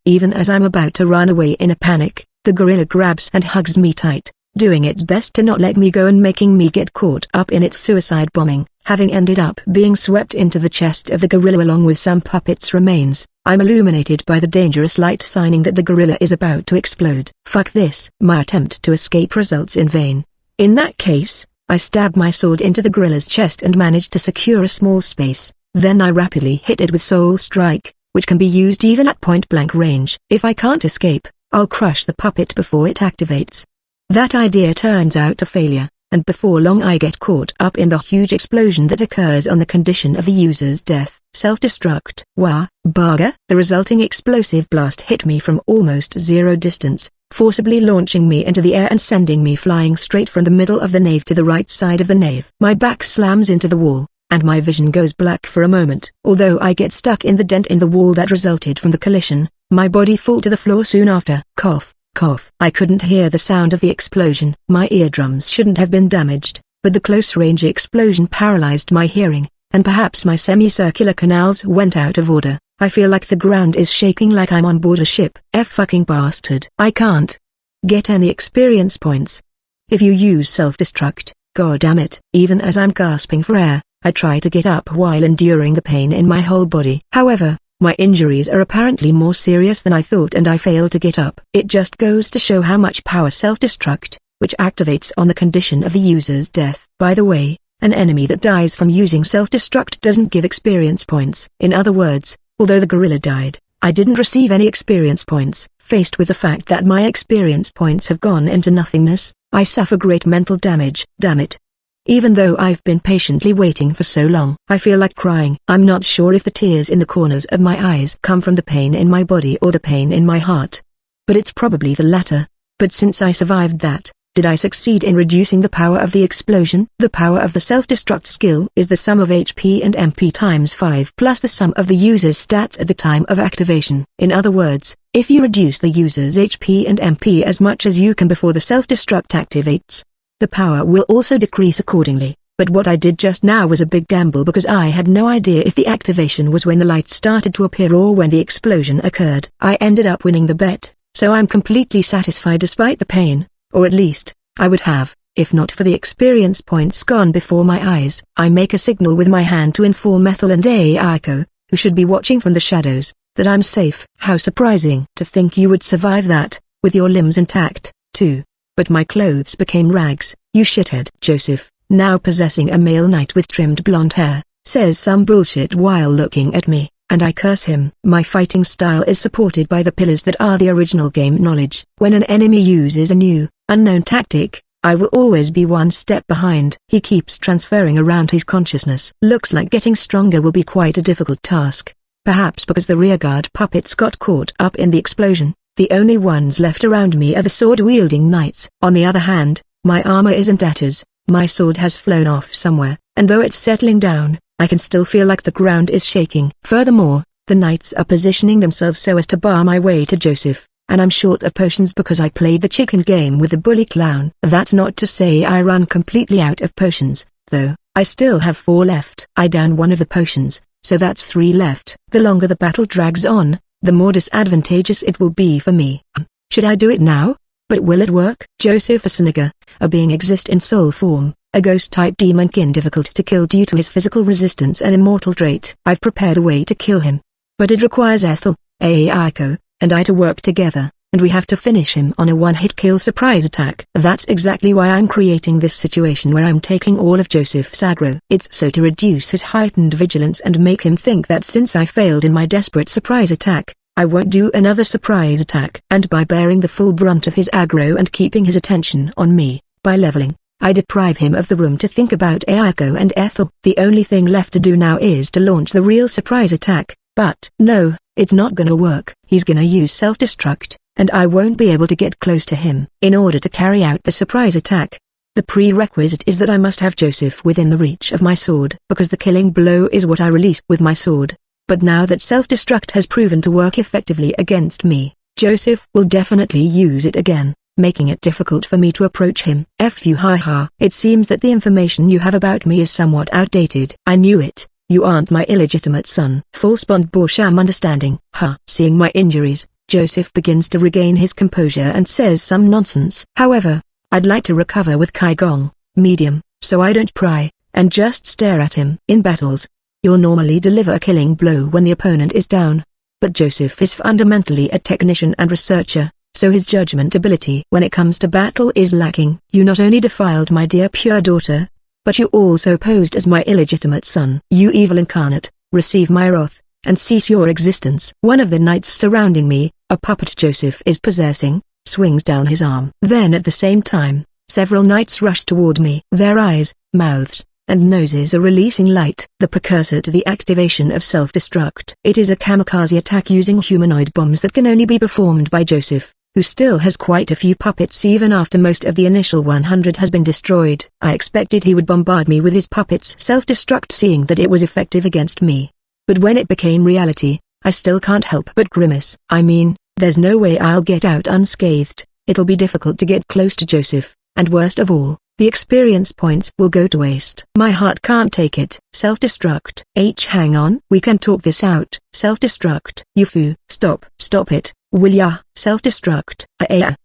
Even as I'm about to run away in a panic, the gorilla grabs and hugs me tight, doing its best to not let me go and making me get caught up in its suicide bombing. Having ended up being swept into the chest of the gorilla along with some puppets' remains, I'm illuminated by the dangerous light signing that the gorilla is about to explode. Fuck this. My attempt to escape results in vain. In that case, I stab my sword into the gorilla's chest and manage to secure a small space, then I rapidly hit it with Soul Strike, which can be used even at point-blank range. If I can't escape, I'll crush the puppet before it activates. That idea turns out a failure, and before long I get caught up in the huge explosion that occurs on the condition of the user's death. Self-destruct. Wah, baga. The resulting explosive blast hit me from almost zero distance, forcibly launching me into the air and sending me flying straight from the middle of the nave to the right side of the nave. My back slams into the wall, and my vision goes black for a moment. Although I get stuck in the dent in the wall that resulted from the collision, my body fall to the floor soon after. Cough, cough. I couldn't hear the sound of the explosion. My eardrums shouldn't have been damaged, but the close-range explosion paralyzed my hearing, and perhaps my semicircular canals went out of order. I feel like the ground is shaking like I'm on board a ship. Fucking bastard. I can't get any experience points. If you use self-destruct, god damn it. Even as I'm gasping for air, I try to get up while enduring the pain in my whole body. However, my injuries are apparently more serious than I thought and I fail to get up. It just goes to show how much power self-destruct, which activates on the condition of the user's death. By the way, an enemy that dies from using self-destruct doesn't give experience points. In other words, although the gorilla died, I didn't receive any experience points. Faced with the fact that my experience points have gone into nothingness, I suffer great mental damage. Damn it. Even though I've been patiently waiting for so long, I feel like crying. I'm not sure if the tears in the corners of my eyes come from the pain in my body or the pain in my heart. But it's probably the latter. But since I survived that, did I succeed in reducing the power of the explosion? The power of the self-destruct skill is the sum of HP and MP times 5 plus the sum of the user's stats at the time of activation. In other words, if you reduce the user's HP and MP as much as you can before the self-destruct activates, the power will also decrease accordingly. But what I did just now was a big gamble because I had no idea if the activation was when the lights started to appear or when the explosion occurred. I ended up winning the bet, so I'm completely satisfied despite the pain. Or at least, I would have, if not for the experience points gone before my eyes. I make a signal with my hand to inform Ethel and Aiko, who should be watching from the shadows, that I'm safe. How surprising to think you would survive that, with your limbs intact, too. But my clothes became rags. You shithead. Joseph, now possessing a male knight with trimmed blonde hair, says some bullshit while looking at me, and I curse him. My fighting style is supported by the pillars that are the original game knowledge. When an enemy uses a new, unknown tactic, I will always be one step behind. He keeps transferring around his consciousness. Looks like getting stronger will be quite a difficult task. Perhaps because the rearguard puppets got caught up in the explosion. The only ones left around me are the sword-wielding knights. On the other hand, my armor is in tatters, my sword has flown off somewhere, and though it's settling down, I can still feel like the ground is shaking. Furthermore, the knights are positioning themselves so as to bar my way to Joseph, and I'm short of potions because I played the chicken game with the bully clown. That's not to say I run completely out of potions, though. I still have 4 left. I down one of the potions, so that's 3 left. The longer the battle drags on, the more disadvantageous it will be for me. Should I do it now? But will it work? Joseph Asiniga, a being exist in soul form, a ghost-type demonkin difficult to kill due to his physical resistance and immortal trait. I've prepared a way to kill him. But it requires Ethel, Aiko, and I to work together, and we have to finish him on a one-hit kill surprise attack. That's exactly why I'm creating this situation where I'm taking all of Joseph's aggro. It's so to reduce his heightened vigilance and make him think that since I failed in my desperate surprise attack, I won't do another surprise attack. And by bearing the full brunt of his aggro and keeping his attention on me, by leveling, I deprive him of the room to think about Aiko and Ethel. The only thing left to do now is to launch the real surprise attack. But no, it's not gonna work. He's gonna use self-destruct, and I won't be able to get close to him. In order to carry out the surprise attack, the prerequisite is that I must have Joseph within the reach of my sword, because the killing blow is what I released with my sword. But now that self-destruct has proven to work effectively against me, Joseph will definitely use it again, making it difficult for me to approach him. F you haha. It seems that the information you have about me is somewhat outdated. I knew it. You aren't my illegitimate son. False bond Borsham understanding. Seeing my injuries, Joseph begins to regain his composure and says some nonsense. However, I'd like to recover with Kaigong, medium, so I don't pry, and just stare at him. In battles, you'll normally deliver a killing blow when the opponent is down. But Joseph is fundamentally a technician and researcher, so his judgment ability when it comes to battle is lacking. You not only defiled my dear pure daughter, but you also posed as my illegitimate son. You evil incarnate, receive my wrath, and cease your existence. One of the knights surrounding me, a puppet Joseph is possessing, swings down his arm. Then at the same time, several knights rush toward me. Their eyes, mouths, and noses are releasing light, the precursor to the activation of self-destruct. It is a kamikaze attack using humanoid bombs that can only be performed by Joseph, who still has quite a few puppets even after most of the initial 100 has been destroyed. I expected he would bombard me with his puppets' self-destruct, seeing that it was effective against me. But when it became reality, I still can't help but grimace. I mean, there's no way I'll get out unscathed. It'll be difficult to get close to Joseph, and worst of all, the experience points will go to waste. My heart can't take it. Self-destruct. Hang on. We can talk this out. Self-destruct. You foo. Stop it. Will ya? Self-destruct.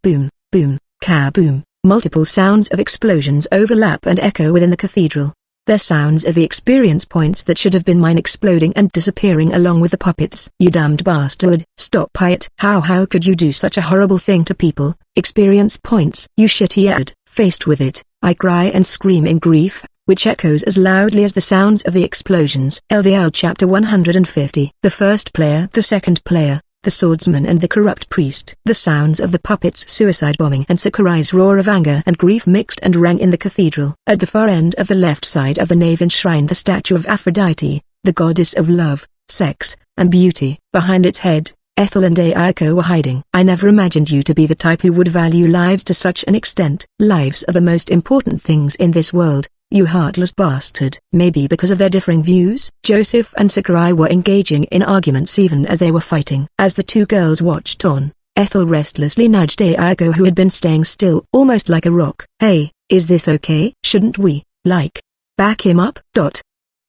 Boom, boom, kaboom. Multiple sounds of explosions overlap and echo within the cathedral. They're sounds of the experience points that should have been mine exploding and disappearing along with the puppets. You damned bastard. Stop it. How could you do such a horrible thing to people? Experience points. You shitty ad. Faced with it, I cry and scream in grief, which echoes as loudly as the sounds of the explosions. LVL Chapter 150. The first player, the second player, the swordsman and the corrupt priest. The sounds of the puppets' suicide bombing and Sakurai's roar of anger and grief mixed and rang in the cathedral. At the far end of the left side of the nave enshrined the statue of Aphrodite, the goddess of love, sex, and beauty. Behind its head, Ethel and Ayako were hiding. I never imagined you to be the type who would value lives to such an extent. Lives are the most important things in this world, you heartless bastard. Maybe because of their differing views, Joseph and Sakurai were engaging in arguments even as they were fighting. As the two girls watched on, Ethel restlessly nudged Ayako, who had been staying still almost like a rock. Hey, is this okay? Shouldn't we, back him up?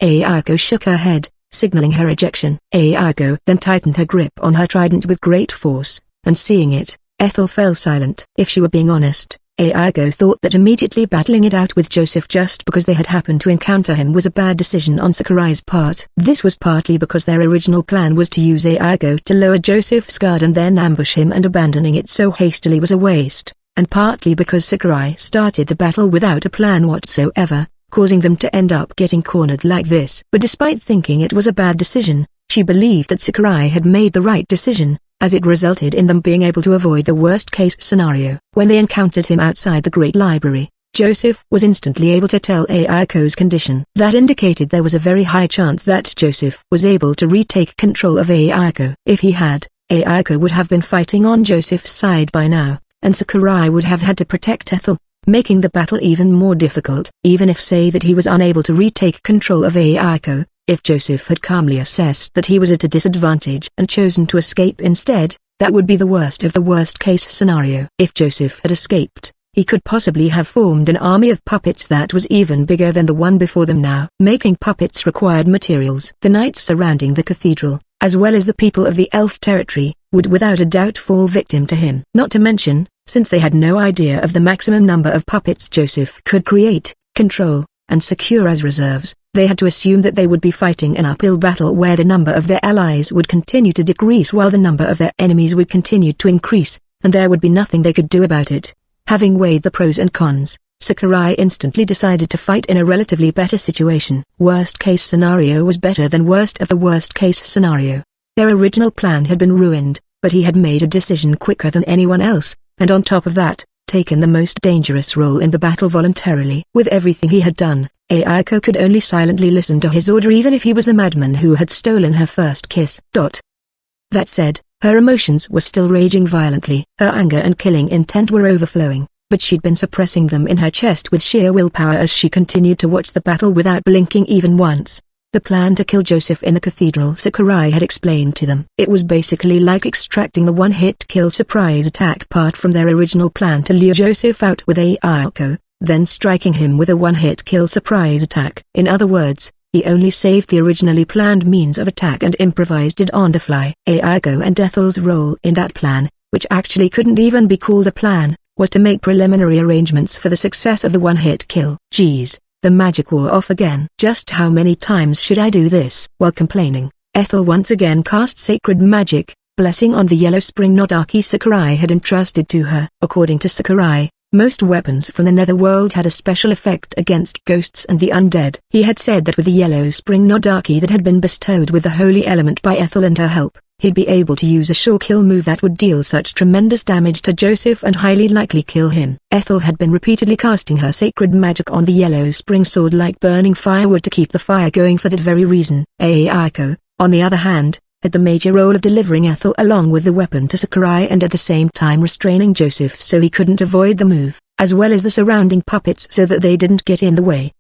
Ayako shook her head, signaling her rejection. Ayako then tightened her grip on her trident with great force, and seeing it, Ethel fell silent. If she were being honest, Ayako thought that immediately battling it out with Joseph just because they had happened to encounter him was a bad decision on Sakurai's part. This was partly because their original plan was to use Ayako to lower Joseph's guard and then ambush him, and abandoning it so hastily was a waste, and partly because Sakurai started the battle without a plan whatsoever, causing them to end up getting cornered like this. But despite thinking it was a bad decision, she believed that Sakurai had made the right decision, as it resulted in them being able to avoid the worst-case scenario. When they encountered him outside the Great Library, Joseph was instantly able to tell Ayako's condition. That indicated there was a very high chance that Joseph was able to retake control of Ayako. If he had, Ayako would have been fighting on Joseph's side by now, and Sakurai would have had to protect Ethel, making the battle even more difficult. Even if say that he was unable to retake control of Ayako, if Joseph had calmly assessed that he was at a disadvantage and chosen to escape instead, that would be the worst of the worst-case scenario. If Joseph had escaped, he could possibly have formed an army of puppets that was even bigger than the one before them now. Making puppets required materials. The knights surrounding the cathedral, as well as the people of the elf territory, would without a doubt fall victim to him. Not to mention, since they had no idea of the maximum number of puppets Joseph could create, control, and secure as reserves, they had to assume that they would be fighting an uphill battle where the number of their allies would continue to decrease while the number of their enemies would continue to increase, and there would be nothing they could do about it. Having weighed the pros and cons, Sakurai instantly decided to fight in a relatively better situation. Worst-case scenario was better than worst of the worst-case scenario. Their original plan had been ruined, but he had made a decision quicker than anyone else, and on top of that, taken the most dangerous role in the battle voluntarily. With everything he had done, Ayako could only silently listen to his order even if he was the madman who had stolen her first kiss. That said, her emotions were still raging violently. Her anger and killing intent were overflowing, but she'd been suppressing them in her chest with sheer willpower as she continued to watch the battle without blinking even once. The plan to kill Joseph in the cathedral Sakurai had explained to them. It was basically like extracting the one-hit kill surprise attack part from their original plan to lure Joseph out with Ayako, then striking him with a one-hit kill surprise attack. In other words, he only saved the originally planned means of attack and improvised it on the fly. Ayako and Ethel's role in that plan, which actually couldn't even be called a plan, was to make preliminary arrangements for the success of the one-hit kill. Geez. The magic wore off again. Just how many times should I do this? While complaining, Ethel once again cast sacred magic, blessing on the yellow spring Nodaki Sakurai had entrusted to her. According to Sakurai, most weapons from the netherworld had a special effect against ghosts and the undead. He had said that with the yellow spring Nodaki that had been bestowed with the holy element by Ethel and her help, he'd be able to use a sure kill move that would deal such tremendous damage to Joseph and highly likely kill him. Ethel had been repeatedly casting her sacred magic on the yellow spring sword like burning firewood to keep the fire going for that very reason. Ayako, on the other hand, had the major role of delivering Ethel along with the weapon to Sakurai and at the same time restraining Joseph so he couldn't avoid the move, as well as the surrounding puppets so that they didn't get in the way.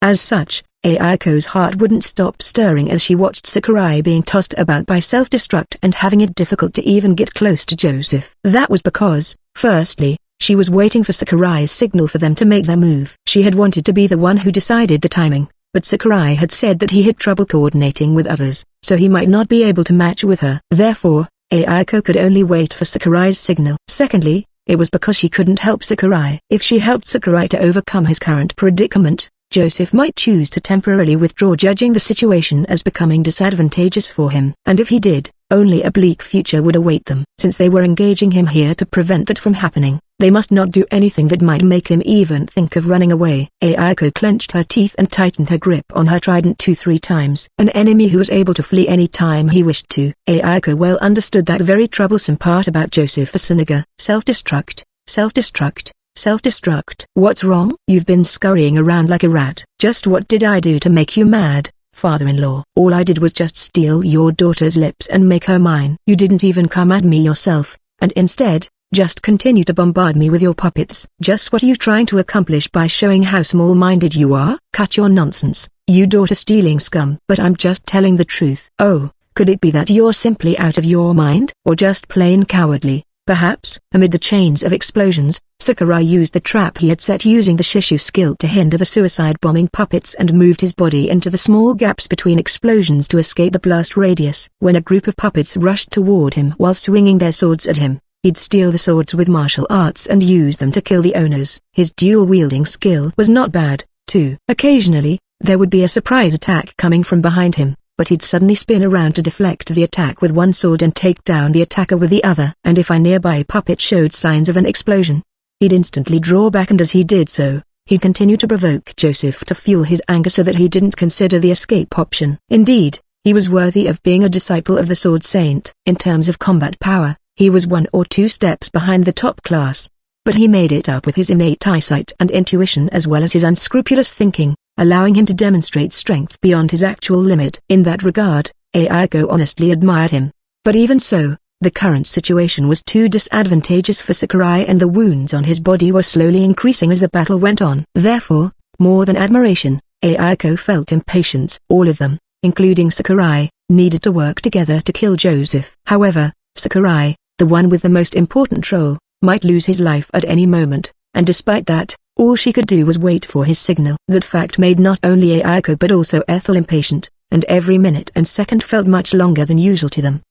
As such, Aiko's heart wouldn't stop stirring as she watched Sakurai being tossed about by self-destruct and having it difficult to even get close to Joseph. That was because, firstly, she was waiting for Sakurai's signal for them to make their move. She had wanted to be the one who decided the timing, but Sakurai had said that he had trouble coordinating with others, so he might not be able to match with her. Therefore, Aiko could only wait for Sakurai's signal. Secondly, it was because she couldn't help Sakurai. If she helped Sakurai to overcome his current predicament, Joseph might choose to temporarily withdraw, judging the situation as becoming disadvantageous for him. And if he did, only a bleak future would await them. Since they were engaging him here to prevent that from happening, they must not do anything that might make him even think of running away. Aiko clenched her teeth and tightened her grip on her trident 2-3 times. An enemy who was able to flee any time he wished to. Aiko well understood that very troublesome part about Joseph Asinaga. Self-destruct, self-destruct, self-destruct. What's wrong? You've been scurrying around like a rat. Just what did I do to make you mad, father-in-law? All I did was just steal your daughter's lips and make her mine. You didn't even come at me yourself, and instead, just continue to bombard me with your puppets. Just what are you trying to accomplish by showing how small-minded you are? Cut your nonsense, you daughter-stealing scum. But I'm just telling the truth. Oh, could it be that you're simply out of your mind? Or just plain cowardly, perhaps? Amid the chains of explosions, Sakurai used the trap he had set using the Shishu skill to hinder the suicide-bombing puppets and moved his body into the small gaps between explosions to escape the blast radius. When a group of puppets rushed toward him while swinging their swords at him, he'd steal the swords with martial arts and use them to kill the owners. His dual-wielding skill was not bad, too. Occasionally, there would be a surprise attack coming from behind him, but he'd suddenly spin around to deflect the attack with one sword and take down the attacker with the other. And if a nearby puppet showed signs of an explosion, he'd instantly draw back, and as he did so, he'd continue to provoke Joseph to fuel his anger so that he didn't consider the escape option. Indeed, he was worthy of being a disciple of the Sword Saint. In terms of combat power, he was 1 or 2 steps behind the top class, but he made it up with his innate eyesight and intuition as well as his unscrupulous thinking, allowing him to demonstrate strength beyond his actual limit. In that regard, Aiko honestly admired him. But even so, the current situation was too disadvantageous for Sakurai, and the wounds on his body were slowly increasing as the battle went on. Therefore, more than admiration, Aiko felt impatience. All of them, including Sakurai, needed to work together to kill Joseph. However, Sakurai, the one with the most important role, might lose his life at any moment, and despite that, all she could do was wait for his signal. That fact made not only Aiko but also Ethel impatient, and every minute and second felt much longer than usual to them.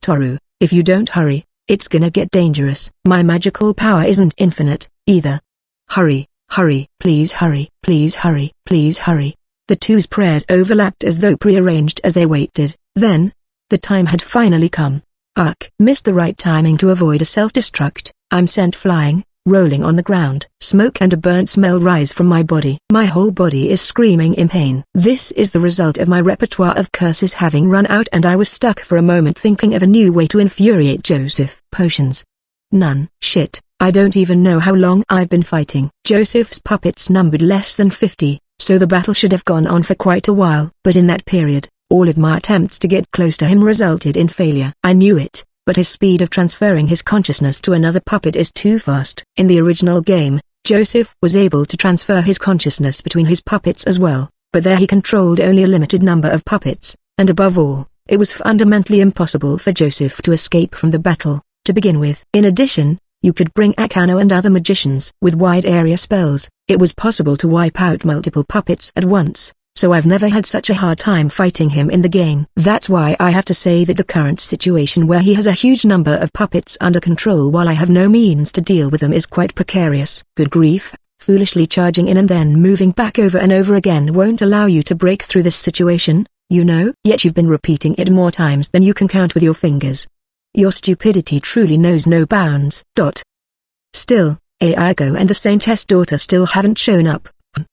Toru, if you don't hurry, it's gonna get dangerous. My magical power isn't infinite, either. Hurry, hurry, please hurry, please hurry, please hurry. The two's prayers overlapped as though prearranged as they waited. Then, the time had finally come. Missed the right timing to avoid a self-destruct. I'm sent flying, rolling on the ground. Smoke and a burnt smell rise from my body. My whole body is screaming in pain. This is the result of my repertoire of curses having run out, and I was stuck for a moment thinking of a new way to infuriate Joseph. Potions. None. Shit, I don't even know how long I've been fighting. Joseph's puppets numbered less than 50, so the battle should have gone on for quite a while. But in that period, all of my attempts to get close to him resulted in failure. I knew it, but his speed of transferring his consciousness to another puppet is too fast. In the original game, Joseph was able to transfer his consciousness between his puppets as well, but there he controlled only a limited number of puppets, and above all, it was fundamentally impossible for Joseph to escape from the battle, to begin with. In addition, you could bring Akano and other magicians with wide area spells. It was possible to wipe out multiple puppets at once, so I've never had such a hard time fighting him in the game. That's why I have to say that the current situation where he has a huge number of puppets under control while I have no means to deal with them is quite precarious. Good grief, foolishly charging in and then moving back over and over again won't allow you to break through this situation, you know? Yet you've been repeating it more times than you can count with your fingers. Your stupidity truly knows no bounds. Still, Aiko and the Saintess daughter still haven't shown up.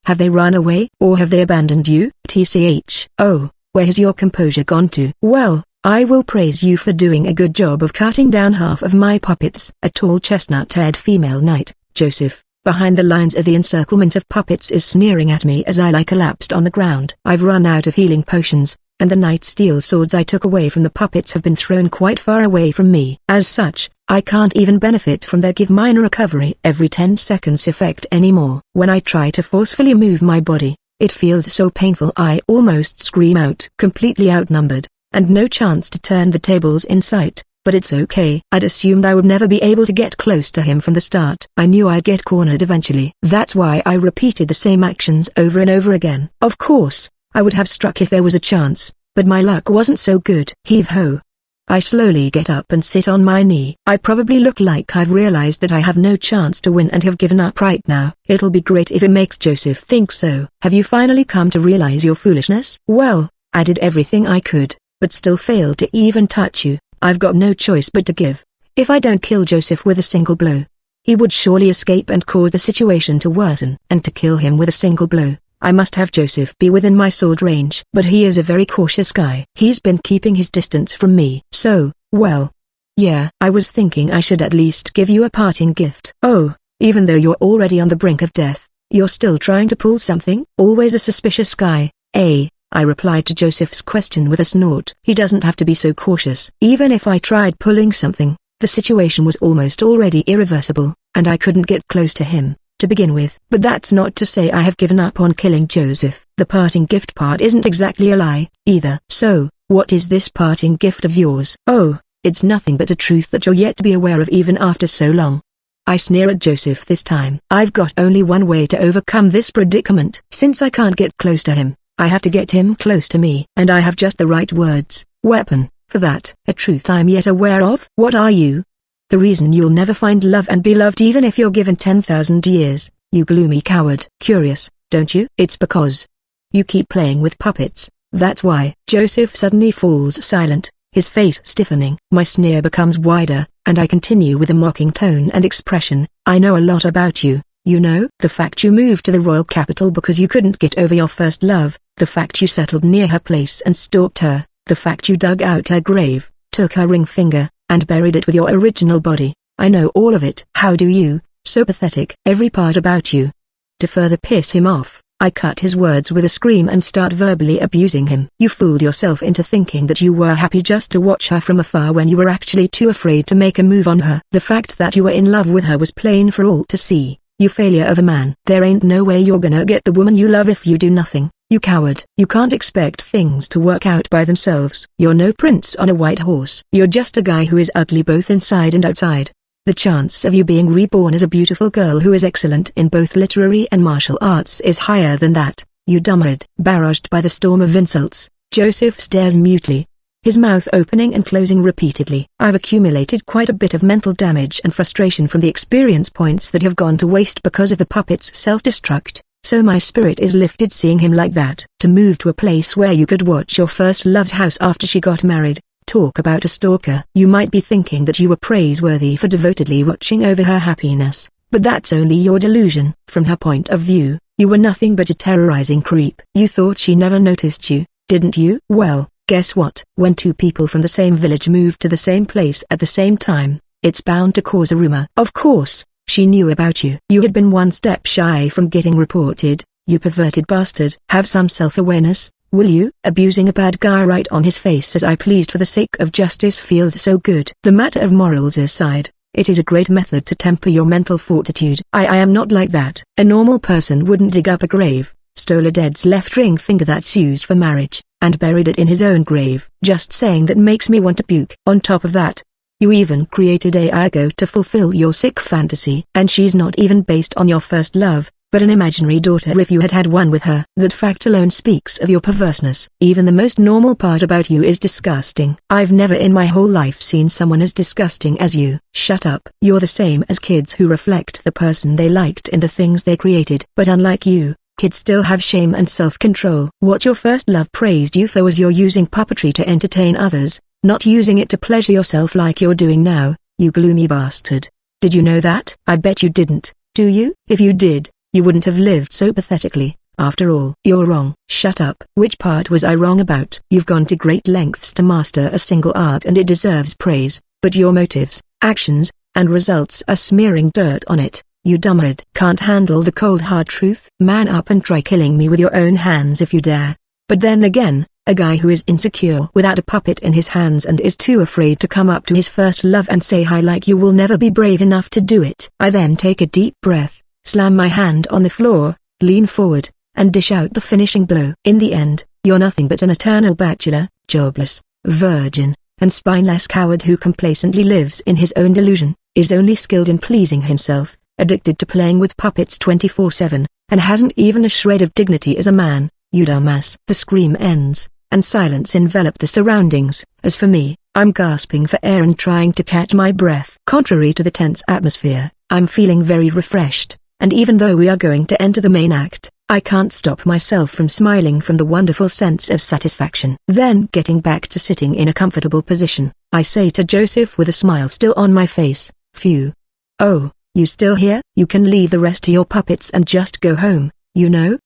Have they run away, or have they abandoned you? TCH. Oh, where has your composure gone to? Well, I will praise you for doing a good job of cutting down half of my puppets. A tall chestnut-haired female knight, Joseph, behind the lines of the encirclement of puppets is sneering at me as I lie collapsed on the ground. I've run out of healing potions, and the night steel swords I took away from the puppets have been thrown quite far away from me. As such, I can't even benefit from their give minor recovery every 10 seconds effect anymore. When I try to forcefully move my body, it feels so painful I almost scream out. Completely outnumbered, and no chance to turn the tables in sight. But it's okay. I'd assumed I would never be able to get close to him from the start. I knew I'd get cornered eventually. That's why I repeated the same actions over and over again. Of course, I would have struck if there was a chance, but my luck wasn't so good. Heave-ho. I slowly get up and sit on my knee. I probably look like I've realized that I have no chance to win and have given up right now. It'll be great if it makes Joseph think so. Have you finally come to realize your foolishness? Well, I did everything I could, but still failed to even touch you. I've got no choice but to give. If I don't kill Joseph with a single blow, he would surely escape and cause the situation to worsen. And to kill him with a single blow, I must have Joseph be within my sword range. But he is a very cautious guy. He's been keeping his distance from me. So, well, yeah, I was thinking I should at least give you a parting gift. Oh, even though you're already on the brink of death, you're still trying to pull something? Always a suspicious guy, eh? I replied to Joseph's question with a snort. He doesn't have to be so cautious. Even if I tried pulling something, the situation was almost already irreversible, and I couldn't get close to him, to begin with. But that's not to say I have given up on killing Joseph. The parting gift part isn't exactly a lie, either. So, what is this parting gift of yours? Oh, it's nothing but a truth that you're yet to be aware of even after so long. I sneer at Joseph this time. I've got only one way to overcome this predicament. Since I can't get close to him, I have to get him close to me. And I have just the right words, weapon, for that. A truth I'm yet aware of. What are you? The reason you'll never find love and be loved even if you're given 10,000 years, you gloomy coward. Curious, don't you? It's because you keep playing with puppets, that's why. Joseph suddenly falls silent, his face stiffening. My sneer becomes wider, and I continue with a mocking tone and expression. I know a lot about you. You know, the fact you moved to the royal capital because you couldn't get over your first love, the fact you settled near her place and stalked her, the fact you dug out her grave, took her ring finger, and buried it with your original body. I know all of it. How do you? So pathetic. Every part about you. To further piss him off, I cut his words with a scream and start verbally abusing him. You fooled yourself into thinking that you were happy just to watch her from afar when you were actually too afraid to make a move on her. The fact that you were in love with her was plain for all to see. You failure of a man. There ain't no way you're gonna get the woman you love if you do nothing, you coward. You can't expect things to work out by themselves. You're no prince on a white horse. You're just a guy who is ugly both inside and outside. The chance of you being reborn as a beautiful girl who is excellent in both literary and martial arts is higher than that, you dumbard. Barraged by the storm of insults, Joseph stares mutely, his mouth opening and closing repeatedly. I've accumulated quite a bit of mental damage and frustration from the experience points that have gone to waste because of the puppet's self-destruct, so my spirit is lifted seeing him like that. To move to a place where you could watch your first love's house after she got married, talk about a stalker. You might be thinking that you were praiseworthy for devotedly watching over her happiness, but that's only your delusion. From her point of view, you were nothing but a terrorizing creep. You thought she never noticed you, didn't you? Well, guess what? When two people from the same village moved to the same place at the same time, it's bound to cause a rumor. Of course, she knew about you. You had been one step shy from getting reported, you perverted bastard. Have some self-awareness, will you? Abusing a bad guy right on his face as I pleased for the sake of justice feels so good. The matter of morals aside, it is a great method to temper your mental fortitude. I am not like that. A normal person wouldn't dig up a grave, stole a dead's left ring finger that's used for marriage, and buried it in his own grave. Just saying that makes me want to puke. On top of that, you even created a ego to fulfill your sick fantasy. And she's not even based on your first love, but an imaginary daughter if you had had one with her. That fact alone speaks of your perverseness. Even the most normal part about you is disgusting. I've never in my whole life seen someone as disgusting as you. Shut up. You're the same as kids who reflect the person they liked in the things they created. But unlike you, kids still have shame and self-control. What your first love praised you for was you're using puppetry to entertain others, not using it to pleasure yourself like you're doing now, you gloomy bastard. Did you know that? I bet you didn't, do you? If you did, you wouldn't have lived so pathetically. After all, you're wrong. Shut up. Which part was I wrong about? You've gone to great lengths to master a single art and it deserves praise, but your motives, actions, and results are smearing dirt on it. You dumbard. Can't handle the cold hard truth? Man up and try killing me with your own hands if you dare. But then again, A guy who is insecure without a puppet in his hands and is too afraid to come up to his first love and say hi like you will never be brave enough to do it. I then take a deep breath, slam my hand on the floor, lean forward, and dish out the finishing blow. In the end, you're nothing but an eternal bachelor, jobless, virgin, and spineless coward who complacently lives in his own delusion, is only skilled in pleasing himself, addicted to playing with puppets 24/7, and hasn't even a shred of dignity as a man, you dumbass. The scream ends, and silence enveloped the surroundings. As for me, I'm gasping for air and trying to catch my breath. Contrary to the tense atmosphere, I'm feeling very refreshed, and even though we are going to enter the main act, I can't stop myself from smiling from the wonderful sense of satisfaction. Then getting back to sitting in a comfortable position, I say to Joseph with a smile still on my face, "Phew. Oh, you still here? You can leave the rest to your puppets and just go home, you know."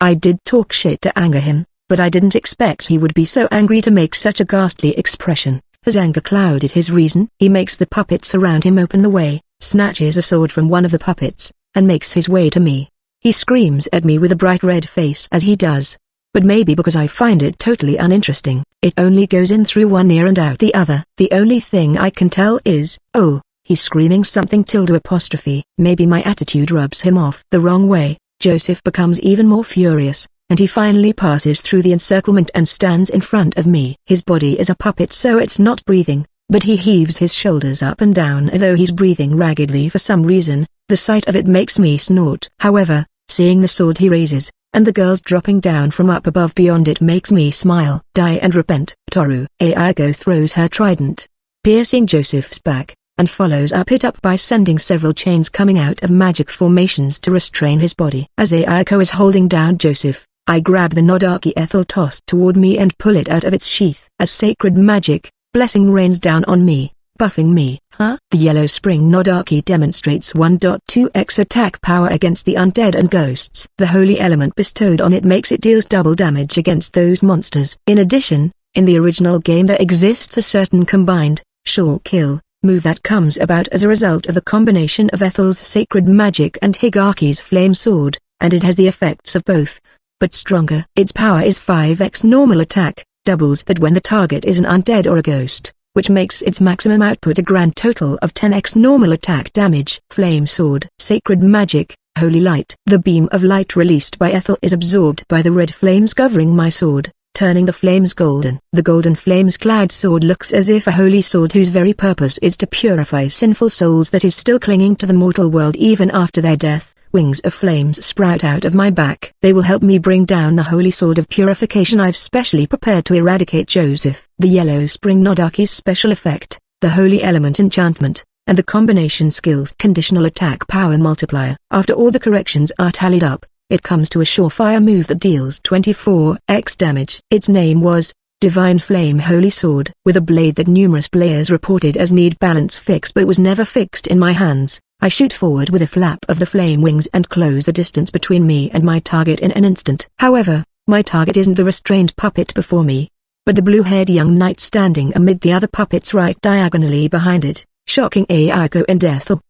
I did talk shit to anger him, but I didn't expect he would be so angry to make such a ghastly expression. Has anger clouded his reason? He makes the puppets around him open the way, snatches a sword from one of the puppets, and makes his way to me. He screams at me with a bright red face as he does. But maybe because I find it totally uninteresting, it only goes in through one ear and out the other. The only thing I can tell is, oh, he's screaming something ~. Maybe my attitude rubs him off the wrong way. Joseph becomes even more furious, and he finally passes through the encirclement and stands in front of me. His body is a puppet so it's not breathing, but he heaves his shoulders up and down as though he's breathing raggedly for some reason. The sight of it makes me snort. However, seeing the sword he raises, and the girls dropping down from up above beyond it makes me smile. Die and repent. Toru. Ayako throws her trident, piercing Joseph's back, and follows it up by sending several chains coming out of magic formations to restrain his body. As Ayako is holding down Joseph, I grab the Nodaki Ethel tossed toward me and pull it out of its sheath. As sacred magic, blessing rains down on me, buffing me. The Yellow Spring Nodaki demonstrates 1.2x attack power against the undead and ghosts. The holy element bestowed on it makes it deals double damage against those monsters. In addition, in the original game there exists a certain combined, sure kill, move that comes about as a result of the combination of Ethel's sacred magic and Higaki's flame sword, and it has the effects of both, but stronger. Its power is 5x normal attack, doubles that when the target is an undead or a ghost, which makes its maximum output a grand total of 10x normal attack damage. Flame sword. Sacred magic, holy light. The beam of light released by Ethel is absorbed by the red flames covering my sword, turning the flames golden. The golden flames-clad sword looks as if a holy sword whose very purpose is to purify sinful souls that is still clinging to the mortal world even after their death. Wings of flames sprout out of my back. They will help me bring down the holy sword of purification I've specially prepared to eradicate Joseph. The Yellow Spring Nodaki's special effect, the holy element enchantment, and the combination skills conditional attack power multiplier. After all the corrections are tallied up, it comes to a surefire move that deals 24x damage. Its name was Divine Flame Holy Sword. With a blade that numerous players reported as need balance fix but was never fixed in my hands, I shoot forward with a flap of the flame wings and close the distance between me and my target in an instant. However, my target isn't the restrained puppet before me, but the blue-haired young knight standing amid the other puppets right diagonally behind it, shocking Ayako and Ethel.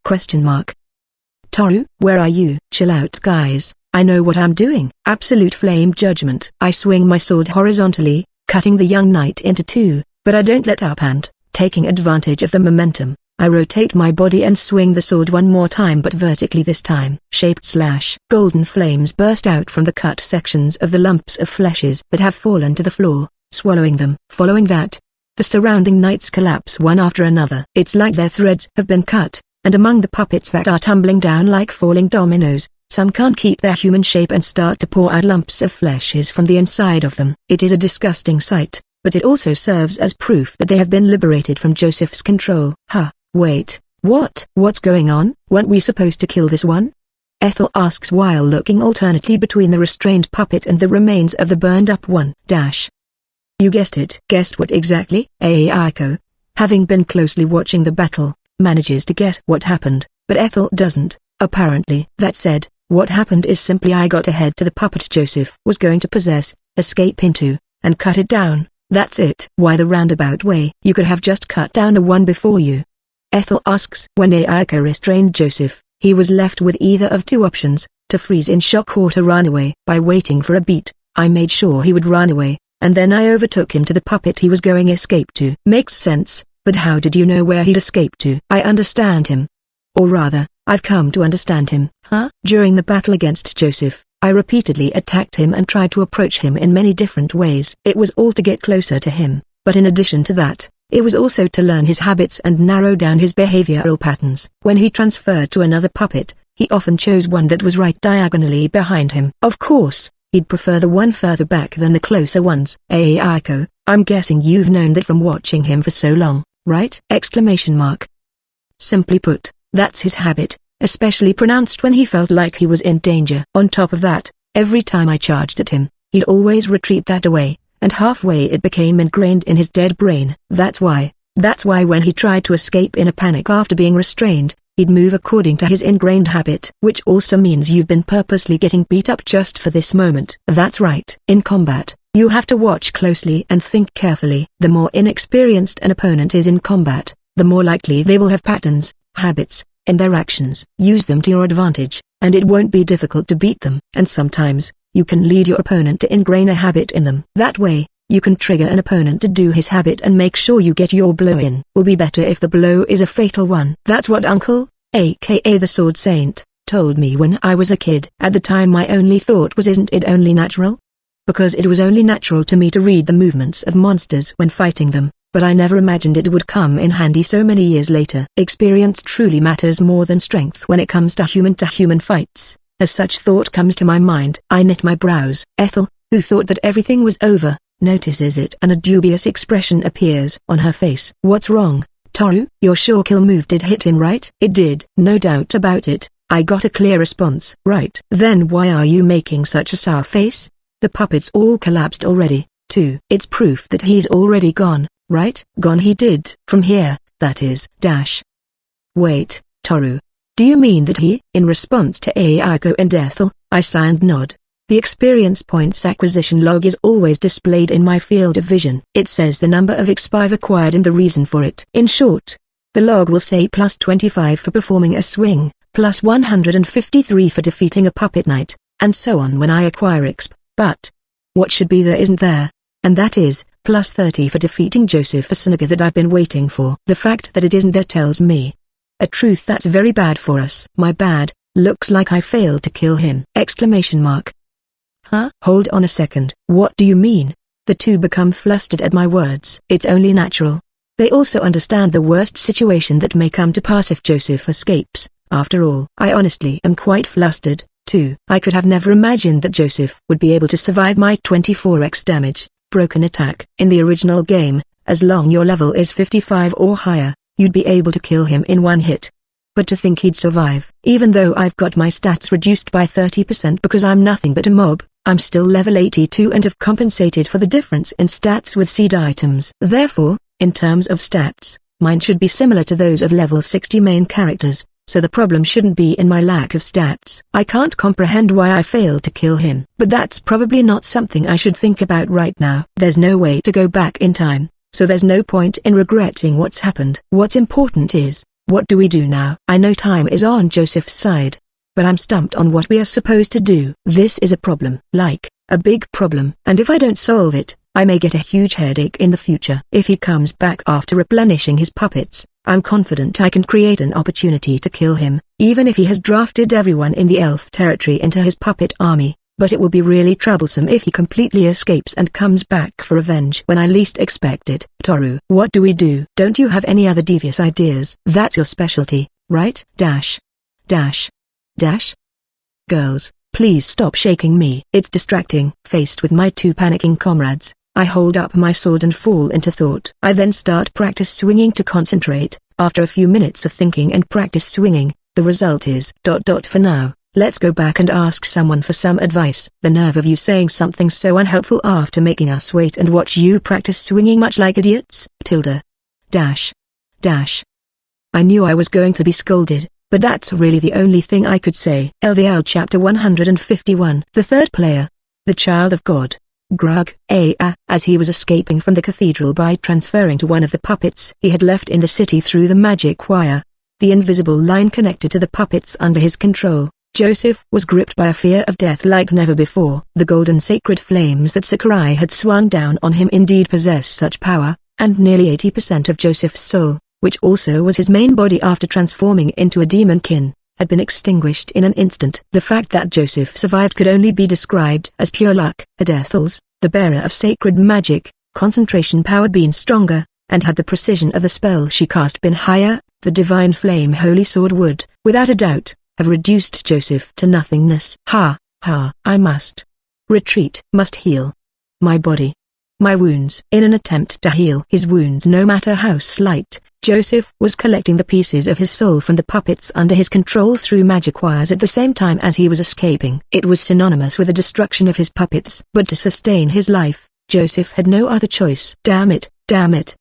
Toru, where are you? Chill out guys, I know what I'm doing. Absolute flame judgment. I swing my sword horizontally, cutting the young knight into two, but I don't let up and, taking advantage of the momentum, I rotate my body and swing the sword one more time but vertically this time. Shaped slash. Golden flames burst out from the cut sections of the lumps of fleshes that have fallen to the floor, swallowing them. Following that, the surrounding knights collapse one after another. It's like their threads have been cut, and among the puppets that are tumbling down like falling dominoes, some can't keep their human shape and start to pour out lumps of fleshes from the inside of them. It is a disgusting sight, but it also serves as proof that they have been liberated from Joseph's control. Wait, what? What's going on? Weren't we supposed to kill this one? Ethel asks while looking alternately between the restrained puppet and the remains of the burned up one. You guessed it. Guessed what exactly? Ayako, having been closely watching the battle, manages to guess what happened, but Ethel doesn't, apparently. That said, what happened is simply I got ahead to the puppet Joseph was going to possess, escape into, and cut it down. That's it. Why the roundabout way? You could have just cut down the one before you. Ethel asks. When Ayako restrained Joseph, he was left with either of two options, to freeze in shock or to run away. By waiting for a beat, I made sure he would run away, and then I overtook him to the puppet he was going escape to. Makes sense, but how did you know where he'd escape to? I understand him. Or rather, I've come to understand him. Huh? During the battle against Joseph, I repeatedly attacked him and tried to approach him in many different ways. It was all to get closer to him, but in addition to that, it was also to learn his habits and narrow down his behavioral patterns. When he transferred to another puppet, he often chose one that was right diagonally behind him. Of course, he'd prefer the one further back than the closer ones. Aiko, I'm guessing you've known that from watching him for so long, right? Exclamation mark. Simply put, that's his habit, especially pronounced when he felt like he was in danger. On top of that, every time I charged at him, he'd always retreat that away, and halfway it became ingrained in his dead brain. That's why when he tried to escape in a panic after being restrained, he'd move according to his ingrained habit. Which also means you've been purposely getting beat up just for this moment. That's right. In combat, you have to watch closely and think carefully. The more inexperienced an opponent is in combat, the more likely they will have patterns, habits, in their actions. Use them to your advantage, and it won't be difficult to beat them. And sometimes, you can lead your opponent to ingrain a habit in them. That way, you can trigger an opponent to do his habit and make sure you get your blow in. Will be better if the blow is a fatal one. That's what Uncle, aka the Sword Saint, told me when I was a kid. At the time my only thought was, isn't it only natural? Because it was only natural to me to read the movements of monsters when fighting them, but I never imagined it would come in handy so many years later. Experience truly matters more than strength when it comes to human fights. As such thought comes to my mind. I knit my brows. Ethel, who thought that everything was over, notices it and a dubious expression appears on her face. What's wrong, Toru? Your sure kill move did hit him, right? It did. No doubt about it, I got a clear response. Right. Then why are you making such a sour face? The puppets all collapsed already, too. It's proof that he's already gone, right? Gone he did. From here, that is. Wait, Toru. Do you mean that he? In response to Aiko and Ethel, I sigh and nod. The experience points acquisition log is always displayed in my field of vision. It says the number of XP acquired and the reason for it. In short, the log will say plus 25 for performing a swing, plus 153 for defeating a puppet knight, and so on when I acquire XP. But what should be there isn't there, and that is, plus 30 for defeating Joseph Asanaga that I've been waiting for. The fact that it isn't there tells me a truth that's very bad for us. My bad, looks like I failed to kill him. Exclamation mark. Huh? Hold on a second. What do you mean? The two become flustered at my words. It's only natural. They also understand the worst situation that may come to pass if Joseph escapes. After all, I honestly am quite flustered, too. I could have never imagined that Joseph would be able to survive my 24x damage, broken attack. In the original game, as long your level is 55 or higher, you'd be able to kill him in one hit. But to think he'd survive. Even though I've got my stats reduced by 30% because I'm nothing but a mob, I'm still level 82 and have compensated for the difference in stats with seed items. Therefore, in terms of stats, mine should be similar to those of level 60 main characters, so the problem shouldn't be in my lack of stats. I can't comprehend why I failed to kill him. But that's probably not something I should think about right now. There's no way to go back in time, so there's no point in regretting what's happened. What's important is, what do we do now? I know time is on Joseph's side, but I'm stumped on what we are supposed to do. This is a problem. Like, a big problem. And if I don't solve it, I may get a huge headache in the future. If he comes back after replenishing his puppets, I'm confident I can create an opportunity to kill him, even if he has drafted everyone in the elf territory into his puppet army. But it will be really troublesome if he completely escapes and comes back for revenge when I least expect it. Toru, what do we do? Don't you have any other devious ideas? That's your specialty, right? Girls, please stop shaking me. It's distracting. Faced with my two panicking comrades, I hold up my sword and fall into thought. I then start practice swinging to concentrate. After a few minutes of thinking and practice swinging, the result is ... For now, let's go back and ask someone for some advice. The nerve of you saying something so unhelpful after making us wait and watch you practice swinging much like idiots. I knew I was going to be scolded, but that's really the only thing I could say. LVL Chapter 151. The third player, the child of God, Grug, as he was escaping from the cathedral by transferring to one of the puppets he had left in the city through the magic wire, the invisible line connected to the puppets under his control, Joseph was gripped by a fear of death like never before. The golden sacred flames that Sakurai had swung down on him indeed possessed such power, and nearly 80% of Joseph's soul, which also was his main body after transforming into a demonkin, had been extinguished in an instant. The fact that Joseph survived could only be described as pure luck. Had Ethel's, the bearer of sacred magic, concentration power been stronger, and had the precision of the spell she cast been higher, the divine flame holy sword would, without a doubt, have reduced Joseph to nothingness. I must retreat. Must heal my body, my wounds. In an attempt to heal his wounds no matter how slight, Joseph was collecting the pieces of his soul from the puppets under his control through magic wires at the same time as he was escaping. It was synonymous with the destruction of his puppets. But to sustain his life, Joseph had no other choice. Damn it,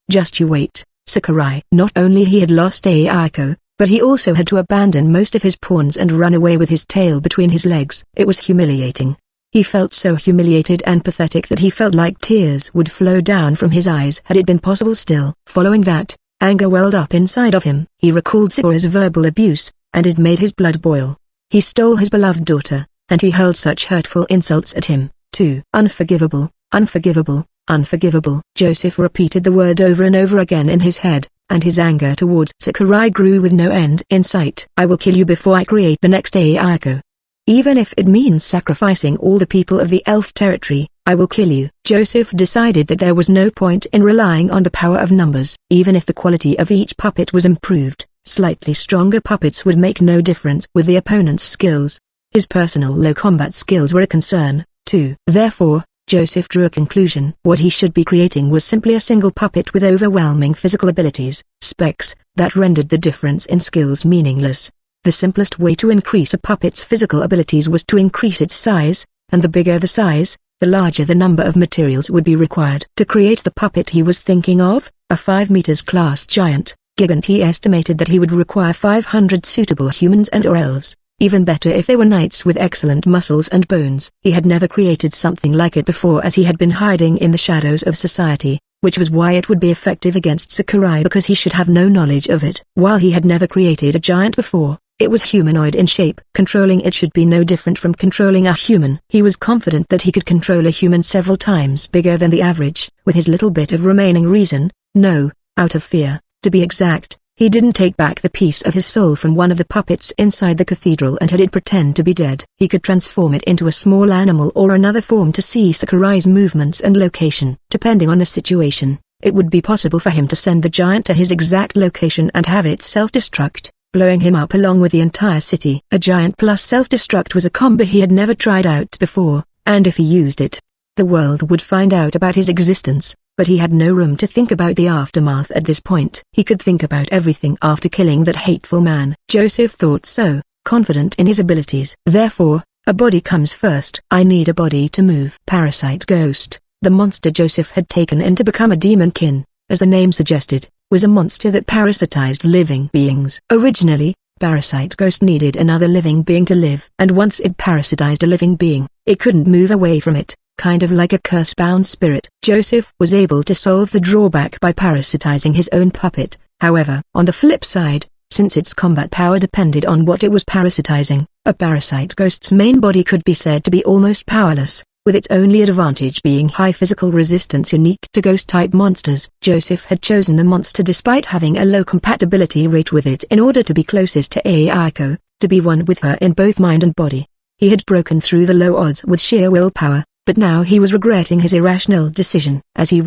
just you wait, Sakurai. Not only he had lost Aiko, but he also had to abandon most of his pawns and run away with his tail between his legs. It was humiliating. He felt so humiliated and pathetic that he felt like tears would flow down from his eyes had it been possible still. Following that, anger welled up inside of him. He recalled Sakura's verbal abuse, and it made his blood boil. He stole his beloved daughter, and he hurled such hurtful insults at him, too. Unforgivable, unforgivable, unforgivable. Joseph repeated the word over and over again in his head, and his anger towards Sakurai grew with no end in sight. I will kill you before I create the next Aiko. Even if it means sacrificing all the people of the elf territory, I will kill you. Joseph decided that there was no point in relying on the power of numbers. Even if the quality of each puppet was improved, slightly stronger puppets would make no difference with the opponent's skills. His personal low combat skills were a concern, too. Therefore, Joseph drew a conclusion. What he should be creating was simply a single puppet with overwhelming physical abilities, specs, that rendered the difference in skills meaningless. The simplest way to increase a puppet's physical abilities was to increase its size, and the bigger the size, the larger the number of materials would be required. To create the puppet he was thinking of, a 5 meters class giant, gigant, he estimated that he would require 500 suitable humans and or elves, even better if they were knights with excellent muscles and bones. He had never created something like it before as he had been hiding in the shadows of society, which was why it would be effective against Sakurai because he should have no knowledge of it. While he had never created a giant before, it was humanoid in shape. Controlling it should be no different from controlling a human. He was confident that he could control a human several times bigger than the average. With his little bit of remaining reason, no, out of fear, to be exact, he didn't take back the piece of his soul from one of the puppets inside the cathedral and had it pretend to be dead. He could transform it into a small animal or another form to see Sakurai's movements and location. Depending on the situation, it would be possible for him to send the giant to his exact location and have it self-destruct, blowing him up along with the entire city. A giant plus self-destruct was a combo he had never tried out before, and if he used it, the world would find out about his existence. But he had no room to think about the aftermath at this point. He could think about everything after killing that hateful man. Joseph thought so, confident in his abilities. Therefore, a body comes first. I need a body to move. Parasite Ghost, the monster Joseph had taken in to become a demonkin, as the name suggested, was a monster that parasitized living beings. Originally, Parasite Ghost needed another living being to live. And once it parasitized a living being, it couldn't move away from it. Kind of like a curse-bound spirit. Joseph was able to solve the drawback by parasitizing his own puppet. However, on the flip side, since its combat power depended on what it was parasitizing, a parasite ghost's main body could be said to be almost powerless, with its only advantage being high physical resistance unique to ghost-type monsters. Joseph had chosen the monster despite having a low compatibility rate with it in order to be closest to Aiko, to be one with her in both mind and body. He had broken through the low odds with sheer willpower, but now he was regretting his irrational decision. As he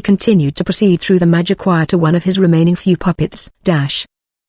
continued to proceed through the magic wire to one of his remaining few puppets.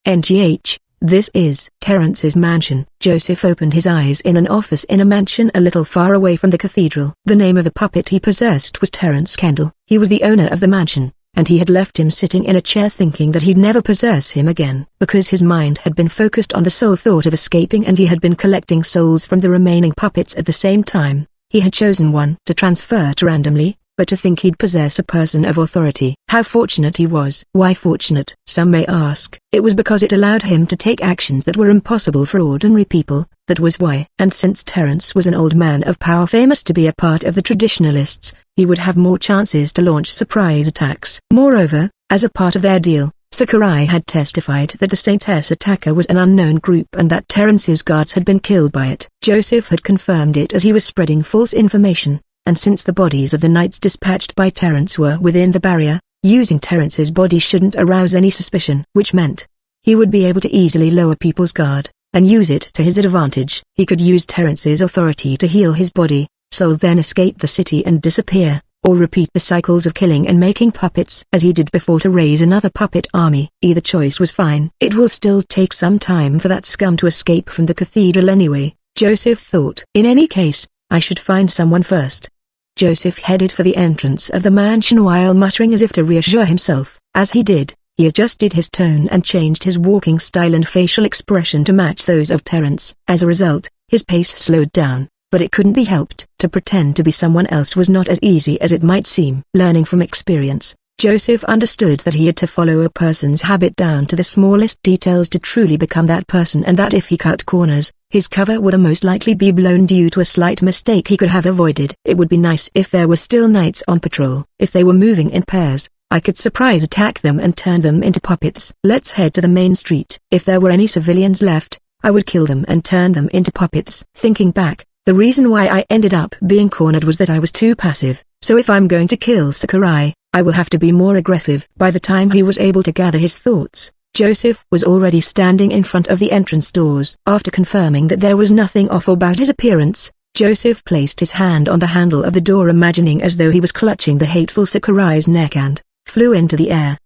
NGH, this is Terrence's mansion. Joseph opened his eyes in an office in a mansion a little far away from the cathedral. The name of the puppet he possessed was Terrence Kendall. He was the owner of the mansion, and he had left him sitting in a chair thinking that he'd never possess him again, because his mind had been focused on the sole thought of escaping and he had been collecting souls from the remaining puppets at the same time. He had chosen one to transfer to randomly, but to think he'd possess a person of authority. How fortunate he was. Why fortunate? Some may ask. It was because it allowed him to take actions that were impossible for ordinary people, that was why. And since Terrence was an old man of power famous to be a part of the traditionalists, he would have more chances to launch surprise attacks. Moreover, as a part of their deal, Sakurai had testified that the Saint S attacker was an unknown group and that Terrence's guards had been killed by it. Joseph had confirmed it as he was spreading false information, and since the bodies of the knights dispatched by Terrence were within the barrier, using Terrence's body shouldn't arouse any suspicion, which meant he would be able to easily lower people's guard and use it to his advantage. He could use Terrence's authority to heal his body, so then escape the city and disappear, or repeat the cycles of killing and making puppets as he did before to raise another puppet army. Either choice was fine. It will still take some time for that scum to escape from the cathedral anyway, Joseph thought. In any case, I should find someone first. Joseph headed for the entrance of the mansion while muttering as if to reassure himself. As he did, he adjusted his tone and changed his walking style and facial expression to match those of Terrence. As a result, his pace slowed down, but it couldn't be helped. To pretend to be someone else was not as easy as it might seem. Learning from experience, Joseph understood that he had to follow a person's habit down to the smallest details to truly become that person, and that if he cut corners, his cover would most likely be blown due to a slight mistake he could have avoided. It would be nice if there were still knights on patrol. If they were moving in pairs, I could surprise attack them and turn them into puppets. Let's head to the main street. If there were any civilians left, I would kill them and turn them into puppets. Thinking back, the reason why I ended up being cornered was that I was too passive, so if I'm going to kill Sakurai, I will have to be more aggressive. By the time he was able to gather his thoughts, Joseph was already standing in front of the entrance doors. After confirming that there was nothing off about his appearance, Joseph placed his hand on the handle of the door, imagining as though he was clutching the hateful Sakurai's neck, and flew into the air.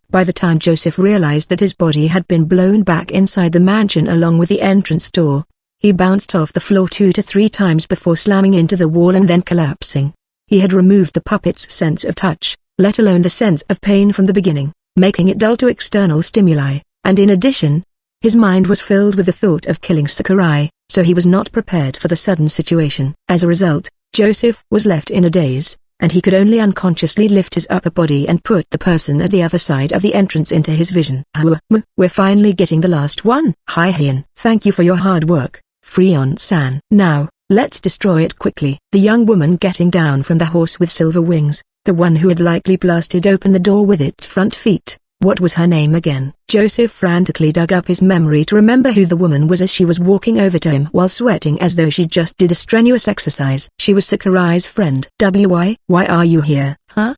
By the time Joseph realized that his body had been blown back inside the mansion along with the entrance door, he bounced off the floor 2 to 3 times before slamming into the wall and then collapsing. He had removed the puppet's sense of touch, let alone the sense of pain from the beginning, making it dull to external stimuli, and in addition, his mind was filled with the thought of killing Sakurai, so he was not prepared for the sudden situation. As a result, Joseph was left in a daze, and he could only unconsciously lift his upper body and put the person at the other side of the entrance into his vision. We're finally getting the last one. Hi Heian. Thank you for your hard work, Freon-san. Now, let's destroy it quickly. The young woman getting down from the horse with silver wings, the one who had likely blasted open the door with its front feet. What was her name again? Joseph frantically dug up his memory to remember who the woman was as she was walking over to him while sweating as though she just did a strenuous exercise. She was Sakurai's friend. Why are you here, huh?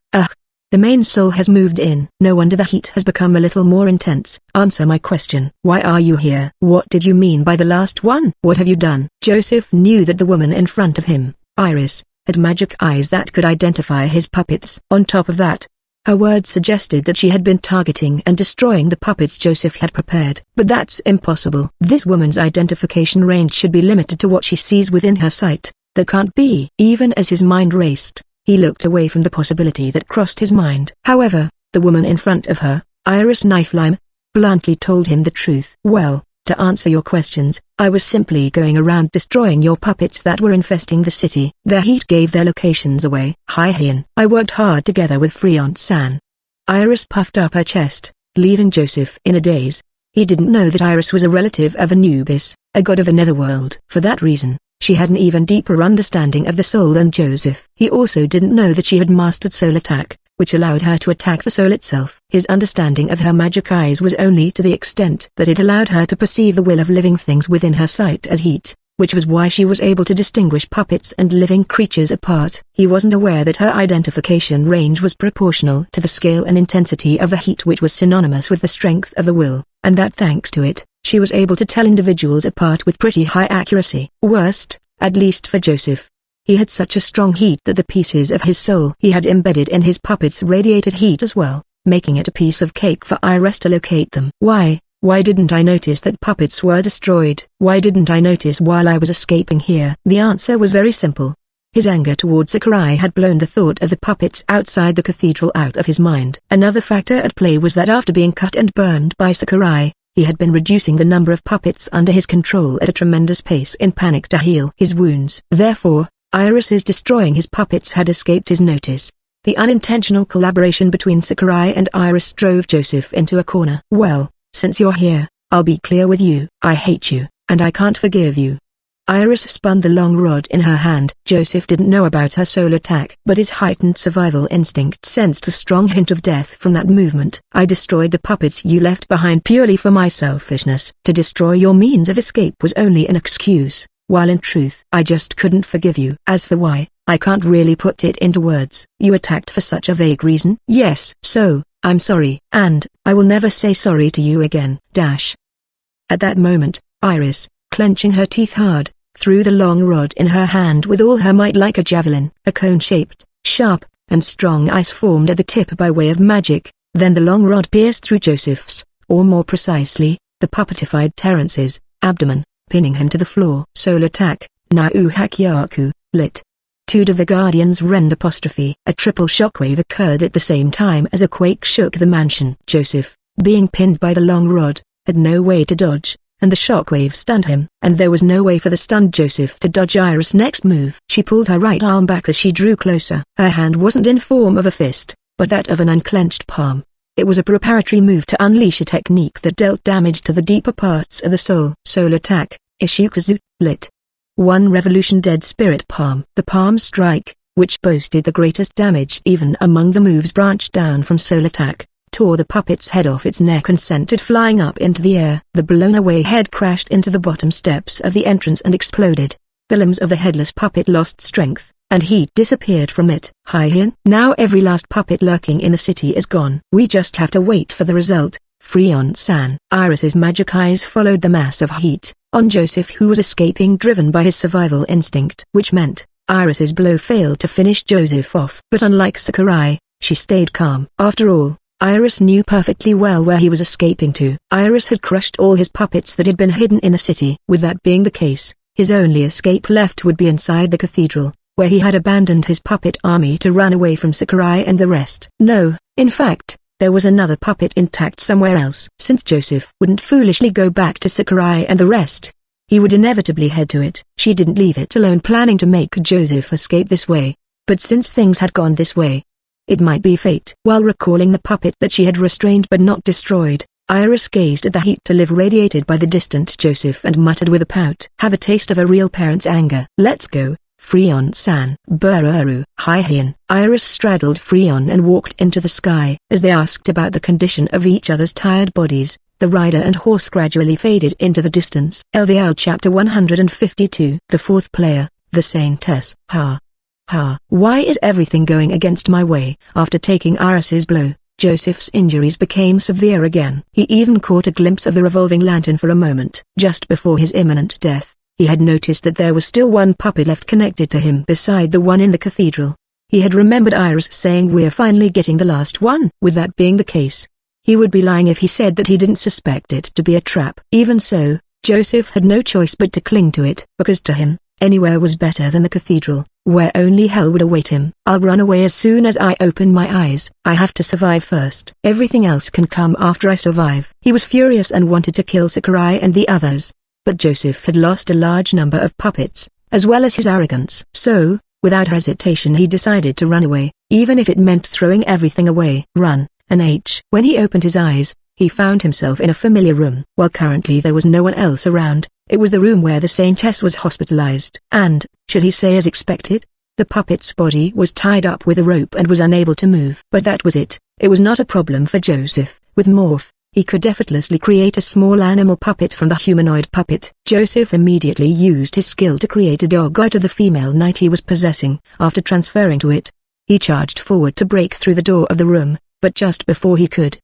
The main soul has moved in. No wonder the heat has become a little more intense. Answer my question. Why are you here? What did you mean by the last one? What have you done? Joseph knew that the woman in front of him, Iris, had magic eyes that could identify his puppets. On top of that, her words suggested that she had been targeting and destroying the puppets Joseph had prepared. But that's impossible. This woman's identification range should be limited to what she sees within her sight. That can't be. Even as his mind raced, he looked away from the possibility that crossed his mind. However, the woman in front of her, Iris Knifelime, bluntly told him the truth. Well, to answer your questions, I was simply going around destroying your puppets that were infesting the city. Their heat gave their locations away. Hi Heian. I worked hard together with Freon-san. Iris puffed up her chest, leaving Joseph in a daze. He didn't know that Iris was a relative of Anubis, a god of the netherworld. For that reason, she had an even deeper understanding of the soul than Joseph. He also didn't know that she had mastered soul attack, which allowed her to attack the soul itself. His understanding of her magic eyes was only to the extent that it allowed her to perceive the will of living things within her sight as heat, which was why she was able to distinguish puppets and living creatures apart. He wasn't aware that her identification range was proportional to the scale and intensity of the heat, which was synonymous with the strength of the will, and that thanks to it, she was able to tell individuals apart with pretty high accuracy. Worst, at least for Joseph, he had such a strong heat that the pieces of his soul he had embedded in his puppets radiated heat as well, making it a piece of cake for Iris to locate them. Why didn't I notice that puppets were destroyed? Why didn't I notice while I was escaping here? The answer was very simple. His anger towards Sakurai had blown the thought of the puppets outside the cathedral out of his mind. Another factor at play was that after being cut and burned by Sakurai, he had been reducing the number of puppets under his control at a tremendous pace in panic to heal his wounds. Therefore, Iris's destroying his puppets had escaped his notice. The unintentional collaboration between Sakurai and Iris drove Joseph into a corner. Well, since you're here, I'll be clear with you. I hate you, and I can't forgive you. Iris spun the long rod in her hand. Joseph didn't know about her soul attack, but his heightened survival instinct sensed a strong hint of death from that movement. I destroyed the puppets you left behind purely for my selfishness. To destroy your means of escape was only an excuse, while in truth I just couldn't forgive you. As for why, I can't really put it into words. You attacked for such a vague reason? Yes. So, I'm sorry, and I will never say sorry to you again. At that moment, Iris, clenching her teeth hard, threw the long rod in her hand with all her might like a javelin. A cone-shaped, sharp, and strong ice formed at the tip by way of magic. Then the long rod pierced through Joseph's, or more precisely, the puppetified Terrence's, abdomen, pinning him to the floor. Soul attack, Nau Hakyaku, lit. To the Guardian's Rend apostrophe. A triple shockwave occurred at the same time as a quake shook the mansion. Joseph, being pinned by the long rod, had no way to dodge, and the shockwave stunned him. And there was no way for the stunned Joseph to dodge Iris' next move. She pulled her right arm back as she drew closer. Her hand wasn't in form of a fist, but that of an unclenched palm. It was a preparatory move to unleash a technique that dealt damage to the deeper parts of the soul. Soul attack, Ishukazu, lit. 1 Revolution Dead Spirit Palm. The palm strike, which boasted the greatest damage even among the moves branched down from soul attack, tore the puppet's head off its neck and sent it flying up into the air. The blown-away head crashed into the bottom steps of the entrance and exploded. The limbs of the headless puppet lost strength, and heat disappeared from it. Hi-hin. Now every last puppet lurking in the city is gone. We just have to wait for the result. Freon-san. Iris's magic eyes followed the mass of heat on Joseph, who was escaping, driven by his survival instinct. Which meant, Iris's blow failed to finish Joseph off. But unlike Sakurai, she stayed calm. After all, Iris knew perfectly well where he was escaping to. Iris had crushed all his puppets that had been hidden in the city. With that being the case, his only escape left would be inside the cathedral, where he had abandoned his puppet army to run away from Sakurai and the rest. No, in fact, there was another puppet intact somewhere else. Since Joseph wouldn't foolishly go back to Sakurai and the rest, he would inevitably head to it. She didn't leave it alone planning to make Joseph escape this way, but since things had gone this way, it might be fate. While recalling the puppet that she had restrained but not destroyed, Iris gazed at the heat to live radiated by the distant Joseph and muttered with a pout. Have a taste of a real parent's anger. Let's go, Freon-san. Bururu. Hi-hin. Iris straddled Freon and walked into the sky. As they asked about the condition of each other's tired bodies, the rider and horse gradually faded into the distance. LVL Chapter 152. The fourth player, the Saintess. Why is everything going against my way? After taking Iris's blow, Joseph's injuries became severe again. He even caught a glimpse of the revolving lantern for a moment. Just before his imminent death, he had noticed that there was still one puppet left connected to him beside the one in the cathedral. He had remembered Iris saying we're finally getting the last one. With that being the case, he would be lying if he said that he didn't suspect it to be a trap. Even so, Joseph had no choice but to cling to it, because to him, anywhere was better than the cathedral, where only hell would await him. I'll run away as soon as I open my eyes. I have to survive first. Everything else can come after I survive. He was furious and wanted to kill Sakurai and the others, but Joseph had lost a large number of puppets, as well as his arrogance. So, without hesitation he decided to run away, even if it meant throwing everything away. Run, When he opened his eyes, he found himself in a familiar room. While currently there was no one else around, it was the room where the Saintess was hospitalized. And, should he say as expected? The puppet's body was tied up with a rope and was unable to move. But that was it. It was not a problem for Joseph. With Morph, he could effortlessly create a small animal puppet from the humanoid puppet. Joseph immediately used his skill to create a dog out of the female knight he was possessing. After transferring to it, he charged forward to break through the door of the room. But just before he could,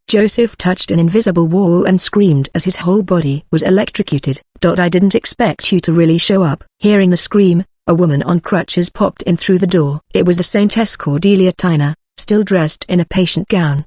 Joseph touched an invisible wall and screamed as his whole body was electrocuted. I didn't expect you to really show up. Hearing the scream, a woman on crutches popped in through the door. It was the Saintess Cordelia Tyner, still dressed in a patient gown.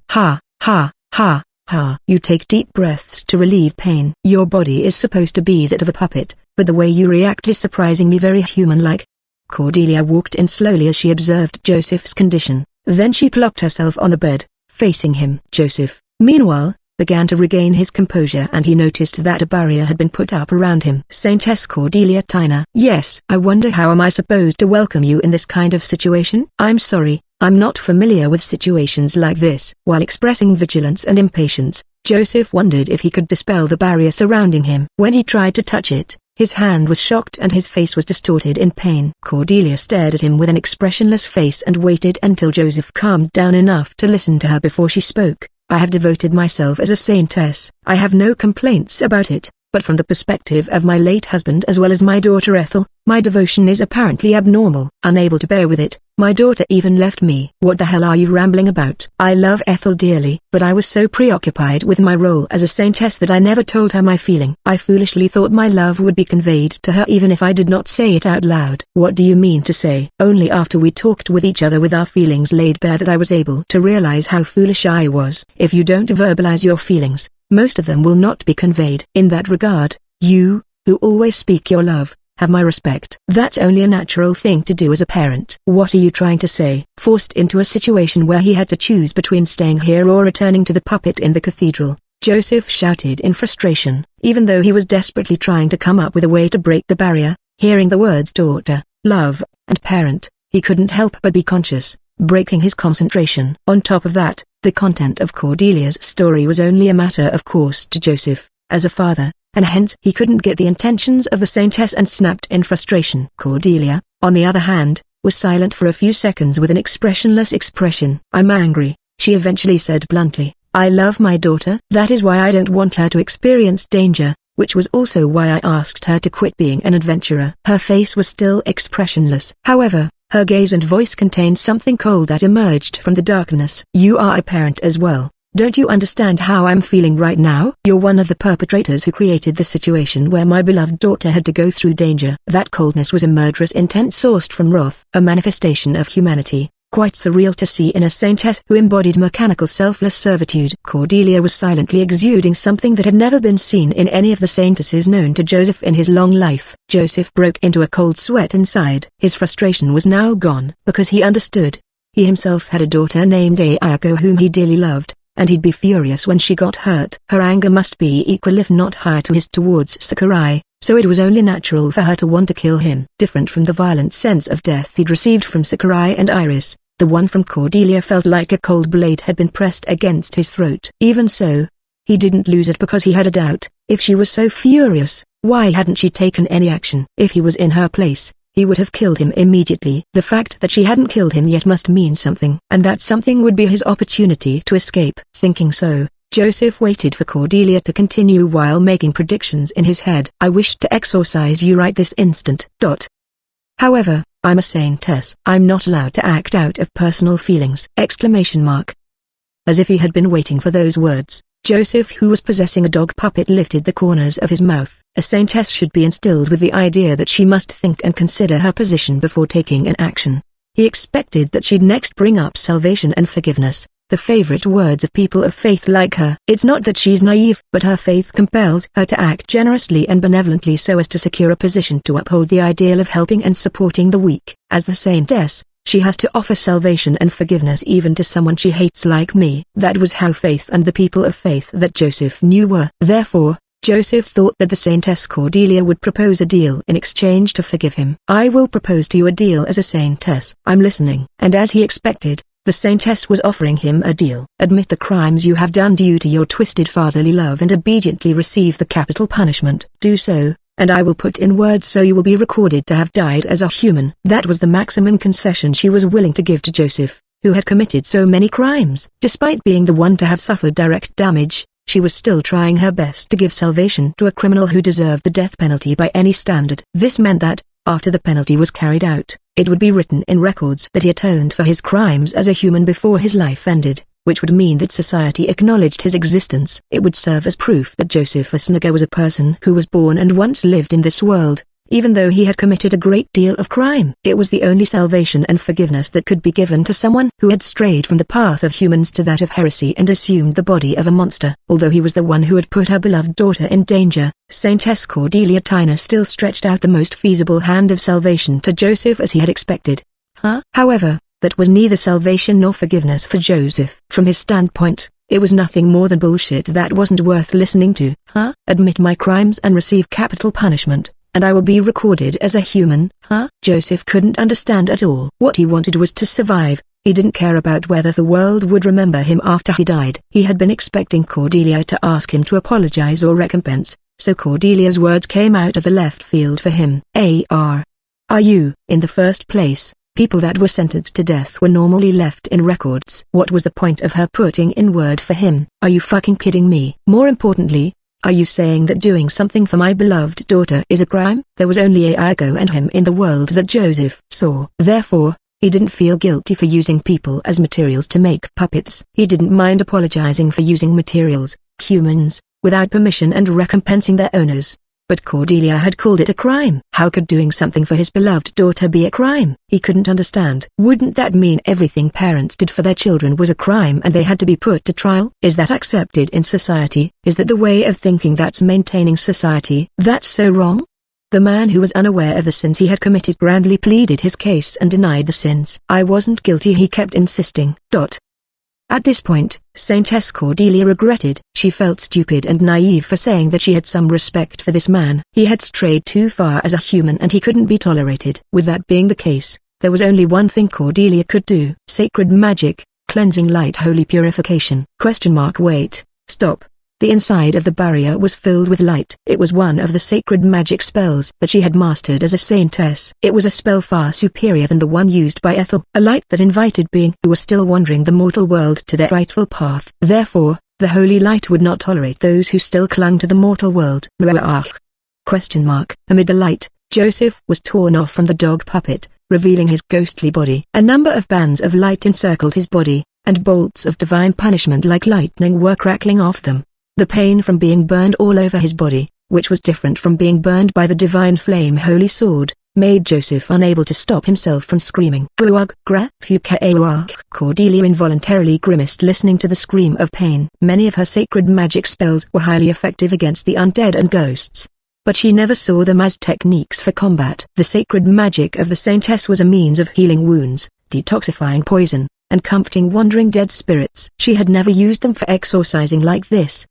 You take deep breaths to relieve pain. Your body is supposed to be that of a puppet, but the way you react is surprisingly very human-like. Cordelia walked in slowly as she observed Joseph's condition. Then she plopped herself on the bed, facing him. Joseph, meanwhile, began to regain his composure and he noticed that a barrier had been put up around him. Saintess Cordelia Tyner. Yes. I wonder how am I supposed to welcome you in this kind of situation? I'm sorry, I'm not familiar with situations like this. While expressing vigilance and impatience, Joseph wondered if he could dispel the barrier surrounding him. When he tried to touch it, his hand was shocked and his face was distorted in pain. Cordelia stared at him with an expressionless face and waited until Joseph calmed down enough to listen to her before she spoke. I have devoted myself as a saintess. I have no complaints about it, but from the perspective of my late husband as well as my daughter Ethel, my devotion is apparently abnormal. Unable to bear with it, my daughter even left me. What the hell are you rambling about? I love Ethel dearly, but I was so preoccupied with my role as a saintess that I never told her my feeling. I foolishly thought my love would be conveyed to her even if I did not say it out loud. What do you mean to say? Only after we talked with each other with our feelings laid bare that I was able to realize how foolish I was. If you don't verbalize your feelings, most of them will not be conveyed. In that regard, you, who always speak your love, have my respect. That's only a natural thing to do as a parent. What are you trying to say? Forced into a situation where he had to choose between staying here or returning to the puppet in the cathedral, Joseph shouted in frustration. Even though he was desperately trying to come up with a way to break the barrier, hearing the words daughter, love, and parent, he couldn't help but be conscious, breaking his concentration. On top of that, the content of Cordelia's story was only a matter of course to Joseph, as a father, and hence he couldn't get the intentions of the saintess and snapped in frustration. Cordelia, on the other hand, was silent for a few seconds with an expressionless expression. I'm angry, she eventually said bluntly. I love my daughter. That is why I don't want her to experience danger, which was also why I asked her to quit being an adventurer. Her face was still expressionless. However, her gaze and voice contained something cold that emerged from the darkness. You are a parent as well. Don't you understand how I'm feeling right now? You're one of the perpetrators who created the situation where my beloved daughter had to go through danger. That coldness was a murderous intent sourced from wrath, a manifestation of humanity, quite surreal to see in a saintess who embodied mechanical selfless servitude. Cordelia was silently exuding something that had never been seen in any of the saintesses known to Joseph in his long life. Joseph broke into a cold sweat inside. His frustration was now gone, because he understood. He himself had a daughter named Ayako whom he dearly loved, and he'd be furious when she got hurt. Her anger must be equal if not higher to his towards Sakurai, so it was only natural for her to want to kill him. Different from the violent sense of death he'd received from Sakurai and Iris, the one from Cordelia felt like a cold blade had been pressed against his throat. Even so, he didn't lose it because he had a doubt. If she was so furious, why hadn't she taken any action? If he was in her place, he would have killed him immediately. The fact that she hadn't killed him yet must mean something, and that something would be his opportunity to escape. Thinking so, Joseph waited for Cordelia to continue while making predictions in his head. I wish to exorcise you right this instant. However, I'm a saintess. I'm not allowed to act out of personal feelings! Exclamation mark. As if he had been waiting for those words, Joseph, who was possessing a dog puppet, lifted the corners of his mouth. A saintess should be instilled with the idea that she must think and consider her position before taking an action. He expected that she'd next bring up salvation and forgiveness, the favorite words of people of faith like her. It's not that she's naive, but her faith compels her to act generously and benevolently so as to secure a position to uphold the ideal of helping and supporting the weak. As the saintess, she has to offer salvation and forgiveness even to someone she hates like me. That was how faith and the people of faith that Joseph knew were. Therefore, Joseph thought that the saintess Cordelia would propose a deal in exchange to forgive him. I will propose to you a deal as a saintess. I'm listening. And as he expected, the saintess was offering him a deal. Admit the crimes you have done due to your twisted fatherly love and obediently receive the capital punishment. Do so, and I will put in words so you will be recorded to have died as a human. That was the maximum concession she was willing to give to Joseph, who had committed so many crimes. Despite being the one to have suffered direct damage, she was still trying her best to give salvation to a criminal who deserved the death penalty by any standard. This meant that, after the penalty was carried out, it would be written in records that he atoned for his crimes as a human before his life ended, which would mean that society acknowledged his existence. It would serve as proof that Joseph Asnaga was a person who was born and once lived in this world, even though he had committed a great deal of crime. It was the only salvation and forgiveness that could be given to someone who had strayed from the path of humans to that of heresy and assumed the body of a monster. Although he was the one who had put her beloved daughter in danger, Saintess Cordelia Tina still stretched out the most feasible hand of salvation to Joseph as he had expected. However, that was neither salvation nor forgiveness for Joseph. From his standpoint, it was nothing more than bullshit that wasn't worth listening to. Admit my crimes and receive capital punishment, and I will be recorded as a human. Joseph couldn't understand at all. What he wanted was to survive, He didn't care about whether the world would remember him after he died. He had been expecting Cordelia to ask him to apologize or recompense, so Cordelia's words came out of the left field for him. Are you? In the first place, people that were sentenced to death were normally left in records. What was the point of her putting in word for him? Are you fucking kidding me? More importantly, are you saying that doing something for my beloved daughter is a crime? There was only Iago and him in the world that Joseph saw. Therefore, he didn't feel guilty for using people as materials to make puppets. He didn't mind apologizing for using materials, humans, without permission and recompensing their owners. But Cordelia had called it a crime. How could doing something for his beloved daughter be a crime? He couldn't understand. Wouldn't that mean everything parents did for their children was a crime and they had to be put to trial? Is that accepted in society? Is that the way of thinking that's maintaining society? That's so wrong. The man who was unaware of the sins he had committed grandly pleaded his case and denied the sins. I wasn't guilty, he kept insisting. At this point, Saintess Cordelia regretted. She felt stupid and naive for saying that she had some respect for this man. He had strayed too far as a human and he couldn't be tolerated. With that being the case, there was only one thing Cordelia could do. Sacred magic, cleansing light, holy purification. Wait, stop. The inside of the barrier was filled with light. It was one of the sacred magic spells that she had mastered as a saintess. It was a spell far superior than the one used by Ethel, a light that invited beings who were still wandering the mortal world to their rightful path. Therefore, the holy light would not tolerate those who still clung to the mortal world. Amid the light, Joseph was torn off from the dog puppet, revealing his ghostly body. A number of bands of light encircled his body, and bolts of divine punishment like lightning were crackling off them. The pain from being burned all over his body, which was different from being burned by the divine flame holy sword, made Joseph unable to stop himself from screaming. Cordelia involuntarily grimaced listening to the scream of pain. Many of her sacred magic spells were highly effective against the undead and ghosts, but she never saw them as techniques for combat. The sacred magic of the saintess was a means of healing wounds, detoxifying poison, and comforting wandering dead spirits. She had never used them for exorcising like this.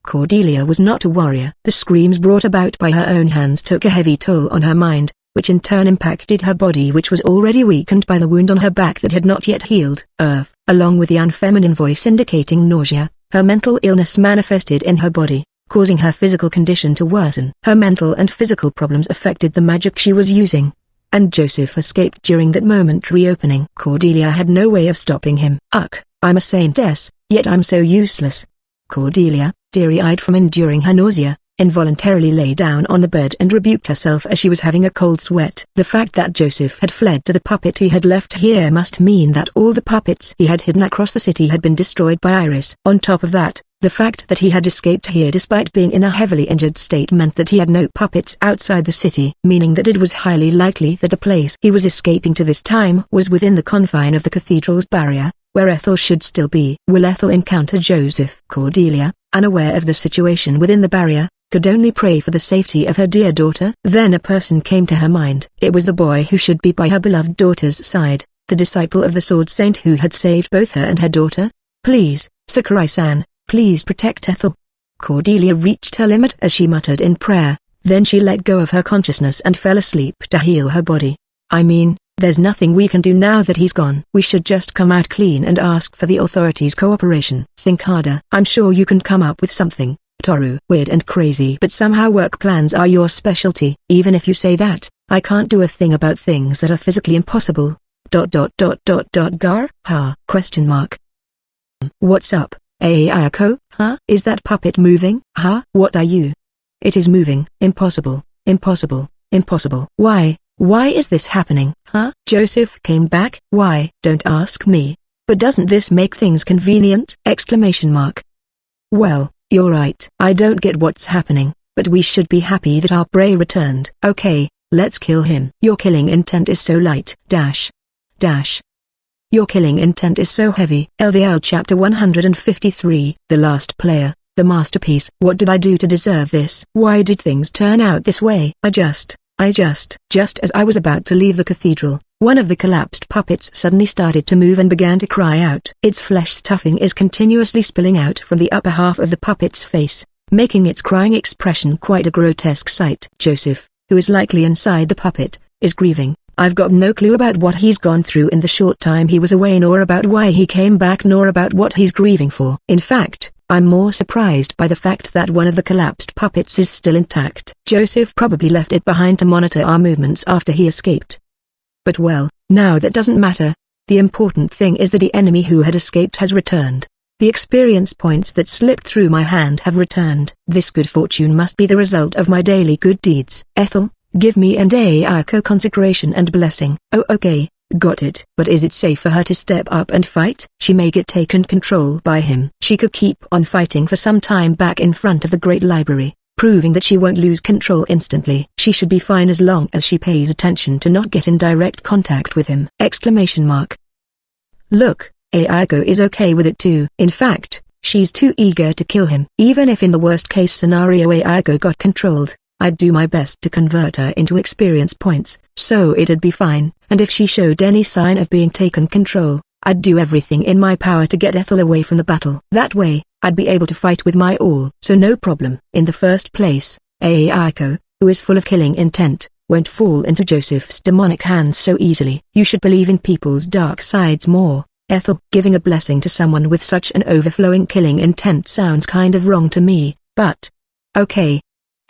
Cordelia was not a warrior. The screams brought about by her own hands took a heavy toll on her mind, which in turn impacted her body, which was already weakened by the wound on her back that had not yet healed. Along with the unfeminine voice indicating nausea, her mental illness manifested in her body, causing her physical condition to worsen. Her mental and physical problems affected the magic she was using, and Joseph escaped during that moment reopening. Cordelia had no way of stopping him. I'm a saintess, yet I'm so useless. Cordelia, teary-eyed from enduring her nausea, involuntarily lay down on the bed and rebuked herself as she was having a cold sweat. The fact that Joseph had fled to the puppet he had left here must mean that all the puppets he had hidden across the city had been destroyed by Iris. On top of that, the fact that he had escaped here despite being in a heavily injured state meant that he had no puppets outside the city, meaning that it was highly likely that the place he was escaping to this time was within the confine of the cathedral's barrier, where Ethel should still be. Will Ethel encounter Joseph? Cordelia, unaware of the situation within the barrier, could only pray for the safety of her dear daughter. Then a person came to her mind. It was the boy who should be by her beloved daughter's side, the disciple of the sword saint who had saved both her and her daughter. Please, Sakurai-san, please protect Ethel. Cordelia reached her limit as she muttered in prayer, then she let go of her consciousness and fell asleep to heal her body. I mean, there's nothing we can do now that he's gone. We should just come out clean and ask for the authorities' cooperation. Think harder. I'm sure you can come up with something, Toru. Weird and crazy, but somehow work plans are your specialty. Even if you say that, I can't do a thing about things that are physically impossible. Gar? Ha? ? What's up? Ayako? Huh? Is that puppet moving? Huh? What are you? It is moving. Impossible. Impossible. Impossible. Why? Why is this happening? Huh? Joseph came back? Why? Don't ask me. But doesn't this make things convenient? ! Well, you're right. I don't get what's happening, but we should be happy that our prey returned. Okay, let's kill him. Your killing intent is so light. Your killing intent is so heavy. LVL Chapter 153. The Last Player, the Masterpiece. What did I do to deserve this? Why did things turn out this way? Just as I was about to leave the cathedral, one of the collapsed puppets suddenly started to move and began to cry out. Its flesh stuffing is continuously spilling out from the upper half of the puppet's face, making its crying expression quite a grotesque sight. Joseph, who is likely inside the puppet, is grieving. I've got no clue about what he's gone through in the short time he was away, nor about why he came back, nor about what he's grieving for. In fact, I'm more surprised by the fact that one of the collapsed puppets is still intact. Joseph probably left it behind to monitor our movements after he escaped. But well, now that doesn't matter. The important thing is that the enemy who had escaped has returned. The experience points that slipped through my hand have returned. This good fortune must be the result of my daily good deeds. Ethel, give me and Ayako consecration and blessing. Oh, okay, got it. But is it safe for her to step up and fight? She may get taken control by him. She could keep on fighting for some time back in front of the Great Library, proving that she won't lose control instantly. She should be fine as long as she pays attention to not get in direct contact with him. Exclamation mark. Look, Ayako is okay with it too. In fact, she's too eager to kill him. Even if in the worst case scenario Ayako got controlled, I'd do my best to convert her into experience points, so it'd be fine. And if she showed any sign of being taken control, I'd do everything in my power to get Ethel away from the battle. That way, I'd be able to fight with my all. So no problem. In the first place, Ayako, who is full of killing intent, won't fall into Joseph's demonic hands so easily. You should believe in people's dark sides more, Ethel. Giving a blessing to someone with such an overflowing killing intent sounds kind of wrong to me, but okay.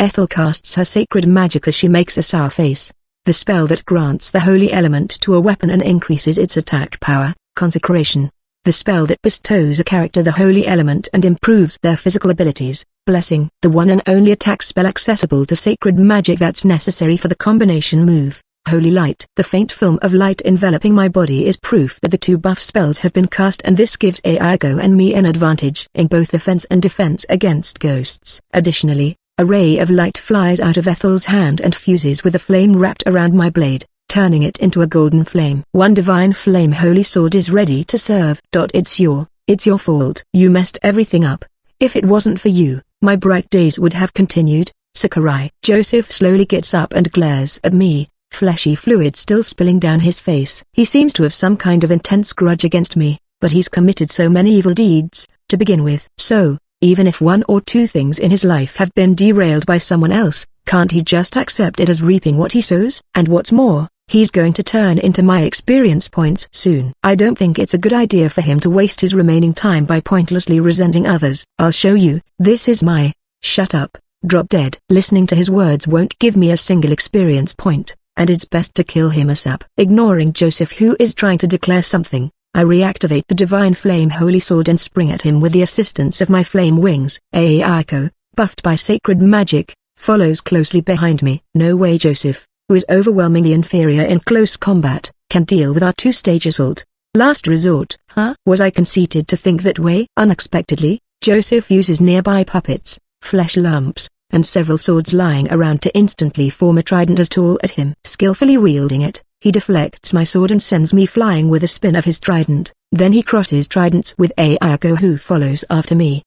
Ethel casts her sacred magic as she makes a sour face. The spell that grants the holy element to a weapon and increases its attack power, consecration. The spell that bestows a character the holy element and improves their physical abilities, blessing. The one and only attack spell accessible to sacred magic that's necessary for the combination move, holy light. The faint film of light enveloping my body is proof that the two buff spells have been cast, and this gives Ayako and me an advantage in both offense and defense against ghosts. Additionally, a ray of light flies out of Ethel's hand and fuses with a flame wrapped around my blade, turning it into a golden flame. One divine flame holy sword is ready to serve. It's your fault. You messed everything up. If it wasn't for you, my bright days would have continued. Sakurai. Joseph slowly gets up and glares at me, fleshy fluid still spilling down his face. He seems to have some kind of intense grudge against me, but he's committed so many evil deeds, to begin with. So, even if one or two things in his life have been derailed by someone else, can't he just accept it as reaping what he sows? And what's more, he's going to turn into my experience points soon. I don't think it's a good idea for him to waste his remaining time by pointlessly resenting others. I'll show you. This is my... Shut up, drop dead. Listening to his words won't give me a single experience point, and it's best to kill him ASAP. Ignoring Joseph, who is trying to declare something, I reactivate the divine flame holy sword and spring at him with the assistance of my flame wings. Ayako, buffed by sacred magic, follows closely behind me. No way Joseph, who is overwhelmingly inferior in close combat, can deal with our two-stage assault. Last resort, huh? Was I conceited to think that way? Unexpectedly, Joseph uses nearby puppets, flesh lumps, and several swords lying around to instantly form a trident as tall as him. Skillfully wielding it, he deflects my sword and sends me flying with a spin of his trident. Then he crosses tridents with Ayako, who follows after me.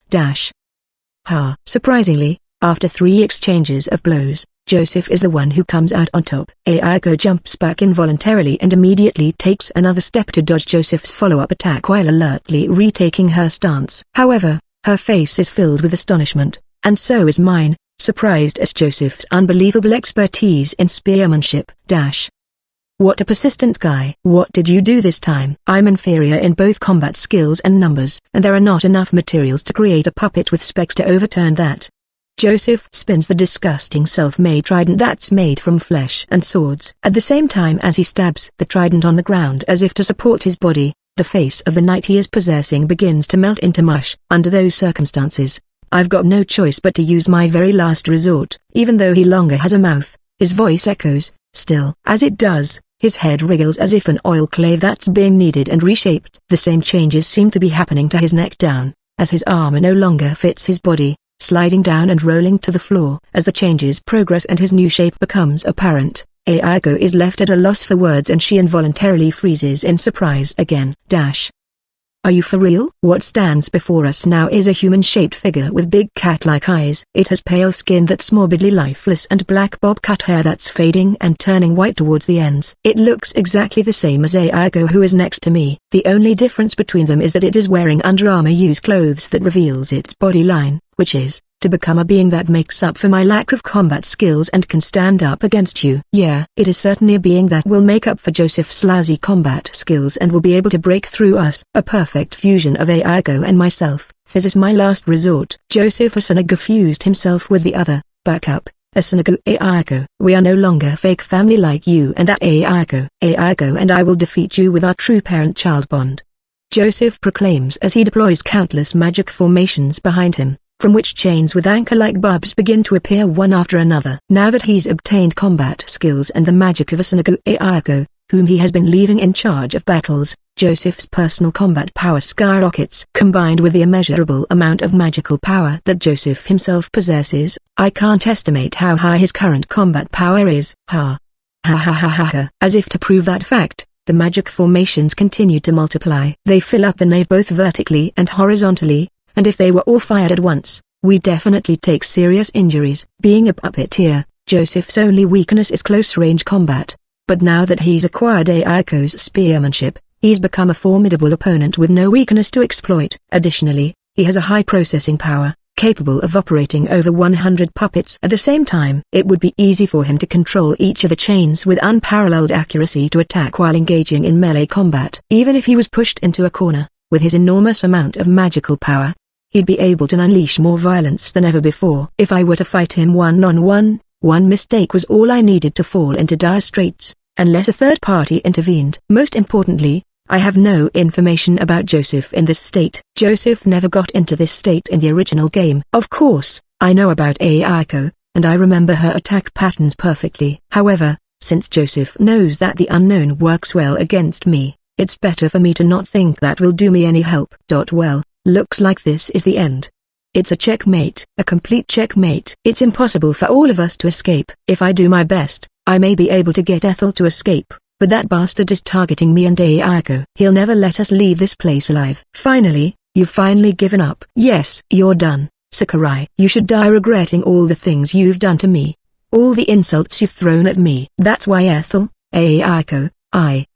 Ha! Surprisingly, after 3 exchanges of blows, Joseph is the one who comes out on top. Ayako jumps back involuntarily and immediately takes another step to dodge Joseph's follow-up attack while alertly retaking her stance. However, her face is filled with astonishment, and so is mine, surprised at Joseph's unbelievable expertise in spearmanship. What a persistent guy. What did you do this time? I'm inferior in both combat skills and numbers, and there are not enough materials to create a puppet with specs to overturn that. Joseph spins the disgusting self-made trident that's made from flesh and swords. At the same time as he stabs the trident on the ground as if to support his body, the face of the knight he is possessing begins to melt into mush. Under those circumstances, I've got no choice but to use my very last resort. Even though he longer has a mouth, his voice echoes, still. As it does, his head wriggles as if an oil clay that's being kneaded and reshaped. The same changes seem to be happening to his neck down, as his armor no longer fits his body, sliding down and rolling to the floor. As the changes progress and his new shape becomes apparent, Ayako is left at a loss for words and she involuntarily freezes in surprise again. Are you for real? What stands before us now is a human-shaped figure with big cat-like eyes. It has pale skin that's morbidly lifeless and black bob-cut hair that's fading and turning white towards the ends. It looks exactly the same as Ayako, who is next to me. The only difference between them is that it is wearing Under Armour used clothes that reveals its body line, which is to become a being that makes up for my lack of combat skills and can stand up against you. Yeah, it is certainly a being that will make up for Joseph's lousy combat skills and will be able to break through us. A perfect fusion of Aiko and myself. This is my last resort. Joseph Asanaga fused himself with the other. Back up, Asanaga Aiko. We are no longer fake family like you and that Aiko. Aiko and I will defeat you with our true parent-child bond. Joseph proclaims as he deploys countless magic formations behind him, from which chains with anchor-like barbs begin to appear one after another. Now that he's obtained combat skills and the magic of Asanaga Aiko, whom he has been leaving in charge of battles, Joseph's personal combat power skyrockets. Combined with the immeasurable amount of magical power that Joseph himself possesses, I can't estimate how high his current combat power is. Ha. Ha ha ha ha ha. As if to prove that fact, the magic formations continue to multiply. They fill up the nave both vertically and horizontally, and if they were all fired at once, we'd definitely take serious injuries. Being a puppeteer, Joseph's only weakness is close-range combat. But now that he's acquired Aiko's spearmanship, he's become a formidable opponent with no weakness to exploit. Additionally, he has a high processing power, capable of operating over 100 puppets at the same time. It would be easy for him to control each of the chains with unparalleled accuracy to attack while engaging in melee combat. Even if he was pushed into a corner, with his enormous amount of magical power, he'd be able to unleash more violence than ever before. If I were to fight him one-on-one, one mistake was all I needed to fall into dire straits, unless a third party intervened. Most importantly, I have no information about Joseph in this state. Joseph never got into this state in the original game. Of course, I know about Aiko, and I remember her attack patterns perfectly. However, since Joseph knows that the unknown works well against me, it's better for me to not think that will do me any help. Well, looks like this is the end. It's a checkmate, a complete checkmate. It's impossible for all of us to escape. If I do my best, I may be able to get Ethel to escape, but that bastard is targeting me and Aiko. He'll never let us leave this place alive. Finally, you've finally given up. Yes, you're done, Sakurai. You should die regretting all the things you've done to me. All the insults you've thrown at me. That's why Ethel, Aiko,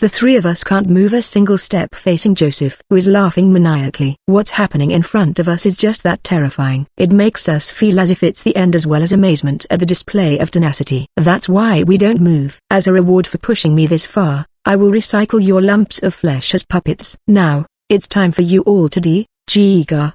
the three of us can't move a single step facing Joseph, who is laughing maniacally. What's happening in front of us is just that terrifying. It makes us feel as if it's the end as well as amazement at the display of tenacity. That's why we don't move. As a reward for pushing me this far, I will recycle your lumps of flesh as puppets. Now, it's time for you all to Ga.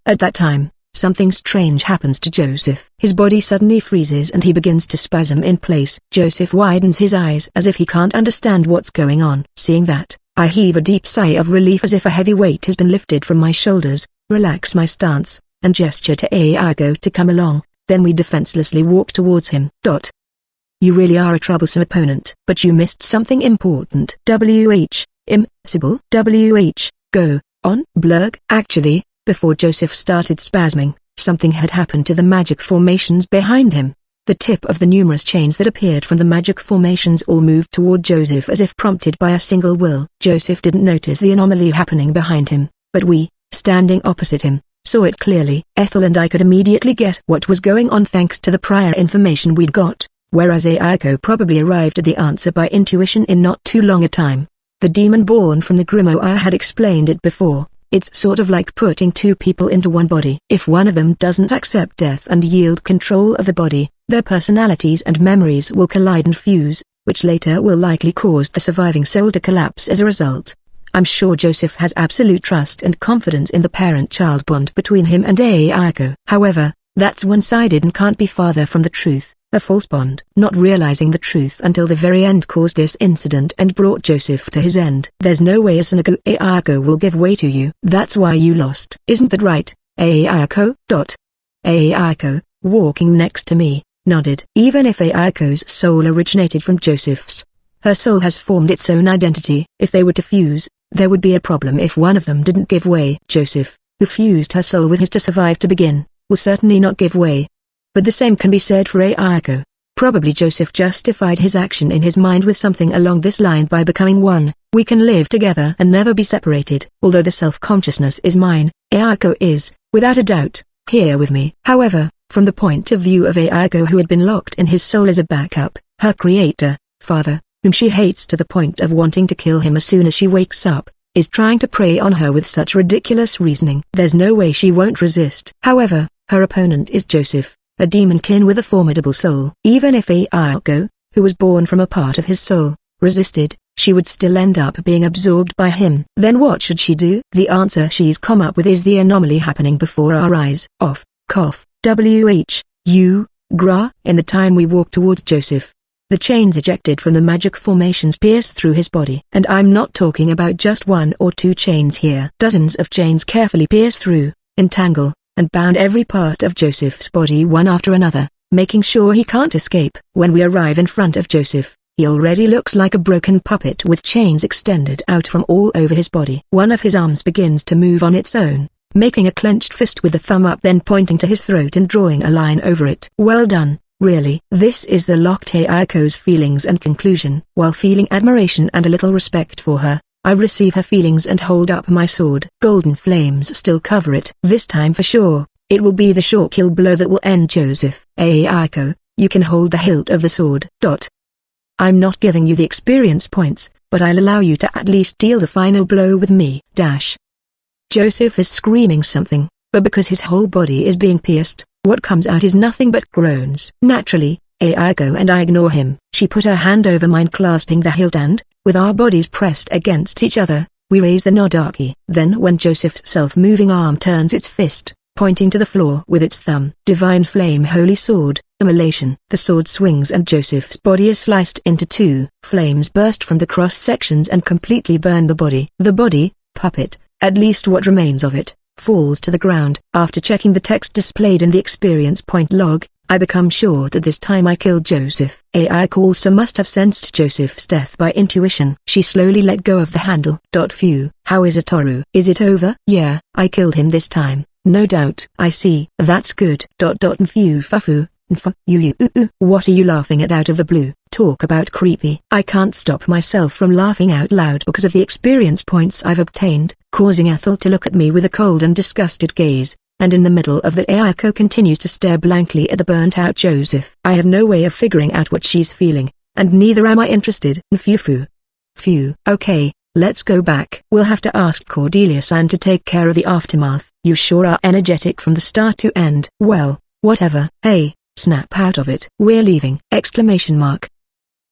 At that time, something strange happens to Joseph. His body suddenly freezes and he begins to spasm in place. Joseph widens his eyes as if he can't understand what's going on. Seeing that, I heave a deep sigh of relief as if a heavy weight has been lifted from my shoulders, relax my stance, and gesture to Aiko to come along. Then we defenselessly walk towards him. You really are a troublesome opponent. But you missed something important. Impossible. Go on. Blurg. Actually, before Joseph started spasming, something had happened to the magic formations behind him. The tip of the numerous chains that appeared from the magic formations all moved toward Joseph as if prompted by a single will. Joseph didn't notice the anomaly happening behind him, but we, standing opposite him, saw it clearly. Ethel and I could immediately guess what was going on thanks to the prior information we'd got, whereas Aiko probably arrived at the answer by intuition in not too long a time. The demon born from the grimoire had explained it before. It's sort of like putting two people into one body. If one of them doesn't accept death and yield control of the body, their personalities and memories will collide and fuse, which later will likely cause the surviving soul to collapse as a result. I'm sure Joseph has absolute trust and confidence in the parent-child bond between him and Aiko. However, that's one-sided and can't be farther from the truth. A false bond. Not realizing the truth until the very end caused this incident and brought Joseph to his end. There's no way Aiko will give way to you. That's why you lost. Isn't that right, Aiko? Aiko, walking next to me, nodded. Even if Aiko's soul originated from Joseph's, her soul has formed its own identity. If they were to fuse, there would be a problem if one of them didn't give way. Joseph, who fused her soul with his to survive to begin, will certainly not give way. But the same can be said for Aiko. Probably Joseph justified his action in his mind with something along this line: by becoming one, we can live together and never be separated. Although the self-consciousness is mine, Aiko is, without a doubt, here with me. However, from the point of view of Aiko, who had been locked in his soul as a backup, her creator, father, whom she hates to the point of wanting to kill him as soon as she wakes up, is trying to prey on her with such ridiculous reasoning. There's no way she won't resist. However, her opponent is Joseph, a demon-kin with a formidable soul. Even if Ayako, who was born from a part of his soul, resisted, she would still end up being absorbed by him. Then what should she do? The answer she's come up with is the anomaly happening before our eyes. Off, cough, whu, gra. In the time we walk towards Joseph, the chains ejected from the magic formations pierce through his body. And I'm not talking about just one or two chains here. Dozens of chains carefully pierce through, entangle, and bound every part of Joseph's body one after another, making sure he can't escape. When we arrive in front of Joseph, he already looks like a broken puppet with chains extended out from all over his body. One of his arms begins to move on its own, making a clenched fist with the thumb up, then pointing to his throat and drawing a line over it. Well done, really. This is the locked Ayako's feelings and conclusion. While feeling admiration and a little respect for her, I receive her feelings and hold up my sword. Golden flames still cover it. This time for sure, it will be the short kill blow that will end Joseph. Ayako, you can hold the hilt of the sword. I'm not giving you the experience points, but I'll allow you to at least deal the final blow with me. Joseph is screaming something, but because his whole body is being pierced, what comes out is nothing but groans. Naturally, Ayako and I ignore him. She put her hand over mine clasping the hilt and, with our bodies pressed against each other, we raise the Nodaki. Then when Joseph's self-moving arm turns its fist, pointing to the floor with its thumb. Divine flame holy sword, immolation. The sword swings and Joseph's body is sliced into two. Flames burst from the cross sections and completely burn the body. The body, puppet, at least what remains of it, falls to the ground. After checking the text displayed in the experience point log, I become sure that this time I killed Joseph. Ayako also must have sensed Joseph's death by intuition. She slowly let go of the handle. Phew. How is it, Toru? Is it over? Yeah, I killed him this time. No doubt. I see. That's good. Phew fufu. What are you laughing at out of the blue? Talk about creepy. I can't stop myself from laughing out loud because of the experience points I've obtained, causing Ethel to look at me with a cold and disgusted gaze, and in the middle of that Ayako continues to stare blankly at the burnt-out Joseph. I have no way of figuring out what she's feeling, and neither am I interested. Phew. Okay, let's go back. We'll have to ask Cordelia-san to take care of the aftermath. You sure are energetic from the start to end. Well, whatever. Hey, snap out of it. We're leaving!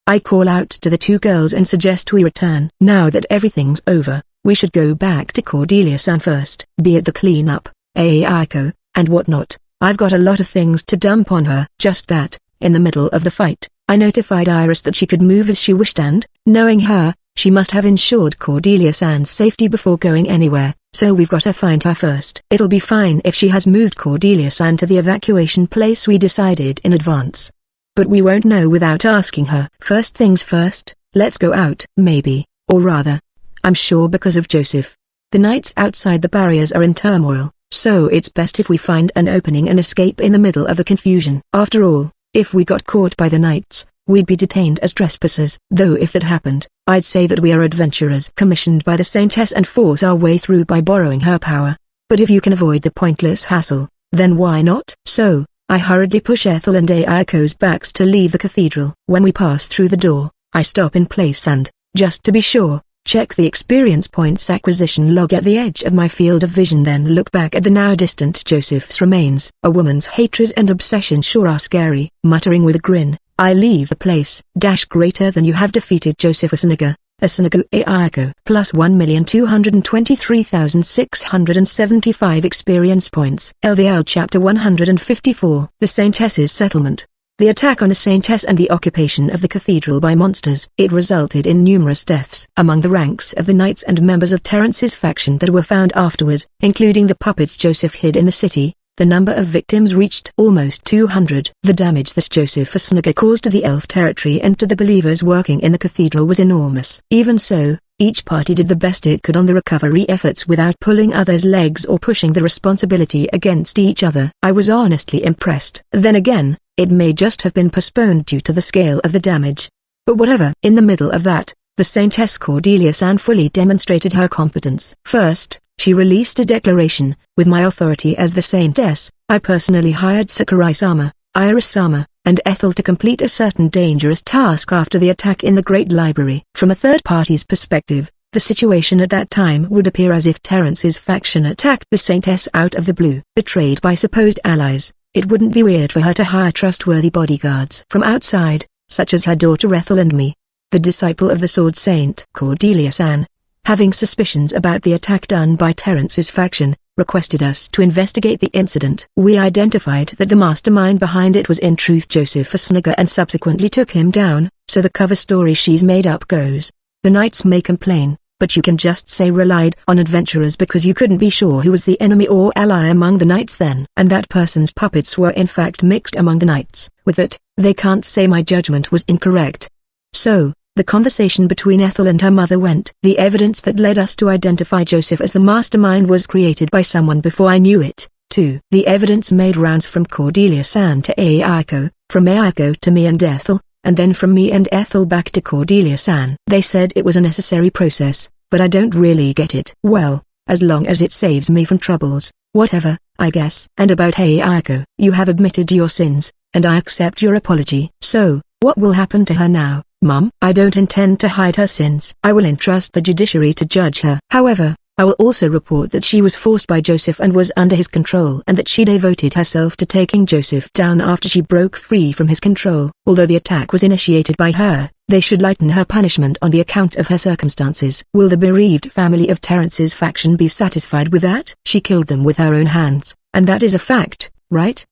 I call out to the two girls and suggest we return. Now that everything's over, we should go back to Cordelia-san first. Be it the cleanup, Ayako, and whatnot. I've got a lot of things to dump on her. Just that, in the middle of the fight, I notified Iris that she could move as she wished and, knowing her, she must have ensured Cordelia-san's safety before going anywhere, so we've got to find her first. It'll be fine if she has moved Cordelia-san to the evacuation place we decided in advance. But we won't know without asking her. First things first, let's go out. Maybe, or rather, I'm sure because of Joseph. The knights outside the barriers are in turmoil, so it's best if we find an opening and escape in the middle of the confusion. After all, if we got caught by the knights, we'd be detained as trespassers. Though if that happened, I'd say that we are adventurers commissioned by the Saintess and force our way through by borrowing her power. But if you can avoid the pointless hassle, then why not? So, I hurriedly push Ethel and Ayako's backs to leave the cathedral. When we pass through the door, I stop in place and, just to be sure, check the experience points acquisition log at the edge of my field of vision, then look back at the now distant Joseph's remains. A woman's hatred and obsession sure are scary. Muttering with a grin, I leave the place. Greater than you have defeated Joseph Asanaga, Ayako. Plus 1,223,675 experience points. LVL Chapter 154. The Saintess's Settlement. The attack on the Saintess and the occupation of the cathedral by monsters. It resulted in numerous deaths among the ranks of the knights and members of Terrence's faction that were found afterward, including the puppets Joseph hid in the city. The number of victims reached almost 200. The damage that Joseph Asanaga caused to the elf territory and to the believers working in the cathedral was enormous. Even so, each party did the best it could on the recovery efforts without pulling others' legs or pushing the responsibility against each other. I was honestly impressed. Then again, it may just have been postponed due to the scale of the damage. But whatever. In the middle of that, the Saintess Cordelia-san fully demonstrated her competence. First, she released a declaration. With my authority as the Saintess, I personally hired Sakurai-sama, Iris-sama, and Ethel to complete a certain dangerous task after the attack in the Great Library. From a third party's perspective, The situation at that time would appear as if Terrence's faction attacked the Saintess out of the blue. Betrayed by supposed allies, it wouldn't be weird for her to hire trustworthy bodyguards from outside, such as her daughter Ethel and me, the disciple of the Sword Saint Cordelia-san. Having suspicions about the attack done by Terrence's faction, requested us to investigate the incident. We identified that the mastermind behind it was in truth Joseph Asniger and subsequently took him down, so the cover story she's made up goes. The knights may complain, but you can just say relied on adventurers because you couldn't be sure who was the enemy or ally among the knights then. And that person's puppets were in fact mixed among the knights. With it, they can't say my judgment was incorrect. So, the conversation between Ethel and her mother went. The evidence that led us to identify Joseph as the mastermind was created by someone before I knew it, too. The evidence made rounds from Cordelia-san to Aiko, from Aiko to me and Ethel, and then from me and Ethel back to Cordelia-san. They said it was a necessary process, but I don't really get it. Well, as long as it saves me from troubles, whatever, I guess. And about Aiko, you have admitted your sins, and I accept your apology. So, what will happen to her now, Mum? I don't intend to hide her sins. I will entrust the judiciary to judge her. However, I will also report that she was forced by Joseph and was under his control and that she devoted herself to taking Joseph down after she broke free from his control. Although the attack was initiated by her, they should lighten her punishment on the account of her circumstances. Will the bereaved family of Terrence's faction be satisfied with that? She killed them with her own hands, and that is a fact, right?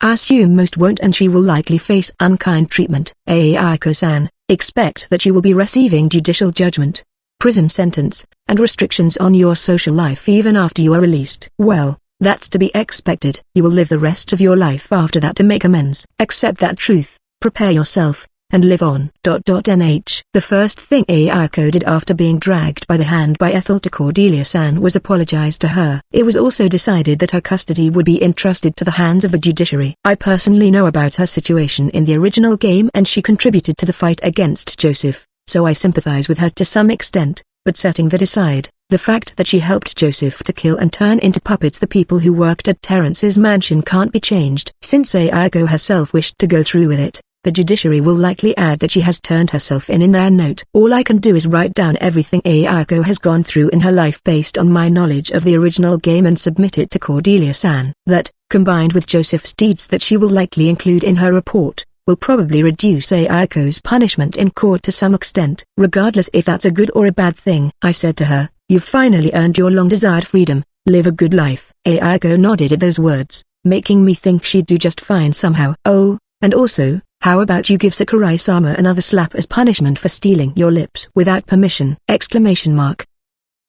I assume most won't, and she will likely face unkind treatment. Aiko-san, expect that you will be receiving judicial judgment, prison sentence, and restrictions on your social life even after you are released. Well, that's to be expected. You will live the rest of your life after that to make amends. Accept that truth, prepare yourself, and live on. NH. The first thing Aiko did after being dragged by the hand by Ethel to Cordelia-san was apologize to her. It was also decided that her custody would be entrusted to the hands of the judiciary. I personally know about her situation in the original game and she contributed to the fight against Joseph, so I sympathize with her to some extent, but setting that aside, the fact that she helped Joseph to kill and turn into puppets the people who worked at Terrence's mansion can't be changed. Since Aiko herself wished to go through with it, the judiciary will likely add that she has turned herself in their note. All I can do is write down everything Aiko has gone through in her life based on my knowledge of the original game and submit it to Cordelia-san. That, combined with Joseph's deeds that she will likely include in her report, will probably reduce Aiko's punishment in court to some extent. Regardless if that's a good or a bad thing, I said to her, you've finally earned your long-desired freedom, live a good life. Aiko nodded at those words, making me think she'd do just fine somehow. Oh, and also, how about you give Sakurai-sama another slap as punishment for stealing your lips without permission?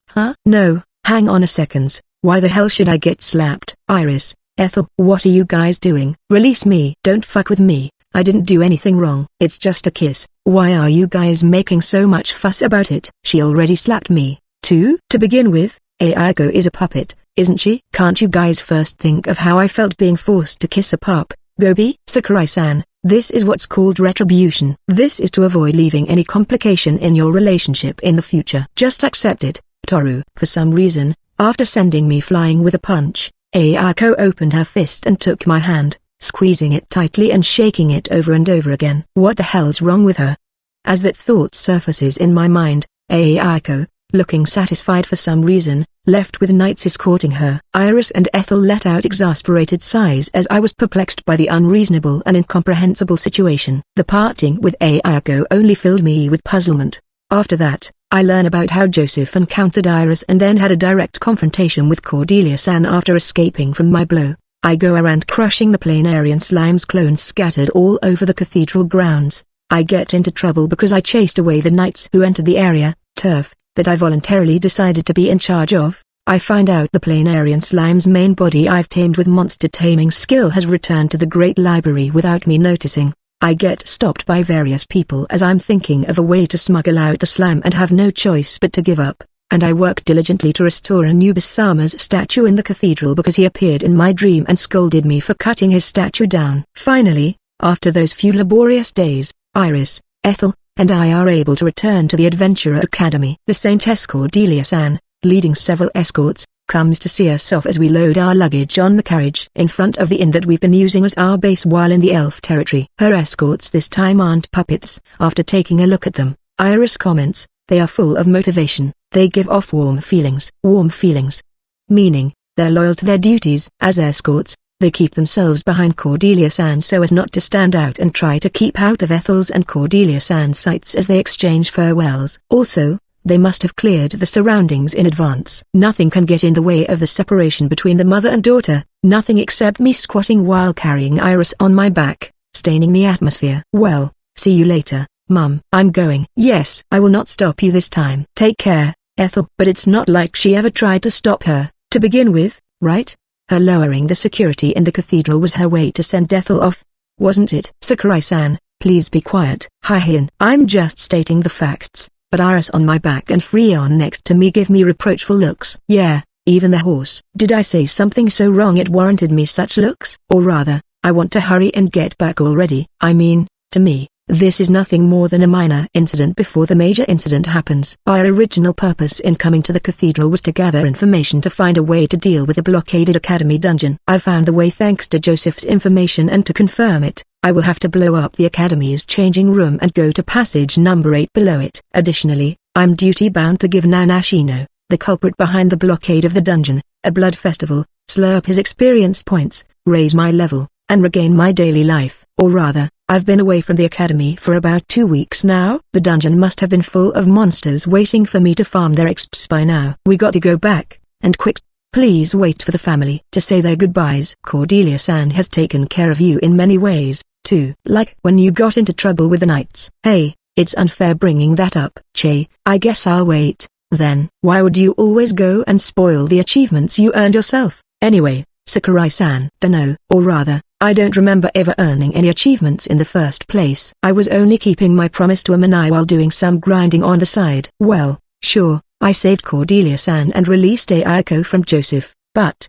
Huh? No, hang on a second, why the hell should I get slapped? Iris, Ethel, what are you guys doing? Release me. Don't fuck with me, I didn't do anything wrong. It's just a kiss. Why are you guys making so much fuss about it? She already slapped me, too. To begin with, Aiko is a puppet, isn't she? Can't you guys first think of how I felt being forced to kiss a pup? Gobi? Sakurai-san, this is what's called retribution. This is to avoid leaving any complication in your relationship in the future. Just accept it, Toru. For some reason, after sending me flying with a punch, Aiko opened her fist and took my hand, squeezing it tightly and shaking it over and over again. What the hell's wrong with her? As that thought surfaces in my mind, Aiko, looking satisfied for some reason, left with knights escorting her. Iris and Ethel let out exasperated sighs as I was perplexed by the unreasonable and incomprehensible situation. The parting with Aiko only filled me with puzzlement. After that, I learn about how Joseph encountered Iris and then had a direct confrontation with Cordelia-san after escaping from my blow. I go around crushing the Planarian Slime's clones scattered all over the cathedral grounds. I get into trouble because I chased away the knights who entered the area, turf, that I voluntarily decided to be in charge of. I find out the Planarian Slime's main body I've tamed with monster taming skill has returned to the Great Library without me noticing. I get stopped by various people as I'm thinking of a way to smuggle out the slime and have no choice but to give up, and I work diligently to restore Anubis-sama's statue in the cathedral because he appeared in my dream and scolded me for cutting his statue down. Finally, after those few laborious days, Iris, Ethel, and I are able to return to the Adventurer Academy. The Saintess Cordelia-san, leading several escorts, comes to see us off as we load our luggage on the carriage in front of the inn that we've been using as our base while in the elf territory. Her escorts this time aren't puppets. After taking a look at them, Iris comments, They are full of motivation. They give off warm feelings. Warm feelings. Meaning, they're loyal to their duties. As escorts, they keep themselves behind Cordelia-san so as not to stand out and try to keep out of Ethel's and Cordelia-san's sights as they exchange farewells. Also, they must have cleared the surroundings in advance. Nothing can get in the way of the separation between the mother and daughter, nothing except me squatting while carrying Iris on my back, staining the atmosphere. Well, see you later, Mum. I'm going. Yes, I will not stop you this time. Take care, Ethel. But it's not like she ever tried to stop her, to begin with, right? Her lowering the security in the cathedral was her way to send Ethel off, wasn't it? Sakurai-san, please be quiet. Hi-hin. I'm just stating the facts. But Iris on my back and Freon next to me give me reproachful looks. Yeah, even the horse. Did I say something so wrong it warranted me such looks? Or rather, I want to hurry and get back already. I mean, to me, this is nothing more than a minor incident before the major incident happens. Our original purpose in coming to the cathedral was to gather information to find a way to deal with the blockaded academy dungeon. I found the way thanks to Joseph's information, and to confirm it, I will have to blow up the academy's changing room and go to passage number 8 below it. Additionally, I'm duty-bound to give Nanashino, the culprit behind the blockade of the dungeon, a blood festival, slurp his experience points, raise my level, and regain my daily life. Or rather, I've been away from the academy for about 2 weeks now. The dungeon must have been full of monsters waiting for me to farm their exps by now. We got to go back, and quick. Please wait for the family to say their goodbyes. Cordelia-san has taken care of you in many ways, too. Like when you got into trouble with the knights. Hey, it's unfair bringing that up. Che, I guess I'll wait, then. Why would you always go and spoil the achievements you earned yourself? Anyway, Sakurai-san. Dunno. Or rather, I don't remember ever earning any achievements in the first place. I was only keeping my promise to Amanai while doing some grinding on the side. Well, sure, I saved Cordelia-san and released Ayako from Joseph, but...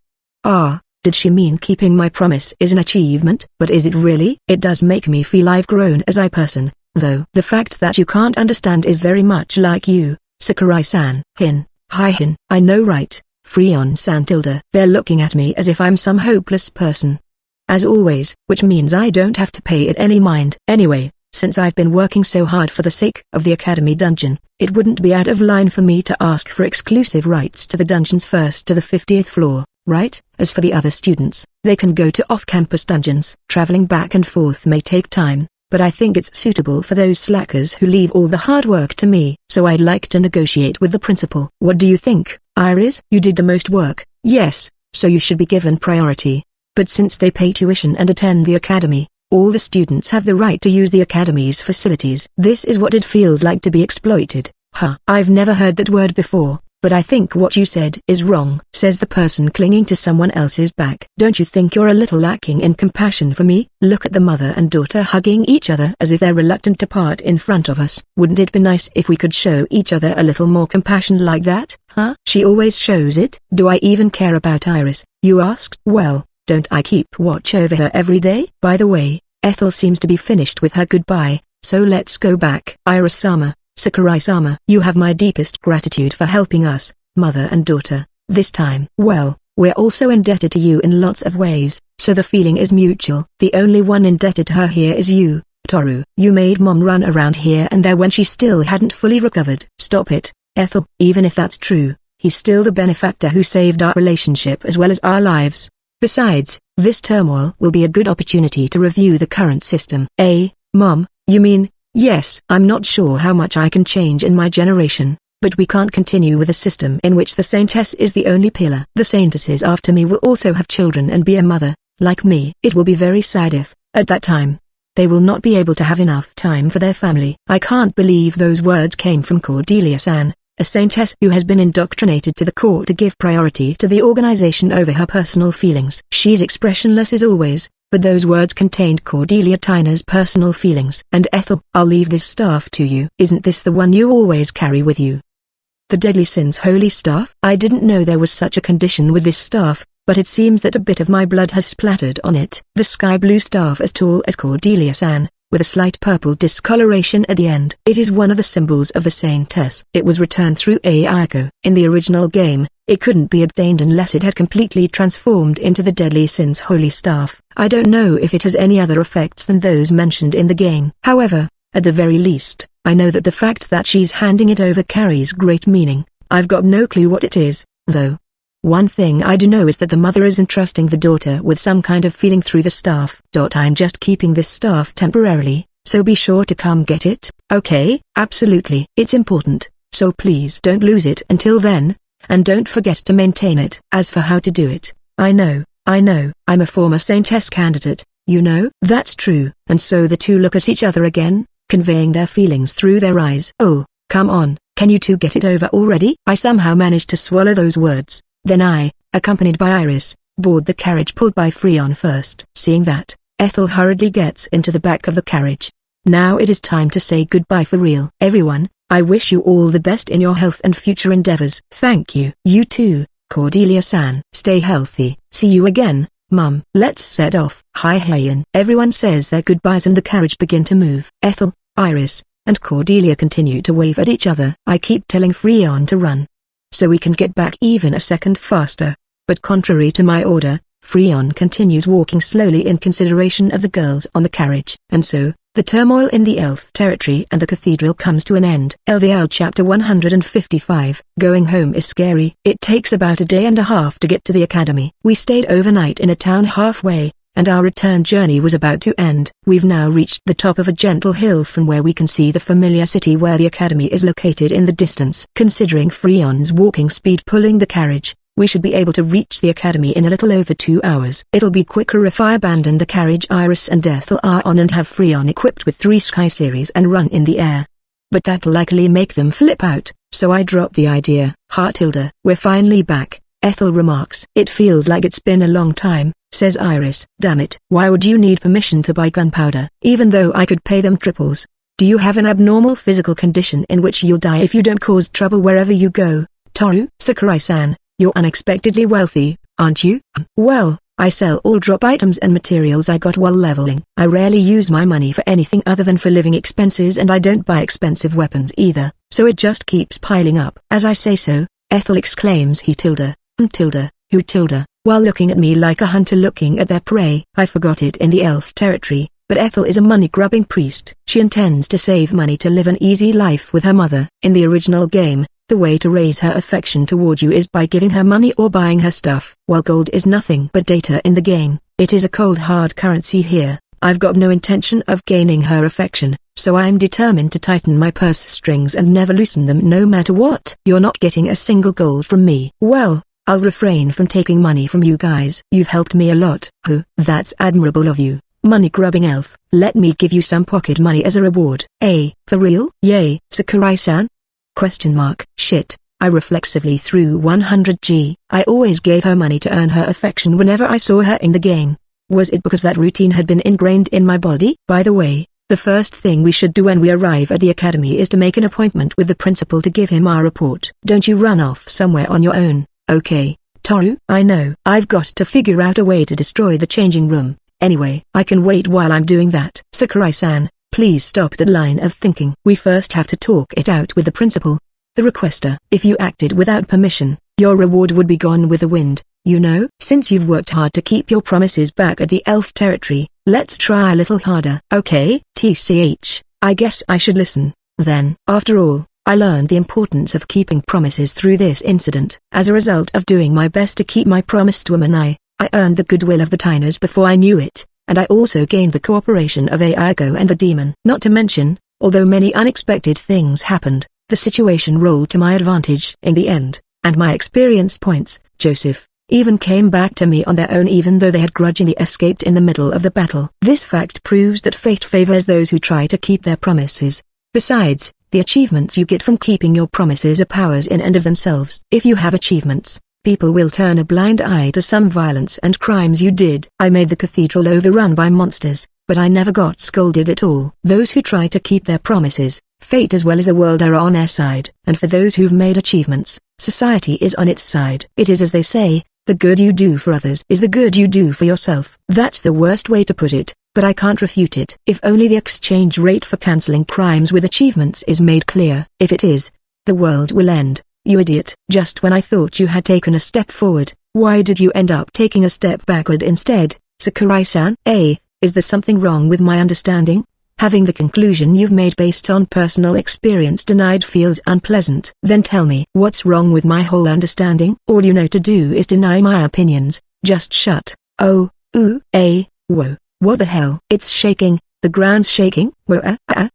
did she mean keeping my promise is an achievement? But is it really? It does make me feel I've grown as a person, though. The fact that you can't understand is very much like you, Sakurai-san. Hi-hin. I know, right, Freon-san tilde. They're looking at me as if I'm some hopeless person. As always, which means I don't have to pay it any mind. Anyway, since I've been working so hard for the sake of the academy dungeon, it wouldn't be out of line for me to ask for exclusive rights to the dungeons first to the 50th floor, right? As for the other students, they can go to off-campus dungeons. Traveling back and forth may take time, but I think it's suitable for those slackers who leave all the hard work to me. So I'd like to negotiate with the principal. What do you think, Iris? You did the most work. Yes, so you should be given priority. But since they pay tuition and attend the academy, all the students have the right to use the academy's facilities. This is what it feels like to be exploited. I've never heard that word before, but I think what you said is wrong, says the person clinging to someone else's back. Don't you think you're a little lacking in compassion for me? Look at the mother and daughter hugging each other as if they're reluctant to part in front of us. Wouldn't it be nice if we could show each other a little more compassion like that? She always shows it. Do I even care about Iris, you asked? Well, don't I keep watch over her every day? By the way, Ethel seems to be finished with her goodbye, so let's go back. Iris-sama, Sakurai-sama, you have my deepest gratitude for helping us, mother and daughter, this time. Well, we're also indebted to you in lots of ways, so the feeling is mutual. The only one indebted to her here is you, Toru. You made Mom run around here and there when she still hadn't fully recovered. Stop it, Ethel. Even if that's true, he's still the benefactor who saved our relationship as well as our lives. Besides, this turmoil will be a good opportunity to review the current system. Mom, you mean? Yes. I'm not sure how much I can change in my generation, but we can't continue with a system in which the Saintess is the only pillar. The Saintesses after me will also have children and be a mother, like me. It will be very sad if, at that time, they will not be able to have enough time for their family. I can't believe those words came from Cordelia-san, a saintess who has been indoctrinated to the core to give priority to the organization over her personal feelings. She's expressionless as always, but those words contained Cordelia Tyner's personal feelings. And Ethel, I'll leave this staff to you. Isn't this the one you always carry with you? The Deadly Sins Holy Staff? I didn't know there was such a condition with this staff, but it seems that a bit of my blood has splattered on it. The sky blue staff as tall as Cordelia-san, with a slight purple discoloration at the end. It is one of the symbols of the Saintess. It was returned through Ayako. In the original game, it couldn't be obtained unless it had completely transformed into the Deadly Sins Holy Staff. I don't know if it has any other effects than those mentioned in the game. However, At the very least, I know that the fact that she's handing it over carries great meaning. I've got no clue what it is, though. One thing I do know is that the mother is entrusting the daughter with some kind of feeling through the staff. I'm just keeping this staff temporarily, so be sure to come get it, okay? Absolutely. It's important, so please don't lose it until then, and don't forget to maintain it. As for how to do it, I know, I'm a former Saintess candidate, you know. That's true. And so the two look at each other again, conveying their feelings through their eyes. Oh, come on, can you two get it over already? I somehow managed to swallow those words. Then I, accompanied by Iris, board the carriage pulled by Freon first. Seeing that, Ethel hurriedly gets into the back of the carriage. Now it is time to say goodbye for real. Everyone, I wish you all the best in your health and future endeavors. Thank you. You too, Cordelia-san. Stay healthy. See you again, Mum. Let's set off. Hi Heian. Everyone says their goodbyes and the carriage begin to move. Ethel, Iris, and Cordelia continue to wave at each other. I keep telling Freon to run, so we can get back even a second faster. But contrary to my order, Freon continues walking slowly in consideration of the girls on the carriage. And so, the turmoil in the elf territory and the cathedral comes to an end. LVL Chapter 155. Going home is scary. It takes about a day and a half to get to the academy. We stayed overnight in a town halfway, and our return journey was about to end. We've now reached the top of a gentle hill from where we can see the familiar city where the academy is located in the distance. Considering Freon's walking speed pulling the carriage, we should be able to reach the academy in a little over 2 hours. It'll be quicker if I abandon the carriage Iris and Ethel are on and have Freon equipped with 3 Sky Series and run in the air. But that'll likely make them flip out, so I drop the idea. Tilda. We're finally back, Ethel remarks. It feels like it's been a long time, says Iris. Damn it. Why would you need permission to buy gunpowder? Even though I could pay them triples. Do you have an abnormal physical condition in which you'll die if you don't cause trouble wherever you go? Toru. Sakurai-san, you're unexpectedly wealthy, aren't you? Well, I sell all drop items and materials I got while leveling. I rarely use my money for anything other than for living expenses, and I don't buy expensive weapons either, so it just keeps piling up. As I say so, Ethel exclaims he tilde, tilde, who tilde, while looking at me like a hunter looking at their prey. I forgot it in the elf territory, but Ethel is a money-grubbing priest. She intends to save money to live an easy life with her mother. In the original game, the way to raise her affection toward you is by giving her money or buying her stuff. While gold is nothing but data in the game, it is a cold hard currency here. I've got no intention of gaining her affection, so I'm determined to tighten my purse strings and never loosen them no matter what. You're not getting a single gold from me. Well, I'll refrain from taking money from you guys. You've helped me a lot. Oh, that's admirable of you, money-grubbing elf. Let me give you some pocket money as a reward. For real? Yay, Sakurai-san? Shit, I reflexively threw 100G. I always gave her money to earn her affection whenever I saw her in the game. Was it because that routine had been ingrained in my body? By the way, the first thing we should do when we arrive at the academy is to make an appointment with the principal to give him our report. Don't you run off somewhere on your own, okay, Toru? I know. I've got to figure out a way to destroy the changing room. Anyway, I can wait while I'm doing that. Sakurai-san, please stop that line of thinking. We first have to talk it out with the principal, the requester. If you acted without permission, your reward would be gone with the wind, you know? Since you've worked hard to keep your promises back at the elf territory, let's try a little harder. Okay, TCH, I guess I should listen, then. After all, I learned the importance of keeping promises through this incident. As a result of doing my best to keep my promise to I earned the goodwill of the Tiners before I knew it, and I also gained the cooperation of Aigo and the demon. Not to mention, although many unexpected things happened, the situation rolled to my advantage in the end, and my experience points, Joseph, even came back to me on their own even though they had grudgingly escaped in the middle of the battle. This fact proves that fate favors those who try to keep their promises. Besides, the achievements you get from keeping your promises are powers in and of themselves. If you have achievements, people will turn a blind eye to some violence and crimes you did. I made the cathedral overrun by monsters, but I never got scolded at all. Those who try to keep their promises, fate as well as the world are on their side. And for those who've made achievements, society is on its side. It is as they say, the good you do for others is the good you do for yourself. That's the worst way to put it, but I can't refute it. If only the exchange rate for cancelling crimes with achievements is made clear. If it is, the world will end. You idiot. Just when I thought you had taken a step forward, why did you end up taking a step backward instead, Sakurai-san? Is there something wrong with my understanding? Having the conclusion you've made based on personal experience denied feels unpleasant. Then tell me what's wrong with my whole understanding. All you know to do is deny my opinions. Just shut. Oh, ooh, whoa, what the hell? It's shaking, the ground's shaking. Whoa, hi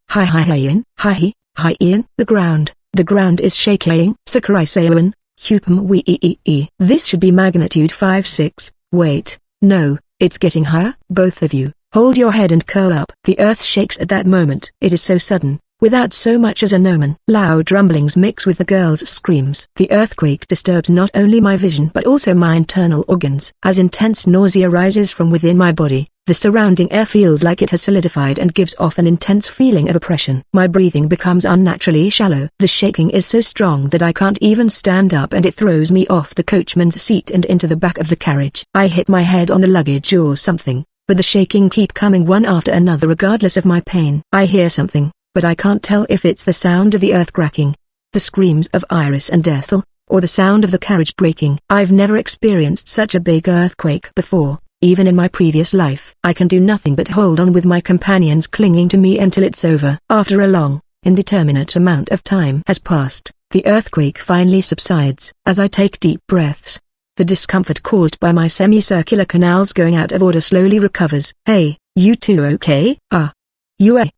Ian, the ground is shaking. Sakurai Seiwan, Hupum wee. This should be magnitude 5-6, wait, no, it's getting higher. Both of you, hold your head and curl up. The earth shakes at that moment. It is so sudden, without so much as an omen. Loud rumblings mix with the girl's screams. The earthquake disturbs not only my vision but also my internal organs. As intense nausea rises from within my body, the surrounding air feels like it has solidified and gives off an intense feeling of oppression. My breathing becomes unnaturally shallow. The shaking is so strong that I can't even stand up, and it throws me off the coachman's seat and into the back of the carriage. I hit my head on the luggage or something, but the shaking keep coming one after another regardless of my pain. I hear something, but I can't tell if it's the sound of the earth cracking, the screams of Iris and Ethel, or the sound of the carriage breaking. I've never experienced such a big earthquake before. Even in my previous life. I can do nothing but hold on with my companions clinging to me until it's over. After a long, indeterminate amount of time has passed, the earthquake finally subsides. As I take deep breaths, the discomfort caused by my semicircular canals going out of order slowly recovers. Hey, you two okay? You are?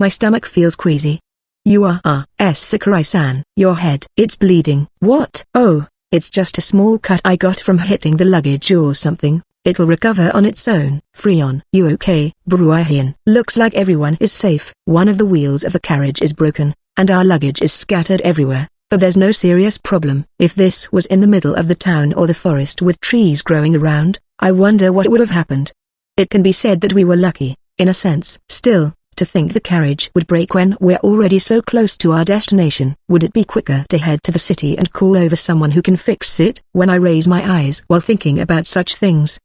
My stomach feels queasy. You are? Sakurai-san. Your head. It's bleeding. What? Oh, it's just a small cut I got from hitting the luggage or something. It'll recover on its own. Freon. You okay, Bruihian? Looks like everyone is safe. One of the wheels of the carriage is broken, and our luggage is scattered everywhere, but there's no serious problem. If this was in the middle of the town or the forest with trees growing around, I wonder what would have happened. It can be said that we were lucky, in a sense. Still, to think the carriage would break when we're already so close to our destination. Would it be quicker to head to the city and call over someone who can fix it? When I raise my eyes while thinking about such things,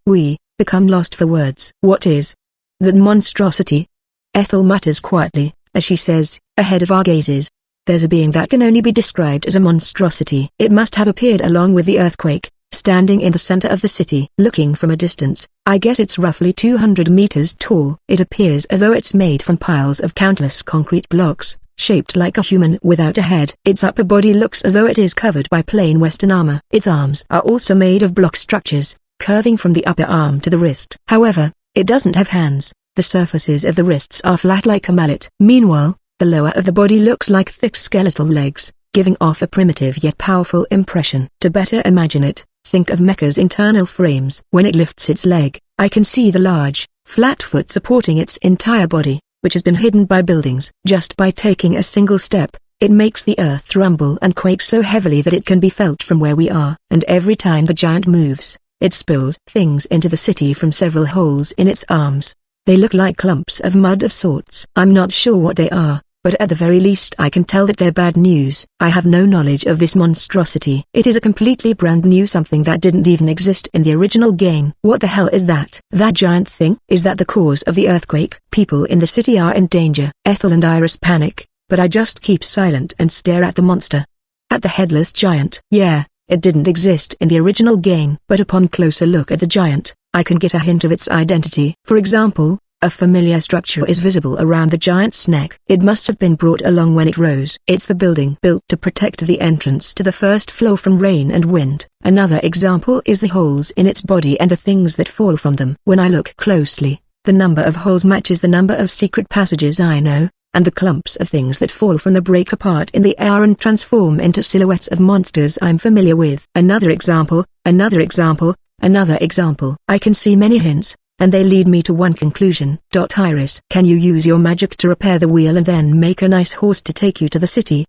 we become lost for words. What is that monstrosity? Ethel mutters quietly, as she says, ahead of our gazes. There's a being that can only be described as a monstrosity. It must have appeared along with the earthquake, standing in the center of the city. Looking from a distance, I guess it's roughly 200 meters tall. It appears as though it's made from piles of countless concrete blocks, shaped like a human without a head. Its upper body looks as though it is covered by plain Western armor. Its arms are also made of block structures, curving from the upper arm to the wrist. However, it doesn't have hands. The surfaces of the wrists are flat like a mallet. Meanwhile, the lower of the body looks like thick skeletal legs, giving off a primitive yet powerful impression. To better imagine it, think of Mecha's internal frames. When it lifts its leg, I can see the large, flat foot supporting its entire body, which has been hidden by buildings. Just by taking a single step, it makes the earth rumble and quake so heavily that it can be felt from where we are. And every time the giant moves, it spills things into the city from several holes in its arms. They look like clumps of mud of sorts. I'm not sure what they are, but at the very least I can tell that they're bad news. I have no knowledge of this monstrosity. It is a completely brand new something that didn't even exist in the original game. What the hell is that? That giant thing? Is that the cause of the earthquake? People in the city are in danger. Ethel and Iris panic, but I just keep silent and stare at the monster. At the headless giant. Yeah. It didn't exist in the original game, but upon closer look at the giant, I can get a hint of its identity. For example, a familiar structure is visible around the giant's neck. It must have been brought along when it rose. It's the building built to protect the entrance to the first floor from rain and wind. Another example is the holes in its body and the things that fall from them. When I look closely, the number of holes matches the number of secret passages I know, and the clumps of things that fall from the break apart in the air and transform into silhouettes of monsters I'm familiar with. Another example, another example, another example. I can see many hints, and they lead me to one conclusion. Iris, can you use your magic to repair the wheel and then make a nice horse to take you to the city?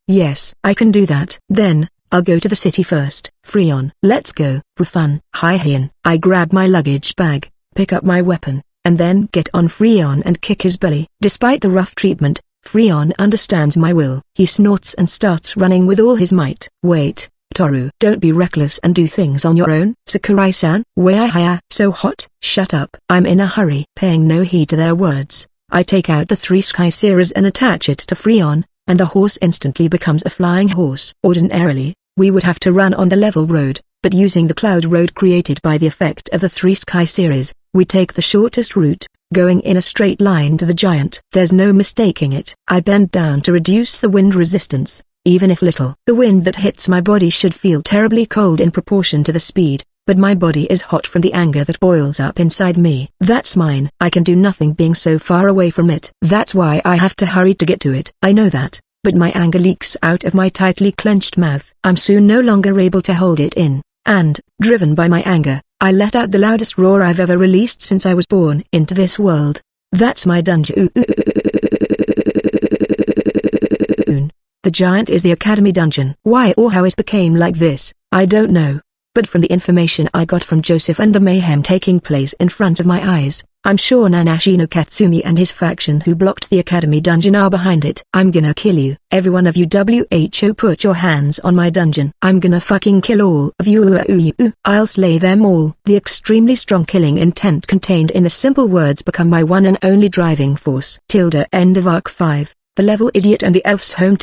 Yes, I can do that. Then, I'll go to the city first. Freon, let's go. For fun. Hi Hian. I grab my luggage bag, pick up my weapon, and then get on Freon and kick his belly. Despite the rough treatment, Freon understands my will. He snorts and starts running with all his might. Wait, Toru, don't be reckless and do things on your own. Sakurai-san, why so hot? Shut up. I'm in a hurry. Paying no heed to their words, I take out the 3 sky series and attach it to Freon, and the horse instantly becomes a flying horse. Ordinarily, we would have to run on the level road, but using the cloud road created by the effect of the 3 sky series, we take the shortest route, going in a straight line to the giant. There's no mistaking it. I bend down to reduce the wind resistance, even if little. The wind that hits my body should feel terribly cold in proportion to the speed, but my body is hot from the anger that boils up inside me. That's mine. I can do nothing being so far away from it. That's why I have to hurry to get to it. I know that, but my anger leaks out of my tightly clenched mouth. I'm soon no longer able to hold it in, and, driven by my anger, I let out the loudest roar I've ever released since I was born into this world. That's my dungeon. The giant is the academy dungeon. Why or how it became like this, I don't know. But from the information I got from Joseph and the mayhem taking place in front of my eyes, I'm sure Nanashi no Katsumi and his faction who blocked the academy dungeon are behind it. I'm gonna kill you. Every one of you. WHO, put your hands on my dungeon. I'm gonna fucking kill all of you. I'll slay them all. The extremely strong killing intent contained in the simple words become my one and only driving force. End of Arc 5. The Level Idiot and the Elf's Home.